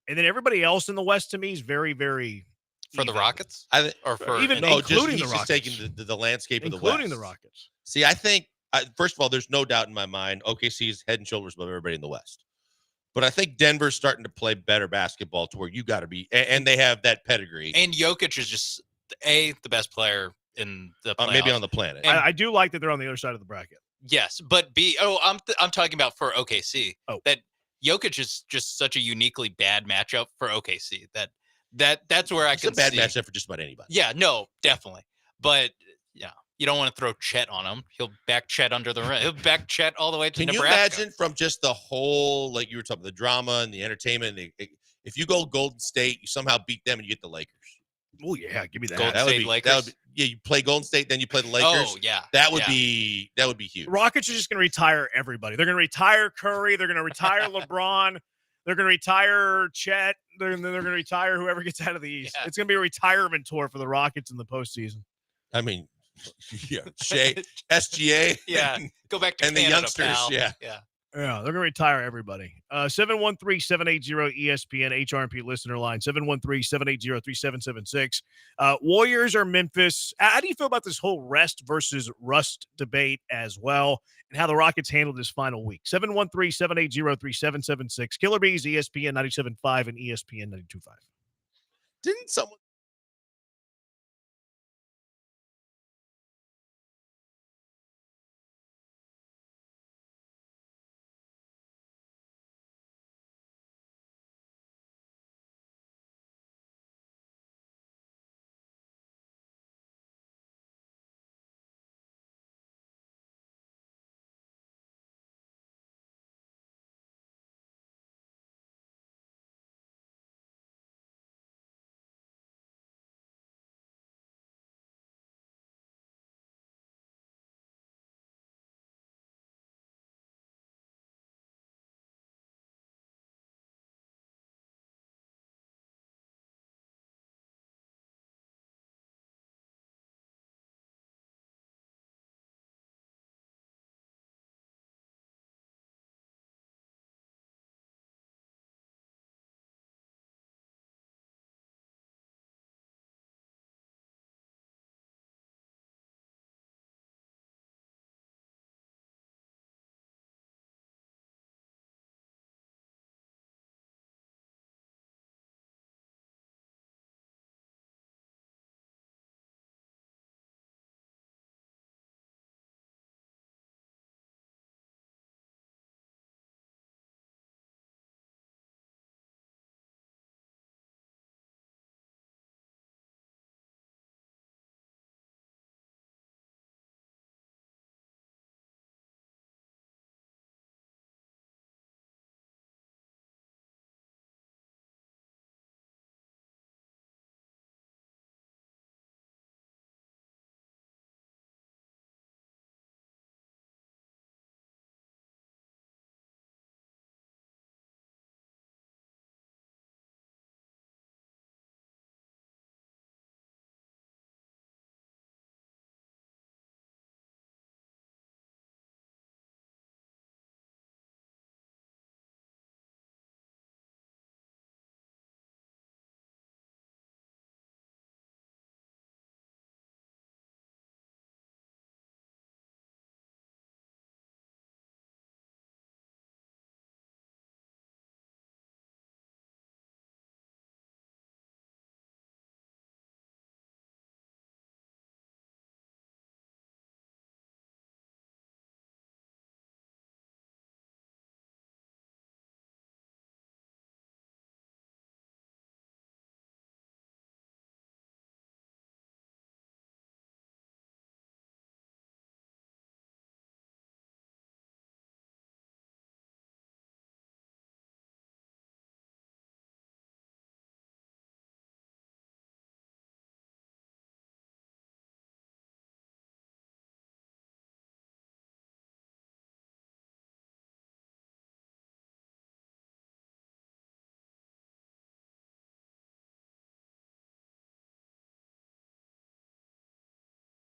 and then everybody else in the West to me is very, very for the Rockets, or for including the Rockets, just taking the landscape of the West, including the Rockets. See, I think first of all, there's no doubt in my mind OKC is head and shoulders above everybody in the West. But I think Denver's starting to play better basketball to where you got to be, and they have that pedigree. And Jokic is just the best player in the playoffs. Maybe on the planet. I do like that they're on the other side of the bracket. Yes, but I'm talking about for OKC. That Jokic is just such a uniquely bad matchup for OKC. That's where I can It's a bad see. matchup for just about anybody. Yeah, no, definitely. But yeah, you don't want to throw Chet on him. He'll back Chet under the rim. He'll back Chet all the way to Can Nebraska. you imagine from just the whole, like you were talking, the drama and the entertainment, if you go Golden State, you somehow beat them and you get the Lakers. Oh yeah, give me that. Golden State Lakers. You play Golden State, then you play the Lakers. Oh yeah, that would be huge. Rockets are just going to retire everybody. They're going to retire Curry. They're going to retire LeBron. They're going to retire Chet. They're going to retire whoever gets out of the East. Yeah. It's going to be a retirement tour for the Rockets in the postseason. I mean, yeah, SGA. Yeah, go back to and Canada, the youngsters. pal. Yeah. Yeah, they're going to retire everybody. 713-780-ESPN, HRP listener line, 713-780-3776. Warriors or Memphis? How do you feel about this whole rest versus rust debate as well, and how the Rockets handled this final week? 713-780-3776. Killer Bees, ESPN 97.5 and ESPN 92.5. Didn't someone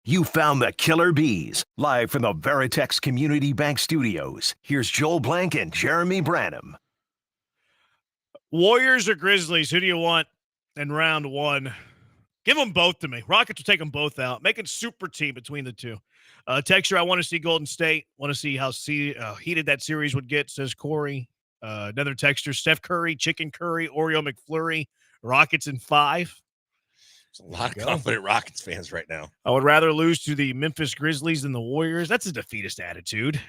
You found the Killer Bees, live from the Veritex Community Bank Studios. Here's Joel Blank and Jeremy Branham. Warriors or Grizzlies? Who do you want in round one? Give them both to me. Rockets will take them both out. Make it super team between the two. Texture, I want to see Golden State. Want to see how heated that series would get, says Corey. Another texture, Steph Curry, Chicken Curry, Oreo McFlurry, Rockets in 5. There's a lot of confident Rockets fans right now. I would rather lose to the Memphis Grizzlies than the Warriors. That's a defeatist attitude.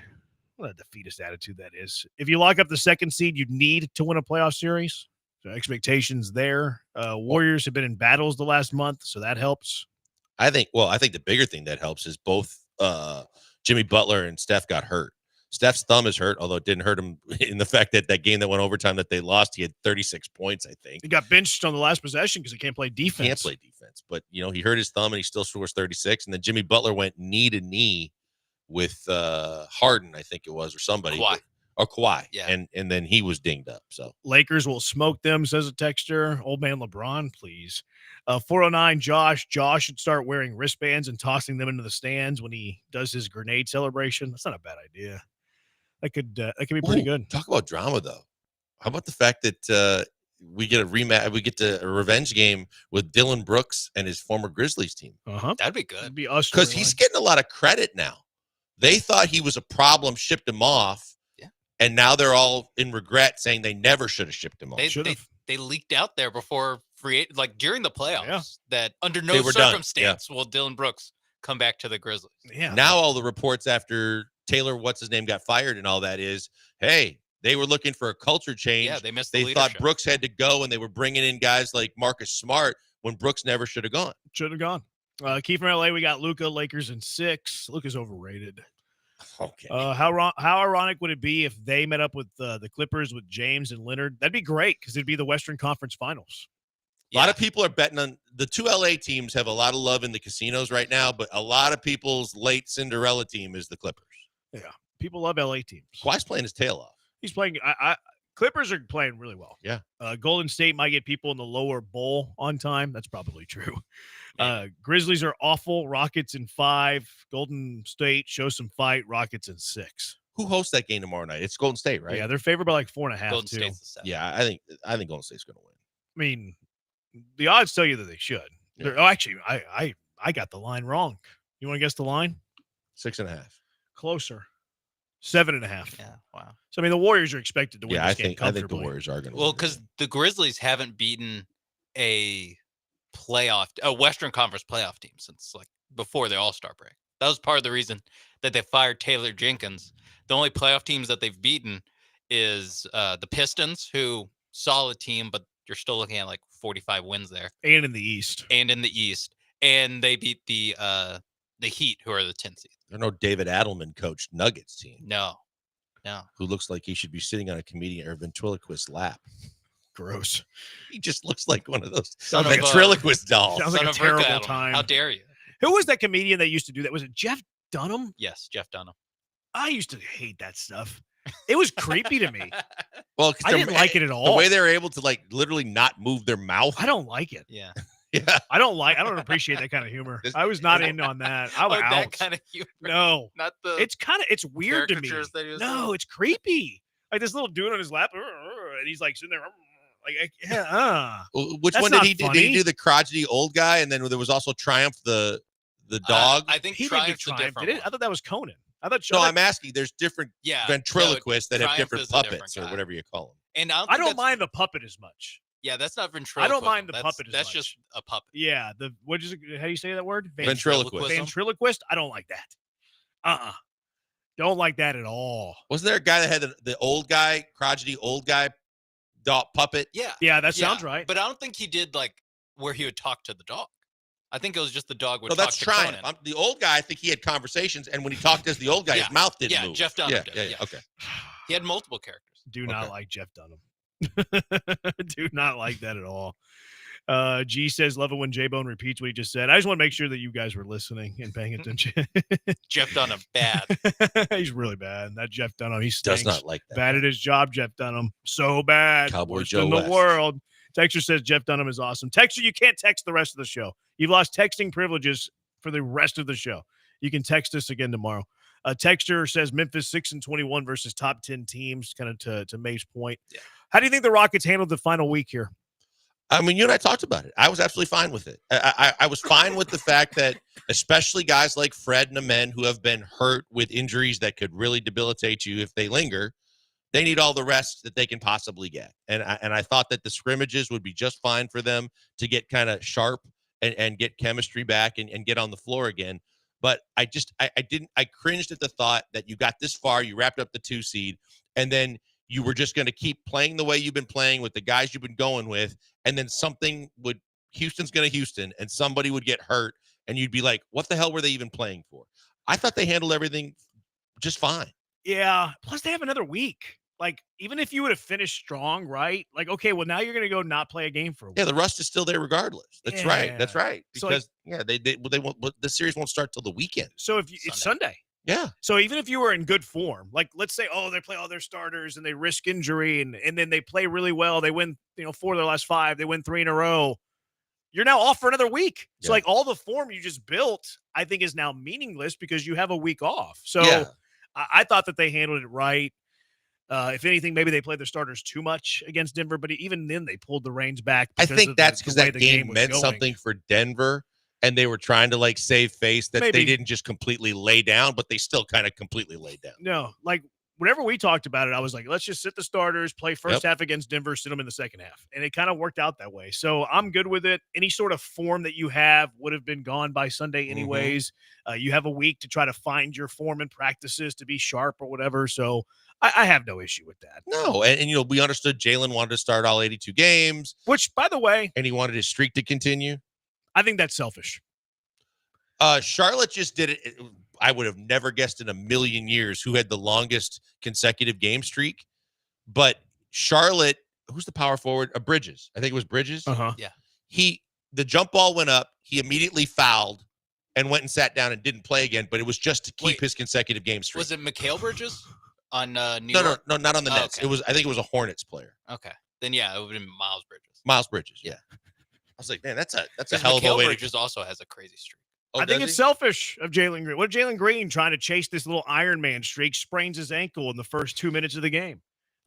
What a defeatist attitude that is. If you lock up the second seed, you need to win a playoff series. So expectations there. Warriors have been in battles the last month, so that helps. I think the bigger thing that helps is both Jimmy Butler and Steph got hurt. Steph's thumb is hurt, although it didn't hurt him in the fact that game that went overtime that they lost, he had 36 points, I think. He got benched on the last possession because he can't play defense. He can't play defense, but, he hurt his thumb and he still scores 36. And then Jimmy Butler went knee to knee with Harden, I think it was, or somebody. Kawhi. Yeah. And then he was dinged up. So Lakers will smoke them, says a texter. Old man LeBron, please. 409 Josh. Josh should start wearing wristbands and tossing them into the stands when he does his grenade celebration. That's not a bad idea. That could be pretty good. Talk about drama, though. How about the fact that we get a rematch? We get a revenge game with Dylan Brooks and his former Grizzlies team. That'd be good. That'd be us because he's getting a lot of credit now. They thought he was a problem, shipped him off, and now they're all in regret, saying they never should have shipped him off. They leaked out there before during the playoffs that under They no were done. circumstance will Dylan Brooks come back to the Grizzlies. Yeah. Now all the reports after Taylor, what's his name, got fired and all that is, hey, they were looking for a culture change. Yeah, they missed the They thought leadership. Brooks had to go, and they were bringing in guys like Marcus Smart when Brooks never should have gone. Should have gone. Keith from LA, we got Luka, Lakers in 6. Luka's overrated. Okay. How ironic would it be if they met up with the Clippers with James and Leonard? That'd be great because it'd be the Western Conference Finals. A lot of people are betting on the two LA teams have a lot of love in the casinos right now, but a lot of people's late Cinderella team is the Clippers. Yeah. People love LA teams. Kawhi's playing his tail off. He's playing. Clippers are playing really well. Yeah. Golden State might get people in the lower bowl on time. That's probably true. Grizzlies are awful. Rockets in 5. Golden State shows some fight. Rockets in 6. Who hosts that game tomorrow night? It's Golden State, right? Yeah, they're favored by like 4.5. Golden too. State's the 7. Yeah, I think Golden State's going to win. I mean, the odds tell you that they should. Yeah. Oh, actually, I got the line wrong. You want to guess the line? 6.5. Closer. 7.5. Yeah, wow. So I mean, the Warriors are expected to win Yeah, this I game think the comfortably. Warriors are going to win. Well, because the Grizzlies haven't beaten a Western Conference playoff team since like before the All-Star break. That was part of the reason that they fired Taylor Jenkins. The only playoff teams that they've beaten is the Pistons, who solid team, but you're still looking at like 45 wins there. And in the East. And they beat the Heat, who are the 10th seed. There's no David Adelman coached Nuggets team. No. Who looks like he should be sitting on a comedian or ventriloquist lap. Gross. He just looks like one of those Son of a- ventriloquist dolls. Sounds like a Son of Rick terrible Adelman. time. How dare you? Who was that comedian that used to do that? Was it Jeff Dunham? Yes, Jeff Dunham. I used to hate that stuff. It was creepy to me. Well, I didn't like it at all. The way they were able to like literally not move their mouth. I don't like it. Yeah. Yeah. I don't appreciate that kind of humor. I was not in on that. I'm out. That kind of humor. No. Not the It's weird to me. caricatures that he was No, doing. it's creepy. Like this little dude on his lap, and he's like sitting there, like, yeah. Which That's one did not he do? Did funny. he do the crotchety old guy? And then there was also Triumph, the dog. I think He didn't do Triumph's a Triumph, different did it? one. I thought that was Conan. I thought. No, I'm asking. There's different Yeah, ventriloquists that have Triumph different is a different puppets or guy. whatever you call them. And I don't, I think don't that's- mind the puppet as much. Yeah, that's not ventriloquism. mind the That's- puppet as That's much. just a puppet. Yeah, what is it? How do you say that word? Ventriloquist. Ventriloquist. I don't like that. Don't like that at all. Wasn't there a guy that had the old guy, crotchety old guy dog puppet? Yeah. Yeah, that sounds right. But I don't think he did like where he would talk to the dog. I think it was just the dog would No, talk that's to Triumph. Conan. The old guy, I think he had conversations, and when he talked as the old guy, Yeah. his mouth didn't Yeah, move. Jeff Dunham did, Yeah, yeah. okay. He had multiple characters. Do not Okay. like Jeff Dunham. Do not like that at all. G says, love it when J-Bone repeats what he just said. I just want to make sure that you guys were listening and paying attention. Jeff Dunham, bad. He's really bad. That Jeff Dunham, he Does stinks. not like that. Bad at his job, Jeff Dunham. So bad. Cowboy Worst Joe in the West. world. Texter says Jeff Dunham is awesome. Texter, you can't text the rest of the show. You've lost texting privileges for the rest of the show. You can text us again tomorrow. Texter says Memphis 6-21 versus top 10 teams, kind of to May's point. Yeah. How do you think the Rockets handled the final week here? I mean, you and I talked about it. I was absolutely fine with it. I was fine with the fact that, especially guys like Fred and Amen, who have been hurt with injuries that could really debilitate you if they linger, they need all the rest that they can possibly get. And I thought that the scrimmages would be just fine for them to get kind of sharp and get chemistry back and get on the floor again. But I cringed at the thought that you got this far, you wrapped up the 2 seed, and then you were just going to keep playing the way you've been playing with the guys you've been going with, and then Houston's going to Houston, and somebody would get hurt, and you'd be like, what the hell were they even playing for? I thought they handled everything just fine. Yeah, plus they have another week. Like, even if you would have finished strong, right? Like, okay, well, now you're going to go not play a game for a week. Yeah, the rust is still there regardless. That's right. That's right. Because, so, they won't, the series won't start till the weekend. So it's Sunday. Yeah. So even if you were in good form, like let's say, they play all their starters and they risk injury and then they play really well. They win, 4 of their last 5. They win 3 in a row. You're now off for another week. So like all the form you just built, I think is now meaningless because you have a week off. So I thought that they handled it right. If anything, maybe they played their starters too much against Denver, but even then they pulled the reins back. I think that's because that game meant something for Denver. And they were trying to save face that they didn't just completely lay down, but they still kind of completely laid down. No, whenever we talked about it, I was like, let's just sit the starters, play first half against Denver, sit them in the second half. And it kind of worked out that way. So I'm good with it. Any sort of form that you have would have been gone by Sunday anyways. You have a week to try to find your form in practices to be sharp or whatever. So I have no issue with that. No. And we understood Jalen wanted to start all 82 games. Which, by the way. And he wanted his streak to continue. I think that's selfish. Charlotte just did it. I would have never guessed in a million years who had the longest consecutive game streak. But Charlotte, who's the power forward? Bridges. I think it was Bridges. Yeah. The jump ball went up. He immediately fouled and went and sat down and didn't play again. But it was just to keep his consecutive game streak. Was it Mikal Bridges on New York? No, not on the Nets. Okay. I think it was a Hornets player. Okay. Then yeah, it would have been Miles Bridges. Miles Bridges. Yeah. I was like, man, that's a hell of a way. Bridges also has a crazy streak. I think it's selfish of Jalen Green. What Jalen Green trying to chase this little Iron Man streak, sprains his ankle in the first 2 minutes of the game.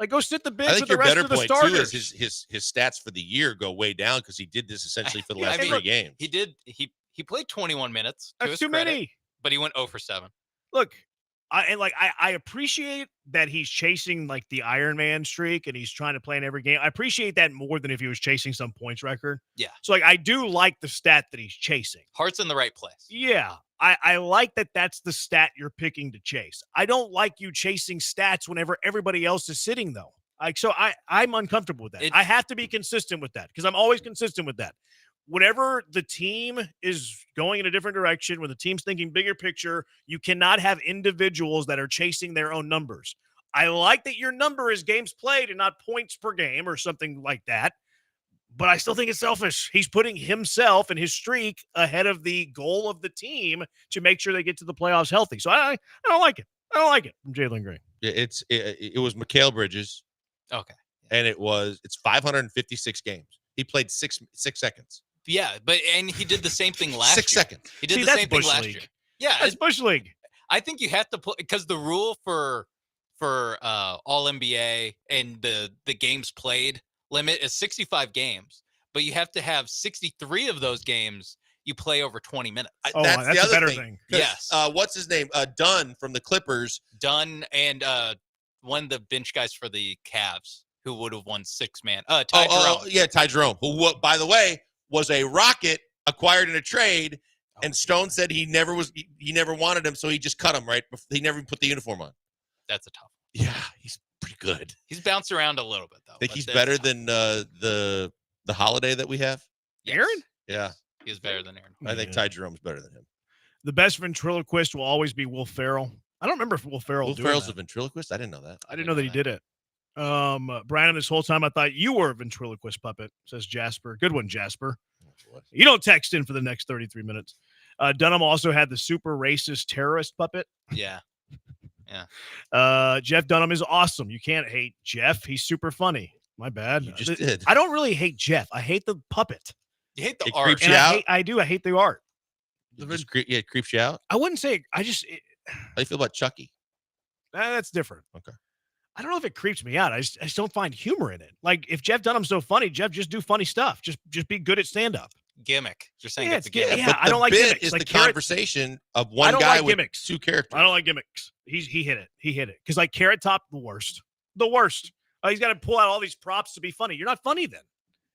Go sit the bench with the rest of the starters. Too is his stats for the year go way down because he did this essentially for the last 3 games. He did. He played 21 minutes. That's too many. But he went 0 for 7. Look, I appreciate that he's chasing the Iron Man streak and he's trying to play in every game. I appreciate that more than if he was chasing some points record. Yeah. So I do like the stat that he's chasing. Heart's in the right place. Yeah. I like that that's the stat you're picking to chase. I don't like you chasing stats whenever everybody else is sitting though. I'm uncomfortable with that. I have to be consistent with that because I'm always consistent with that. Whenever the team is going in a different direction, when the team's thinking bigger picture, you cannot have individuals that are chasing their own numbers. I like that your number is games played and not points per game or something like that, but I still think it's selfish. He's putting himself and his streak ahead of the goal of the team to make sure they get to the playoffs healthy. So I don't like it. I don't like it from Jalen Green. Yeah, it was Mikal Bridges. Okay. And it's 556 games. He played six seconds. Yeah, and he did the same thing last year. 6 seconds. He did the same thing last year. Yeah, that's Bush League. I think you have to put because the rule for All NBA and the games played limit is 65 games, but you have to have 63 of those games you play over 20 minutes. That's the other better thing. Yes. What's his name? Dunn from the Clippers. Dunn and one of the bench guys for the Cavs who would have won 6-man. Ty Jerome. Yeah, Ty Jerome, who, by the way, was a Rocket acquired in a trade, and Stone said he never wanted him, so he just cut him, right? He never even put the uniform on. That's a tough one. Yeah, he's pretty good. He's bounced around a little bit, though. Think he's better than the Holiday that we have? Yes. Aaron? Yeah. He is better than Aaron. I think Ty Jerome's better than him. The best ventriloquist will always be Will Ferrell. I don't remember if Will Ferrell Will Ferrell's a ventriloquist? I didn't know that. I didn't know that he did it. Brandon, this whole time I thought you were a ventriloquist puppet, says Jasper. Good one, Jasper. You don't text in for the next 33 minutes. Dunham also had the super racist terrorist puppet. Yeah. Yeah. Jeff Dunham is awesome. You can't hate Jeff. He's super funny. My bad. You just did. I don't really hate Jeff. I hate the puppet. You hate the It art. creeps you out? I do. I hate the art. It creeps you out. I wouldn't say. How do you feel about Chucky? That's different. Okay. I don't know if it creeps me out. I just don't find humor in it. Like if Jeff Dunham's so funny, Jeff, just do funny stuff. Just be good at stand up. Gimmick. You're saying Yeah, it's a gimmick. Yeah, I don't like bit gimmicks. is Like the conversation of one I don't guy like with gimmicks. 2 characters. I don't like gimmicks. He hit it. He hit it. Because like Carrot Top, the worst. The worst. He's got to pull out all these props to be funny. You're not funny then.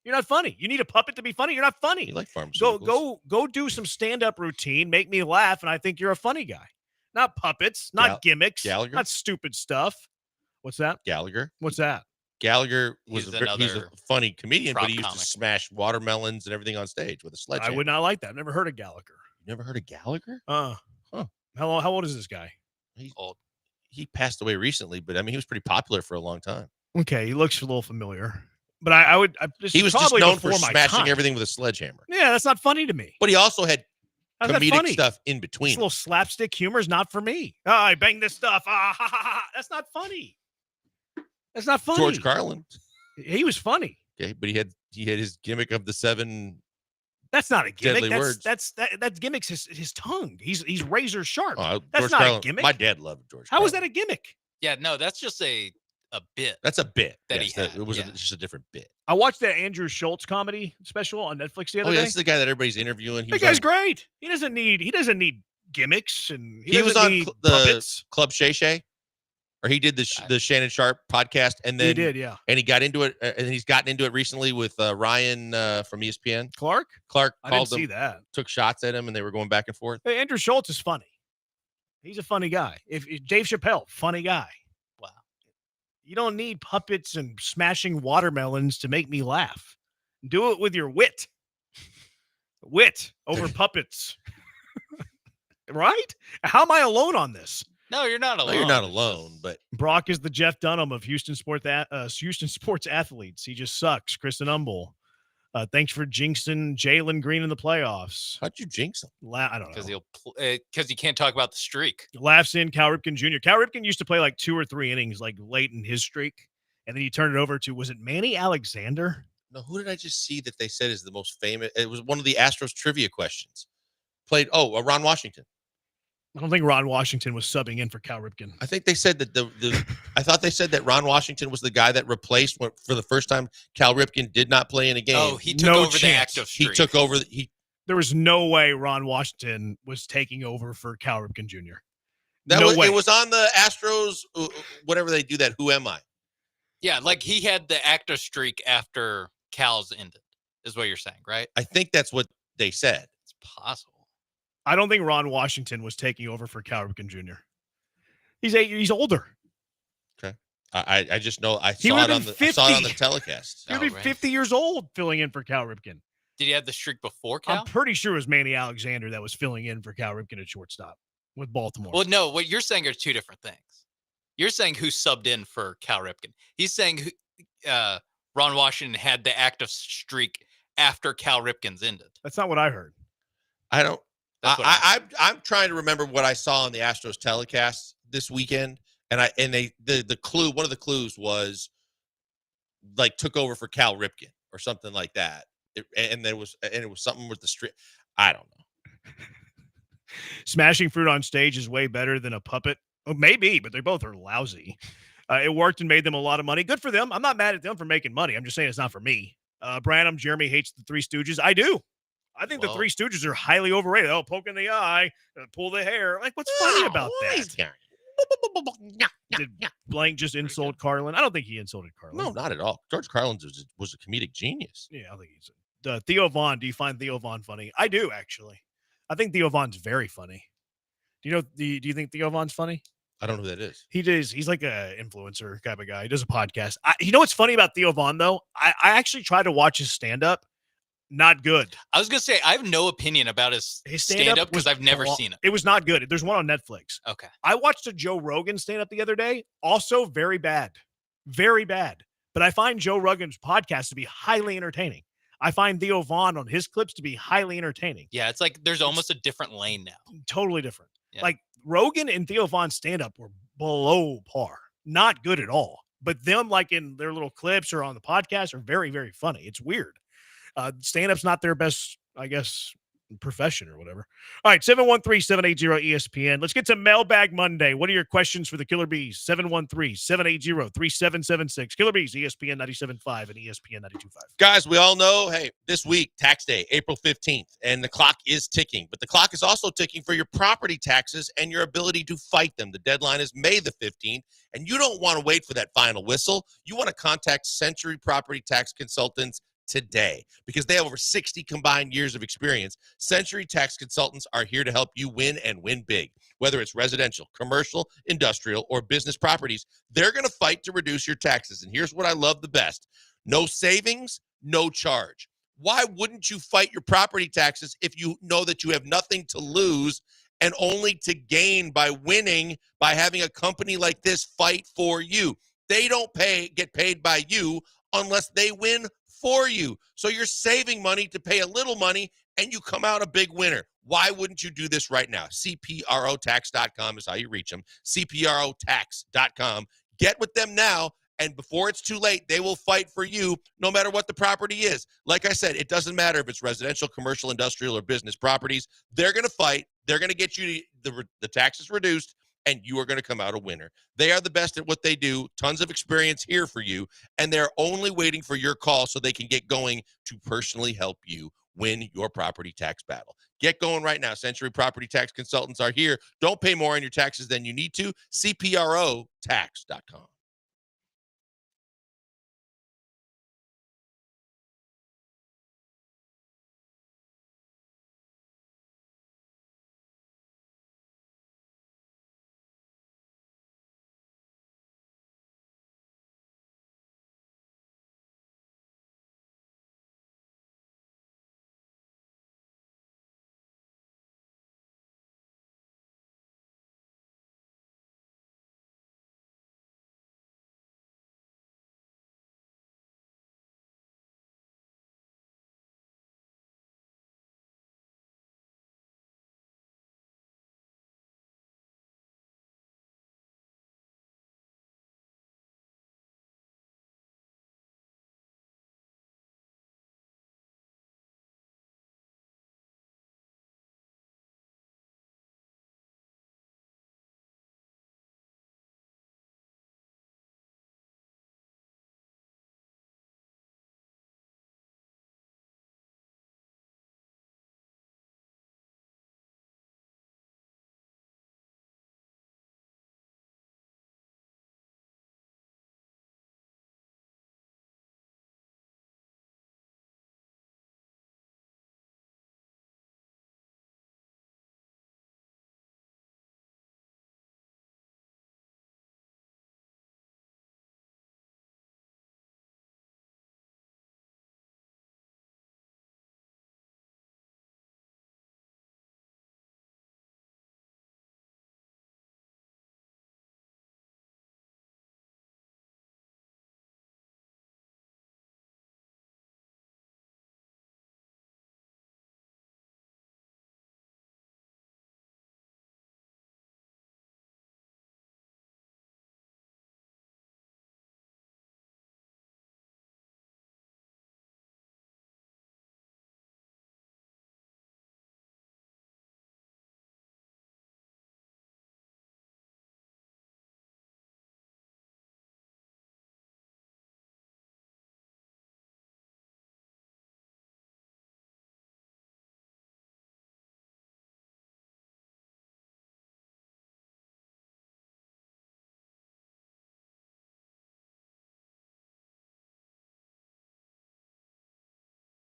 You're not funny. You need a puppet to be funny. You're not funny. You like pharmaceuticals. Go do some stand-up routine. Make me laugh, and I think you're a funny guy. Not puppets. Not gimmicks. Gallagher? Not stupid stuff. What's that? Gallagher. What's that? Gallagher was He's he's a another funny comedian, but prop he used comic. to smash watermelons and everything on stage with a I sledgehammer. would not like that. I've never heard of Gallagher. You never heard of Gallagher? Huh. How old is this guy? He's old. He passed away recently, but I mean, he was pretty popular for a long time. Okay, he looks a little familiar. But He was just probably known for before my smashing time. everything with a sledgehammer. Yeah, that's not funny to me. But he also had How's that comedic funny? stuff in This between. little slapstick humor is not for me. Oh, I bang this stuff. Ah, ha, ha, ha. That's not funny. That's not funny. George Carlin. He was funny. Okay, but he had his gimmick of the 7 That's not a gimmick. deadly words. That gimmicks his tongue. He's razor sharp. Oh, That's George not Carlin. a gimmick. My dad loved George. How is Carlin. that a gimmick? Yeah, no, that's just a bit. That's a bit that yes, he had. It was yeah. just a different bit. I watched that Andrew Schultz comedy special on Netflix the other Oh, yeah, day. this is the guy that everybody's interviewing. That guy's great. He doesn't need gimmicks and He was doesn't on need the puppets. Club Shay Shay, or he did the Shannon Sharp podcast, and then He did, yeah. and he got into it, and he's gotten into it recently with Ryan from ESPN. Clark Clark I didn't called see him, that. took shots at him, and they were going back and forth. Hey, Andrew Schultz is funny. He's a funny guy. If Dave Chappelle, funny guy. Wow. You don't need puppets and smashing watermelons to make me laugh. Do it with your wit. Wit over puppets. Right? How am I alone on this? No, you're not No, alone. you're not alone, but Brock is the Jeff Dunham of Houston sports athletes. He just sucks. Kristen Umble. Thanks for jinxing Jalen Green in the playoffs. How'd you jinx him? I don't know. Because you can't talk about the streak. Laughs in Cal Ripken Jr. Cal Ripken used to play like 2 or 3 innings, like late in his streak. And then he turned it over to, was it Manny Alexander? No, who did I just see that they said is the most famous? It was one of the Astros trivia questions. Ron Washington. I don't think Ron Washington was subbing in for Cal Ripken. I think they said that I thought they said that Ron Washington was the guy that replaced for the first time Cal Ripken did not play in a game. Oh, he took over the active streak. He took over. There was no way Ron Washington was taking over for Cal Ripken Jr. It was on the Astros, whatever they do that. Who am I? Yeah, like he had the active streak after Cal's ended, is what you're saying, right? I think that's what they said. It's possible. I don't think Ron Washington was taking over for Cal Ripken Jr. He's older. Okay. I just know I He saw would've it on been the I saw it on 50. the telecast. He'd be 50 years old filling in for Cal Ripken. Did he have the streak before Cal? I'm pretty sure it was Manny Alexander that was filling in for Cal Ripken at shortstop with Baltimore. Well, no, what you're saying are two different things. You're saying who subbed in for Cal Ripken. He's saying Ron Washington had the active streak after Cal Ripken's ended. That's not what I heard. I don't. That's what I'm trying to remember what I saw on the Astros telecast this weekend, and the clue, one of the clues was like took over for Cal Ripken or something like that, it was something with the street. I don't know. Smashing fruit on stage is way better than a puppet. Oh, maybe, but they both are lousy. It worked and made them a lot of money. Good for them. I'm not mad at them for making money. I'm just saying it's not for me. Branham, Jeremy hates the Three Stooges. I do. I think the Three Stooges are highly overrated. Oh, poke in the eye, pull the hair. Like, what's funny about that? Did Blank just insult Carlin? I don't think he insulted Carlin. No, not at all. George Carlin was a comedic genius. Yeah, I think he's Theo Vaughn. Do you find Theo Vaughn funny? I do, actually. I think Theo Vaughn's very funny. Do you think Theo Vaughn's funny? I don't know who that is. He's like a influencer type of guy. He does a podcast. You know what's funny about Theo Vaughn, though? I actually tried to watch his stand-up. Not good. I was going to say, I have no opinion about his stand-up because I've never seen it. It was not good. There's one on Netflix. Okay. I watched a Joe Rogan stand-up the other day. Also very bad. Very bad. But I find Joe Rogan's podcast to be highly entertaining. I find Theo Vaughn on his clips to be highly entertaining. Yeah, it's like there's almost a different lane now. Totally different. Yeah. Like Rogan and Theo Vaughn's stand-up were below par. Not good at all. But them, like in their little clips or on the podcast, are very, very funny. It's weird. Stand-up's not their best, I guess, profession or whatever. All right, 713-780-ESPN. Let's get to Mailbag Monday. What are your questions for the Killer Bees? 713-780-3776. Killer Bees, ESPN 97.5 and ESPN 92.5. Guys, we all know, hey, this week, tax day, April 15th, and the clock is ticking. But the clock is also ticking for your property taxes and your ability to fight them. The deadline is May the 15th, and you don't want to wait for that final whistle. You want to contact Century Property Tax Consultants today because they have over 60 combined years of experience. Century Tax Consultants are here to help you win and win big. Whether it's residential, commercial, industrial, or business properties, they're going to fight to reduce your taxes. And here's what I love the best. No savings, no charge. Why wouldn't you fight your property taxes if you know that you have nothing to lose and only to gain by winning, by having a company like this fight for you? They don't get paid by you unless they win for you. So you're saving money to pay a little money and you come out a big winner. Why wouldn't you do this right now? CPROtax.com is how you reach them. CPROtax.com. Get with them now, and before it's too late, they will fight for you no matter what the property is. Like I said, it doesn't matter if it's residential, commercial, industrial, or business properties. They're going to fight. They're going to get you the taxes reduced, and you are going to come out a winner. They are the best at what they do. Tons of experience here for you, and they're only waiting for your call so they can get going to personally help you win your property tax battle. Get going right now. Century Property Tax Consultants are here. Don't pay more on your taxes than you need to. CPROtax.com.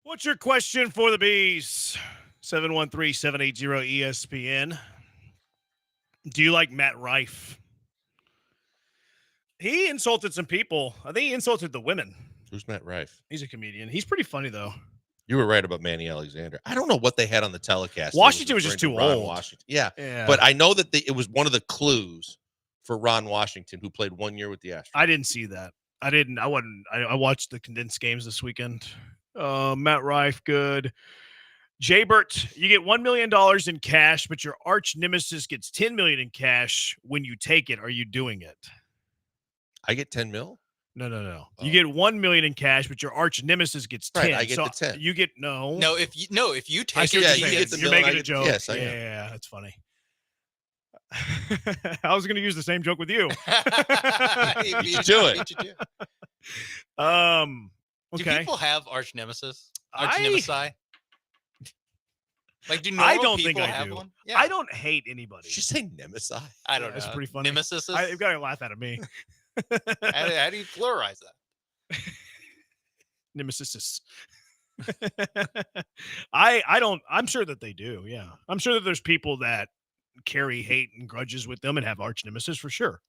What's your question for the Bees? 713-780-ESPN. Do you like Matt Rife? He insulted some people. I think he insulted the women. Who's Matt Rife? He's a comedian. He's pretty funny, though. You were right about Manny Alexander. I don't know what they had on the telecast. Washington was just too Ron old. Washington. Yeah. Yeah. But I know that it was one of the clues for Ron Washington, who played 1 year with the Astros. I didn't see that. I watched the condensed games this weekend. Matt Rife, good. Jaybert, you get $1 million in cash, but your arch nemesis gets $10 million in cash when you take it. Are you doing it? I get 10 mil? No. You get 1 million in cash, but your arch nemesis gets 10. Right, I get the 10. You get no. No, if you I take see it, what he you're gets saying. the You're million, making I a get- joke. yes, I am. Yeah, that's funny. I was going to use the same joke with you. He You beat should do it. beat you to it. Do Okay. people have arch nemesis? Arch I- nemesi? Like, do normal I don't think people I have do. one? I don't hate anybody. Did you say nemesis? I don't know. That's pretty funny. Nemesis? You've got to laugh out of me. How do you pluralize that? Nemesis. I don't. I'm sure that they do. Yeah, I'm sure that there's people that carry hate and grudges with them and have arch nemesis for sure.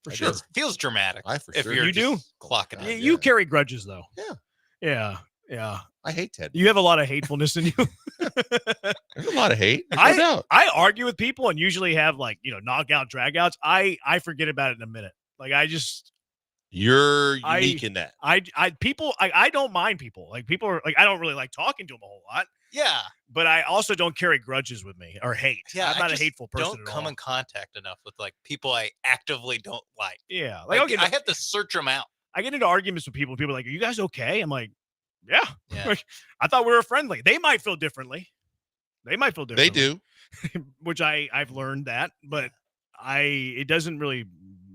For sure. Feels dramatic. I for if sure. you're You do? just clocking God, it. You carry grudges though. Yeah. Yeah. I hate Ted. You have a lot of hatefulness in you. There's a lot of hate. There's no doubt. I argue with people and usually have like knockout dragouts. I forget about it in a minute. Like You're unique in that. I don't mind people. Like people are like I don't really like talking to them a whole lot. Yeah. But I also don't carry grudges with me or hate. Yeah, I'm not a just hateful person Don't at come all. in contact enough with like people I actively don't like. Yeah, Like, I'll get I have to search them out. I get into arguments with people. People are like, "Are you guys okay?" I'm like, "Yeah." Yeah. Like, I thought we were friendly. They might feel differently. They They do. which I've learned that, but it doesn't really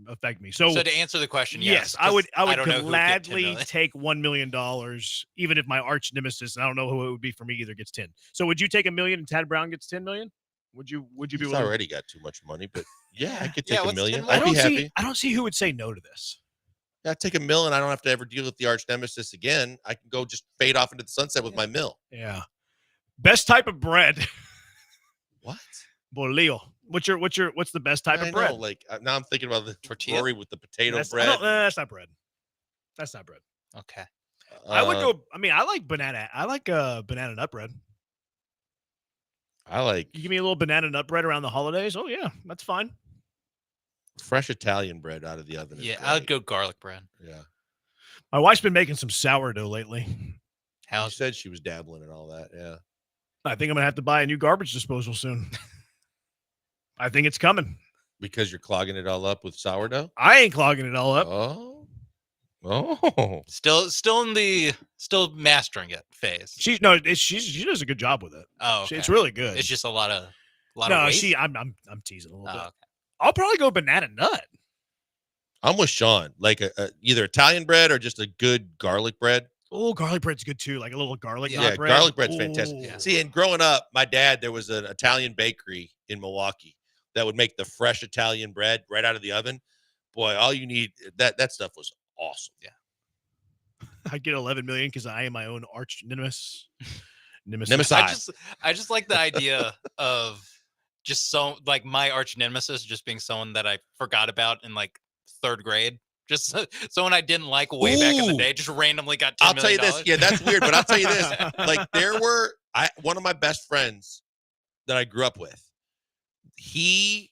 affect me. So to answer the question, yes, I would don't know who would get 10 gladly million. take $1 million, even if my arch nemesis, and I don't know who it would be for me either, gets 10. So would you take $1 million and Tad Brown gets 10 million? Would you be He's willing? already got too much money, but yeah, I could Yeah, take $1 what's million. 10 I'd be happy. I don't see who would say no to this. Yeah, I'd take $1 million. I don't have to ever deal with the arch nemesis again. I can go just fade off into the sunset with my mill. Yeah. Best type of bread. What? Bolillo. What's the best type I of bread? know, like now I'm thinking about the Tortilla? Rory with the potato That's, bread. that's not bread. That's not bread. Okay. I would go. I mean, I like banana nut bread. I like You give me a little banana nut bread around the holidays. Oh yeah, that's fine. fresh Italian bread out of the oven. is Yeah, great. I would go garlic bread. Yeah. My wife's been making some sourdough lately. She said she was dabbling in all that. Yeah. I think I'm gonna have to buy a new garbage disposal soon. I think it's coming. Because you're clogging it all up with sourdough? I ain't clogging it all up. Oh. Oh. Still mastering it phase. She does a good job with it. Oh, okay. It's really good. It's just a lot of no, waste? I'm teasing a little bit. Okay. I'll probably go banana nut. I'm with Sean. Like a either Italian bread or just a good garlic bread. Oh, garlic bread's good too. Like a little garlic Yeah, nut bread. garlic bread's fantastic. Ooh. See, and growing up, my dad, there was an Italian bakery in Milwaukee that would make the fresh Italian bread right out of the oven. Boy, all you need that stuff was awesome. Yeah. I get 11 million because I am my own arch nemesis. Nemesis. I just like the idea of just like my arch nemesis just being someone that I forgot about in like third grade. Just someone I didn't like way back in the Ooh. day, just randomly got $10 I'll tell you million. this. Yeah, that's weird, but I'll tell you this. Like one of my best friends that I grew up with, he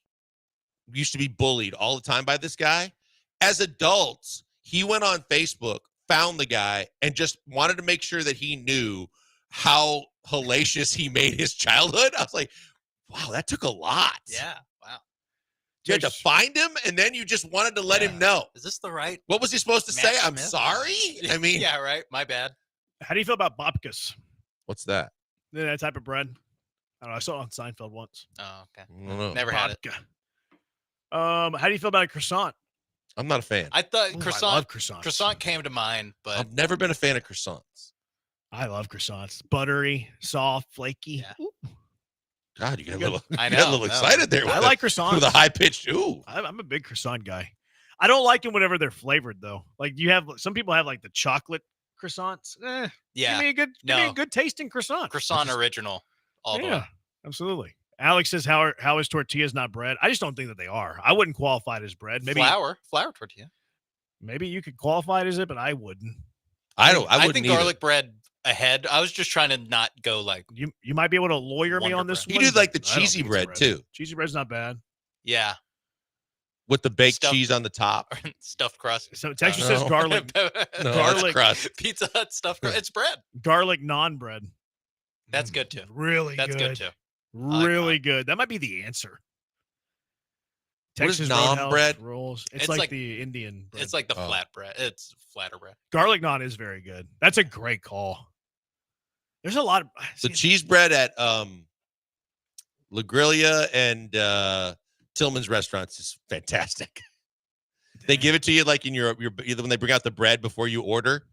used to be bullied all the time by this guy. As adults, he went on Facebook, found the guy, and just wanted to make sure that he knew how hellacious he made his childhood. I was like, wow, that took a lot. Yeah. Wow. You had to find him, and then you just wanted to let him know. Is this the right? What was he supposed to Matt say? I'm Smith? sorry? I mean, yeah, right. My bad. How do you feel about babkas? what's that? That type of bread. I don't know. I saw it on Seinfeld once. Oh, okay. I don't know. Never had it. Babka. How do you feel about a croissant? I'm not a fan. I thought Ooh, croissant. I love croissants. Croissant came to mind, but I've never been a fan of croissants. I love croissants. Buttery, soft, flaky. Yeah. Ooh. God, you got a Good. little, I you got a know, little no. excited there. I like croissants. With a high pitched ooh. I'm a big croissant guy. I don't like them whenever they're flavored though. Like some people have like the chocolate croissants. yeah, Give me a good tasting croissant. croissant original all the way. Absolutely. Alex says, how is tortillas not bread? I just don't think that they are. I wouldn't qualify it as bread. Maybe flour tortilla. Maybe you could qualify it as it, but I wouldn't. I think wouldn't either. garlic bread ahead. I was just trying to not go like You might be able to lawyer me Wonder on this bread. one. You do like the but I don't cheesy think it's bread too, Cheesy bread's not bad. yeah with the baked Stuffed- cheese on the top. stuffed crust. So it actually No. says garlic No, that's Garlic. crust. Pizza Hut stuffed crust. It's bread. garlic non bread. That's good too. Really That's good. good too. Really good. That might be the answer. Texas naan Roadhouse bread? rolls. It's like the Indian bread. It's like the flat bread. It's flatter bread. Garlic naan is very good. That's a great call. There's a lot of The cheese bread at La Grilla and Tillman's restaurants is fantastic. They give it to you like in your when they bring out the bread before you order,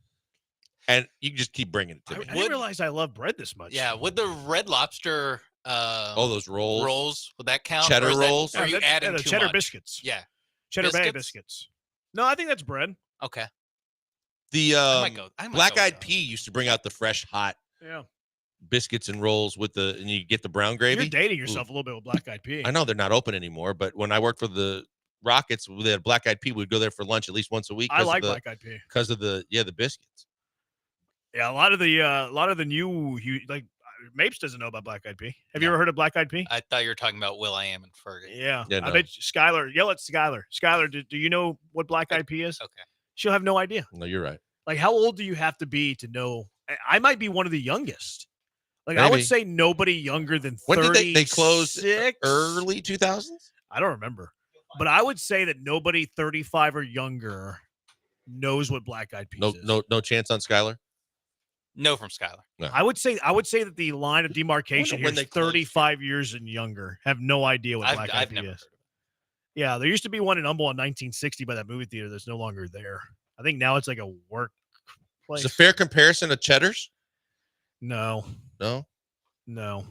and you can just keep bringing it to me. I didn't realize I love bread this much. Yeah, would the Red Lobster those rolls. Would that count? Cheddar Or is that- rolls? Are you adding the too cheddar much? biscuits. Yeah. Cheddar Bay biscuits. No, I think that's bread. Okay. The might go Black with Eyed Pea used to bring out the fresh hot Yeah. biscuits and rolls and you get the brown gravy. You're dating yourself a little bit with Black Eyed Pea. I know they're not open anymore, but when I worked for the Rockets, they had Black Eyed Pea. We'd go there for lunch at least once a week. I like Black Eyed Pea because of the biscuits. Yeah, a lot of the new Mapes doesn't know about Black Eyed Pea. Have you ever heard of Black Eyed Pea? I thought you were talking about Will.i.am and Fergie. Yeah. Yeah, I no. bet Skylar. Yell at Skylar. Skylar, do you know what Black Eyed Pea is? Okay. She'll have no idea. No, you're right. Like, how old do you have to be to know? I might be one of the youngest. Like, I Maybe. would say nobody younger than 36. When did they close? Early 2000s? I don't remember. But I would say that nobody 35 or younger knows what Black Eyed Peas is. No chance on Skylar. No from Skylar. No. I would say that the line of demarcation here when is they closed. 35 years and younger have no idea what Black Eyed I've Pea never is. heard of it. Yeah, there used to be one in Humble in 1960 by that movie theater that's no longer there. I think now it's like a work place. It's a fair comparison of Cheddar's. No. No.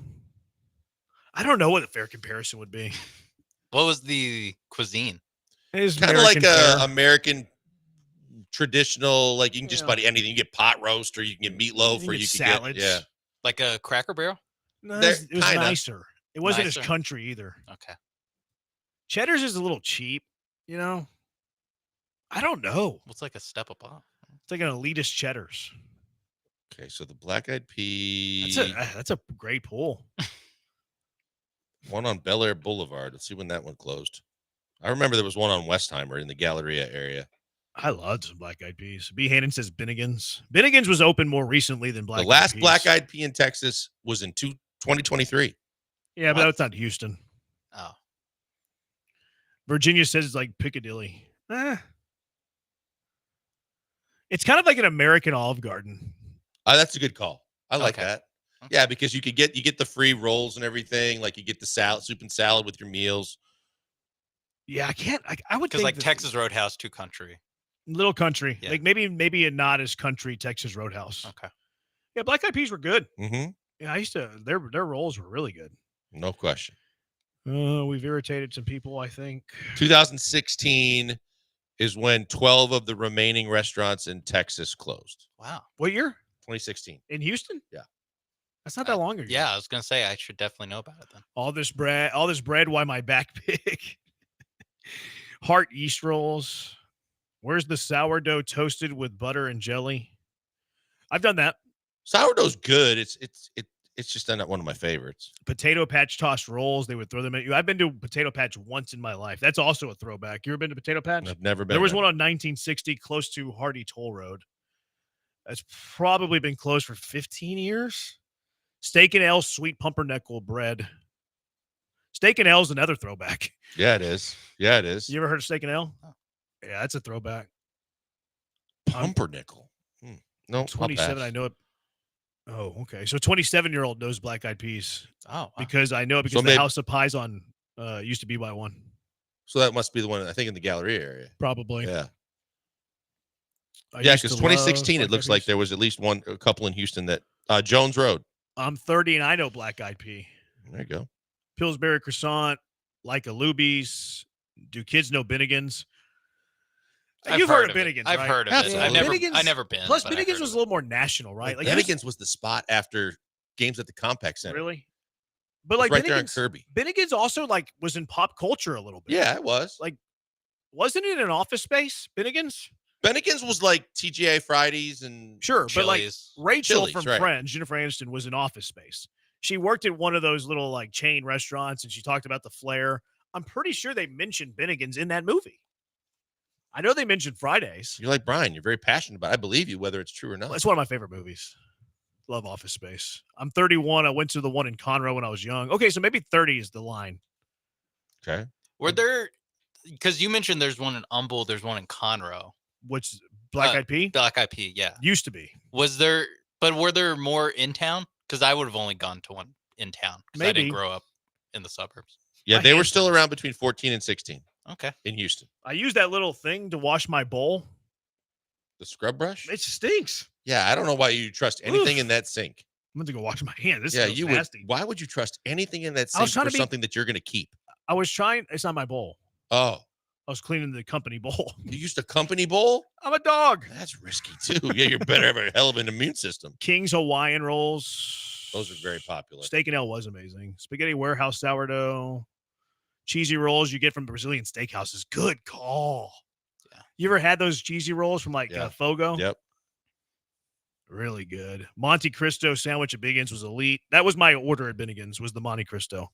I don't know what a fair comparison would be. What was the cuisine? It's Kind of like American fare. American traditional, like you can just about anything. You get pot roast, or you can get meatloaf, You or get you can salads. get Like a Cracker Barrel? No, They're it was kinda nicer. It wasn't nicer. as country either. Okay. Cheddar's is a little cheap, you know? I don't know. What's like a step above? It's like an elitist Cheddar's. Okay, so the Black Eyed Pea. That's a great pull. One on Bel Air Boulevard. Let's see when that one closed. I remember there was one on Westheimer in the Galleria area. I loved some Black Eyed Peas. B. Hannon says Binnigan's. Binnigan's was open more recently than Black The last Eyed Peas. Black Eyed Pea in Texas was in 2023. Yeah, but that's not Houston. Oh. Virginia says it's like Piccadilly. It's kind of like an American Olive Garden. That's a good call. I like Okay. that. Yeah, because you get the free rolls and everything. Like you get the soup and salad with your meals. Yeah, I would Because think like that- Texas Roadhouse, too country. Little country. Yeah. Like maybe a not as country Texas Roadhouse. Okay. Yeah, Black Eyed Peas were good. Mm-hmm. Yeah, I used to their rolls were really good. No question. We've irritated some people, I think. 2016 is when 12 of the remaining restaurants in Texas closed. Wow. What year? 2016. In Houston? Yeah. That's not that long ago. Yeah, I was gonna say I should definitely know about it then. All this bread, why my back big? Heart yeast rolls. Where's the sourdough toasted with butter and jelly? I've done that. Sourdough's good. It's just not one of my favorites. Potato Patch tossed rolls. They would throw them at you. I've been to Potato Patch once in my life. That's also a throwback. You ever been to Potato Patch? I've never been. There was there. one on 1960 close to Hardy Toll Road. That's probably been closed for 15 years. Steak and Ale sweet pumpernickel bread. Steak and Ale is another throwback. Yeah, it is. Yeah, it is. You ever heard of Steak and Ale? Yeah, that's a throwback. Pumpernickel. No, 27, I know it. Oh, okay. So 27-year-old knows Black Eyed Peas. Oh, wow. Because I know it because So the maybe- House of Pies on used to be by one. So that must be the one I think in the Galleria area. Probably. Yeah. I Yeah, used because to love 2016, it Black looks Eyed like Peas. there was at least a couple in Houston that Jones Road. I'm 30 and I know Black Eyed Pea. There you go. Pillsbury croissant, like a Luby's. Do kids know Binnigan's? You've heard of Binnigan's, I've right? heard of it. I've Binnigan's- never been. Plus, but I've Binnigan's heard was of a little more national, right? Like, it was- Bennigan's was the spot after games at the Compaq Center. Really? But It was like right there on Binnigan's, Kirby. Binnigan's also like was in pop culture a little bit. Yeah, it was. Like, wasn't it an Office Space? Binnigan's? Bennigan's was like TGI Fridays and Sure, but like Chili's. Rachel Chili's, from right. Friends, Jennifer Aniston, was in Office Space. She worked at one of those little like chain restaurants, and she talked about the flair. I'm pretty sure they mentioned Binnigan's in that movie. I know they mentioned Fridays. You're like Brian. You're very passionate about it. I believe you, whether it's true or not. It's one of my favorite movies. Love Office Space. I'm 31. I went to the one in Conroe when I was young. Okay, so maybe 30 is the line. Okay. Were there because you mentioned there's one in Humble, there's one in Conroe. Which Black Eyed Pea? Black Eyed Pea, yeah. Used to be. But were there more in town? Because I would have only gone to one in town because I didn't Maybe. grow up in the suburbs. Yeah, My they were hands still hurt. around between 14 and 16. Okay. In Houston. I use that little thing to wash my bowl. The scrub brush? It stinks. Yeah, I don't know why you trust anything Oof. in that sink. I'm going to go wash my hand. This Yeah, is you nasty. would. Why would you trust anything in that I was sink trying for to be- something that you're going to keep? I was trying. It's not my bowl. Oh, I was cleaning the company bowl. you used a company bowl? I'm a dog. That's risky too. Yeah, you better have a hell of an immune system. King's Hawaiian rolls. Those are very popular. Steak and Ale was amazing. Spaghetti Warehouse sourdough. Cheesy rolls you get from Brazilian Steakhouses. Good call. Yeah. You ever had those cheesy rolls from Fogo? Yep. Really good. Monte Cristo sandwich at Biggins was elite. That was my order at Biggins, was the Monte Cristo.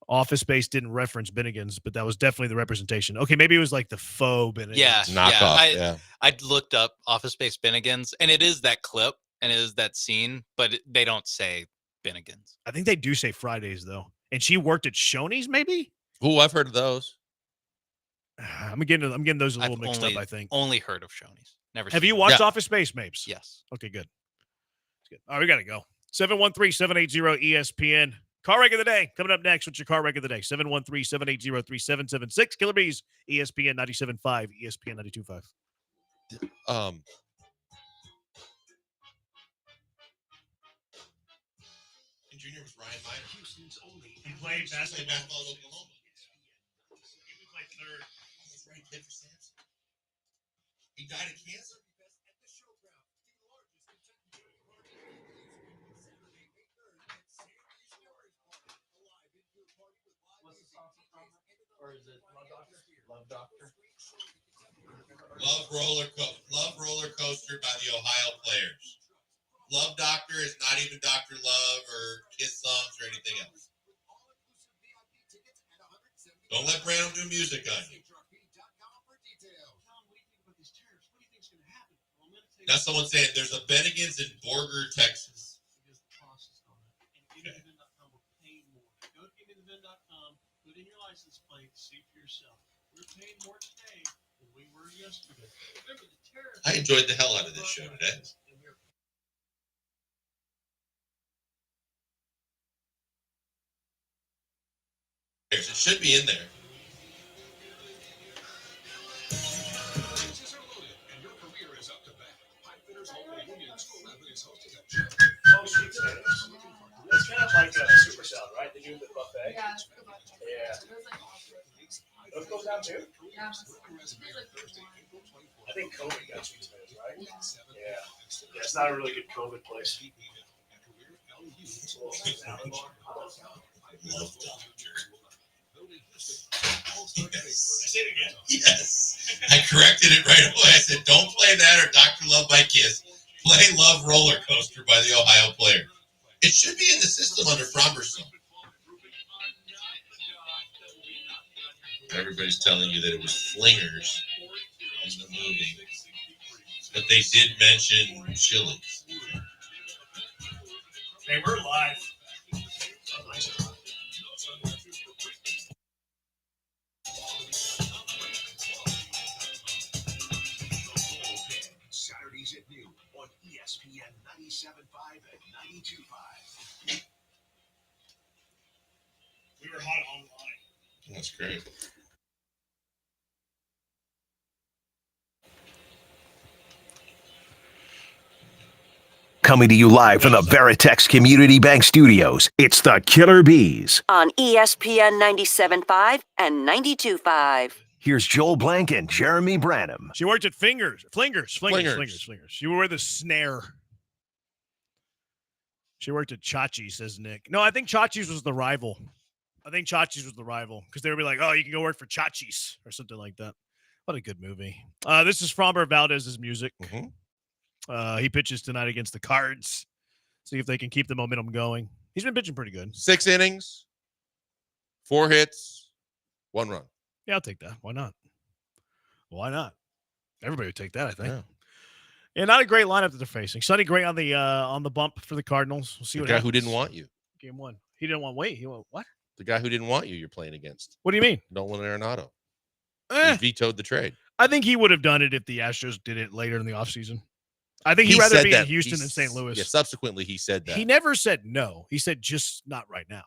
Office Space didn't reference Bennigan's, but that was definitely the representation. Okay, maybe it was like the faux Bennigan's. Yeah. Knockoff, yeah. I looked up Office Space Bennigan's, and it is that clip, and it is that scene, but they don't say Bennigan's. I think they do say Fridays, though. And she worked at Shoney's, maybe? Oh, I've heard of those. I'm getting those a little I've mixed only, up, I think. Only heard of Shoney's. Never Have seen you it. watched Office Space, Mapes? Yes. Okay, good. That's good. All right, we got to go. 713-780-ESPN. Car wreck of the day. Coming up next, what's your car wreck of the day? 713-780-3776. Killer Bees, ESPN 97.5, ESPN 92.5. In junior was Ryan Miner. Houston's only He played basketball. At Oklahoma. He played third. That's right, played for Samson. He died of cancer. Love roller coaster by the Ohio Players. Love Doctor is not even Dr. Love or Kiss songs or anything else. Don't let Brandon do music on you. Now someone's saying there's a Bennigan's in Borger, Texas. Go to gimmethevin.com, put in your license plate, see for yourself. We're paying more today than we were yesterday. Remember the tariff. I enjoyed the hell out of this show today. It should be in there. It's kind of like a super salad, right? They do the buffet. Yeah. Those go down too? I think COVID got sweet potatoes, right? Yeah. It's not a really good COVID place. Love Doctor. Yes. Say it again. Yes. I corrected it right away. I said, don't play that or Dr. Love by Kiss. Play Love Roller Coaster by the Ohio Players. It should be in the system under Fromber's song. Everybody's telling you that it was Flingers in the movie. But they did mention Chili's. Hey, we're live. Saturdays at noon on ESPN 97.5 and 92.5. We were hot online. That's great. Coming to you live from the Veritex Community Bank Studios, it's the Killer Bees. On ESPN 97.5 and 92.5. Here's Joel Blank and Jeremy Branham. She worked at Flingers. Flingers. She wore the snare. She worked at Chachi's, says Nick. No, I think Chachi's was the rival. Because they would be like, oh, you can go work for Chachi's or something like that. What a good movie. This is Fromber Valdez's music. He pitches tonight against the Cards. See if they can keep the momentum going. He's been pitching pretty good. 6 innings, 4 hits, 1 run. Yeah, I'll take that. Why not? Everybody would take that, I think. Yeah, not a great lineup that they're facing. Sonny Gray on the bump for the Cardinals. We'll see The what guy happens. who didn't want you. Game 1. He didn't want Wade. He went, what? The guy who didn't want you, you're playing against. What do you mean? Nolan Arenado. Eh, He vetoed the trade. I think he would have done it if the Astros did it later in the offseason. I think He he'd rather said be in that. Houston than St. Louis. Yeah, subsequently, he said that. He never said no. He said just not right now.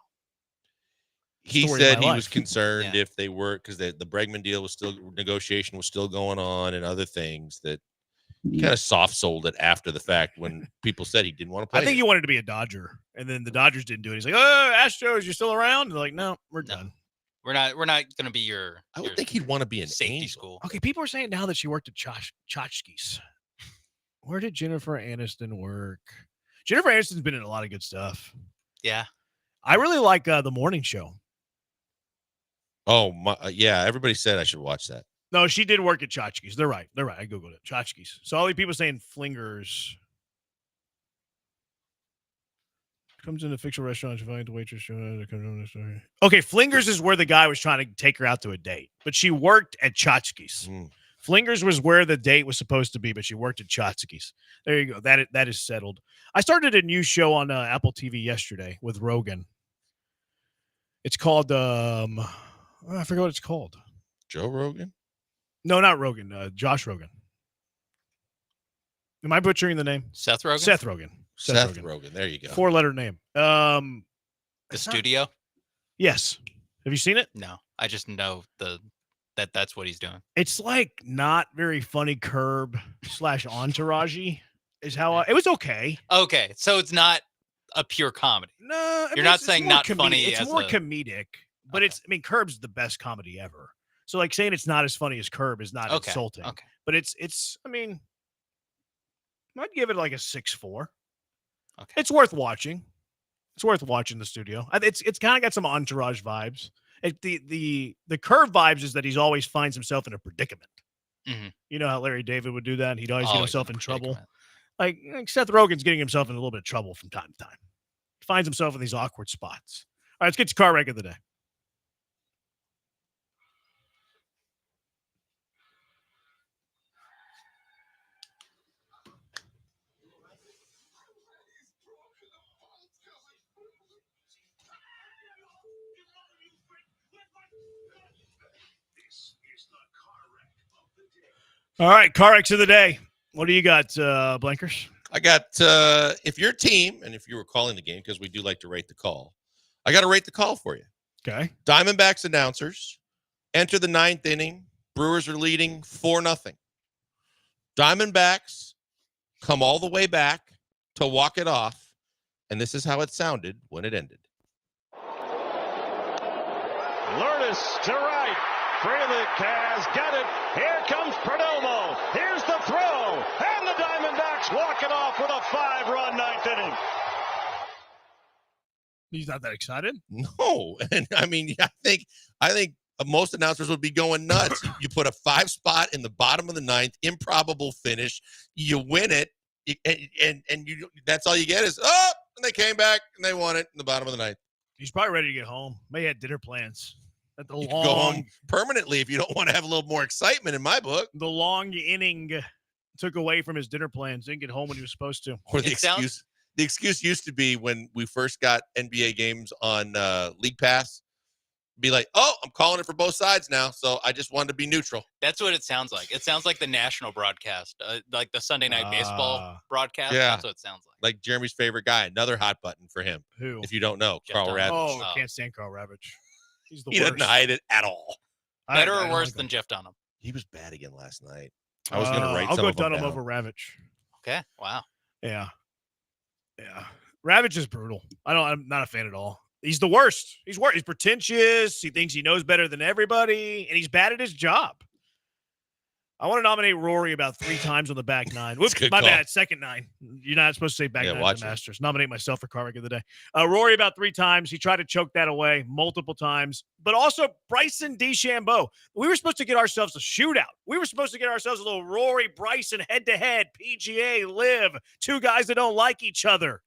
He Story of said my he life. was concerned if they were, because the Bregman deal was still, negotiation was still going on and other things, that he kind of soft sold it after the fact when people said he didn't want to play. I think it. he wanted to be a Dodger, and then the Dodgers didn't do it. He's like, "Oh, Astros, you're still around?" And they're like, "No, we're done." We're not going to be your. I would think he'd want to be an safety Angel. school. Okay, people are saying now that she worked at Tchotchkes. Where did Jennifer Aniston work? Jennifer Aniston's been in a lot of good stuff. Yeah. I really like the morning show. Oh, my, yeah. Everybody said I should watch that. No, she did work at Tchotchkes. They're right. I Googled it. Tchotchkes. So all these people saying flingers. Comes in to fix a restaurant to find the waitress. Okay, flingers is where the guy was trying to take her out to a date, but she worked at Tchotchkes. Flingers was where the date was supposed to be, but she worked at Tchotchkes. There you go. That is settled. I started a new show on Apple TV yesterday with Rogan. It's called I forget what it's called. Joe Rogan? No, not Rogan. Josh Rogan. Am I butchering the name? Seth Rogen? Seth Rogen. Seth Rogen. There you go. 4-letter name. The studio? Yes. Have you seen it? No. I just know that's what he's doing. It's like not very funny Curb / Entourage-y is how it was okay. Okay. So it's not a pure comedy. No. You're not saying more not comedic. funny. It's more comedic, but Curb's the best comedy ever. So like saying it's not as funny as Curb is not insulting. Okay. But it's I'd give it like a 6.4. Okay. It's worth watching. It's worth watching the studio. It's kind of got some Entourage vibes. The Curve vibes is that he's always finds himself in a predicament. Mm-hmm. You know how Larry David would do that? He'd always get Always himself in in a trouble. Like Seth Rogen's getting himself in a little bit of trouble from time to time. He finds himself in these awkward spots. All right, let's get to car wreck of the day. All right, car wrecks of the day. What do you got, Blankers? I got, if your team, and if you were calling the game, because we do like to rate the call, I got to rate the call for you. Okay. Diamondbacks announcers enter the 9th inning. Brewers are leading 4-0. Diamondbacks come all the way back to walk it off, and this is how it sounded when it ended. Lourdes to right. Frelick has got it. Here comes Perdomo. Here's the throw. And the Diamondbacks walk it off with a 5-run 9th inning. He's not that excited? No. And I mean, I think most announcers would be going nuts. You put a 5 spot in the bottom of the 9th, improbable finish. You win it, and you that's all you get is, oh, and they came back and they won it in the bottom of the 9th. He's probably ready to get home. May had dinner plans. At the You can go home permanently if you don't want to have a little more excitement in my book. The long inning took away from his dinner plans. Didn't get home when he was supposed to. Or the excuse used to be when we first got NBA games on League Pass, be like, oh, I'm calling it for both sides now, so I just wanted to be neutral. That's what it sounds like. It sounds like the national broadcast, like the Sunday Night Baseball broadcast. Yeah. That's what it sounds like. Like Jeremy's favorite guy, another hot button for him. Who? If you don't know, Jeff Carl Dunham. Ravitch. Oh, can't stand Carl Ravitch. He's the He worst. doesn't hide it at all. Better I or don't worse like than him. Jeff Dunham? He was bad again last night. I was going to write I'll some go of them Dunham down. over Ravitch. Okay. Wow. Yeah. Ravitch is brutal. I'm not a fan at all. He's the worst. He's worse. He's pretentious. He thinks he knows better than everybody, and he's bad at his job. I want to nominate Rory about 3 times on the back 9. Whoops, good my call. bad. Second 9. You're not supposed to say back 9 watch to the it. Masters. Nominate myself for car wreck of the day. Rory about 3 times. He tried to choke that away multiple times. But also Bryson DeChambeau. We were supposed to get ourselves a shootout. We were supposed to get ourselves a little Rory Bryson head-to-head. PGA, Live. 2 guys that don't like each other.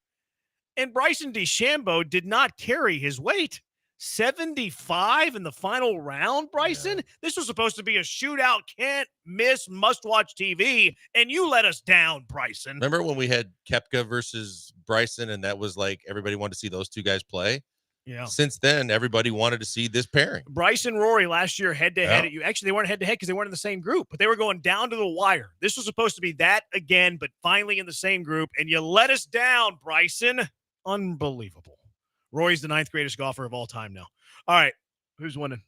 And Bryson DeChambeau did not carry his weight. 75 in the final round, Bryson? Yeah. This was supposed to be a shootout, can't miss, must-watch TV, and you let us down, Bryson. Remember when we had Koepka versus Bryson, and that was like everybody wanted to see those 2 guys play? Yeah. Since then, everybody wanted to see this pairing. Bryce and Rory last year head-to-head Yeah. at you. Actually, they weren't head-to-head because they weren't in the same group, but they were going down to the wire. This was supposed to be that again, but finally in the same group, and you let us down, Bryson. Unbelievable. Rory's the 9th greatest golfer of all time now. All right, who's winning?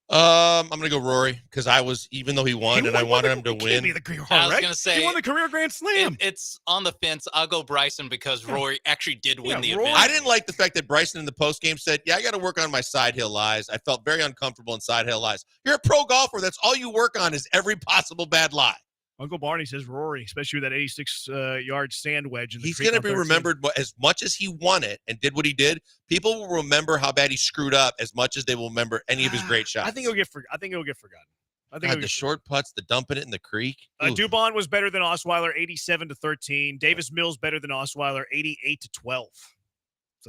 I'm gonna go Rory because even though he won and I wanted him to win. I was gonna say he won the career Grand Slam. It's on the fence. I'll go Bryson because Rory actually did win the event. I didn't like the fact that Bryson in the post game said, "Yeah, I got to work on my side hill lies." I felt very uncomfortable in side hill lies. You're a pro golfer. That's all you work on is every possible bad lie. Uncle Barney says Rory, especially with that 86-yard sand wedge. He's going to be remembered as much as he won it and did what he did. People will remember how bad he screwed up as much as they will remember any of his great shots. I think he'll get forgotten. God, the short putts, the dumping it in the creek. Dubon was better than Osweiler, 87-13. Davis Mills better than Osweiler, 88-12.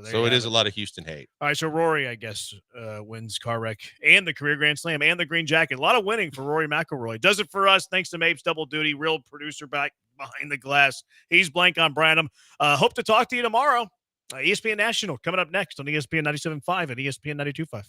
So it is a lot of Houston hate. All right, so Rory, I guess, wins car wreck and the career Grand Slam and the green jacket. A lot of winning for Rory McIlroy. Does it for us. Thanks to Mapes Double Duty, real producer back behind the glass. He's Blank on Branham. Hope to talk to you tomorrow. ESPN National coming up next on ESPN 97.5 and ESPN 92.5.